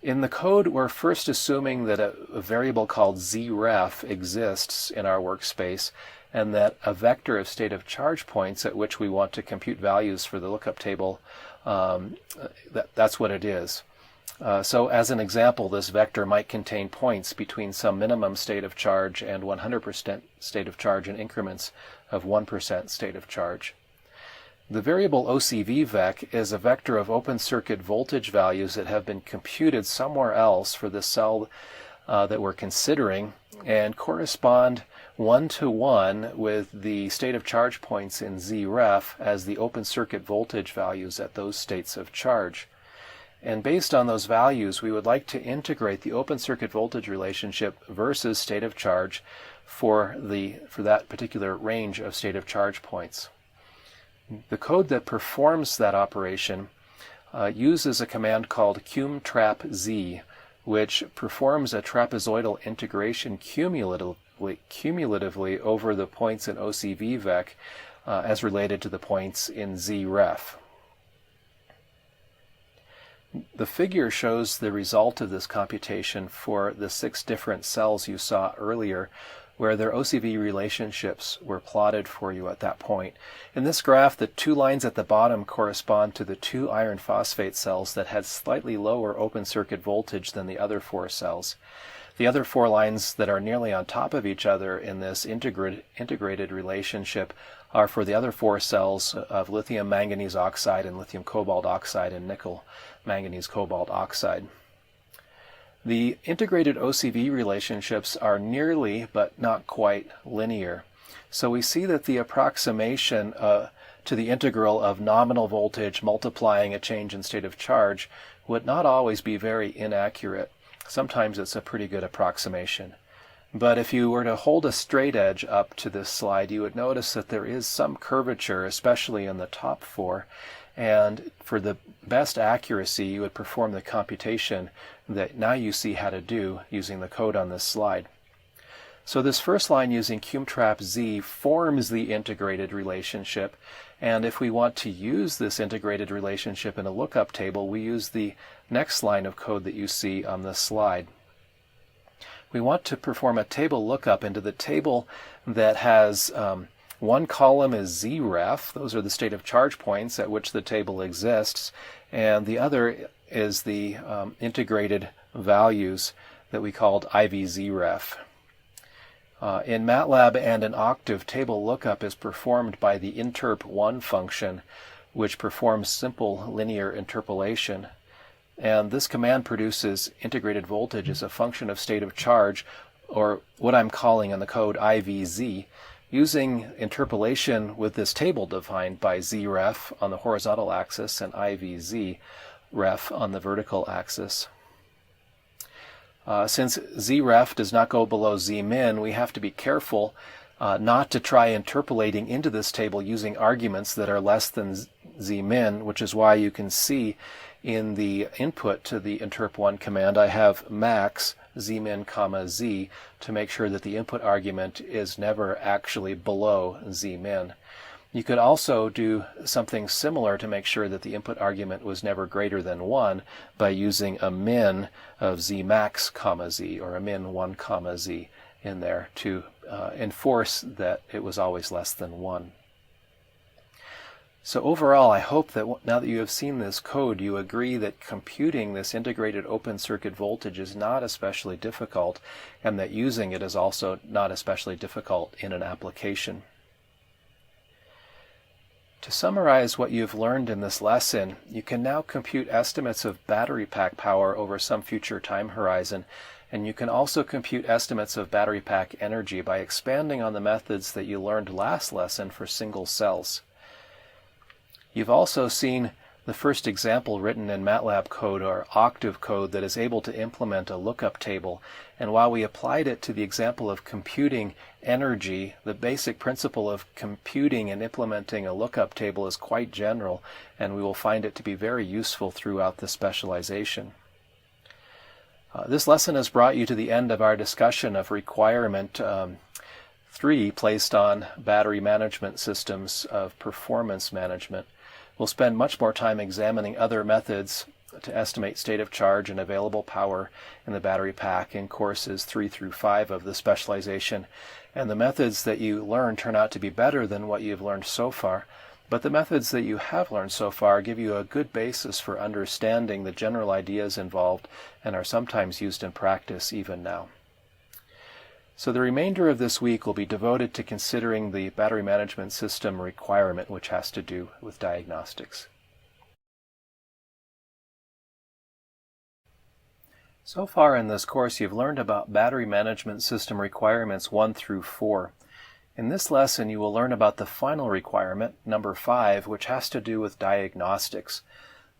Speaker 1: In the code, we're first assuming that a variable called zref exists in our workspace, and that a vector of state of charge points at which we want to compute values for the lookup table, that's what it is. So as an example, this vector might contain points between some minimum state of charge and 100% state of charge in increments of 1% state of charge. The variable OCV-VEC is a vector of open circuit voltage values that have been computed somewhere else for the cell that we're considering and correspond one-to-one with the state of charge points in ZREF as the open circuit voltage values at those states of charge. And based on those values, we would like to integrate the open circuit voltage relationship versus state of charge for that particular range of state of charge points. The code that performs that operation uses a command called cumtrapz, which performs a trapezoidal integration cumulatively over the points in OCV-VEC as related to the points in ZREF. The figure shows the result of this computation for the 6 different cells you saw earlier, where their OCV relationships were plotted for you at that point. In this graph, the 2 lines at the bottom correspond to the 2 iron phosphate cells that had slightly lower open circuit voltage than the other 4 cells. The other 4 lines that are nearly on top of each other in this integrated relationship are for the other 4 cells of lithium manganese oxide and lithium cobalt oxide and nickel manganese cobalt oxide. The integrated OCV relationships are nearly, but not quite, linear. So we see that the approximation to the integral of nominal voltage multiplying a change in state of charge would not always be very inaccurate. Sometimes it's a pretty good approximation. But if you were to hold a straight edge up to this slide, you would notice that there is some curvature, especially in the top 4. And for the best accuracy, you would perform the computation that now you see how to do using the code on this slide. So this first line using cumtrapz forms the integrated relationship, and if we want to use this integrated relationship in a lookup table, we use the next line of code that you see on this slide. We want to perform a table lookup into the table that has one column is ZREF, those are the state of charge points at which the table exists, and the other is the integrated values that we called IVZREF. In MATLAB and in Octave, table lookup is performed by the interp1 function, which performs simple linear interpolation. And this command produces integrated voltage as a function of state of charge, or what I'm calling in the code IVZ, using interpolation with this table defined by ZREF on the horizontal axis and IVZREF on the vertical axis. Since ZREF does not go below Zmin, we have to be careful not to try interpolating into this table using arguments that are less than Zmin, which is why you can see in the input to the interp1 command I have max Zmin comma Z to make sure that the input argument is never actually below Zmin. You could also do something similar to make sure that the input argument was never greater than 1 by using a min of Zmax comma Z or a min 1 comma Z in there to enforce that it was always less than 1. So overall, I hope that now that you have seen this code, you agree that computing this integrated open circuit voltage is not especially difficult, and that using it is also not especially difficult in an application. To summarize what you've learned in this lesson, you can now compute estimates of battery pack power over some future time horizon, and you can also compute estimates of battery pack energy by expanding on the methods that you learned last lesson for single cells. You've also seen the first example written in MATLAB code or Octave code that is able to implement a lookup table, and while we applied it to the example of computing energy, the basic principle of computing and implementing a lookup table is quite general, and we will find it to be very useful throughout the specialization. This lesson has brought you to the end of our discussion of requirement 3 placed on battery management systems of performance management. We'll spend much more time examining other methods to estimate state of charge and available power in the battery pack in courses 3 through 5 of the specialization. And the methods that you learn turn out to be better than what you've learned so far. But the methods that you have learned so far give you a good basis for understanding the general ideas involved and are sometimes used in practice even now. So the remainder of this week will be devoted to considering the battery management system requirement, which has to do with diagnostics. So far in this course, you've learned about battery management system requirements 1 through 4. In this lesson, you will learn about the final requirement, number 5, which has to do with diagnostics.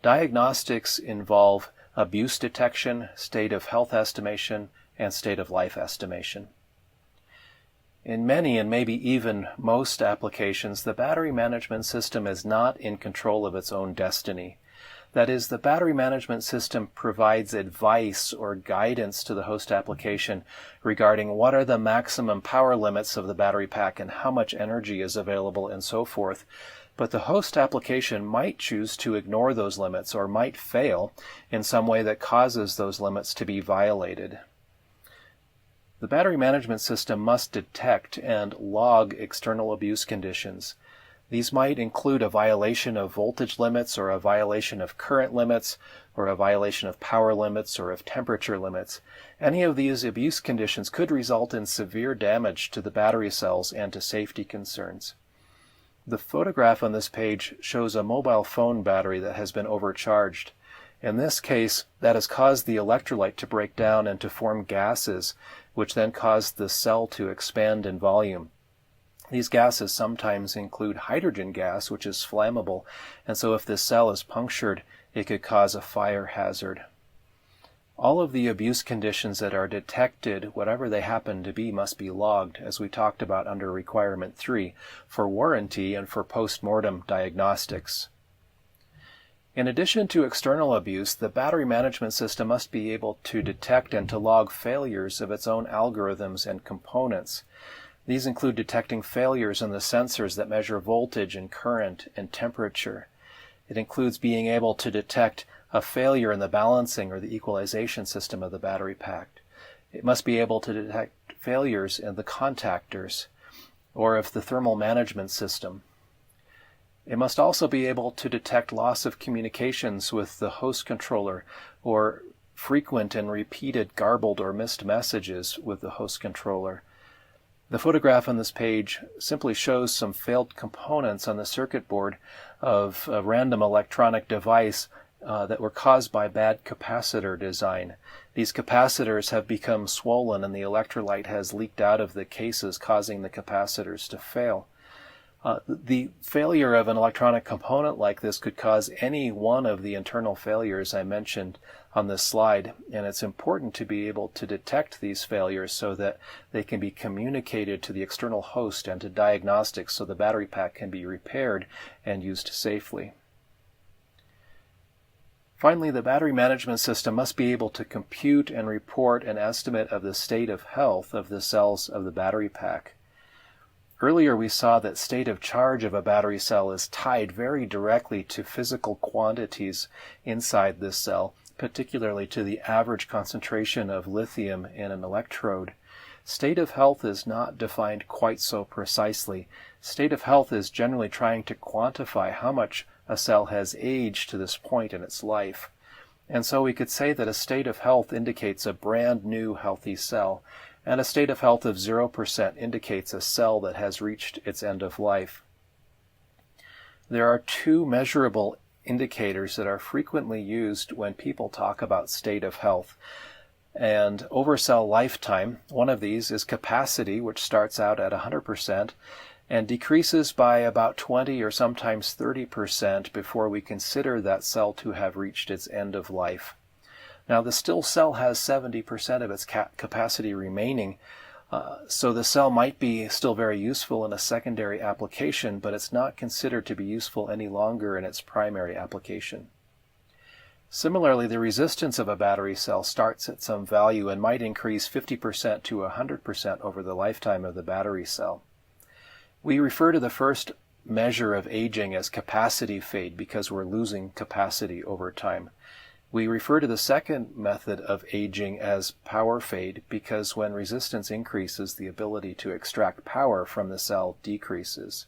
Speaker 1: Diagnostics involve abuse detection, state of health estimation, and state of life estimation. In many and maybe even most applications, the battery management system is not in control of its own destiny. That is, the battery management system provides advice or guidance to the host application regarding what are the maximum power limits of the battery pack and how much energy is available and so forth. But the host application might choose to ignore those limits or might fail in some way that causes those limits to be violated. The battery management system must detect and log external abuse conditions. These might include a violation of voltage limits or a violation of current limits or a violation of power limits or of temperature limits. Any of these abuse conditions could result in severe damage to the battery cells and to safety concerns. The photograph on this page shows a mobile phone battery that has been overcharged. In this case, that has caused the electrolyte to break down and to form gases, which then cause the cell to expand in volume. These gases sometimes include hydrogen gas, which is flammable, and so if this cell is punctured, it could cause a fire hazard. All of the abuse conditions that are detected, whatever they happen to be, must be logged, as we talked about under Requirement 3, for warranty and for post-mortem diagnostics. In addition to external abuse, the battery management system must be able to detect and to log failures of its own algorithms and components. These include detecting failures in the sensors that measure voltage and current and temperature. It includes being able to detect a failure in the balancing or the equalization system of the battery pack. It must be able to detect failures in the contactors or of the thermal management system. It must also be able to detect loss of communications with the host controller or frequent and repeated garbled or missed messages with the host controller. The photograph on this page simply shows some failed components on the circuit board of a random electronic device that were caused by bad capacitor design. These capacitors have become swollen and the electrolyte has leaked out of the cases, causing the capacitors to fail. The failure of an electronic component like this could cause any one of the internal failures I mentioned on this slide, and it's important to be able to detect these failures so that they can be communicated to the external host and to diagnostics so the battery pack can be repaired and used safely. Finally, the battery management system must be able to compute and report an estimate of the state of health of the cells of the battery pack. Earlier we saw that state of charge of a battery cell is tied very directly to physical quantities inside this cell, particularly to the average concentration of lithium in an electrode. State of health is not defined quite so precisely. State of health is generally trying to quantify how much a cell has aged to this point in its life. And so we could say that a state of health indicates a brand new healthy cell, and a state of health of 0% indicates a cell that has reached its end of life. There are two measurable indicators that are frequently used when people talk about state of health. And over cell lifetime, one of these is capacity, which starts out at 100% and decreases by about 20 or sometimes 30% before we consider that cell to have reached its end of life. Now, the still cell has 70% of its capacity remaining, so the cell might be still very useful in a secondary application, but it's not considered to be useful any longer in its primary application. Similarly, the resistance of a battery cell starts at some value and might increase 50% to 100% over the lifetime of the battery cell. We refer to the first measure of aging as capacity fade because we're losing capacity over time. We refer to the second method of aging as power fade because when resistance increases, the ability to extract power from the cell decreases.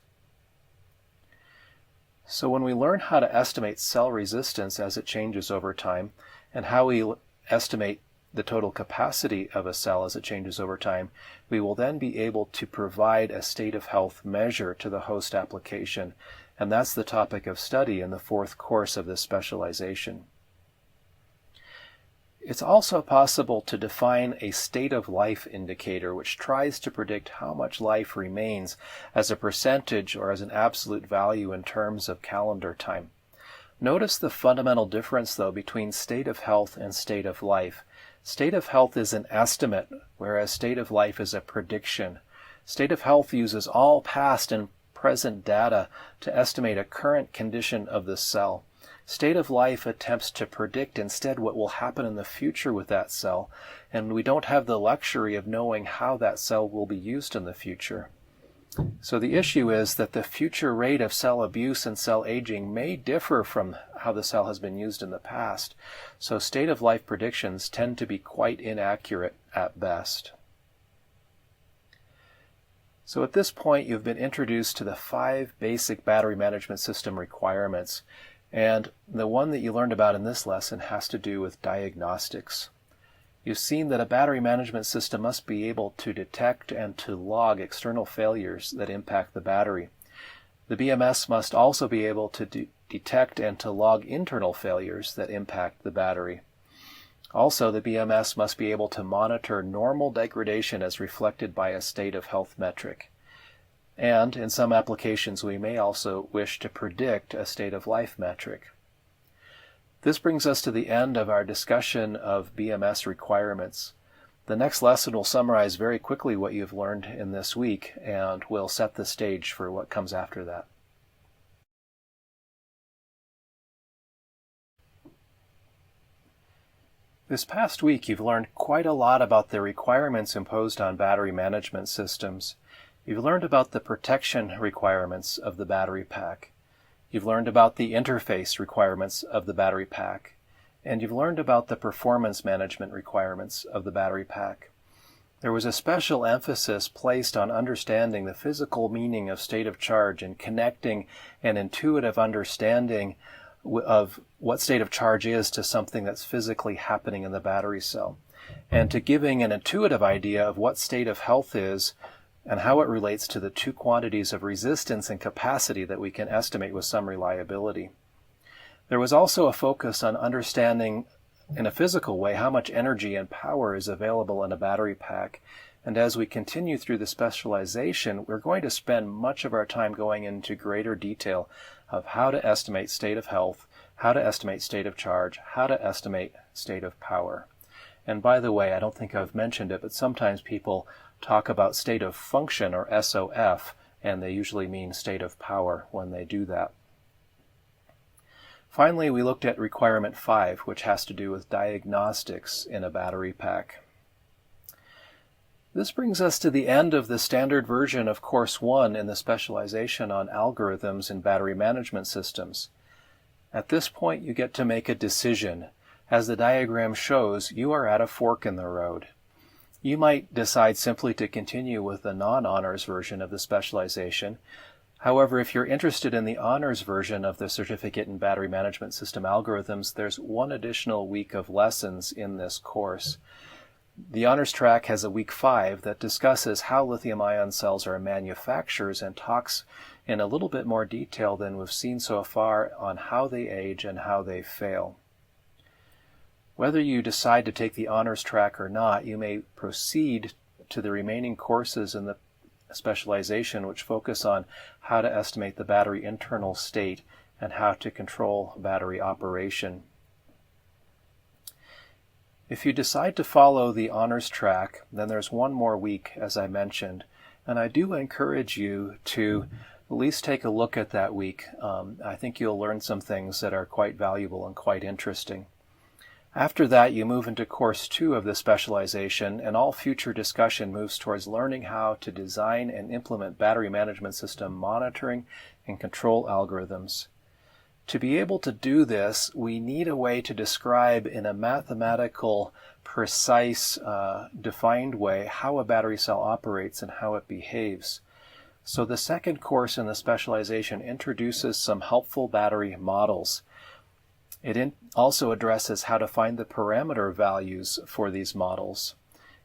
Speaker 1: So when we learn how to estimate cell resistance as it changes over time and how we estimate the total capacity of a cell as it changes over time, we will then be able to provide a state of health measure to the host application, and that's the topic of study in the 4th course of this specialization. It's also possible to define a state of life indicator which tries to predict how much life remains as a percentage or as an absolute value in terms of calendar time. Notice the fundamental difference, though, between state of health and state of life. State of health is an estimate, whereas state of life is a prediction. State of health uses all past and present data to estimate a current condition of the cell. State of life attempts to predict instead what will happen in the future with that cell, and we don't have the luxury of knowing how that cell will be used in the future. So the issue is that the future rate of cell abuse and cell aging may differ from how the cell has been used in the past, so state of life predictions tend to be quite inaccurate at best. So at this point, you've been introduced to the 5 basic battery management system requirements, and the one that you learned about in this lesson has to do with diagnostics. You've seen that a battery management system must be able to detect and to log external failures that impact the battery. The BMS must also be able to detect and to log internal failures that impact the battery. Also, the BMS must be able to monitor normal degradation as reflected by a state of health metric. And in some applications, we may also wish to predict a state of life metric. This brings us to the end of our discussion of BMS requirements. The next lesson will summarize very quickly what you've learned in this week, and will set the stage for what comes after that. This past week, you've learned quite a lot about the requirements imposed on battery management systems. You've learned about the protection requirements of the battery pack. You've learned about the interface requirements of the battery pack, and you've learned about the performance management requirements of the battery pack. There was a special emphasis placed on understanding the physical meaning of state of charge and connecting an intuitive understanding of what state of charge is to something that's physically happening in the battery cell, and to giving an intuitive idea of what state of health is and how it relates to the 2 quantities of resistance and capacity that we can estimate with some reliability. There was also a focus on understanding in a physical way how much energy and power is available in a battery pack, and as we continue through the specialization, we're going to spend much of our time going into greater detail of how to estimate state of health, how to estimate state of charge, how to estimate state of power. And by the way, I don't think I've mentioned it, but sometimes people talk about state of function, or SOF, and they usually mean state of power when they do that. Finally, we looked at requirement 5, which has to do with diagnostics in a battery pack. This brings us to the end of the standard version of Course 1 in the specialization on algorithms in battery management systems. At this point, you get to make a decision. As the diagram shows, you are at a fork in the road. You might decide simply to continue with the non-honors version of the specialization. However, if you're interested in the honors version of the Certificate in Battery Management System Algorithms, there's 1 additional week of lessons in this course. The honors track has a week 5 that discusses how lithium-ion cells are manufactured and talks in a little bit more detail than we've seen so far on how they age and how they fail. Whether you decide to take the honors track or not, you may proceed to the remaining courses in the specialization which focus on how to estimate the battery internal state and how to control battery operation. If you decide to follow the honors track, then there's 1 more week, as I mentioned, and I do encourage you to at least take a look at that week. I think you'll learn some things that are quite valuable and quite interesting. After that, you move into Course 2 of the specialization, and all future discussion moves towards learning how to design and implement battery management system monitoring and control algorithms. To be able to do this, we need a way to describe in a mathematical, precise, defined way how a battery cell operates and how it behaves. So the second course in the specialization introduces some helpful battery models. It also addresses how to find the parameter values for these models.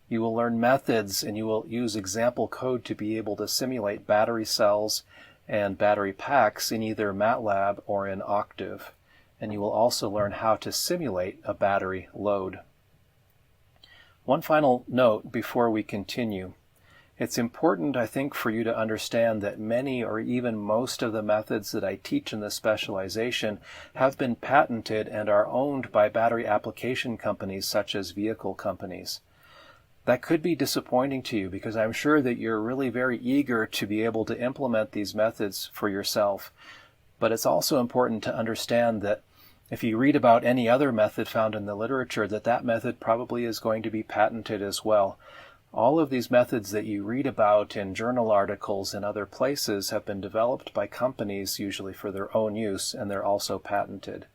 Speaker 1: You will learn methods and you will use example code to be able to simulate battery cells and battery packs in either MATLAB or in Octave. And you will also learn how to simulate a battery load. One final note before we continue. It's important, I think, for you to understand that many or even most of the methods that I teach in this specialization have been patented and are owned by battery application companies such as vehicle companies. That could be disappointing to you because I'm sure that you're really very eager to be able to implement these methods for yourself. But it's also important to understand that if you read about any other method found in the literature, that method probably is going to be patented as well. All of these methods that you read about in journal articles and other places have been developed by companies, usually for their own use, and they're also patented.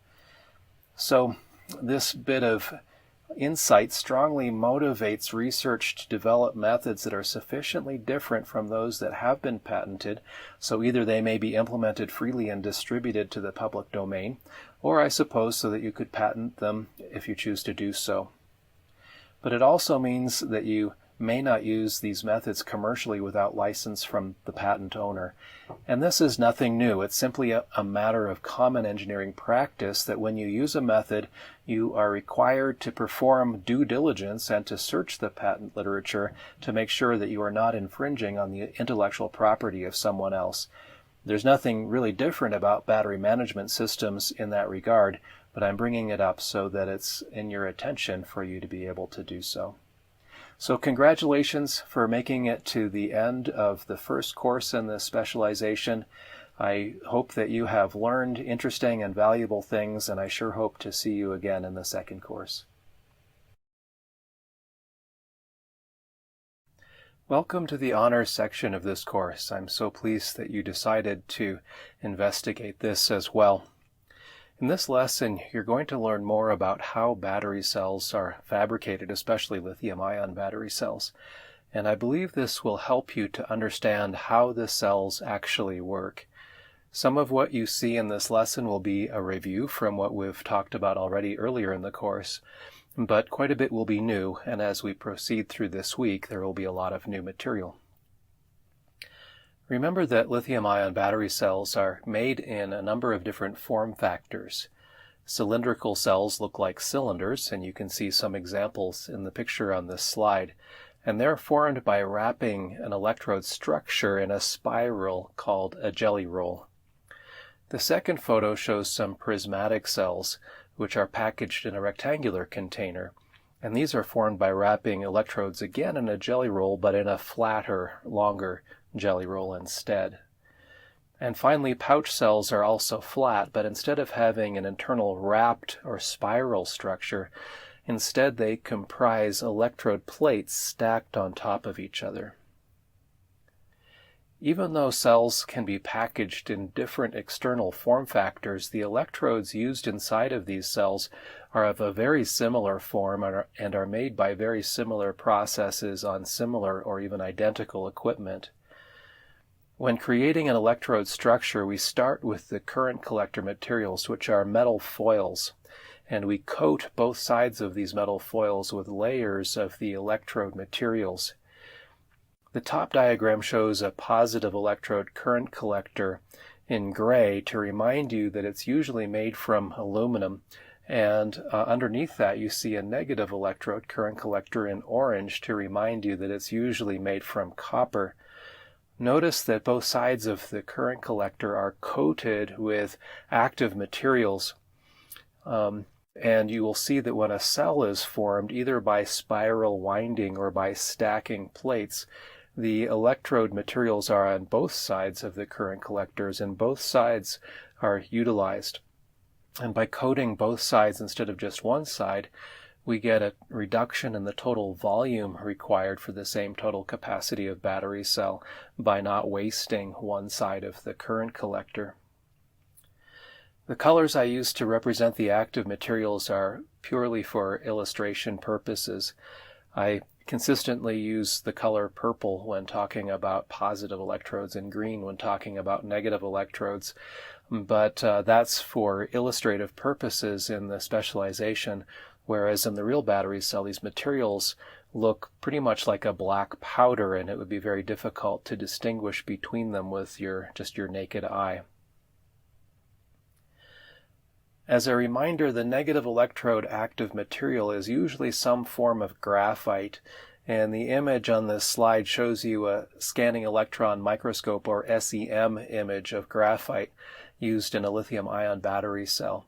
Speaker 1: So this bit of insight strongly motivates research to develop methods that are sufficiently different from those that have been patented, so either they may be implemented freely and distributed to the public domain, or I suppose so that you could patent them if you choose to do so. But it also means that you may not use these methods commercially without license from the patent owner. And this is nothing new. It's simply a matter of common engineering practice that when you use a method, you are required to perform due diligence and to search the patent literature to make sure that you are not infringing on the intellectual property of someone else. There's nothing really different about battery management systems in that regard, but I'm bringing it up so that it's in your attention for you to be able to do so. So congratulations for making it to the end of the first course in this specialization. I hope that you have learned interesting and valuable things, and I sure hope to see you again in the second course. Welcome to the honors section of this course. I'm so pleased that you decided to investigate this as well. In this lesson, you're going to learn more about how battery cells are fabricated, especially lithium-ion battery cells. And I believe this will help you to understand how the cells actually work. Some of what you see in this lesson will be a review from what we've talked about already earlier in the course, but quite a bit will be new, and as we proceed through this week, there will be a lot of new material. Remember that lithium-ion battery cells are made in a number of different form factors. Cylindrical cells look like cylinders, and you can see some examples in the picture on this slide. And they're formed by wrapping an electrode structure in a spiral called a jelly roll. The second photo shows some prismatic cells, which are packaged in a rectangular container. And these are formed by wrapping electrodes again in a jelly roll, but in a flatter, longer jelly roll instead. And finally, pouch cells are also flat, but instead of having an internal wrapped or spiral structure, instead they comprise electrode plates stacked on top of each other. Even though cells can be packaged in different external form factors, the electrodes used inside of these cells are of a very similar form and are made by very similar processes on similar or even identical equipment. When creating an electrode structure, we start with the current collector materials, which are metal foils, and we coat both sides of these metal foils with layers of the electrode materials. The top diagram shows a positive electrode current collector in gray to remind you that it's usually made from aluminum, and underneath that you see a negative electrode current collector in orange to remind you that it's usually made from copper. Notice that both sides of the current collector are coated with active materials, and you will see that when a cell is formed, either by spiral winding or by stacking plates, the electrode materials are on both sides of the current collectors, and both sides are utilized. And by coating both sides instead of just one side, we get a reduction in the total volume required for the same total capacity of battery cell by not wasting one side of the current collector. The colors I use to represent the active materials are purely for illustration purposes. I consistently use the color purple when talking about positive electrodes and green when talking about negative electrodes. but that's for illustrative purposes in the specialization, whereas in the real battery cell, these materials look pretty much like a black powder, and it would be very difficult to distinguish between them with just your naked eye. As a reminder, the negative electrode active material is usually some form of graphite, and the image on this slide shows you a scanning electron microscope, or SEM, image of graphite used in a lithium-ion battery cell.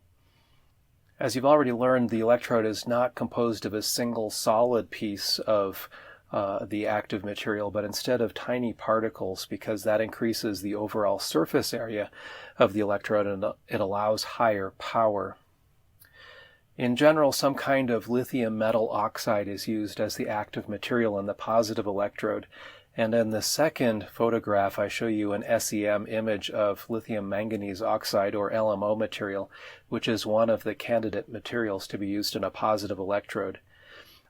Speaker 1: As you've already learned, the electrode is not composed of a single solid piece of the active material, but instead of tiny particles, because that increases the overall surface area of the electrode and it allows higher power. In general, some kind of lithium metal oxide is used as the active material in the positive electrode. And in the second photograph, I show you an SEM image of lithium manganese oxide, or LMO material, which is one of the candidate materials to be used in a positive electrode.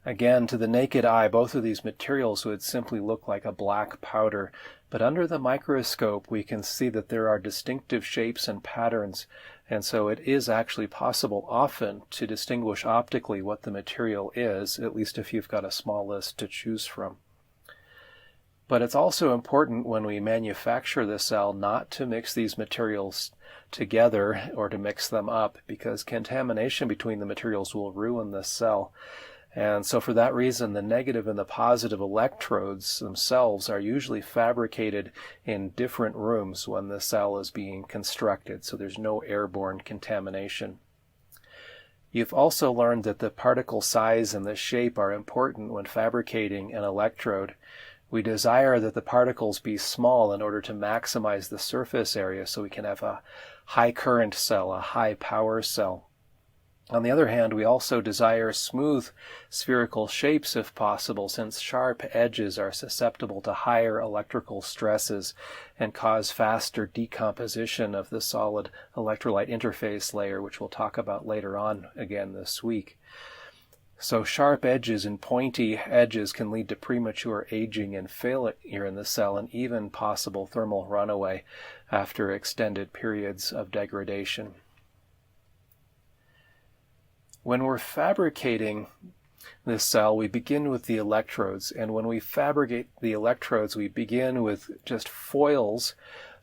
Speaker 1: Again, to the naked eye, both of these materials would simply look like a black powder, but under the microscope we can see that there are distinctive shapes and patterns, and so it is actually possible often to distinguish optically what the material is, at least if you've got a small list to choose from. But it's also important when we manufacture the cell not to mix these materials together or to mix them up, because contamination between the materials will ruin the cell. And so for that reason, the negative and the positive electrodes themselves are usually fabricated in different rooms when the cell is being constructed, so there's no airborne contamination. You've also learned that the particle size and the shape are important when fabricating an electrode. We desire that the particles be small in order to maximize the surface area so we can have a high current cell, a high power cell. On the other hand, we also desire smooth spherical shapes if possible, since sharp edges are susceptible to higher electrical stresses and cause faster decomposition of the solid electrolyte interface layer, which we'll talk about later on again this week. So sharp edges and pointy edges can lead to premature aging and failure in the cell, and even possible thermal runaway after extended periods of degradation. When we're fabricating this cell, we begin with the electrodes, and when we fabricate the electrodes, we begin with just foils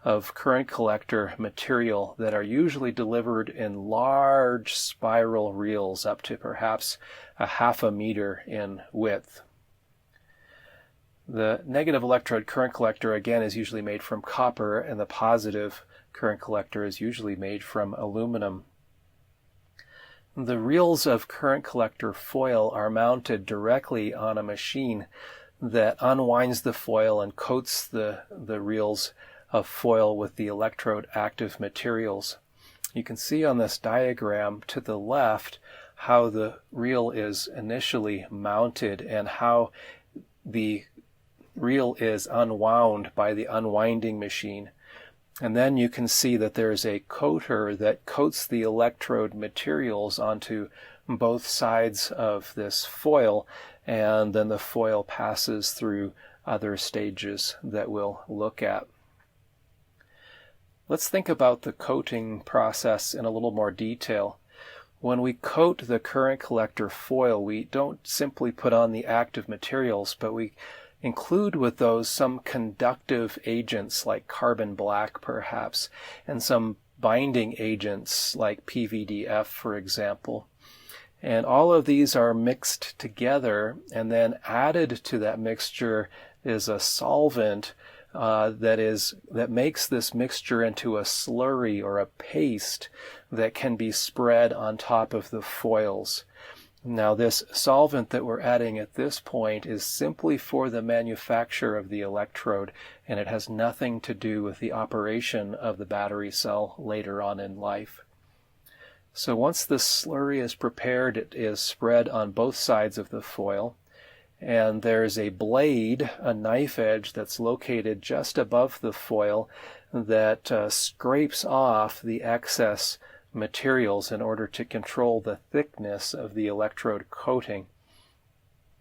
Speaker 1: of current collector material that are usually delivered in large spiral reels up to perhaps a half a meter in width. The negative electrode current collector, again, is usually made from copper, and the positive current collector is usually made from aluminum. The reels of current collector foil are mounted directly on a machine that unwinds the foil and coats the reels of foil with the electrode active materials. You can see on this diagram to the left how the reel is initially mounted and how the reel is unwound by the unwinding machine. And then you can see that there's a coater that coats the electrode materials onto both sides of this foil, and then the foil passes through other stages that we'll look at. Let's think about the coating process in a little more detail. When we coat the current collector foil, we don't simply put on the active materials, but we include with those some conductive agents like carbon black perhaps, and some binding agents like PVDF, for example. And all of these are mixed together, and then added to that mixture is a solvent that makes this mixture into a slurry or a paste that can be spread on top of the foils. Now, this solvent that we're adding at this point is simply for the manufacture of the electrode, and it has nothing to do with the operation of the battery cell later on in life. So once the slurry is prepared, it is spread on both sides of the foil, and there's a blade, a knife edge, that's located just above the foil that scrapes off the excess materials in order to control the thickness of the electrode coating.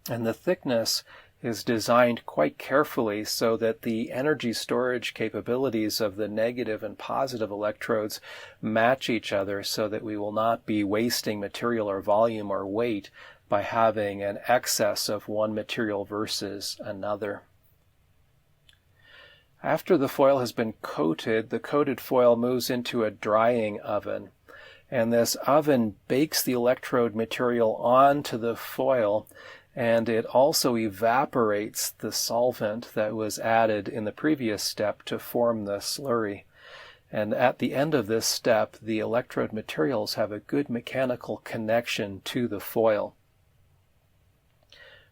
Speaker 1: And the thickness is designed quite carefully so that the energy storage capabilities of the negative and positive electrodes match each other, so that we will not be wasting material or volume or weight by having an excess of one material versus another. After the foil has been coated, the coated foil moves into a drying oven, and this oven bakes the electrode material onto the foil, and it also evaporates the solvent that was added in the previous step to form the slurry. And at the end of this step, the electrode materials have a good mechanical connection to the foil.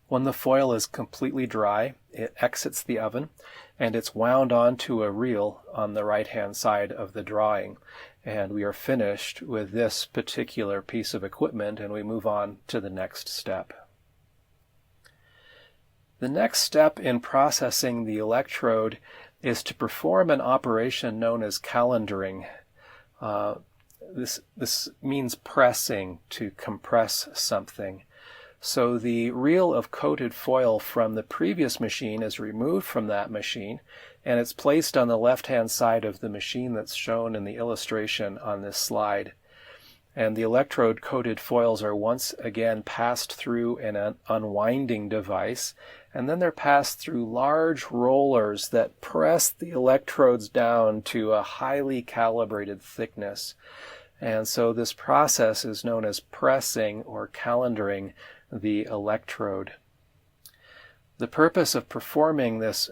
Speaker 1: When the foil is completely dry, it exits the oven, and it's wound onto a reel on the right-hand side of the drawing. And we are finished with this particular piece of equipment, and we move on to the next step. The next step in processing the electrode is to perform an operation known as calendaring. This means pressing, to compress something. So the reel of coated foil from the previous machine is removed from that machine, and it's placed on the left-hand side of the machine that's shown in the illustration on this slide. And the electrode-coated foils are once again passed through an unwinding device, and then they're passed through large rollers that press the electrodes down to a highly calibrated thickness. And so this process is known as pressing or calendaring the electrode. The purpose of performing this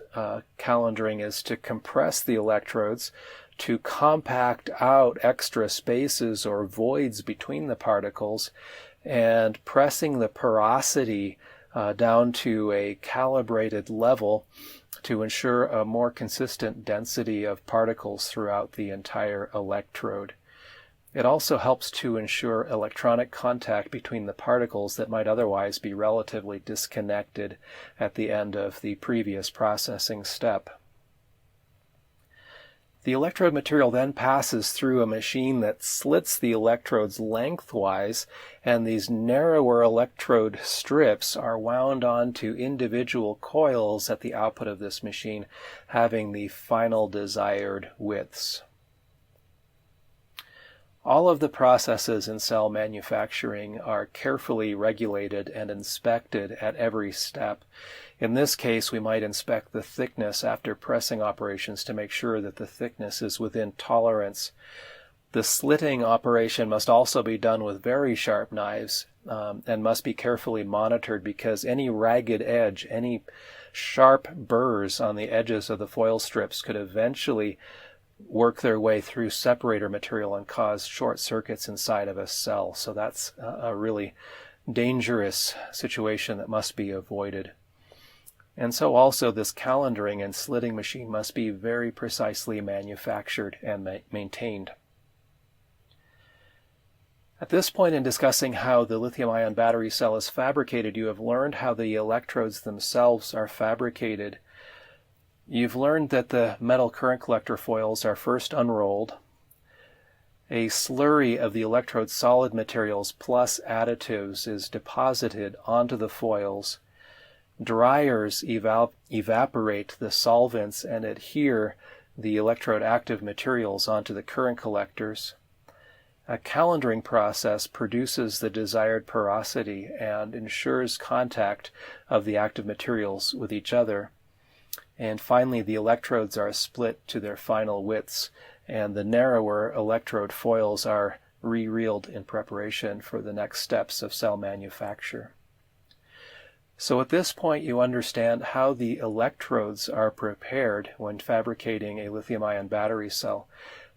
Speaker 1: calendaring is to compress the electrodes, to compact out extra spaces or voids between the particles, and pressing the porosity down to a calibrated level to ensure a more consistent density of particles throughout the entire electrode. It also helps to ensure electronic contact between the particles that might otherwise be relatively disconnected at the end of the previous processing step. The electrode material then passes through a machine that slits the electrodes lengthwise, and these narrower electrode strips are wound onto individual coils at the output of this machine, having the final desired widths. All of the processes in cell manufacturing are carefully regulated and inspected at every step. In this case, we might inspect the thickness after pressing operations to make sure that the thickness is within tolerance. The slitting operation must also be done with very sharp knives and must be carefully monitored, because any ragged edge, any sharp burrs on the edges of the foil strips could eventually work their way through separator material and cause short circuits inside of a cell. So that's a really dangerous situation that must be avoided. And so also this calendaring and slitting machine must be very precisely manufactured and maintained. At this point in discussing how the lithium-ion battery cell is fabricated, you have learned how the electrodes themselves are fabricated. You've learned that the metal current collector foils are first unrolled. A slurry of the electrode solid materials plus additives is deposited onto the foils. Dryers evaporate the solvents and adhere the electrode active materials onto the current collectors. A calendaring process produces the desired porosity and ensures contact of the active materials with each other. And finally, the electrodes are split to their final widths, and the narrower electrode foils are re-reeled in preparation for the next steps of cell manufacture. So at this point, you understand how the electrodes are prepared when fabricating a lithium-ion battery cell.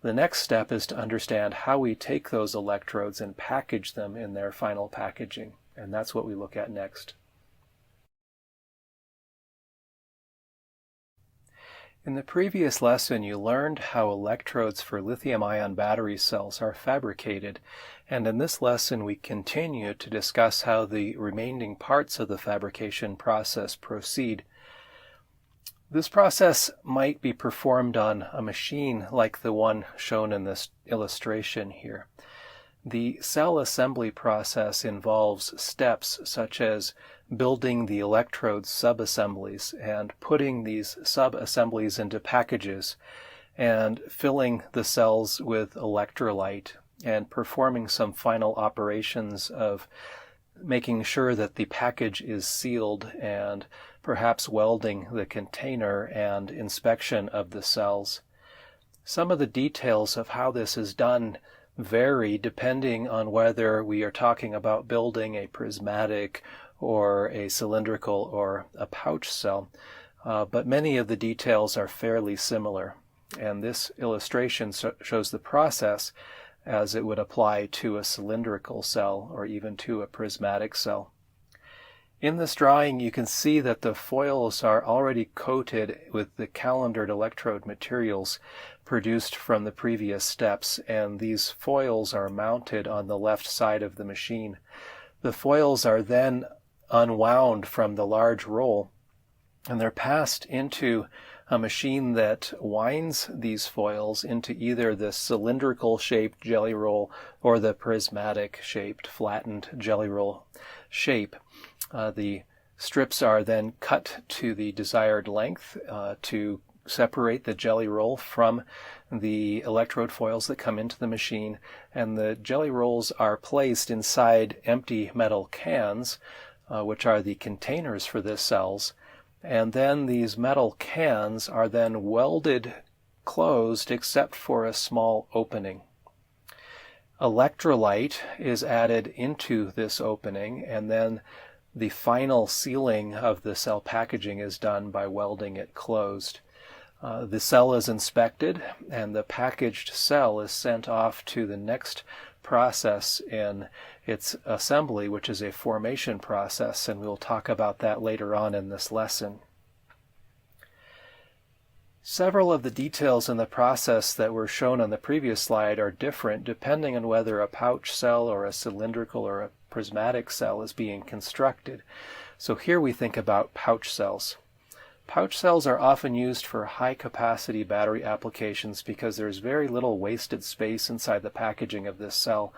Speaker 1: The next step is to understand how we take those electrodes and package them in their final packaging, and that's what we look at next. In the previous lesson, you learned how electrodes for lithium-ion battery cells are fabricated, and in this lesson we continue to discuss how the remaining parts of the fabrication process proceed. This process might be performed on a machine like the one shown in this illustration here. The cell assembly process involves steps such as building the electrode subassemblies and putting these subassemblies into packages and filling the cells with electrolyte and performing some final operations of making sure that the package is sealed and perhaps welding the container and inspection of the cells. Some of the details of how this is done vary depending on whether we are talking about building a prismatic or a cylindrical or a pouch cell, but many of the details are fairly similar. And this illustration shows the process as it would apply to a cylindrical cell or even to a prismatic cell. In this drawing, you can see that the foils are already coated with the calendared electrode materials produced from the previous steps, and these foils are mounted on the left side of the machine. The foils are then unwound from the large roll, and they're passed into a machine that winds these foils into either the cylindrical shaped jelly roll or the prismatic shaped flattened jelly roll shape. The strips are then cut to the desired length to separate the jelly roll from the electrode foils that come into the machine, and the jelly rolls are placed inside empty metal cans, which are the containers for the cells, and then these metal cans are then welded closed except for a small opening. Electrolyte is added into this opening, and then the final sealing of the cell packaging is done by welding it closed. The cell is inspected, and the packaged cell is sent off to the next process in its assembly, which is a formation process, and we'll talk about that later on in this lesson. Several of the details in the process that were shown on the previous slide are different depending on whether a pouch cell or a cylindrical or a prismatic cell is being constructed. So here we think about pouch cells. Pouch cells are often used for high-capacity battery applications because there's very little wasted space inside the packaging of this cell.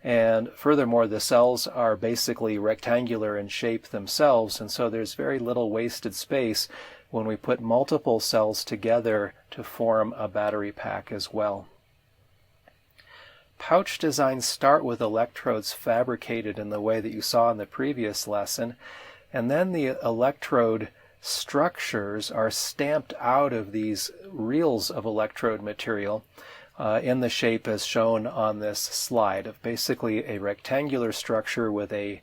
Speaker 1: And furthermore, the cells are basically rectangular in shape themselves, and so there's very little wasted space when we put multiple cells together to form a battery pack as well. Pouch designs start with electrodes fabricated in the way that you saw in the previous lesson, and then the electrode structures are stamped out of these reels of electrode material in the shape as shown on this slide, of basically a rectangular structure with a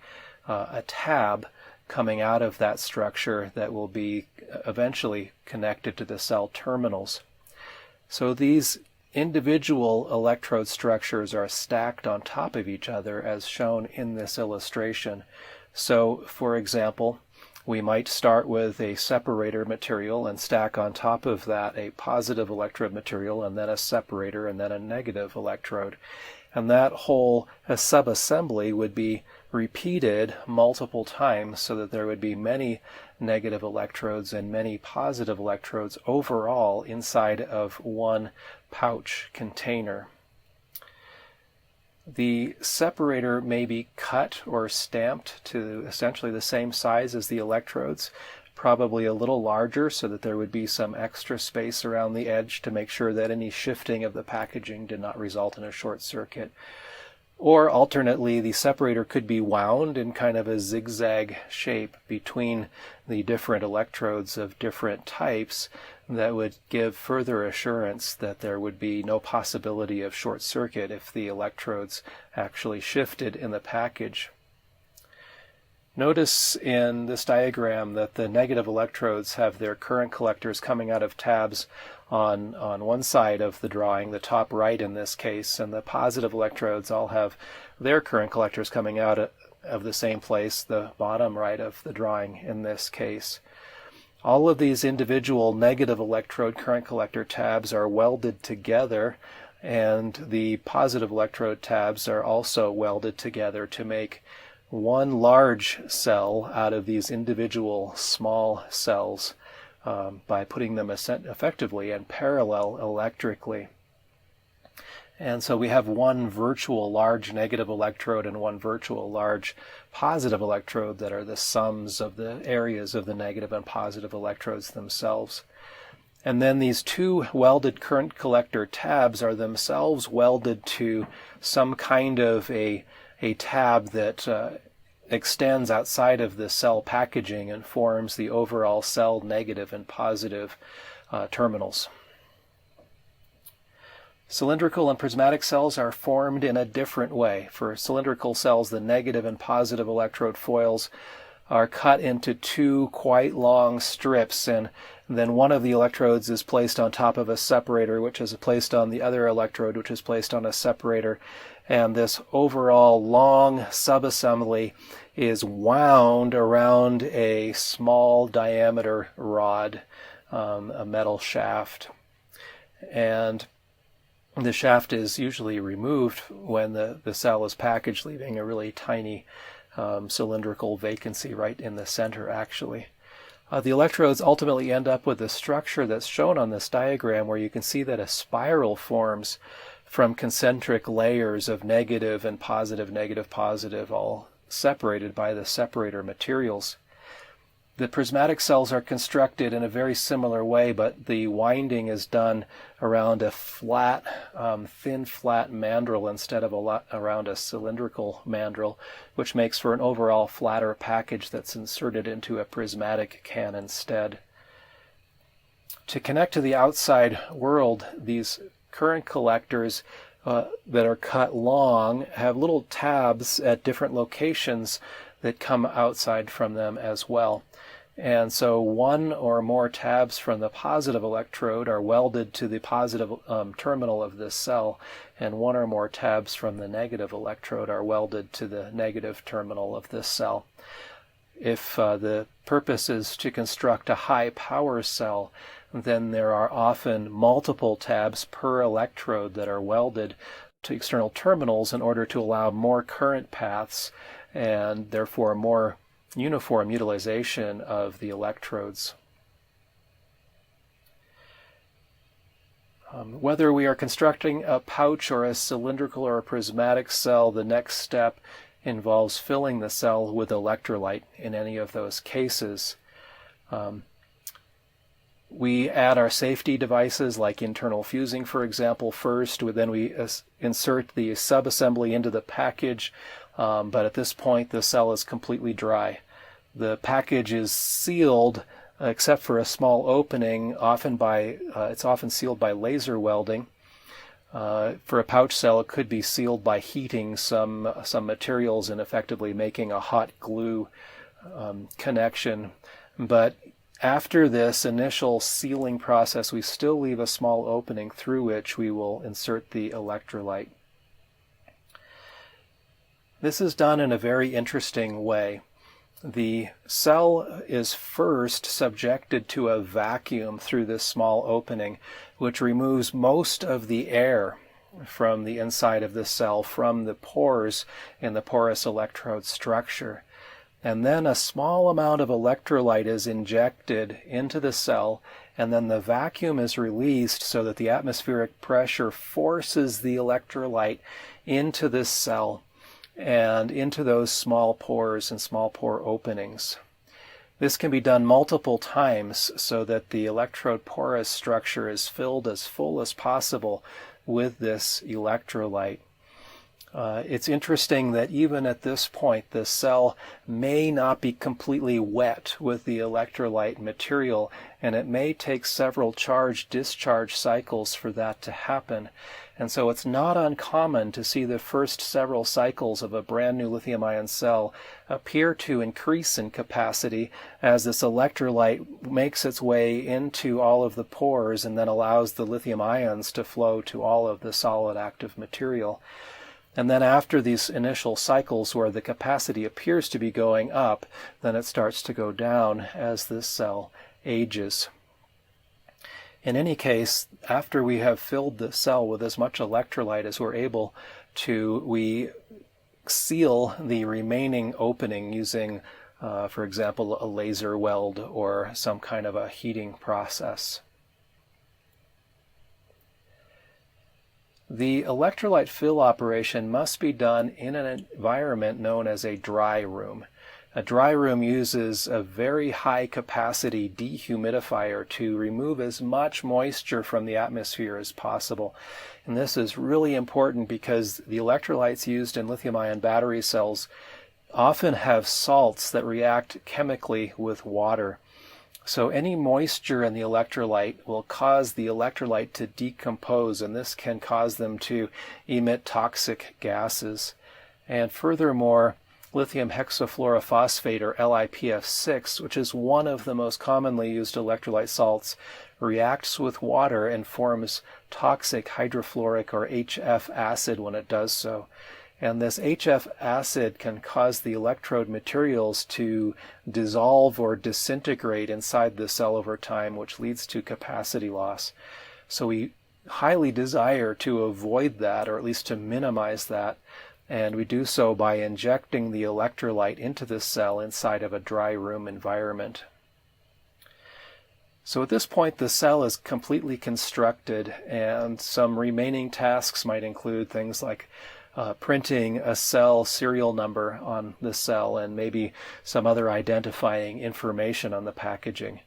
Speaker 1: tab coming out of that structure that will be eventually connected to the cell terminals. So these individual electrode structures are stacked on top of each other as shown in this illustration. So, for example, we might start with a separator material and stack on top of that a positive electrode material, and then a separator, and then a negative electrode. And that whole subassembly would be repeated multiple times so that there would be many negative electrodes and many positive electrodes overall inside of one pouch container. The separator may be cut or stamped to essentially the same size as the electrodes, probably a little larger so that there would be some extra space around the edge to make sure that any shifting of the packaging did not result in a short circuit. Or alternately, the separator could be wound in kind of a zigzag shape between the different electrodes of different types that would give further assurance that there would be no possibility of short circuit if the electrodes actually shifted in the package. Notice in this diagram that the negative electrodes have their current collectors coming out of tabs on one side of the drawing, the top right in this case, and the positive electrodes all have their current collectors coming out of the same place, the bottom right of the drawing in this case. All of these individual negative electrode current collector tabs are welded together, and the positive electrode tabs are also welded together to make one large cell out of these individual small cells by putting them effectively in parallel electrically. And so we have one virtual large negative electrode and one virtual large positive electrode that are the sums of the areas of the negative and positive electrodes themselves. And then these two welded current collector tabs are themselves welded to some kind of a tab that extends outside of the cell packaging and forms the overall cell negative and positive terminals. Cylindrical and prismatic cells are formed in a different way. For cylindrical cells, the negative and positive electrode foils are cut into two quite long strips, and then one of the electrodes is placed on top of a separator, which is placed on the other electrode, which is placed on a separator. And this overall long subassembly is wound around a small diameter rod, a metal shaft. And the shaft is usually removed when the cell is packaged, leaving a really tiny cylindrical vacancy right in the center, actually. The electrodes ultimately end up with a structure that's shown on this diagram, where you can see that a spiral forms from concentric layers of negative and positive, negative, positive, all separated by the separator materials. The prismatic cells are constructed in a very similar way, but the winding is done around a flat, thin, flat mandrel instead of around a cylindrical mandrel, which makes for an overall flatter package that's inserted into a prismatic can instead. To connect to the outside world, these current collectors that are cut long have little tabs at different locations that come outside from them as well. And so one or more tabs from the positive electrode are welded to the positive terminal of this cell, and one or more tabs from the negative electrode are welded to the negative terminal of this cell. If the purpose is to construct a high power cell, then there are often multiple tabs per electrode that are welded to external terminals in order to allow more current paths and therefore more uniform utilization of the electrodes. Whether we are constructing a pouch or a cylindrical or a prismatic cell, the next step involves filling the cell with electrolyte in any of those cases. We add our safety devices like internal fusing, for example, first. Then we insert the subassembly into the package, but at this point the cell is completely dry. The package is sealed, except for a small opening, it's often sealed by laser welding. For a pouch cell, it could be sealed by heating some materials and effectively making a hot glue connection. But after this initial sealing process, we still leave a small opening through which we will insert the electrolyte. This is done in a very interesting way. The cell is first subjected to a vacuum through this small opening, which removes most of the air from the inside of the cell, from the pores in the porous electrode structure. And then a small amount of electrolyte is injected into the cell, and then the vacuum is released so that the atmospheric pressure forces the electrolyte into this cell and into those small pores and small pore openings. This can be done multiple times so that the electrode porous structure is filled as full as possible with this electrolyte. It's interesting that even at this point, the cell may not be completely wet with the electrolyte material, and it may take several charge-discharge cycles for that to happen. And so it's not uncommon to see the first several cycles of a brand new lithium-ion cell appear to increase in capacity as this electrolyte makes its way into all of the pores and then allows the lithium ions to flow to all of the solid active material. And then after these initial cycles where the capacity appears to be going up, then it starts to go down as this cell ages. In any case, after we have filled the cell with as much electrolyte as we're able to, we seal the remaining opening using, for example, a laser weld or some kind of a heating process. The electrolyte fill operation must be done in an environment known as a dry room. A dry room uses a very high capacity dehumidifier to remove as much moisture from the atmosphere as possible. And this is really important because the electrolytes used in lithium-ion battery cells often have salts that react chemically with water. So any moisture in the electrolyte will cause the electrolyte to decompose, and this can cause them to emit toxic gases. And furthermore, lithium hexafluorophosphate, or LiPF6, which is one of the most commonly used electrolyte salts, reacts with water and forms toxic hydrofluoric, or HF acid, when it does so. And this HF acid can cause the electrode materials to dissolve or disintegrate inside the cell over time, which leads to capacity loss. So we highly desire to avoid that, or at least to minimize that, and we do so by injecting the electrolyte into the cell inside of a dry room environment. So at this point, the cell is completely constructed, and some remaining tasks might include things like printing a cell serial number on the cell and maybe some other identifying information on the packaging.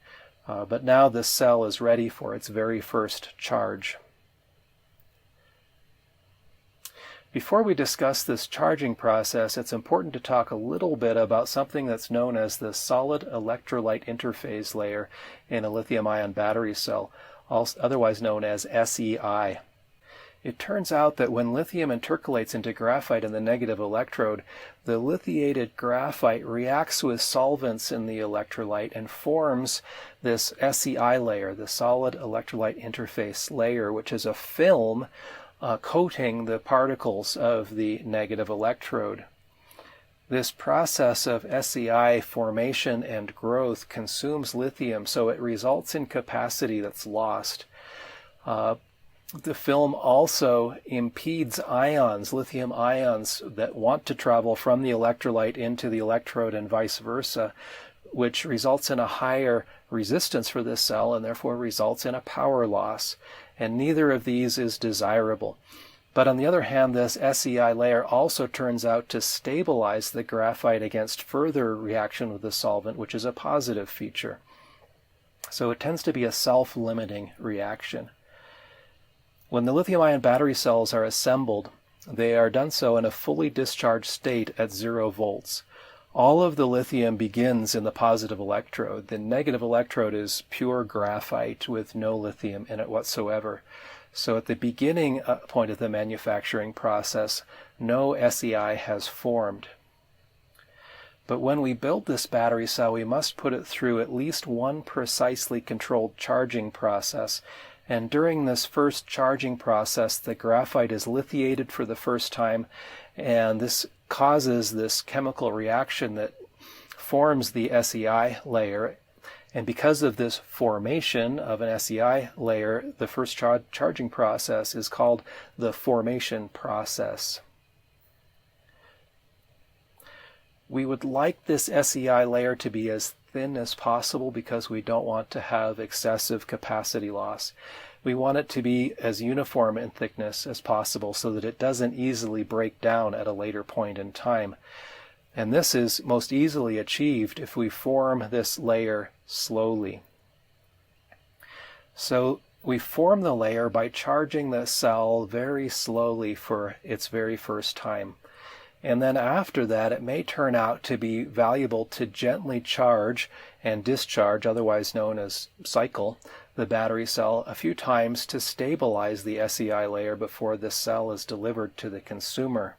Speaker 1: But now this cell is ready for its very first charge. Before we discuss this charging process, it's important to talk a little bit about something that's known as the solid electrolyte interface layer in a lithium-ion battery cell, otherwise known as SEI. It turns out that when lithium intercalates into graphite in the negative electrode, the lithiated graphite reacts with solvents in the electrolyte and forms this SEI layer, the solid electrolyte interface layer, which is a film coating the particles of the negative electrode. This process of SEI formation and growth consumes lithium, so it results in capacity that's lost. The film also impedes ions, lithium ions, that want to travel from the electrolyte into the electrode and vice versa, which results in a higher resistance for this cell and therefore results in a power loss. And neither of these is desirable. But on the other hand, this SEI layer also turns out to stabilize the graphite against further reaction with the solvent, which is a positive feature. So it tends to be a self-limiting reaction. When the lithium-ion battery cells are assembled, they are done so in a fully discharged state at 0 volts. All of the lithium begins in the positive electrode. The negative electrode is pure graphite with no lithium in it whatsoever. So at the beginning point of the manufacturing process, no SEI has formed. But when we build this battery cell, we must put it through at least one precisely controlled charging process. And during this first charging process, the graphite is lithiated for the first time, and this causes this chemical reaction that forms the SEI layer. And because of this formation of an SEI layer, the first charging process is called the formation process. We would like this SEI layer to be as thin as possible because we don't want to have excessive capacity loss. We want it to be as uniform in thickness as possible so that it doesn't easily break down at a later point in time. And this is most easily achieved if we form this layer slowly. So we form the layer by charging the cell very slowly for its very first time. And then after that, it may turn out to be valuable to gently charge and discharge, otherwise known as cycle, the battery cell a few times to stabilize the SEI layer before the cell is delivered to the consumer.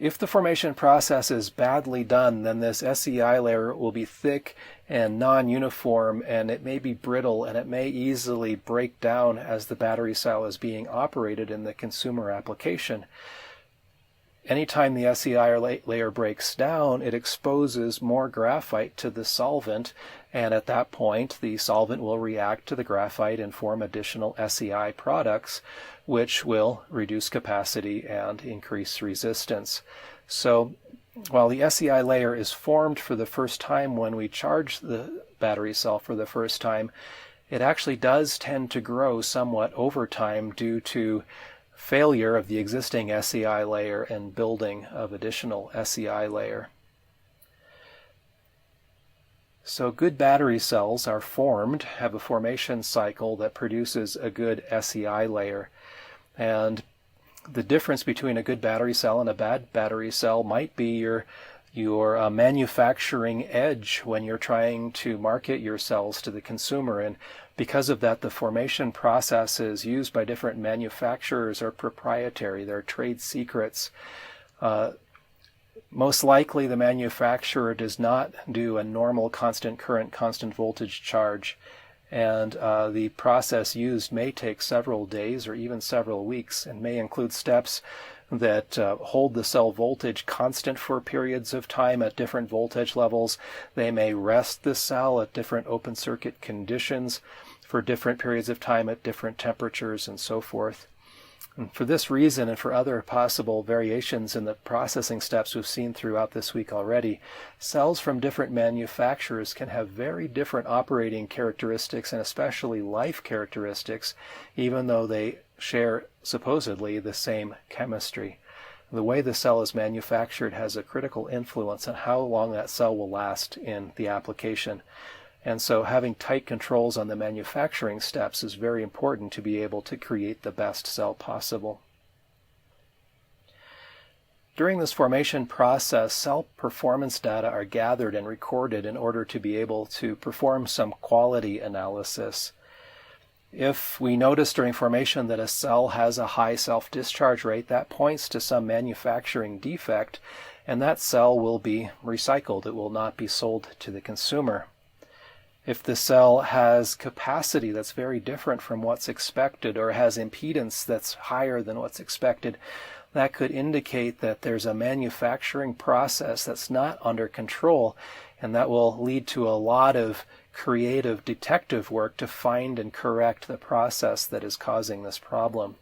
Speaker 1: If the formation process is badly done, then this SEI layer will be thick and non-uniform, and it may be brittle, and it may easily break down as the battery cell is being operated in the consumer application. Anytime the SEI layer breaks down, it exposes more graphite to the solvent, and at that point the solvent will react to the graphite and form additional SEI products, which will reduce capacity and increase resistance. So while the SEI layer is formed for the first time when we charge the battery cell for the first time, it actually does tend to grow somewhat over time due to failure of the existing SEI layer and building of additional SEI layer. So good battery cells are formed, have a formation cycle that produces a good SEI layer. And the difference between a good battery cell and a bad battery cell might be your manufacturing edge when you're trying to market your cells to the consumer. And because of that, the formation processes used by different manufacturers are proprietary. They're trade secrets. Most likely the manufacturer does not do a normal constant current, constant voltage charge, and the process used may take several days or even several weeks and may include steps that hold the cell voltage constant for periods of time at different voltage levels. They may rest the cell at different open circuit conditions for different periods of time at different temperatures and so forth. And for this reason and for other possible variations in the processing steps we've seen throughout this week already, cells from different manufacturers can have very different operating characteristics and especially life characteristics, even though they share supposedly the same chemistry. The way the cell is manufactured has a critical influence on how long that cell will last in the application. And so having tight controls on the manufacturing steps is very important to be able to create the best cell possible. During this formation process, cell performance data are gathered and recorded in order to be able to perform some quality analysis. If we notice during formation that a cell has a high self-discharge rate, that points to some manufacturing defect, and that cell will be recycled. It will not be sold to the consumer. If the cell has capacity that's very different from what's expected or has impedance that's higher than what's expected, that could indicate that there's a manufacturing process that's not under control, and that will lead to a lot of creative detective work to find and correct the process that is causing this problem.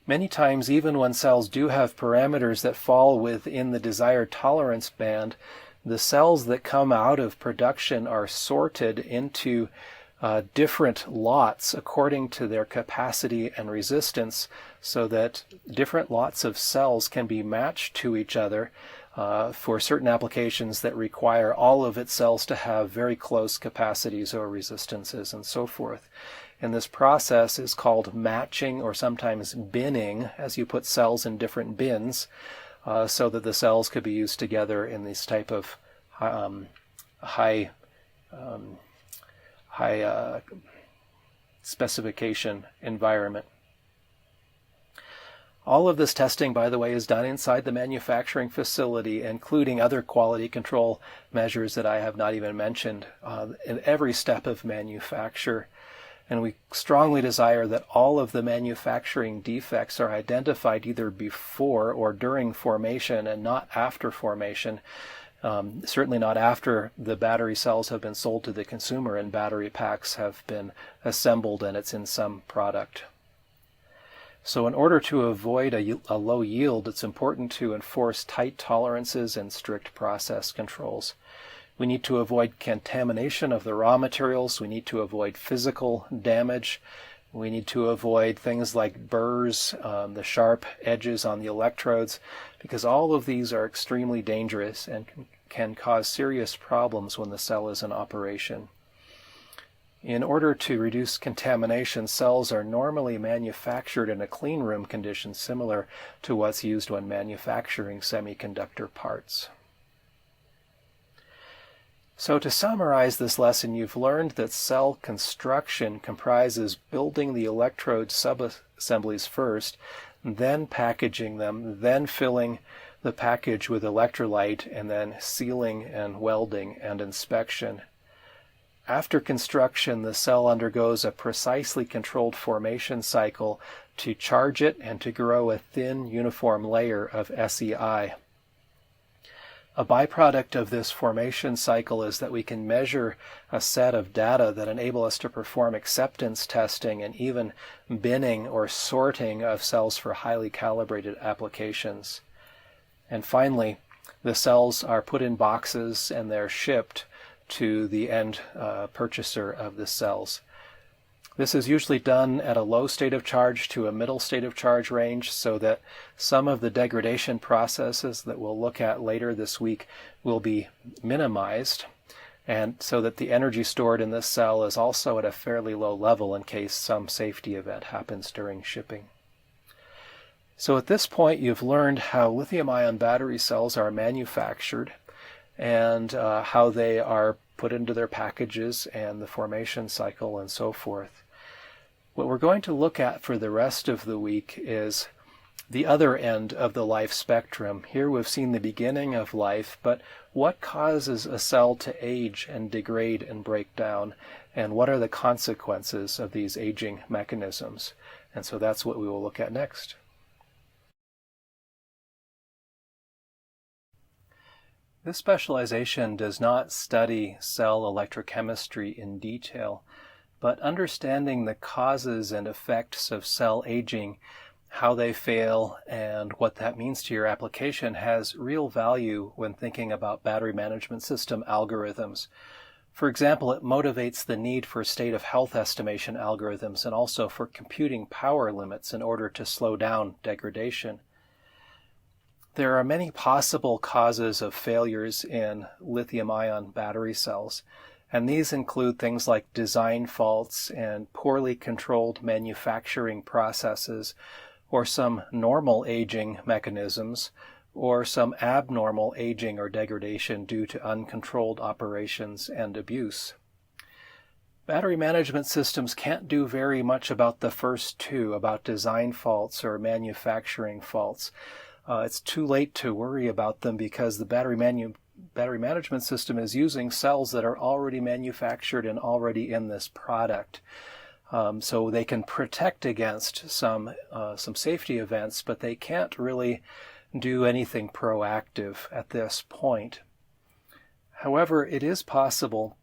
Speaker 1: Many times, even when cells do have parameters that fall within the desired tolerance band, the cells that come out of production are sorted into different lots according to their capacity and resistance, so that different lots of cells can be matched to each other for certain applications that require all of its cells to have very close capacities or resistances and so forth. And this process is called matching, or sometimes binning, as you put cells in different bins, so that the cells could be used together in this type of high specification environment. All of this testing, by the way, is done inside the manufacturing facility, including other quality control measures that I have not even mentioned in every step of manufacture. And we strongly desire that all of the manufacturing defects are identified either before or during formation and not after formation. Certainly not after the battery cells have been sold to the consumer and battery packs have been assembled and it's in some product. So in order to avoid a low yield, it's important to enforce tight tolerances and strict process controls. We need to avoid contamination of the raw materials. We need to avoid physical damage. We need to avoid things like burrs, the sharp edges on the electrodes, because all of these are extremely dangerous and can cause serious problems when the cell is in operation. In order to reduce contamination, cells are normally manufactured in a clean room condition similar to what's used when manufacturing semiconductor parts. So to summarize this lesson, you've learned that cell construction comprises building the electrode subassemblies first, then packaging them, then filling the package with electrolyte, and then sealing and welding and inspection. After construction, the cell undergoes a precisely controlled formation cycle to charge it and to grow a thin, uniform layer of SEI. A byproduct of this formation cycle is that we can measure a set of data that enable us to perform acceptance testing and even binning or sorting of cells for highly calibrated applications. And finally, the cells are put in boxes and they're shipped to the end purchaser of the cells. This is usually done at a low state of charge to a middle state of charge range so that some of the degradation processes that we'll look at later this week will be minimized, and so that the energy stored in this cell is also at a fairly low level in case some safety event happens during shipping. So at this point, you've learned how lithium-ion battery cells are manufactured and how they are put into their packages and the formation cycle and so forth. What we're going to look at for the rest of the week is the other end of the life spectrum. Here we've seen the beginning of life, but what causes a cell to age and degrade and break down, and what are the consequences of these aging mechanisms? And so that's what we will look at next. This specialization does not study cell electrochemistry in detail, but understanding the causes and effects of cell aging, how they fail, and what that means to your application has real value when thinking about battery management system algorithms. For example, it motivates the need for state of health estimation algorithms and also for computing power limits in order to slow down degradation. There are many possible causes of failures in lithium-ion battery cells, and these include things like design faults and poorly controlled manufacturing processes, or some normal aging mechanisms, or some abnormal aging or degradation due to uncontrolled operations and abuse. Battery management systems can't do very much about the first two, about design faults or manufacturing faults. It's too late to worry about them because the battery management system is using cells that are already manufactured and already in this product. So they can protect against some safety events, but they can't really do anything proactive at this point. However, it is possible,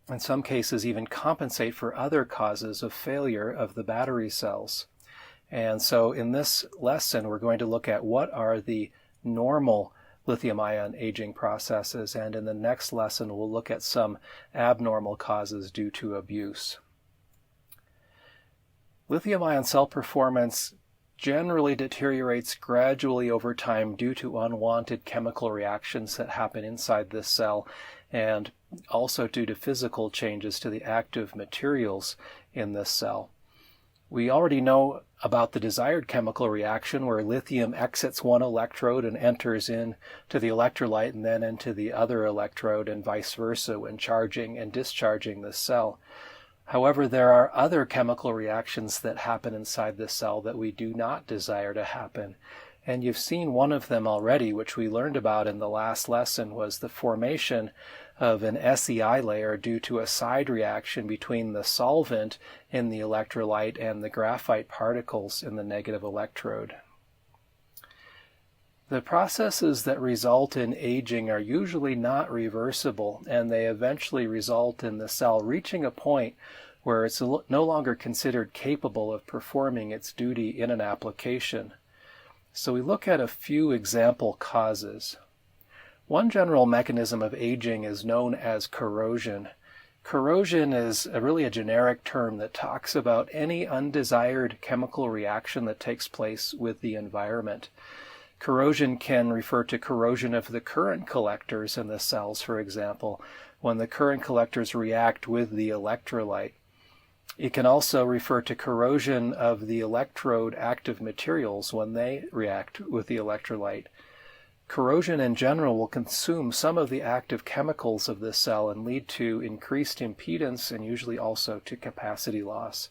Speaker 1: in some cases, even compensate for other causes of failure of the battery cells. And so in this lesson, we're going to look at what are the normal lithium-ion aging processes, and in the next lesson, we'll look at some abnormal causes due to abuse. Lithium-ion cell performance generally deteriorates gradually over time due to unwanted chemical reactions that happen inside this cell, and also due to physical changes to the active materials in this cell. We already know about the desired chemical reaction where lithium exits one electrode and enters into the electrolyte and then into the other electrode and vice versa when charging and discharging the cell. However, there are other chemical reactions that happen inside the cell that we do not desire to happen. And you've seen one of them already, which we learned about in the last lesson, was the formation of an SEI layer due to a side reaction between the solvent in the electrolyte and the graphite particles in the negative electrode. The processes that result in aging are usually not reversible, and they eventually result in the cell reaching a point where it's no longer considered capable of performing its duty in an application. So we look at a few example causes. One general mechanism of aging is known as corrosion. Corrosion is really a generic term that talks about any undesired chemical reaction that takes place with the environment. Corrosion can refer to corrosion of the current collectors in the cells, for example, when the current collectors react with the electrolyte. It can also refer to corrosion of the electrode active materials when they react with the electrolyte. Corrosion in general will consume some of the active chemicals of this cell and lead to increased impedance and usually also to capacity loss.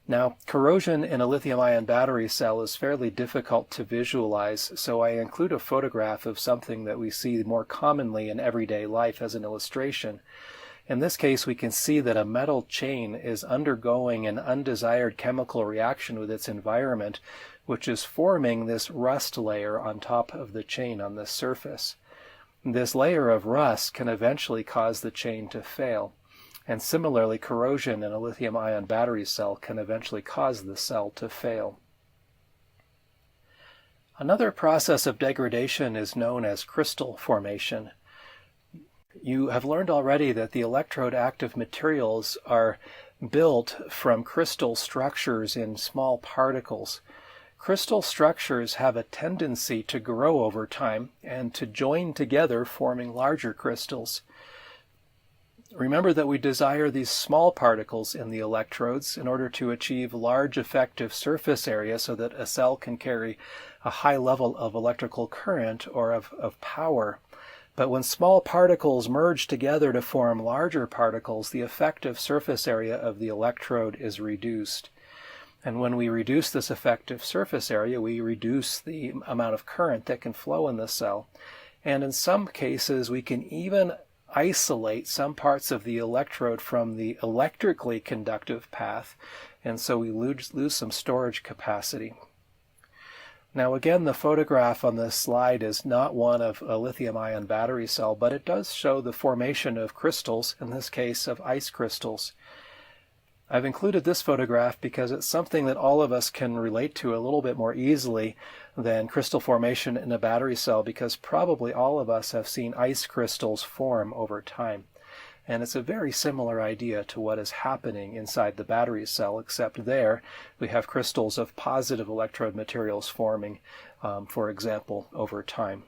Speaker 1: Now, corrosion in a lithium-ion battery cell is fairly difficult to visualize, so I include a photograph of something that we see more commonly in everyday life as an illustration. In this case, we can see that a metal chain is undergoing an undesired chemical reaction with its environment, which is forming this rust layer on top of the chain on the surface. This layer of rust can eventually cause the chain to fail. And similarly, corrosion in a lithium-ion battery cell can eventually cause the cell to fail. Another process of degradation is known as crystal formation. You have learned already that the electrode active materials are built from crystal structures in small particles. Crystal structures have a tendency to grow over time and to join together, forming larger crystals. Remember that we desire these small particles in the electrodes in order to achieve large effective surface area so that a cell can carry a high level of electrical current or of power. But when small particles merge together to form larger particles, the effective surface area of the electrode is reduced. And when we reduce this effective surface area, we reduce the amount of current that can flow in the cell. And in some cases, we can even isolate some parts of the electrode from the electrically conductive path, and so we lose some storage capacity. Now again, the photograph on this slide is not one of a lithium-ion battery cell, but it does show the formation of crystals, in this case of ice crystals. I've included this photograph because it's something that all of us can relate to a little bit more easily than crystal formation in a battery cell, because probably all of us have seen ice crystals form over time. And it's a very similar idea to what is happening inside the battery cell, except there we have crystals of positive electrode materials forming, for example, over time.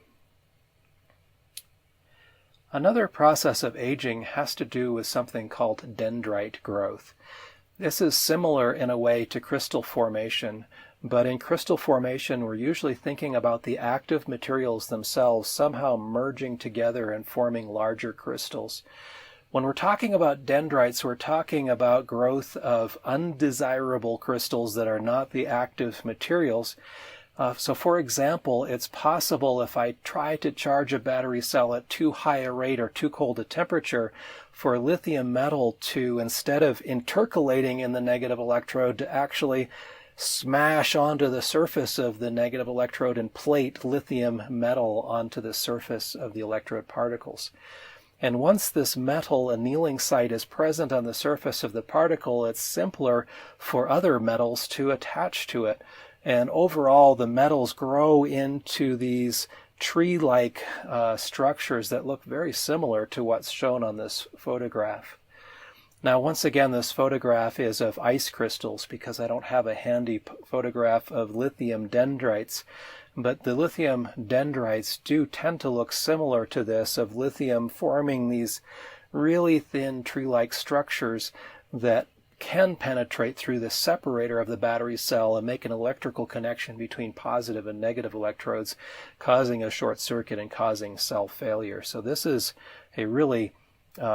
Speaker 1: Another process of aging has to do with something called dendrite growth. This is similar in a way to crystal formation, but in crystal formation we're usually thinking about the active materials themselves somehow merging together and forming larger crystals. When we're talking about dendrites, we're talking about growth of undesirable crystals that are not the active materials. So for example, it's possible if I try to charge a battery cell at too high a rate or too cold a temperature for lithium metal to, instead of intercalating in the negative electrode, to actually smash onto the surface of the negative electrode and plate lithium metal onto the surface of the electrode particles. And once this metal annealing site is present on the surface of the particle, it's simpler for other metals to attach to it. And overall, the metals grow into these tree-like structures that look very similar to what's shown on this photograph. Now, once again, this photograph is of ice crystals because I don't have a handy photograph of lithium dendrites. But the lithium dendrites do tend to look similar to this, of lithium forming these really thin tree-like structures that can penetrate through the separator of the battery cell and make an electrical connection between positive and negative electrodes, causing a short circuit and causing cell failure. So this is a really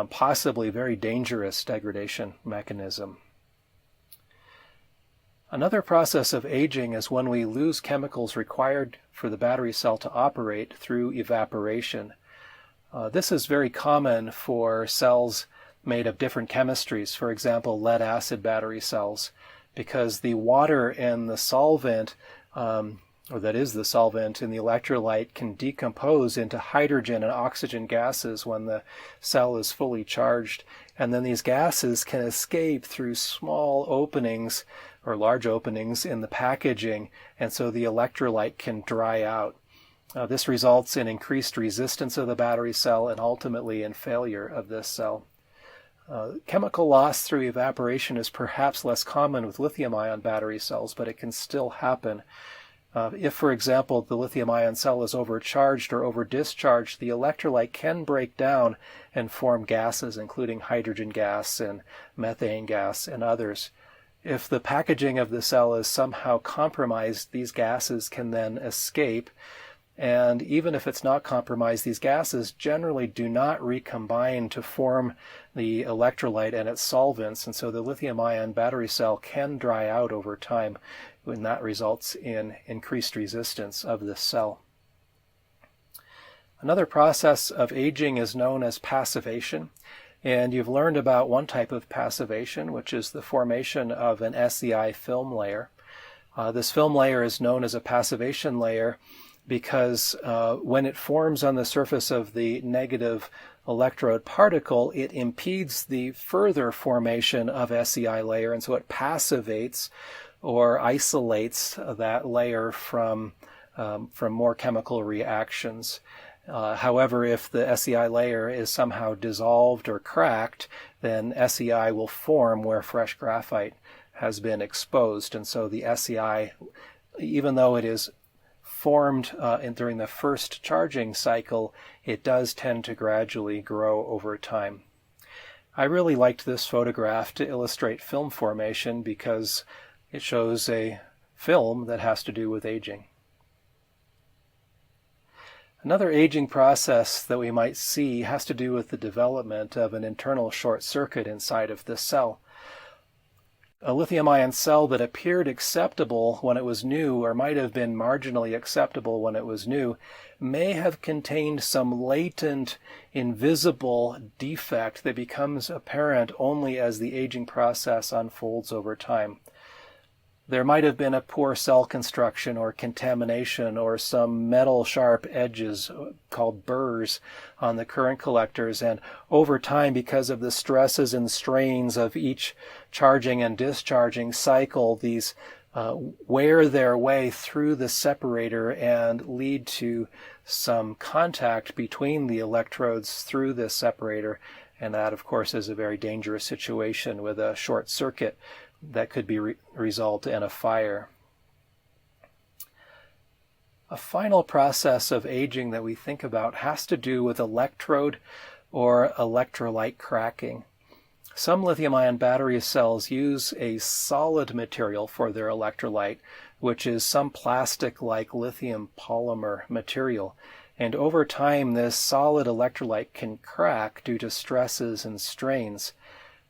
Speaker 1: possibly very dangerous degradation mechanism. Another process of aging is when we lose chemicals required for the battery cell to operate through evaporation. This is very common for cells made of different chemistries, for example, lead-acid battery cells, because the water and the solvent, or that is the solvent in the electrolyte, can decompose into hydrogen and oxygen gases when the cell is fully charged. And then these gases can escape through small openings or large openings in the packaging, and so the electrolyte can dry out. This results in increased resistance of the battery cell and ultimately in failure of this cell. Chemical loss through evaporation is perhaps less common with lithium-ion battery cells, but it can still happen. If, for example, the lithium-ion cell is overcharged or over-discharged, the electrolyte can break down and form gases, including hydrogen gas and methane gas and others. If the packaging of the cell is somehow compromised, these gases can then escape. And even if it's not compromised, these gases generally do not recombine to form the electrolyte and its solvents, and so the lithium-ion battery cell can dry out over time, and that results in increased resistance of this cell. Another process of aging is known as passivation, and you've learned about one type of passivation, which is the formation of an SEI film layer. This film layer is known as a passivation layer because when it forms on the surface of the negative electrode particle, it impedes the further formation of SEI layer, and so it passivates or isolates that layer from more chemical reactions. However, if the SEI layer is somehow dissolved or cracked, then SEI will form where fresh graphite has been exposed. And so the SEI, even though it is formed during the first charging cycle, it does tend to gradually grow over time. I really liked this photograph to illustrate film formation because it shows a film that has to do with aging. Another aging process that we might see has to do with the development of an internal short circuit inside of the cell. A lithium-ion cell that appeared acceptable when it was new, or might have been marginally acceptable when it was new, may have contained some latent, invisible defect that becomes apparent only as the aging process unfolds over time. There might have been a poor cell construction or contamination or some metal sharp edges called burrs on the current collectors, and over time, because of the stresses and strains of each charging and discharging cycle, these wear their way through the separator and lead to some contact between the electrodes through this separator, and that of course is a very dangerous situation with a short circuit that could be result in a fire. A final process of aging that we think about has to do with electrode or electrolyte cracking. Some lithium-ion battery cells use a solid material for their electrolyte, which is some plastic-like lithium polymer material. And over time, this solid electrolyte can crack due to stresses and strains.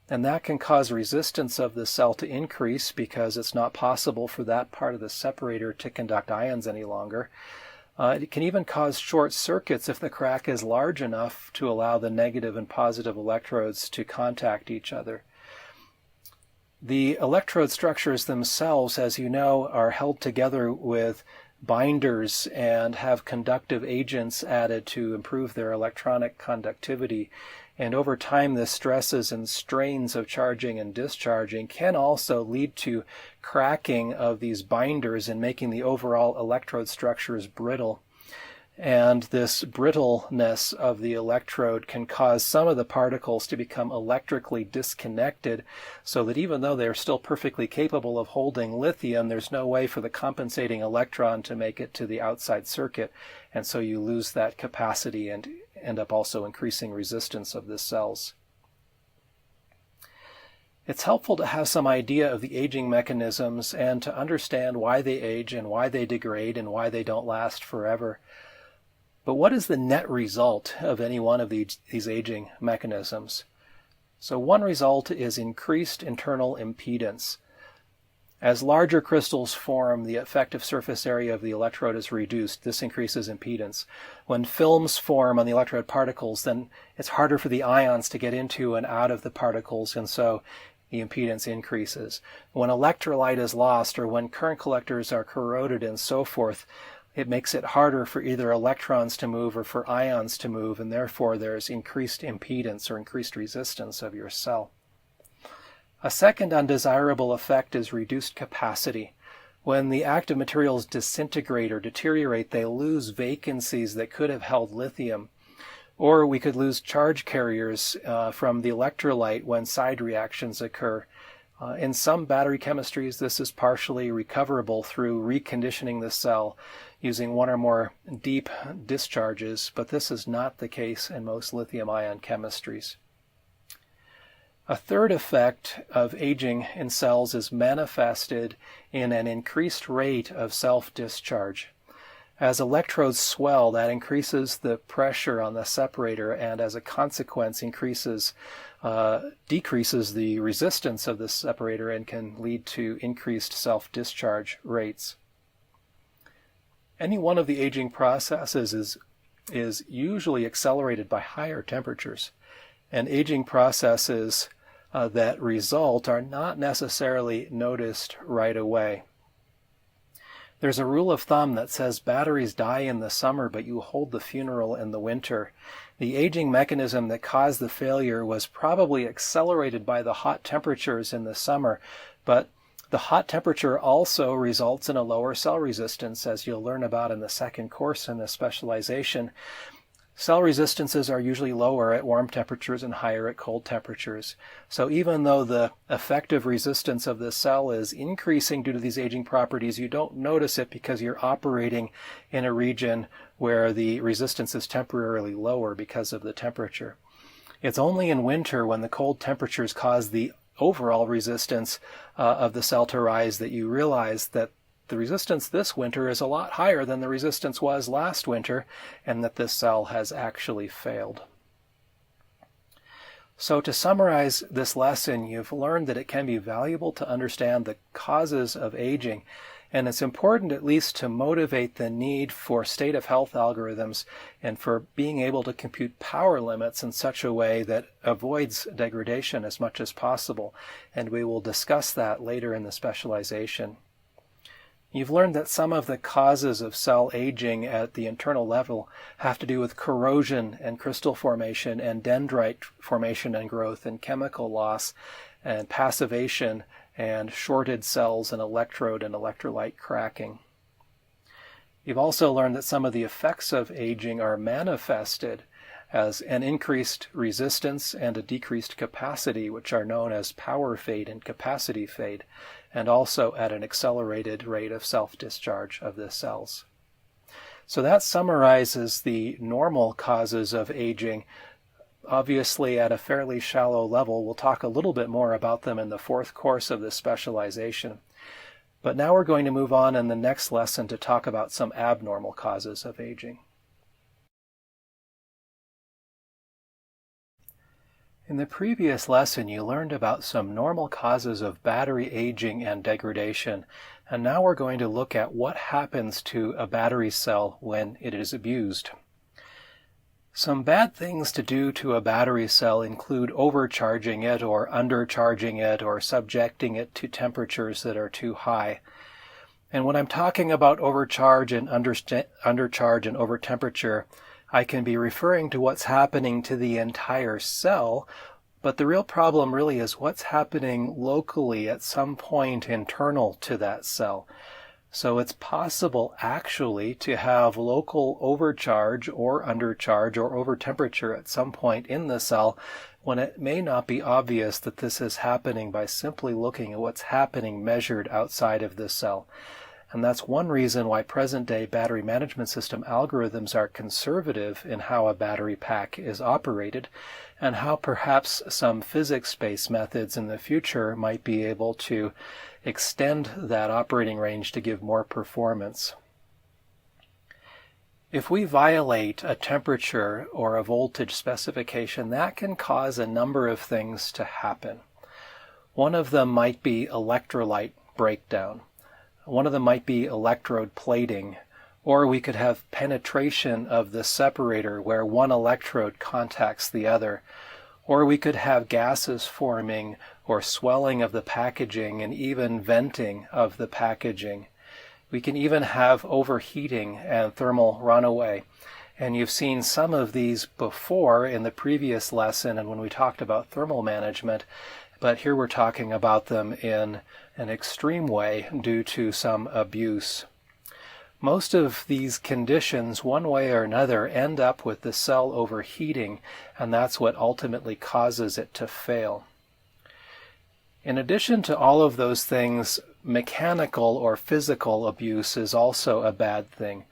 Speaker 1: And that can cause resistance of the cell to increase because it's not possible for that part of the separator to conduct ions any longer. It can even cause short circuits if the crack is large enough to allow the negative and positive electrodes to contact each other. The electrode structures themselves, as you know, are held together with binders and have conductive agents added to improve their electronic conductivity. And over time, the stresses and strains of charging and discharging can also lead to cracking of these binders and making the overall electrode structures brittle. And this brittleness of the electrode can cause some of the particles to become electrically disconnected, so that even though they're still perfectly capable of holding lithium, there's no way for the compensating electron to make it to the outside circuit, and so you lose that capacity and end up also increasing resistance of the cells. It's helpful to have some idea of the aging mechanisms and to understand why they age and why they degrade and why they don't last forever. But what is the net result of any one of these aging mechanisms? So one result is increased internal impedance. As larger crystals form, the effective surface area of the electrode is reduced. This increases impedance. When films form on the electrode particles, then it's harder for the ions to get into and out of the particles, and so the impedance increases. When electrolyte is lost, or when current collectors are corroded and so forth, it makes it harder for either electrons to move or for ions to move, and therefore there's increased impedance or increased resistance of your cell. A second undesirable effect is reduced capacity. When the active materials disintegrate or deteriorate, they lose vacancies that could have held lithium. Or we could lose charge carriers from the electrolyte when side reactions occur. In some battery chemistries, this is partially recoverable through reconditioning the cell using one or more deep discharges, but this is not the case in most lithium-ion chemistries. A third effect of aging in cells is manifested in an increased rate of self-discharge. As electrodes swell, that increases the pressure on the separator, and as a consequence decreases the resistance of the separator and can lead to increased self-discharge rates. Any one of the aging processes is usually accelerated by higher temperatures, and aging processes that result are not necessarily noticed right away. There's a rule of thumb that says batteries die in the summer, but you hold the funeral in the winter. The aging mechanism that caused the failure was probably accelerated by the hot temperatures in the summer, but the hot temperature also results in a lower cell resistance, as you'll learn about in the second course in this specialization. Cell resistances are usually lower at warm temperatures and higher at cold temperatures. So even though the effective resistance of the cell is increasing due to these aging properties, you don't notice it because you're operating in a region where the resistance is temporarily lower because of the temperature. It's only in winter, when the cold temperatures cause the overall resistance of the cell to rise, that you realize that the resistance this winter is a lot higher than the resistance was last winter, and that this cell has actually failed. So to summarize this lesson, you've learned that it can be valuable to understand the causes of aging, and it's important at least to motivate the need for state of health algorithms and for being able to compute power limits in such a way that avoids degradation as much as possible, and we will discuss that later in the specialization. You've learned that some of the causes of cell aging at the internal level have to do with corrosion and crystal formation and dendrite formation and growth and chemical loss and passivation and shorted cells and electrode and electrolyte cracking. You've also learned that some of the effects of aging are manifested as an increased resistance and a decreased capacity, which are known as power fade and capacity fade, and also at an accelerated rate of self-discharge of the cells. So that summarizes the normal causes of aging. Obviously, at a fairly shallow level, we'll talk a little bit more about them in the fourth course of this specialization. But now we're going to move on in the next lesson to talk about some abnormal causes of aging. In the previous lesson, you learned about some normal causes of battery aging and degradation, and now we're going to look at what happens to a battery cell when it is abused. Some bad things to do to a battery cell include overcharging it or undercharging it or subjecting it to temperatures that are too high. And when I'm talking about overcharge and undercharge and overtemperature, I can be referring to what's happening to the entire cell, but the real problem really is what's happening locally at some point internal to that cell. So it's possible actually to have local overcharge or undercharge or overtemperature at some point in the cell when it may not be obvious that this is happening by simply looking at what's happening measured outside of the cell. And that's one reason why present-day battery management system algorithms are conservative in how a battery pack is operated, and how perhaps some physics-based methods in the future might be able to extend that operating range to give more performance. If we violate a temperature or a voltage specification, that can cause a number of things to happen. One of them might be electrolyte breakdown. One of them might be electrode plating, or we could have penetration of the separator where one electrode contacts the other, or we could have gases forming or swelling of the packaging and even venting of the packaging. We can even have overheating and thermal runaway. And you've seen some of these before in the previous lesson and when we talked about thermal management, but here we're talking about them in an extreme way due to some abuse. Most of these conditions, one way or another, end up with the cell overheating, and that's what ultimately causes it to fail. In addition to all of those things, mechanical or physical abuse is also a bad thing.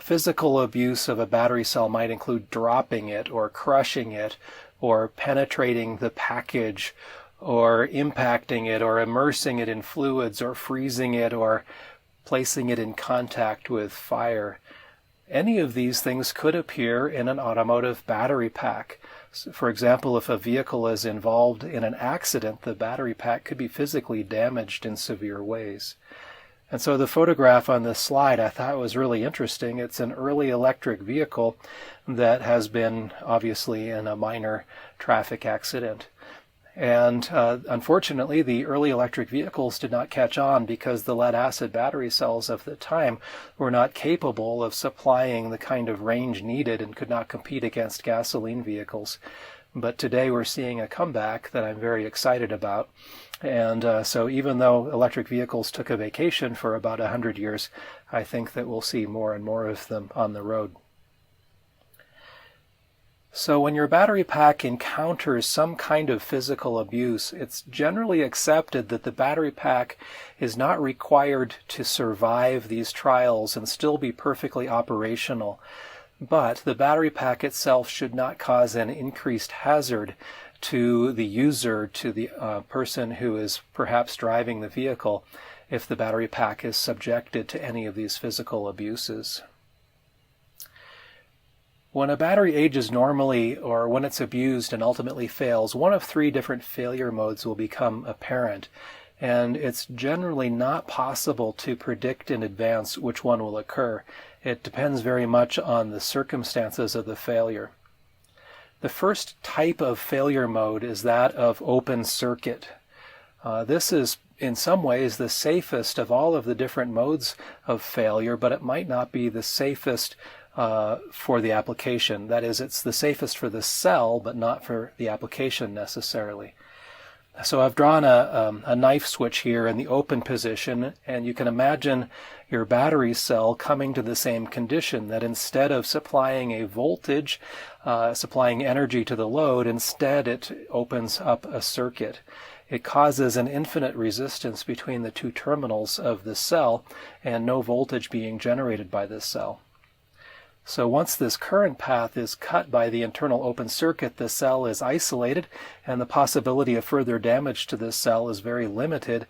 Speaker 1: Physical abuse of a battery cell might include dropping it or crushing it or penetrating the package or impacting it or immersing it in fluids or freezing it or placing it in contact with fire. Any of these things could appear in an automotive battery pack. So, for example, if a vehicle is involved in an accident, the battery pack could be physically damaged in severe ways. And so the photograph on this slide I thought was really interesting. It's an early electric vehicle that has been obviously in a minor traffic accident. And unfortunately, the early electric vehicles did not catch on because the lead-acid battery cells of the time were not capable of supplying the kind of range needed and could not compete against gasoline vehicles. But today we're seeing a comeback that I'm very excited about. And so even though electric vehicles took a vacation for about 100 years, I think that we'll see more and more of them on the road. So when your battery pack encounters some kind of physical abuse, it's generally accepted that the battery pack is not required to survive these trials and still be perfectly operational. But the battery pack itself should not cause an increased hazard to the user, to the person who is perhaps driving the vehicle, if the battery pack is subjected to any of these physical abuses. When a battery ages normally, or when it's abused and ultimately fails, one of three different failure modes will become apparent, and it's generally not possible to predict in advance which one will occur. It depends very much on the circumstances of the failure. The first type of failure mode is that of open circuit. This is in some ways the safest of all of the different modes of failure, but it might not be the safest for the application. That is, it's the safest for the cell, but not for the application necessarily. So I've drawn a knife switch here in the open position, and you can imagine your battery cell coming to the same condition, that instead of supplying a voltage, supplying energy to the load, instead it opens up a circuit. It causes an infinite resistance between the two terminals of the cell and no voltage being generated by this cell. So once this current path is cut by the internal open circuit, the cell is isolated and the possibility of further damage to this cell is very limited.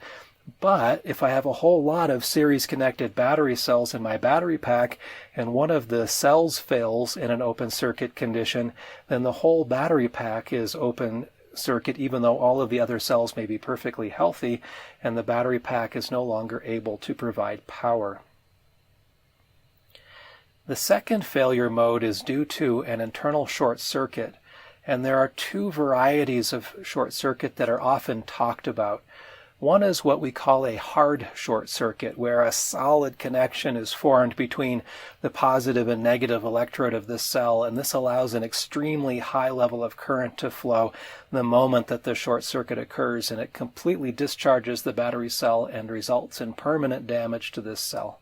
Speaker 1: But if I have a whole lot of series connected battery cells in my battery pack and one of the cells fails in an open circuit condition, then the whole battery pack is open circuit even though all of the other cells may be perfectly healthy, and the battery pack is no longer able to provide power. The second failure mode is due to an internal short circuit, and there are two varieties of short circuit that are often talked about. One is what we call a hard short circuit, where a solid connection is formed between the positive and negative electrode of the cell, and this allows an extremely high level of current to flow the moment that the short circuit occurs, and it completely discharges the battery cell and results in permanent damage to this cell.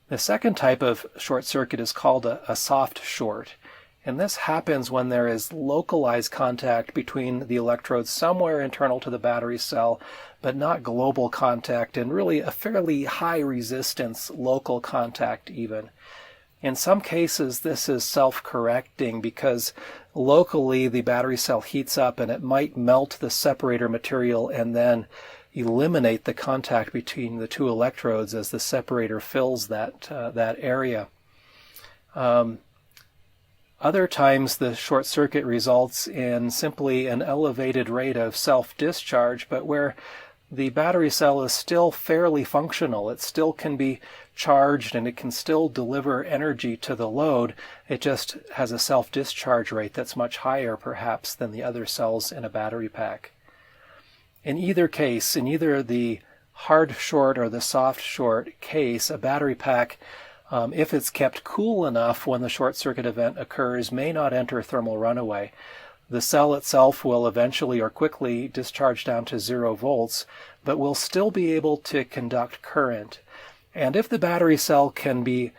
Speaker 1: The second type of short circuit is called a soft short, and this happens when there is localized contact between the electrodes somewhere internal to the battery cell, but not global contact, and really a fairly high resistance local contact even. In some cases, this is self-correcting because locally the battery cell heats up and it might melt the separator material and then eliminate the contact between the two electrodes as the separator fills that area. Other times the short circuit results in simply an elevated rate of self-discharge, but where the battery cell is still fairly functional. It still can be charged and it can still deliver energy to the load. It just has a self-discharge rate that's much higher perhaps than the other cells in a battery pack. In either case, in either the hard short or the soft short case, a battery pack, if it's kept cool enough when the short circuit event occurs, may not enter thermal runaway. The cell itself will eventually or quickly discharge down to 0 volts, but will still be able to conduct current. And if the battery cell can be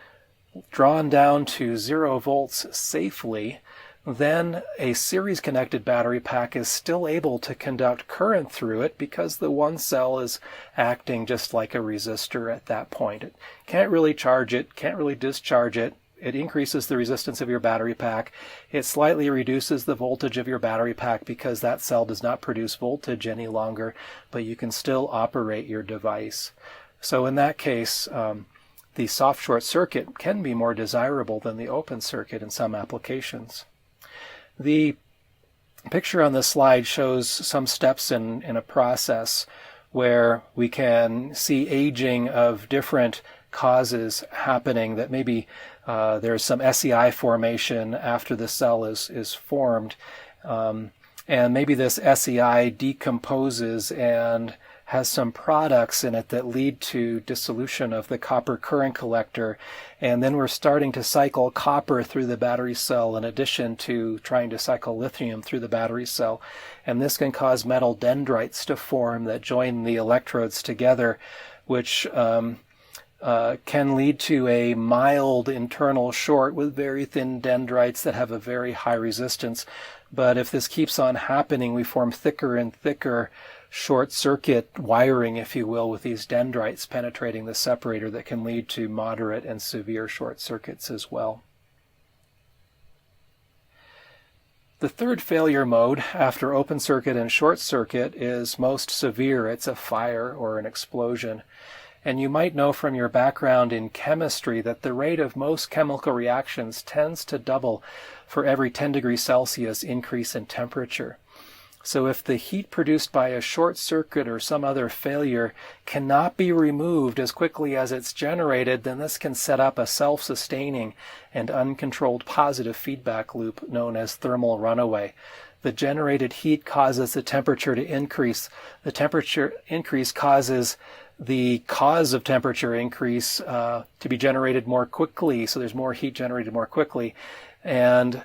Speaker 1: drawn down to 0 volts safely, then a series-connected battery pack is still able to conduct current through it because the one cell is acting just like a resistor at that point. It can't really charge it, can't really discharge it. It increases the resistance of your battery pack. It slightly reduces the voltage of your battery pack because that cell does not produce voltage any longer, but you can still operate your device. So in that case, the soft short circuit can be more desirable than the open circuit in some applications. The picture on this slide shows some steps in a process where we can see aging of different causes happening, that maybe there's some SEI formation after the cell is formed, and maybe this SEI decomposes and has some products in it that lead to dissolution of the copper current collector, and then we're starting to cycle copper through the battery cell in addition to trying to cycle lithium through the battery cell, and this can cause metal dendrites to form that join the electrodes together, which can lead to a mild internal short with very thin dendrites that have a very high resistance. But if this keeps on happening, we form thicker and thicker short circuit wiring, if you will, with these dendrites penetrating the separator that can lead to moderate and severe short circuits as well. The third failure mode after open circuit and short circuit is most severe. It's a fire or an explosion. And you might know from your background in chemistry that the rate of most chemical reactions tends to double for every 10 degrees Celsius increase in temperature. So if the heat produced by a short circuit or some other failure cannot be removed as quickly as it's generated, then this can set up a self-sustaining and uncontrolled positive feedback loop known as thermal runaway. The generated heat causes the temperature to increase. The temperature increase causes the cause of temperature increase to be generated more quickly, so there's more heat generated more quickly. And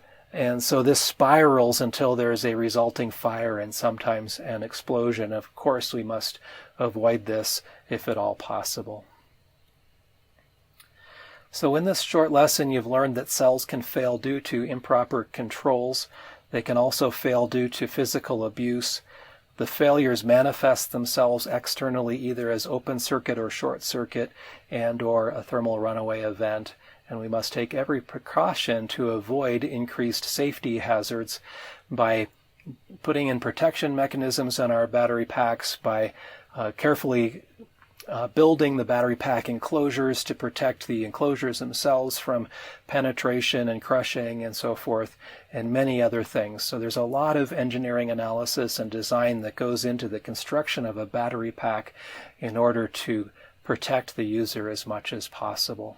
Speaker 1: so this spirals until there's a resulting fire and sometimes an explosion. Of course, we must avoid this if at all possible. So in this short lesson, you've learned that cells can fail due to improper controls. They can also fail due to physical abuse. The failures manifest themselves externally either as open circuit or short circuit and or a thermal runaway event. And we must take every precaution to avoid increased safety hazards by putting in protection mechanisms on our battery packs, by carefully building the battery pack enclosures to protect the enclosures themselves from penetration and crushing and so forth, and many other things. So there's a lot of engineering analysis and design that goes into the construction of a battery pack in order to protect the user as much as possible.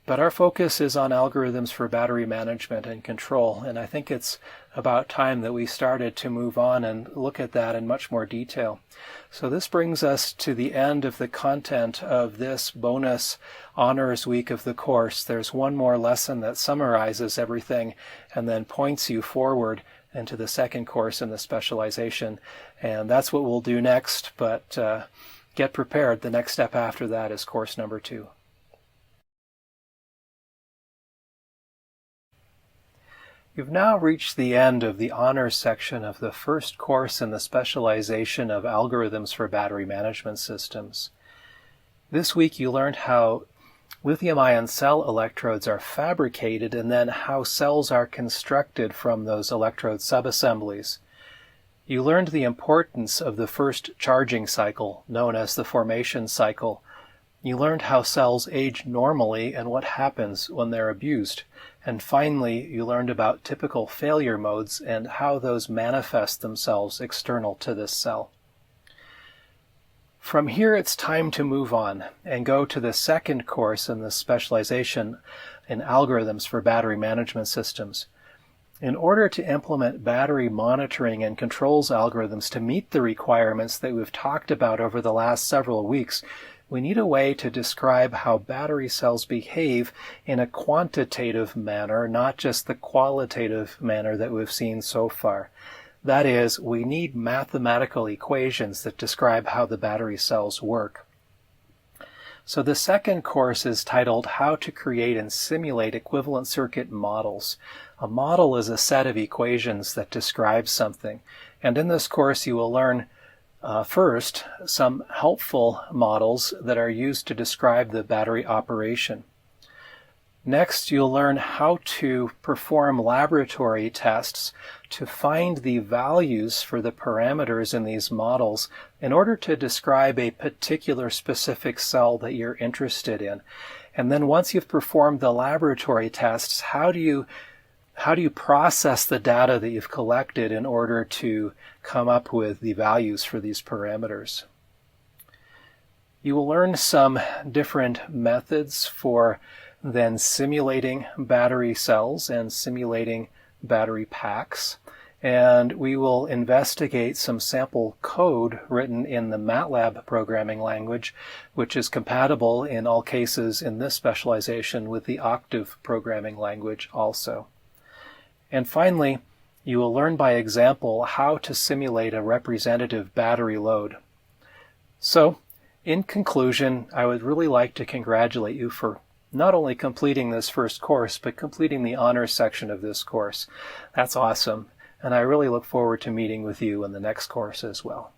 Speaker 1: But our focus is on algorithms for battery management and control, and I think it's about time that we started to move on and look at that in much more detail. So this brings us to the end of the content of this bonus honors week of the course. There's one more lesson that summarizes everything and then points you forward into the second course in the specialization, and that's what we'll do next, but get prepared. The next step after that is course number 2. You've now reached the end of the honors section of the first course in the specialization of algorithms for battery management systems. This week you learned how lithium-ion cell electrodes are fabricated and then how cells are constructed from those electrode subassemblies. You learned the importance of the first charging cycle, known as the formation cycle. You learned how cells age normally and what happens when they're abused. And finally, you learned about typical failure modes and how those manifest themselves external to this cell. From here, it's time to move on and go to the second course in the specialization in algorithms for battery management systems. In order to implement battery monitoring and controls algorithms to meet the requirements that we've talked about over the last several weeks, we need a way to describe how battery cells behave in a quantitative manner, not just the qualitative manner that we've seen so far. That is, we need mathematical equations that describe how the battery cells work. So the second course is titled How to Create and Simulate Equivalent Circuit Models. A model is a set of equations that describe something. And in this course you will learn first, some helpful models that are used to describe the battery operation. Next, you'll learn how to perform laboratory tests to find the values for the parameters in these models in order to describe a particular specific cell that you're interested in. And then once you've performed the laboratory tests, how do you process the data that you've collected in order to come up with the values for these parameters? You will learn some different methods for then simulating battery cells and simulating battery packs. And we will investigate some sample code written in the MATLAB programming language, which is compatible in all cases in this specialization with the Octave programming language also. And finally, you will learn by example how to simulate a representative battery load. So, In conclusion, I would really like to congratulate you for not only completing this first course, but completing the honors section of this course. That's awesome, and I really look forward to meeting with you in the next course as well.